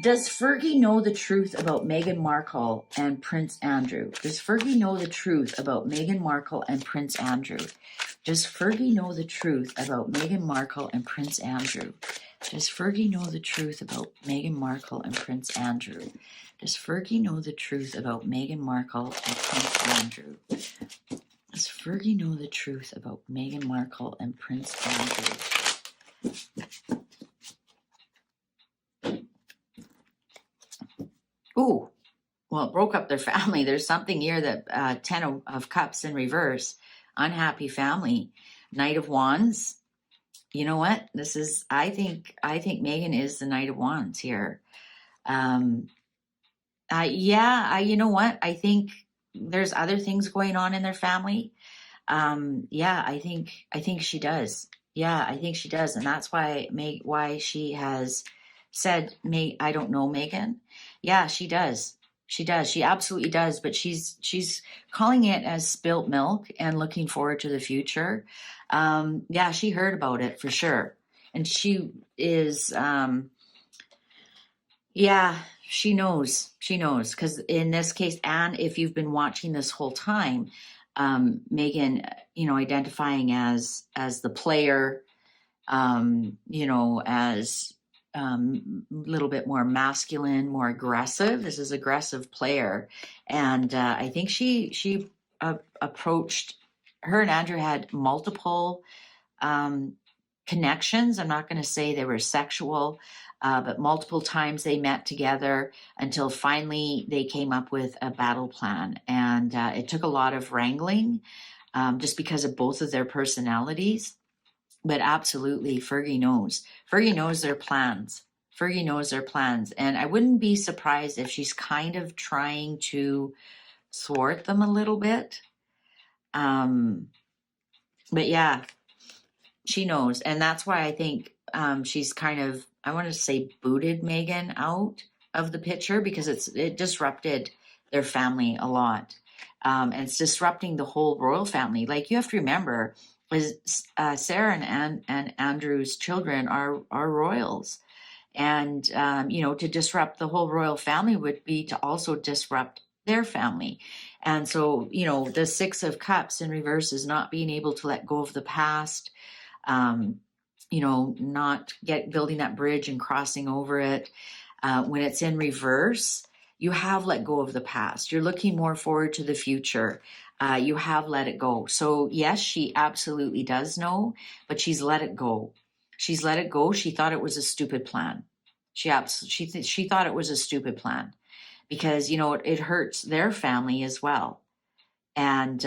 Does Fergie know the truth about Meghan Markle and Prince Andrew? Does Fergie know the truth about Meghan Markle and Prince Andrew? Does Fergie know the truth about Meghan Markle and Prince Andrew? Does Fergie know the truth about Meghan Markle and Prince Andrew? Does Fergie know the truth about Meghan Markle and Prince Andrew? Does Fergie know the truth about Meghan Markle and Prince Andrew? Ooh, well, it broke up their family. There's something here that 10 of Cups in reverse, unhappy family, Knight of Wands. You know what? This is, I think Meghan is the Knight of Wands here. You know what? I think there's other things going on in their family. I think she does. Yeah, I think she does. And that's why she has said, I don't know Meghan. Yeah, she does. She does. She absolutely does. But she's calling it as spilt milk and looking forward to the future. She heard about it for sure. And she is, she knows. She knows. Because in this case, Anne, if you've been watching this whole time, Meghan, identifying as the player, as a little bit more masculine, more aggressive. This is aggressive player. And I think she approached, her and Andrew had multiple connections. I'm not going to say they were sexual, but multiple times they met together until finally they came up with a battle plan. And it took a lot of wrangling just because of both of their personalities. But absolutely, Fergie knows. Fergie knows their plans. Fergie knows their plans. And I wouldn't be surprised if she's kind of trying to thwart them a little bit. But yeah, she knows. And that's why I think she's kind of, I want to say, booted Meghan out of the picture because it disrupted their family a lot. And it's disrupting the whole royal family. Like, you have to remember, Sarah and Andrew's children are royals. And, to disrupt the whole royal family would be to also disrupt their family. And so, the Six of Cups in reverse is not being able to let go of the past, not building that bridge and crossing over it. When it's in reverse, you have let go of the past. You're looking more forward to the future. You have let it go. So yes, she absolutely does know, but she's let it go. She's let it go. She thought it was a stupid plan. She thought it was a stupid plan because, it hurts their family as well. And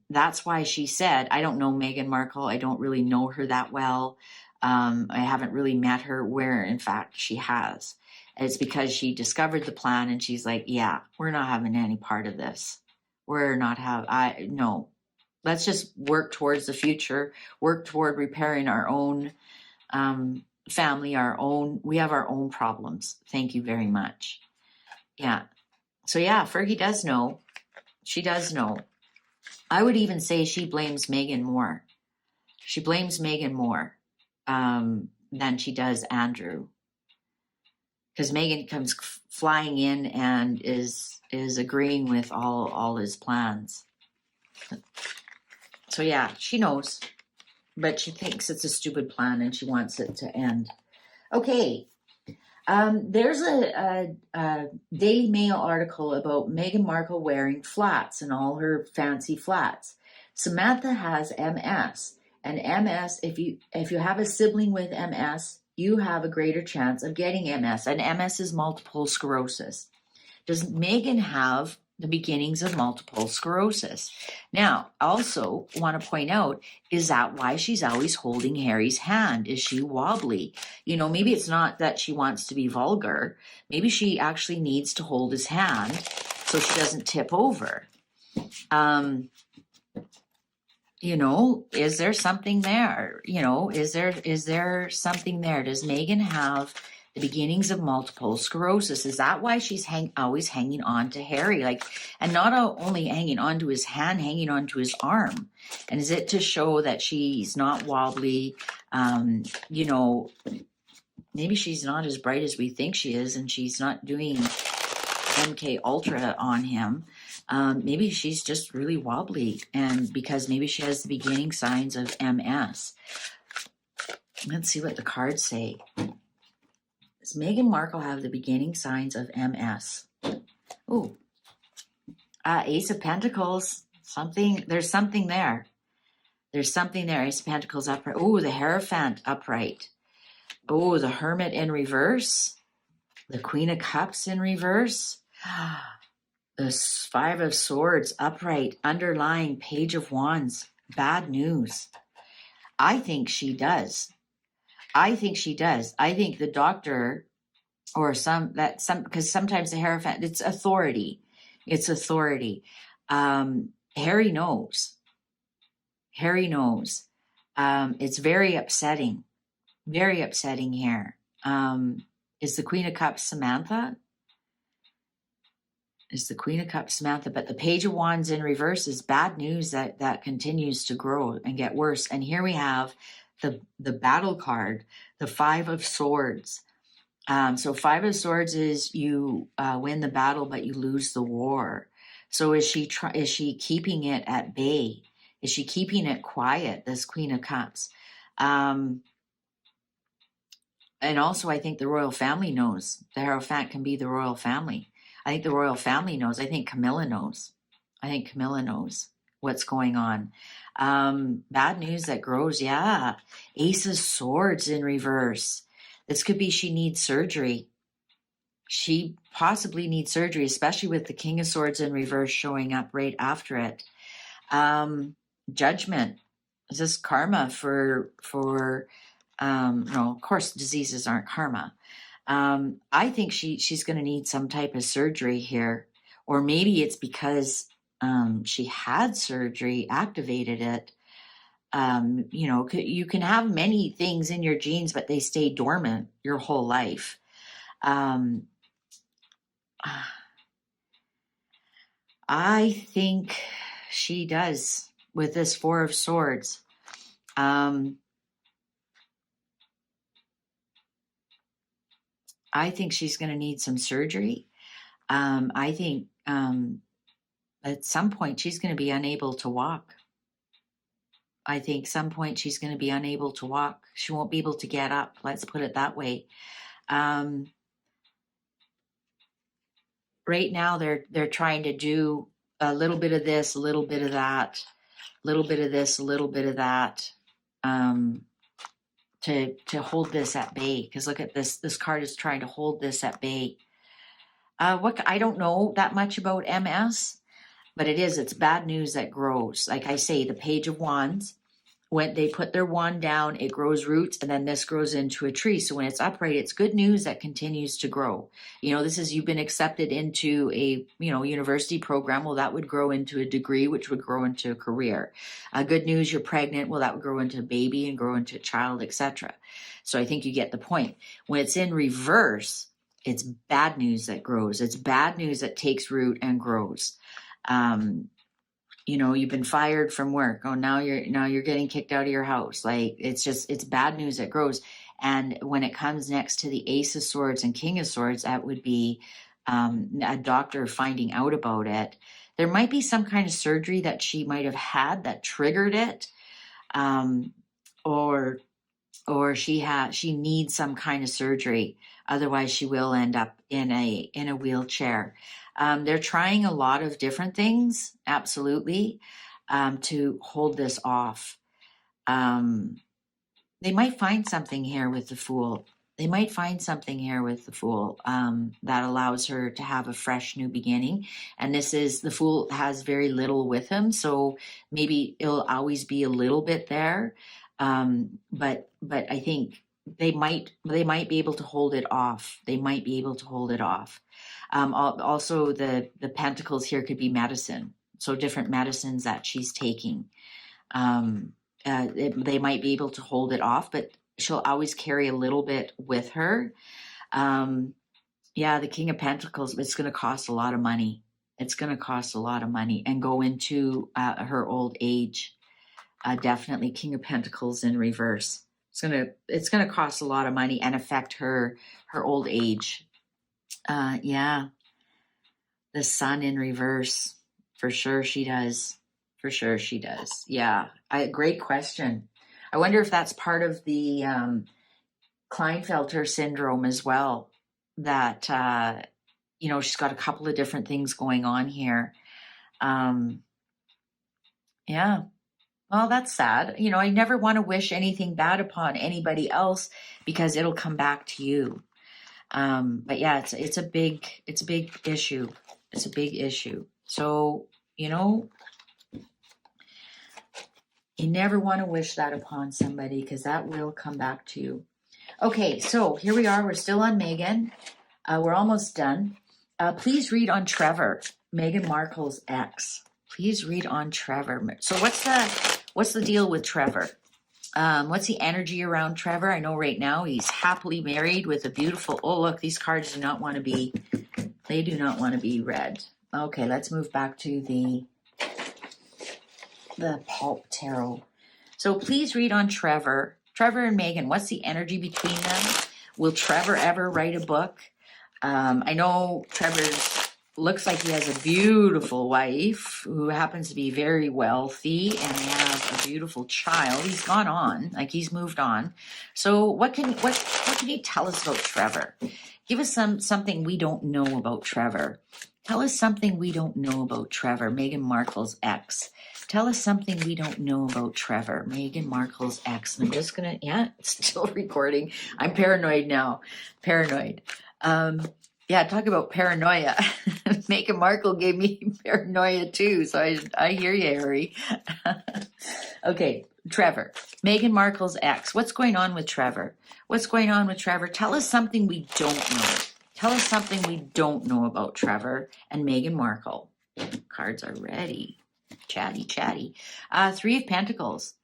that's why she said, I don't know Meghan Markle. I don't really know her that well. I haven't really met her, where in fact she has. And it's because she discovered the plan and she's like, yeah, we're not having any part of this. No, let's just work towards the future, work toward repairing our own family, we have our own problems. Thank you very much. Yeah. So yeah, Fergie does know. She does know. I would even say she blames Meghan more. She blames Meghan more than she does Andrew. Because Meghan comes flying in and is agreeing with all his plans. So yeah, she knows, but she thinks it's a stupid plan and she wants it to end. Okay, there's a Daily Mail article about Meghan Markle wearing flats and all her fancy flats. Samantha has MS, and MS, if you have a sibling with MS, you have a greater chance of getting MS, and MS is multiple sclerosis. Does Megan have the beginnings of multiple sclerosis? Now, also want to point out, is that why she's always holding Harry's hand? Is she wobbly? You know, maybe it's not that she wants to be vulgar. Maybe she actually needs to hold his hand so she doesn't tip over. You know, is there something there? You know, is there something there? Does Megan have the beginnings of multiple sclerosis? Is that why she's always hanging on to Harry? Like, and not only hanging on to his hand, hanging on to his arm. And is it to show that she's not wobbly? You know, maybe she's not as bright as we think she is, and she's not doing MK Ultra on him. Maybe she's just really wobbly, and because maybe she has the beginning signs of MS. Let's see what the cards say. Does Meghan Markle have the beginning signs of MS? Oh, Ace of Pentacles. There's something there. There's something there. Ace of Pentacles upright. Oh, the Hierophant upright. Oh, the Hermit in reverse. The Queen of Cups in reverse. The Five of Swords upright, underlying Page of Wands. Bad news. I think she does. I think she does. I think the doctor, or because sometimes the Hierophant, it's authority. It's authority. Harry knows. Harry knows. It's very upsetting. Very upsetting here. Is the Queen of Cups Samantha? Is the Queen of Cups Samantha? But the Page of Wands in reverse is bad news that continues to grow and get worse. And here we have the battle card, the Five of Swords. So Five of Swords is you win the battle, but you lose the war. So is she keeping it at bay? Is she keeping it quiet, this Queen of Cups? And also, I think the royal family knows. The Hierophant can be the royal family. I think the royal family knows. I think Camilla knows. I think Camilla knows what's going on. Bad news that grows. Yeah. Ace of Swords in reverse. This could be she needs surgery. She possibly needs surgery, especially with the King of Swords in reverse showing up right after it. Judgment. Is this karma for no, of course diseases aren't karma. I think she's going to need some type of surgery here, or maybe it's because she had surgery, activated it. You know, you can have many things in your genes, but they stay dormant your whole life. I think she does with this Four of Swords. I think she's going to need some surgery. I think at some point she's going to be unable to walk. I think some point she's going to be unable to walk. She won't be able to get up. Let's put it that way. Right now they're trying to do a little bit of this, a little bit of that, a little bit of this, a little bit of that, to hold this at bay. Because look at this. This card is trying to hold this at bay. I don't know that much about MS, but it's bad news that grows. Like I say, the Page of Wands, when they put their wand down, it grows roots, and then this grows into a tree. So when it's upright, it's good news that continues to grow. You know, this is, you've been accepted into a, university program. Well, that would grow into a degree, which would grow into a career. Good news, you're pregnant. Well, that would grow into a baby and grow into a child, etc. So I think you get the point. When it's in reverse, it's bad news that grows. It's bad news that takes root and grows. You've been fired from work. Oh, now you're getting kicked out of your house. Like, it's bad news that grows. And when it comes next to the Ace of Swords and King of Swords, that would be a doctor finding out about it. There might be some kind of surgery that she might have had that triggered it. Or she needs some kind of surgery. Otherwise she will end up in a wheelchair. They're trying a lot of different things, absolutely, to hold this off. They might find something here with the Fool. they might find something here with the Fool that allows her to have a fresh new beginning. And this is, the Fool has very little with him, so maybe it'll always be a little bit there. But I think they might be able to hold it off. They might be able to hold it off. Also, the Pentacles here could be medicine, so different medicines that she's taking. They might be able to hold it off, but she'll always carry a little bit with her. Yeah, the King of Pentacles, it's going to cost a lot of money. It's going to cost a lot of money and go into her old age. Definitely King of Pentacles in reverse. It's going to cost a lot of money and affect her old age. Yeah, the Sun in reverse. For sure she does. For sure she does. Yeah, great question. I wonder if that's part of the Klinefelter syndrome as well, that, she's got a couple of different things going on here. Yeah. Well, that's sad. I never want to wish anything bad upon anybody else because it'll come back to you. But yeah, it's a big issue. It's a big issue. So, you never want to wish that upon somebody because that will come back to you. Okay, so here we are. We're still on Meghan. We're almost done. Please read on Trevor, Meghan Markle's ex. Please read on Trevor. So what's the deal with Trevor? What's the energy around Trevor? I know right now he's happily married with a beautiful, oh, look, these cards do not want to be read. Okay, let's move back to the Pulp Tarot. So please read on Trevor. Trevor and Meghan, what's the energy between them? Will Trevor ever write a book? I know Trevor looks like he has a beautiful wife who happens to be very wealthy, and they have a beautiful child. He's gone on, like he's moved on. So what can you tell us about Trevor? Give us something we don't know about Trevor. Tell us something we don't know about Trevor, Meghan Markle's ex. Tell us something we don't know about Trevor, Meghan Markle's ex. I'm just going to, it's still recording. I'm paranoid now. Paranoid. Yeah, talk about paranoia. Meghan Markle gave me paranoia too, so I hear you, Harry. Okay, Trevor, Meghan Markle's ex. What's going on with Trevor? What's going on with Trevor? Tell us something we don't know. Tell us something we don't know about Trevor and Meghan Markle. Cards are ready. Chatty, chatty. Three of Pentacles.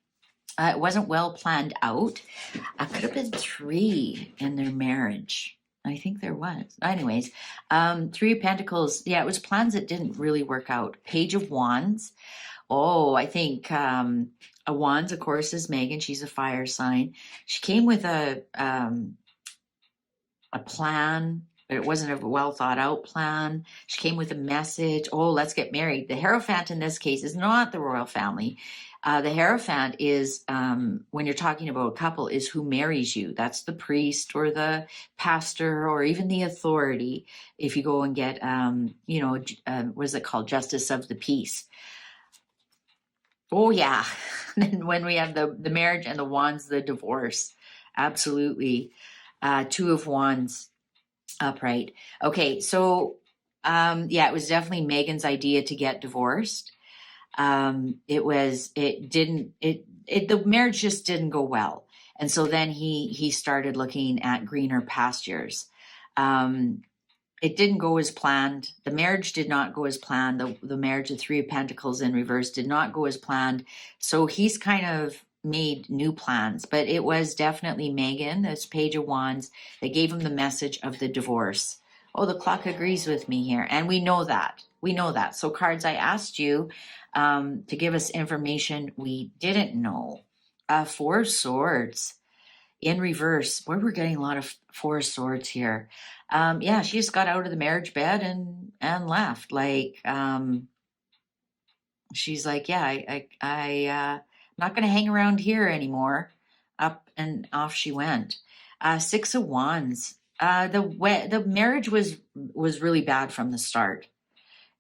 It wasn't well planned out. It could have been 3 in their marriage. I think there was. Anyways, Three of Pentacles. Yeah, it was plans that didn't really work out. Page of Wands. Oh, I think a Wands, of course, is Meghan. She's a fire sign. She came with a plan, but it wasn't a well thought out plan. She came with a message. Oh, let's get married. The Hierophant in this case is not the royal family. The Hierophant is, when you're talking about a couple, is who marries you. That's the priest or the pastor or even the authority. If you go and get, what is it called? Justice of the peace. Oh, yeah. And when we have the marriage and the Wands, the divorce. Absolutely. Two of Wands upright. Okay, so it was definitely Meghan's idea to get divorced. The marriage just didn't go well. And so then he started looking at greener pastures. It didn't go as planned. The marriage did not go as planned. The marriage of Three of Pentacles in reverse did not go as planned. So he's kind of made new plans, but it was definitely Meghan, this Page of Wands, that gave him the message of the divorce. Oh, the clock agrees with me here. And we know that. So cards, I asked you to give us information we didn't know. Four of Swords in reverse. Boy, we're getting a lot of Four of Swords here. She just got out of the marriage bed and left. Like, she's like, I'm not going to hang around here anymore. Up and off she went. Six of Wands. The marriage was really bad from the start.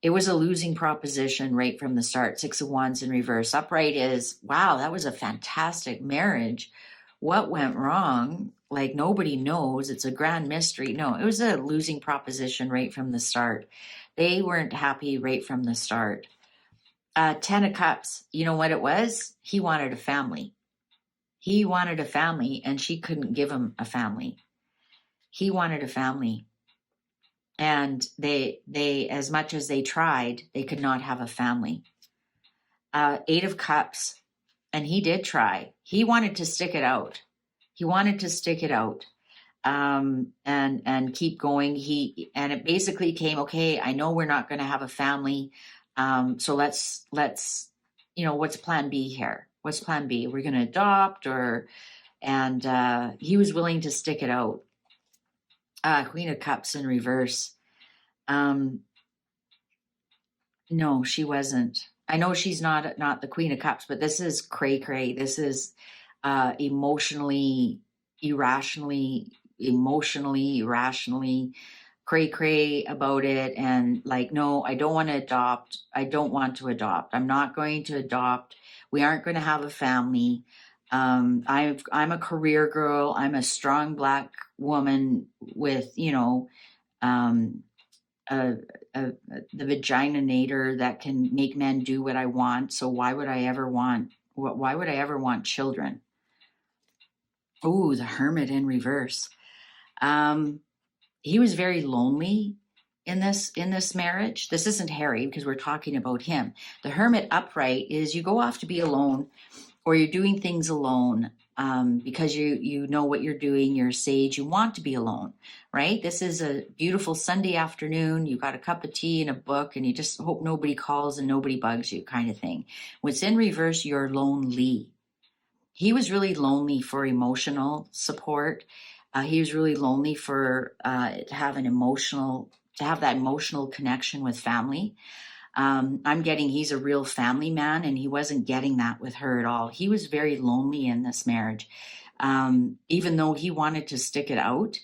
It was a losing proposition right from the start. Six of Wands in reverse. Upright is, wow, that was a fantastic marriage. what went wrong? Like, nobody knows. It's a grand mystery. No, it was a losing proposition right from the start. They weren't happy right from the start. 10 of Cups, you know what it was? He wanted a family. He wanted a family, and she couldn't give him a family. He wanted a family. And they, as much as they tried, they could not have a family. 8 of Cups, and he did try. He wanted to stick it out. He wanted to stick it out, and keep going. And it basically came, okay, I know we're not going to have a family. So let's, what's plan B here? What's plan B? We're going to adopt, and he was willing to stick it out. Queen of Cups in reverse. No, she wasn't. I know she's not the Queen of Cups, but this is cray. This is emotionally, irrationally, cray about it, and like, no, I don't want to adopt. I'm not going to adopt. We aren't going to have a family. I'm a career girl. I'm a strong Black woman with, the vagina-nator that can make men do what I want. So why would I ever want children? Ooh, the Hermit in reverse. He was very lonely in this marriage. This isn't Harry, because we're talking about him. The Hermit upright is you go off to be alone, or you're doing things alone, because you know what you're doing. You're a sage. You want to be alone, right? This is a beautiful Sunday afternoon. You got a cup of tea and a book, and you just hope nobody calls and nobody bugs you, kind of thing. What's in reverse, you're lonely. He was really lonely for emotional support. He was really lonely for to have that emotional connection with family. I'm getting he's a real family man, and he wasn't getting that with her at all. He was very lonely in this marriage. Even though he wanted to stick it out,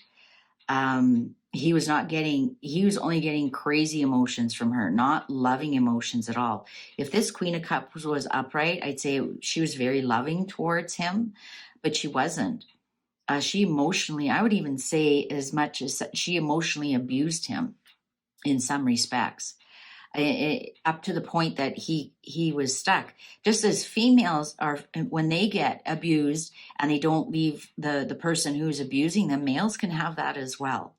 he was only getting crazy emotions from her, not loving emotions at all. If this Queen of Cups was upright, I'd say she was very loving towards him, but she wasn't. She emotionally, I would even say as much as she emotionally abused him in some respects. Up to the point that he was stuck. Just as females are, when they get abused and they don't leave the person who's abusing them, males can have that as well.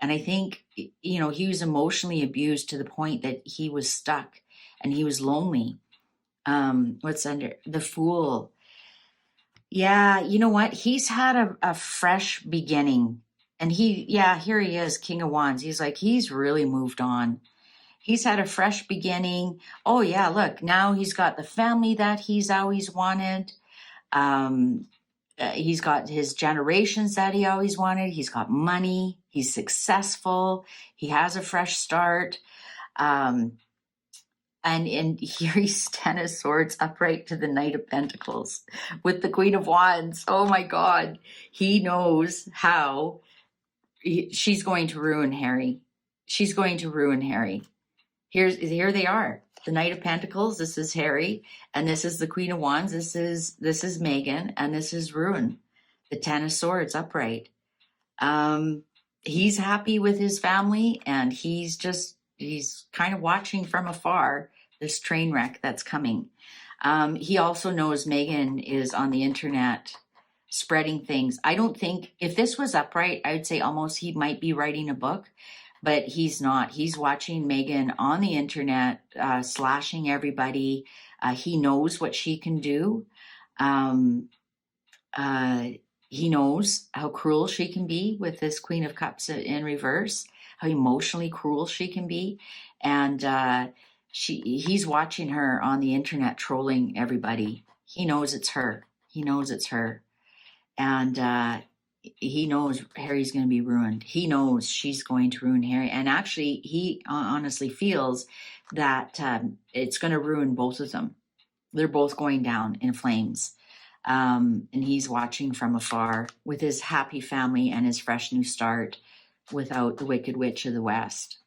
And I think, he was emotionally abused to the point that he was stuck and he was lonely. What's under the Fool? Yeah, you know what? He's had a fresh beginning. And here he is, King of Wands. He's really moved on. He's had a fresh beginning. Oh yeah, look, now he's got the family that he's always wanted. He's got his generations that he always wanted. He's got money. He's successful. He has a fresh start. And here he's 10 of Swords upright to the Knight of Pentacles with the Queen of Wands. Oh my God. He knows how she's going to ruin Harry. She's going to ruin Harry. Here they are. The Knight of Pentacles, this is Harry, and this is the Queen of Wands, this is Meghan, and this is Ruin. The 10 of Swords upright. He's happy with his family, and he's kind of watching from afar this train wreck that's coming. He also knows Meghan is on the internet spreading things. I don't think, if this was upright, I would say almost he might be writing a book. But he's not. He's watching Meghan on the internet, slashing everybody. He knows what she can do. He knows how cruel she can be with this Queen of Cups in reverse, how emotionally cruel she can be. And he's watching her on the internet trolling everybody. He knows it's her. And he knows Harry's going to be ruined. He knows she's going to ruin Harry. And actually, he honestly feels that it's going to ruin both of them. They're both going down in flames. And he's watching from afar with his happy family and his fresh new start without the Wicked Witch of the West.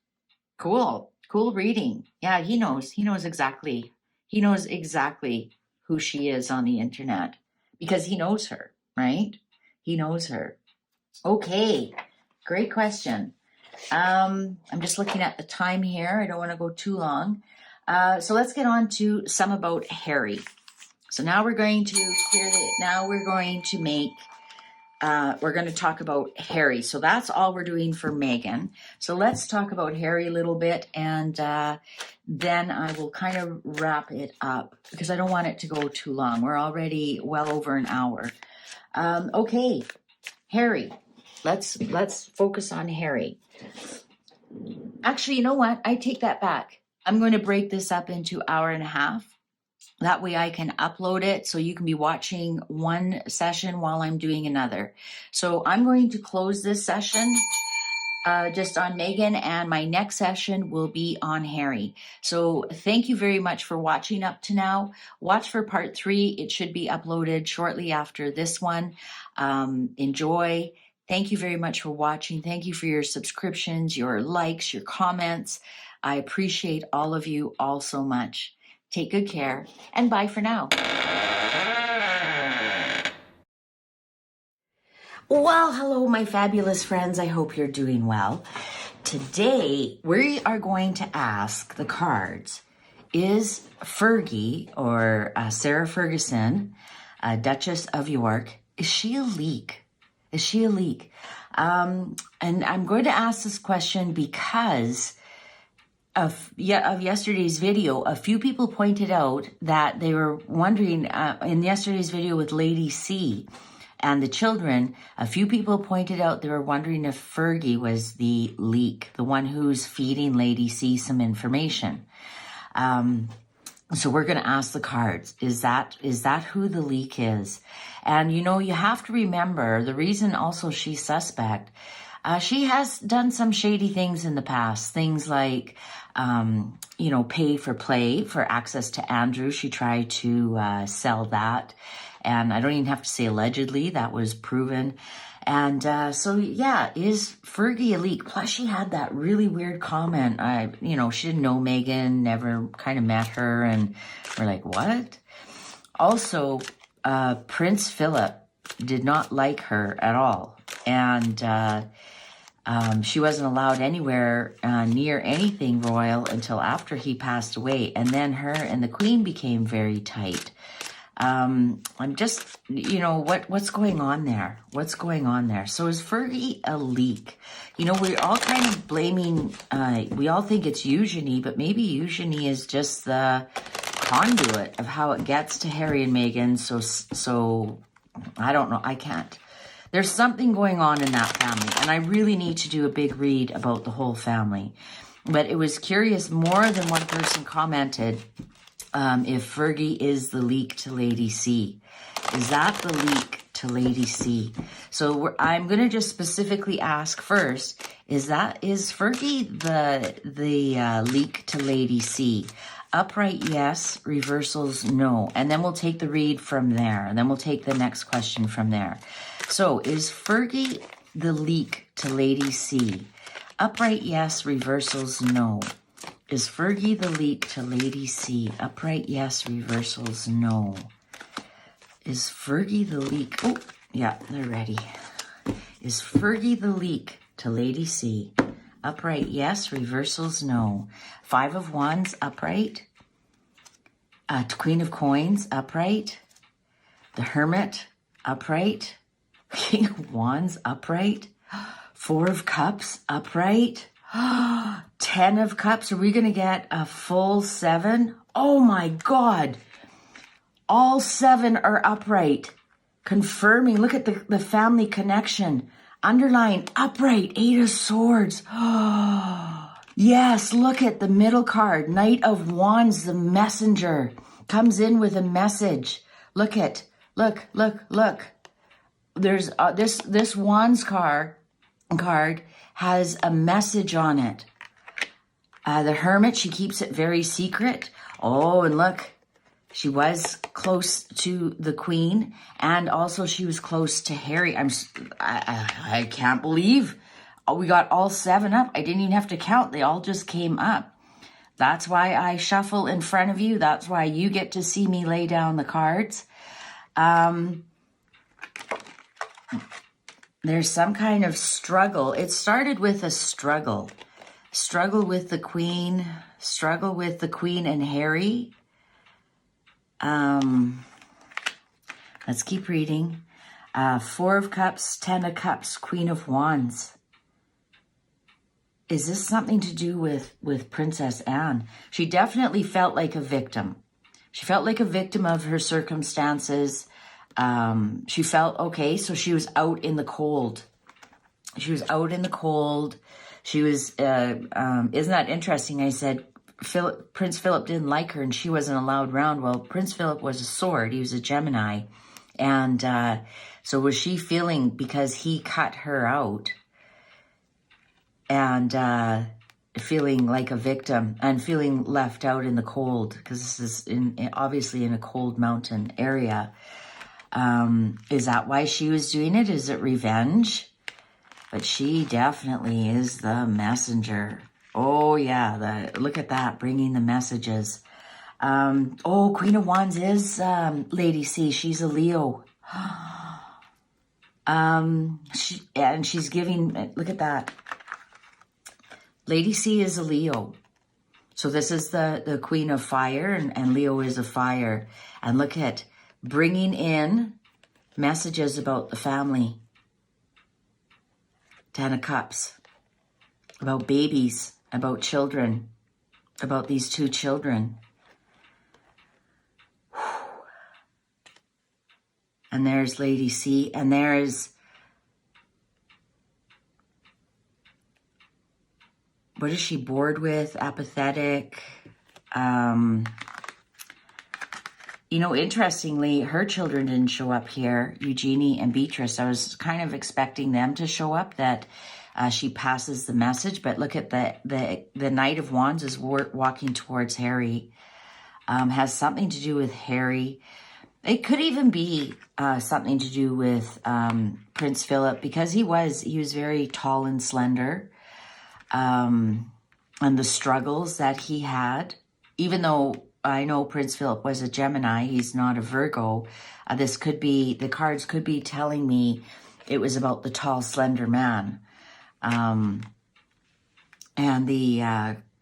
Cool reading. Yeah, he knows exactly. He knows exactly who she is on the internet because he knows her. right? He knows her. Okay, great question. I'm just looking at the time here. I don't want to go too long. So let's get on to some about Harry. So now we're going to we're going to make, we're going to talk about Harry. So that's all we're doing for Megan. So let's talk about Harry a little bit, and then I will kind of wrap it up because I don't want it to go too long. We're already well over an hour. Okay, Harry. Let's focus on Harry. Actually, you know what? I take that back. I'm going to break this up into hour and a half. That way I can upload it so you can be watching one session while I'm doing another. So I'm going to close this session just on Megan, and my next session will be on Harry. So thank you very much for watching up to now. Watch for part 3. It should be uploaded shortly after this one. Enjoy. Thank you very much for watching. Thank you for your subscriptions, your likes, your comments. I appreciate all of you all so much. Take good care, and bye for now. Well, hello, my fabulous friends. I hope you're doing well. Today, we are going to ask the cards, is Fergie, or Sarah Ferguson, Duchess of York, is she a leak? Is she a leak? And I'm going to ask this question because of yesterday's video, a few people pointed out that they were wondering, in yesterday's video with Lady C and the children, a few people pointed out they were wondering if Fergie was the leak, the one who's feeding Lady C some information. So we're going to ask the cards, is that who the leak is? And, you know, you have to remember the reason also she's suspect. She has done some shady things in the past, things like, you know, pay for play for access to Andrew. She tried to sell that. And I don't even have to say allegedly, that was proven. And so, yeah, is Fergie a leak? Plus, she had that really weird comment. You know, she didn't know Megan, never kind of met her. And we're like, what? Also, Prince Philip did not like her at all. And she wasn't allowed anywhere near anything royal until after he passed away. And then her and the Queen became very tight. I'm just, you know, what's going on there? What's going on there? So is Fergie a leak? You know, we're all kind of blaming, we all think it's Eugenie, but maybe Eugenie is just the conduit of how it gets to Harry and Meghan. So I don't know. I can't. There's something going on in that family, and I really need to do a big read about the whole family. But it was curious, more than one person commented if Fergie is the leak to Lady C. Is that the leak to Lady C? So I'm going to just specifically ask first, is Fergie the leak to Lady C? Upright, yes. Reversals, no. And then we'll take the read from there. And then we'll take the next question from there. So, is Fergie the leak to Lady C? Upright, yes. Reversals, no. Is Fergie the leak to Lady C? Upright, yes. Reversals, no. Is Fergie the leak? Oh, yeah, they're ready. Is Fergie the leak to Lady C? Upright, yes. Reversals, no. 5 of Wands, upright. Queen of Coins, upright. The Hermit, upright. King of Wands, upright. 4 of Cups, upright. 10 of Cups. Are we going to get a full 7? Oh my God. All 7 are upright. Confirming. Look at the family connection. Underline, upright, 8 of Swords. Yes, look at the middle card. Knight of Wands, the messenger, comes in with a message. Look. There's this Wands card has a message on it. The Hermit, she keeps it very secret. Oh, and look, she was close to the Queen, and also she was close to Harry. I can't believe we got all 7 up. I didn't even have to count. They all just came up. That's why I shuffle in front of you. That's why you get to see me lay down the cards. There's some kind of struggle. It started with a struggle. Struggle with the Queen. Struggle with the Queen and Harry. Let's keep reading. Four of Cups, Ten of Cups, Queen of Wands. Is this something to do with Princess Anne? She definitely felt like a victim. She felt like a victim of her circumstances. She felt, okay, so she was out in the cold. She was out in the cold. She was, isn't that interesting? I said, Prince Philip didn't like her and she wasn't allowed round. Well, Prince Philip was a sword. He was a Gemini. And so was she feeling, because he cut her out, and feeling like a victim and feeling left out in the cold, because this is obviously in a cold mountain area. Is that why she was doing it? Is it revenge? But she definitely is the messenger. Oh yeah, look at that, bringing the messages. Oh, Queen of Wands is Lady C. She's a Leo. She's giving, look at that. Lady C is a Leo. So this is the Queen of Fire, and Leo is a fire. And look at bringing in messages about the family. Ten of Cups. About babies, about children, about these two children. And there's Lady C, and there's, what is she bored with? Apathetic. You know, interestingly, her children didn't show up here, Eugenie and Beatrice. I was kind of expecting them to show up, that she passes the message. But look at the Knight of Wands is walking towards Harry. Has something to do with Harry. It could even be something to do with Prince Philip, because he was very tall and slender. And the struggles that he had, even though I know Prince Philip was a Gemini, he's not a Virgo. This could be, the cards could be telling me it was about the tall, slender man. And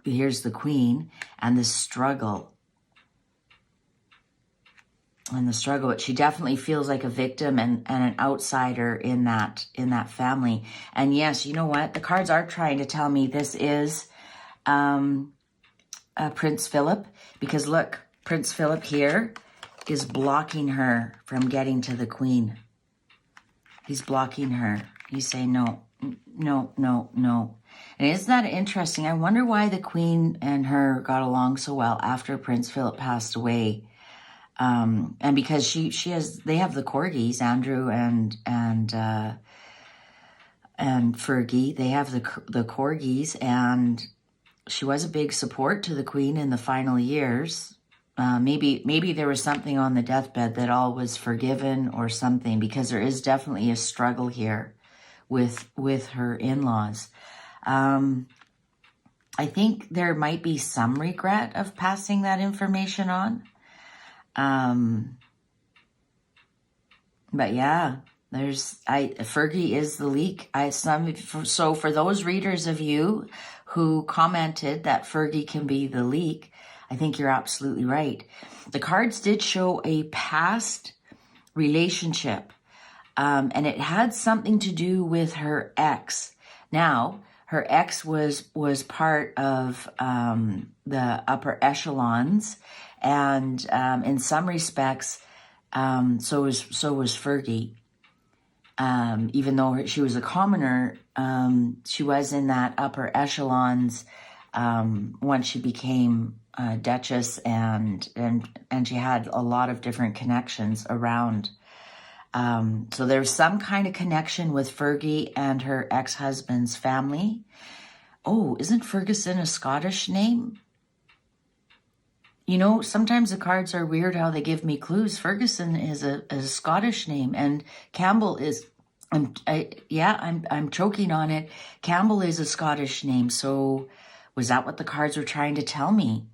here's the Queen and the struggle. And the struggle, but she definitely feels like a victim and an outsider in that family. And yes, you know what? The cards are trying to tell me this is Prince Philip, because look, Prince Philip here is blocking her from getting to the Queen. He's blocking her. He's saying, no, no, no, no. And isn't that interesting? I wonder why the Queen and her got along so well after Prince Philip passed away. And because they have the corgis, Andrew and Fergie, they have the corgis, and she was a big support to the Queen in the final years. Maybe there was something on the deathbed that all was forgiven or something, because there is definitely a struggle here with her in-laws. I think there might be some regret of passing that information on. But yeah, Fergie is the leak. So for those readers of you who commented that Fergie can be the leak, I think you're absolutely right. The cards did show a past relationship, and it had something to do with her ex. Now, her ex was part of the upper echelons, and in some respects, so was Fergie. Even though she was a commoner, she was in that upper echelons once she became Duchess, and she had a lot of different connections around. So there's some kind of connection with Fergie and her ex-husband's family. Oh, isn't Ferguson a Scottish name? You know, sometimes the cards are weird how they give me clues. Ferguson is a Scottish name, and Campbell is, I'm choking on it. Campbell is a Scottish name. So was that what the cards were trying to tell me?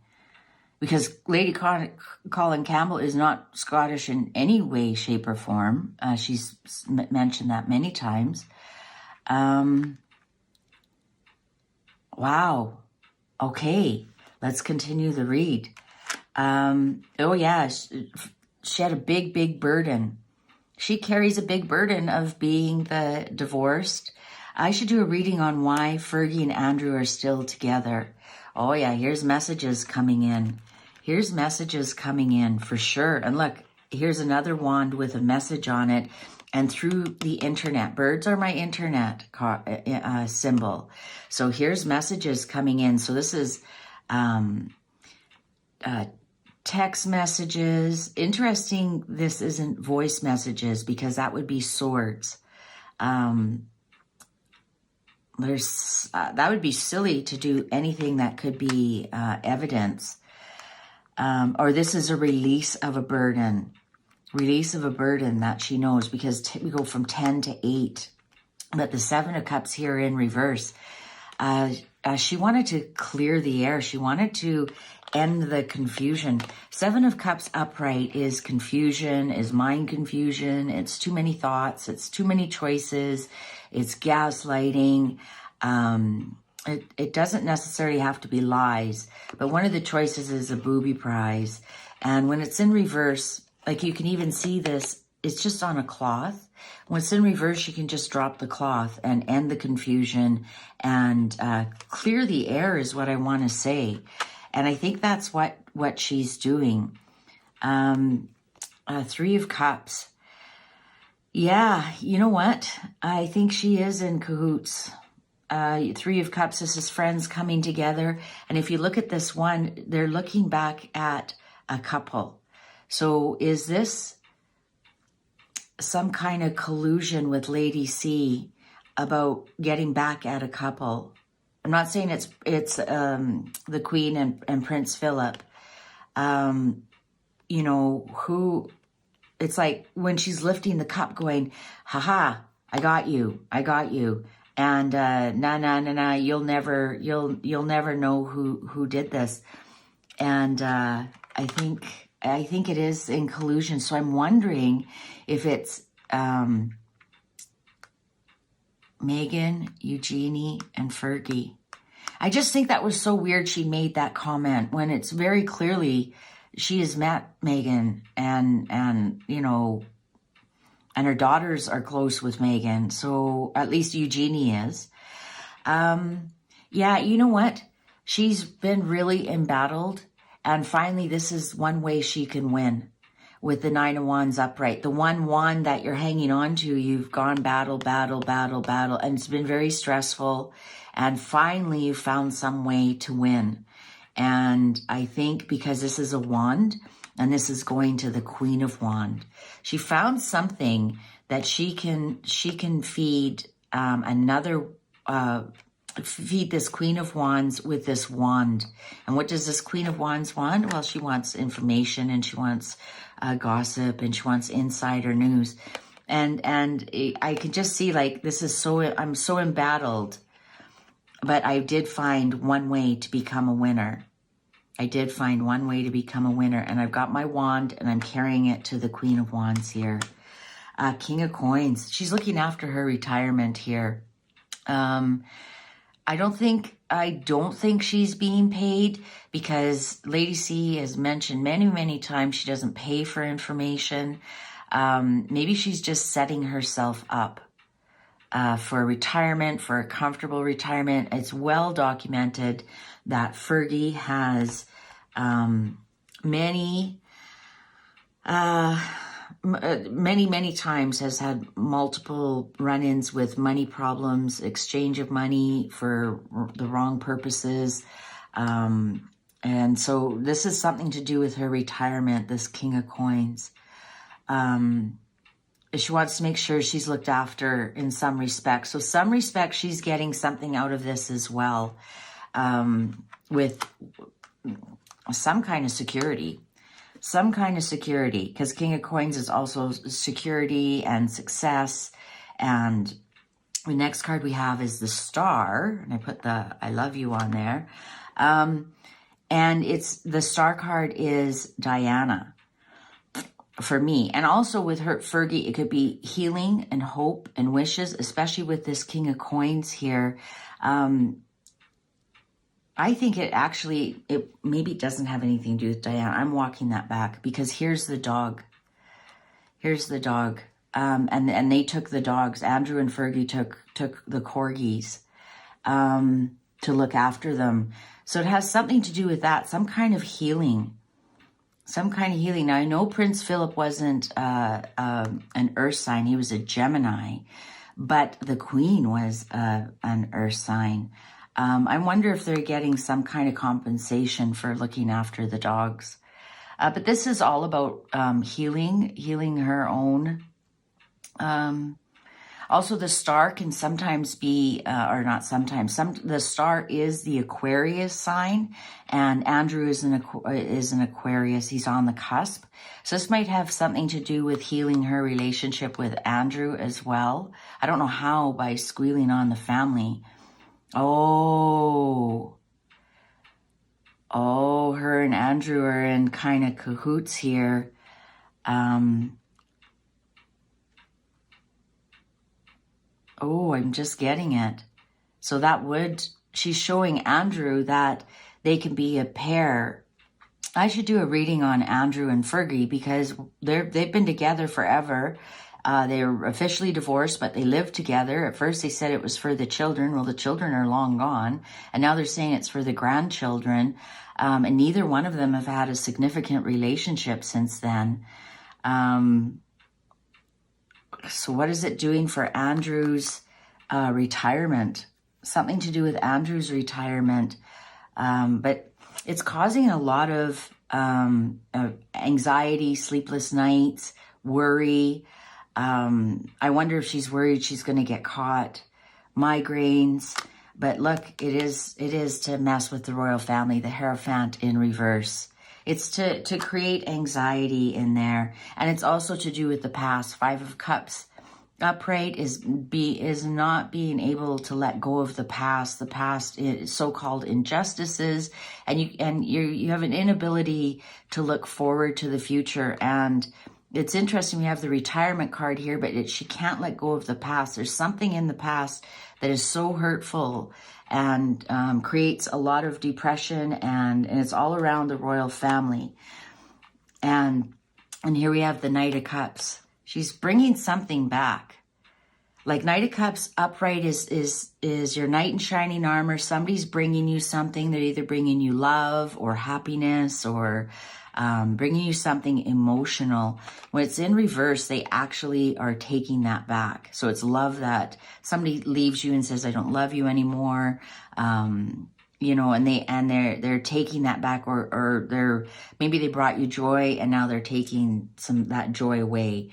because Lady Colin Campbell is not Scottish in any way, shape, or form. She's mentioned that many times. Wow. Okay, let's continue the read. Oh yeah, she had a big burden. She carries a big burden of being the divorced. I should do a reading on why Fergie and Andrew are still together. Oh yeah, here's messages coming in. Here's messages coming in for sure. And look, here's another wand with a message on it. And through the internet, birds are my internet symbol. So here's messages coming in. So this is text messages. Interesting, this isn't voice messages because that would be swords. That would be silly to do anything that could be evidence. Or this is a release of a burden. Release of a burden that she knows, because we go from 10 to 8. But the 7 of Cups here in reverse. She wanted to clear the air. She wanted to end the confusion. 7 of Cups upright is confusion, is mind confusion. It's too many thoughts. It's too many choices. It's gaslighting. It doesn't necessarily have to be lies, but one of the choices is a booby prize. And when it's in reverse, like you can even see this, it's just on a cloth. When it's in reverse, you can just drop the cloth and end the confusion and clear the air is what I want to say. And I think that's what she's doing. 3 of Cups. Yeah, you know what? I think she is in cahoots. 3 of Cups, this is friends coming together. And if you look at this one, they're looking back at a couple. So is this some kind of collusion with Lady C about getting back at a couple? I'm not saying it's the Queen and Prince Philip. You know, who, it's like when she's lifting the cup going, haha, I got you. And nah, you'll never know who did this. And I think it is in collusion. So I'm wondering if it's Megan, Eugenie, and Fergie. I just think that was so weird she made that comment when it's very clearly she has met Megan and you know, and her daughters are close with Megan. So at least Eugenie is. Yeah, you know what? She's been really embattled. And finally, this is one way she can win with the 9 of Wands upright. The one wand that you're hanging on to, you've gone battle. And it's been very stressful. And finally, you found some way to win. And I think because this is a wand, and this is going to the Queen of Wands, she found something that she can feed feed this Queen of Wands with this wand. And what does this Queen of Wands want? Well, she wants information, and she wants gossip, and she wants insider news. And I can just see, like, this is so, I'm so embattled. But I did find one way to become a winner. And I've got my wand, and I'm carrying it to the Queen of Wands here. King of Coins. She's looking after her retirement here. I don't think she's being paid, because Lady C has mentioned many times she doesn't pay for information. Maybe she's just setting herself up for retirement, for a comfortable retirement. It's well documented that Fergie has many times has had multiple run-ins with money problems, exchange of money for the wrong purposes. And so this is something to do with her retirement, this King of Coins. She wants to make sure she's looked after in some respect. So some respect, she's getting something out of this as well, with some kind of security. Because King of Coins is also security and success. And the next card we have is the Star, and I put the I love you on there. And the star card is Diana for me. And also with her Fergie, it could be healing and hope and wishes, especially with this King of Coins here. I think it maybe doesn't have anything to do with Diana. I'm walking that back because here's the dog. Here's the dog. And they took the dogs. Andrew and Fergie took the corgis to look after them. So it has something to do with that. Some kind of healing. Some kind of healing. Now, I know Prince Philip wasn't an earth sign. He was a Gemini. But the Queen was an earth sign. I wonder if they're getting some kind of compensation for looking after the dogs. But this is all about healing her own. Also, the star can sometimes be, or not sometimes, the star is the Aquarius sign, and Andrew is an Aquarius. He's on the cusp. So this might have something to do with healing her relationship with Andrew as well. I don't know how, by squealing on the family. Oh, her and Andrew are in kind of cahoots here. Oh, I'm just getting it. So she's showing Andrew that they can be a pair. I should do a reading on Andrew and Fergie because they've been together forever. They're officially divorced, but they live together. At first they said it was for the children. Well, the children are long gone. And now they're saying it's for the grandchildren. And neither one of them have had a significant relationship since then. So what is it doing for Andrew's retirement? Something to do with Andrew's retirement. But it's causing a lot of anxiety, sleepless nights, worry. I wonder if she's worried she's going to get caught. Migraines. But look, it is to mess with the royal family, the Hierophant in reverse. It's to create anxiety in there. And it's also to do with the past. Five of Cups upright is not being able to let go of the past. The past is so-called injustices. And you have an inability to look forward to the future. And it's interesting, we have the retirement card here, but she can't let go of the past. There's something in the past that is so hurtful and creates a lot of depression, and it's all around the royal family. And here we have the Knight of Cups. She's bringing something back. Like Knight of Cups upright is your knight in shining armor. Somebody's bringing you something. They're either bringing you love or happiness or bringing you something emotional. When it's in reverse, they actually are taking that back. So it's love that somebody leaves you and says, I don't love you anymore. You know, and they're taking that back, or maybe they brought you joy and now they're taking that joy away.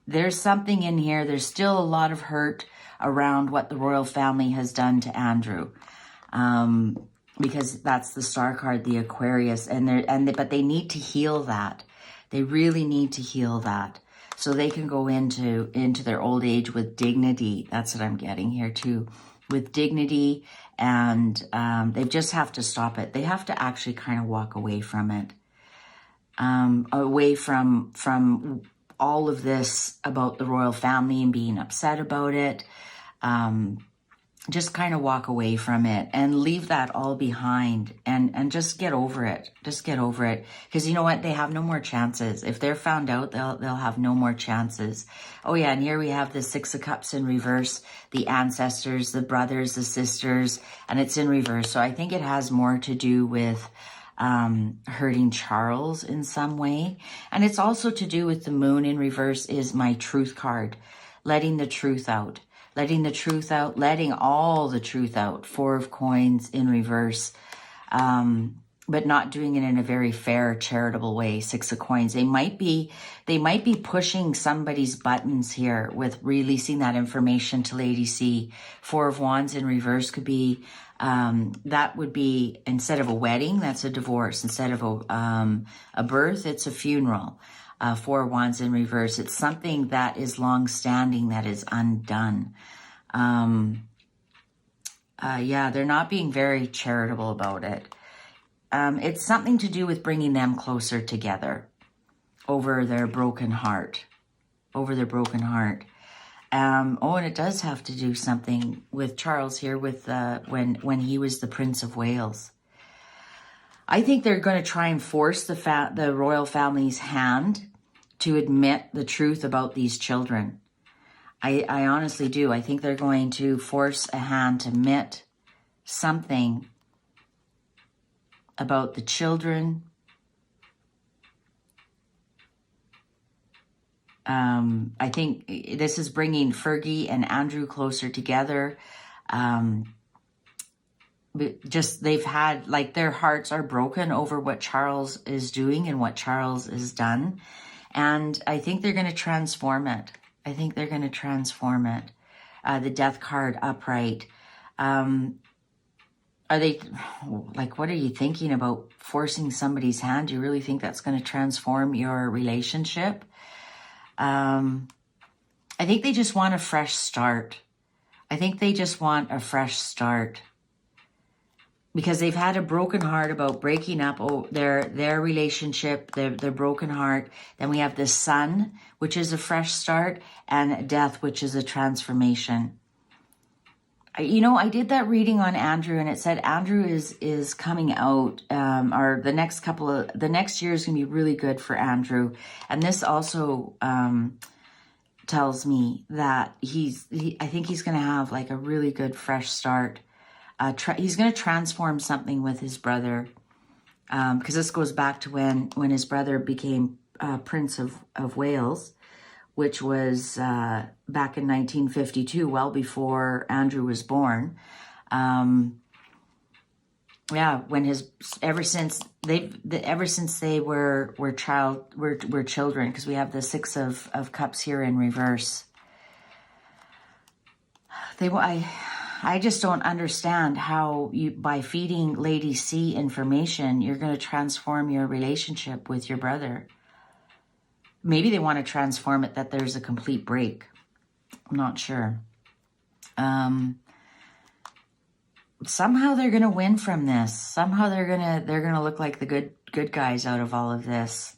There's something in here. There's still a lot of hurt around what the royal family has done to Andrew. Because that's the star card, the Aquarius, but they need to heal that. They really need to heal that so they can go into their old age with dignity. That's what I'm getting here too, with dignity, and they just have to stop it. They have to actually kind of walk away from it, away from all of this about the royal family and being upset about it. Just kind of walk away from it and leave that all behind and just get over it. Just get over it. Because you know what? They have no more chances. If they're found out, they'll have no more chances. Oh yeah, and here we have the Six of Cups in reverse, the ancestors, the brothers, the sisters, and it's in reverse. So I think it has more to do with hurting Charles in some way. And it's also to do with the moon in reverse is my truth card, letting the truth out. Letting the truth out, letting all the truth out. Four of Coins in reverse, but not doing it in a very fair, charitable way. Six of Coins. They might be pushing somebody's buttons here with releasing that information to Lady C. Four of Wands in reverse could be, that would be, instead of a wedding, that's a divorce. Instead of a birth, it's a funeral. Four of Wands in reverse. It's something that is long-standing, that is undone. Yeah, they're not being very charitable about it. It's something to do with bringing them closer together over their broken heart. Over their broken heart. Oh, and it does have to do something with Charles here with when he was the Prince of Wales. I think they're going to try and force the royal family's hand to admit the truth about these children. I honestly do. I think they're going to force a hand to admit something about the children. I think this is bringing Fergie and Andrew closer together. Just they've had, like, their hearts are broken over what Charles is doing and what Charles has done. And I think they're going to transform it. I think they're going to transform it. The death card upright. Are they, like, what are you thinking about forcing somebody's hand? Do you really think that's going to transform your relationship? I think they just want a fresh start. I think they just want a fresh start. Because they've had a broken heart about breaking up their relationship, their broken heart. Then we have the Sun, which is a fresh start, and Death, which is a transformation. You know, I did that reading on Andrew, and it said Andrew is coming out, or the next year is going to be really good for Andrew. And this also tells me that I think he's going to have like a really good fresh start. He's going to transform something with his brother, because this goes back to when his brother became Prince of Wales, which was back in 1952, well before Andrew was born. Yeah, ever since they were children, because we have the Six of Cups here in reverse. I just don't understand how by feeding Lady C information, you're going to transform your relationship with your brother. Maybe they want to transform it that there's a complete break. I'm not sure. Somehow they're going to win from this. Somehow they're going to look like the good guys out of all of this.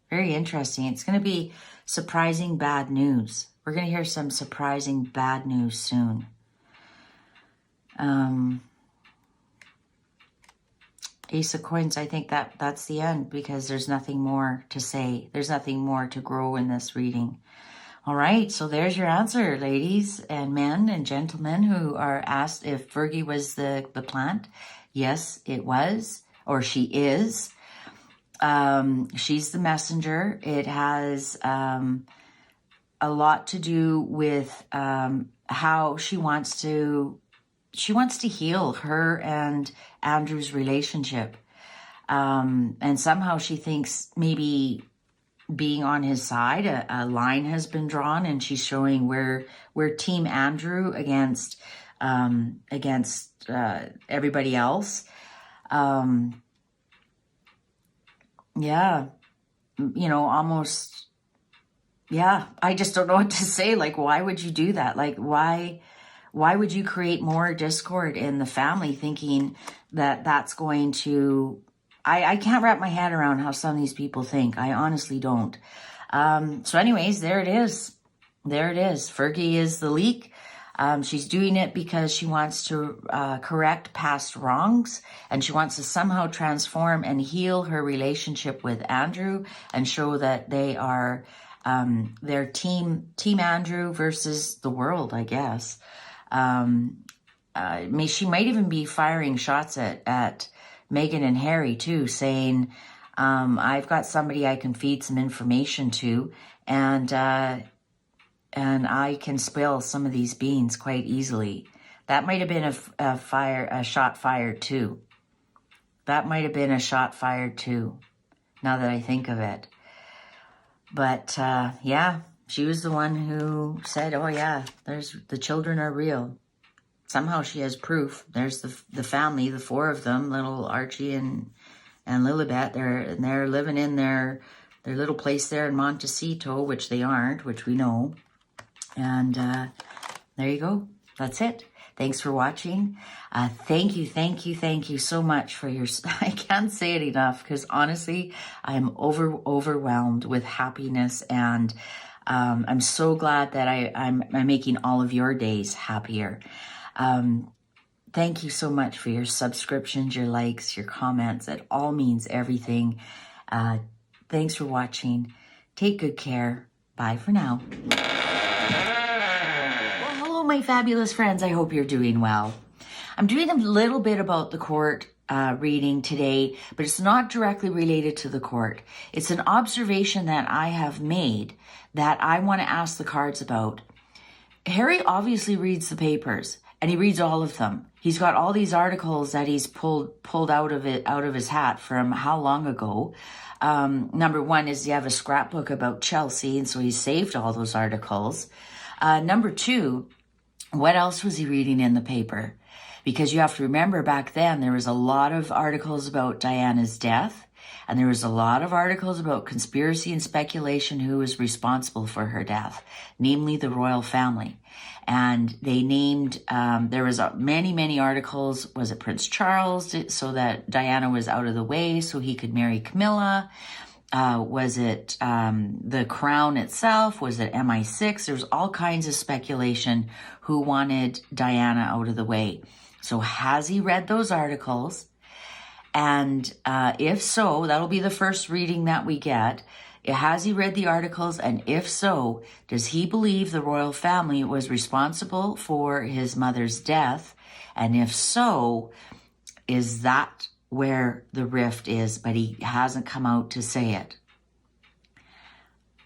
Very interesting. It's going to be surprising bad news. We're going to hear some surprising bad news soon. Ace of Coins, I think that's the end, because there's nothing more to say. There's nothing more to grow in this reading. All right, so there's your answer, ladies and men and gentlemen who are asked if Fergie was the plant. Yes, it was, or she is. She's the messenger. It has a lot to do with how she wants to heal her and Andrew's relationship. And somehow she thinks maybe being on his side, a line has been drawn, and she's showing where Team Andrew against everybody else. Yeah, you know, almost, yeah, I just don't know what to say. Like, why would you do that? Like, why would you create more discord in the family, thinking that that's going to... I can't wrap my head around how some of these people think. I honestly don't. So anyways, there it is. There it is. Fergie is the leak. She's doing it because she wants to correct past wrongs, and she wants to somehow transform and heal her relationship with Andrew and show that they are their team Andrew versus the world, I guess. She might even be firing shots at Meghan and Harry too, saying, I've got somebody I can feed some information to, and I can spill some of these beans quite easily. That might have been a shot fired too. That might have been a shot fired too, now that I think of it. But yeah, she was the one who said, oh yeah, the children are real. Somehow she has proof. There's the family, the four of them, little Archie and Lilibet. They're living in their little place there in Montecito, which they aren't, which we know. And there you go. That's it. Thanks for watching. Thank you so much for your, I can't say it enough because honestly, I'm overwhelmed with happiness, and I'm so glad that I'm making all of your days happier. Thank you so much for your subscriptions, your likes, your comments. It all means everything. Thanks for watching. Take good care. Bye for now. Well, hello, my fabulous friends. I hope you're doing well. I'm doing a little bit about the court reading today, but it's not directly related to the court. It's an observation that I have made that I want to ask the cards about. Harry obviously reads the papers, and he reads all of them. He's got all these articles that he's pulled out of his hat from how long ago. Number one is you have a scrapbook about Chelsea, and so he saved all those articles. Number two, what else was he reading in the paper? Because you have to remember, back then there was a lot of articles about Diana's death, and there was a lot of articles about conspiracy and speculation who was responsible for her death, namely the royal family. And they named, there was many articles. Was it Prince Charles, so that Diana was out of the way so he could marry Camilla? Was it the crown itself? Was it MI6? There was all kinds of speculation who wanted Diana out of the way. So has he read those articles? And if so, that'll be the first reading that we get. Has he read the articles? And if so, does he believe the royal family was responsible for his mother's death? And if so, is that where the rift is? But he hasn't come out to say it.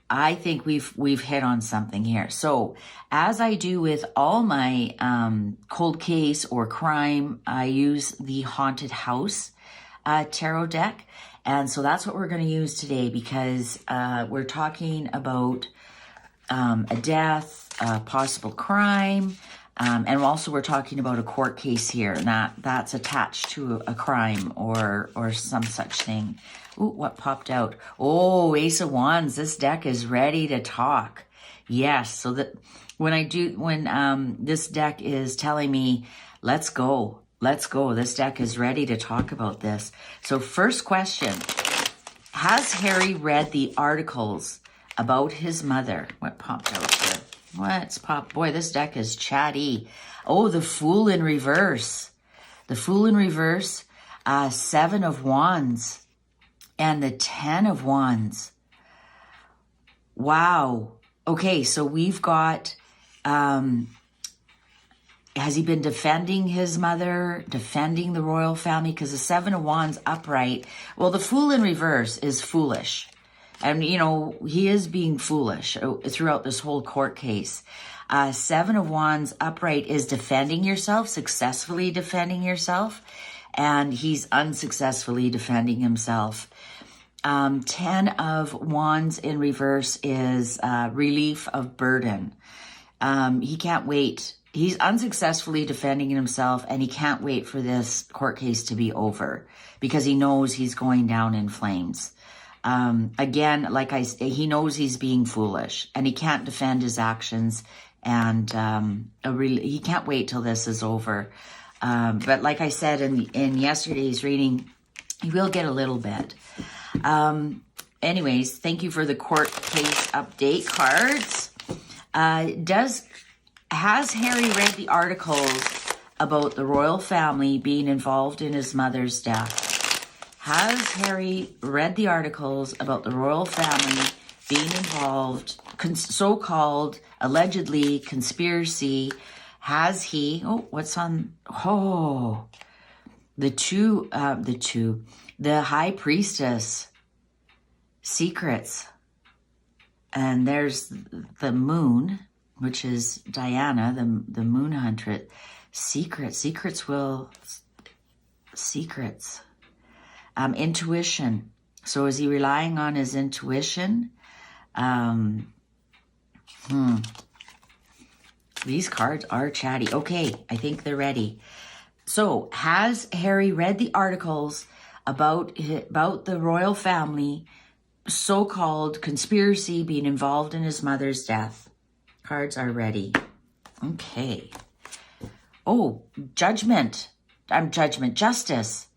I think we've hit on something here. So as I do with all my cold case or crime, I use the Haunted House tarot deck. And so that's what we're going to use today, because we're talking about a death, a possible crime, and also we're talking about a court case here, and that's attached to a crime or some such thing. Ooh, what popped out? Oh, Ace of Wands. This deck is ready to talk. Yes, so that when this deck is telling me, let's go. Let's go. This deck is ready to talk about this. So first question, has Harry read the articles about his mother? What popped out here? What's popped? Boy, this deck is chatty. Oh, the Fool in reverse. The Fool in reverse, Seven of Wands and the 10 of Wands. Wow. Okay, so we've got... has he been defending his mother, defending the royal family? Because the Seven of Wands upright, well, the Fool in reverse is foolish. And, you know, he is being foolish throughout this whole court case. Seven of Wands upright is defending yourself, successfully defending yourself. And he's unsuccessfully defending himself. 10 of Wands in reverse is relief of burden. He can't wait. He's unsuccessfully defending himself, and he can't wait for this court case to be over because he knows he's going down in flames. Again, like I say, he knows he's being foolish, and he can't defend his actions, and he can't wait till this is over. But like I said in yesterday's reading, he will get a little bit. Anyways, thank you for the court case update cards. Has Harry read the articles about the royal family being involved in his mother's death? Has Harry read the articles about the royal family being involved, so-called, allegedly, conspiracy? Has he, what's on, the High Priestess, secrets. And there's the moon, which is Diana, the moon huntress. Secrets. Intuition. So is he relying on his intuition? These cards are chatty. Okay, I think they're ready. So has Harry read the articles about the royal family, so-called conspiracy being involved in his mother's death? Cards are ready. Okay. Oh, judgment. Judgment. Justice.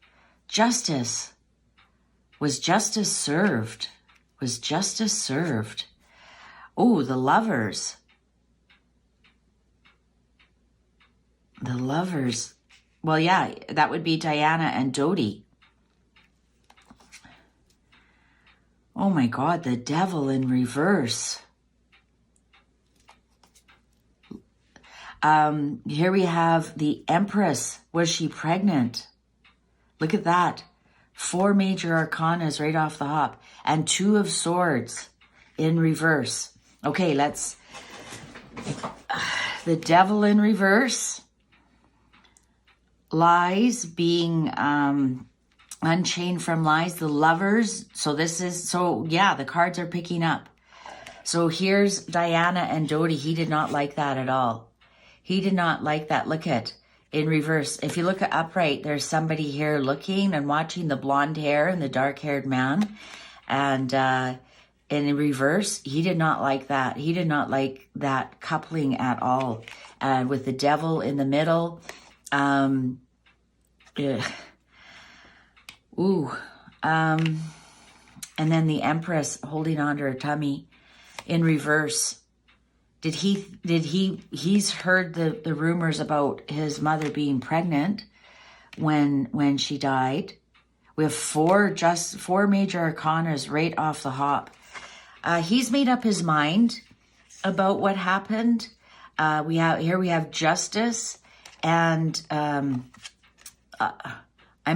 Justice. Was justice served? Was justice served? Oh, the lovers. The lovers. Well, yeah, that would be Diana and Dodie. Oh my God, the devil in reverse. Here we have the Empress. Was she pregnant? Look at that. 4 major arcanas right off the hop. And 2 of Swords in reverse. Okay, let's... the devil in reverse. Lies, being unchained from lies. The lovers. So this is... So, yeah, the cards are picking up. So here's Diana and Dodie. He did not like that at all. He did not like that. Look at... in reverse. If you look at upright, there's somebody here looking and watching the blonde hair and the dark-haired man. And in reverse, he did not like that. He did not like that coupling at all. And with the devil in the middle. And then the Empress holding onto her tummy in reverse. He's heard the rumors about his mother being pregnant when she died. We have 4 major arcanas right off the hop. He's made up his mind about what happened. We have justice, and I'm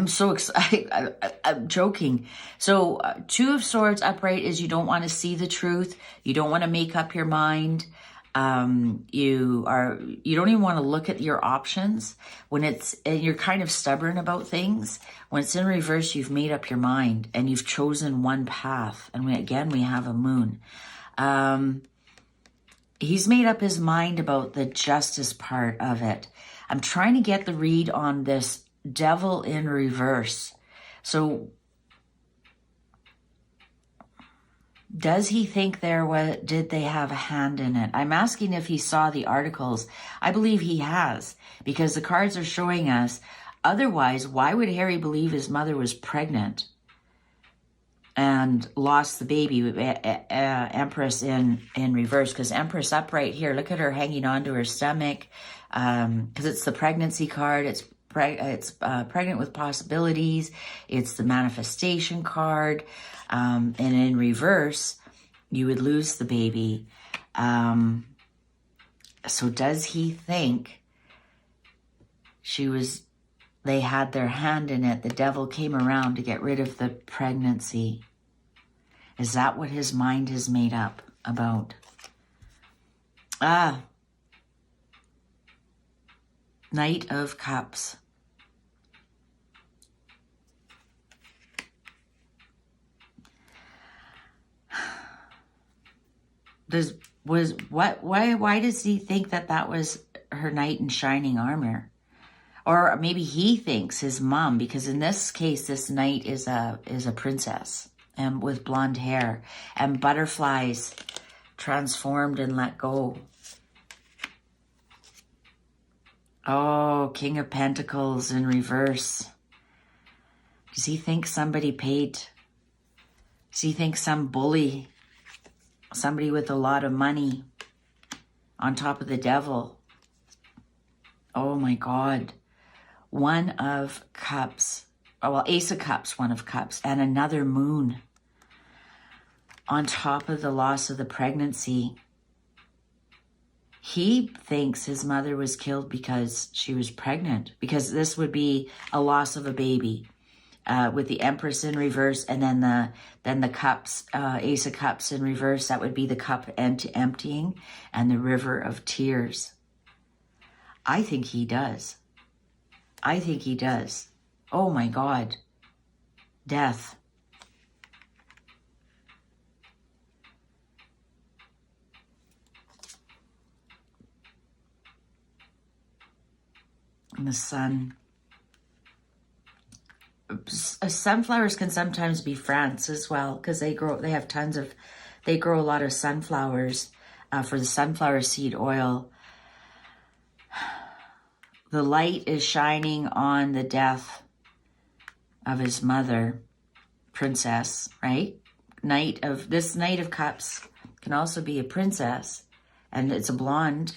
so excited. I'm joking. So 2 of Swords upright is you don't want to see the truth. You don't want to make up your mind. You don't even want to look at your options when you're kind of stubborn about things. When it's in reverse, you've made up your mind and you've chosen one path. And we have a moon. He's made up his mind about the justice part of it. I'm trying to get the read on this devil in reverse. So does he think did they have a hand in it? I'm asking if he saw the articles. I believe he has, because the cards are showing us. Otherwise, why would Harry believe his mother was pregnant and lost the baby with Empress in reverse? Because Empress upright here, look at her hanging onto her stomach, because it's the pregnancy card. It's pregnant with possibilities. It's the manifestation card. And in reverse, you would lose the baby. So does he think they had their hand in it? The devil came around to get rid of the pregnancy. Is that what his mind is made up about? Knight of Cups. Why does he think that was her knight in shining armor? Or maybe he thinks his mom, because in this case, this knight is a princess and with blonde hair and butterflies transformed and let go. Oh, King of Pentacles in reverse. Does he think somebody paid? Does he think some bully, somebody with a lot of money on top of the devil? Oh my God. 1 of Cups. Oh, well, Ace of Cups, 1 of Cups, and another moon on top of the loss of the pregnancy. He thinks his mother was killed because she was pregnant, because this would be a loss of a baby. With the Empress in reverse, and then the Cups, Ace of Cups in reverse, that would be the cup emptying and the river of tears. I think he does. I think he does. Oh my God. Death. And the sun. Sunflowers can sometimes be France as well, because they grow a lot of sunflowers for the sunflower seed oil. the light is shining on the death of his mother, princess, right? Knight of Cups can also be a princess, and it's a blonde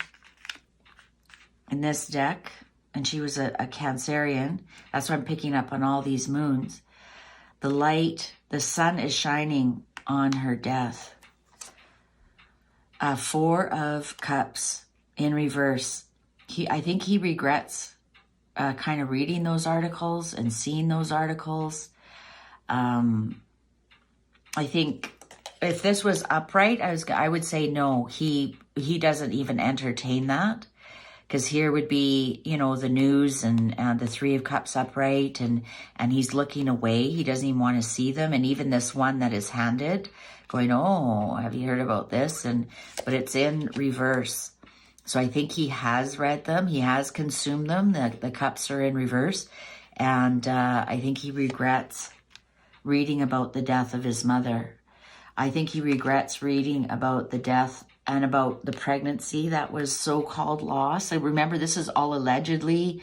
in this deck, and she was a Cancerian. That's why I'm picking up on all these moons. The light, the sun is shining on her death. Four of Cups in reverse. I think he regrets kind of reading those articles and seeing those articles. I think if this was upright, I would say no. He doesn't even entertain that, because here would be, you know, the news and the Three of Cups upright, and he's looking away. He doesn't even want to see them. And even this one that is handed, going, oh, have you heard about this? But it's in reverse. So I think he has read them. He has consumed them. The cups are in reverse. And I think he regrets reading about the death of his mother. I think he regrets reading about the death and about the pregnancy that was so-called lost. I remember this is all allegedly.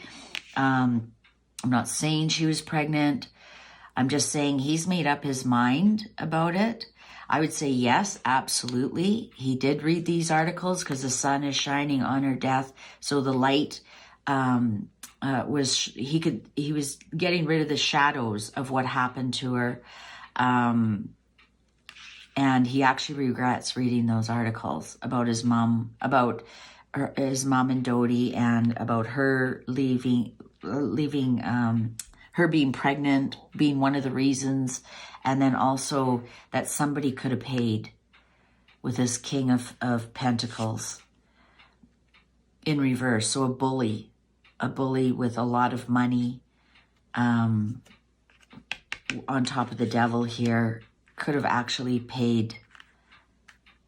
I'm not saying she was pregnant. I'm just saying he's made up his mind about it. I would say yes, absolutely. He did read these articles because the sun is shining on her death. So the light he was getting rid of the shadows of what happened to her. And he actually regrets reading those articles about his mom, his mom and Dodie, and about her leaving her being pregnant, being one of the reasons. And then also that somebody could have paid with this King of Pentacles in reverse. So a bully with a lot of money on top of the devil here could have actually paid.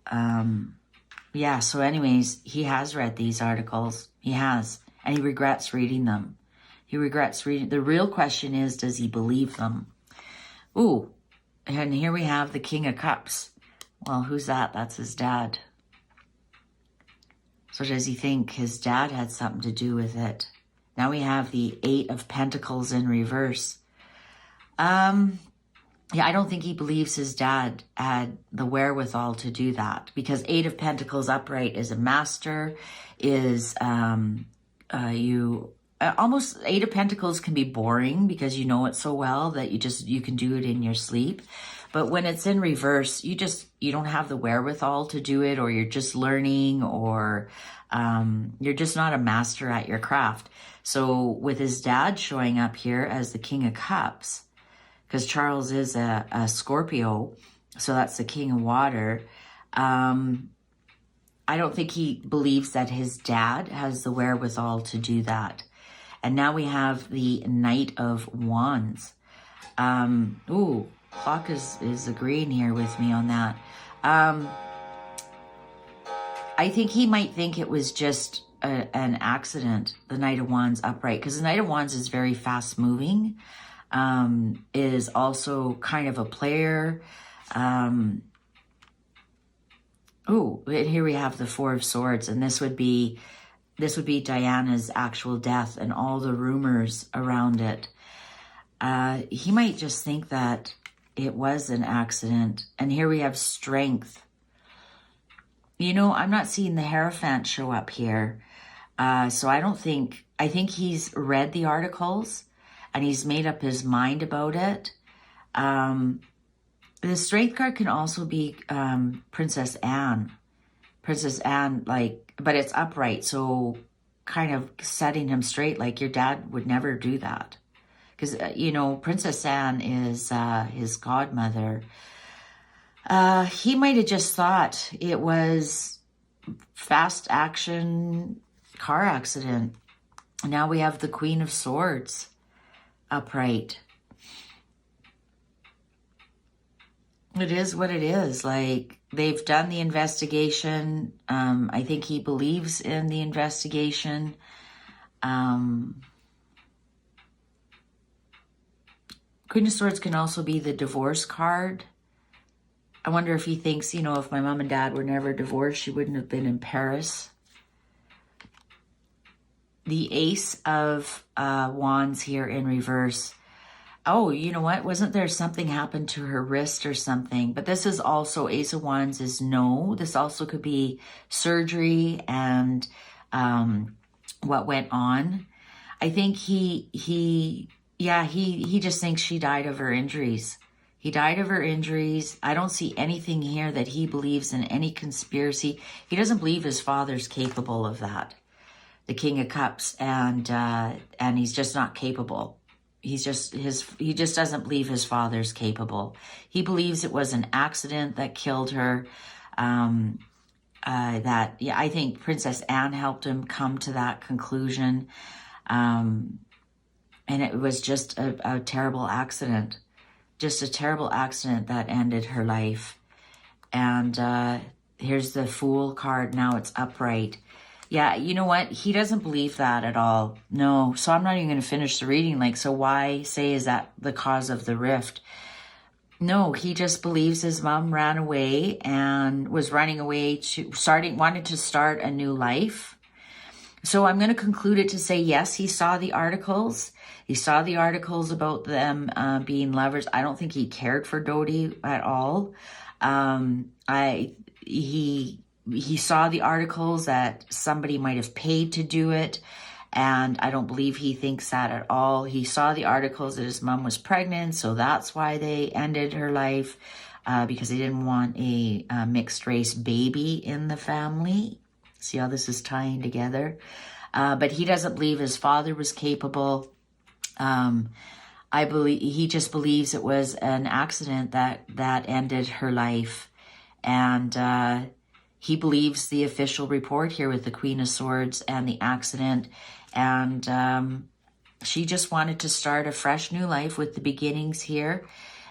Yeah, so anyways, he has read these articles. He has. And he regrets reading them. He regrets reading. The real question is, does he believe them? Ooh. And here we have the King of Cups. Well, who's that? That's his dad. So does he think his dad had something to do with it? Now we have the Eight of Pentacles in reverse. Yeah, I don't think he believes his dad had the wherewithal to do that, because Eight of Pentacles upright is a master, almost Eight of Pentacles can be boring because you know it so well that you can do it in your sleep. But when it's in reverse, you don't have the wherewithal to do it, or you're just learning, or you're just not a master at your craft. So with his dad showing up here as the King of Cups, because Charles is a Scorpio, so that's the King of Water, I don't think he believes that his dad has the wherewithal to do that. And now we have the Knight of Wands. Ooh, Clock is agreeing here with me on that. I think he might think it was just an accident, the Knight of Wands upright, because the Knight of Wands is very fast moving, is also kind of a player. Ooh, here we have the Four of Swords, and this would be Diana's actual death and all the rumors around it. He might just think that it was an accident. And here we have Strength. You know, I'm not seeing the Hierophant show up here. So I think he's read the articles and he's made up his mind about it. The Strength card can also be Princess Anne. Princess Anne, but it's upright, so kind of setting him straight, like your dad would never do that. Because, Princess Anne is his godmother. He might have just thought it was fast action car accident. Now we have the Queen of Swords upright. It is what it is. Like, they've done the investigation. I think he believes in the investigation. Queen of Swords can also be the divorce card. I wonder if he thinks, if my mom and dad were never divorced, she wouldn't have been in Paris. the Ace of Wands here in reverse. Oh, you know what? Wasn't there something happened to her wrist or something? But this is also, Ace of Wands is no. This also could be surgery and what went on. I think he just thinks she died of her injuries. He died of her injuries. I don't see anything here that he believes in any conspiracy. He doesn't believe his father's capable of that. The King of Cups, and he's just not capable. He just doesn't believe his father's capable. He believes it was an accident that killed her. I think Princess Anne helped him come to that conclusion. And it was just a terrible accident. Just a terrible accident that ended her life. And here's the Fool card. Now it's upright. Yeah, you know what? He doesn't believe that at all. No. So I'm not even going to finish the reading. Like, so why say is that the cause of the rift? No, he just believes his mom ran away and was running away wanted to start a new life. So I'm going to conclude it to say, yes, he saw the articles. He saw the articles about them being lovers. I don't think he cared for Dodie at all. He saw the articles that somebody might have paid to do it, and I don't believe he thinks that at all. He saw the articles that his mom was pregnant, so that's why they ended her life, because they didn't want a mixed race baby in the family. See how this is tying together? But he doesn't believe his father was capable. I believe he just believes it was an accident that ended her life. And he believes the official report here with the Queen of Swords and the accident. And she just wanted to start a fresh new life with the beginnings here.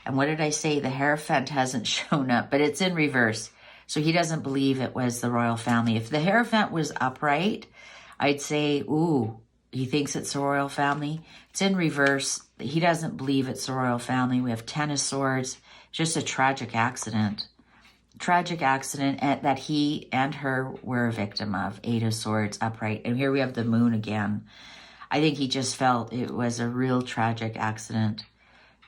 And what did I say? The Hierophant hasn't shown up, but it's in reverse. So he doesn't believe it was the royal family. If the Hierophant was upright, I'd say, ooh, he thinks it's the royal family. It's in reverse. He doesn't believe it's the royal family. We have Ten of Swords. Just a tragic accident. Tragic accident that he and her were a victim of. Eight of Swords, upright. And here we have the Moon again. I think he just felt it was a real tragic accident.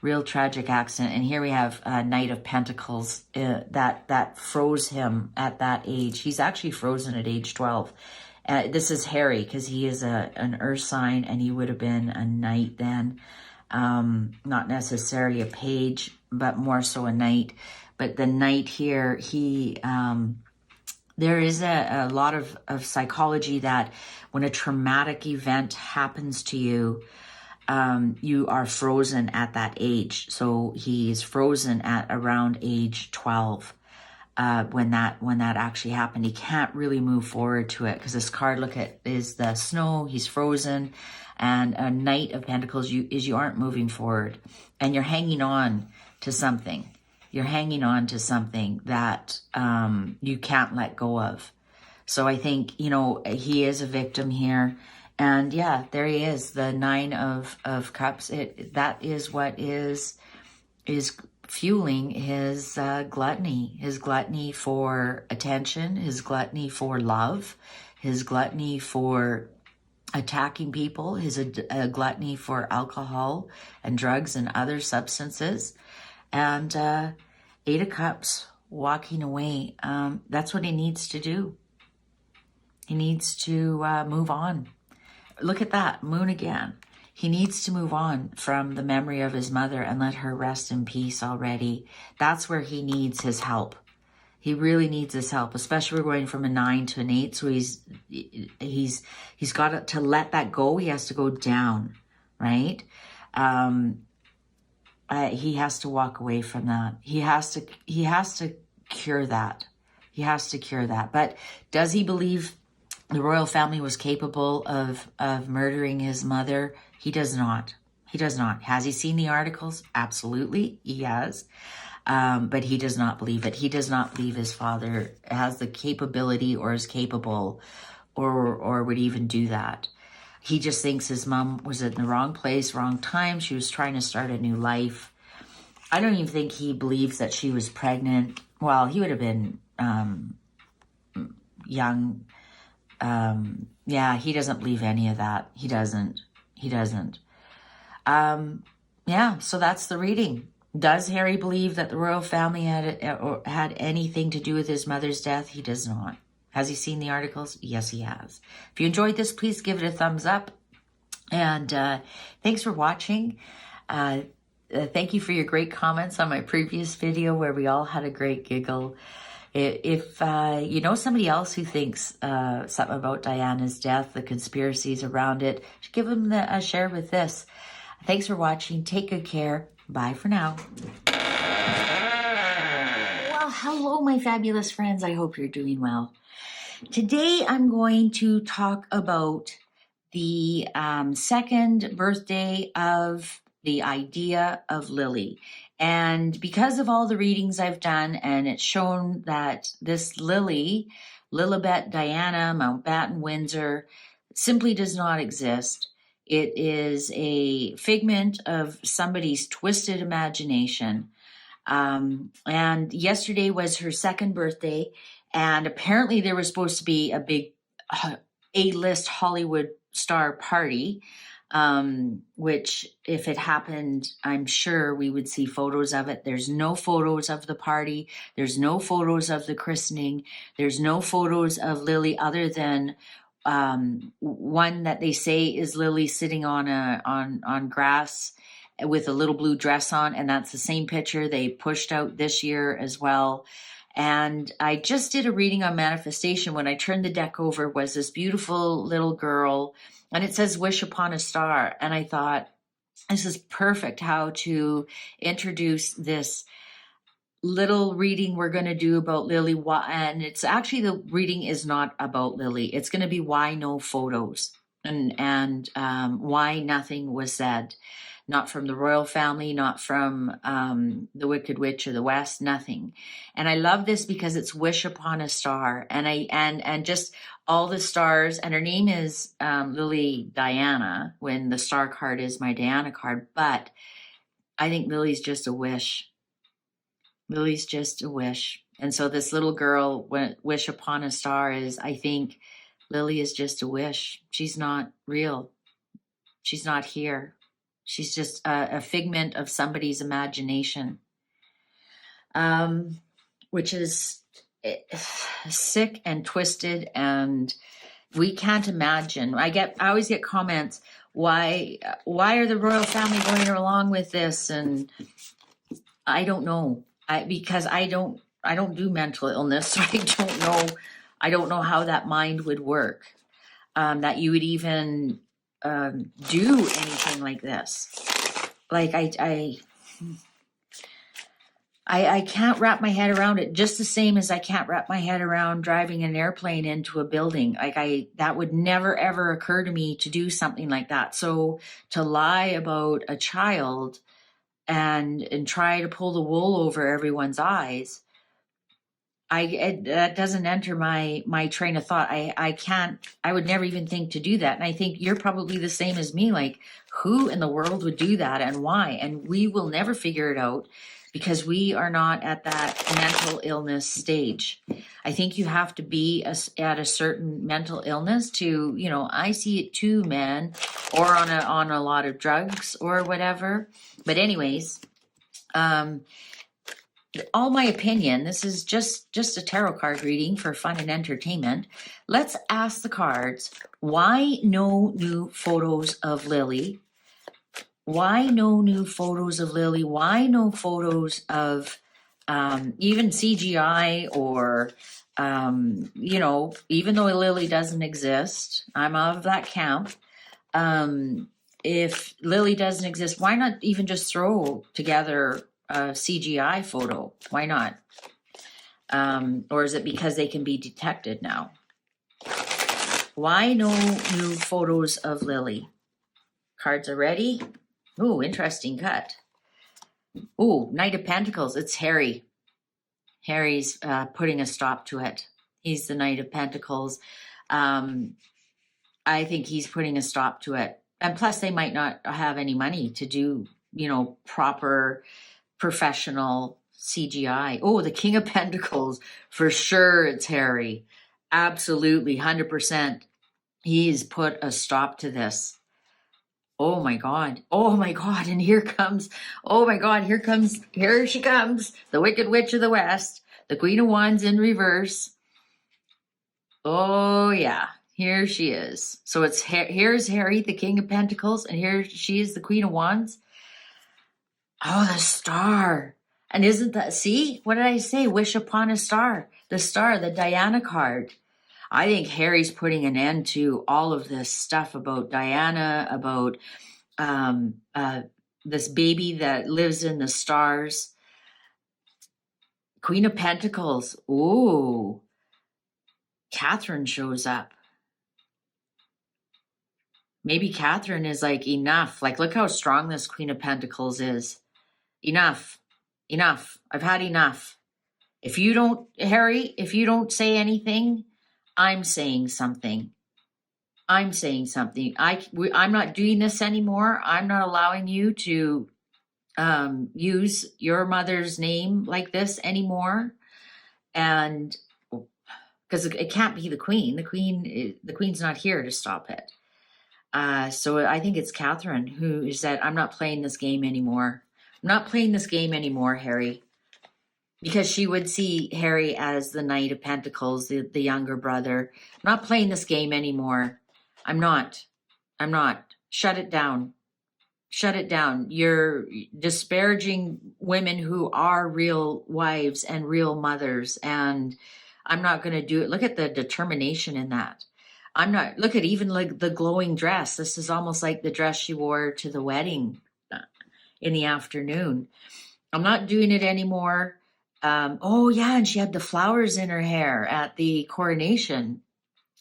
Real tragic accident. And here we have Knight of Pentacles that froze him at that age. He's actually frozen at age 12. This is Harry, because he is an earth sign, and he would have been a knight then. Not necessarily a page, but more so a knight. But the knight here, there is a lot of psychology that when a traumatic event happens to you, you are frozen at that age. So he's frozen at around age 12 when that actually happened. He can't really move forward to it because this card, look at, is the snow. He's frozen. And a Knight of Pentacles you aren't moving forward, and you're hanging on to something. You're hanging on to something that you can't let go of. So I think, he is a victim here. And yeah, there he is, the Nine of Cups. That is what is fueling his gluttony for attention, his gluttony for love, his gluttony for attacking people, his gluttony for alcohol and drugs and other substances. And Eight of Cups, walking away. That's what he needs to do. He needs to move on. Look at that, Moon again. He needs to move on from the memory of his mother and let her rest in peace already. That's where he needs his help. He really needs his help, especially we're going from a 9 to an 8. So he's got to let that go. He has to go down, right? He has to walk away from that. He has to cure that. He has to cure that. But does he believe the royal family was capable of murdering his mother? He does not. He does not. Has he seen the articles? Absolutely, he has. But he does not believe it. He does not believe his father has the capability or is capable or would even do that. He just thinks his mom was in the wrong place, wrong time. She was trying to start a new life. I don't even think he believes that she was pregnant. Well, he would have been young, Yeah, he doesn't believe any of that. He doesn't. He doesn't. Yeah, so that's the reading. Does Harry believe that the royal family had anything to do with his mother's death? He does not. Has he seen the articles? Yes, he has. If you enjoyed this, please give it a thumbs up. And thanks for watching. Thank you for your great comments on my previous video where we all had a great giggle. If you know somebody else who thinks something about Diana's death, the conspiracies around it, give them a share with this. Thanks for watching. Take good care. Bye for now. Well, hello, my fabulous friends. I hope you're doing well. Today, I'm going to talk about the second birthday of the idea of Lily. And because of all the readings I've done, and it's shown that this Lily, Lilibet Diana Mountbatten Windsor, simply does not exist. It is a figment of somebody's twisted imagination. And yesterday was her second birthday, and apparently there was supposed to be a big A-list Hollywood star party, which if it happened, I'm sure we would see photos of it. There's no photos of the party. There's no photos of the christening. There's no photos of Lily other than one that they say is Lily sitting on grass with a little blue dress on, and that's the same picture they pushed out this year as well. And I just did a reading on manifestation. When I turned the deck over was this beautiful little girl, and it says wish upon a star. And I thought, this is perfect how to introduce this little reading we're going to do about Lily. And it's actually, the reading is not about Lily. It's going to be why no photos, and why nothing was said. Not from the royal family, not from the Wicked Witch of the West, nothing. And I love this because it's wish upon a star, and just all the stars. And her name is Lily Diana, when the star card is my Diana card. But I think Lily's just a wish. Lily's just a wish. And so this little girl, wish upon a star, is, I think Lily is just a wish. She's not real. She's not here. She's just a figment of somebody's imagination, which is sick and twisted, and we can't imagine. I always get comments, why are the royal family going along with this? And I don't know. Because I don't do mental illness, so I don't know how that mind would work. That you would even do anything like this. Like I can't wrap my head around it, just the same as I can't wrap my head around driving an airplane into a building. That would never ever occur to me to do something like that. So to lie about a child and try to pull the wool over everyone's eyes, that doesn't enter my train of thought. I would never even think to do that. And I think you're probably the same as me. Like, who in the world would do that, and why? And we will never figure it out, because we are not at that mental illness stage. I think you have to be at a certain mental illness to, I see it too, man, or on a lot of drugs or whatever. But anyways, all my opinion, this is just a tarot card reading for fun and entertainment. Let's ask the cards, why no new photos of Lily? Why no new photos of Lily? Why no photos of even CGI, or, even though Lily doesn't exist, I'm of that camp. If Lily doesn't exist, why not even just throw together a CGI photo? Why not? Or is it because they can be detected now? Why no new photos of Lily? Cards are ready. Ooh, interesting cut. Ooh, Knight of Pentacles. It's Harry. Harry's putting a stop to it. He's the Knight of Pentacles. I think he's putting a stop to it. And plus, they might not have any money to do, proper professional CGI. Oh, the King of Pentacles. For sure, it's Harry. Absolutely, 100%. He's put a stop to this. Oh my God. Oh my God. And here comes, oh my God, here she comes, the Wicked Witch of the West, the Queen of Wands in reverse. Oh yeah, here she is. So here's Harry, the King of Pentacles, and here she is, the Queen of Wands. Oh, the Star. And isn't that, see, what did I say? Wish upon a star. The Star, the Diana card. I think Harry's putting an end to all of this stuff about Diana, about this baby that lives in the stars. Queen of Pentacles. Ooh, Catherine shows up. Maybe Catherine is like, enough. Like, look how strong this Queen of Pentacles is. Enough. Enough. I've had enough. If you don't, Harry, if you don't say anything, I'm saying something. I'm saying something. I'm not doing this anymore. I'm not allowing you to use your mother's name like this anymore. And because it can't be the Queen. The Queen's not here to stop it. So I think it's Catherine who said, I'm not playing this game anymore. I'm not playing this game anymore, Harry. Because she would see Harry as the Knight of Pentacles, the younger brother. I'm not playing this game anymore. I'm not. Shut it down. Shut it down. You're disparaging women who are real wives and real mothers. And I'm not going to do it. Look at the determination in that. I'm not, look at even like the glowing dress. This is almost like the dress she wore to the wedding in the afternoon. I'm not doing it anymore. Oh yeah, and she had the flowers in her hair at the coronation.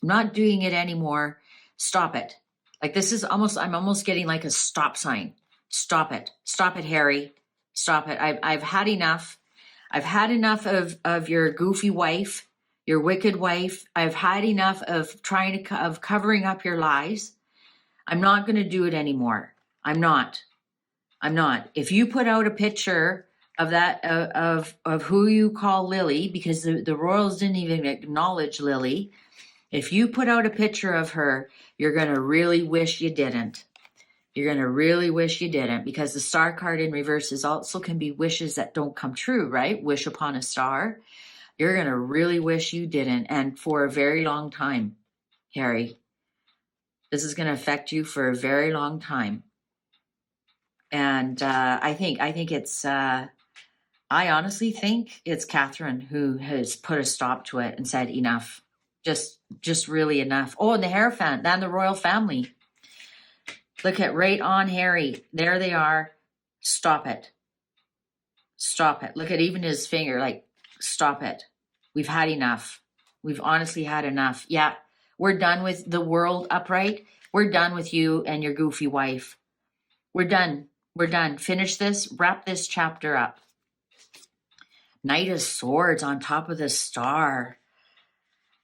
I'm not doing it anymore. Stop it. Like this is almost, I'm almost getting like a stop sign. Stop it. Stop it, Harry. Stop it. I've had enough. I've had enough of your goofy wife, your wicked wife. I've had enough of of covering up your lies. I'm not going to do it anymore. I'm not. If you put out a picture of that, of who you call Lily, because the royals didn't even acknowledge Lily. If you put out a picture of her, you're going to really wish you didn't. You're going to really wish you didn't, because the Star card in reverse is also can be wishes that don't come true, right? Wish upon a star. You're going to really wish you didn't. And for a very long time, Harry, this is going to affect you for a very long time. And I think it's, I honestly think it's Catherine who has put a stop to it and said, enough, just really enough. Oh, and the Hierophant and the royal family. Look at right on Harry. There they are. Stop it. Stop it. Look at even his finger, like, stop it. We've had enough. We've honestly had enough. Yeah, we're done with the world upright. We're done with you and your goofy wife. We're done. We're done. Finish this. Wrap this chapter up. Knight of Swords on top of the Star.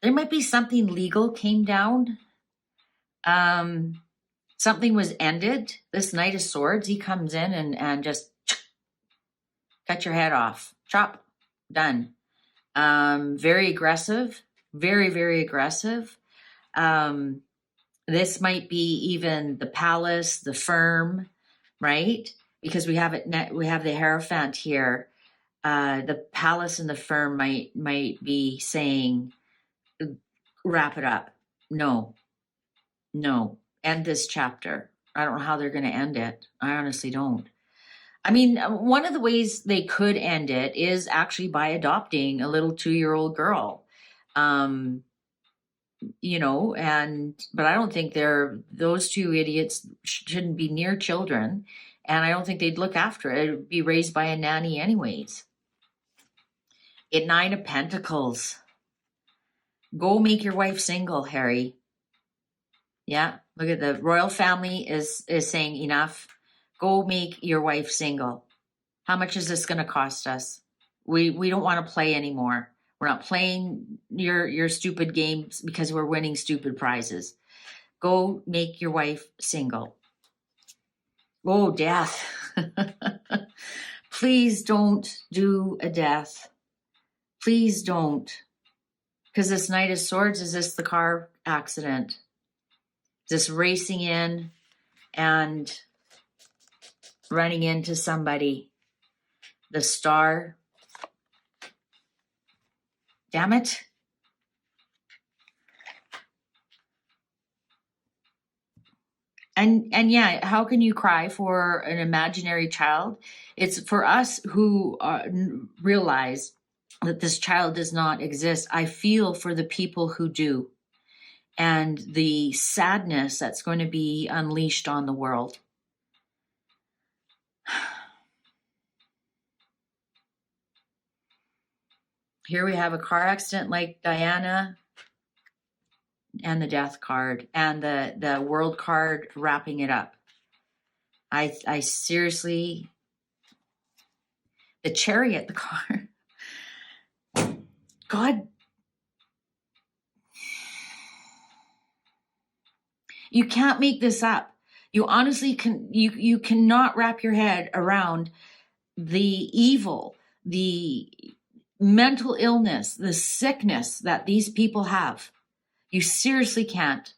There might be something legal came down. Something was ended. This Knight of Swords, he comes in and just cut your head off. Chop. Done. Very aggressive. Very, very aggressive. This might be even the palace, the firm, right? Because we have the Hierophant here. The palace and the firm might be saying, wrap it up. No, end this chapter. I don't know how they're going to end it. I honestly don't. I mean, one of the ways they could end it is actually by adopting a little 2-year-old girl. But I don't think those two idiots shouldn't be near children. And I don't think they'd look after it. It would be raised by a nanny anyways. 9 of Pentacles. Go make your wife single, Harry. Yeah, look at the royal family is saying enough. Go make your wife single. How much is this going to cost us? We don't want to play anymore. We're not playing your stupid games because we're winning stupid prizes. Go make your wife single. Oh, death. Please don't do a death. Please don't. Because this Knight of Swords, is this the car accident? This racing in and running into somebody. The Star. Damn it. And yeah, how can you cry for an imaginary child? It's for us who realize that this child does not exist. I feel for the people who do, and the sadness that's going to be unleashed on the world. Here we have a car accident like Diana, and the Death card, and the World card wrapping it up. I seriously, the Chariot, the card. God, you can't make this up. You honestly you cannot wrap your head around the evil, the mental illness, the sickness that these people have. You seriously can't.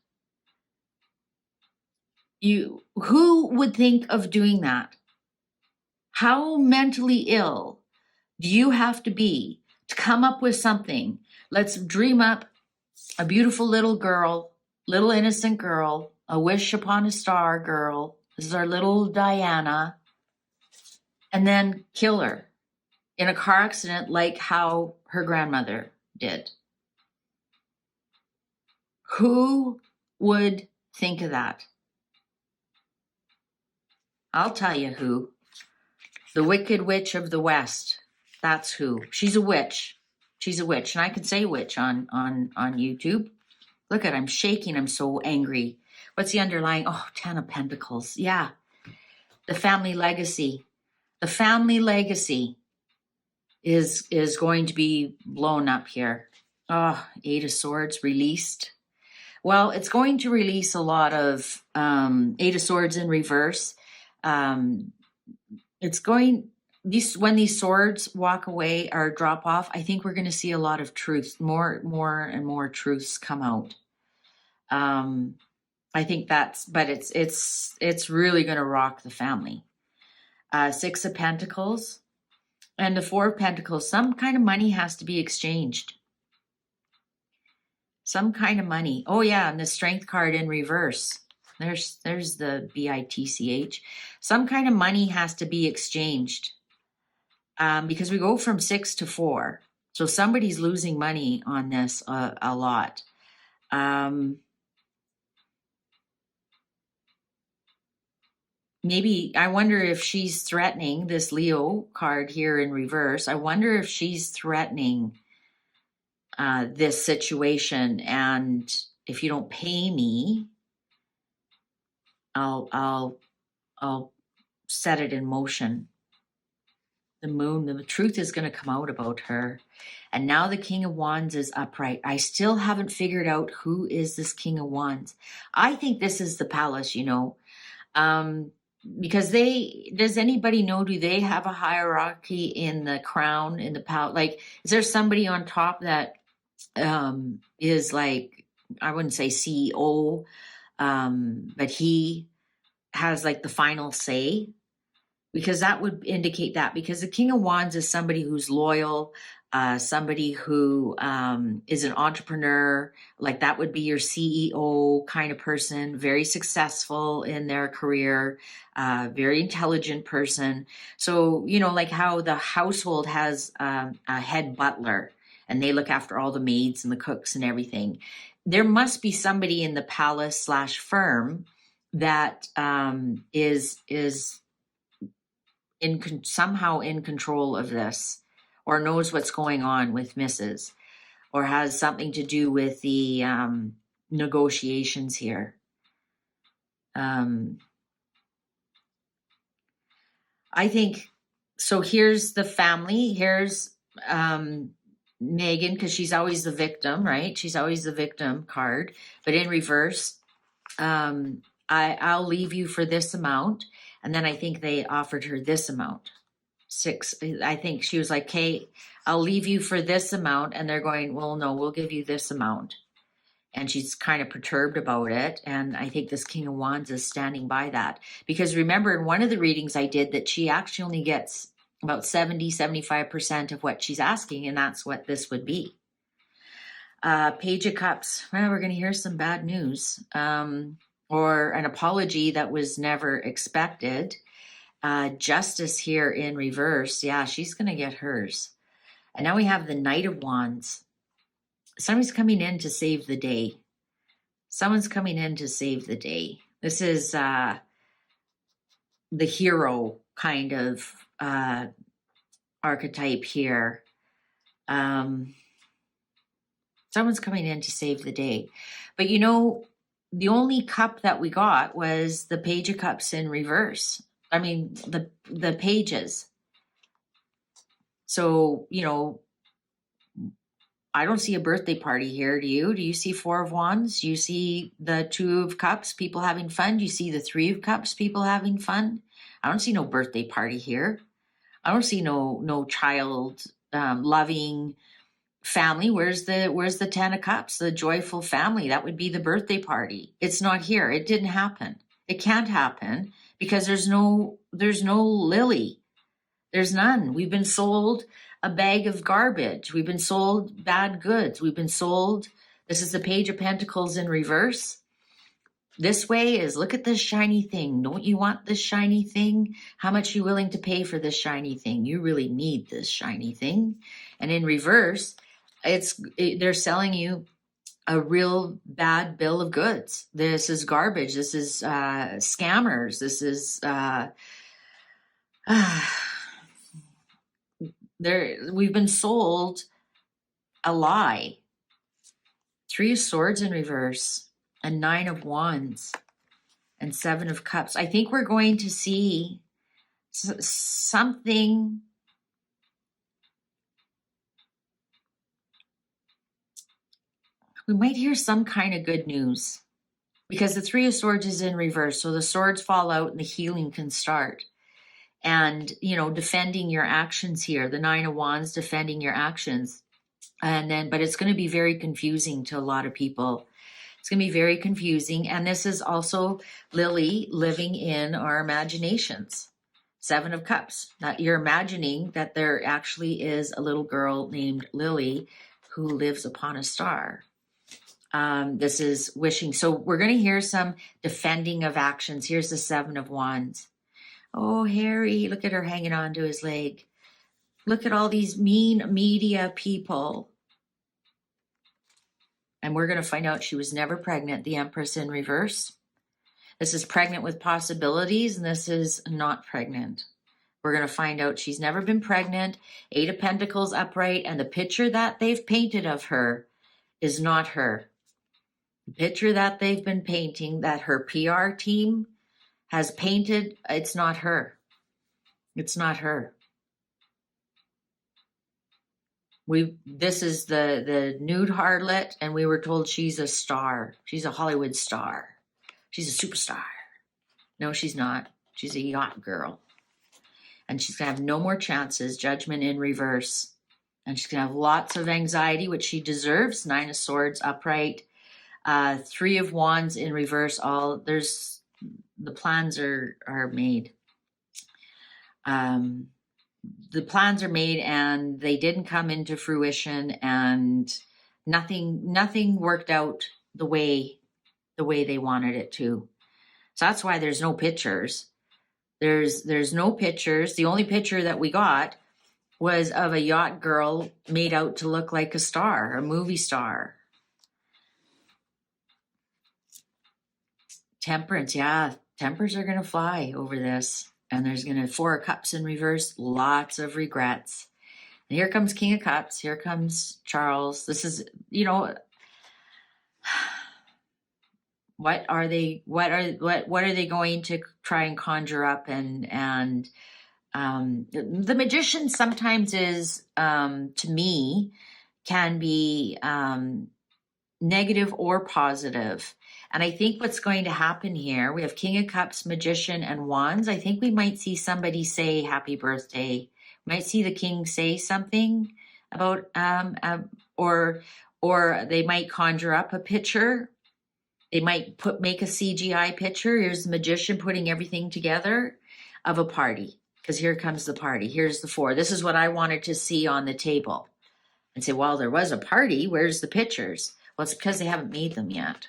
Who would think of doing that? How mentally ill do you have to be to come up with something? Let's dream up a beautiful little girl, little innocent girl, a wish upon a star girl. This is our little Diana. And then kill her in a car accident like how her grandmother did. Who would think of that? I'll tell you who. The Wicked Witch of the West. That's who. She's a witch. She's a witch. And I can say witch on YouTube. Look at, I'm shaking. I'm so angry. What's the underlying? Oh, 10 of Pentacles. Yeah. The family legacy. The family legacy is going to be blown up here. Oh, 8 of Swords released. Well, it's going to release a lot of 8 of Swords in reverse. It's going, when these swords walk away or drop off, I think we're going to see a lot of truth, more and more truths come out. I think that's, but it's really going to rock the family. 6 of Pentacles and the 4 of Pentacles. Some kind of money has to be exchanged. Some kind of money. Oh yeah, and the Strength card in reverse. There's the BITCH. Some kind of money has to be exchanged because we go from 6 to 4. So somebody's losing money on this a lot. Maybe, I wonder if she's threatening this Leo card here in reverse. I wonder if she's threatening this situation, and if you don't pay me, I'll set it in motion. The Moon, the truth is going to come out about her. And now the King of Wands is upright. I still haven't figured out who is this King of Wands. I think this is the Palace, you know. Because does anybody know, do they have a hierarchy in the crown, in the palace? Like, is there somebody on top that is like, I wouldn't say CEO, but he has like the final say? Because that would indicate that, because the King of Wands is somebody who's loyal, somebody who is an entrepreneur, like that would be your CEO kind of person, very successful in their career, very intelligent person. So, you know, like how the household has a head butler and they look after all the maids and the cooks and everything. There must be somebody in the palace / firm that is somehow in control of this, or knows what's going on with Mrs., or has something to do with the negotiations here. I think, so here's the family. Here's Megan, because she's always the victim, right? She's always the victim card, but in reverse. I'll leave you for this amount. And then I think they offered her this amount. 6. I think she was like, "Kate, I'll leave you for this amount," and they're going, "Well, no, we'll give you this amount." And she's kind of perturbed about it. And I think this King of Wands is standing by that. Because remember, in one of the readings I did, that she actually only gets about 70-75% of what she's asking, and that's what this would be. Page of Cups. Well, we're going to hear some bad news, or an apology that was never expected. Justice here in reverse. Yeah, she's going to get hers. And now we have the Knight of Wands. Somebody's coming in to save the day. Someone's coming in to save the day. This is the hero kind of archetype here. Someone's coming in to save the day. But you know, the only cup that we got was the Page of Cups in reverse. I mean, the pages. So, you know, I don't see a birthday party here. Do you? Do you see 4 of Wands? Do you see the 2 of Cups, people having fun? Do you see the 3 of Cups, people having fun? I don't see no birthday party here. I don't see no child loving family. Where's the 10 of Cups, the joyful family? That would be the birthday party. It's not here. It didn't happen. It can't happen because there's no Lily. There's none. We've been sold a bag of garbage. We've been sold bad goods. We've been sold. This is the Page of Pentacles in reverse. This way is, look at this shiny thing. Don't you want this shiny thing? How much are you willing to pay for this shiny thing? You really need this shiny thing. And in reverse, they're selling you a real bad bill of goods. This is garbage. This is scammers. This is we've been sold a lie. 3 of Swords in reverse, and 9 of Wands, and 7 of Cups. I think we're going to see something. We might hear some kind of good news because the 3 of Swords is in reverse. So the swords fall out and the healing can start. And, you know, defending your actions here, the 9 of Wands, defending your actions. And then, but it's going to be very confusing to a lot of people. It's going to be very confusing. And this is also Lily living in our imaginations. 7 of Cups. That you're imagining that there actually is a little girl named Lily who lives upon a star. This is wishing. So we're going to hear some defending of actions. Here's the 7 of Wands. Oh, Harry, look at her hanging on to his leg. Look at all these mean media people. And we're going to find out she was never pregnant. The Empress in reverse. This is pregnant with possibilities, and this is not pregnant. We're going to find out she's never been pregnant. 8 of Pentacles upright, and the picture that they've painted of her is not her. The picture that they've been painting, that her PR team has painted, it's not her. It's not her. This is the nude harlot, and we were told she's a star. She's a Hollywood star. She's a superstar. No, she's not. She's a yacht girl. And she's going to have no more chances. Judgment in reverse. And she's going to have lots of anxiety, which she deserves. 9 of Swords upright. 3 of Wands in reverse. The plans are made. The plans are made and they didn't come into fruition, and nothing worked out the way they wanted it to. So that's why there's no pictures. There's no pictures. The only picture that we got was of a yacht girl made out to look like a star, a movie star. Temperance, yeah. Tempers are going to fly over this. And there's going to 4 of Cups in reverse. Lots of regrets. And here comes King of Cups. Here comes Charles. This is, you know, what are they going to try and conjure up? And the magician sometimes is, to me, can be negative or positive. And I think what's going to happen here, we have King of Cups, Magician, and Wands. I think we might see somebody say happy birthday Might see the king say something about, or they might conjure up a picture. They might make a CGI picture. Here's the magician putting everything together of a party. Because here comes the party. Here's the 4. This is what I wanted to see on the table. And say, well, there was a party. Where's the pictures? Well, it's because they haven't made them yet.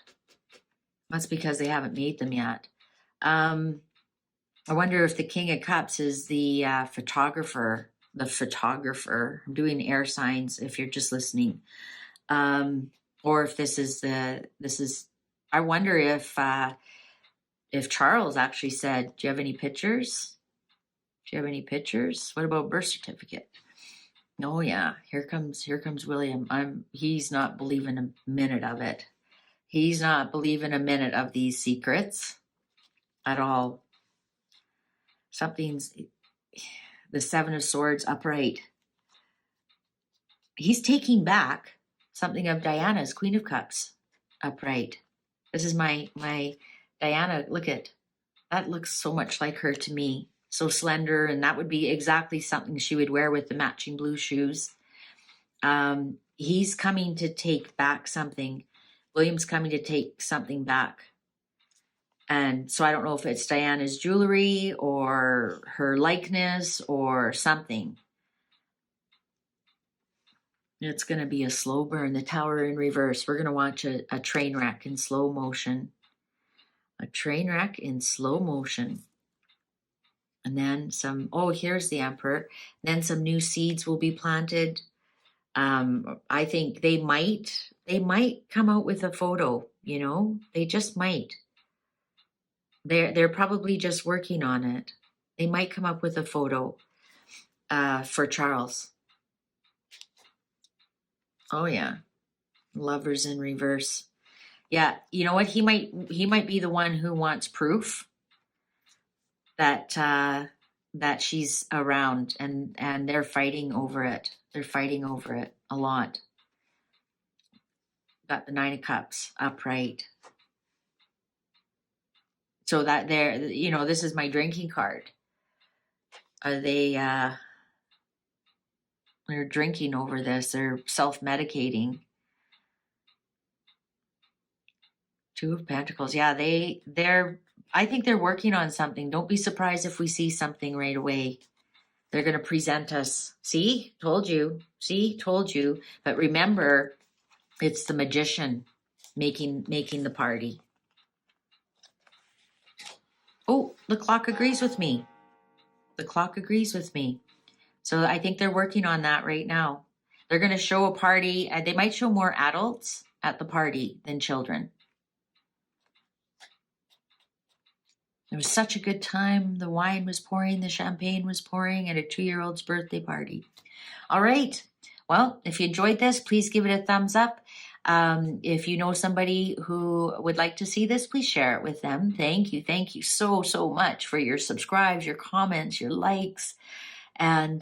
That's because they haven't made them yet. I wonder if the King of Cups is the photographer. The photographer. I'm doing air signs if you're just listening. Or if this is I wonder if Charles actually said, do you have any pictures? Do you have any pictures? What about birth certificate? Oh yeah, here comes William. He's not believing a minute of it. He's not believing a minute of these secrets at all. Something's the 7 of Swords upright. He's taking back something of Diana's Queen of Cups upright. This is my Diana. Look at that. Looks so much like her to me. So slender, and that would be exactly something she would wear with the matching blue shoes. He's coming to take back something. William's coming to take something back. And so I don't know if it's Diana's jewelry or her likeness or something. It's going to be a slow burn. The Tower in reverse. We're going to watch a train wreck in slow motion. A train wreck in slow motion. And then some, here's the Emperor. Then some new seeds will be planted. I think they might come out with a photo, they just might. They're probably just working on it. They might come up with a photo for Charles. Oh yeah. Lovers in reverse. Yeah, you know what? He might be the one who wants proof that she's around, and they're fighting over it. They're fighting over it a lot. Got the 9 of Cups upright. So that this is my drinking card. Are they're drinking over this. They're self-medicating. 2 of Pentacles. Yeah, I think they're working on something. Don't be surprised if we see something right away. They're going to present us. See? Told you. See? Told you. But remember, it's the magician making the party. Oh, the clock agrees with me. The clock agrees with me. So I think they're working on that right now. They're going to show a party. They might show more adults at the party than children. It was such a good time. The wine was pouring, the champagne was pouring at a 2-year-old's birthday party. All right. Well, if you enjoyed this, please give it a thumbs up. If you know somebody who would like to see this, please share it with them. Thank you. Thank you so, so much for your subscribes, your comments, your likes. And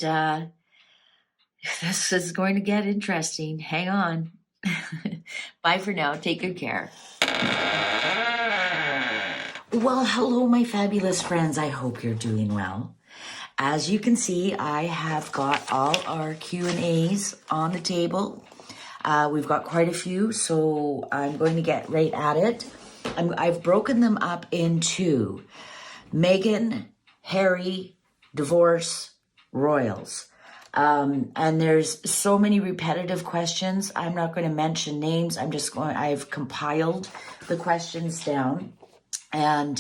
this is going to get interesting. Hang on. Bye for now. Take good care. Well, hello, my fabulous friends. I hope you're doing well. As you can see, I have got all our Q&As on the table. We've got quite a few, so I'm going to get right at it. I've broken them up into Meghan, Harry, divorce, royals. And there's so many repetitive questions. I'm not going to mention names. I've compiled the questions down. And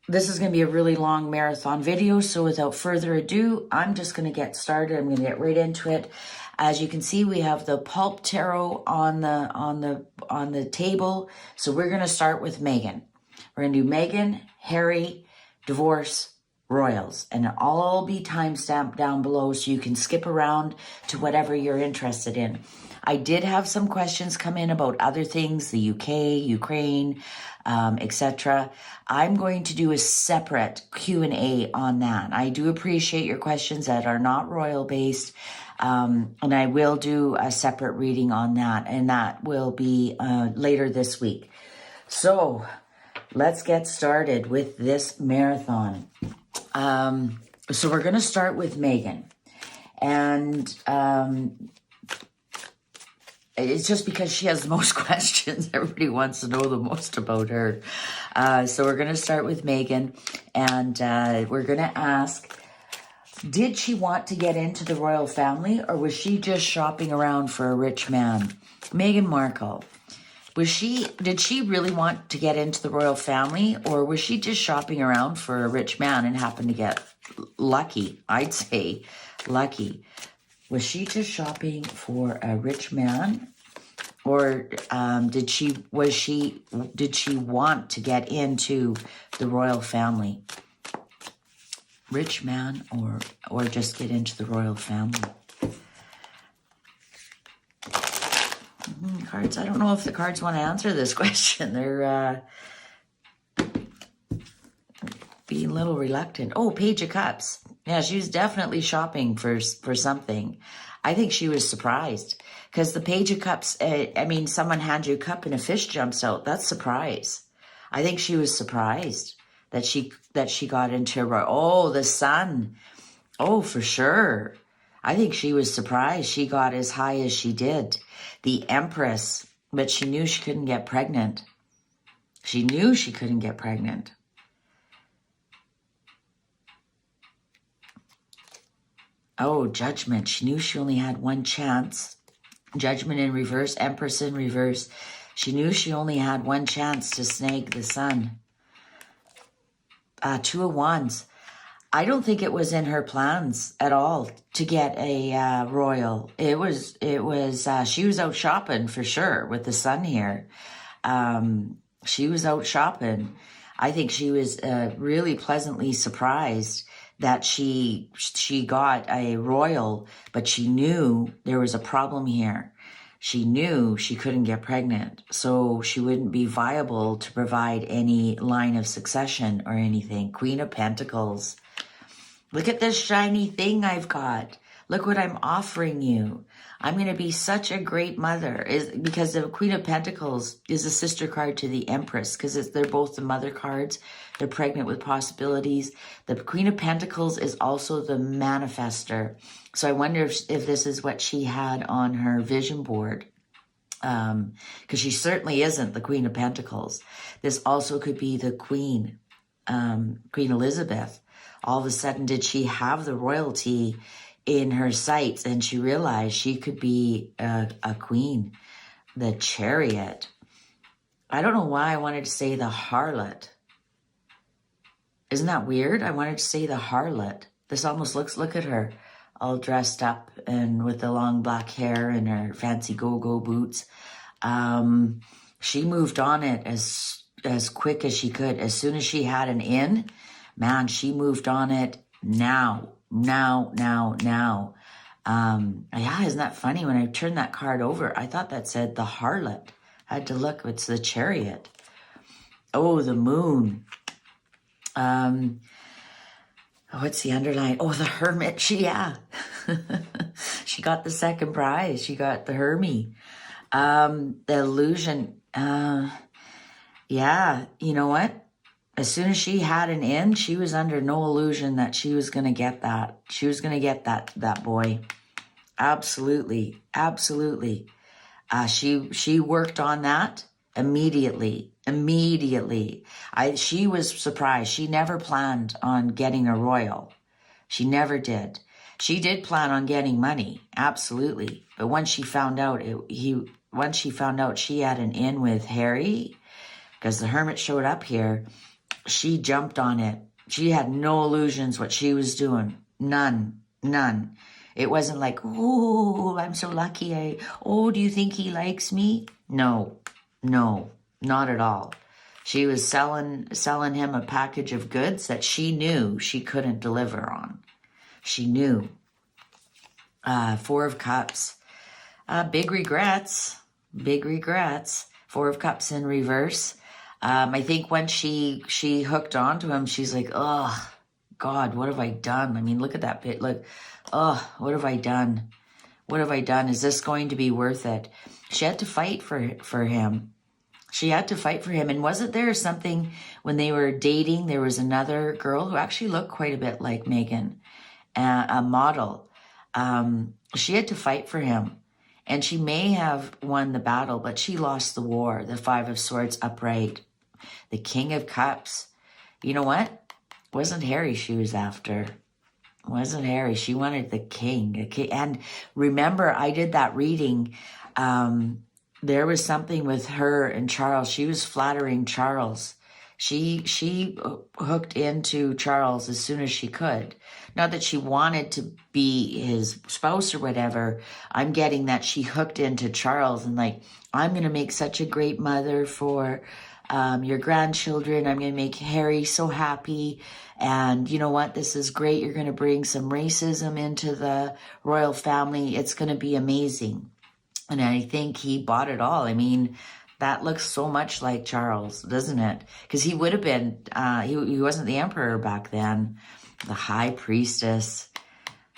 this is going to be a really long marathon video. So without further ado, I'm just going to get started. I'm going to get right into it. As you can see, we have the Pulp Tarot on the table. So we're going to start with Meghan. We're going to do Meghan, Harry, divorce, royals, and it'll all be timestamped down below so you can skip around to whatever you're interested in. I did have some questions come in about other things, the UK, Ukraine, etc. I'm going to do a separate Q&A on that. I do appreciate your questions that are not royal based, and I will do a separate reading on that, and that will be later this week. So let's get started with this marathon. So we're going to start with Meghan. And it's just because she has the most questions. Everybody wants to know the most about her. So we're going to start with Megan. And we're going to ask, did she want to get into the royal family, or was she just shopping around for a rich man? Meghan Markle. Did she really want to get into the royal family, or was she just shopping around for a rich man and happened to get lucky? I'd say lucky. Was she just shopping for a rich man, or did she want to get into the royal family? Rich man, or just get into the royal family? Cards. I don't know if the cards want to answer this question. They're being a little reluctant. Oh, Page of Cups. Yeah, she was definitely shopping for something. I think she was surprised because the Page of Cups, I mean, someone hands you a cup and a fish jumps out. That's surprise. I think she was surprised that she got into the Sun. Oh, for sure. I think she was surprised she got as high as she did. The Empress, but she knew she couldn't get pregnant. She knew she couldn't get pregnant. Oh, Judgment. She knew she only had one chance. Judgment in reverse, Empress in reverse. She knew she only had one chance to snag the Sun. Two of Wands. I don't think it was in her plans at all to get a royal. It was she was out shopping for sure with the Sun here. She was out shopping. I think she was really pleasantly surprised that she got a royal, but she knew there was a problem here. She knew she couldn't get pregnant, so she wouldn't be viable to provide any line of succession or anything. Queen of Pentacles. Look at this shiny thing I've got. Look what I'm offering you. I'm going to be such a great mother. Because the Queen of Pentacles is a sister card to the Empress, because they're both the mother cards. They're pregnant with possibilities. The Queen of Pentacles is also the manifester. So I wonder if this is what she had on her vision board. Because she certainly isn't the Queen of Pentacles. This also could be the Queen, Queen Elizabeth. All of a sudden, did she have the royalty in her sights, and she realized she could be a queen? The Chariot. I don't know why I wanted to say the Harlot. Isn't that weird? I wanted to say the Harlot. This almost look at her, all dressed up and with the long black hair and her fancy go-go boots. She moved on it as quick as she could. As soon as she had an in, man, she moved on it now. Yeah, isn't that funny? When I turned that card over, I thought that said the Harlot. I had to look. It's the Chariot. Oh, the Moon. What's the underline? Oh, the Hermit. She got the second prize. She got the Hermie. The Illusion. Yeah, you know what? As soon as she had an in, she was under no illusion that she was going to get that. She was going to get that boy. Absolutely. She worked on that immediately. She was surprised. She never planned on getting a royal. She never did. She did plan on getting money. Absolutely. But once she found out she had an in with Harry, because the Hermit showed up here, she jumped on it. She had no illusions what she was doing. None. It wasn't like, oh, I'm so lucky. Do you think he likes me? No, not at all. She was selling him a package of goods that she knew she couldn't deliver on. She knew. Four of Cups. Big regrets. Four of Cups in reverse. I think when she hooked onto him, she's like, oh, God, what have I done? I mean, look at that bit. Look, oh, what have I done? Is this going to be worth it? She had to fight for him. And wasn't there something when they were dating, there was another girl who actually looked quite a bit like Megan, a model. She had to fight for him. And she may have won the battle, but she lost the war. The Five of Swords upright. The King of Cups. You know what? Wasn't Harry she was after. Wasn't Harry. She wanted the king. And remember, I did that reading. There was something with her and Charles. She was flattering Charles. She hooked into Charles as soon as she could. Not that she wanted to be his spouse or whatever. I'm getting that she hooked into Charles and like, I'm going to make such a great mother for your grandchildren. I'm going to make Harry so happy. And you know what? This is great. You're going to bring some racism into the royal family. It's going to be amazing. And I think he bought it all. I mean, that looks so much like Charles, doesn't it? Because he would have been, he wasn't the emperor back then. The High Priestess.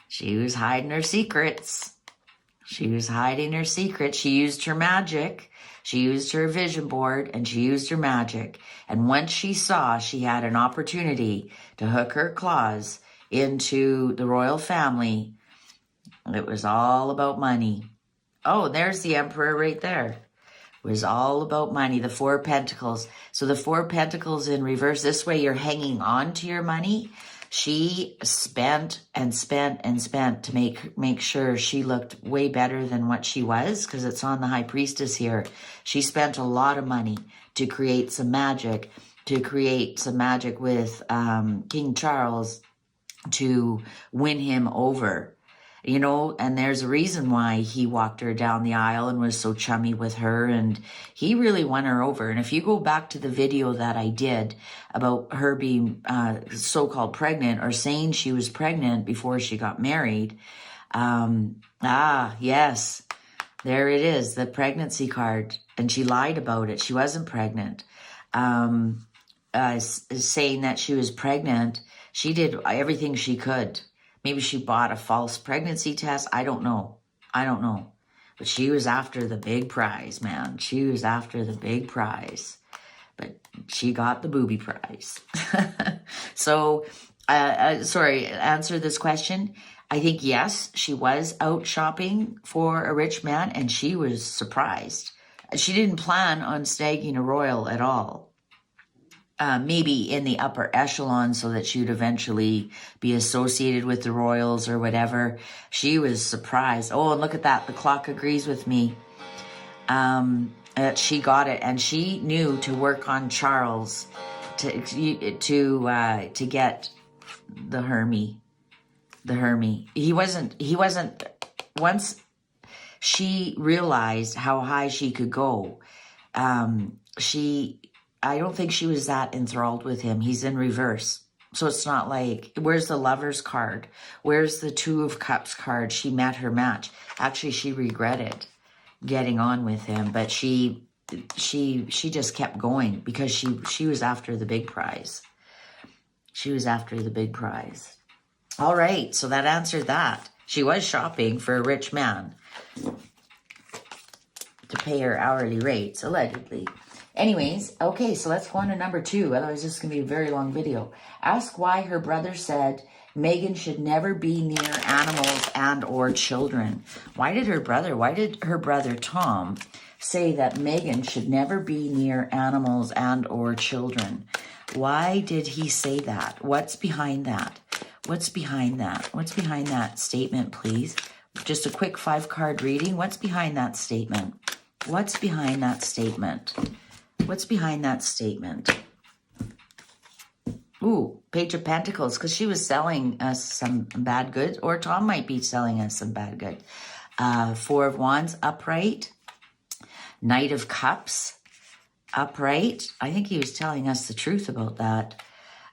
She was hiding her secrets. She was hiding her secrets. She used her magic. She used her vision board and she used her magic. And once she saw she had an opportunity to hook her claws into the royal family, it was all about money. Oh, there's the emperor right there. It was all about money. The Four of Pentacles. So the Four of Pentacles in reverse. This way you're hanging on to your money. She spent and spent and spent to make sure she looked way better than what she was, because it's on the High Priestess here. She spent a lot of money to create some magic, with King Charles to win him over. You know, and there's a reason why he walked her down the aisle and was so chummy with her, and he really won her over. And if you go back to the video that I did about her being so-called pregnant, or saying she was pregnant before she got married, yes, there it is, the pregnancy card. And she lied about it. She wasn't pregnant. Saying that she was pregnant, she did everything she could. Maybe she bought a false pregnancy test. I don't know. But she was after the big prize, man. She was after the big prize. But she got the booby prize. So, answer this question. I think, yes, she was out shopping for a rich man, and she was surprised. She didn't plan on snagging a royal at all. Maybe in the upper echelon so that she would eventually be associated with the royals or whatever. She was surprised. Oh, and look at that. The clock agrees with me. She got it, and she knew to work on Charles to get the Hermie. He wasn't, once she realized how high she could go, I don't think she was that enthralled with him. He's in reverse. So it's not like, where's the Lover's card? Where's the Two of Cups card? She met her match. Actually, she regretted getting on with him, but she just kept going because she was after the big prize. She was after the big prize. All right, so that answered that. She was shopping for a rich man to pay her hourly rates, allegedly. Anyways, okay, so let's go on to number 2. Otherwise, this is going to be a very long video. Ask why her brother said Meghan should never be near animals and or children. Why did her brother Tom say that Meghan should never be near animals and or children? Why did he say that? What's behind that? What's behind that? What's behind that statement, please? Just a quick 5-card reading. What's behind that statement? What's behind that statement? What's behind that statement? Ooh, Page of Pentacles, because she was selling us some bad goods, or Tom might be selling us some bad goods. 4 of Wands, upright. Knight of Cups, upright. I think he was telling us the truth about that.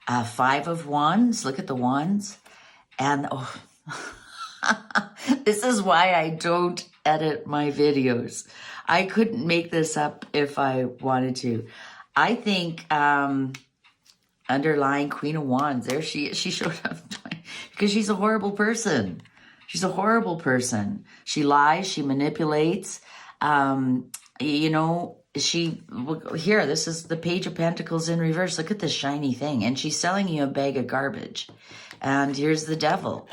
5 of Wands, look at the Wands. And, oh, this is why I don't edit my videos. I couldn't make this up if I wanted to. I think underlying Queen of Wands, there she is. She showed up because she's a horrible person. She's a horrible person. She lies. She manipulates. You know, here, this is the Page of Pentacles in reverse. Look at this shiny thing. And she's selling you a bag of garbage. And here's the devil.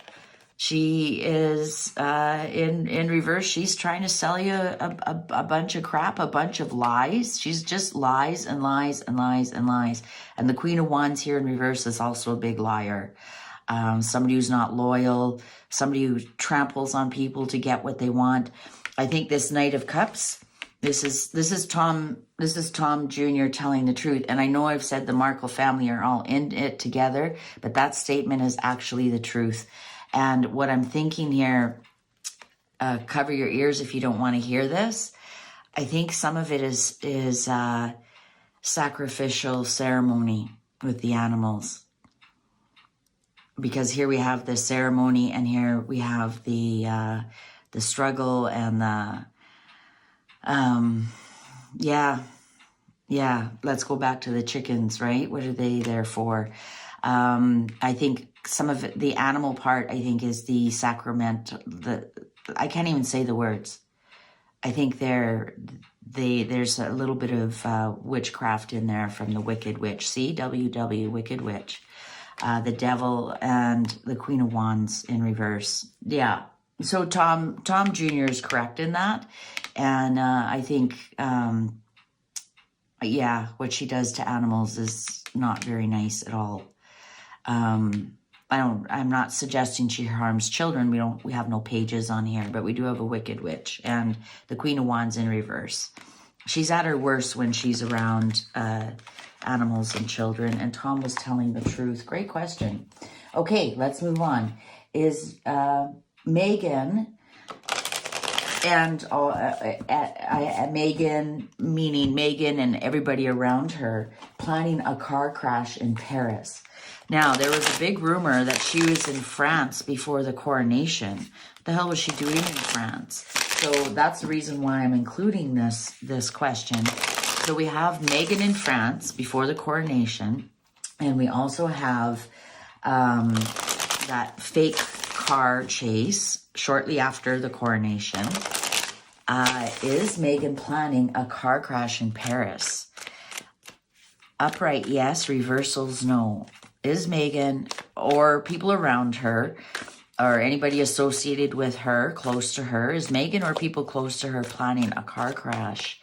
She is in reverse. She's trying to sell you a bunch of crap, a bunch of lies. She's just lies and lies and lies and lies. And the Queen of Wands here in reverse is also a big liar. Somebody who's not loyal, somebody who tramples on people to get what they want. I think this Knight of Cups, this is Tom Jr. telling the truth. And I know I've said the Markle family are all in it together, but that statement is actually the truth. And what I'm thinking here, cover your ears if you don't want to hear this. I think some of it is sacrificial ceremony with the animals. Because here we have the ceremony, and here we have the struggle and the yeah. Let's go back to the chickens, right? What are they there for? I think some of it, the animal part, I think is the sacrament. I can't even say the words. I think there's a little bit of witchcraft in there from the Wicked Witch. See, WW, Wicked Witch. The Devil and the Queen of Wands in reverse. Yeah. So Tom Jr. is correct in that. And I think, what she does to animals is not very nice at all. I'm not suggesting she harms children. We have no pages on here, but we do have a Wicked Witch and the Queen of Wands in reverse. She's at her worst when she's around animals and children, and Tom was telling the truth. Great question. Okay, let's move on. Is Megan and Megan, meaning Megan and everybody around her, planning a car crash in Paris? Now, there was a big rumor that she was in France before the coronation. What the hell was she doing in France? So that's the reason why I'm including this question. So we have Megan in France before the coronation, and we also have that fake car chase shortly after the coronation. Is Megan planning a car crash in Paris? Upright, yes. Reversals, no. Is Megan or people around her or anybody associated with her, close to her, is Megan or people close to her planning a car crash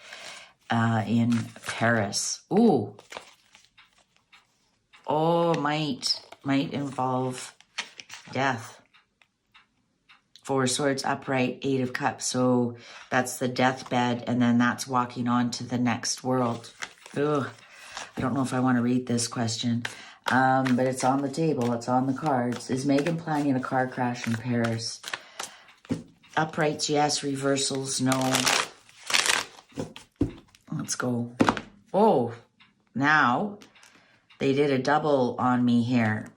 in Paris? Ooh. Oh, might involve death. Four of Swords, upright, Eight of Cups. So that's the deathbed, and then that's walking on to the next world. Ugh. I don't know if I want to read this question, but it's on the table. It's on the cards. Is Megan planning a car crash in Paris? Uprights, yes. Reversals, no. Let's go. Oh, now they did a double on me here.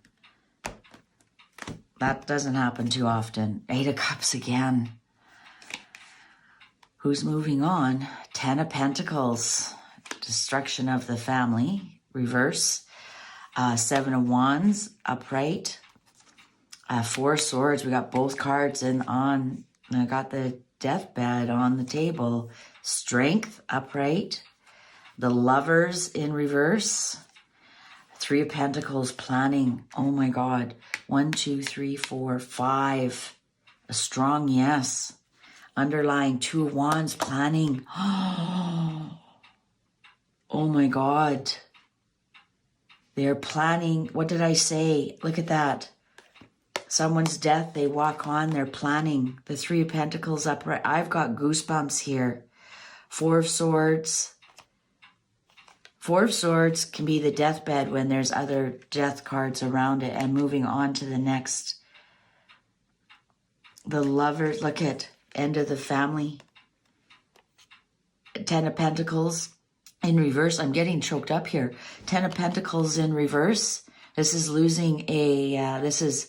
That doesn't happen too often. Eight of Cups again. Who's moving on? Ten of Pentacles. Destruction of the family. Reverse. Seven of Wands. Upright. Four of Swords. We got both cards on. I got the deathbed on the table. Strength. Upright. The Lovers in reverse. Three of Pentacles, planning. Oh my God. 1, 2, 3, 4, 5. A strong yes. Underlying Two of Wands, planning. Oh my God. They're planning. What did I say? Look at that. Someone's death, they walk on, they're planning. The Three of Pentacles upright. I've got goosebumps here. Four of Swords. Four of Swords can be the deathbed when there's other death cards around it, and moving on to the next. The Lovers, look at end of the family. Ten of Pentacles in reverse. I'm getting choked up here. Ten of Pentacles in reverse. This is losing this is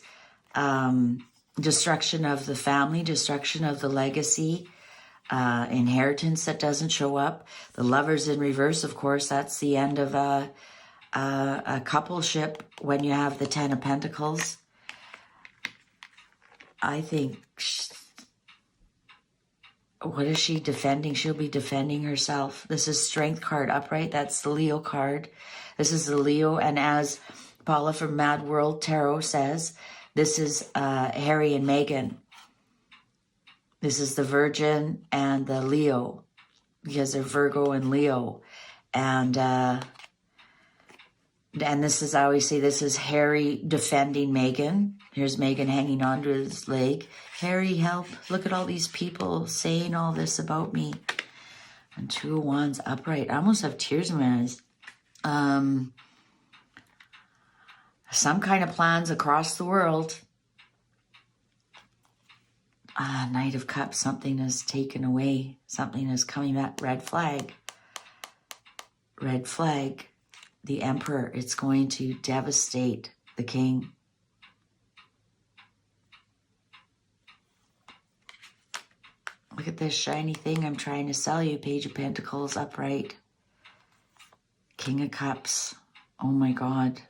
destruction of the family, destruction of the legacy. Inheritance that doesn't show up. The Lovers in reverse, of course, that's the end of a coupleship when you have the Ten of Pentacles. I think, what is she defending? She'll be defending herself. This is Strength card upright. That's the Leo card. This is the Leo, and as Paula from Mad World Tarot says, This is Harry and Meghan. This is the Virgin and the Leo, because they're Virgo and Leo. And this is, I always say, this is Harry defending Meghan. Here's Meghan hanging onto his leg. Harry, help. Look at all these people saying all this about me. And 2 of Wands upright. I almost have tears in my eyes. Some kind of plans across the world. Knight of Cups. Something is taken away. Something is coming back. Red flag. Red flag. The Emperor. It's going to devastate the King. Look at this shiny thing I'm trying to sell you. Page of Pentacles upright. King of Cups. Oh my God.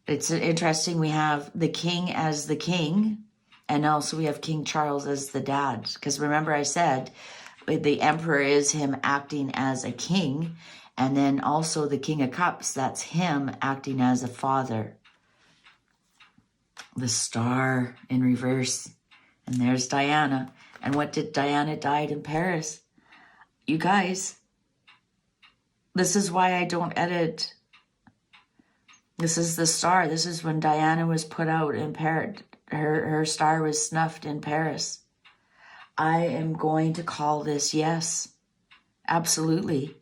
It's interesting. We have the King as the king, and also we have King Charles as the dad. Because remember I said the Emperor is him acting as a king, and then also the King of Cups, that's him acting as a father. The Star in reverse. And there's Diana. And what did Diana died in Paris? You guys, this is why I don't edit. This is the Star. This is when Diana was put out in Paris. Her star was snuffed in Paris. I am going to call this yes. Absolutely.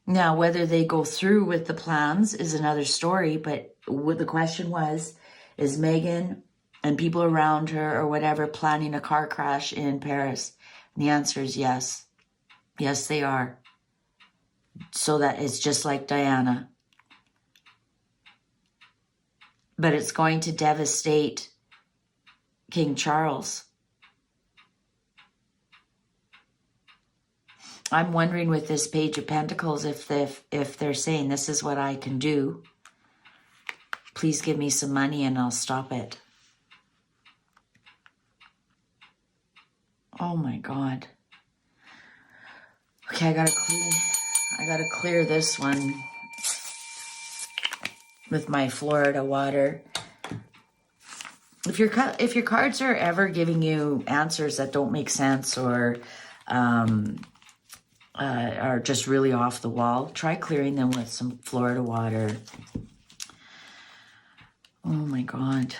Now, whether they go through with the plans is another story, but what the question was, is Meghan and people around her or whatever planning a car crash in Paris? And the answer is yes. Yes, they are. So that it's just like Diana. But it's going to devastate King Charles. I'm wondering with this Page of Pentacles if they're saying this is what I can do. Please give me some money and I'll stop it. Oh my God. Okay, I gotta clear this one with my Florida water. If your cards are ever giving you answers that don't make sense or are just really off the wall, try clearing them with some Florida water. Oh my God.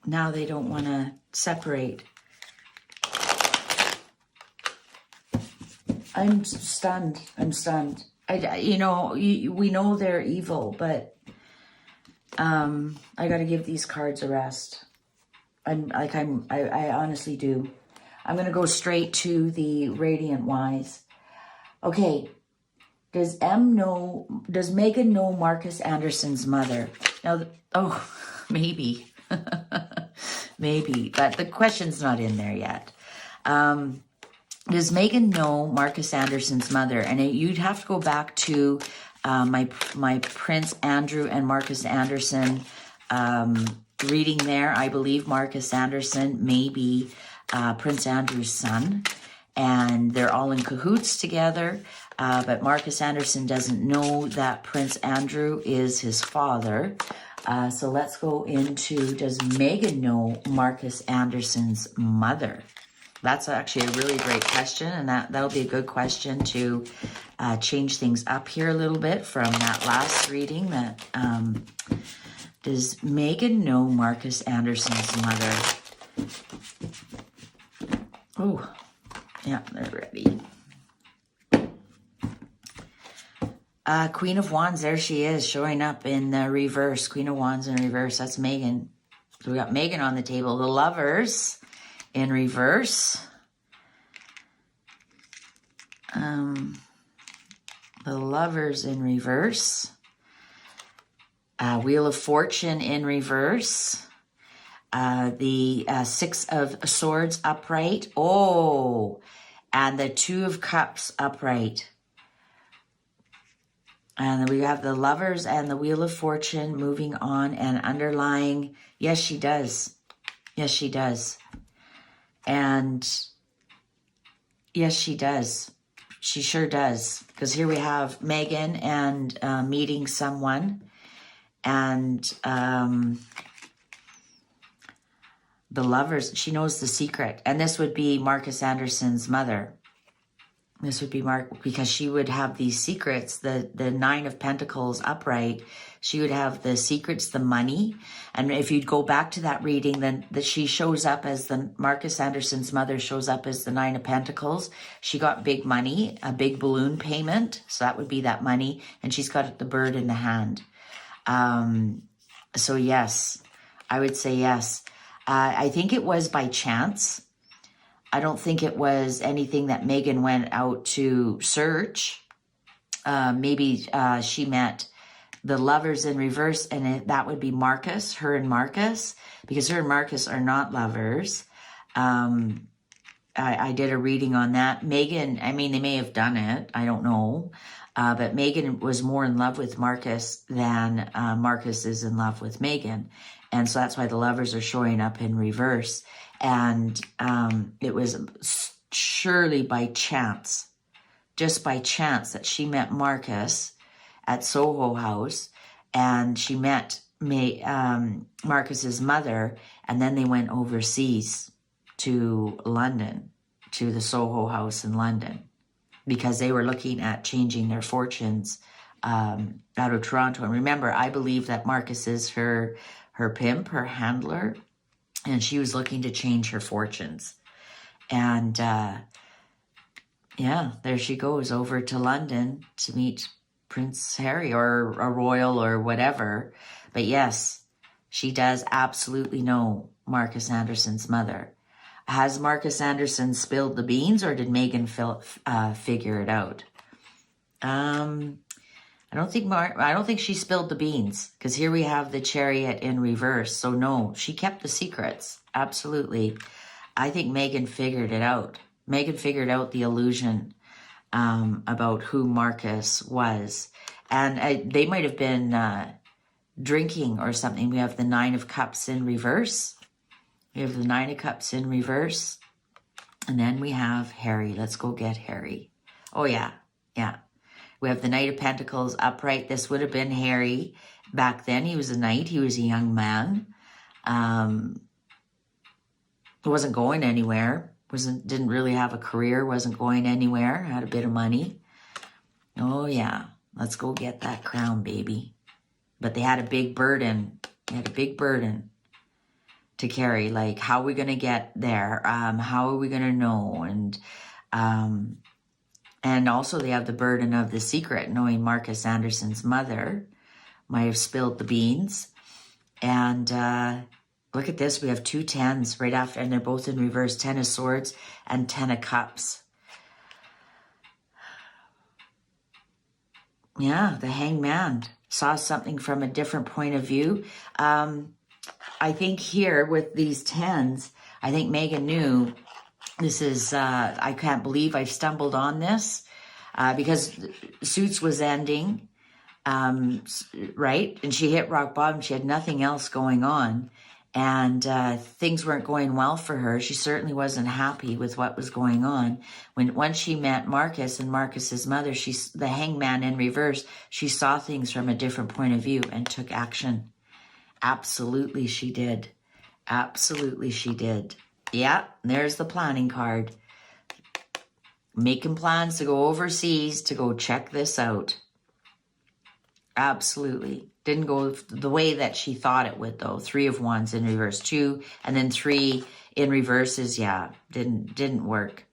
Now they don't want to separate. I'm stunned. I'm stunned. We know they're evil, but I got to give these cards a rest. I honestly do. I'm going to go straight to the Radiant Wise. Okay. Does Meghan know Marcus Anderson's mother? Now, maybe. Maybe, but the question's not in there yet. Does Meghan know Marcus Anderson's mother? And you'd have to go back to my Prince Andrew and Marcus Anderson reading there. I believe Marcus Anderson may be Prince Andrew's son, and they're all in cahoots together. But Marcus Anderson doesn't know that Prince Andrew is his father. So let's go into, does Meghan know Marcus Anderson's mother? That's actually a really great question, and that'll be a good question to change things up here a little bit from that last reading. That does Meghan know Marcus Anderson's mother? Oh, yeah, they're ready. Queen of Wands, there she is, showing up in the reverse. Queen of Wands in reverse, that's Meghan. So we got Meghan on the table. The Lovers in reverse. The Lovers in reverse. Wheel of Fortune in reverse. The Six of Swords upright. Oh, and the Two of Cups upright. And we have the Lovers and the Wheel of Fortune moving on and underlying. Yes, she does. Yes, she does. And yes, she does. She sure does. Because here we have Megan and meeting someone. And the lovers, she knows the secret. And this would be Marcus Anderson's mother. This would be because she would have these secrets, the Nine of Pentacles upright. She would have the secrets, the money. And if you'd go back to that reading, then that she shows up as Marcus Anderson's mother shows up as the Nine of Pentacles. She got big money, a big balloon payment. So that would be that money. And she's got the bird in the hand. So yes, I would say yes. I think it was by chance. I don't think it was anything that Megan went out to search. Maybe she met the lovers in reverse, and that would be Marcus, her and Marcus, because her and Marcus are not lovers. I did a reading on that. Megan, I mean, they may have done it. I don't know. But Megan was more in love with Marcus than Marcus is in love with Megan. And so that's why the lovers are showing up in reverse. And it was surely by chance, just by chance, that she met Marcus at Soho House, and she met Marcus's mother, and then they went overseas to London, to the Soho House in London, because they were looking at changing their fortunes out of Toronto. And remember, I believe that Marcus is her pimp, her handler, and she was looking to change her fortunes. And yeah, there she goes over to London to meet Prince Harry or a royal or whatever. But yes, she does absolutely know Marcus Anderson's mother. Has Marcus Anderson spilled the beans, or did Megan figure it out? I don't think she spilled the beans, because here we have the Chariot in reverse. So no, she kept the secrets. Absolutely. I think Megan figured it out. Megan figured out the illusion about who Marcus was. And they might have been drinking or something. We have the Nine of Cups in reverse. We have the Nine of Cups in reverse. And then we have Harry. Let's go get Harry. Oh, yeah. Yeah. We have the Knight of Pentacles upright. This would have been Harry. Back then, he was a knight. He was a young man. He wasn't going anywhere. Didn't really have a career. Wasn't going anywhere. Had a bit of money. Oh, yeah. Let's go get that crown, baby. But they had a big burden. They had a big burden to carry. Like, how are we going to get there? How are we going to know? And also they have the burden of the secret, knowing Marcus Anderson's mother might have spilled the beans. And look at this. We have two tens right after, and they're both in reverse. 10 of Swords and 10 of Cups. Yeah, the Hanged Man saw something from a different point of view. I think here with these tens, I think Megan knew this is, I can't believe I've stumbled on this because Suits was ending, right? And she hit rock bottom. She had nothing else going on. And things weren't going well for her. She certainly wasn't happy with what was going on. Once she met Marcus and Marcus's mother, the Hanged Man in reverse, she saw things from a different point of view and took action. Absolutely she did. Absolutely she did. Yeah, there's the planning card. Making plans to go overseas to go check this out. Absolutely. Didn't go the way that she thought it would, though. 3 of Wands in reverse, 2, and then 3 in reverses. Yeah, didn't work.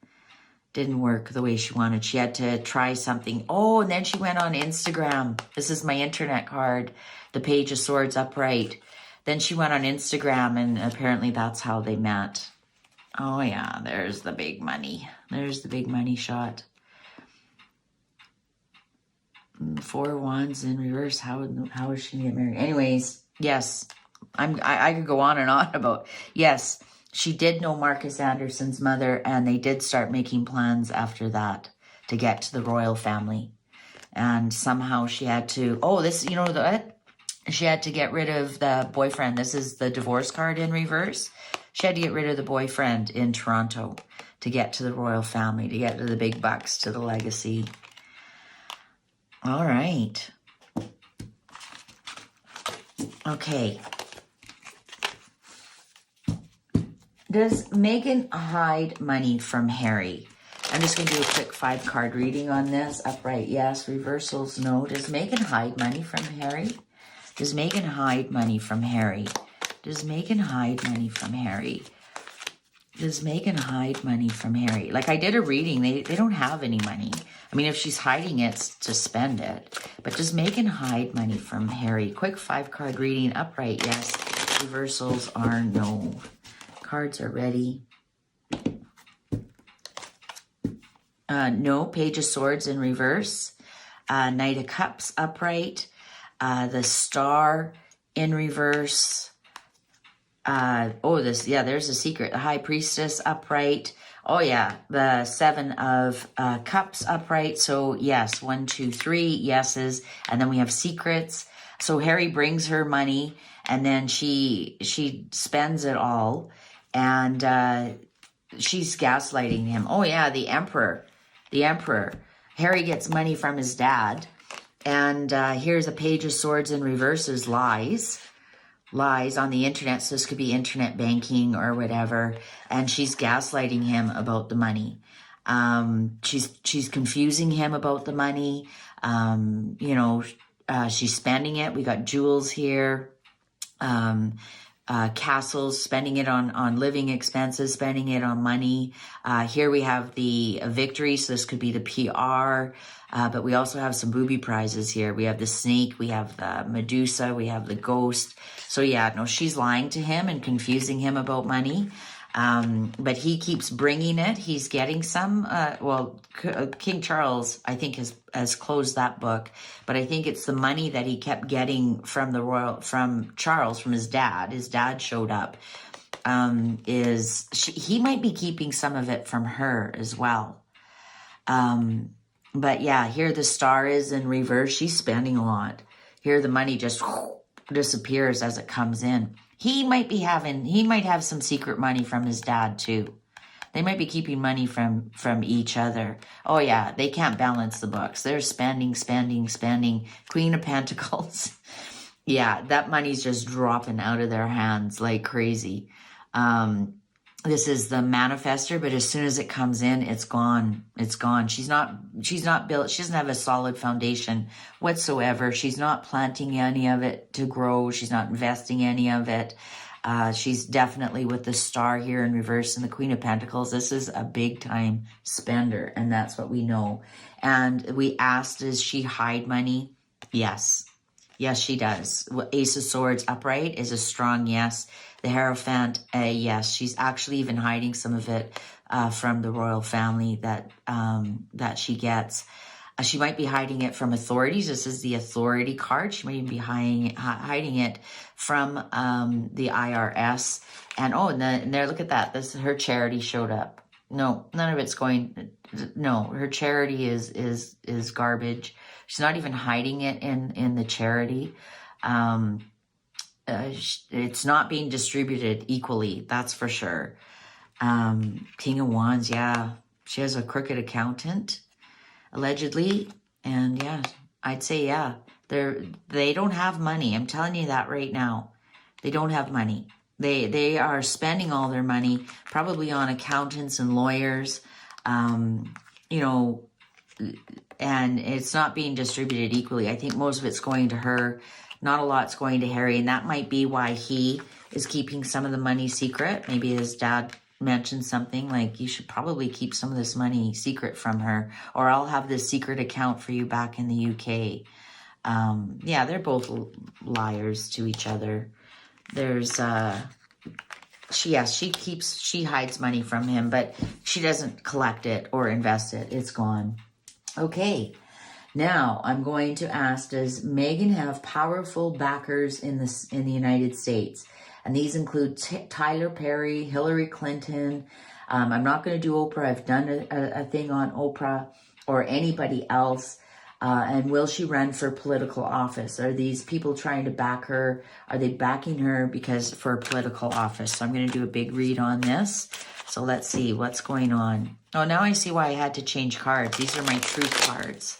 Didn't work the way she wanted. She had to try something. Oh, and then she went on Instagram. This is my internet card. The Page of Swords upright. Then she went on Instagram, and apparently that's how they met. Oh, yeah, there's the big money. There's the big money shot. 4 Wands in reverse. How is she going to get married? Anyways, yes, I could go on and on about, yes, she did know Marcus Anderson's mother, and they did start making plans after that to get to the royal family. And somehow she had to, oh, this, you know what? She had to get rid of the boyfriend. This is the divorce card in reverse. She had to get rid of the boyfriend in Toronto to get to the royal family, to get to the big bucks, to the legacy. All right. Okay. Does Meghan hide money from Harry? I'm just going to do a quick 5-card reading on this. Upright, yes. Reversals, no. Does Meghan hide money from Harry? Does Meghan hide money from Harry? Does Meghan hide money from Harry? Does Meghan hide money from Harry? Like, I did a reading. They don't have any money. I mean, if she's hiding it, it's to spend it. But does Meghan hide money from Harry? Quick 5-card reading. Upright, yes. Reversals are no. Cards are ready. No. Page of Swords in reverse. Knight of Cups upright. The Star in reverse. There's a secret. The High Priestess upright. Oh yeah, the 7 of Cups upright. So yes, 1, 2, 3 yeses. And then we have secrets. So Harry brings her money and then she spends it all. And she's gaslighting him. Oh yeah, the Emperor. The Emperor. Harry gets money from his dad. And here's a Page of Swords in reverse is lies. Lies on the internet. So this could be internet banking or whatever. And she's gaslighting him about the money. She's confusing him about the money. She's spending it. We got jewels here. Castles, spending it on living expenses, spending it on money. Here we have the victory, so this could be the PR, but we also have some booby prizes here. We have the snake, we have the Medusa, we have the ghost. So yeah, no, she's lying to him and confusing him about money. But he keeps bringing it. He's getting some. King Charles, I think, has closed that book. But I think it's the money that he kept getting from Charles, from his dad. His dad showed up. He might be keeping some of it from her as well. But yeah, here the Star is in reverse. She's spending a lot. Here the money just disappears as it comes in. He might have some secret money from his dad too. They might be keeping money from each other. Oh yeah, they can't balance the books. They're spending. Queen of Pentacles. Yeah, that money's just dropping out of their hands like crazy. This is the manifester, but as soon as it comes in, it's gone. It's gone. She's not built. She doesn't have a solid foundation whatsoever. She's not planting any of it to grow. She's not investing any of it. She's definitely with the Star here in reverse and the Queen of Pentacles. This is a big time spender, and that's what we know. And we asked, does she hide money? Yes. Yes, she does. Ace of Swords upright is a strong yes. The Hierophant, yes. She's actually even hiding some of it from the royal family that she gets. She might be hiding it from authorities. This is the Authority card. She might even be hiding it from the IRS. And there, look at that. Her charity showed up. No, none of it's going. No, her charity is garbage. She's not even hiding it in the charity. It's not being distributed equally. That's for sure. King of Wands, yeah. She has a crooked accountant, allegedly. And yeah, I'd say, yeah. They don't have money. I'm telling you that right now. They don't have money. They are spending all their money probably on accountants and lawyers, and it's not being distributed equally. I think most of it's going to her. Not a lot's going to Harry, and that might be why he is keeping some of the money secret. Maybe his dad mentioned something like, you should probably keep some of this money secret from her, or I'll have this secret account for you back in the UK. Yeah, they're both liars to each other. There's she hides money from him, but she doesn't collect it or invest it. It's gone. Okay, now I'm going to ask, does Meghan have powerful backers in the United States? And these include Tyler Perry, Hillary Clinton. I'm not going to do Oprah. I've done a thing on Oprah or anybody else. And will she run for political office? Are these people trying to back her? Are they backing her because for political office? So I'm going to do a big read on this. So let's see what's going on. Oh, now I see why I had to change cards. These are my truth cards.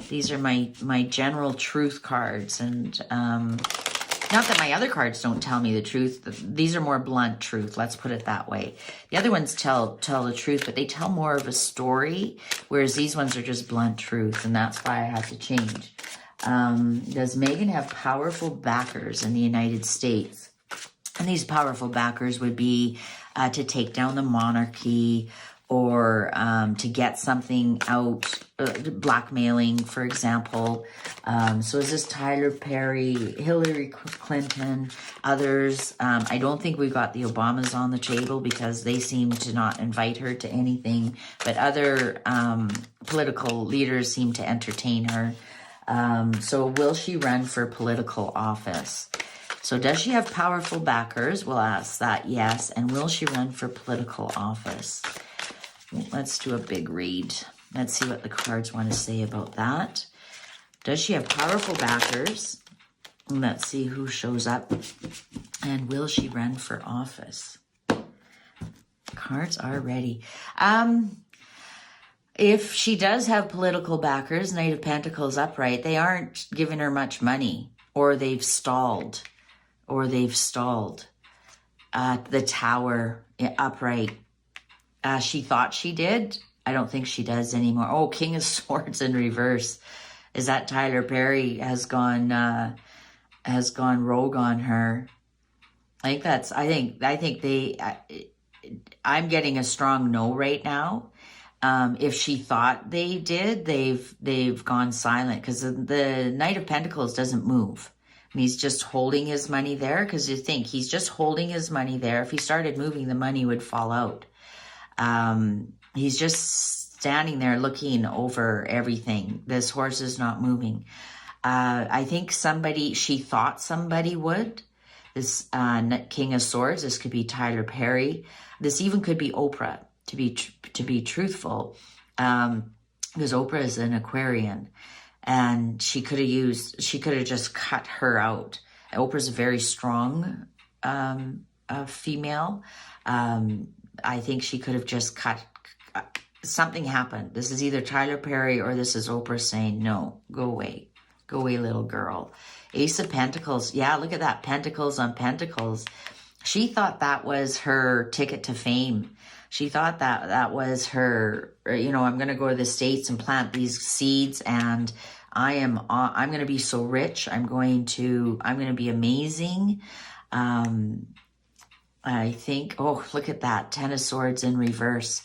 These are my general truth cards. And not that my other cards don't tell me the truth. These are more blunt truth. Let's put it that way. The other ones tell the truth, but they tell more of a story, whereas these ones are just blunt truth, and that's why I had to change. Does Meghan have powerful backers in the United States? And these powerful backers would be to take down the monarchy, or to get something out, blackmailing, for example. So is this Tyler Perry, Hillary Clinton, others? I don't think we got the Obamas on the table because they seem to not invite her to anything, but other political leaders seem to entertain her. So will she run for political office? So does she have powerful backers? We'll ask that, yes. And will she run for political office? Let's do a big read. Let's see what the cards want to say about that. Does she have powerful backers? Let's see who shows up. And will she run for office? Cards are ready. If she does have political backers, Knight of Pentacles upright, they aren't giving her much money, or they've stalled, the Tower upright. She thought she did. I don't think she does anymore. Oh, King of Swords in reverse. Is that Tyler Perry has gone rogue on her? I think I'm getting a strong no right now. If she thought they did, they've gone silent, because the Knight of Pentacles doesn't move. And he's just holding his money there, because you think he's just holding his money there. If he started moving, the money would fall out. He's just standing there looking over everything. This horse is not moving. I think she thought somebody would. This King of Swords, this could be Tyler Perry. This even could be Oprah, to be truthful, because Oprah is an Aquarian, and she could have just cut her out. Oprah's a very strong female. I think she could have just cut. Something happened. This is either Tyler Perry or this is Oprah saying, no, go away. Go away, little girl. Ace of Pentacles. Yeah, look at that. Pentacles on Pentacles. She thought that was her ticket to fame. She thought that was her, I'm going to go to the States and plant these seeds, and I'm going to be so rich. I'm going to be amazing. I think, oh, look at that. Ten of Swords in reverse.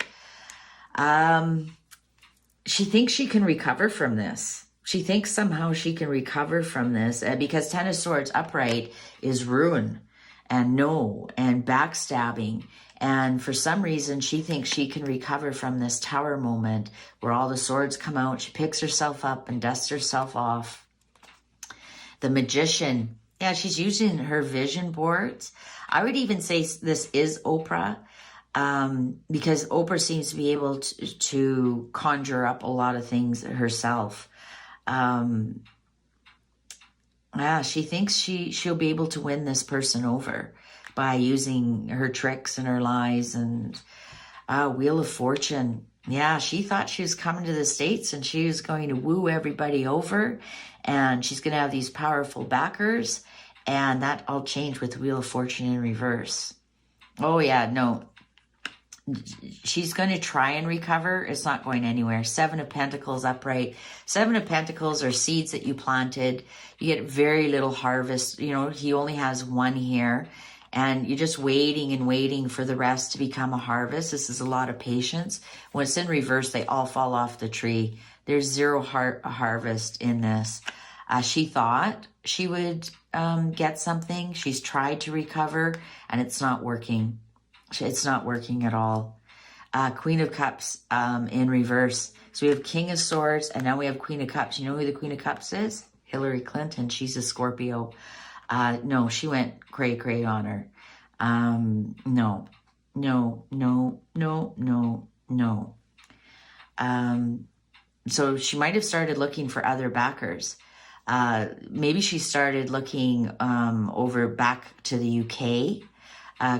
She thinks she can recover from this. She thinks somehow she can recover from this, because Ten of Swords upright is ruin and backstabbing. And for some reason, she thinks she can recover from this Tower moment where all the swords come out. She picks herself up and dusts herself off. The Magician. Yeah, she's using her vision boards. I would even say this is Oprah, because Oprah seems to be able to conjure up a lot of things herself. She thinks she'll be able to win this person over by using her tricks and her lies. And Wheel of Fortune. Yeah, she thought she was coming to the States and she was going to woo everybody over, and she's going to have these powerful backers, and that all changed with Wheel of Fortune in reverse. Oh yeah, no. She's going to try and recover. It's not going anywhere. Seven of Pentacles upright. Seven of Pentacles are seeds that you planted. You get very little harvest. He only has one here, and you're just waiting and waiting for the rest to become a harvest. This is a lot of patience. When it's in reverse, they all fall off the tree. There's zero harvest in this. She thought she would get something. She's tried to recover, and it's not working. It's not working at all. Queen of Cups in reverse. So we have King of Swords, and now we have Queen of Cups. You know who the Queen of Cups is? Hillary Clinton. She's a Scorpio. No, she went cray-cray on her. No. So she might have started looking for other backers. Maybe she started looking over back to the UK,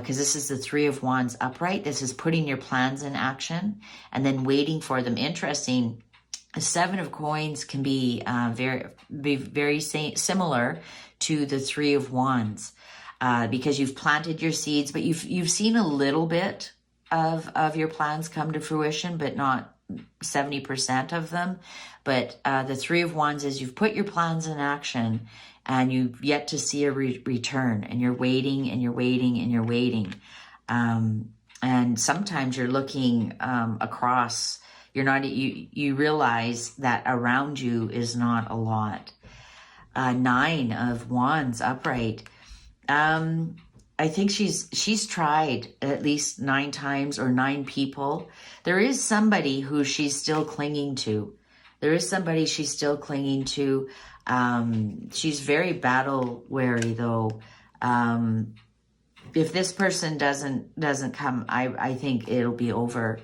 because this is the Three of Wands upright. This is putting your plans in action and then waiting for them. Interesting. The Seven of Coins can be very similar to the Three of Wands, because you've planted your seeds, but you've seen a little bit of your plans come to fruition, but not 70% of them. But the Three of Wands is you've put your plans in action and you've yet to see a return, and you're waiting and you're waiting and you're waiting. And sometimes you're looking across. You realize that around you is not a lot. Nine of Wands upright. I think she's tried at least 9 times, or 9 people. There is somebody who she's still clinging to. There is somebody she's still clinging to. She's very battle weary though. If this person doesn't come, I think it'll be over.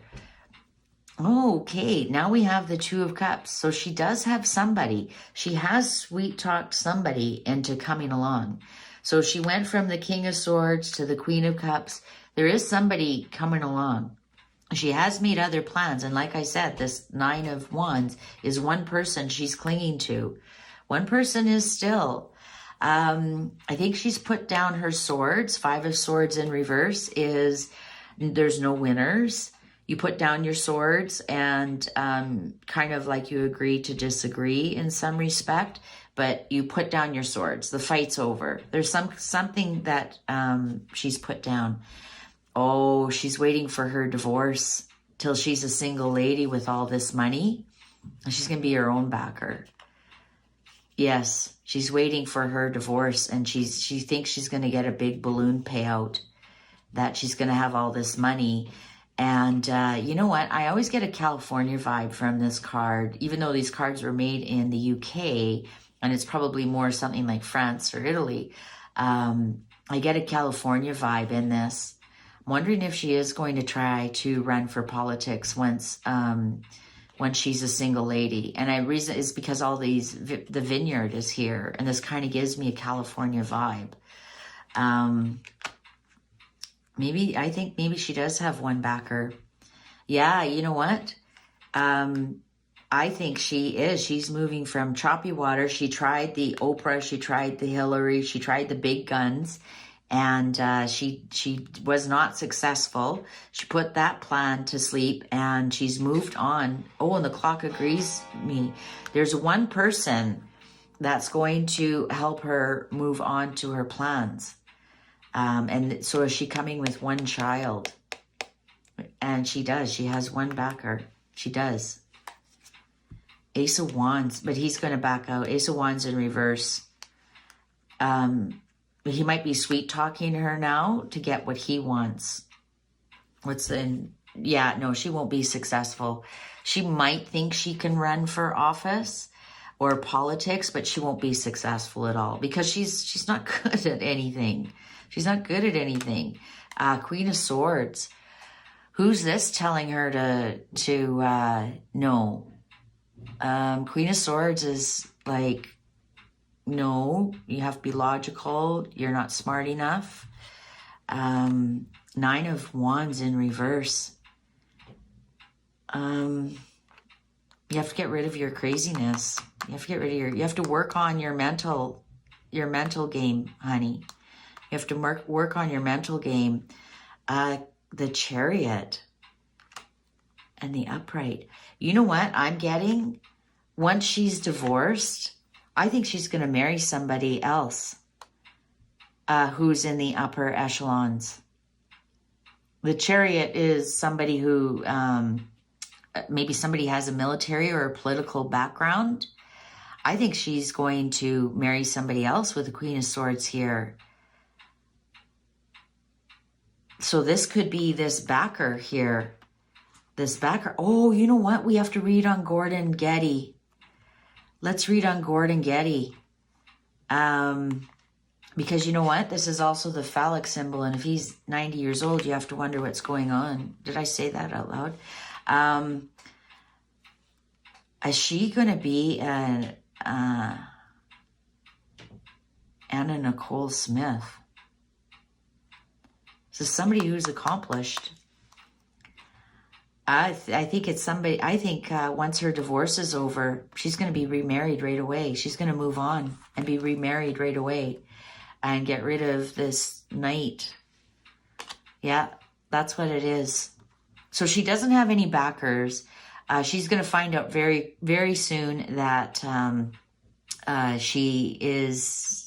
Okay, now we have the Two of Cups. So she does have somebody. She has sweet-talked somebody into coming along. So she went from the King of Swords to the Queen of Cups. There is somebody coming along. She has made other plans. And like I said, this Nine of Wands is one person she's clinging to. One person is still. I think she's put down her swords. Five of Swords in reverse is there's no winners. You put down your swords and kind of like you agree to disagree in some respect, but you put down your swords. The fight's over. There's something that she's put down. Oh, she's waiting for her divorce till she's a single lady with all this money. She's going to be her own backer. Yes, she's waiting for her divorce, and she thinks she's going to get a big balloon payout, that she's going to have all this money. And you know what? I always get a California vibe from this card, even though these cards were made in the UK, and it's probably more something like France or Italy. I get a California vibe in this. I'm wondering if she is going to try to run for politics once she's a single lady. And the reason is because all the vineyard is here, and this kind of gives me a California vibe. I think maybe she does have one backer. Yeah, you know what? I think she is. She's moving from choppy water. She tried the Oprah, she tried the Hillary, she tried the big guns, and she was not successful. She put that plan to sleep, and she's moved on. Oh, and the clock agrees me. There's one person that's going to help her move on to her plans. And so is she coming with one child? And she does. She has one backer. She does. Ace of Wands, but he's going to back out. Ace of Wands in reverse. He might be sweet-talking her now to get what he wants. Yeah, no, she won't be successful. She might think she can run for office or politics, but she won't be successful at all because she's not good at anything. She's not good at anything. Queen of Swords. Who's this telling her to no? Queen of Swords is like, no, you have to be logical. You're not smart enough. Nine of Wands in reverse. You have to get rid of your craziness. You have to get rid of you have to work on your mental game, honey. You have to work on your mental game. The Chariot and the Upright. You know what I'm getting? Once she's divorced, I think she's going to marry somebody else who's in the upper echelons. The Chariot is somebody who maybe somebody has a military or a political background. I think she's going to marry somebody else with the Queen of Swords here. So this could be this backer here. This backer. Oh, you know what? We have to read on Gordon Getty. Let's read on Gordon Getty. Because you know what? This is also the phallic symbol. And if he's 90 years old, you have to wonder what's going on. Did I say that out loud? Is she going to be Anna Nicole Smith? So somebody who's accomplished. I think it's somebody, I think once her divorce is over, she's going to be remarried right away. She's going to move on and be remarried right away and get rid of this knight. Yeah, that's what it is. So she doesn't have any backers. She's going to find out very, very soon that she is...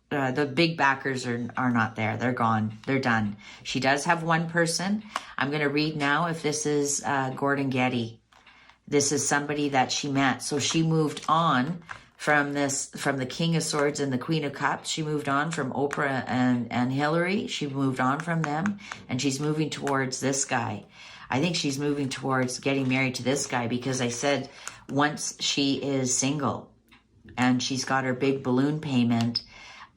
the big backers are not there. They're gone. They're done. She does have one person. I'm going to read now if this is Gordon Getty. This is somebody that she met. So she moved on from the King of Swords and the Queen of Cups. She moved on from Oprah and Hillary. She moved on from them, and she's moving towards this guy. I think she's moving towards getting married to this guy, because I said once she is single and she's got her big balloon payment,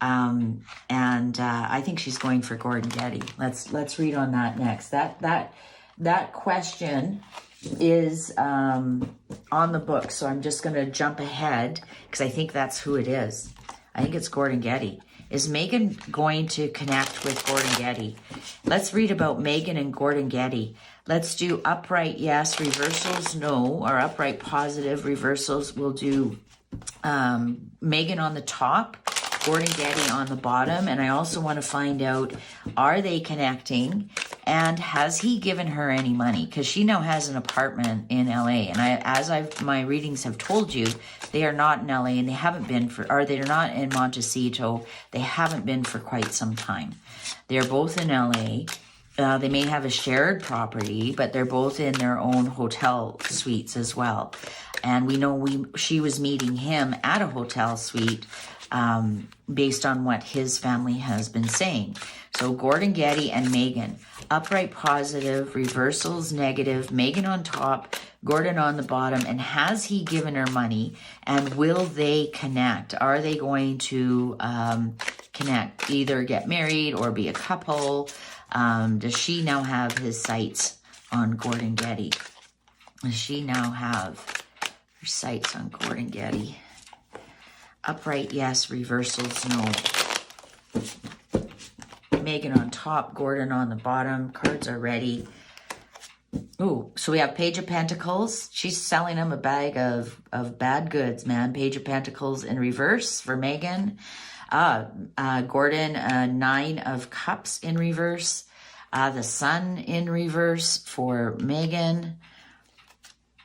I think she's going for Gordon Getty. Let's read on that next. That question is on the book, so I'm just going to jump ahead because I think that's who it is. I think it's Gordon Getty. Is Megan going to connect with Gordon Getty? Let's read about Megan and Gordon Getty. Let's do upright yes, reversals no, or upright positive, reversals. We'll do Megan on the top, Gordon Getty on the bottom. And I also want to find out, are they connecting? And has he given her any money? Because she now has an apartment in LA. And my readings have told you, they are not in LA, and they haven't been or they're not in Montecito. They haven't been for quite some time. They're both in LA. They may have a shared property, but they're both in their own hotel suites as well. And we know she was meeting him at a hotel suite, based on what his family has been saying. So Gordon Getty and Megan, upright positive, reversals negative, Megan on top, Gordon on the bottom. And has he given her money? And will they connect? Are they going to connect, either get married or be a couple? Does she now have his sights on Gordon Getty? Does she now have her sights on Gordon Getty? Upright, yes. Reversals, no. Megan on top, Gordon on the bottom. Cards are ready. Ooh, so we have Page of Pentacles. She's selling him a bag of bad goods, man. Page of Pentacles in reverse for Megan. Gordon, Nine of Cups in reverse. The Sun in reverse for Megan.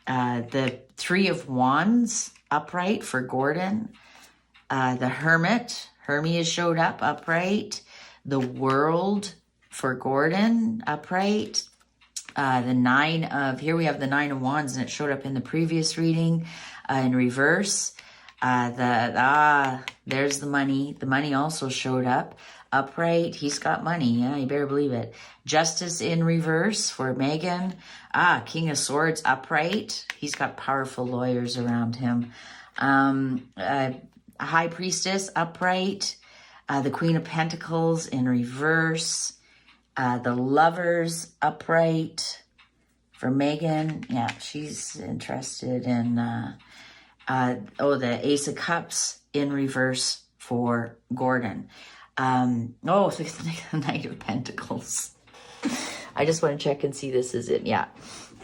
The Three of Wands upright for Gordon. The Hermit. Hermes showed up upright. The World for Gordon upright. The Nine of, here we have the Nine of Wands, and it showed up in the previous reading in reverse. There's the money. The money also showed up upright. He's got money. Yeah, you better believe it. Justice in reverse for Megan. King of Swords upright. He's got powerful lawyers around him. High Priestess upright. The Queen of Pentacles in reverse. The Lovers upright for Megan. Yeah, she's interested in... the Ace of Cups in reverse for Gordon. The Knight of Pentacles. I just want to check and see this is it. Yeah.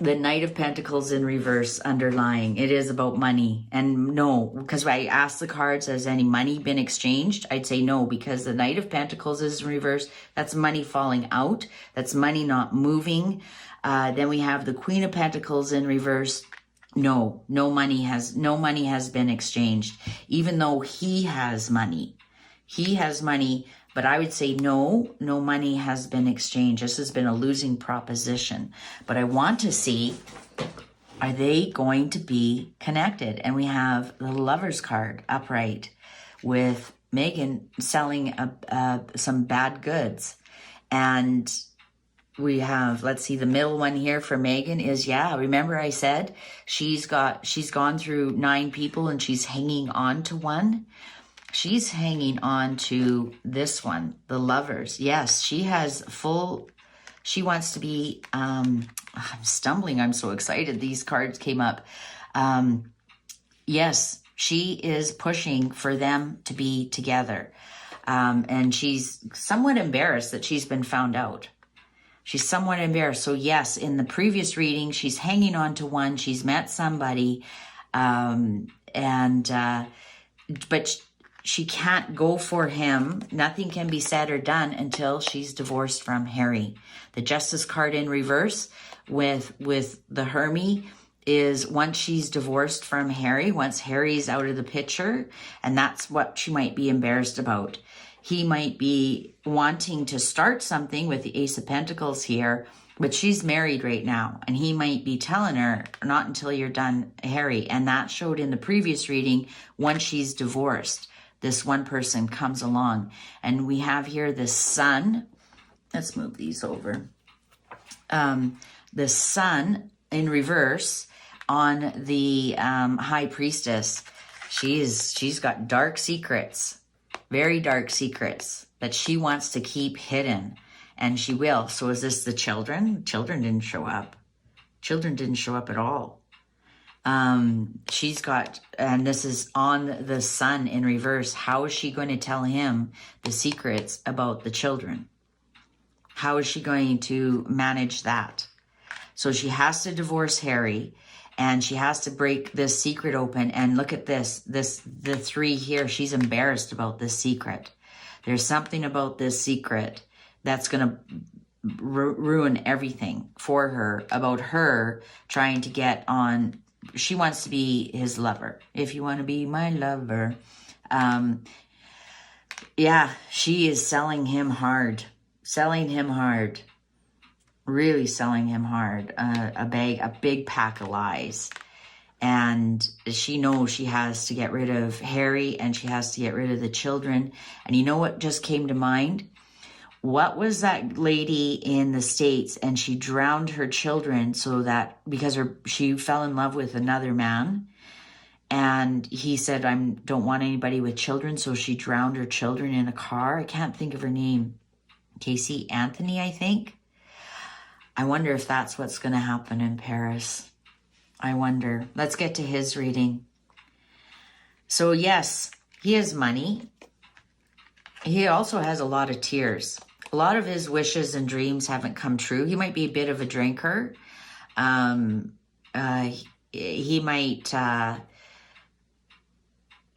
The Knight of Pentacles in reverse underlying. It is about money. And no, because I asked the cards, has any money been exchanged? I'd say no, because the Knight of Pentacles is in reverse. That's money falling out. That's money not moving. Then we have the Queen of Pentacles in reverse. No money has been exchanged, even though he has money. He has money, but I would say no money has been exchanged. This has been a losing proposition. But I want to see, are they going to be connected? And we have the Lovers card upright with Megan selling some bad goods. And we have, let's see, the middle one here for Megan is, remember I said she's gone through 9 people and she's hanging on to one. She's hanging on to this one, the Lovers. Yes, she wants to be, I'm stumbling. I'm so excited. These cards came up. Yes, she is pushing for them to be together. And she's somewhat embarrassed that she's been found out. She's somewhat embarrassed. So yes, in the previous reading, she's hanging on to one. She's met somebody, but she can't go for him. Nothing can be said or done until she's divorced from Harry. The Justice card in reverse with the Hermie is once she's divorced from Harry, once Harry's out of the picture, and that's what she might be embarrassed about. He might be wanting to start something with the Ace of Pentacles here, but she's married right now, and he might be telling her, not until you're done, Harry. And that showed in the previous reading, once she's divorced, this one person comes along. And we have here the Sun. Let's move these over. The Sun in reverse on the High Priestess. She's got dark secrets. Very dark secrets that she wants to keep hidden, and she will. So is this the children? Children didn't show up. Children didn't show up at all. She's got, and this is on the Sun in reverse. How is she going to tell him the secrets about the children? How is she going to manage that? So she has to divorce Harry. And she has to break this secret open. And look at the 3 here. She's embarrassed about this secret. There's something about this secret that's going to ruin everything for her, about her trying to get on. She wants to be his lover. If you want to be my lover. Yeah, she is selling him hard. Selling him hard. Really selling him hard, a big pack of lies. And she knows she has to get rid of Harry, and she has to get rid of the children. And you know what just came to mind? What was that lady in the States, and she drowned her children so that, because she fell in love with another man, and he said, I don't want anybody with children, so she drowned her children in a car. I can't think of her name. Casey Anthony, I think. I wonder if that's what's going to happen in Paris. I wonder. Let's get to his reading. So yes, he has money. He also has a lot of tears. A lot of his wishes and dreams haven't come true. He might be a bit of a drinker. He might...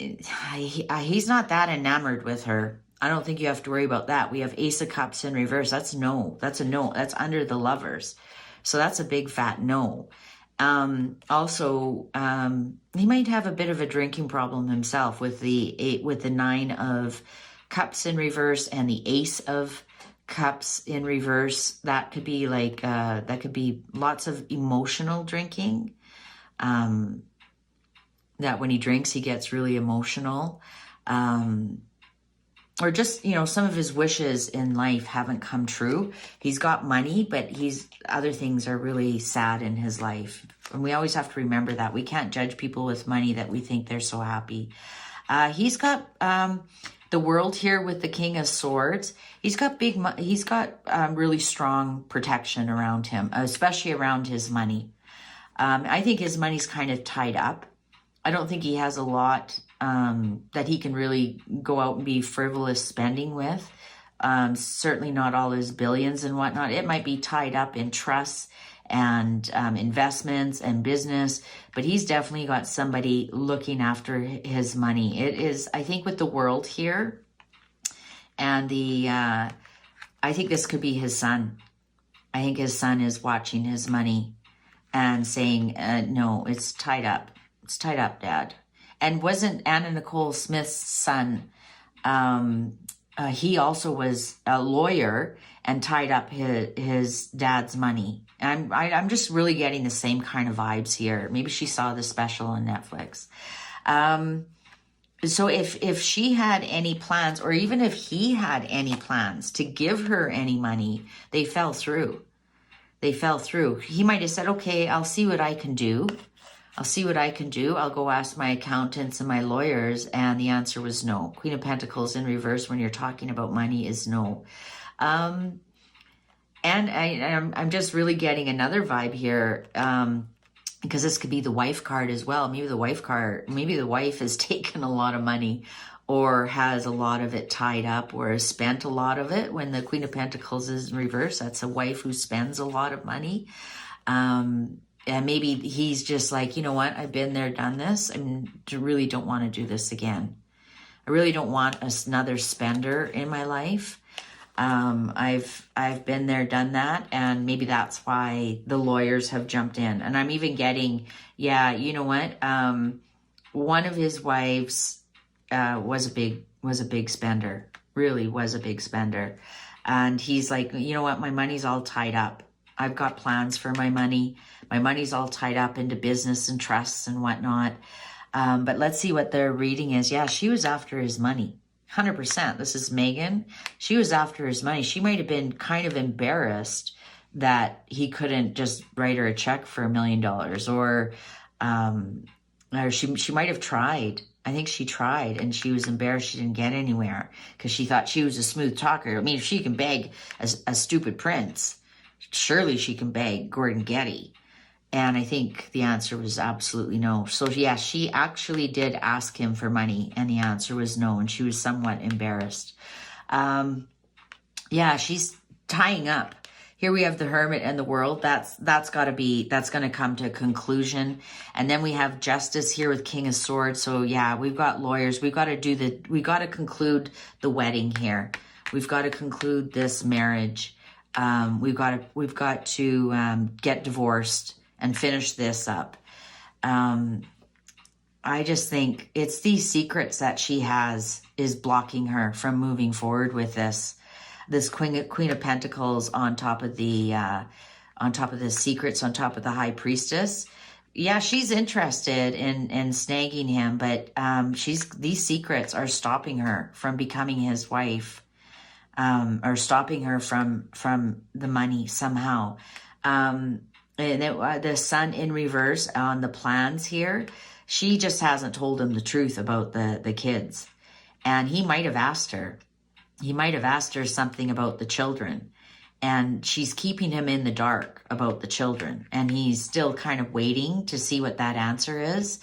he's not that enamored with her. I don't think you have to worry about that. We have Ace of Cups in reverse. That's no. That's a no. That's under the Lovers. So that's a big fat no. Also, he might have a bit of a drinking problem himself with the 9 of Cups in reverse and the Ace of Cups in reverse. That could be like, that could be lots of emotional drinking. That when he drinks, he gets really emotional. Or just, some of his wishes in life haven't come true. He's got money, but other things are really sad in his life. And we always have to remember that. We can't judge people with money that we think they're so happy. He's got the World here with the King of Swords. He's got really strong protection around him, especially around his money. I think his money's kind of tied up. I don't think he has a lot that he can really go out and be frivolous spending with. Certainly not all his billions and whatnot. It might be tied up in trusts and investments and business, but he's definitely got somebody looking after his money. It is, I think, with the World here, and I think this could be his son. I think his son is watching his money and saying, no, it's tied up. It's tied up, Dad. And wasn't Anna Nicole Smith's son, he also was a lawyer and tied up his dad's money. And I'm just really getting the same kind of vibes here. Maybe she saw the special on Netflix. So if she had any plans, or even if he had any plans to give her any money, they fell through. They fell through. He might have said, okay, I'll see what I can do. I'll see what I can do. I'll go ask my accountants and my lawyers. And the answer was no. Queen of Pentacles in reverse when you're talking about money is no. And I'm just really getting another vibe here. because this could be the wife card as well. Maybe the wife has taken a lot of money or has a lot of it tied up or has spent a lot of it. When the Queen of Pentacles is in reverse, that's a wife who spends a lot of money. And maybe he's just like, you know what, I've been there, done this, and really don't want to do this again. I really don't want another spender in my life. I've been there, done that, and maybe that's why the lawyers have jumped in. And I'm even getting, yeah, you know what? One of his wives was a big spender, really was a big spender. And he's like, you know what? My money's all tied up. I've got plans for my money. My money's all tied up into business and trusts and whatnot. But let's see what their reading is. Yeah, she was after his money. 100%. This is Megan. She was after his money. She might have been kind of embarrassed that he couldn't just write her a check for $1 million, or she might have tried. I think she tried and she was embarrassed she didn't get anywhere because she thought she was a smooth talker. I mean, if she can beg a stupid prince, surely she can beg Gordon Getty. And I think the answer was absolutely no. So yeah, she actually did ask him for money and the answer was no. And she was somewhat embarrassed. Yeah, she's tying up. Here we have the Hermit and the World. That's going to come to a conclusion. And then we have Justice here with King of Swords. So yeah, we've got lawyers. We've got to conclude the wedding here. We've got to conclude this marriage. We've got to get divorced and finish this up. I just think it's these secrets that she has is blocking her from moving forward with this. This Queen of Pentacles on top of the secrets, on top of the High Priestess. Yeah, she's interested in snagging him, but these secrets are stopping her from becoming his wife, or stopping her from the money somehow. And the Sun in reverse on the plans here, she just hasn't told him the truth about the kids. And he might have asked her. He might have asked her something about the children. And she's keeping him in the dark about the children. And he's still kind of waiting to see what that answer is.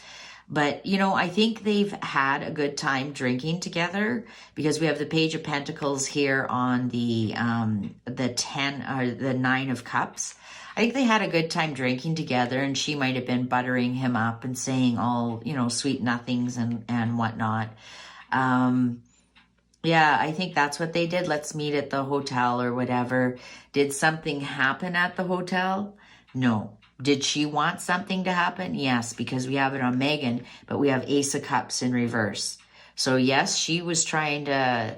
But, you know, I think they've had a good time drinking together because we have the Page of Pentacles here on the 10 or the 9 of Cups. I think they had a good time drinking together, and she might have been buttering him up and saying all, you know, sweet nothings and whatnot. Yeah, I think that's what they did. Let's meet at the hotel or whatever. Did something happen at the hotel? No. Did she want something to happen? Yes, because we have it on Megan, but we have Ace of Cups in reverse. So yes, she was trying to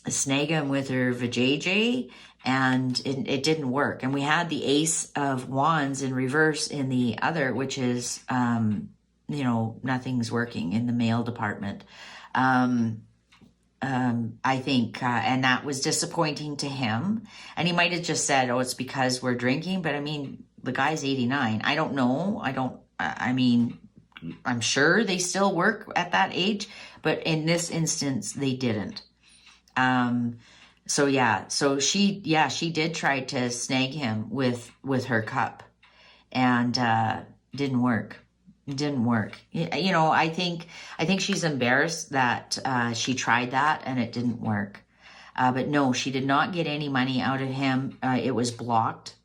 snag him with her vajayjay, and it didn't work. And we had the Ace of Wands in reverse in the other, which is, you know, nothing's working in the male department. I think, and that was disappointing to him. And he might have just said, oh, it's because we're drinking. But I mean, the guy's 89. I don't know. I mean, I'm sure they still work at that age, but in this instance, they didn't. So yeah, so she did try to snag him with her cup, and, didn't work. It didn't work. You know, I think she's embarrassed that she tried that and it didn't work. But no, she did not get any money out of him. It was blocked.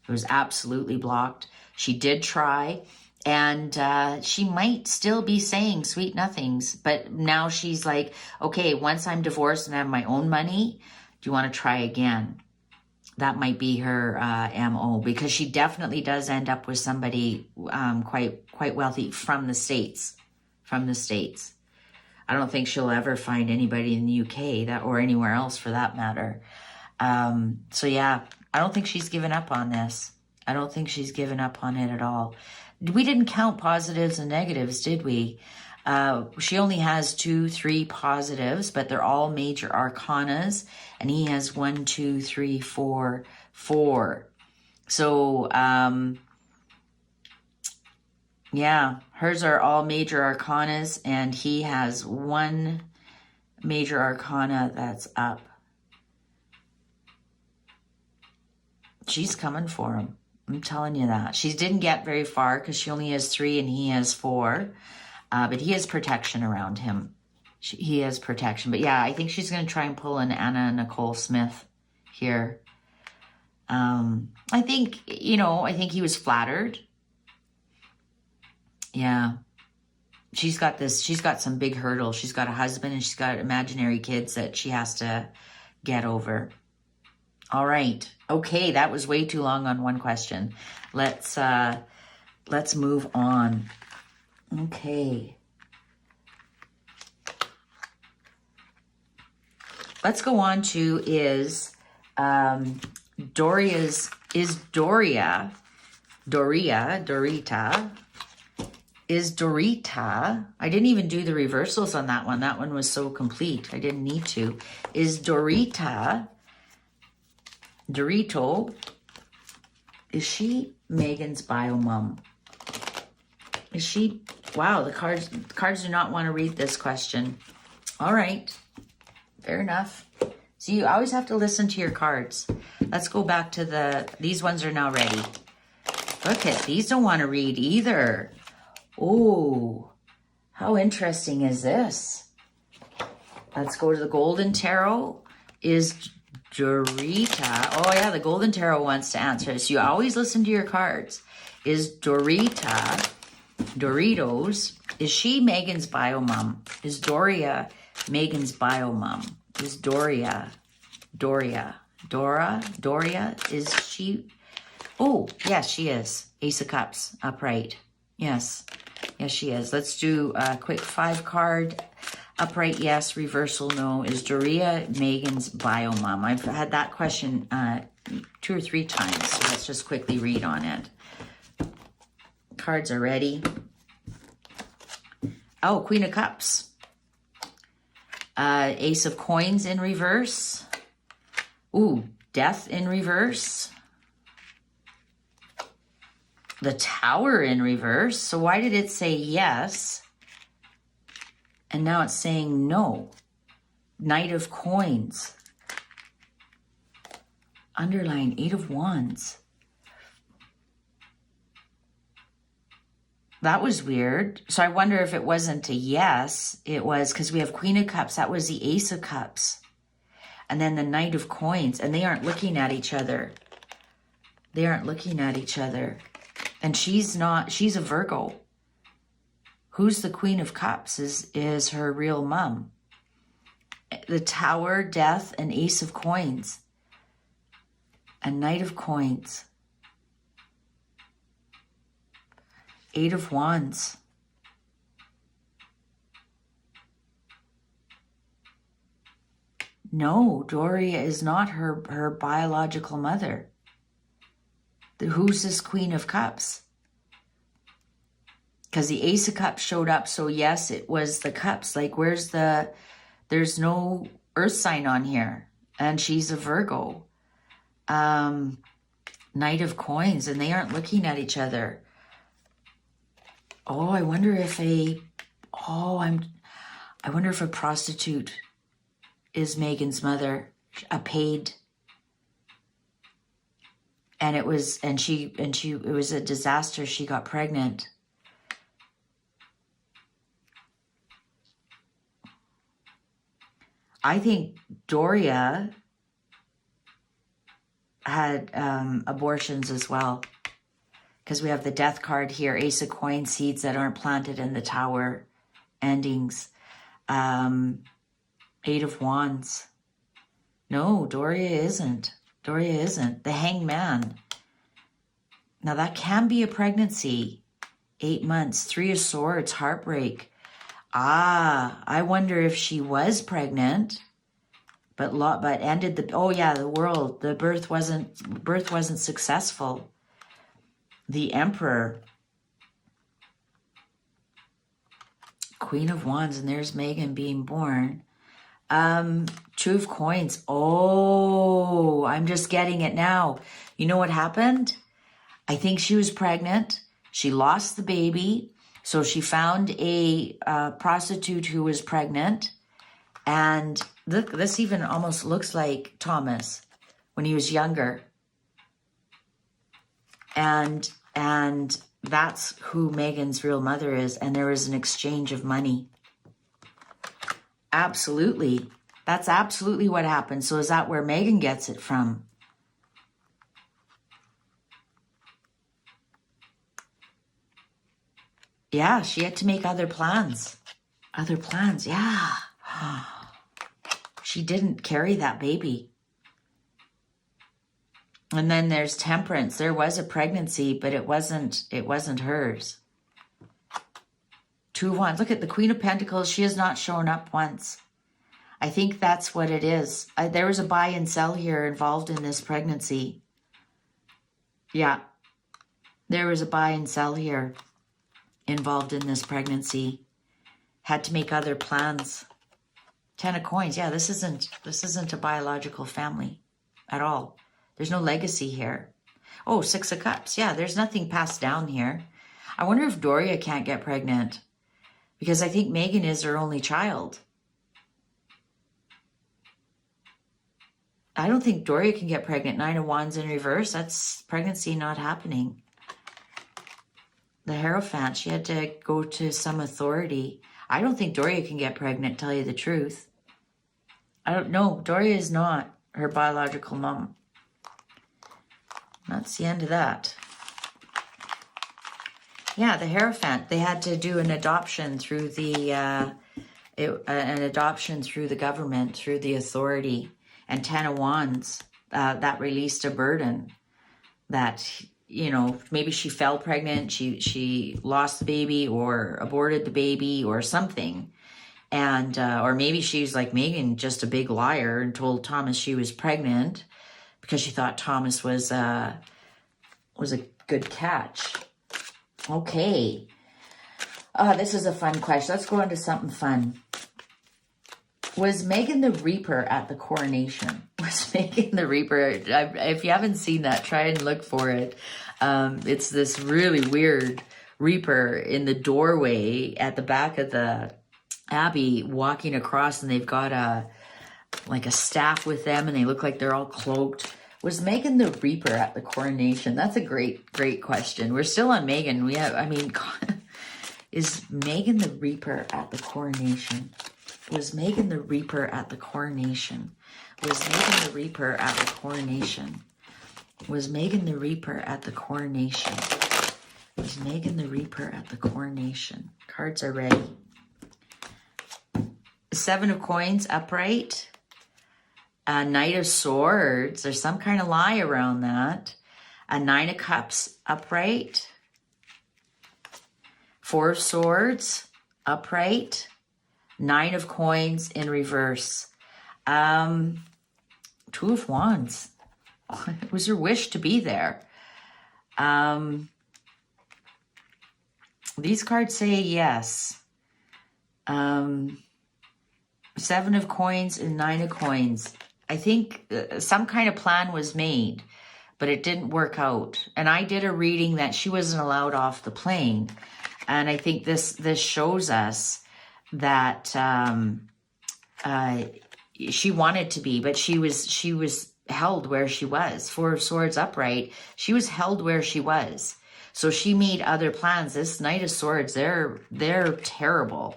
It was absolutely blocked. She did try, and she might still be saying sweet nothings. But now she's like, okay, once I'm divorced and I have my own money, do you want to try again? That might be her MO, because she definitely does end up with somebody quite wealthy from the States. I don't think she'll ever find anybody in the UK or anywhere else for that matter. So yeah, I don't think she's given up on this. I don't think she's given up on it at all. We didn't count positives and negatives, did we? She only has 3 positives, but they're all major arcanas, and he has 1, 2, 3, 4. So, yeah, hers are all major arcanas, and he has 1 major arcana that's up. She's coming for him. I'm telling you that. She didn't get very far because she only has 3 and he has 4. But he has protection around him. He has protection. But yeah, I think she's going to try and pull an Anna Nicole Smith here. I think, I think he was flattered. Yeah. She's got some big hurdles. She's got a husband and she's got imaginary kids that she has to get over. All right. Okay, that was way too long on one question. Let's move on. Okay. Let's go on to Dorita. I didn't even do the reversals on that one. That one was so complete. I didn't need to. Is Dorito, is she Megan's bio mom? Is she? Wow, the cards do not want to read this question. All right. Fair enough. So you always have to listen to your cards. Let's go back to these ones are now ready. Look at, these don't want to read either. Oh, how interesting is this? Let's go to the Golden Tarot. Is Dorita, oh yeah, the Golden Tarot wants to answer this. You always listen to your cards. Is Doritos, is she Megan's bio mom? Is Doria Megan's bio mom? Is Doria, is she? Oh, yes, she is. Ace of Cups, upright. Yes, she is. Let's do a quick 5-card. Upright, yes. Reversal, no. Is Doria Megan's bio mom? I've had that question 2 or 3 times, so let's just quickly read on it. Cards are ready. Oh, Queen of Cups. Ace of Coins in reverse. Ooh, Death in reverse. The Tower in reverse. So why did it say yes? And now it's saying no. Knight of Coins. Underline 8 of Wands. That was weird. So I wonder if it wasn't a yes. It was because we have Queen of Cups. That was the Ace of Cups. And then the Knight of Coins. And they aren't looking at each other. They aren't looking at each other. And she's a Virgo. Who's the Queen of Cups is her real mom. The Tower, Death, and Ace of Coins. And Knight of Coins. 8 of Wands. No, Doria is not her biological mother. Who's this Queen of Cups? Because the Ace of Cups showed up, so yes, it was the Cups. Like, there's no earth sign on here. And she's a Virgo. Knight of Coins, and they aren't looking at each other. Oh, I wonder if a prostitute is Megan's mother, a paid. And it was a disaster. She got pregnant. I think Doria had abortions as well. Because we have the Death card here, Ace of Coins, seeds that aren't planted in the Tower, endings. 8 of Wands. No, Doria isn't. The Hanged Man. Now that can be a pregnancy. 8 months. 3 of Swords, heartbreak. I wonder if she was pregnant, but ended the birth wasn't successful. The Emperor. Queen of Wands, and there's Megan being born. 2 of Coins. Oh, I'm just getting it now. You know what happened? I think she was pregnant. She lost the baby. So she found a prostitute who was pregnant. And look, this even almost looks like Thomas when he was younger. And that's who Megan's real mother is. And there was an exchange of money. Absolutely. That's absolutely what happened. So is that where Megan gets it from? Yeah, she had to make other plans. Other plans, yeah. She didn't carry that baby. And then there's Temperance. There was a pregnancy, but it wasn't hers. Two of Wands. Look at the Queen of Pentacles. She has not shown up once. I think that's what it is. There was a buy and sell here involved in this pregnancy. Yeah. There was a buy and sell here involved in this pregnancy. Had to make other plans. 10 of Coins. Yeah, this isn't a biological family at all. There's no legacy here. Oh, 6 of Cups. Yeah, there's nothing passed down here. I wonder if Doria can't get pregnant, because I think Megan is her only child. I don't think Doria can get pregnant. 9 of Wands in reverse. That's pregnancy not happening. The Hierophant. She had to go to some authority. I don't think Doria can get pregnant, tell you the truth. I don't know. Doria is not her biological mom. That's the end of that. Yeah, the Hierophant. They had to do an adoption through the government, through the authority. And 10 of Wands, that released a burden that, you know, maybe she fell pregnant, she lost the baby or aborted the baby or something. And or maybe she's like Megan, just a big liar, and told Thomas she was pregnant because she thought Thomas was a good catch. Okay. This is a fun question. Let's go into something fun. Was Megan the Reaper at the coronation? Was Megan the Reaper? If you haven't seen that, try and look for it. It's this really weird Reaper in the doorway at the back of the Abbey walking across, and they've got a staff with them, and they look like they're all cloaked. Was Megan the Reaper at the coronation? That's a great question. We're still on Megan. Is Megan the Reaper at the coronation? Was Megan the Reaper at the coronation? Was Megan the Reaper at the coronation? Was Megan the Reaper at the coronation? Was Megan the Reaper at the coronation? Cards are ready. 7 of Coins upright. Knight of Swords. There's some kind of lie around that. A 9 of Cups upright. 4 of Swords upright. 9 of Coins in reverse. 2 of Wands. It was her wish to be there. These cards say yes. 7 of Coins and 9 of Coins. I think some kind of plan was made, but it didn't work out. And I did a reading that she wasn't allowed off the plane. And I think this shows us that she wanted to be, but she was held where she was. 4 of Swords upright. She was held where she was. So she made other plans. This Knight of Swords, they're terrible.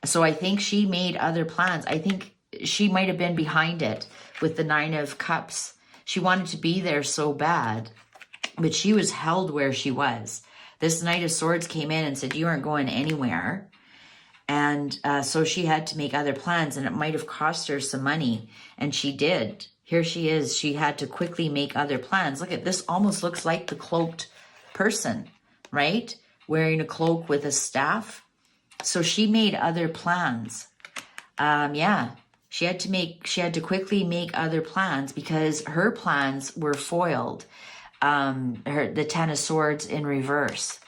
So I think she made other plans. I think she might have been behind it with the 9 of Cups. She wanted to be there so bad, but she was held where she was. This Knight of Swords came in and said, you aren't going anywhere. And so she had to make other plans, and it might have cost her some money. And she did. Here she is. She had to quickly make other plans. Look at this. Almost looks like the cloaked person, right? Wearing a cloak with a staff. So she made other plans. Yeah, she had to quickly make other plans because her plans were foiled. The 10 of Swords in reverse.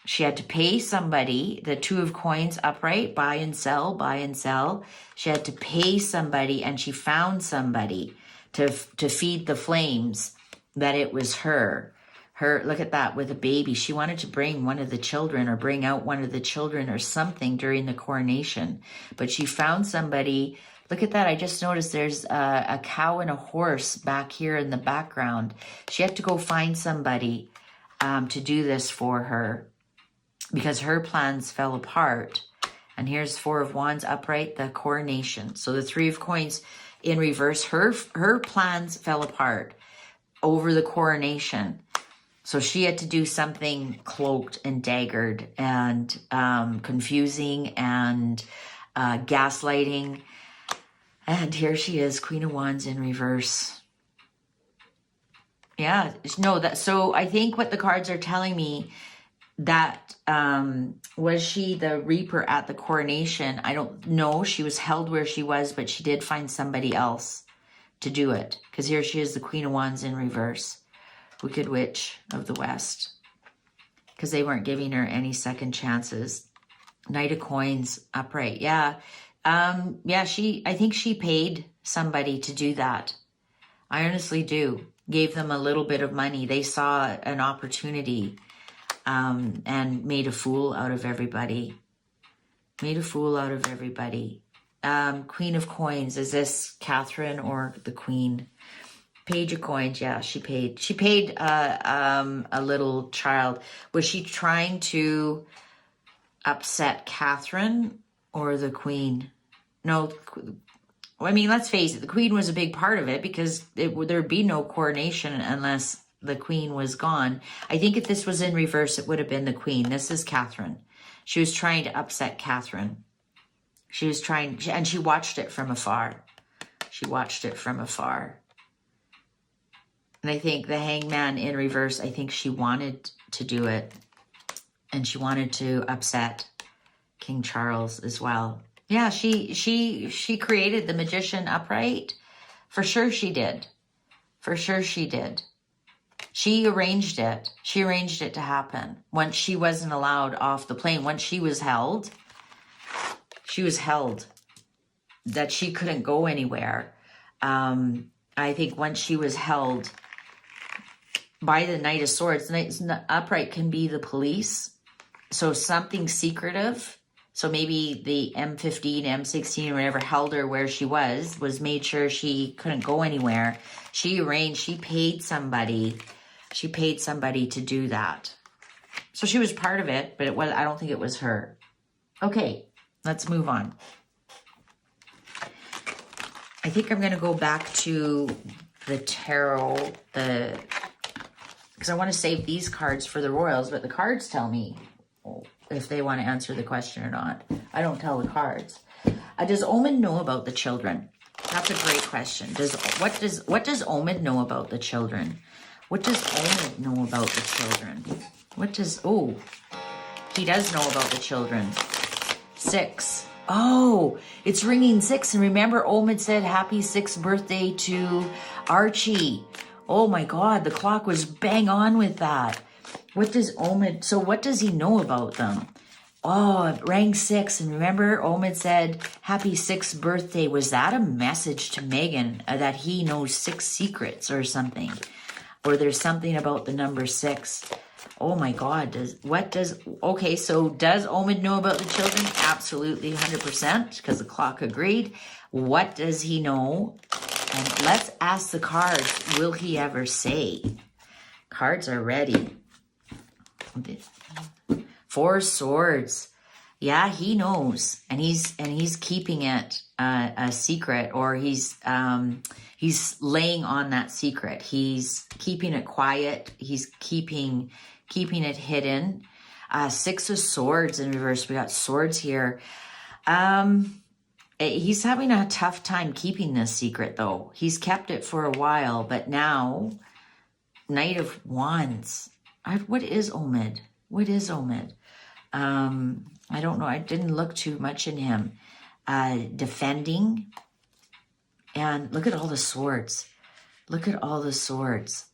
She had to pay somebody, the 2 of Coins upright, buy and sell, buy and sell. She had to pay somebody, and she found somebody to feed the flames that it was her. Look at that, with a baby. She wanted to bring one of the children or bring out one of the children or something during the coronation. But she found somebody. Look at that. I just noticed there's a cow and a horse back here in the background. She had to go find somebody to do this for her because her plans fell apart. And here's Four of Wands upright, the coronation. So the Three of Coins in reverse, her plans fell apart over the coronation. So she had to do something cloaked and daggered and confusing and gaslighting. And here she is, Queen of Wands in reverse. Yeah, no, so I think what the cards are telling me that was she the Reaper at the coronation? I don't know. She was held where she was, but she did find somebody else to do it. Because here she is, the Queen of Wands in reverse. Wicked Witch of the West. Because they weren't giving her any second chances. Knight of Coins upright. Yeah. Yeah, I think she paid somebody to do that. I honestly do. Gave them a little bit of money. They saw an opportunity and made a fool out of everybody. Made a fool out of everybody. Queen of Coins. Is this Catherine or the Queen? Page of Coins. Yeah, she paid. She paid a little child. Was she trying to upset Catherine or the Queen? No, I mean, let's face it, the Queen was a big part of it because there'd be no coronation unless the Queen was gone. I think if this was in reverse, it would have been the Queen. This is Catherine. She was trying to upset Catherine. She was trying, and she watched it from afar. She watched it from afar. And I think the Hangman in reverse, I think she wanted to do it. And she wanted to upset King Charles as well. Yeah, she created the Magician upright. For sure she did. For sure she did. She arranged it. She arranged it to happen. Once she wasn't allowed off the plane, once she was held, that she couldn't go anywhere. I think once she was held by the Knight of Swords, Knight upright can be the police. So something secretive. So maybe the M15, M16, or whatever held her where she was made sure she couldn't go anywhere. She arranged, she paid somebody to do that. So she was part of it, but I don't think it was her. Okay, let's move on. I think I'm going to go back to the tarot, because I want to save these cards for the royals, but the cards tell me if they want to answer the question or not. I don't tell the cards. Does Omid know about the children? That's a great question. What does Omid know about the children? What does Omid know about the children? He does know about the children. 6. Oh, it's ringing 6. And remember, Omid said happy 6th birthday to Archie. Oh my God, the clock was bang on with that. What does he know about them? Oh, it rang 6. And remember, Omid said, happy 6th birthday. Was that a message to Megan that he knows 6 secrets or something? Or there's something about the number 6. Oh my God. Okay, so does Omid know about the children? Absolutely, 100%, because the clock agreed. What does he know? And let's ask the cards, will he ever say? Cards are ready. 4 swords. Yeah, he knows, and he's keeping it a secret, or he's laying on that secret. He's keeping it quiet. He's keeping it hidden. 6 of swords in reverse. We got swords here. He's having a tough time keeping this secret, though. He's kept it for a while, but now, Knight of Wands. What is Omid? What is Omid? I don't know. I didn't look too much in him. Defending. And look at all the swords. Look at all the swords.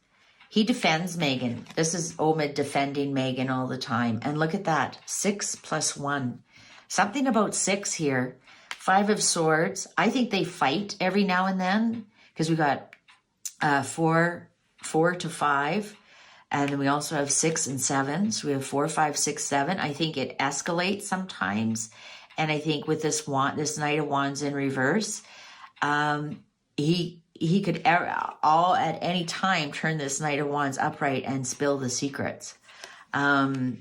He defends Megan. This is Omid defending Megan all the time. And look at that. 6 + 1. Something about 6 here. 5 of swords. I think they fight every now and then. Because we got 4 to 5. And then we also have 6 and 7. So we have 4, 5, 6, 7. I think it escalates sometimes. And I think with this Knight of Wands in reverse, he he could all at any time turn this Knight of Wands upright and spill the secrets. I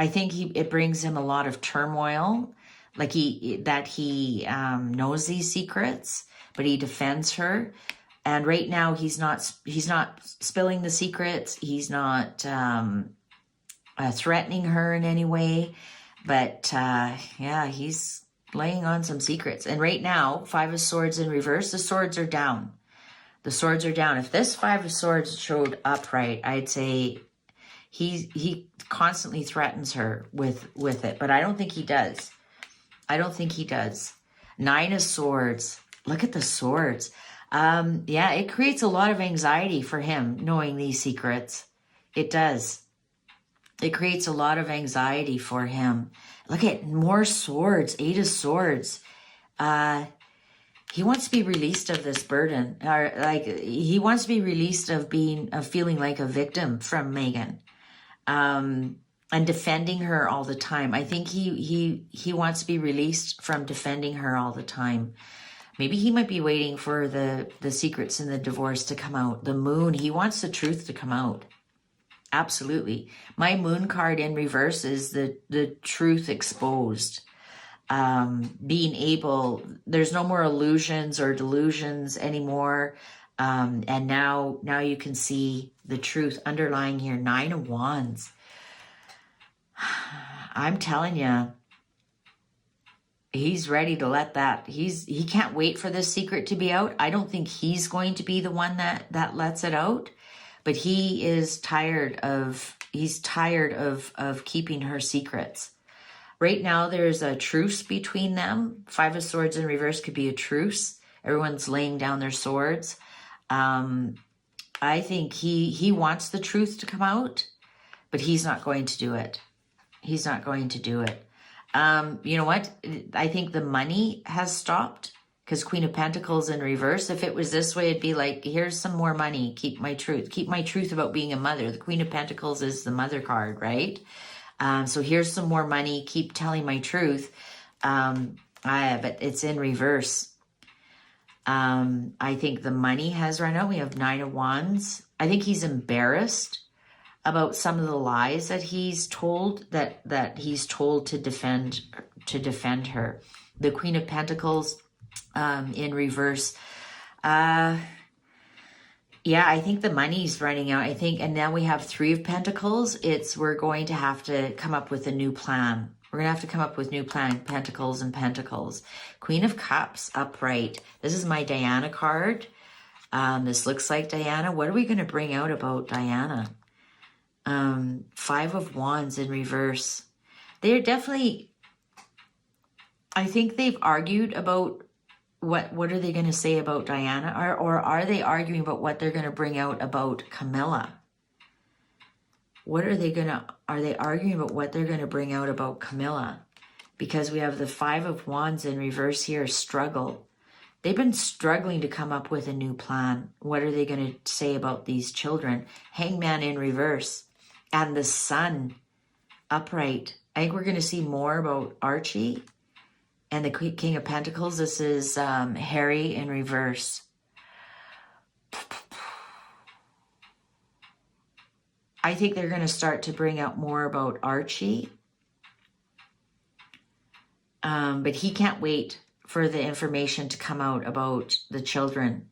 think it brings him a lot of turmoil, like he knows these secrets, but he defends her. And right now he's not spilling the secrets. He's not threatening her in any way. But yeah, he's laying on some secrets. And right now, Five of Swords in reverse, the swords are down. The swords are down. If this Five of Swords showed upright, I'd say he constantly threatens her with it. But I don't think he does. I don't think he does. Nine of Swords. Look at the swords. Yeah, it creates a lot of anxiety for him knowing these secrets. It does. It creates a lot of anxiety for him. Look at more swords, Eight of Swords. He wants to be released of this burden, or like he wants to be released of feeling like a victim from Megan, and defending her all the time. I think he wants to be released from defending her all the time. Maybe he might be waiting for the secrets in the divorce to come out. The Moon, he wants the truth to come out. Absolutely. My Moon card in reverse is the truth exposed. Being able, there's no more illusions or delusions anymore. And now you can see the truth underlying here. Nine of Wands. I'm telling you, he's ready to let that. He can't wait for this secret to be out. I don't think he's going to be the one that lets it out. But he is tired of keeping her secrets. Right now, there's a truce between them. Five of Swords in reverse could be a truce. Everyone's laying down their swords. I think he wants the truth to come out, but he's not going to do it. He's not going to do it. You know what? I think the money has stopped. Because Queen of Pentacles in reverse, if it was this way, it'd be like, here's some more money. Keep my truth. Keep my truth about being a mother. The Queen of Pentacles is the mother card, right? So here's some more money. Keep telling my truth. But it's in reverse. I think the money has run out. We have Nine of Wands. I think he's embarrassed about some of the lies that he's told, that he's told to defend her. The Queen of Pentacles in reverse. Yeah, I think the money's running out. I think, and now we have Three of Pentacles. We're going to have to come up with a new plan. We're going to have to come up with new plan. Pentacles and Pentacles. Queen of Cups upright. This is my Diana card. This looks like Diana. What are we going to bring out about Diana? Five of Wands in reverse. They're definitely, I think they've argued about what are they going to say about Diana, or are they arguing about what they're going to bring out about Camilla? Are they arguing about what they're going to bring out about Camilla? Because we have the Five of Wands in reverse here, struggle. They've been struggling to come up with a new plan. What are they going to say about these children? Hangman in reverse. And the Sun upright. I think we're going to see more about Archie. And the King of Pentacles, this is Harry in reverse. I think they're going to start to bring out more about Archie. But he can't wait for the information to come out about the children.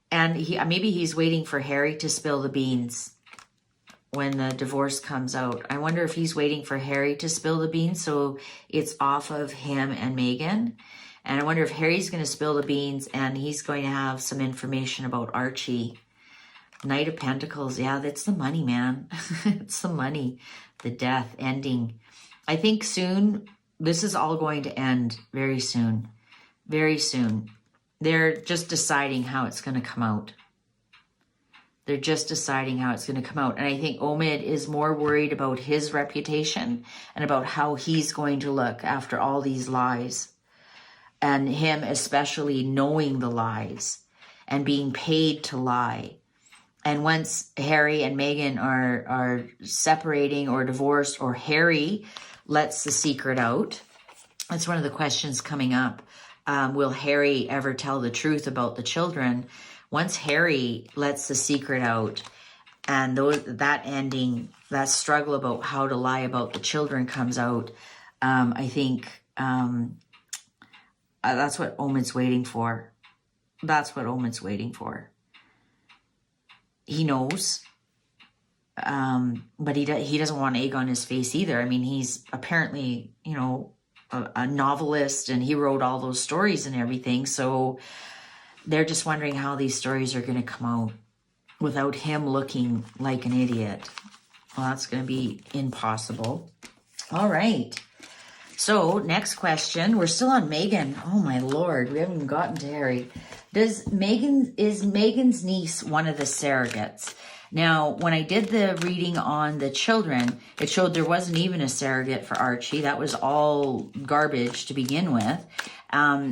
And maybe he's waiting for Harry to spill the beans when the divorce comes out. I wonder if he's waiting for Harry to spill the beans so it's off of him and Megan. And I wonder if Harry's going to spill the beans and he's going to have some information about Archie. Knight of Pentacles. Yeah, that's the money, man. It's the money. The death ending. I think soon, this is all going to end very soon. Very soon. They're just deciding how it's going to come out. They're just deciding how it's going to come out. And I think Omid is more worried about his reputation and about how he's going to look after all these lies. And him especially knowing the lies and being paid to lie. And once Harry and Meghan are separating or divorced, or Harry lets the secret out, that's one of the questions coming up. will Harry ever tell the truth about the children? Once Harry lets the secret out, and that ending, that struggle about how to lie about the children comes out, I think that's what Omen's waiting for. That's what Omen's waiting for. He knows, but he doesn't want egg on his face either. I mean, he's apparently, a novelist, and he wrote all those stories and everything. So they're just wondering how these stories are going to come out without him looking like an idiot. Well, that's going to be impossible. All right. So next question. We're still on Meghan. Oh my Lord. We haven't even gotten to Harry. Is Meghan's niece one of the surrogates? Now, when I did the reading on the children, it showed there wasn't even a surrogate for Archie. That was all garbage to begin with.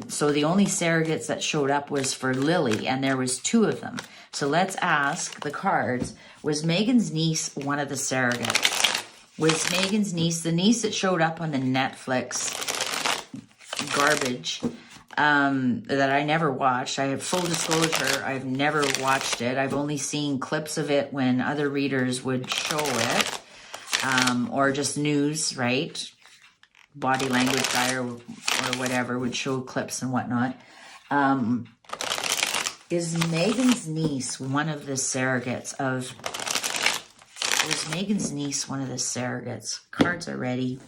So the only surrogates that showed up was for Lily, and there was 2 of them. So let's ask the cards, was Meghan's niece one of the surrogates? Was Meghan's niece, the niece that showed up on the Netflix garbage that I never watched? I have full disclosure, I've never watched it. I've only seen clips of it when other readers would show it, or just news, right? Body language guy or whatever would show clips and whatnot. Is Meghan's niece one of the surrogates of... Was Meghan's niece one of the surrogates? Cards are ready.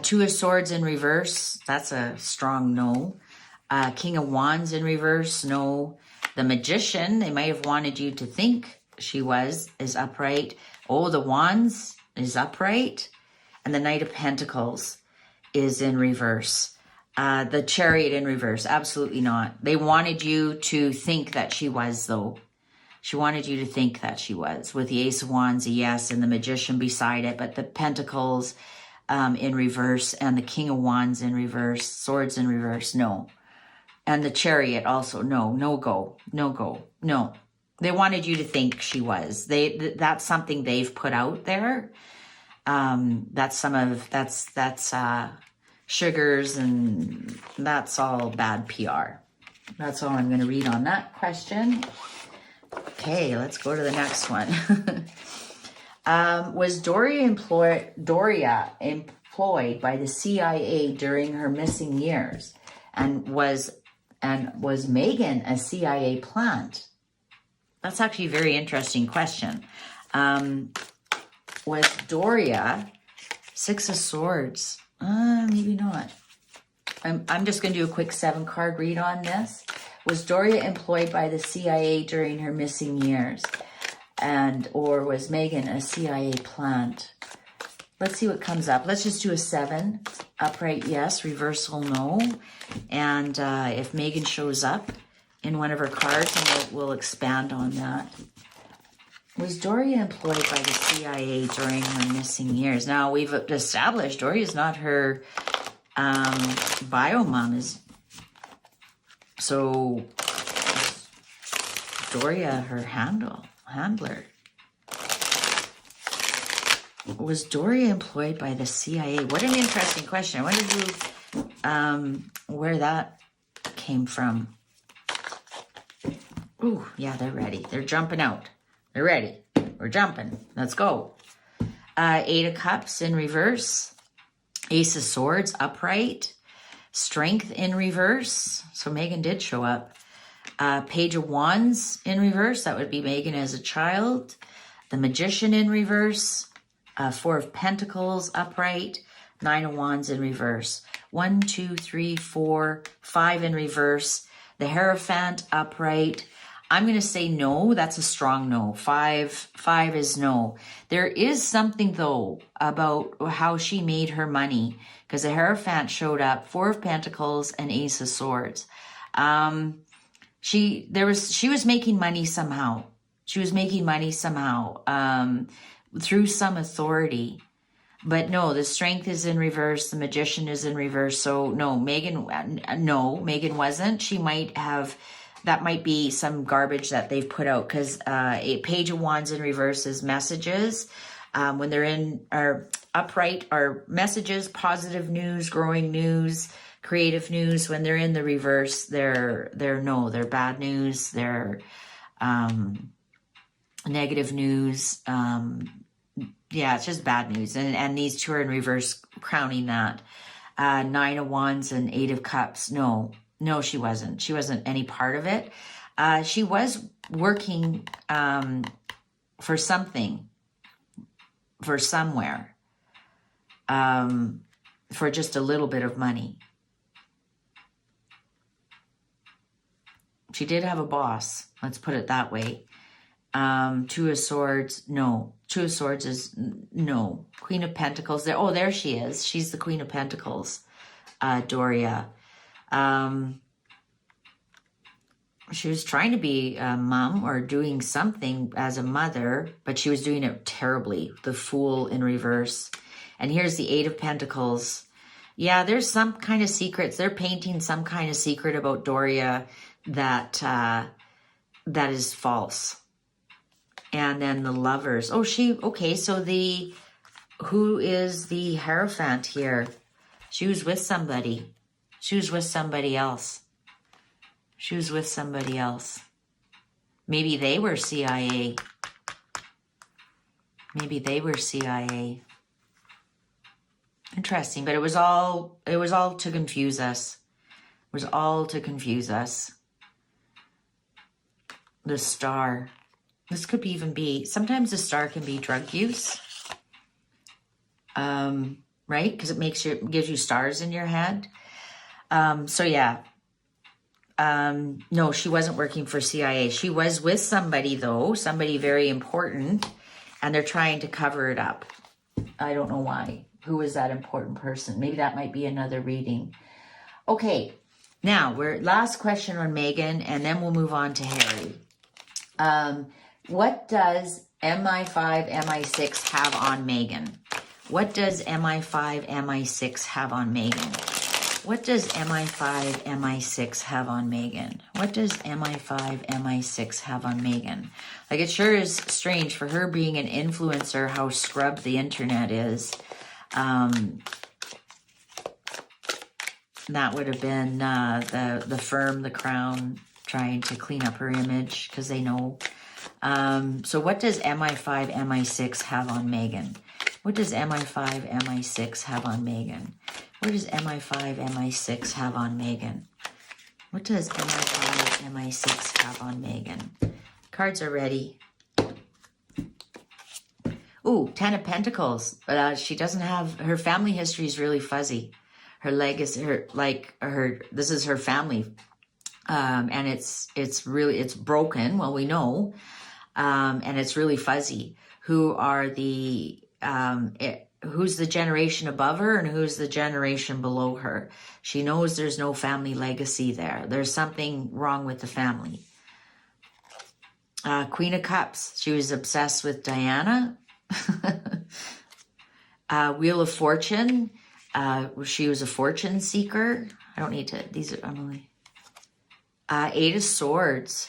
2 of Swords in reverse. That's a strong no. King of Wands in reverse. No. The Magician, they might have wanted you to think she is upright. Oh, the Wands is upright. And the Knight of Pentacles is in reverse. The Chariot in reverse. Absolutely not. They wanted you to think that she was, though. She wanted you to think that she was. With the Ace of Wands, a yes, and the Magician beside it. But the Pentacles in reverse, and the King of Wands in reverse, Swords in reverse, no. And the Chariot also, no. No go. No go. No. They wanted you to think she was. That's something they've put out there. That's Sugars, and that's all bad PR. That's all I'm going to read on that question. Okay, let's go to the next one. Was Doria employed by the CIA during her missing years? And was Meghan a CIA plant? That's actually a very interesting question. Was Doria 6 of Swords? Maybe not. I'm just going to do a quick 7-card read on this. Was Doria employed by the CIA during her missing years? Or was Meghan a CIA plant? Let's see what comes up. Let's just do a 7. Upright, yes. Reversal, no. And if Meghan shows up in one of her cards, then we'll expand on that. Was Doria employed by the CIA during her missing years? Now, we've established Doria's not her bio mom. So, Doria, her handler. Was Doria employed by the CIA? What an interesting question. I wonder where that came from. Ooh, yeah, they're ready. They're jumping out. They're ready. We're jumping. Let's go. 8 of Cups in reverse. Ace of Swords upright. Strength in reverse. So Meghan did show up. Page of Wands in reverse. That would be Meghan as a child. The Magician in reverse. 4 of Pentacles upright. 9 of Wands in reverse. 1, 2, 3, 4, 5 in reverse. The Hierophant upright. I'm going to say no. That's a strong no. 5 is no. There is something, though, about how she made her money, because the Hierophant showed up, 4 of Pentacles and Ace of Swords. She was making money somehow. She was making money somehow through some authority. But no, the Strength is in reverse. The Magician is in reverse. So no, Meghan wasn't. She might have... That might be some garbage that they've put out, because a Page of Wands in reverse is messages. When they're in are upright are messages, positive news, growing news, Creative news, when they're in the reverse, they're bad news, they're negative news. Yeah, it's just bad news. And these two are in reverse, crowning that. Nine of Wands and Eight of Cups. No, she wasn't. She wasn't any part of it. She was working for something, for somewhere, for just a little bit of money. She did have a boss. Let's put it that way. Two of Swords, no. Two of Swords is no. Queen of Pentacles, there. Oh, there she is. She's the Queen of Pentacles, Doria. She was trying to be a mom or doing something as a mother, but she was doing it terribly. The Fool in reverse. And here's the Eight of Pentacles. Yeah, there's some kind of secrets. They're painting some kind of secret about Doria that that is false. And then the Lovers. Oh, okay, so who is the Hierophant here? She was with somebody. She was with somebody else. She was with somebody else. Maybe they were CIA. Maybe they were CIA. Interesting, but it was all to confuse us. It was all to confuse us. The Star. This could even be, sometimes the Star can be drug use. Right? Because it gives you stars in your head. So yeah. No, she wasn't working for CIA. She was with somebody though, somebody very important, and they're trying to cover it up. I don't know why. Who is that important person? Maybe that might be another reading. Okay. Now, last question on Megan, and then we'll move on to Harry. What does MI5, MI6 have on Megan? What does MI5, MI6 have on Megan? What does MI5, MI6 have on Megan? What does MI5, MI6 have on Megan? Like, it sure is strange for her being an influencer, how scrubbed the internet is. That would have been the firm, the Crown, trying to clean up her image because they know. So what does MI5, MI6 have on Megan? What does MI5, MI6 have on Megan? What does MI5, MI6 have on Megan? What does MI5, MI6 have on Megan? Cards are ready. Ooh, Ten of Pentacles. She doesn't have, her family history is really fuzzy. Her legacy, this is her family. And it's broken. Well, we know. And it's really fuzzy. Who's the generation above her and who's the generation below her? She knows there's no family legacy there. There's something wrong with the family. Queen of Cups. She was obsessed with Diana. Wheel of Fortune. She was a fortune seeker. I don't need to, these are only. Eight of Swords.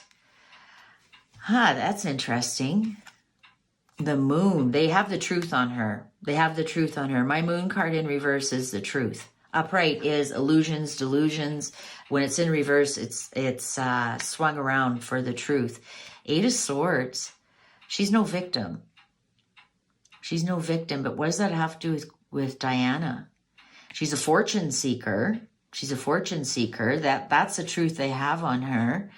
That's interesting. The Moon. They have the truth on her. They have the truth on her. My Moon card in reverse is the truth. Upright is illusions, delusions. When it's in reverse, it's swung around for the truth. Eight of Swords. She's no victim. She's no victim. But what does that have to do with Diana? She's a fortune seeker. She's a fortune seeker. That's the truth they have on her.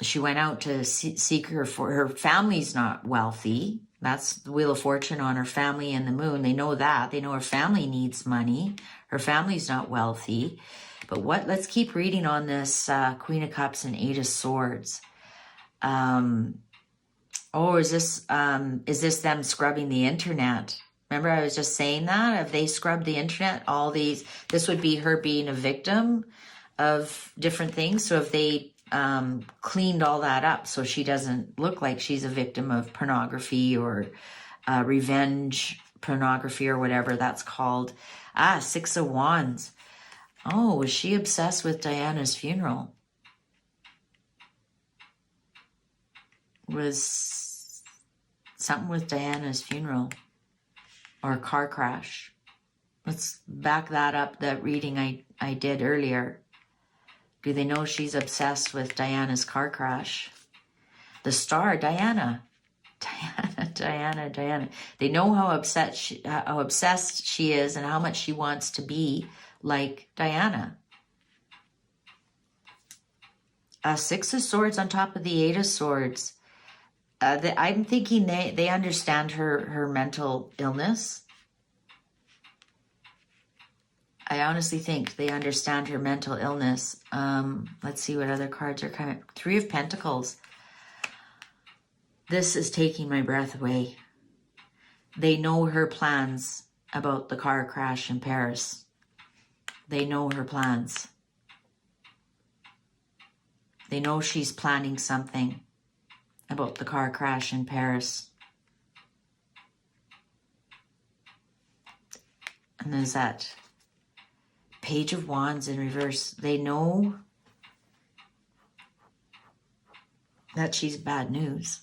She went out to seek her family's not wealthy. That's the Wheel of Fortune on her family and the Moon. They know that. They know her family needs money. Her family's not wealthy. But let's keep reading on this Queen of Cups and Eight of Swords. Is this them scrubbing the internet? Remember I was just saying that? Have they scrubbed the internet? This would be her being a victim of different things. So if they cleaned all that up so she doesn't look like she's a victim of pornography or revenge pornography or whatever that's called. Six of Wands. Oh, was she obsessed with Diana's funeral? Was something with Diana's funeral or a car crash? Let's back that up, that reading I did earlier. Do they know she's obsessed with Diana's car crash? The star, Diana. Diana. They know how obsessed she is and how much she wants to be like Diana. Six of Swords on top of the Eight of Swords. I'm thinking they understand her mental illness. I honestly think they understand her mental illness. Let's see what other cards are coming. Three of Pentacles. This is taking my breath away. They know her plans about the car crash in Paris. They know her plans. They know she's planning something about the car crash in Paris. And there's that Page of Wands in reverse. They know that she's bad news.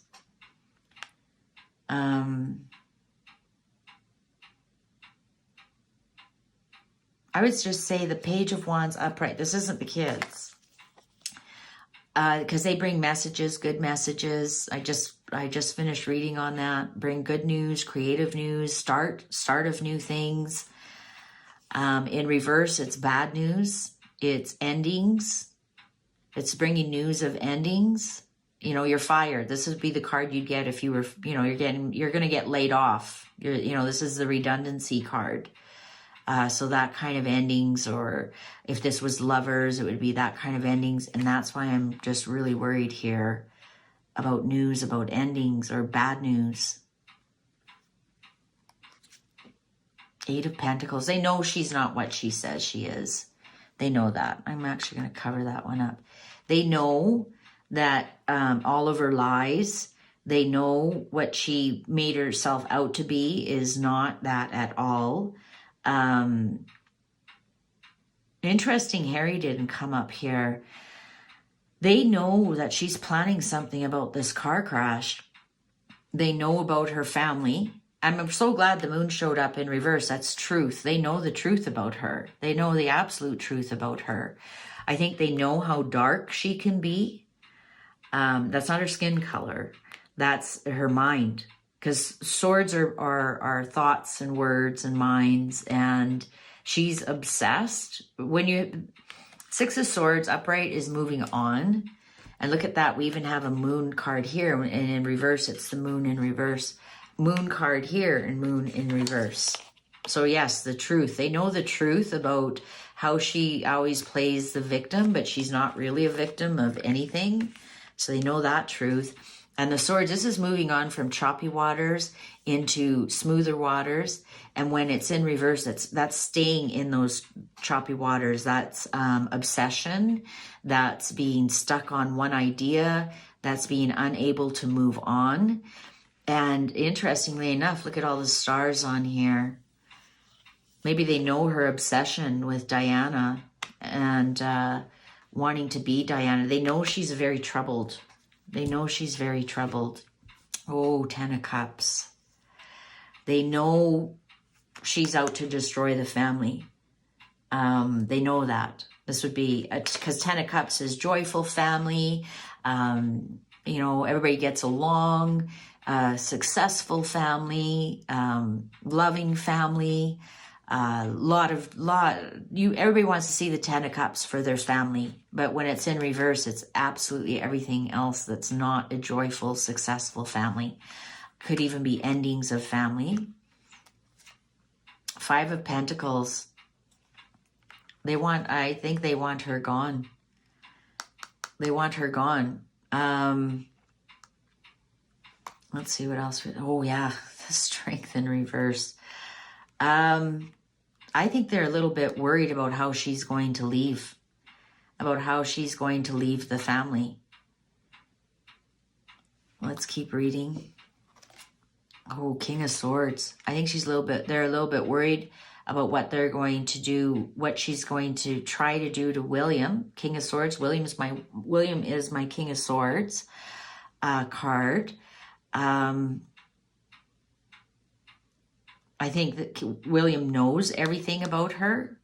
I would just say the Page of Wands upright. This isn't the kids. Because they bring messages, good messages. I just finished reading on that. Bring good news, creative news, start of new things. In reverse, it's bad news. It's endings. It's bringing news of endings. You know, you're fired. This would be the card you'd get if you were, you know, you're going to get laid off. This is the redundancy card. So that kind of endings, or if this was lovers, it would be that kind of endings. And that's why I'm just really worried here about news, about endings or bad news. Eight of Pentacles. They know she's not what she says she is. They know that. I'm actually going to cover that one up. They know that all of her lies, they know what she made herself out to be is not that at all. Interesting, Harry didn't come up here. They know that she's planning something about this car crash. They know about her family. I'm so glad the moon showed up in reverse. That's truth. They know the truth about her. They know the absolute truth about her. I think they know how dark she can be. That's not her skin color. That's her mind. Because swords are thoughts and words and minds. And she's obsessed. Six of Swords upright is moving on. And look at that. We even have a moon card here. And in reverse, it's the moon in reverse. Moon card here and moon in reverse. So yes, the truth. They know the truth about how she always plays the victim, but she's not really a victim of anything. So they know that truth. And the Swords, this is moving on from choppy waters into smoother waters. And when it's in reverse, that's staying in those choppy waters. That's obsession. That's being stuck on one idea. That's being unable to move on. And interestingly enough, look at all the stars on here. Maybe they know her obsession with Diana and wanting to be Diana. They know she's very troubled. They know she's very troubled. Oh, Ten of Cups. They know she's out to destroy the family. They know that. This would be, because Ten of Cups is joyful family. Everybody gets along. Successful family, loving family, everybody wants to see the Ten of Cups for their family, but when it's in reverse, it's absolutely everything else that's not a joyful, successful family. Could even be endings of family. Five of Pentacles. I think they want her gone. They want her gone. Let's see what else. Oh, yeah. The Strength in reverse. I think they're a little bit worried about how she's going to leave. About how she's going to leave the family. Let's keep reading. Oh, King of Swords. I think they're a little bit worried about what they're going to do, what she's going to try to do to William. King of Swords. William is my King of Swords card. I think that William knows everything about her.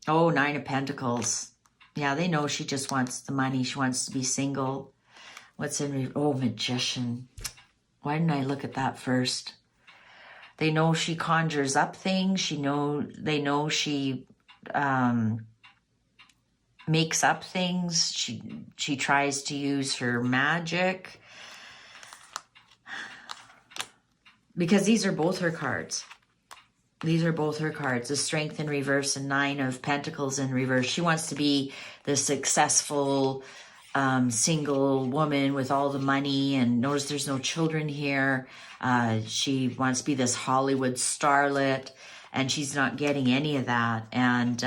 Oh, 9 of Pentacles. Yeah, they know she just wants the money. She wants to be single. What's in... Oh, Magician. Why didn't I look at that first? They know she conjures up things. They know she makes up things. She tries to use her magic. Because these are both her cards. These are both her cards. The Strength in reverse and 9 of Pentacles in reverse. She wants to be the successful single woman with all the money, and knows there's no children here. She wants to be this Hollywood starlet, and she's not getting any of that. And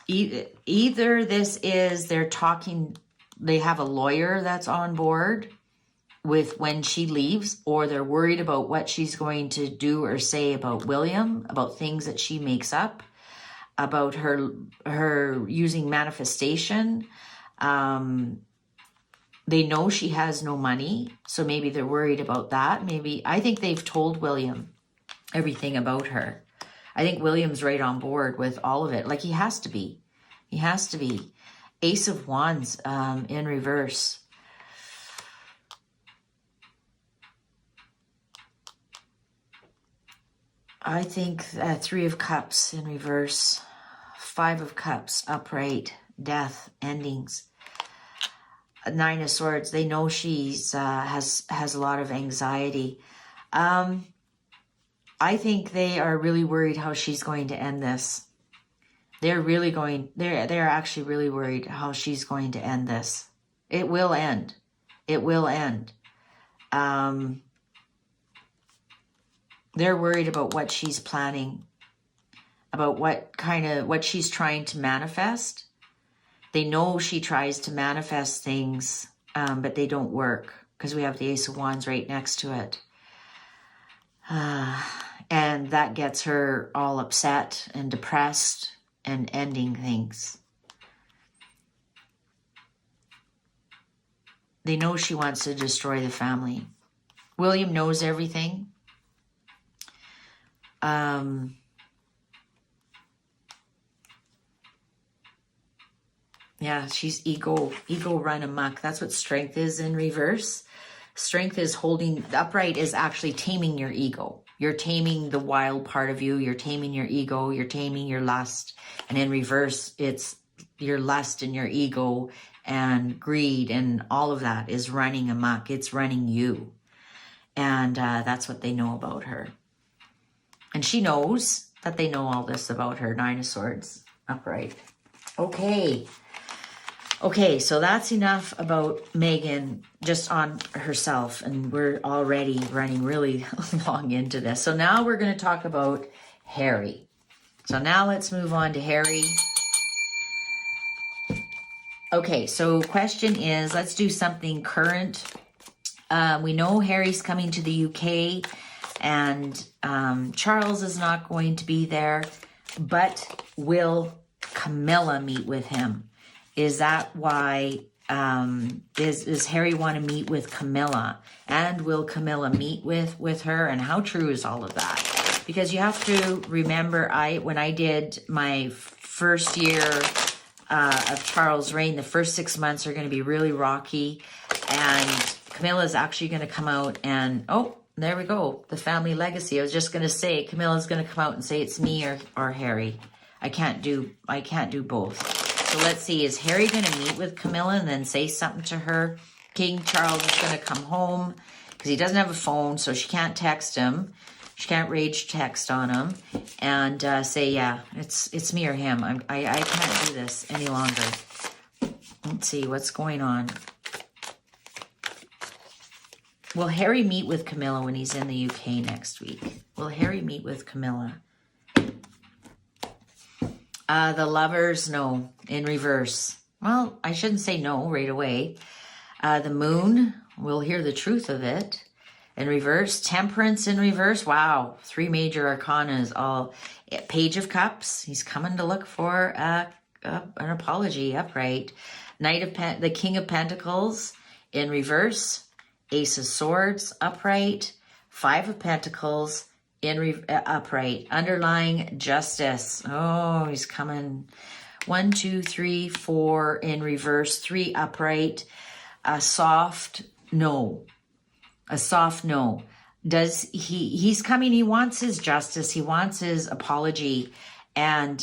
either this is they're talking, they have a lawyer that's on board with when she leaves, or they're worried about what she's going to do or say about William, about things that she makes up, about her using manifestation. They know she has no money, so maybe they're worried about that. Maybe, I think they've told William everything about her. I think William's right on board with all of it. Like, he has to be. He has to be. Ace of Wands in reverse. I think 3 of Cups in reverse, 5 of Cups upright, death, endings. 9 of Swords. They know she's has a lot of anxiety. I think they are really worried how she's going to end this. They're actually really worried how she's going to end this. It will end. It will end. They're worried about what she's planning, about what she's trying to manifest. They know she tries to manifest things, but they don't work because we have the Ace of Wands right next to it. And that gets her all upset and depressed and ending things. They know she wants to destroy the family. William knows everything. Yeah, she's ego run amok. That's what Strength is in reverse. Strength is holding, the upright is actually taming your ego. You're taming the wild part of you. You're taming your ego. You're taming your lust. And in reverse, it's your lust and your ego and greed and all of that is running amok. It's running you. And that's what they know about her. And she knows that they know all this about her. 9 of Swords, upright. Okay. Okay, so that's enough about Megan just on herself. And we're already running really long into this. So now we're going to talk about Harry. So now let's move on to Harry. Okay, so question is, let's do something current. We know Harry's coming to the UK. And Charles is not going to be there, but will Camilla meet with him? Is that why, does Harry want to meet with Camilla? And will Camilla meet with her? And how true is all of that? Because you have to remember, when I did my first year of Charles' reign, the first 6 months are going to be really rocky. And Camilla is actually going to come out and, oh, there we go. The family legacy. I was just going to say, Camilla's going to come out and say it's me or Harry. I can't do both. So let's see. Is Harry going to meet with Camilla and then say something to her? King Charles is going to come home because he doesn't have a phone, so she can't text him. She can't rage text on him and say, yeah, it's me or him. I can't do this any longer. Let's see what's going on. Will Harry meet with Camilla when he's in the UK next week? Will Harry meet with Camilla? The Lovers, no, in reverse. Well, I shouldn't say no right away. The Moon, we'll hear the truth of it. In reverse, Temperance in reverse. Wow, 3 major arcanas. All Page of Cups. He's coming to look for an apology. Upright. The King of Pentacles in reverse. Ace of Swords upright. Five of Pentacles in upright. Underlying justice. Oh, he's coming. 1, 2, 3, 4 in reverse. 3 upright. A soft no. A soft no. He's coming, he wants his justice, he wants his apology, and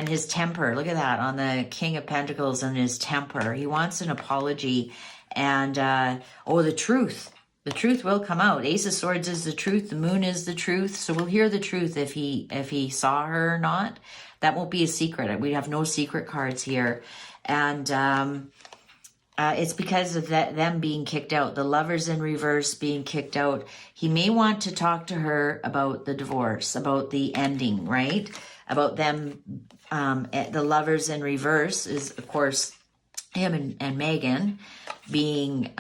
his temper. Look at that on the King of Pentacles and his temper. He wants an apology, and the truth. The truth will come out. Ace of Swords is the truth. The Moon is the truth. So we'll hear the truth if he saw her or not. That won't be a secret. We have no secret cards here. And it's because of them being kicked out. The Lovers in reverse being kicked out. He may want to talk to her about the divorce, about the ending, right? About them. The Lovers in reverse is, of course, him and Megan being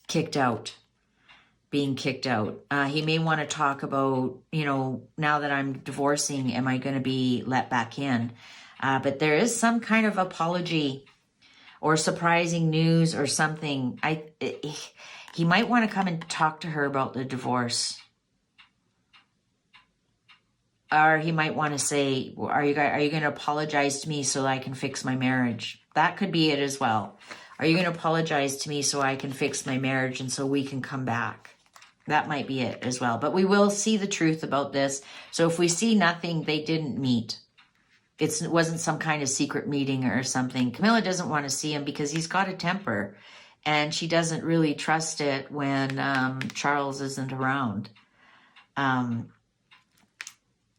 kicked out. Being kicked out. He may want to talk about, now that I'm divorcing, am I going to be let back in? But there is some kind of apology or surprising news or something. He might want to come and talk to her about the divorce. Or he might want to say, are you going to apologize to me so I can fix my marriage? That could be it as well. Are you going to apologize to me so I can fix my marriage and so we can come back? That might be it as well. But we will see the truth about this. So if we see nothing, they didn't meet. It wasn't some kind of secret meeting or something. Camilla doesn't want to see him because he's got a temper. And she doesn't really trust it when Charles isn't around.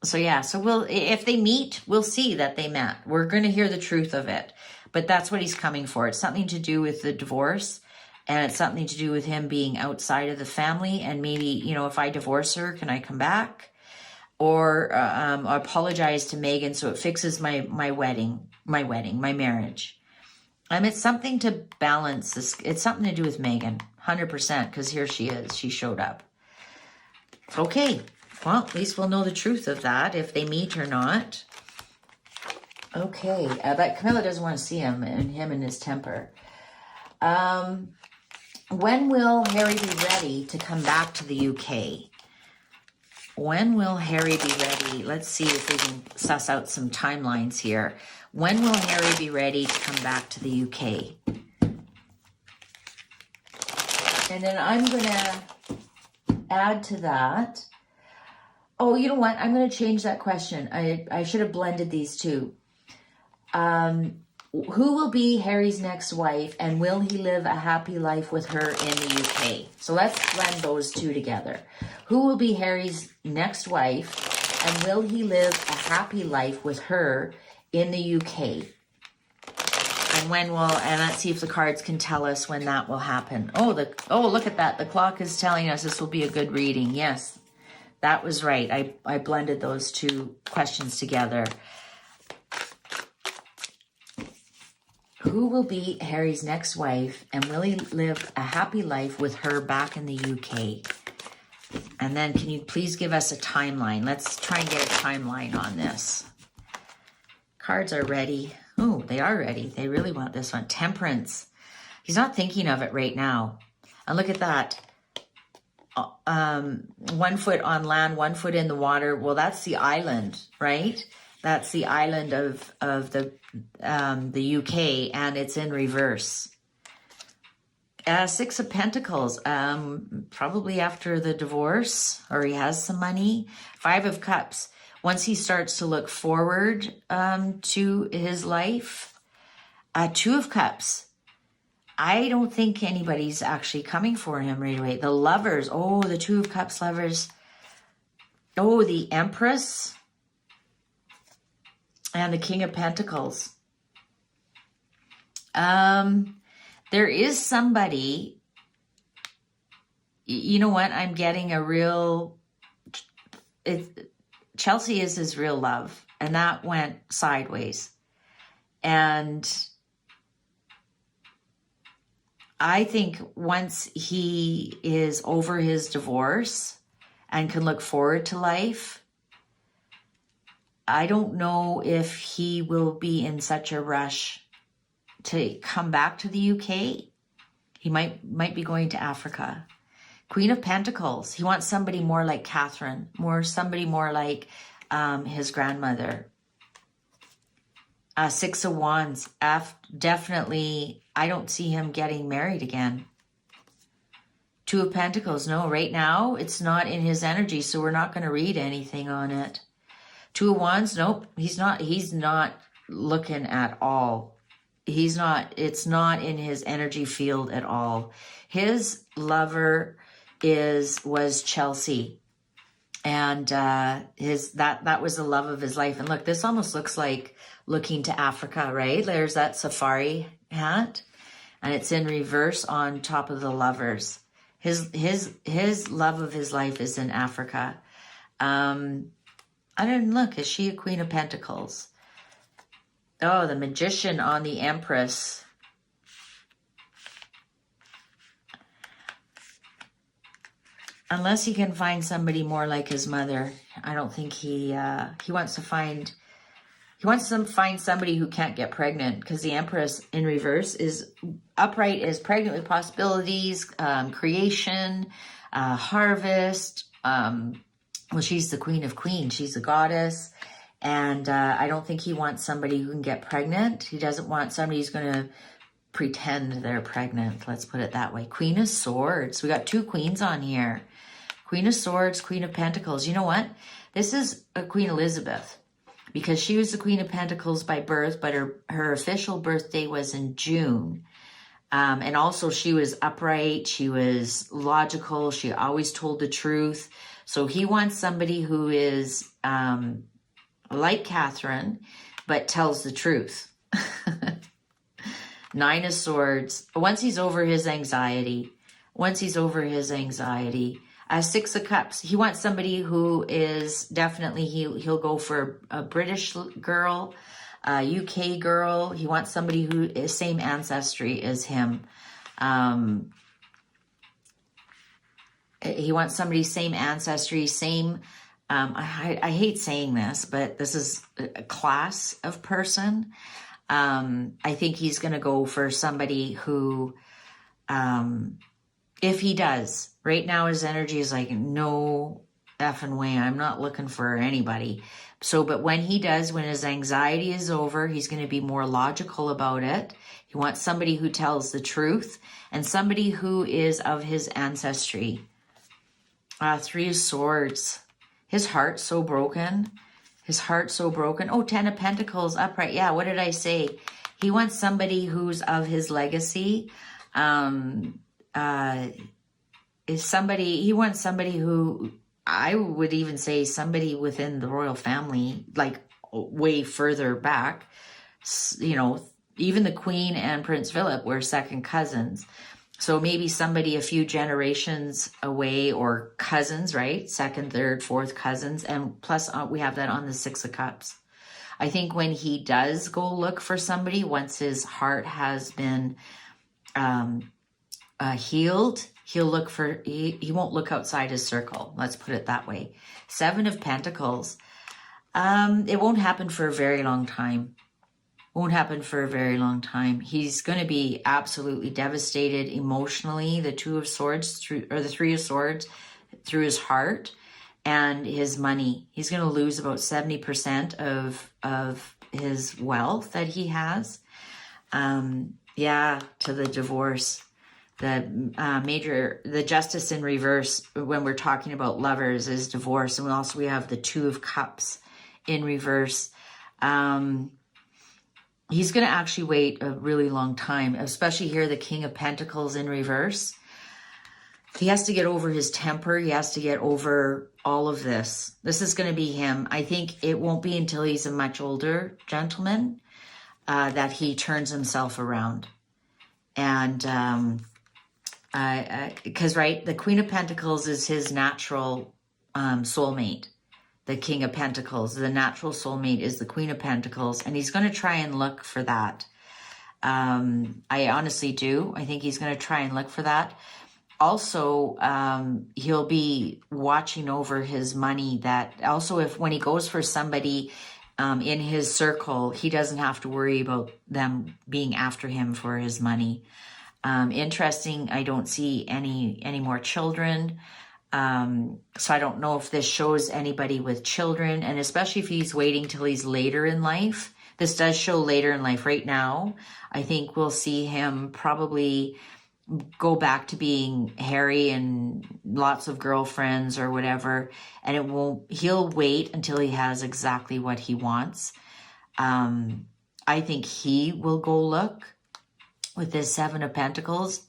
So if they meet, we'll see that they met. We're going to hear the truth of it. But that's what he's coming for. It's something to do with the divorce. And it's something to do with him being outside of the family. And maybe, if I divorce her, can I come back? Or apologize to Megan so it fixes my marriage. It's something to balance this. It's something to do with Megan, 100%, because here she is. She showed up. Okay. Well, at least we'll know the truth of that, if they meet or not. Okay. But Camilla doesn't want to see him and his temper. When will Harry be ready to come back to the UK? When will Harry be ready? Let's see if we can suss out some timelines here. When will Harry be ready to come back to the UK? And then I'm going to add to that. Oh, you know what? I'm going to change that question. I should have blended these two. Who will be Harry's next wife, and will he live a happy life with her in the UK? So let's blend those two together. Who will be Harry's next wife, and will he live a happy life with her in the UK? And let's see if the cards can tell us when that will happen. Oh, look at that. The clock is telling us this will be a good reading. Yes, that was right. I blended those two questions together. Who will be Harry's next wife, and will he live a happy life with her back in the UK? And then can you please give us a timeline? Let's try and get a timeline on this. Cards are ready. Oh, they are ready. They really want this one. Temperance. He's not thinking of it right now. And look at that. 1 foot on land, 1 foot in the water. Well, that's the island, right? That's the island of the UK, and it's in reverse. 6 of Pentacles, probably after the divorce, or he has some money. 5 of Cups, once he starts to look forward to his life. 2 of Cups, I don't think anybody's actually coming for him right away. The Lovers, the 2 of Cups lovers. The Empress. And the King of Pentacles. There is somebody, you know what? I'm getting a real, Chelsea is his real love. And that went sideways. And I think once he is over his divorce and can look forward to life, I don't know if he will be in such a rush to come back to the UK. He might be going to Africa, Queen of Pentacles. He wants somebody more like Catherine, somebody more like his grandmother. Six of Wands. Definitely, I don't see him getting married again. Two of Pentacles. No, right now it's not in his energy, so we're not going to read anything on it. Two of Wands. Nope, he's not looking at all. It's not in his energy field at all. His lover was Chelsea, and that was the love of his life. And look, this almost looks like looking to Africa, right? There's that safari hat, and it's in reverse on top of the lovers. His love of his life is in Africa. I didn't look. Is she a Queen of Pentacles? Oh, the Magician on the Empress. Unless he can find somebody more like his mother, I don't think he wants to find somebody who can't get pregnant, because the Empress in reverse is upright, is pregnant with possibilities, creation, harvest. Well, she's the Queen of Queens. She's a goddess. And I don't think he wants somebody who can get pregnant. He doesn't want somebody who's going to pretend they're pregnant. Let's put it that way. Queen of Swords. We got two queens on here. Queen of Swords, Queen of Pentacles. You know what? This is a Queen Elizabeth, because she was the Queen of Pentacles by birth, but her official birthday was in June. And also she was upright. She was logical. She always told the truth. So he wants somebody who is like Catherine, but tells the truth. Nine of Swords. Once he's over his anxiety. Six of Cups. He wants somebody who is definitely, he'll go for a British girl, a UK girl. He wants somebody who is same ancestry as him. He wants somebody same ancestry, same, I hate saying this, but this is a class of person. I think he's going to go for somebody who, if he does, right now his energy is like, no effing way, I'm not looking for anybody. So, but when he does, when his anxiety is over, he's going to be more logical about it. He wants somebody who tells the truth and somebody who is of his ancestry. Three of Swords. His heart's so broken. Oh, Ten of Pentacles upright. Yeah, what did I say? He wants somebody who's of his legacy. He wants somebody who, I would even say somebody within the royal family, like way further back. You know, even the Queen and Prince Philip were second cousins. So maybe somebody a few generations away, or cousins, right? Second, third, fourth cousins. And plus we have that on the Six of Cups. I think when he does go look for somebody, once his heart has been healed, he'll look for, he won't look outside his circle. Let's put it that way. Seven of Pentacles. It won't happen for a very long time. He's going to be absolutely devastated emotionally. The Two of Swords or the Three of Swords through his heart and his money. He's going to lose about 70% of his wealth that he has. To the divorce. The Justice in reverse when we're talking about lovers is divorce. And we have the Two of Cups in reverse. He's going to actually wait a really long time, especially here, the King of Pentacles in reverse. He has to get over his temper. He has to get over all of this. This is going to be him. I think it won't be until he's a much older gentleman that he turns himself around. And because, right, the Queen of Pentacles is his natural soulmate. The King of Pentacles, the natural soulmate, is the Queen of Pentacles, and he's going to try and look for that. I honestly do. I think he's going to try and look for that. Also, he'll be watching over his money. That also, if when he goes for somebody in his circle, he doesn't have to worry about them being after him for his money. Interesting, I don't see any more children. So I don't know if this shows anybody with children, and especially if he's waiting till he's later in life. This does show later in life. Right now, I think we'll see him probably go back to being Harry and lots of girlfriends or whatever, and he'll wait until he has exactly what he wants. I think he will go look with this Seven of Pentacles.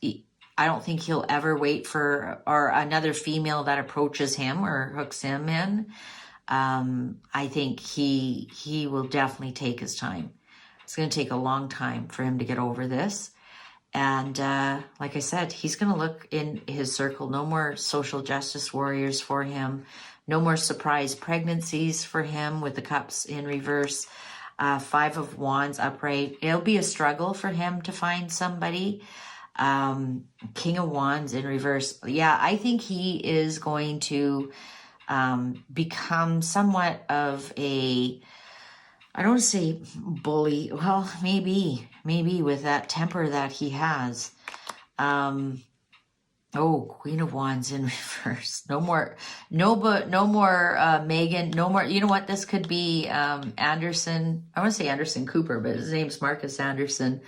I don't think he'll ever wait for or another female that approaches him or hooks him in. I think he will definitely take his time. It's going to take a long time for him to get over this. And like I said, he's going to look in his circle. No more social justice warriors for him. No more surprise pregnancies for him with the cups in reverse. Five of Wands upright. It'll be a struggle for him to find somebody. King of Wands in reverse. Yeah, I think he is going to become somewhat of a, I don't want to say bully. Well, maybe with that temper that he has. Oh, Queen of Wands in reverse. No more Megan. No more. You know what? This could be Anderson. I want to say Anderson Cooper, but his name's Marcus Anderson.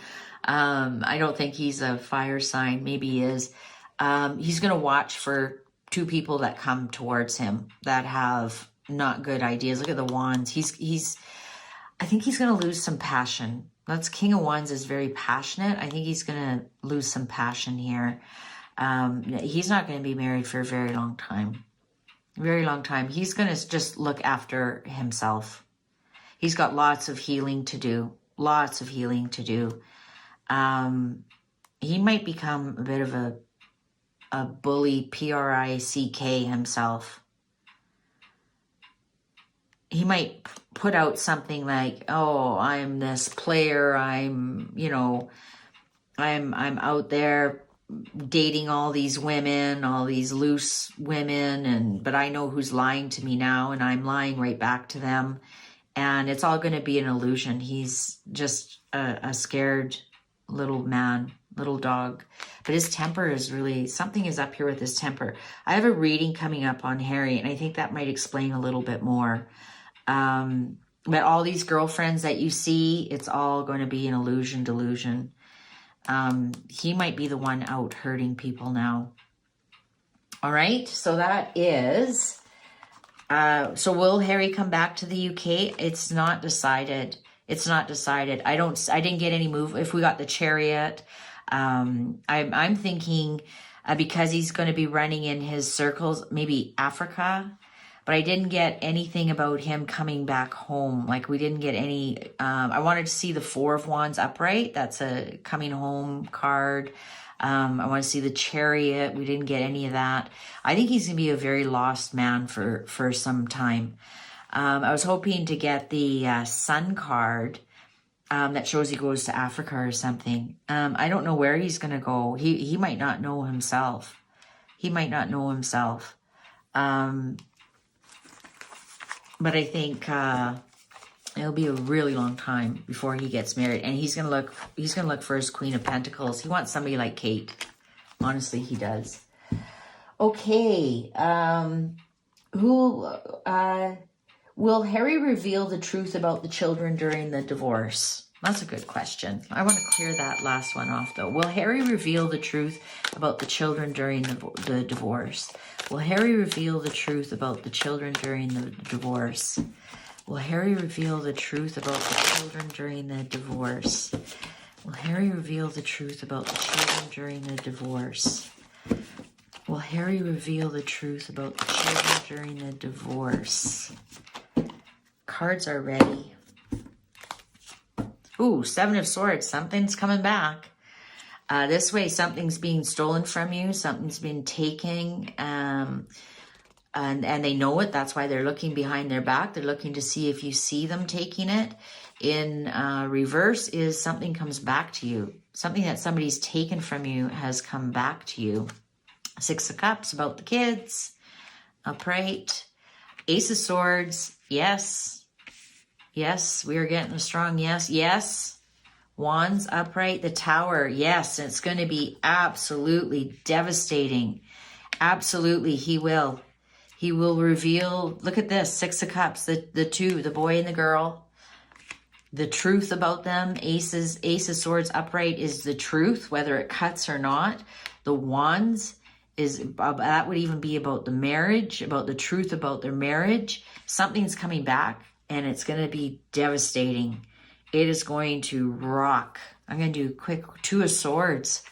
I don't think he's a fire sign. Maybe he is. He's going to watch for two people that come towards him that have not good ideas. Look at the Wands. I think he's going to lose some passion. That's King of Wands is very passionate. I think he's going to lose some passion here. He's not going to be married for a very long time. Very long time. He's going to just look after himself. He's got lots of healing to do. Lots of healing to do. He might become a bit of a bully, P-R-I-C-K himself. He might put out something like, oh, I'm this player. I'm out there dating all these women, all these loose women, but I know who's lying to me now, and I'm lying right back to them. And it's all going to be an illusion. He's just a scared little man, little dog. But his temper is really, something is up here with his temper. I have a reading coming up on Harry, and I think that might explain a little bit more. But all these girlfriends that you see, it's all going to be an illusion, delusion. He might be the one out hurting people now. All right, so that is... so will Harry come back to the UK? It's not decided. It's not decided. I didn't get any move. If we got the Chariot, I'm thinking because he's going to be running in his circles, maybe Africa. But I didn't get anything about him coming back home. Like we didn't get any. I wanted to see the Four of Wands upright. That's a coming home card. I want to see the Chariot. We didn't get any of that. I think he's going to be a very lost man for some time. I was hoping to get the Sun card that shows he goes to Africa or something. I don't know where he's going to go. He might not know himself. He might not know himself. But I think it'll be a really long time before he gets married, and he's gonna look for his Queen of Pentacles. He wants somebody like Kate. Honestly, he does. Okay, will Harry reveal the truth about the children during the divorce? That's a good question. I want to clear that last one off, though. Will Harry reveal the truth about the children during the divorce? Will Harry reveal the truth about the children during the divorce? Will Harry reveal the truth about the children during the divorce? Will Harry reveal the truth about the children during the divorce? Will Harry reveal the truth about the children during the divorce? Cards are ready. Ooh, Seven of Swords. Something's coming back. This way, something's being stolen from you. Something's been taken. And they know it. That's why they're looking behind their back. They're looking to see if you see them taking it. In reverse is something comes back to you. Something that somebody's taken from you has come back to you. Six of Cups, about the kids. Upright. Ace of Swords. Yes. Yes, we are getting a strong yes. Yes. Wands upright, the Tower. Yes, it's going to be absolutely devastating. Absolutely, he will. He will reveal, look at this, Six of Cups, the two, the boy and the girl. The truth about them. Ace of Swords upright is the truth, whether it cuts or not. The Wands is, that would even be about the marriage, about the truth about their marriage. Something's coming back, and it's going to be devastating. It is going to rock. I'm going to do quick Two of Swords.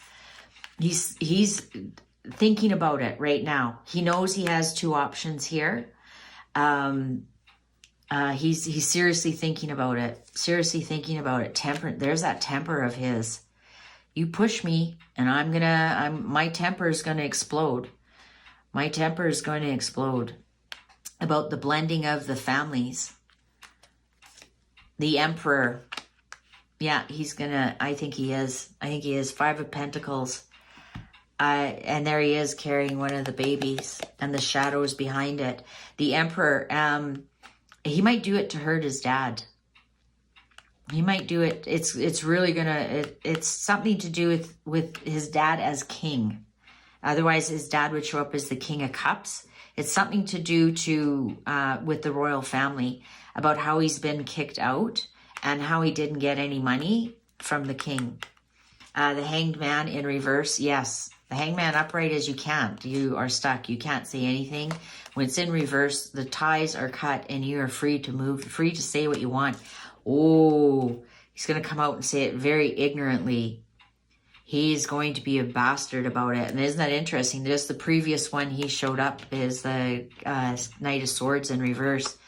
He's thinking about it right now. He knows he has two options here. He's seriously thinking about it. Seriously thinking about it. Temper. There's that temper of his. You push me, and my temper is gonna explode. My temper is going to explode. About the blending of the families. The Emperor. Yeah, he's gonna. I think he is. Five of Pentacles. And there he is carrying one of the babies, and the shadows behind it. The Emperor. He might do it to hurt his dad. He might do it. It's really gonna. It's something to do with his dad as king. Otherwise, his dad would show up as the King of Cups. It's something to do with the royal family, about how he's been kicked out and how he didn't get any money from the king. The Hanged Man in reverse. Yes, the Hanged Man upright is you can't. You are stuck. You can't say anything. When it's in reverse, the ties are cut and you are free to move, free to say what you want. Oh, he's going to come out and say it very ignorantly. He's going to be a bastard about it. And isn't that interesting? Just the previous one he showed up is the Knight of Swords in reverse.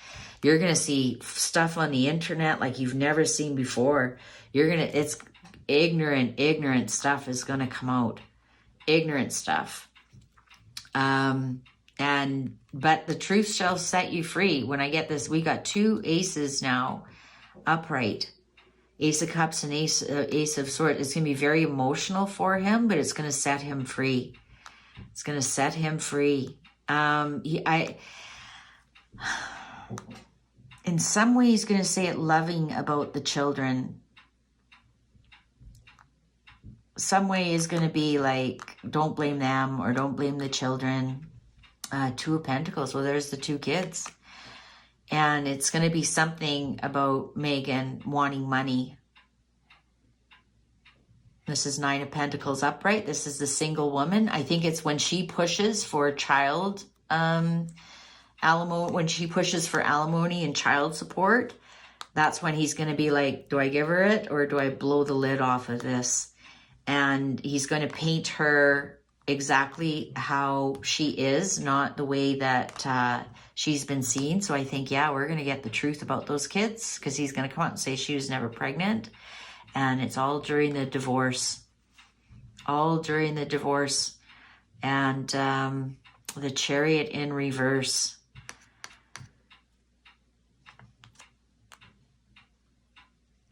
You're going to see stuff on the internet like you've never seen before. It's ignorant stuff is going to come out. Ignorant stuff. But the truth shall set you free. When I get this, we got two aces now upright. Ace of Cups and Ace of Swords. It's going to be very emotional for him, but it's going to set him free. It's going to set him free. In some way, he's going to say it loving about the children. Some way is going to be like, don't blame them or don't blame the children. Two of Pentacles. Well, there's the two kids. And it's going to be something about Megan wanting money. This is Nine of Pentacles upright. This is the single woman. I think it's when she pushes for child alimony, when she pushes for alimony and child support, that's when he's going to be like, do I give her it or do I blow the lid off of this? And he's going to paint her exactly how she is, not the way that she's been seen. So I think, yeah, we're going to get the truth about those kids, because he's going to come out and say she was never pregnant. And it's all during the divorce. All during the divorce. And the Chariot in reverse.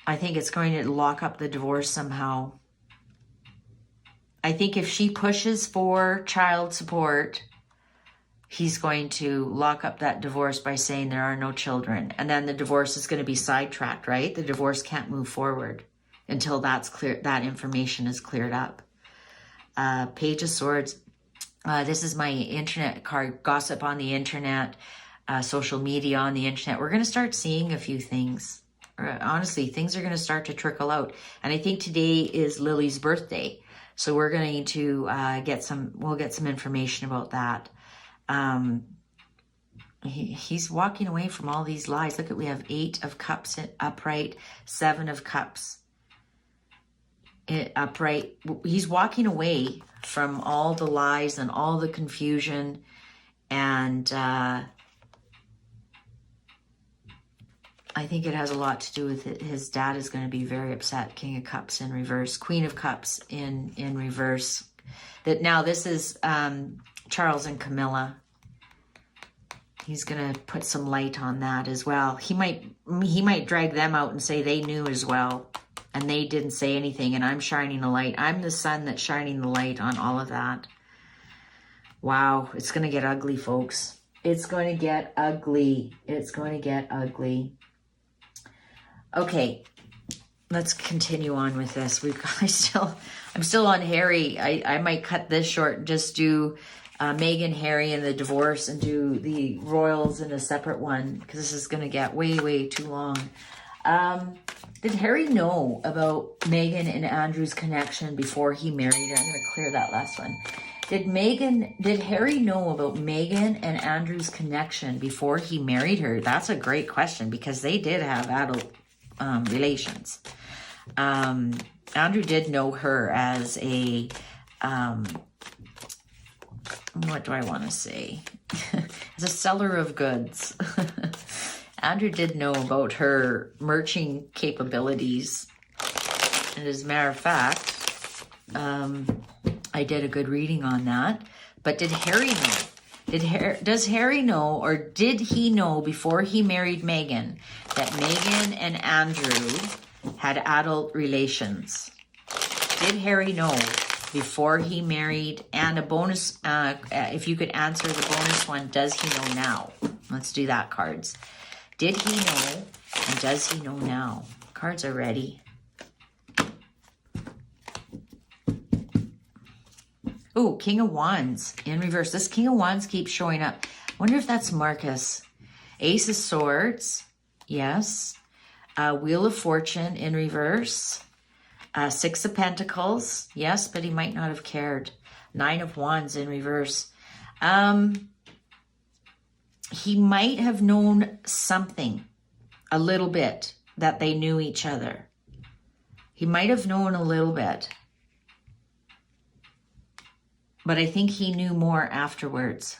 I think it's going to lock up the divorce somehow. I think if she pushes for child support, he's going to lock up that divorce by saying there are no children. And then the divorce is going to be sidetracked, right? The divorce can't move forward until that's clear, that information is cleared up. Page of Swords. This is my internet card. Gossip on the internet, social media on the internet. We're going to start seeing a few things. Honestly, things are going to start to trickle out. And I think today is Lily's birthday. So we're going to we'll get some information about that. He's walking away from all these lies. Look, we have 8 of Cups upright, 7 of Cups upright. He's walking away from all the lies and all the confusion. And I think it has a lot to do with it. His dad is going to be very upset. King of Cups in reverse. Queen of Cups in reverse. Now this is Charles and Camilla. He's going to put some light on that as well. He might drag them out and say they knew as well. And they didn't say anything. And I'm shining the light. I'm the sun that's shining the light on all of that. Wow. It's going to get ugly, folks. It's going to get ugly. It's going to get ugly. Okay, let's continue on with this. I'm still on Harry. I might cut this short and just do Meghan, Harry, and the divorce, and do the royals in a separate one, because this is going to get way, way too long. Did Harry know about Meghan and Andrew's connection before he married her? I'm going to clear that last one. Did Harry know about Meghan and Andrew's connection before he married her? That's a great question, because they did have adult relations. Andrew did know her as a, what do I want to say? As a seller of goods. Andrew did know about her merching capabilities. And as a matter of fact, I did a good reading on that. But did Harry know? Does Harry know, or did he know before he married Meghan, that Meghan and Andrew had adult relations? Did Harry know before he married? And a bonus, if you could answer the bonus one, does he know now? Let's do that, cards. Did he know, and does he know now? Cards are ready. Oh, King of Wands in reverse. This King of Wands keeps showing up. I wonder if that's Marcus. Ace of Swords. Yes. Wheel of Fortune in reverse. Six of Pentacles. Yes, but he might not have cared. Nine of Wands in reverse. He might have known something, a little bit, that they knew each other. He might have known a little bit. But I think he knew more afterwards.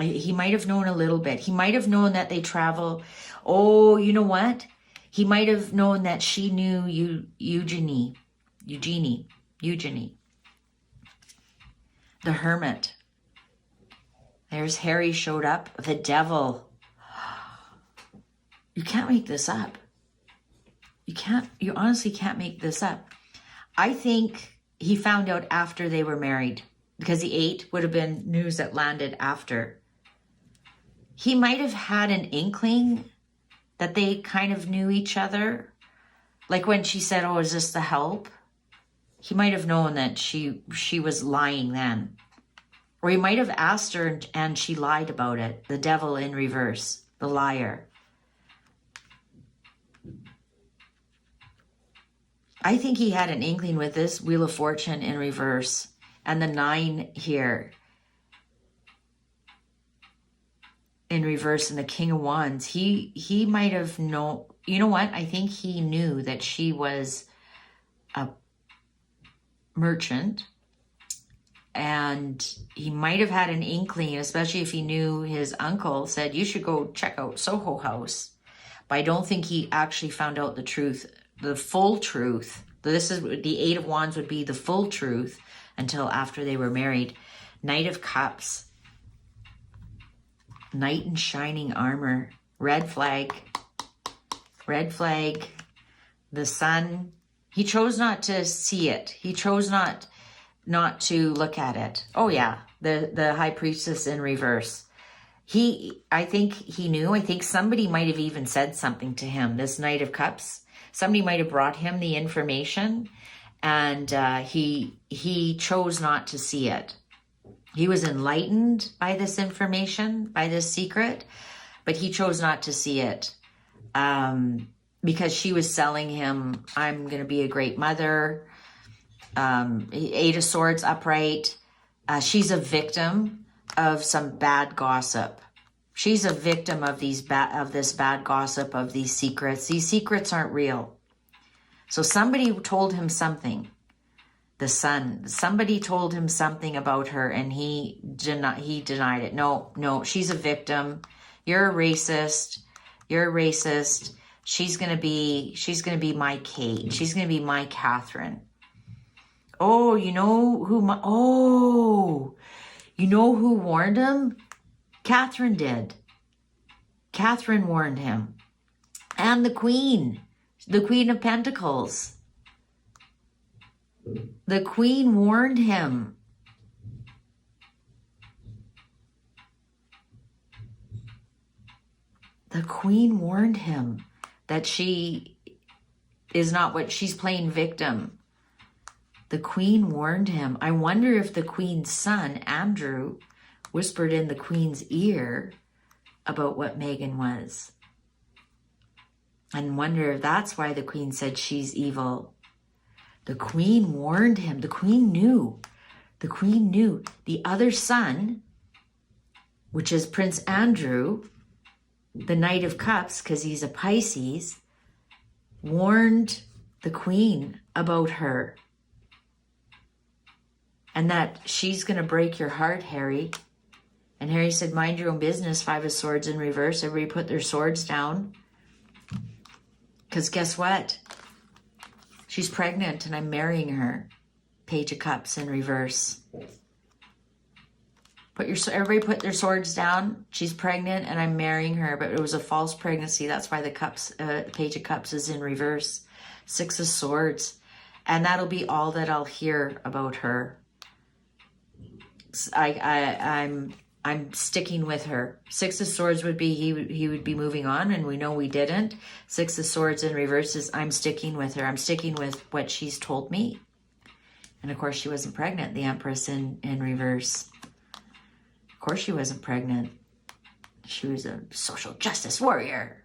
He might have known a little bit. He might have known that they travel. Oh, you know what? He might have known that she knew Eugenie. The Hermit. There's Harry showed up. The Devil. You can't make this up. You honestly can't make this up. I think he found out after they were married, because the 8 would have been news that landed after. He might have had an inkling that they kind of knew each other. Like when she said, oh, is this the help? He might have known that she was lying then. Or he might have asked her and she lied about it. The Devil in reverse, the liar. I think he had an inkling with this Wheel of Fortune in reverse and the 9 here in reverse and the King of Wands. He might have known, you know what? I think he knew that she was a merchant, and he might have had an inkling, especially if he knew his uncle said, you should go check out Soho House. But I don't think he actually found out the truth. The full truth. This is the 8 of Wands would be the full truth until after they were married. Knight of Cups. Knight in shining armor. Red flag. Red flag. The Sun. He chose not to see it. He chose not to look at it. Oh yeah, the High Priestess in reverse. I think he knew. I think somebody might have even said something to him. This Knight of Cups. Somebody might have brought him the information, and he chose not to see it. He was enlightened by this information, by this secret, but he chose not to see it because she was selling him, I'm going to be a great mother. 8 of Swords upright. She's a victim of some bad gossip. She's a victim of this bad gossip, of these secrets. These secrets aren't real. So somebody told him something. The Sun. Somebody told him something about her, and he denied it. No, she's a victim. You're a racist. You're a racist. She's gonna be my Kate. She's gonna be my Catherine. Oh, you know who warned him? Catherine did. Catherine warned him. And the Queen of Pentacles. The Queen warned him. The Queen warned him. that she is not what she's playing victim. The queen warned him. I wonder if the queen's son, Andrew, whispered in the queen's ear about what Meghan was. And wonder if that's why the queen said she's evil. The queen warned him. The queen knew. The queen knew. The other son, which is Prince Andrew, the Knight of Cups, because he's a Pisces, warned the queen about her. And that she's going to break your heart, Harry. And Harry said, mind your own business. 5 of Swords in reverse. Everybody put their swords down. Because guess what? She's pregnant and I'm marrying her. Page of Cups in reverse. Everybody put their swords down. She's pregnant and I'm marrying her. But it was a false pregnancy. That's why the Page of Cups is in reverse. 6 of Swords. And that'll be all that I'll hear about her. I'm sticking with her. 6 of Swords would be he would be moving on, and we know we didn't. 6 of Swords in reverse is I'm sticking with her. I'm sticking with what she's told me. And of course she wasn't pregnant. The Empress in reverse. Of course she wasn't pregnant. She was a social justice warrior.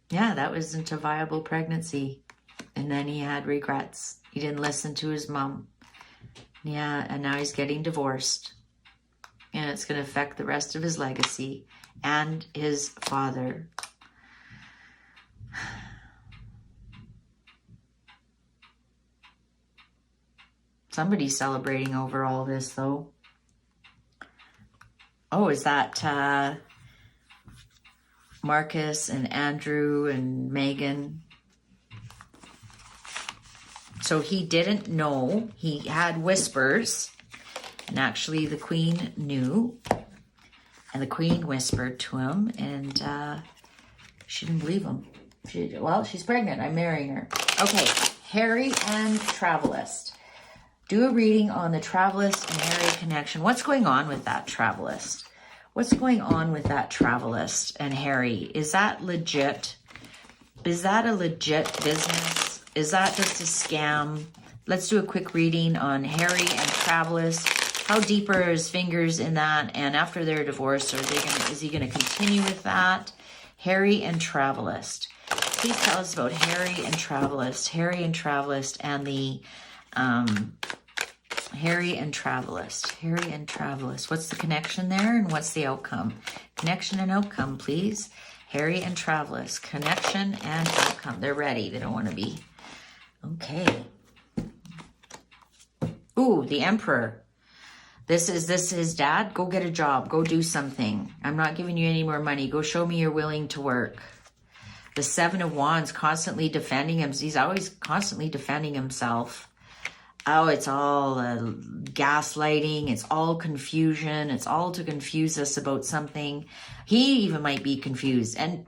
Yeah, that wasn't a viable pregnancy. And then he had regrets. He didn't listen to his mom. Yeah, and now he's getting divorced. And it's going to affect the rest of his legacy and his father. Somebody's celebrating over all this, though. Oh, is that Marcus and Andrew and Meghan? So he didn't know. He had whispers. And actually the queen knew. And the queen whispered to him. And she didn't believe him. Well, she's pregnant. I'm marrying her. Okay, Harry and Travelist. Do a reading on the Travelist and Harry connection. What's going on with that Travelist? What's going on with that Travelist and Harry? Is that legit? Is that a legit business? Is that just a scam? Let's do a quick reading on Harry and Travelist. How deep are his fingers in that? And after their divorce, is he going to continue with that? Harry and Travelist. Please tell us about Harry and Travelist. Harry and Travelist and the Harry and Travelist. Harry and Travelist. What's the connection there and what's the outcome? Connection and outcome, please. Harry and Travelist. Connection and outcome. They're ready. They don't want to be. Okay. Ooh, the Emperor. This is his dad. Go get a job. Go do something. I'm not giving you any more money. Go show me you're willing to work. The 7 of Wands, constantly defending him. He's always constantly defending himself. Oh, it's all gaslighting. It's all confusion. It's all to confuse us about something. He even might be confused. And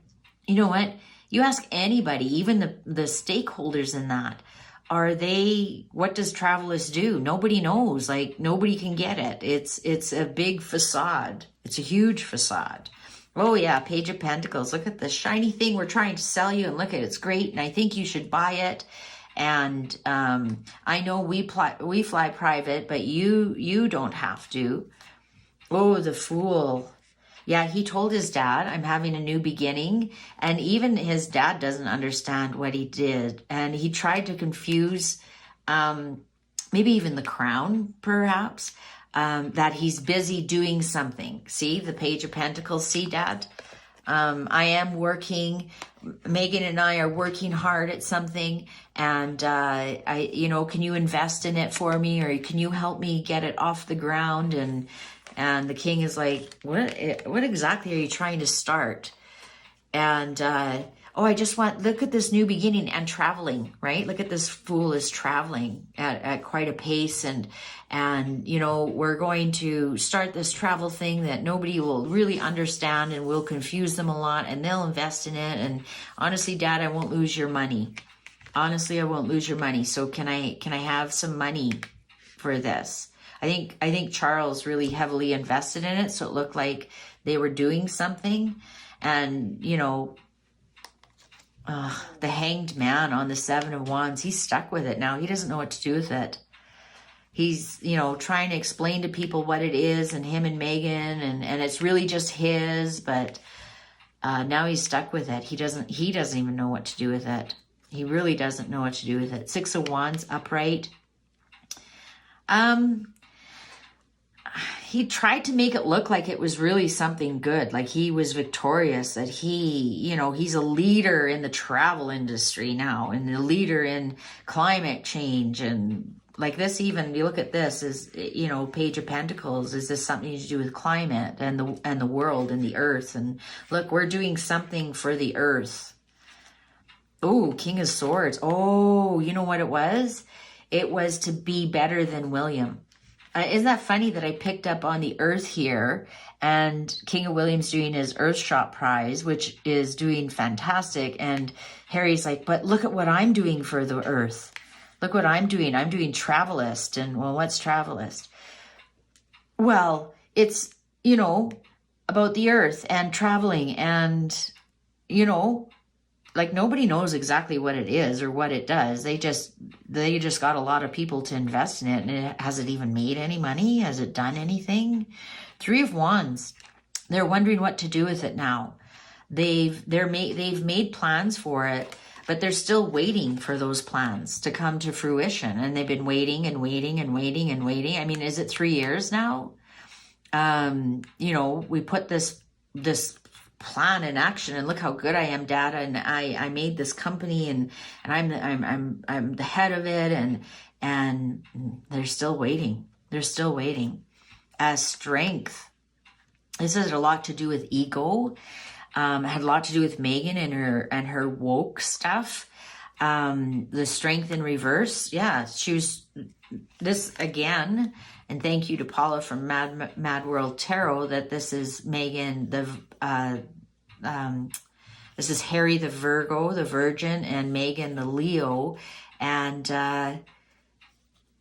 you know what? You ask anybody, even the stakeholders in that, what does Travelist do? Nobody knows. Like, nobody can get it. It's a big facade. It's a huge facade. Oh yeah, Page of Pentacles. Look at the shiny thing we're trying to sell you, and look at it. It's great, and I think you should buy it. And I know we fly private, but you don't have to. Oh, the Fool. Yeah, he told his dad, I'm having a new beginning. And even his dad doesn't understand what he did. And he tried to confuse maybe even the crown, perhaps, that he's busy doing something. See, the Page of Pentacles. See, Dad? I am working. Meghan and I are working hard at something. And, can you invest in it for me? Or can you help me get it off the ground? And the king is like, what exactly are you trying to start? And, I just look at this new beginning and traveling, right? Look at this Fool is traveling at quite a pace. And, we're going to start this travel thing that nobody will really understand and will confuse them a lot, and they'll invest in it. And honestly, Dad, I won't lose your money. Honestly, I won't lose your money. So can I have some money for this? I think Charles really heavily invested in it, so it looked like they were doing something. And, you know, the Hanged Man on the Seven of Wands, he's stuck with it now. He doesn't know what to do with it. He's, you know, trying to explain to people what it is, and him and Megan, and it's really just his, but now he's stuck with it. He doesn't even know what to do with it. He really doesn't know what to do with it. Six of Wands upright. He tried to make it look like it was really something good, like he was victorious, that he, you know, he's a leader in the travel industry now, and a leader in climate change. And like this, even you look at this, is, you know, Page of Pentacles, is this something to do with climate and the world and the earth? And look, we're doing something for the earth. Oh, King of Swords. Oh, you know what it was? It was to be better than William. Isn't that funny that I picked up on the earth here, and King of William's doing his Earthshot prize, which is doing fantastic. And Harry's like, but look at what I'm doing for the earth. Look what I'm doing. I'm doing Travelist. And well, what's Travelist? Well, it's, you know, about the earth and traveling, and, you know, like nobody knows exactly what it is or what it does. They just got a lot of people to invest in it. And has it even made any money? Has it done anything? Three of Wands. They're wondering what to do with it now. They've made plans for it, but they're still waiting for those plans to come to fruition. And they've been waiting and waiting and waiting and waiting. I mean, is it 3 years now? You know, we put this plan in action, and look how good I am, Dad, and I made this company, and I'm the head of it, and they're still waiting. They're still waiting. As Strength, this has a lot to do with ego. Had a lot to do with Megan and her woke stuff. The Strength in reverse, yeah, she was this again. And thank you to Paula from Mad World Tarot that this is Megan, this is Harry the Virgo, the Virgin, and Megan the Leo. And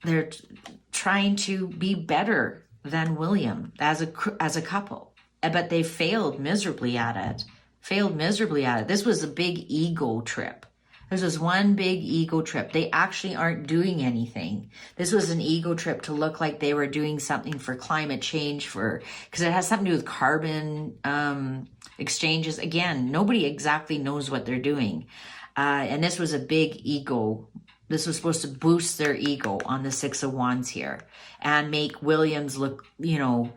they're trying to be better than William as a couple. But they failed miserably at it. This was a big ego trip. This was one big ego trip. They actually aren't doing anything. This was an ego trip to look like they were doing something for climate change, because it has something to do with carbon exchanges. Again, nobody exactly knows what they're doing. And this was a big ego. This was supposed to boost their ego on the Six of Wands here and make Williams look, you know,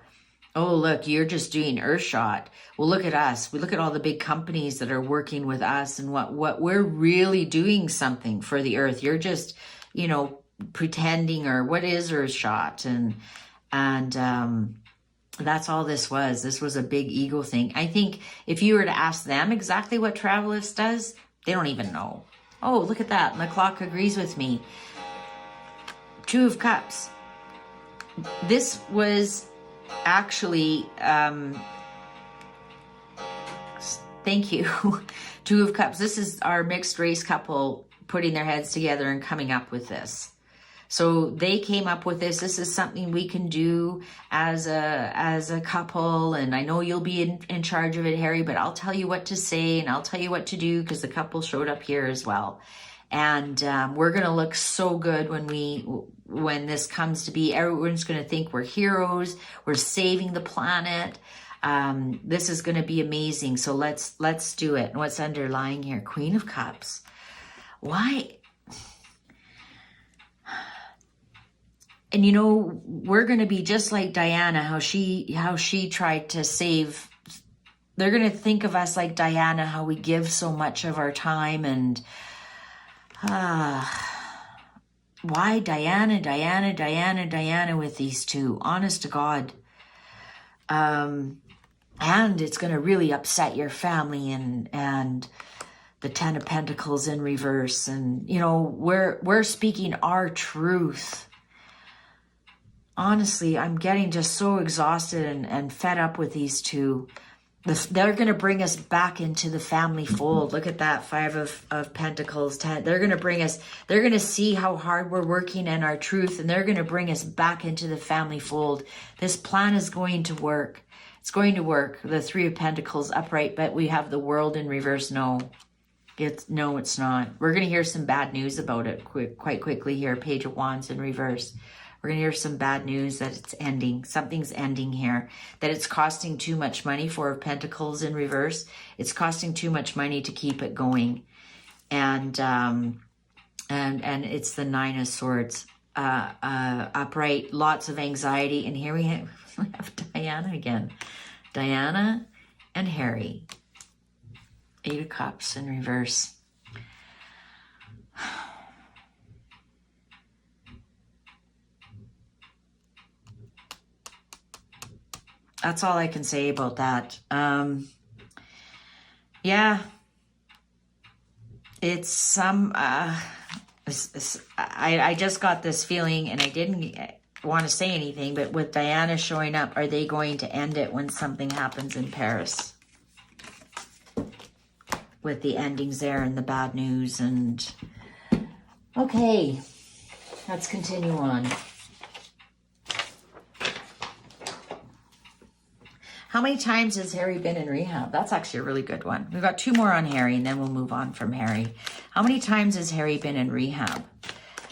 oh, look, you're just doing Earthshot. Well, look at us. We look at all the big companies that are working with us, and what we're really doing something for the earth. You're just, you know, pretending, or what is Earthshot? And that's all this was. This was a big ego thing. I think if you were to ask them exactly what Travelist does, they don't even know. Oh, look at that. And the clock agrees with me. Two of Cups. This was actually, thank you. Two of Cups. This is our mixed race couple putting their heads together and coming up with this. So they came up with this. This is something we can do as a couple. And I know you'll be in charge of it, Harry, but I'll tell you what to say and I'll tell you what to do, because the couple showed up here as well. And we're going to look so good when this comes to be. Everyone's going to think we're heroes. We're saving the planet. This is going to be amazing. So let's do it. And what's underlying here? Queen of Cups. Why? And you know, we're going to be just like Diana, how she tried to save. They're going to think of us like Diana, how we give so much of our time. And why Diana with these two? Honest to God. And it's going to really upset your family, and the Ten of Pentacles in reverse. And, you know, we're speaking our truth. Honestly, I'm getting just so exhausted and fed up with these two. They're going to bring us back into the family fold. Look at that, Five of Pentacles, 10. They're going to bring us, they're going to see how hard we're working and our truth, and they're going to bring us back into the family fold. This plan is going to work. It's going to work. The Three of Pentacles upright, but we have the World in reverse. No, it's not. We're going to hear some bad news about it quite quickly here. Page of Wands in reverse. We're going to hear some bad news that it's ending. Something's ending here. That it's costing too much money. Four of Pentacles in reverse. It's costing too much money to keep it going. And it's the Nine of Swords. Upright, lots of anxiety. And here we have Diana again. Diana and Harry. Eight of Cups in reverse. That's all I can say about that. Yeah. It's some... I just got this feeling, and I didn't want to say anything, but with Diana showing up, are they going to end it when something happens in Paris? With the endings there and the bad news and... Okay, let's continue on. How many times has Harry been in rehab? That's actually a really good one. We've got two more on Harry, and then we'll move on from Harry. How many times has Harry been in rehab?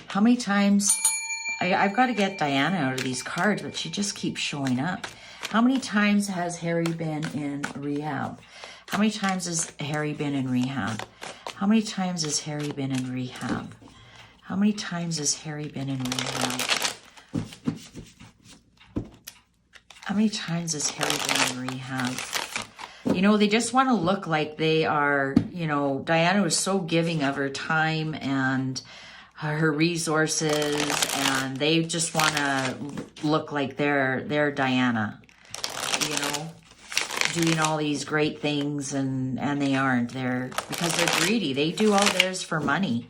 How many times... I've got to get Diana out of these cards, but she just keeps showing up. How many times has Harry been in rehab? How many times has Harry been in rehab? How many times has Harry been in rehab? How many times has Harry been in rehab? How many times has Harry been in rehab? You know, they just want to look like they are, you know, Diana was so giving of her time and her resources, and they just want to look like they're Diana, you know, doing all these great things, and they aren't. Because they're greedy. They do all theirs for money.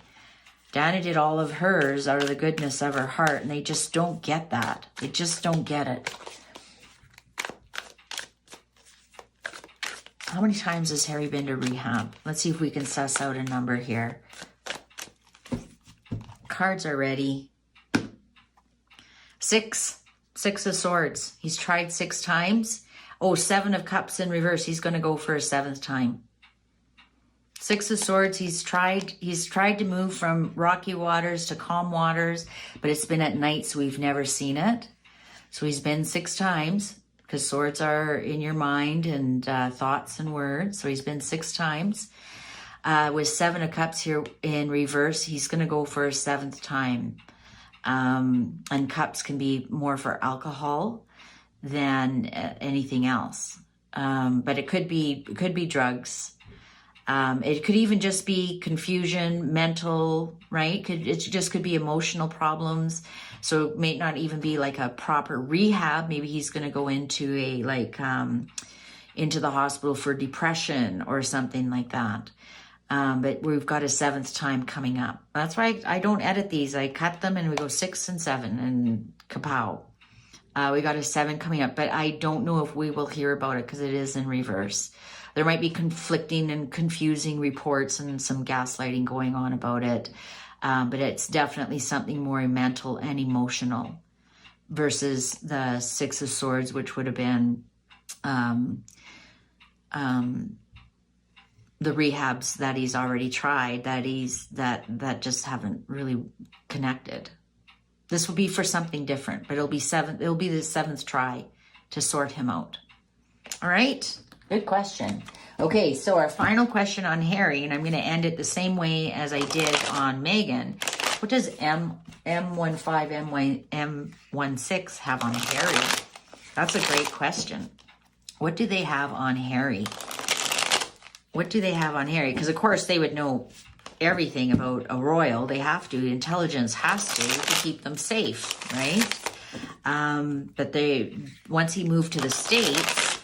Diana did all of hers out of the goodness of her heart, and they just don't get that. They just don't get it. How many times has Harry been to rehab? Let's see if we can suss out a number here. Cards are ready. 6. 6 of Swords. He's tried 6 times. Oh, 7 of Cups in reverse. He's going to go for a 7th time. 6 of Swords. He's tried to move from rocky waters to calm waters, but it's been at night, so we've never seen it. So he's been 6 times. Because swords are in your mind and thoughts and words. So he's been 6 times. With 7 of Cups here in reverse, he's going to go for a 7th time. And Cups can be more for alcohol than anything else. But it could be drugs. It could even just be confusion, mental, right? It just could be emotional problems. So it may not even be like a proper rehab. Maybe he's going to go into into the hospital for depression or something like that. But we've got a 7th time coming up. That's why I don't edit these. I cut them and we go 6 and 7 and kapow. We got a 7 coming up, but I don't know if we will hear about it because it is in reverse. There might be conflicting and confusing reports and some gaslighting going on about it. But it's definitely something more mental and emotional versus the 6 of Swords, which would have been the rehabs that he's already tried, that just haven't really connected. This will be for something different, but it'll be the 7th try to sort him out. All right. Good question. Okay, so our final question on Harry, and I'm going to end it the same way as I did on Megan. What does M15, M16 have on Harry? That's a great question. What do they have on Harry? What do they have on Harry? Because, of course, they would know everything about a royal. They have to. Intelligence has to keep them safe, right? But once he moved to the States,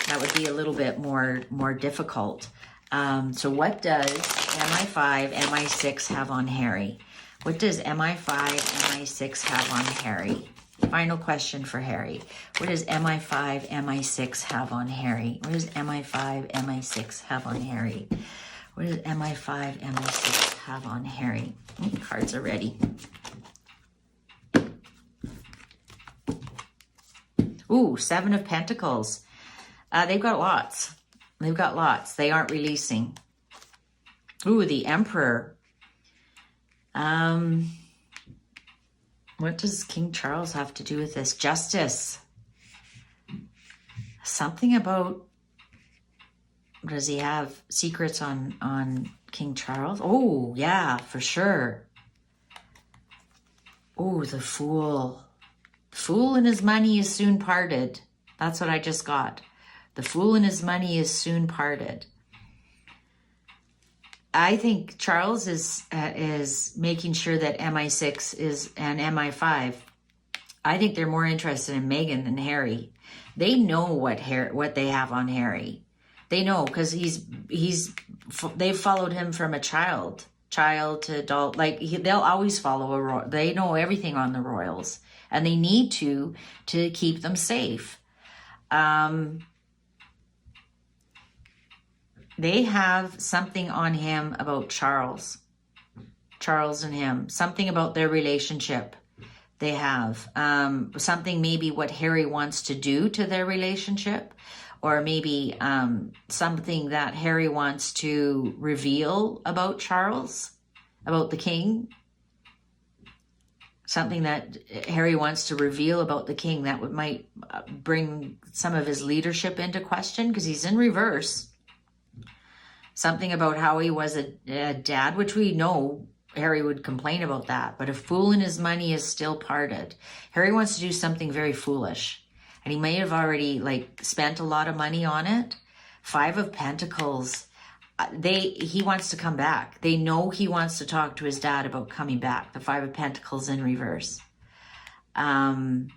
that would be a little bit more difficult. So what does MI5, MI6 have on Harry? What does MI5, MI6 have on Harry? Final question for Harry. What does MI5, MI6 have on Harry? What does MI5, MI6 have on Harry? What does MI5, MI6 have on Harry? Cards are ready. Ooh, 7 of Pentacles. They've got lots. They've got lots. They aren't releasing. Ooh, the Emperor. What does King Charles have to do with this? Justice. Something about, does he have secrets on King Charles? Oh, yeah, for sure. Oh, the Fool. The Fool and his money is soon parted. That's what I just got. The Fool and his money is soon parted. I think Charles is making sure that MI6 is and MI5. I think they're more interested in Meghan than Harry. They know what they have on Harry. They know, because they've followed him from a child to adult. Like they'll always follow a royal. They know everything on the royals, and they need to keep them safe. They have something on him about Charles and him, something about their relationship. They have something, maybe what Harry wants to do to their relationship, or maybe something that Harry wants to reveal about Charles, about the king. Something that Harry wants to reveal about the king that might bring some of his leadership into question, because he's in reverse. Something about how he was a dad, which we know Harry would complain about that. But a fool and his money is still parted. Harry wants to do something very foolish. And he may have already spent a lot of money on it. 5 of Pentacles. He wants to come back. They know he wants to talk to his dad about coming back. The 5 of Pentacles in reverse. Or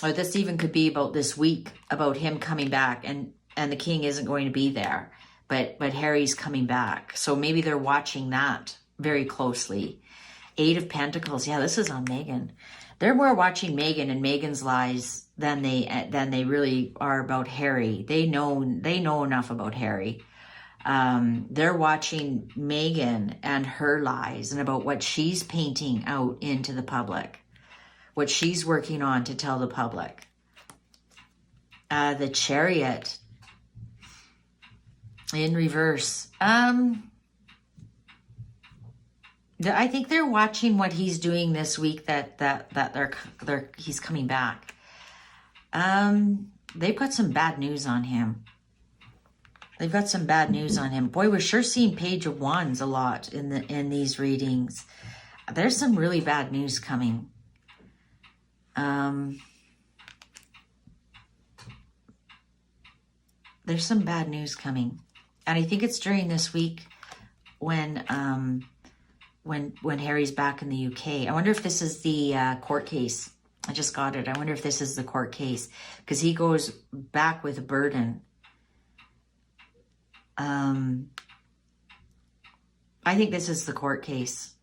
this even could be about this week, about him coming back, and the king isn't going to be there. But Harry's coming back. So maybe they're watching that very closely. 8 of Pentacles. Yeah, this is on Meghan. They're more watching Meghan and Meghan's lies than they really are about Harry. They know enough about Harry. They're watching Meghan and her lies, and about what she's painting out into the public, what she's working on to tell the public. The Chariot in reverse. I think they're watching what he's doing this week, that he's coming back. They've got some bad news on him. Boy, we're sure seeing Page of Wands a lot in these readings. There's some really bad news coming. There's some bad news coming. And I think it's during this week when Harry's back in the UK. I wonder if this is the court case. I just got it. I wonder if this is the court case, because he goes back with a burden. I think this is the court case.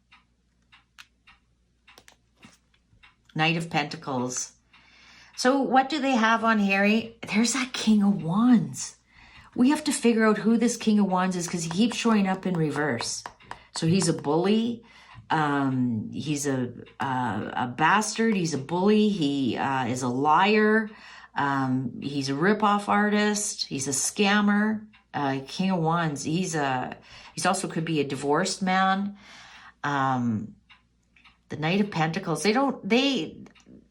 Knight of Pentacles. So what do they have on Harry? There's that King of Wands. We have to figure out who this King of Wands is, because he keeps showing up in reverse. So he's a bully. He's a bastard. He's a bully. He is a liar. He's a ripoff artist. He's a scammer. King of Wands. He's also could be a divorced man. The Knight of Pentacles.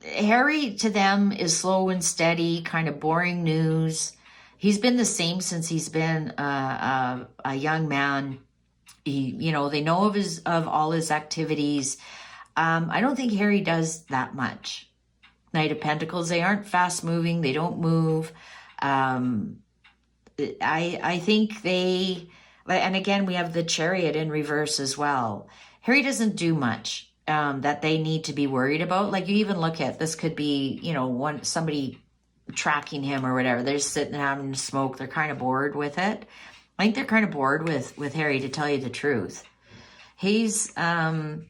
Harry to them is slow and steady, kind of boring news. He's been the same since he's been a young man. They know of all his activities. I don't think Harry does that much. Knight of Pentacles, they aren't fast moving. They don't move. I think and again, we have the Chariot in reverse as well. Harry doesn't do much that they need to be worried about. Like, you even look at, this could be, somebody tracking him or whatever. They're just sitting and having a smoke. They're kind of bored with it. I think they're kind of bored with Harry, to tell you the truth. He doesn't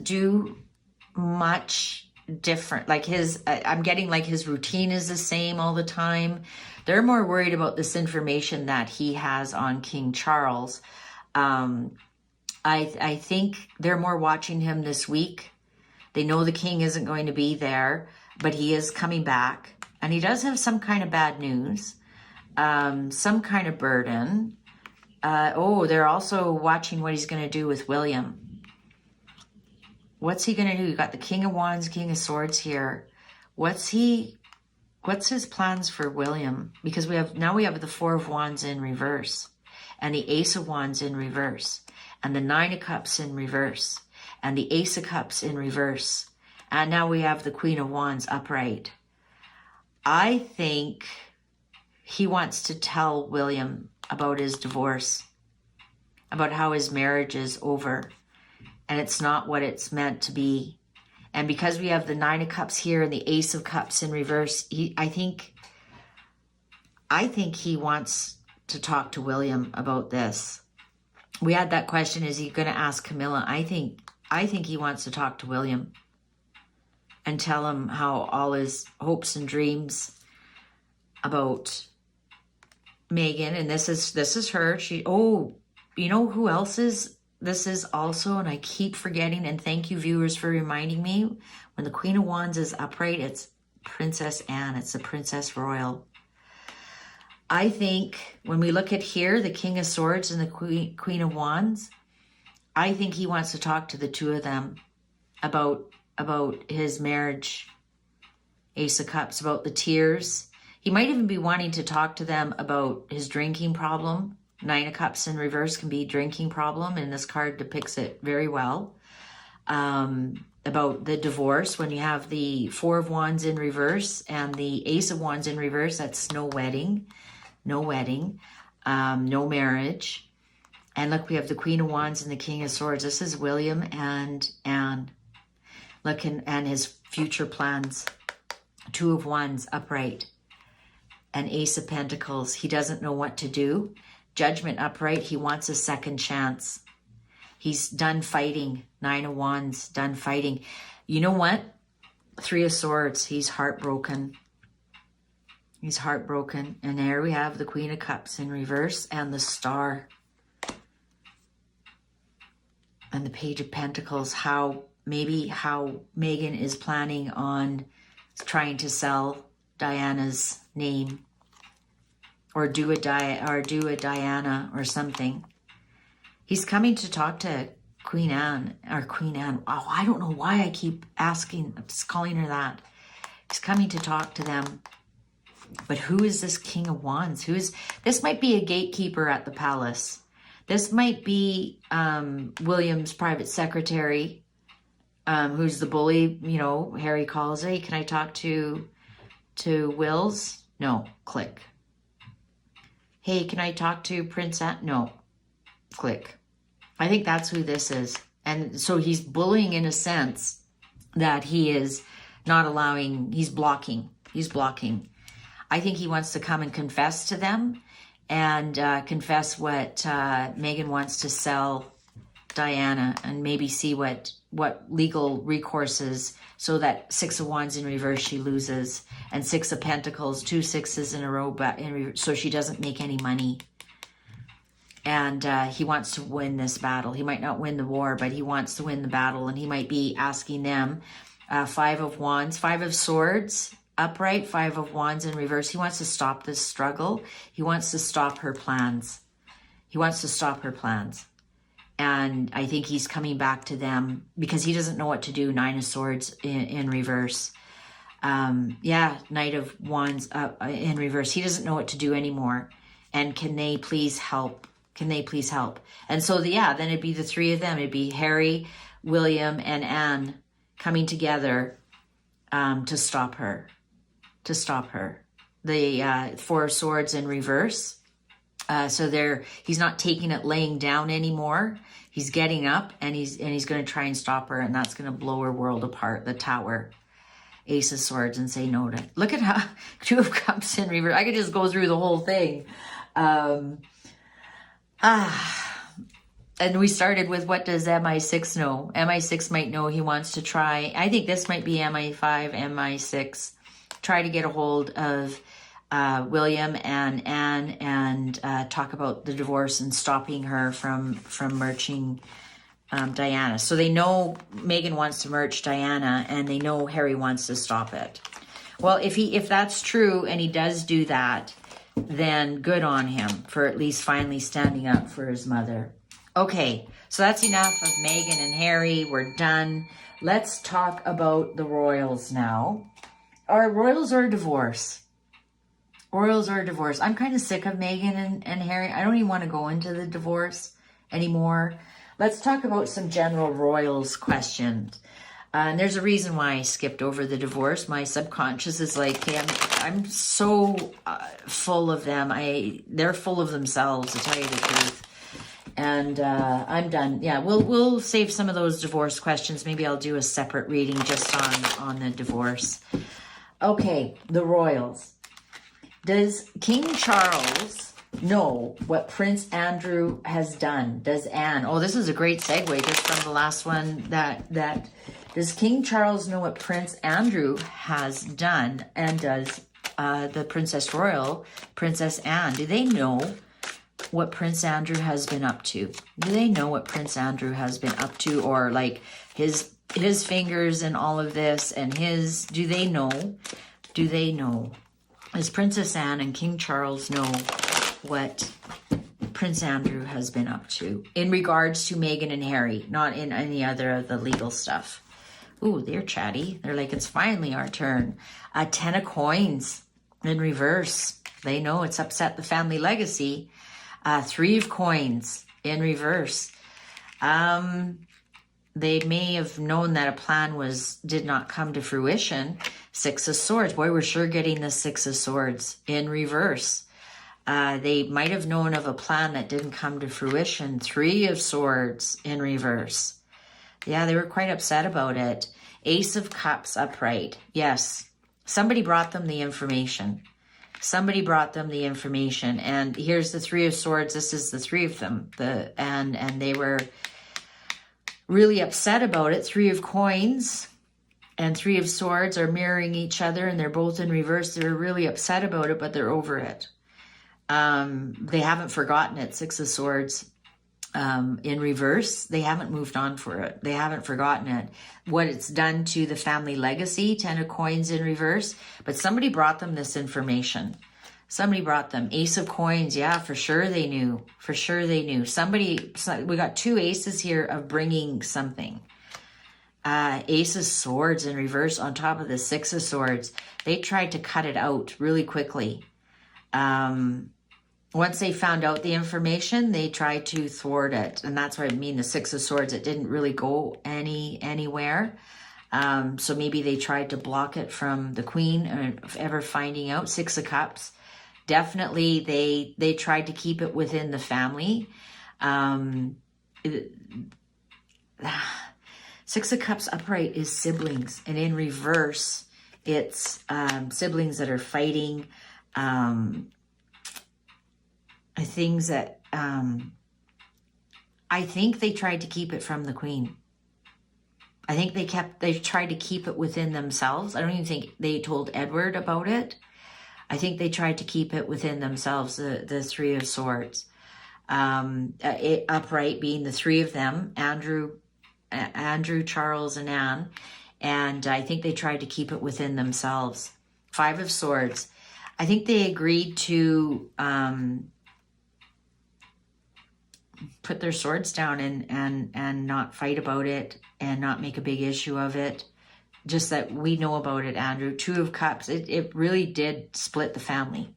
do much different. I'm getting his routine is the same all the time. They're more worried about this information that he has on King Charles. I think they're more watching him this week. They know the king isn't going to be there, but he is coming back. And he does have some kind of bad news, some kind of burden. They're also watching what he's going to do with William. What's he going to do? You got the King of Wands, King of Swords here. What's his plans for William? Because we have the Four of Wands in reverse, and the Ace of Wands in reverse, and the Nine of Cups in reverse, and the Ace of Cups in reverse, and now we have the Queen of Wands upright. I think he wants to tell William about his divorce, about how his marriage is over, and it's not what it's meant to be. And because we have the Nine of Cups here and the Ace of Cups in reverse, I think he wants to talk to William about this. We had that question, is he going to ask Camilla? I think he wants to talk to William and tell him how all his hopes and dreams about Megan, and this is her. You know who else is? This is also, and I keep forgetting, and thank you viewers for reminding me, when the Queen of Wands is upright, it's Princess Anne. It's the Princess Royal. I think when we look at here, the King of Swords and the Queen of Wands, I think he wants to talk to the two of them about his marriage. Ace of Cups, about the tears. He might even be wanting to talk to them about his drinking problem. Nine of Cups in reverse can be drinking problem, and this card depicts it very well. About the divorce, when you have the Four of Wands in reverse and the Ace of Wands in reverse, that's no wedding, no marriage. And look, we have the Queen of Wands and the King of Swords. This is William and Anne. Look, and his future plans. Two of Wands upright. And Ace of Pentacles. He doesn't know what to do. Judgment upright. He wants a second chance. He's done fighting. Nine of Wands, done fighting. You know what? Three of Swords. He's heartbroken. He's heartbroken. And there we have the Queen of Cups in reverse and the Star. And the Page of Pentacles. How Megan is planning on trying to sell Diana's name, or do a Diana or something. He's coming to talk to Queen Anne. Oh, I don't know why I keep calling her that. He's coming to talk to them. But who is this King of Wands? This might be a gatekeeper at the palace. This might be William's private secretary, who's the bully, Harry calls it. Can I talk to Wills? No, click. Hey, can I talk to Prince Anne? No, click. I think that's who this is. And so he's bullying in a sense that he is not allowing, he's blocking. I think he wants to come and confess to them and confess what Megan wants to sell Diana, and maybe see what legal recourse is, so that Six of Wands in reverse she loses, and Six of Pentacles, 2 sixes in a row, but so she doesn't make any money. And he wants to win this battle. He might not win the war, but he wants to win the battle, and he might be asking them. Five of Wands, Five of Swords upright, Five of Wands in reverse. He wants to stop this struggle. He wants to stop her plans. And I think he's coming back to them because he doesn't know what to do. Nine of Swords in reverse. Knight of Wands in reverse. He doesn't know what to do anymore. And can they please help? And so, then it'd be the three of them. It'd be Harry, William, and Anne coming together to stop her. The Four of Swords in reverse. So he's not taking it laying down anymore. He's getting up and he's going to try and stop her, and that's going to blow her world apart. The Tower, Ace of Swords, and say no to it. Look at how Two of Cups in reverse. I could just go through the whole thing. And we started with, what does MI6 know? MI6 might know he wants to try. I think this might be MI5, MI6. Try to get a hold of William and Anne and talk about the divorce and stopping her from merching Diana. So they know Megan wants to merch Diana, and they know Harry wants to stop it. Well, if that's true and he does do that, then good on him for at least finally standing up for his mother. Okay, so that's enough of Meghan and Harry. We're done. Let's talk about the royals now. Are royals or divorce? Royals or divorce? I'm kind of sick of Meghan and Harry. I don't even want to go into the divorce anymore. Let's talk about some general royals questions. And there's a reason why I skipped over the divorce. My subconscious is like, hey, I'm so full of them. They're full of themselves, to tell you the truth. And I'm done. Yeah, we'll save some of those divorce questions. Maybe I'll do a separate reading just on the divorce. Okay, the royals. Does King Charles know what Prince Andrew has done? Does Anne? Oh, this is a great segue just from the last one. That does King Charles know what Prince Andrew has done? And does the Princess Royal, Princess Anne, do they know what Prince Andrew has been up to? Do they know what Prince Andrew has been up to, or like his fingers in all of this and his? Do they know? Do they know? Does Princess Anne and King Charles know what Prince Andrew has been up to in regards to Meghan and Harry, not in any other of the legal stuff? Ooh, they're chatty. They're like, it's finally our turn. 10 of coins in reverse. They know it's upset the family legacy. 3 of coins in reverse. They may have known that a plan did not come to fruition. 6 of swords. Boy, we're sure getting the 6 of swords in reverse. They might have known of a plan that didn't come to fruition. 3 of swords in reverse. Yeah, they were quite upset about it. Ace of cups upright. Yes, somebody brought them the information. Somebody brought them the information. And here's the 3 of swords. This is the 3 of them. And they were really upset about it. 3 of coins and 3 of swords are mirroring each other, and they're both in reverse. They're really upset about it, but they're over it. They haven't forgotten it. 6 of swords in reverse. They haven't moved on for it. They haven't forgotten it. What it's done to the family legacy. 10 of coins in reverse. But somebody brought them this information. Somebody brought them. Ace of coins. Yeah, for sure they knew. For sure they knew. We got 2 aces here of bringing something. Ace of swords in reverse on top of the 6 of swords. They tried to cut it out really quickly. Once they found out the information, they tried to thwart it. And that's what I mean, the 6 of swords, it didn't really go anywhere. So maybe they tried to block it from the queen ever finding out. 6 of cups. Definitely they tried to keep it within the family. 6 of cups upright is siblings. And in reverse, it's siblings that are fighting. Things that I think they tried to keep it from the queen. I think they tried to keep it within themselves. I don't even think they told Edward about it. I think they tried to keep it within themselves, the 3 of swords. Upright being the 3 of them, Andrew, Charles, and Anne. And I think they tried to keep it within themselves. 5 of swords. I think they agreed to put their swords down and not fight about it and not make a big issue of it. Just that we know about it, Andrew. 2 of cups. It really did split the family.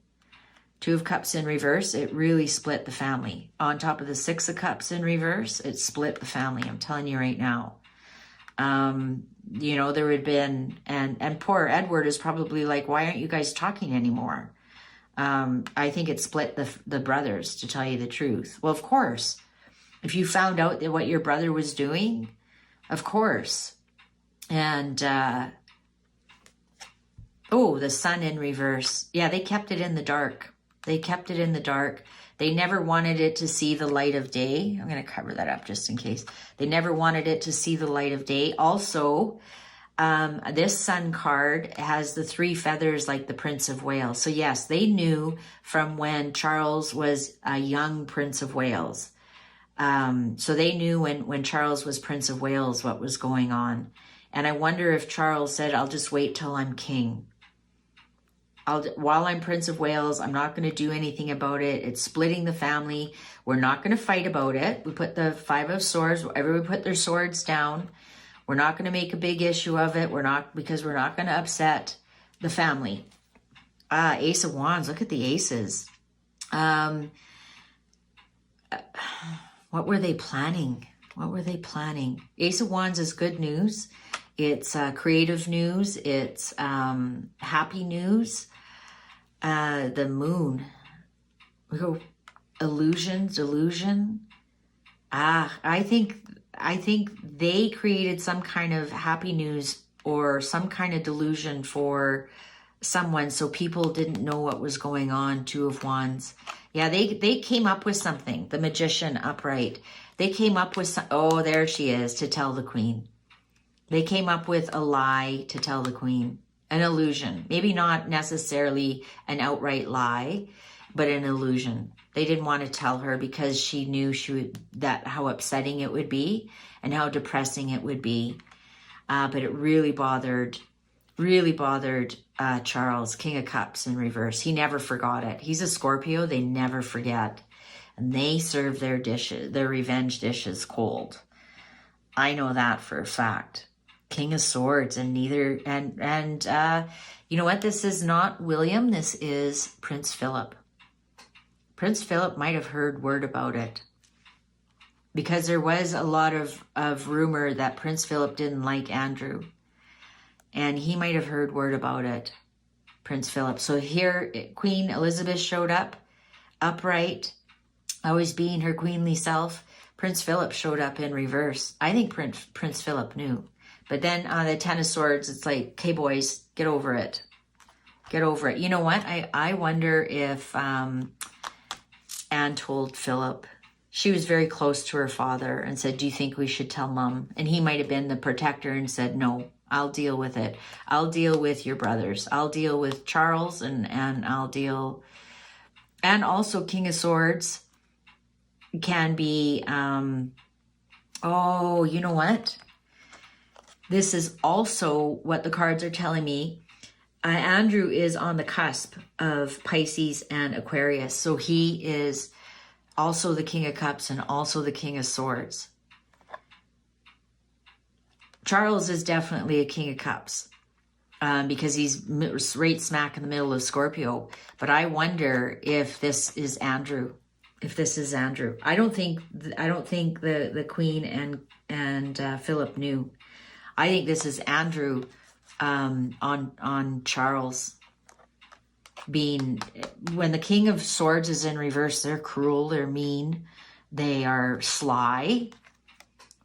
2 of cups in reverse. It really split the family. On top of the 6 of cups in reverse, it split the family. I'm telling you right now. There had been, and poor Edward is probably like, why aren't you guys talking anymore? I think it split the brothers, to tell you the truth. Well, of course, if you found out that what your brother was doing, of course. And, the sun in reverse. Yeah, they kept it in the dark. They kept it in the dark. They never wanted it to see the light of day. I'm going to cover that up just in case. They never wanted it to see the light of day. Also, this sun card has the 3 feathers like the Prince of Wales. So yes, they knew from when Charles was a young Prince of Wales. So they knew when Charles was Prince of Wales what was going on. And I wonder if Charles said, I'll just wait till I'm king. while I'm Prince of Wales, I'm not going to do anything about it. It's splitting the family. We're not going to fight about it. We put the 5 of Swords, everybody put their swords down. We're not going to make a big issue of it. Because we're not going to upset the family. Ace of Wands, look at the aces. What were they planning? What were they planning? Ace of Wands is good news. It's creative news. It's happy news. The moon. We go delusion. I think they created some kind of happy news or some kind of delusion for someone, so people didn't know what was going on. 2 of Wands. Yeah, they came up with something. The Magician upright. They came up with some, oh, there she is, to tell the Queen. They came up with a lie to tell the Queen. An illusion. Maybe not necessarily an outright lie, but an illusion. They didn't want to tell her because she knew how upsetting it would be and how depressing it would be. But it really bothered Charles, King of Cups in reverse. He never forgot it. He's a Scorpio. They never forget. And they serve their revenge dishes cold. I know that for a fact. King of Swords, and you know what? This is not William. This is Prince Philip. Prince Philip might have heard word about it, because there was a lot of rumor that Prince Philip didn't like Andrew, and he might have heard word about it, Prince Philip. So here Queen Elizabeth showed up, upright, always being her queenly self. Prince Philip showed up in reverse. I think Prince Philip knew. But then on the 10 of Swords, it's like, hey boys, get over it. Get over it. You know what? I wonder if Anne told Philip. She was very close to her father and said, do you think we should tell Mom? And he might have been the protector and said, no, I'll deal with it. I'll deal with your brothers. I'll deal with Charles and I'll deal. And also King of Swords can be, oh, you know what? This is also what the cards are telling me. Andrew is on the cusp of Pisces and Aquarius. So he is also the King of Cups and also the King of Swords. Charles is definitely a King of Cups because he's right smack in the middle of Scorpio. But I wonder if this is Andrew. If this is Andrew. I don't think the Queen and Philip knew. I think this is Andrew on Charles being, when the King of Swords is in reverse, they're cruel, they're mean, they are sly,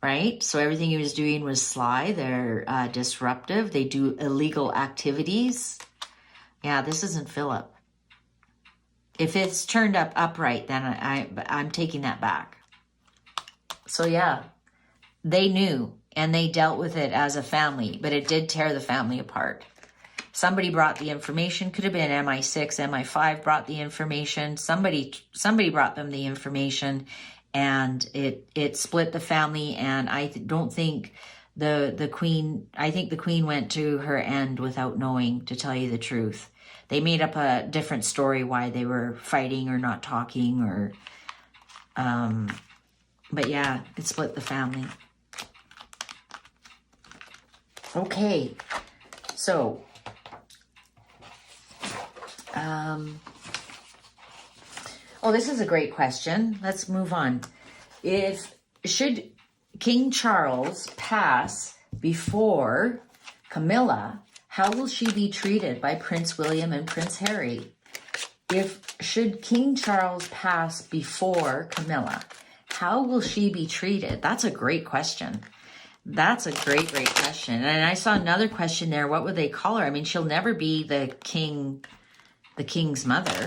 right? So everything he was doing was sly. They're disruptive. They do illegal activities. Yeah, this isn't Philip. If it's turned up upright, then I'm taking that back. So yeah, they knew. And they dealt with it as a family, but it did tear the family apart. Somebody brought the information. Could have been MI6, MI5 brought the information. Somebody brought them the information, and it split the family. And I don't think the Queen. I think the Queen went to her end without knowing. To tell you the truth, they made up a different story why they were fighting or not talking, or. But yeah, it split the family. Okay, so, this is a great question. Let's move on. Should King Charles pass before Camilla, how will she be treated by Prince William and Prince Harry? Should King Charles pass before Camilla, how will she be treated? That's a great question. That's a great question. And I saw another question there. What would they call her? I mean, she'll never be the king's mother,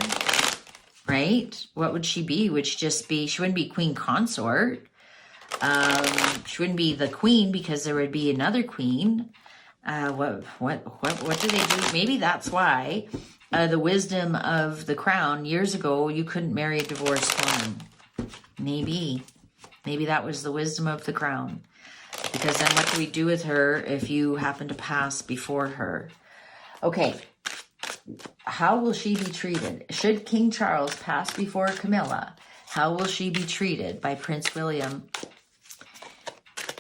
right? What would she be? Would she just be, she wouldn't be queen consort. She wouldn't be the queen because there would be another queen. What do they do? Maybe that's why the wisdom of the crown years ago, you couldn't marry a divorced woman. Maybe that was the wisdom of the crown. Because then what do we do with her if you happen to pass before her? Okay, How will she be treated? Should King Charles pass before Camilla, how will she be treated by Prince William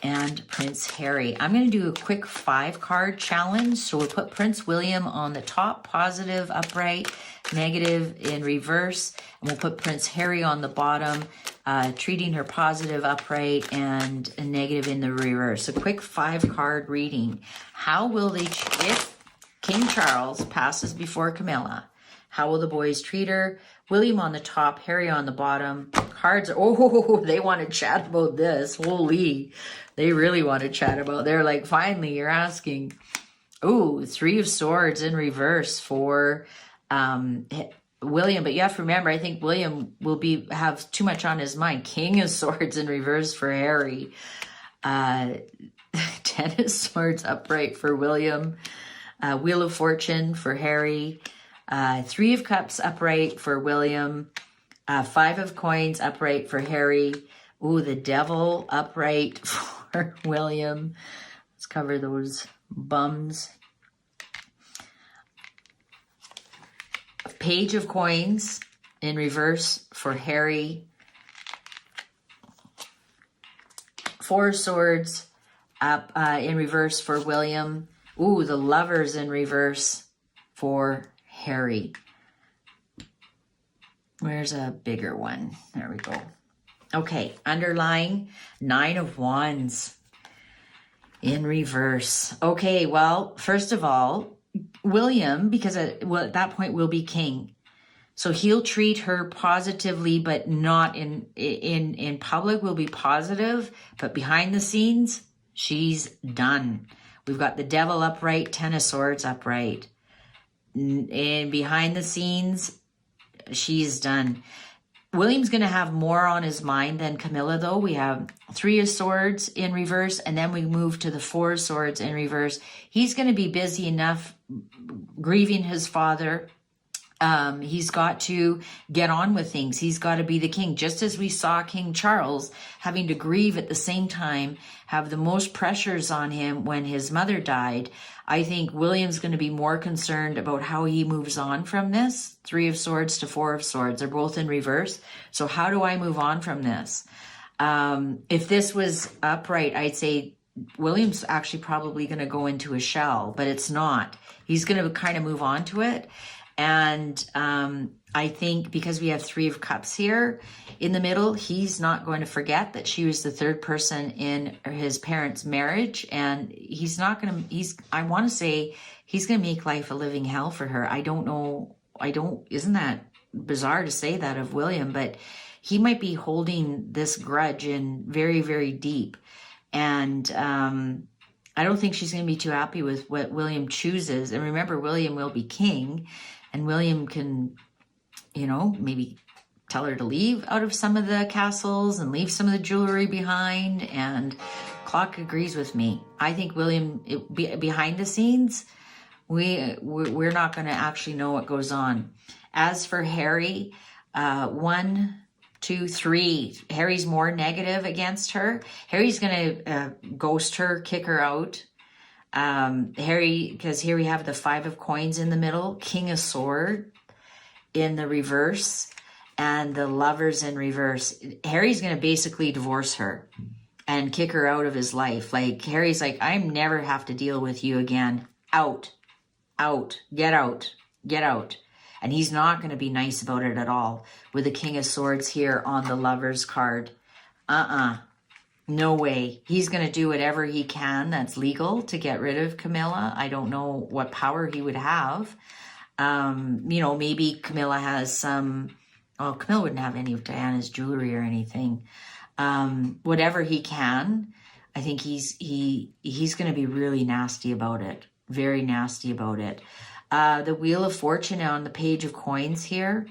and Prince Harry? I'm going to do a quick 5-card challenge. So we'll put Prince William on the top, positive, upright, negative in reverse. And we'll put Prince Harry on the bottom, treating her positive, upright, and a negative in the reverse. A quick 5-card reading. How will they, if King Charles passes before Camilla, how will the boys treat her? William on the top, Harry on the bottom. Cards, oh, they want to chat about this. Holy, they really want to chat about. They're like, finally, you're asking. Ooh, 3 of Swords in reverse for William. But you have to remember, I think William will have too much on his mind. King of Swords in reverse for Harry. 10 of Swords upright for William. Wheel of Fortune for Harry. 3 of Cups upright for William. 5 of Coins upright for Harry. Ooh, the Devil upright for William. Let's cover those bums. Page of Coins in reverse for Harry. 4 of Swords up in reverse for William. Ooh, the Lovers in reverse for Harry. Where's a bigger one? There we go. Okay, underlying 9 of Wands in reverse. Okay, well, first of all, William, because at that point will be king. So he'll treat her positively, but not in public will be positive, but behind the scenes, she's done. We've got the Devil upright, 10 of Swords upright. And behind the scenes, she's done. William's going to have more on his mind than Camilla, though. We have 3 of Swords in reverse, and then we move to the 4 of Swords in reverse. He's going to be busy enough grieving his father. He's got to get on with things. He's got to be the king. Just as we saw King Charles having to grieve at the same time, have the most pressures on him when his mother died, I think William's going to be more concerned about how he moves on from this. 3 of Swords to 4 of Swords. They're both in reverse. So how do I move on from this? If this was upright, I'd say William's actually probably going to go into a shell, but it's not. He's going to kind of move on to it. And I think because we have 3 of Cups here in the middle, he's not going to forget that she was the 3rd person in his parents' marriage. And he's not going to, I want to say he's going to make life a living hell for her. I don't know. Isn't that bizarre to say that of William? But he might be holding this grudge in very, very deep. And I don't think she's going to be too happy with what William chooses. And remember, William will be king. And William can, maybe tell her to leave out of some of the castles and leave some of the jewelry behind. And Clock agrees with me. I think William, behind the scenes, we're not going to actually know what goes on. As for Harry, 1, 2, 3. Harry's more negative against her. Harry's going to ghost her, kick her out. Harry, because here we have the 5 of Coins in the middle, King of Sword in the reverse, and the Lovers in reverse. Harry's going to basically divorce her and kick her out of his life. Like, Harry's like, I never have to deal with you again. Out, get out. And he's not going to be nice about it at all with the King of Swords here on the Lovers card. No way. He's going to do whatever he can that's legal to get rid of Camilla. I don't know what power he would have. Maybe Camilla has some... Well, Camilla wouldn't have any of Diana's jewelry or anything. Whatever he can, I think he's going to be really nasty about it. Very nasty about it. The Wheel of Fortune on the Page of Coins here.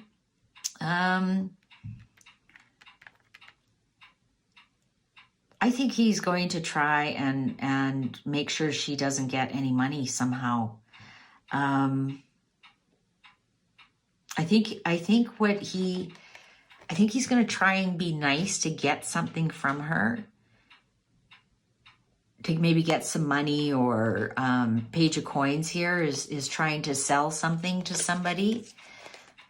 I think he's going to try and make sure she doesn't get any money somehow. I think he's going to try and be nice to get something from her to maybe get some money, or Page of Coins here is trying to sell something to somebody.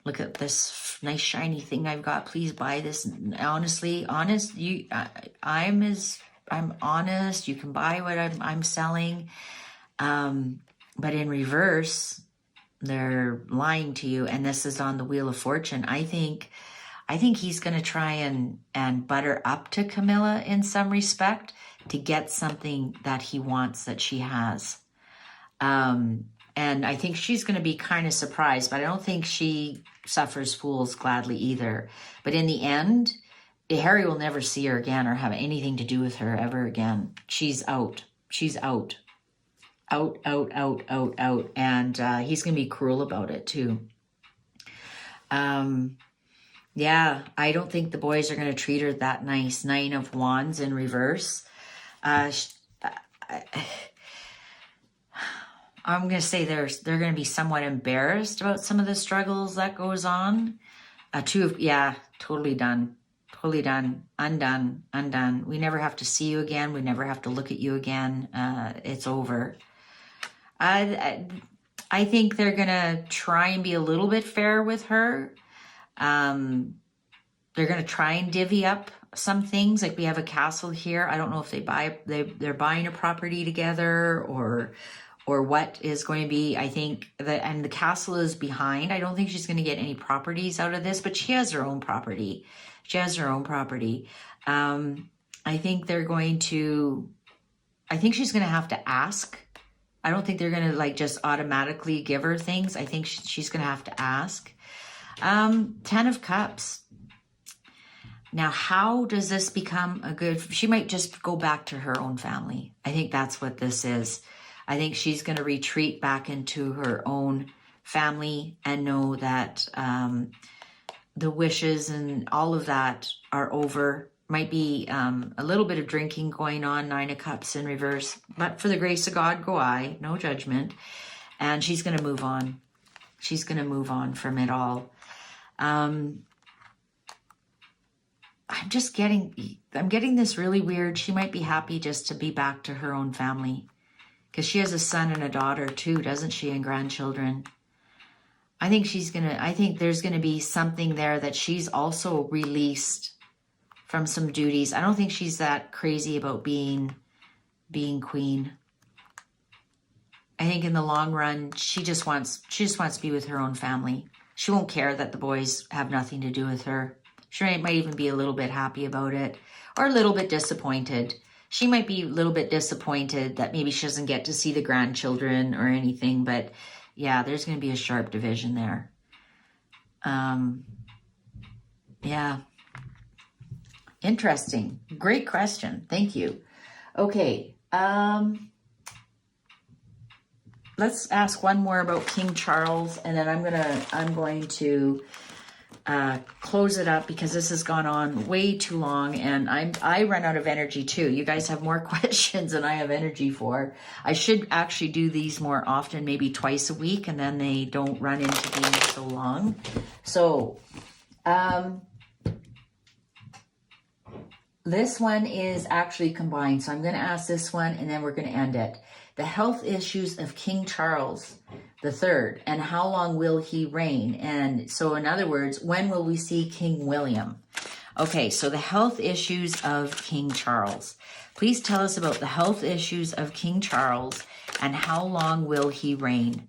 Look at this nice shiny thing I've got. Please buy this. Honestly, I'm honest. You can buy what I'm selling. But in reverse, they're lying to you. And this is on the Wheel of Fortune. I think he's going to try and butter up to Camilla in some respect to get something that he wants that she has. And I think she's going to be kind of surprised, but I don't think she suffers fools gladly either. But in the end, Harry will never see her again or have anything to do with her ever again. She's out. She's out. Out. And he's going to be cruel about it too. Yeah, I don't think the boys are going to treat her that nice. 9 of Wands in reverse. I'm going to say they're going to be somewhat embarrassed about some of the struggles that goes on. 2 of, yeah, totally done. Totally done. Undone. We never have to see you again. We never have to look at you again. It's over. I think they're going to try and be a little bit fair with her. They're going to try and divvy up some things. Like we have a castle here. I don't know if they're buying a property together or what is going to be. I think that, and the castle is behind. I don't think she's going to get any properties out of this, but she has her own property. She has her own property. I think she's going to have to ask. I don't think they're going to like just automatically give her things. I think she's going to have to ask. 10 of Cups. Now, how does this become a good... She might just go back to her own family. I think that's what this is. I think she's going to retreat back into her own family and know that the wishes and all of that are over. Might be a little bit of drinking going on, 9 of Cups in reverse. But for the grace of God, go I. No judgment. And she's going to move on. She's going to move on from it all. I'm getting this really weird. She might be happy just to be back to her own family. Because she has a son and a daughter too, doesn't she? And grandchildren. I think there's going to be something there that she's also released from some duties. I don't think she's that crazy about being queen. I think in the long run, she just wants to be with her own family. She won't care that the boys have nothing to do with her. She might even be a little bit happy about it, or a little bit disappointed. She might be a little bit disappointed that maybe she doesn't get to see the grandchildren or anything, but yeah, there's going to be a sharp division there. Yeah. Interesting. Great question. Thank you. Okay. Let's ask one more about King Charles, and then I'm going to close it up because this has gone on way too long, and I run out of energy too. You guys have more questions than I have energy for. I should actually do these more often, maybe twice a week, and then they don't run into being so long. So, this one is actually combined. So I'm going to ask this one, and then we're going to end it. The health issues of King Charles III, and how long will he reign? And so in other words, when will we see King William? Okay, so the health issues of King Charles. Please tell us about the health issues of King Charles and how long will he reign?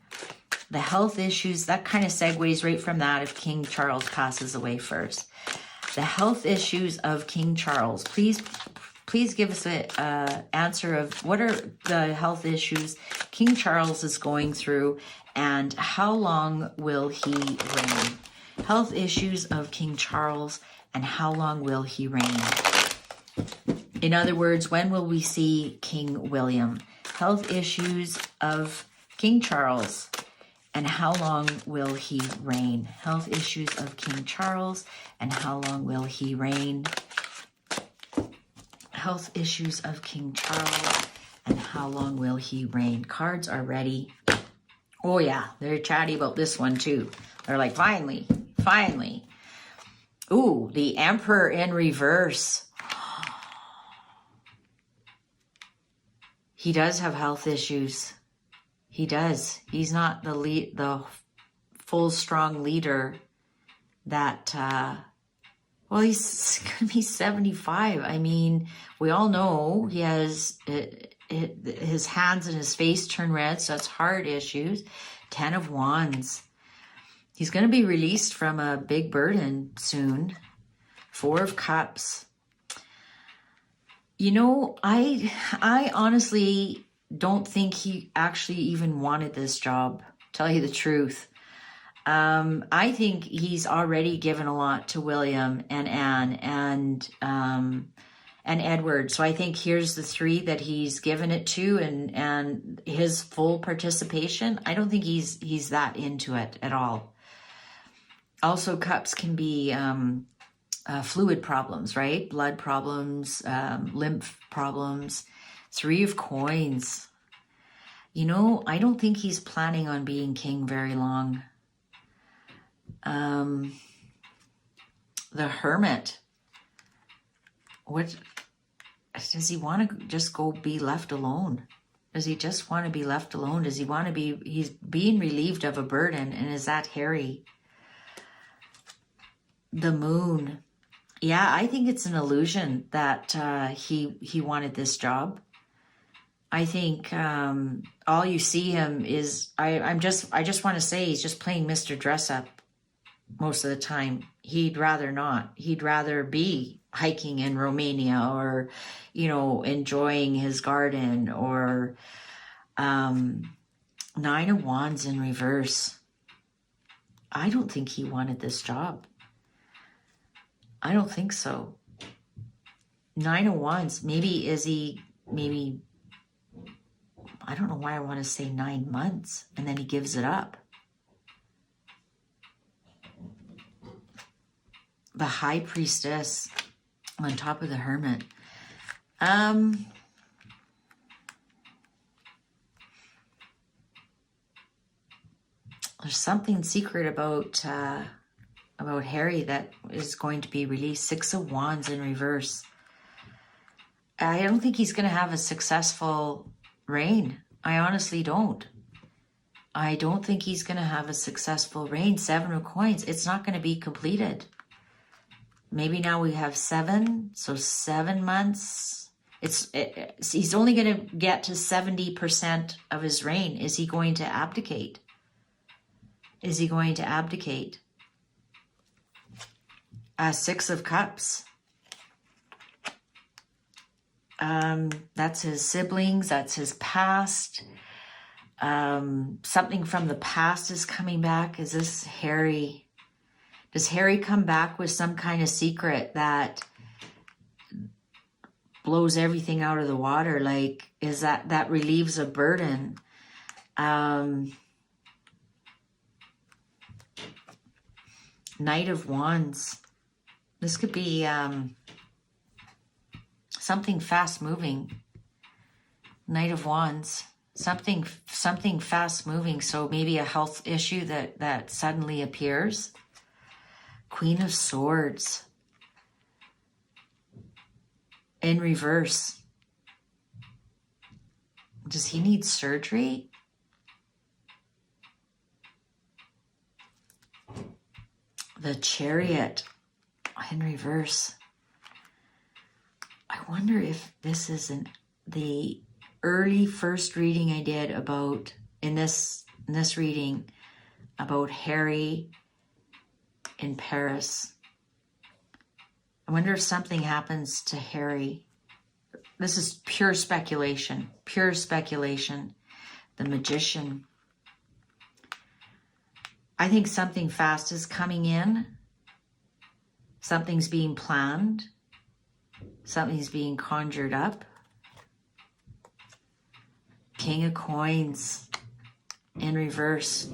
The health issues, that kind of segues right from that if King Charles passes away first. The health issues of King Charles. Please give us an answer of what are the health issues King Charles is going through and how long will he reign? Health issues of King Charles and how long will he reign? In other words, when will we see King William? Health issues of King Charles and how long will he reign? Health issues of King Charles and how long will he reign? Health issues of King Charles and how long will he reign? Cards are ready. Oh yeah, they're chatty about this one too. They're like, finally. Ooh, the Emperor in reverse. He does have health issues. He does. He's not the full, strong leader that, well, he's going to be 75. I mean, we all know he has his hands and his face turn red, so that's heart issues. 10 of Wands. He's going to be released from a big burden soon. 4 of Cups. You know, I honestly don't think he actually even wanted this job, tell you the truth. I think he's already given a lot to William and Anne and Edward. So I think here's the 3 that he's given it to, and his full participation. I don't think he's that into it at all. Also, Cups can be fluid problems, right? Blood problems, lymph problems. 3 of Coins. You know, I don't think he's planning on being king very long. The Hermit. What does he want to just go be left alone? Does he just want to be left alone? Does he want to be, he's being relieved of a burden, and is that Harry? The Moon. Yeah, I think it's an illusion that he wanted this job. I think all you see him is, I just want to say he's just playing Mr. Dress Up most of the time. He'd rather not. He'd rather be hiking in Romania, or, you know, enjoying his garden, or 9 of Wands in reverse. I don't think he wanted this job. I don't think so. 9 of Wands. Maybe I don't know why I want to say 9 months, and then he gives it up. The High Priestess on top of the Hermit. There's something secret about Harry that is going to be released. 6 of Wands in reverse. I don't think he's going to have a successful reign. I honestly don't. I don't think he's going to have a successful reign. 7 of Coins. It's not going to be completed. Maybe now we have 7, so 7 months. He's only going to get to 70% of his reign. Is he going to abdicate? Is he going to abdicate? 6 of Cups. That's his siblings. That's his past. Something from the past is coming back. Is this Harry? Does Harry come back with some kind of secret that blows everything out of the water? Like, is that relieves a burden? Knight of Wands. This could be something fast moving. Knight of Wands. Something fast moving. So maybe a health issue that suddenly appears. Queen of Swords. In reverse. Does he need surgery? The Chariot in reverse. I wonder if this isn't the early first reading I did about, in this reading, about Harry in Paris. I wonder if something happens to Harry. This is pure speculation. Pure speculation. The Magician. I think something fast is coming in. Something's being planned. Something's being conjured up. King of Coins in reverse.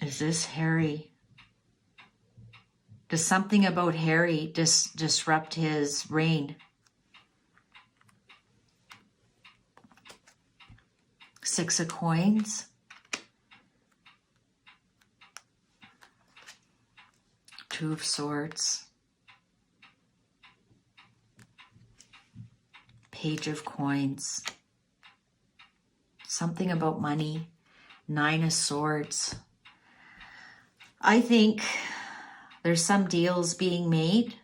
Is this Harry? Does something about Harry disrupt his reign? 6 of Coins. Two of Swords. Page of Coins. Something about money. 9 of Swords. I think there's some deals being made.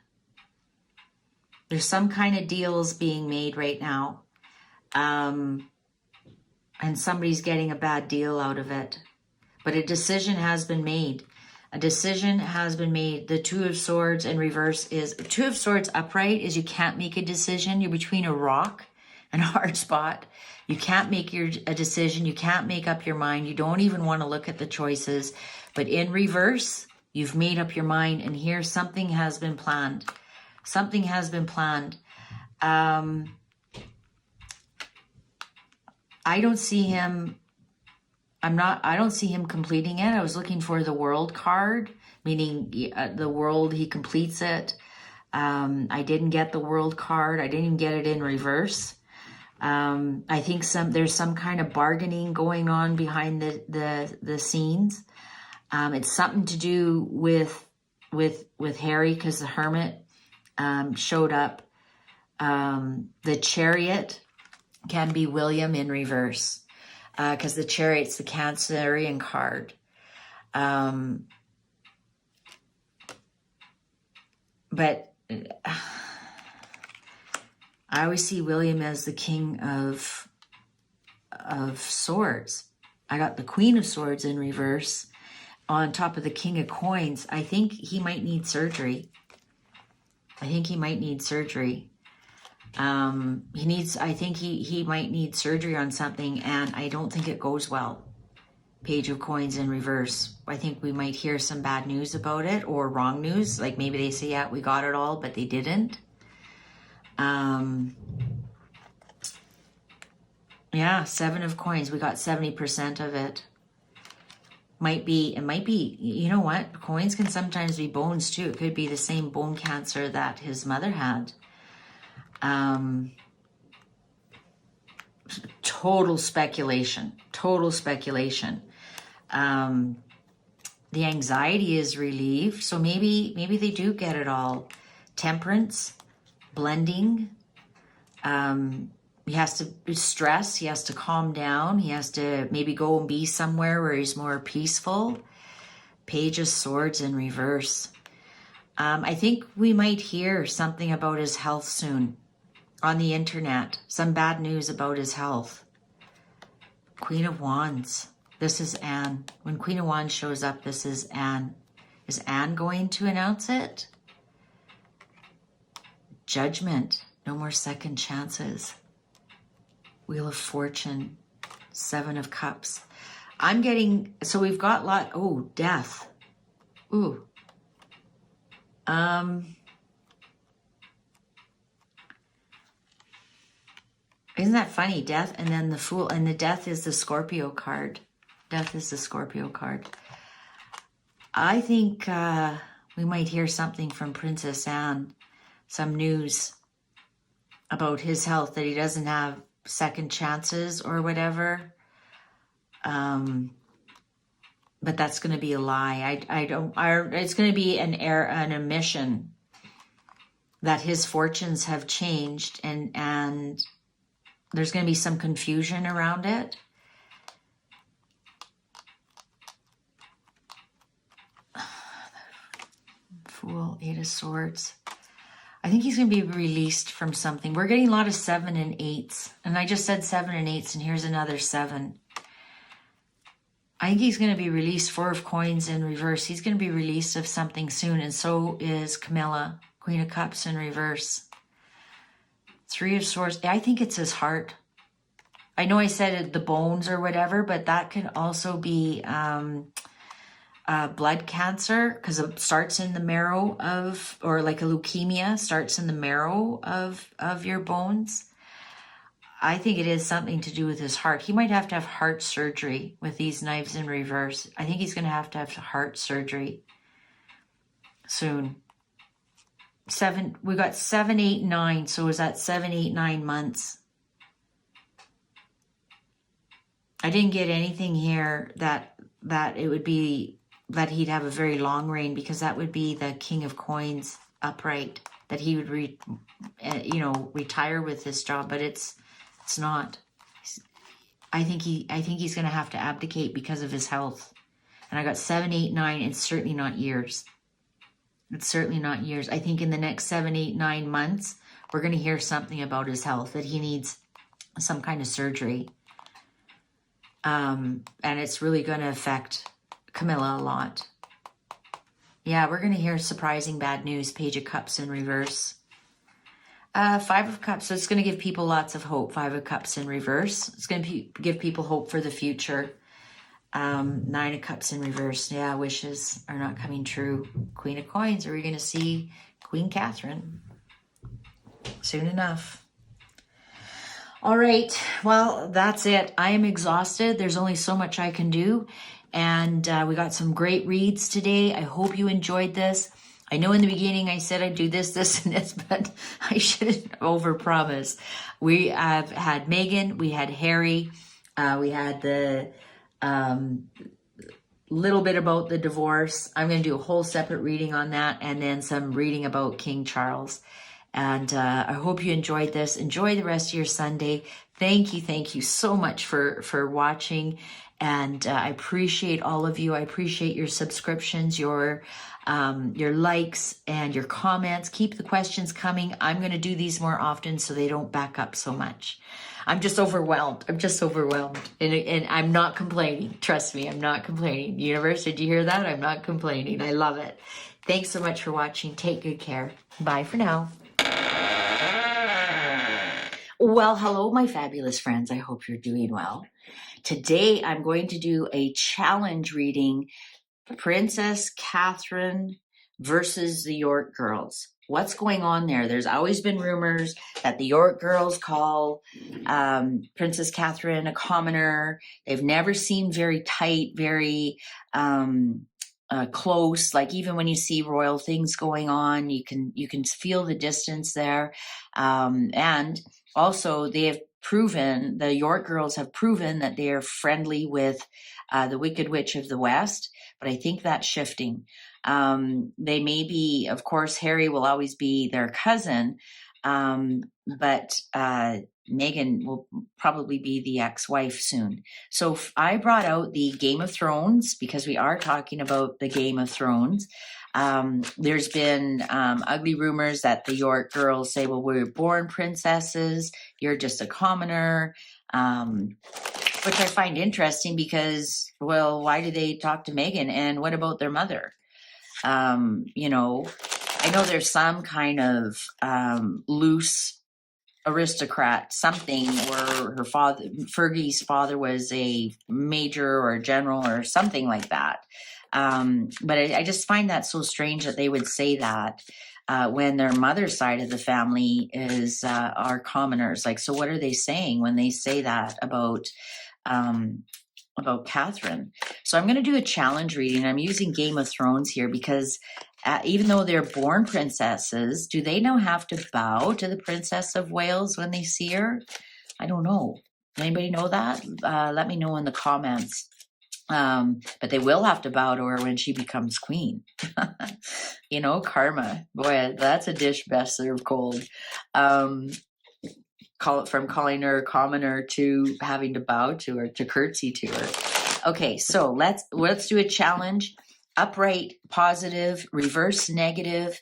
There's some kind of deals being made right now. And somebody's getting a bad deal out of it. But a decision has been made. A decision has been made. The 2 of Swords in reverse is... 2 of Swords upright is you can't make a decision. You're between a rock and a hard spot. You can't make a decision. You can't make up your mind. You don't even want to look at the choices. But in reverse, you've made up your mind. And here, something has been planned. Something has been planned. I don't see him... I don't see him completing it. I was looking for the World card, meaning the World, he completes it. I didn't get the World card. I didn't even get it in reverse. I think there's some kind of bargaining going on behind the scenes. It's something to do with Harry, because the Hermit showed up. The Chariot can be William in reverse. Because the Chariot's the Cancerian card. But I always see William as the King of Swords. I got the Queen of Swords in reverse on top of the King of Coins. I think he might need surgery. I think he might need surgery. I think he might need surgery on something, and I don't think it goes well. Page of Coins in reverse. I think we might hear some bad news about it, or wrong news. Like maybe they say, yeah, we got it all, but they didn't. Yeah, 7 of Coins. We got 70% of it. It might be, you know what? Coins can sometimes be bones too. It could be the same bone cancer that his mother had. Total speculation. The anxiety is relieved, so maybe they do get it all. Temperance, blending. He has to stress, he has to calm down, he has to maybe go and be somewhere where he's more peaceful. Page of Swords in reverse. I think we might hear something about his health soon. On the internet, some bad news about his health. Queen of Wands. This is Anne. When Queen of Wands shows up, this is Anne. Is Anne going to announce it? Judgment. No more second chances. Wheel of Fortune. 7 of Cups. I'm getting... So we've got Oh, death. Ooh. Isn't that funny? Death and then the Fool. And the Death is the Scorpio card. Death is the Scorpio card. I think we might hear something from Princess Anne. Some news about his health, that he doesn't have second chances or whatever. But that's going to be a lie. It's going to be an admission that his fortunes have changed, and there's going to be some confusion around it. Fool, 8 of Swords. I think he's going to be released from something. We're getting a lot of 7 and 8s. And I just said 7 and 8s, and here's another 7. I think he's going to be released. 4 of Coins in reverse. He's going to be released of something soon, and so is Camilla. Queen of Cups in reverse. 3 of Swords. I think it's his heart. I know I said the bones or whatever, but that can also be blood cancer, because it starts in the marrow of, or like a leukemia starts in the marrow of your bones. I think it is something to do with his heart. He might have to have heart surgery with these knives in reverse. I think he's going to have heart surgery soon. 7, we got 7, 8, 9. So is that 7, 8, 9 months? I didn't get anything here that it would be that he'd have a very long reign, because that would be the King of Coins upright. that he would retire with this job, but it's not. I think he's going to have to abdicate because of his health. And I got 7, 8, 9. It's certainly not years. It's certainly not years. I think in the next 7, 8, 9 months, we're going to hear something about his health, that he needs some kind of surgery. And it's really going to affect Camilla a lot. Yeah, we're going to hear surprising bad news. Page of Cups in reverse. 5 of Cups. So it's going to give people lots of hope. 5 of Cups in reverse. It's going to give people hope for the future. 9 of Cups in reverse. Yeah, wishes are not coming true. Queen of Coins. Are we going to see Queen Catherine soon enough? All right. Well, that's it. I am exhausted. There's only so much I can do. And we got some great reads today. I hope you enjoyed this. I know in the beginning I said I'd do this, this, and this, but I shouldn't overpromise. We have had Megan, we had Harry, we had the little bit about the divorce. I'm going to do a whole separate reading on that, and then some reading about King Charles. And I hope you enjoyed this. Enjoy the rest of your Sunday. Thank you so much for watching. And I appreciate all of you. I appreciate your subscriptions, your likes, and your comments. Keep the questions coming. I'm going to do these more often so they don't back up so much. I'm just overwhelmed. And I'm not complaining. Trust me, I'm not complaining. Universe, did you hear that? I'm not complaining. I love it. Thanks so much for watching. Take good care. Bye for now. Well, hello, my fabulous friends. I hope you're doing well. Today, I'm going to do a challenge reading, Princess Catherine versus the York girls. What's going on there? There's always been rumors that the York girls call Princess Catherine a commoner. They've never seemed very tight, very close. Like even when you see royal things going on, you can feel the distance there. And also, they have proven, the York girls have proven that they are friendly with the Wicked Witch of the West, but I think that's shifting. They may be, of course, Harry will always be their cousin, but Meghan will probably be the ex-wife soon. So I brought out the Game of Thrones because we are talking about the Game of Thrones. There's been ugly rumors that the York girls say, well, we were born princesses, you're just a commoner, which I find interesting because, well, why do they talk to Meghan? And what about their mother? I know there's some kind of loose aristocrat, something where her father, Fergie's father, was a major or a general or something like that. But I just find that so strange that they would say that when their mother's side of the family are commoners. Like, so what are they saying when they say that about Catherine? So I'm going to do a challenge reading. I'm using Game of Thrones here because even though they're born princesses, do they now have to bow to the Princess of Wales when they see her? I don't know. Anybody know that? Let me know in the comments. But they will have to bow to her when she becomes queen. Karma. Boy, that's a dish best served cold. Call it from calling her a commoner to having to bow to her, to curtsy to her. Okay, so let's do a challenge. Upright, positive, reverse, negative.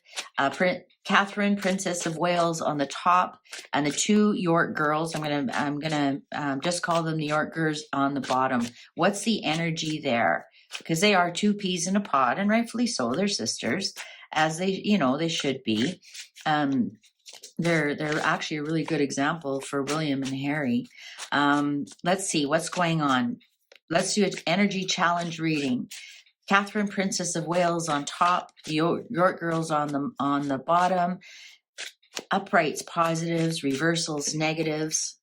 Catherine, Princess of Wales on the top, and the 2 York girls. I'm gonna just call them the York girls on the bottom. What's the energy there? Because they are 2 peas in a pod, and rightfully so. They're sisters, as they should be. They're actually a really good example for William and Harry. Let's see what's going on. Let's do an energy challenge reading. Catherine, Princess of Wales on top, the York girls on the bottom. Uprights, positives, reversals, negatives.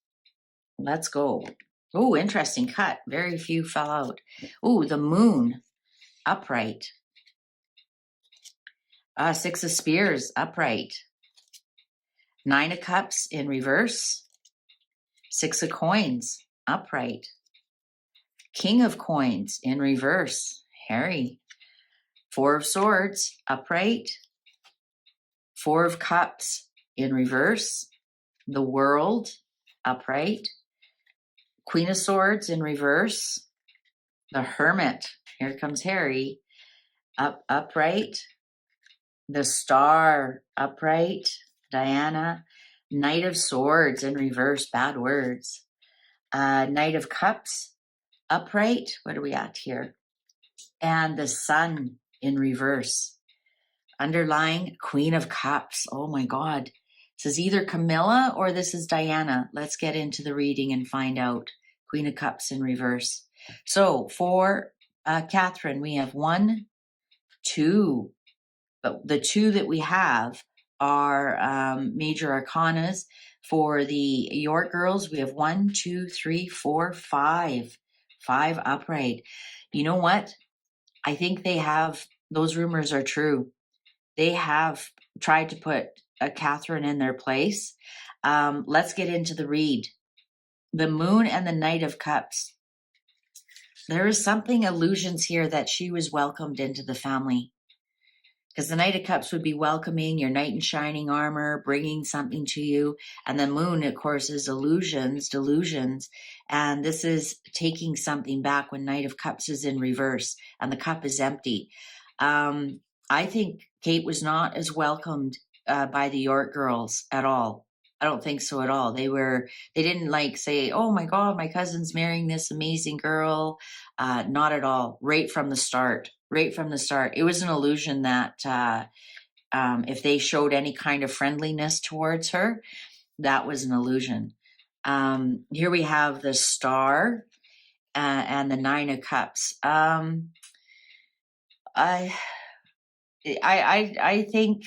Let's go. Oh, interesting cut. Very few fell out. Oh, the moon, upright. 6 of Spears, upright. 9 of Cups in reverse. 6 of Coins, upright. King of Coins in reverse. Harry. 4 of Swords, upright. Four of Cups in reverse, the World upright, Queen of Swords in reverse, the Hermit, here comes Harry, upright, the Star upright, Diana, Knight of Swords in reverse, bad words, Knight of Cups upright, what are we at here? And the Sun in reverse. Underlying Queen of Cups. Oh my God. This is either Camilla or this is Diana. Let's get into the reading and find out. Queen of Cups in reverse. So for Catherine, we have 1, 2. But the 2 that we have are major arcanas. For the York girls, we have 1, 2, 3, 4, 5. 5 upright. You know what? I think those rumors are true. They have tried to put a Catherine in their place. Let's get into the read. The Moon and the Knight of Cups. There is something illusions here that she was welcomed into the family. Because the Knight of Cups would be welcoming your knight in shining armor, bringing something to you. And the Moon, of course, is illusions, delusions. And this is taking something back when Knight of Cups is in reverse and the cup is empty. I think Kate was not as welcomed by the York girls at all. I don't think so at all. They didn't say, oh my God, my cousin's marrying this amazing girl. Not at all. Right from the start. It was an illusion that if they showed any kind of friendliness towards her, that was an illusion. Here we have the Star and the 9 of Cups. I think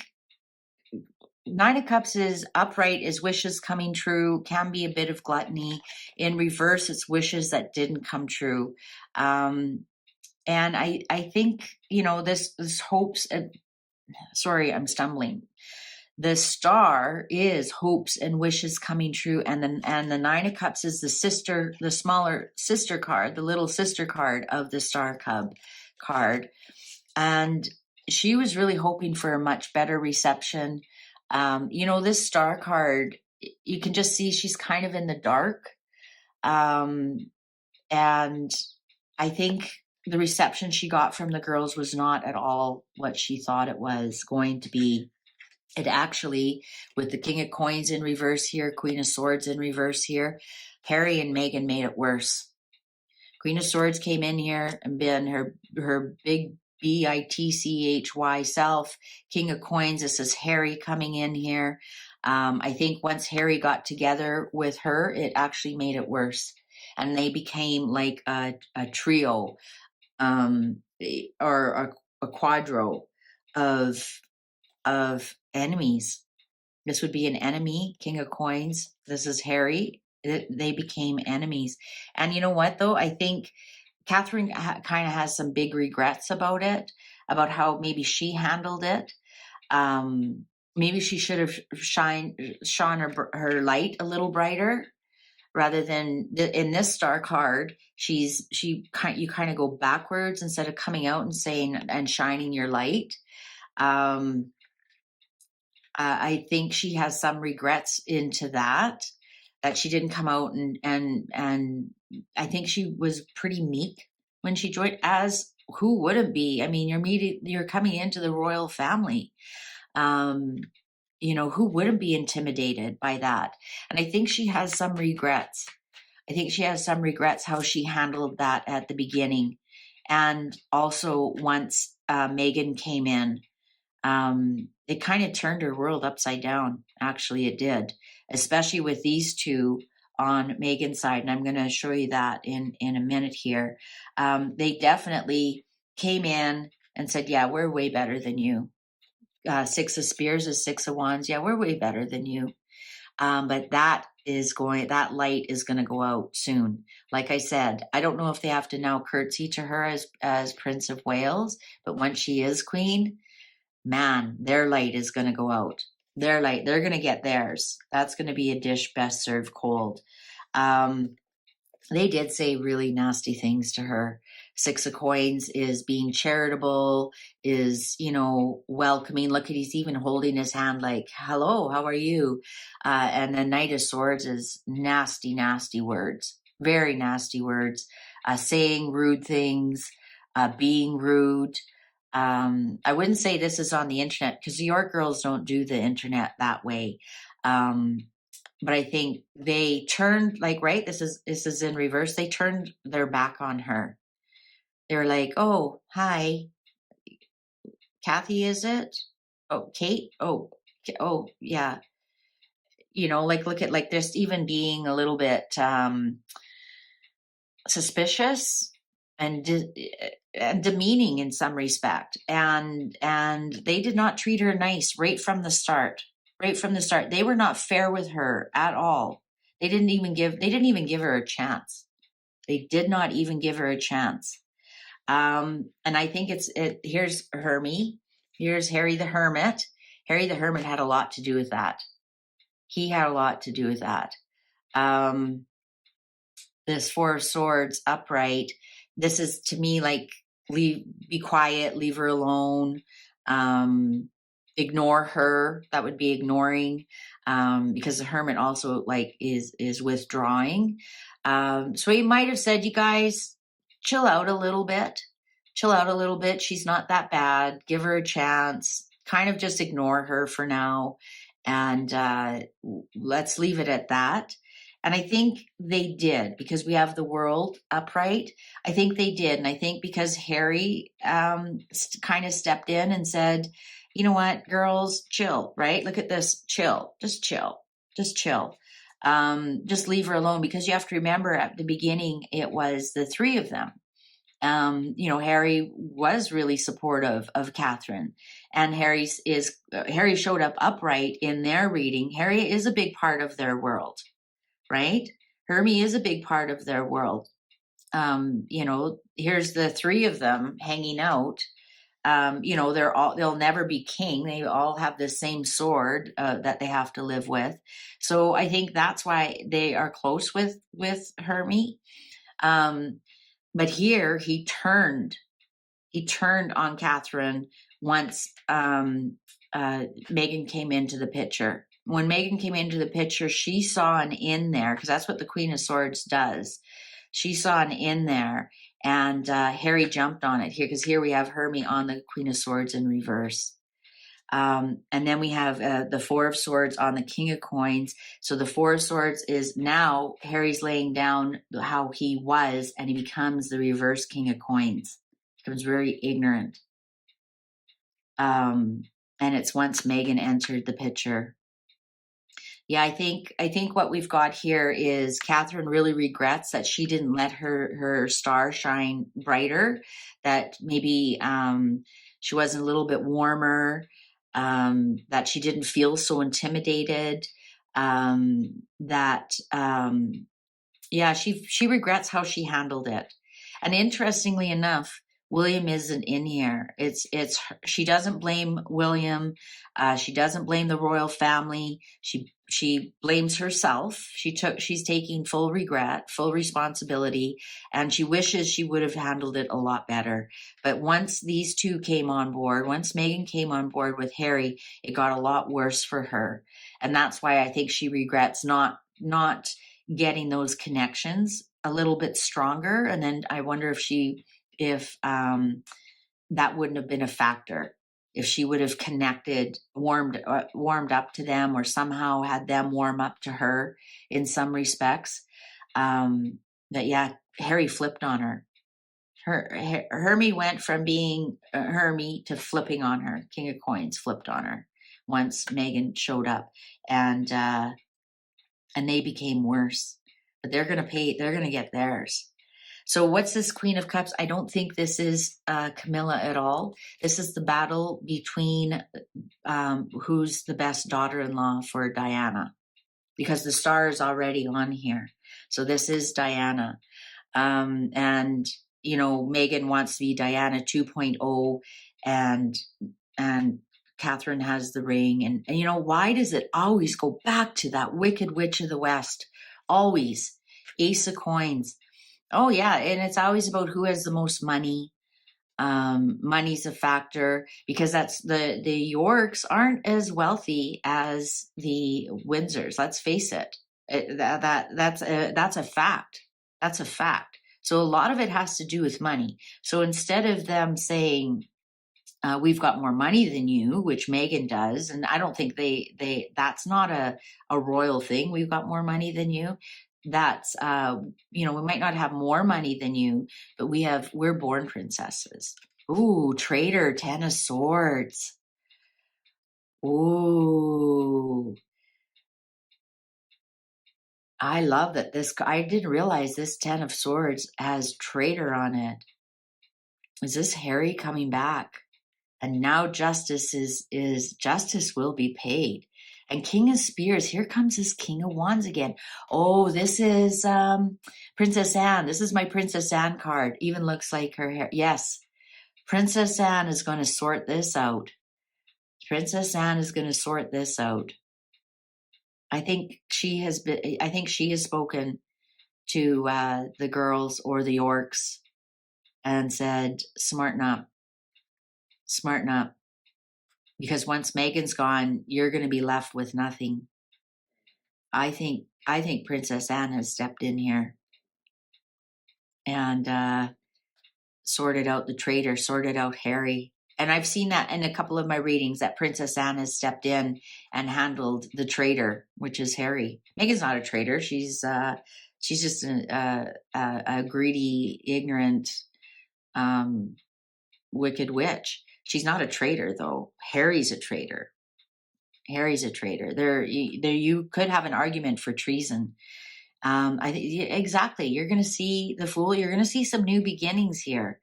9 of Cups is upright, is wishes coming true, can be a bit of gluttony. In reverse, it's wishes that didn't come true. And I think, this hopes, sorry, I'm stumbling. The Star is hopes and wishes coming true. And the 9 of Cups is the smaller sister card, the little sister card of the Star card. And she was really hoping for a much better reception. This Star card, you can just see she's kind of in the dark. And I think the reception she got from the girls was not at all what she thought it was going to be. It actually, with the King of Coins in reverse here, Queen of Swords in reverse here, Harry and Meghan made it worse. Queen of Swords came in here and been her big bitchy self. King of Coins, this is Harry coming in here. I think once Harry got together with her, it actually made it worse. And they became like a trio or a quadro of enemies. This would be an enemy, King of Coins. This is Harry. They became enemies. And you know what, though? I think Catherine kind of has some big regrets about it, about how maybe she handled it. Maybe she should have shone her light a little brighter, rather than in this Star card. You kind of go backwards instead of coming out and saying and shining your light. I think she has some regrets into that she didn't come out and I think she was pretty meek when she joined, as who wouldn't be? I mean, you're coming into the royal family. Who wouldn't be intimidated by that? And I think she has some regrets. How she handled that at the beginning. And also once Meghan came in, it kind of turned her world upside down. Actually, it did, especially with these two on Meghan's side. And I'm going to show you that in a minute here. They definitely came in and said, yeah, we're way better than you. 6 of Spears is 6 of Wands. Yeah, we're way better than you. But that light is going to go out soon. Like I said, I don't know if they have to now curtsy to her as Prince of Wales, but once she is queen, man, their light is going to go out. They're going to get theirs. That's going to be a dish best served cold. They did say really nasty things to her. Six of Coins is being charitable, is, you know, welcoming. Look at, he's even holding his hand like, hello, how are you? And the Knight of Swords is nasty, nasty words, very nasty words, saying rude things, being rude. I wouldn't say this is on the internet because the York girls don't do the internet that way. But I think they turned, like, right, this is in reverse. They turned their back on her. They were like, oh, hi, Kathy, is it? Oh, Kate? Oh, yeah. You know, like, look at, like, just even being a little bit suspicious and demeaning in some respect. And they did not treat her nice right from the start. Right from the start. They were not fair with her at all. They didn't even give her a chance. They did not even give her a chance. And I think here's Hermie, here's Harry the Hermit. Harry the Hermit had a lot to do with that. He had a lot to do with that. This Four of Swords upright. This is, to me, like, be quiet, leave her alone, ignore her. That would be ignoring, because the Hermit also, like, is withdrawing. So he might have said, you guys, chill out a little bit. Chill out a little bit. She's not that bad. Give her a chance. Kind of just ignore her for now. And let's leave it at that. And I think they did, because we have the World upright. I think they did. And I think because Harry kind of stepped in and said, you know what, girls, chill, right? Look at this, chill, just chill, just chill. Just leave her alone, because you have to remember at the beginning, it was the three of them. You know, Harry was really supportive of Catherine, and Harry showed up upright in their reading. Harry is a big part of their world, right? Hermie is a big part of their world. You know, here's the three of them hanging out. You know, they'll never be king. They all have the same sword that they have to live with. So I think that's why they are close with Hermie. But here he turned on Catherine once Megan came into the picture. When Megan came into the picture, she saw an in there, because that's what the Queen of Swords does. She saw an in there, and Harry jumped on it here, because here we have Hermie on the Queen of Swords in reverse. And then we have the Four of Swords on the King of Coins. So the Four of Swords is now Harry's laying down how he was, and he becomes the reverse King of Coins. Becomes very ignorant. And it's once Megan entered the picture. Yeah, I think what we've got here is Catherine really regrets that she didn't let her star shine brighter, that maybe she wasn't a little bit warmer, that she didn't feel so intimidated, yeah, she regrets how she handled it. And interestingly enough, William isn't in here. She doesn't blame William. She doesn't blame the royal family. She blames herself. She's taking full regret, full responsibility, and she wishes she would have handled it a lot better. But once these two came on board, once Megan came on board with Harry, it got a lot worse for her. And that's why I think she regrets not getting those connections a little bit stronger. And then I wonder if that wouldn't have been a factor, if she would have connected, warmed up to them, or somehow had them warm up to her in some respects. But yeah, Harry flipped on her. Hermie went from being Hermie to flipping on her. King of Coins flipped on her once Megan showed up, and they became worse. But they're going to get theirs. So what's this Queen of Cups? I don't think this is Camilla at all. This is the battle between who's the best daughter-in-law for Diana, because the star is already on here. So this is Diana. And, you know, Megan wants to be Diana 2.0, and Catherine has the ring. And, you know, why does it always go back to that Wicked Witch of the West? Always. Ace of Coins. Oh yeah, and it's always about who has the most money. Money's a factor because that's the Yorks aren't as wealthy as the Windsors. Let's face it. That's a fact. That's a fact. So a lot of it has to do with money. So instead of them saying, we've got more money than you, which Megan does, and I don't think that's not a royal thing. We've got more money than you. That's we might not have more money than you, but we're born princesses. Ooh, traitor, 10 of swords. Ooh, I love that I didn't realize this 10 of swords has traitor on it. Is this Harry coming back? And now justice justice will be paid. And King of Spears, here comes this King of Wands again. Oh, this is Princess Anne. This is my Princess Anne card. Even looks like her hair. Yes, Princess Anne is going to sort this out. Princess Anne is going to sort this out. I think she has spoken to the girls or the Yorks and said, smarten up. Smarten up. Because once Megan's gone, you're going to be left with nothing. I think Princess Anne has stepped in here and sorted out the traitor, sorted out Harry. And I've seen that in a couple of my readings that Princess Anne has stepped in and handled the traitor, which is Harry. Megan's not a traitor. She's just a greedy, ignorant, wicked witch. She's not a traitor, though. Harry's a traitor. Harry's a traitor. There, you could have an argument for treason. I think exactly. You're going to see the Fool. You're going to see some new beginnings here.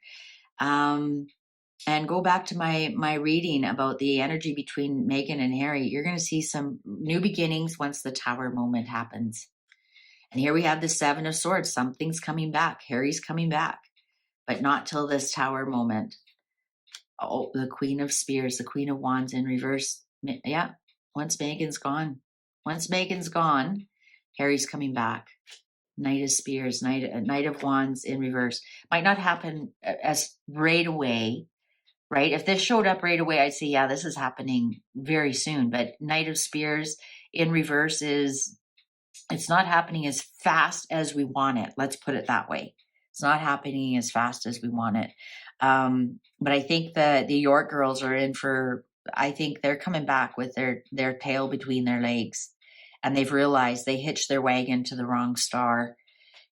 And go back to my reading about the energy between Megan and Harry. You're going to see some new beginnings once the Tower moment happens. And here we have the Seven of Swords. Something's coming back. Harry's coming back, but not till this Tower moment. Oh, the Queen of Spears, the Queen of Wands in reverse. Yeah. Once Megan's gone, Harry's coming back. Knight of Spears, Knight of Wands in reverse. Might not happen as right away, right? If this showed up right away, I'd say, yeah, this is happening very soon. But Knight of Spears in reverse it's not happening as fast as we want it. Let's put it that way. It's not happening as fast as we want it. But I think the York girls are in for, I think they're coming back with their tail between their legs. And they've realized they hitched their wagon to the wrong star.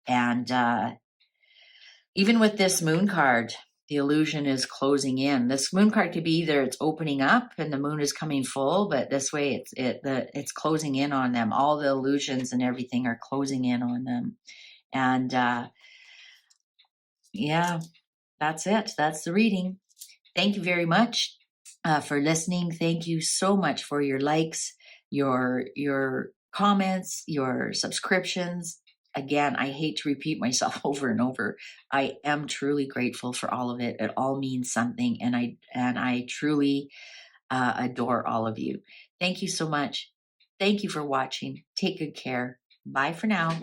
And even with this moon card, the illusion is closing in. This moon card could be either it's opening up and the moon is coming full, but this way it's closing in on them. All the illusions and everything are closing in on them. And yeah, that's it. That's the reading. Thank you very much for listening. Thank you so much for your likes, your comments, your subscriptions. Again, I hate to repeat myself over and over. I am truly grateful for all of it. It all means something, and I truly adore all of you. Thank you so much. Thank you for watching. Take good care. Bye for now.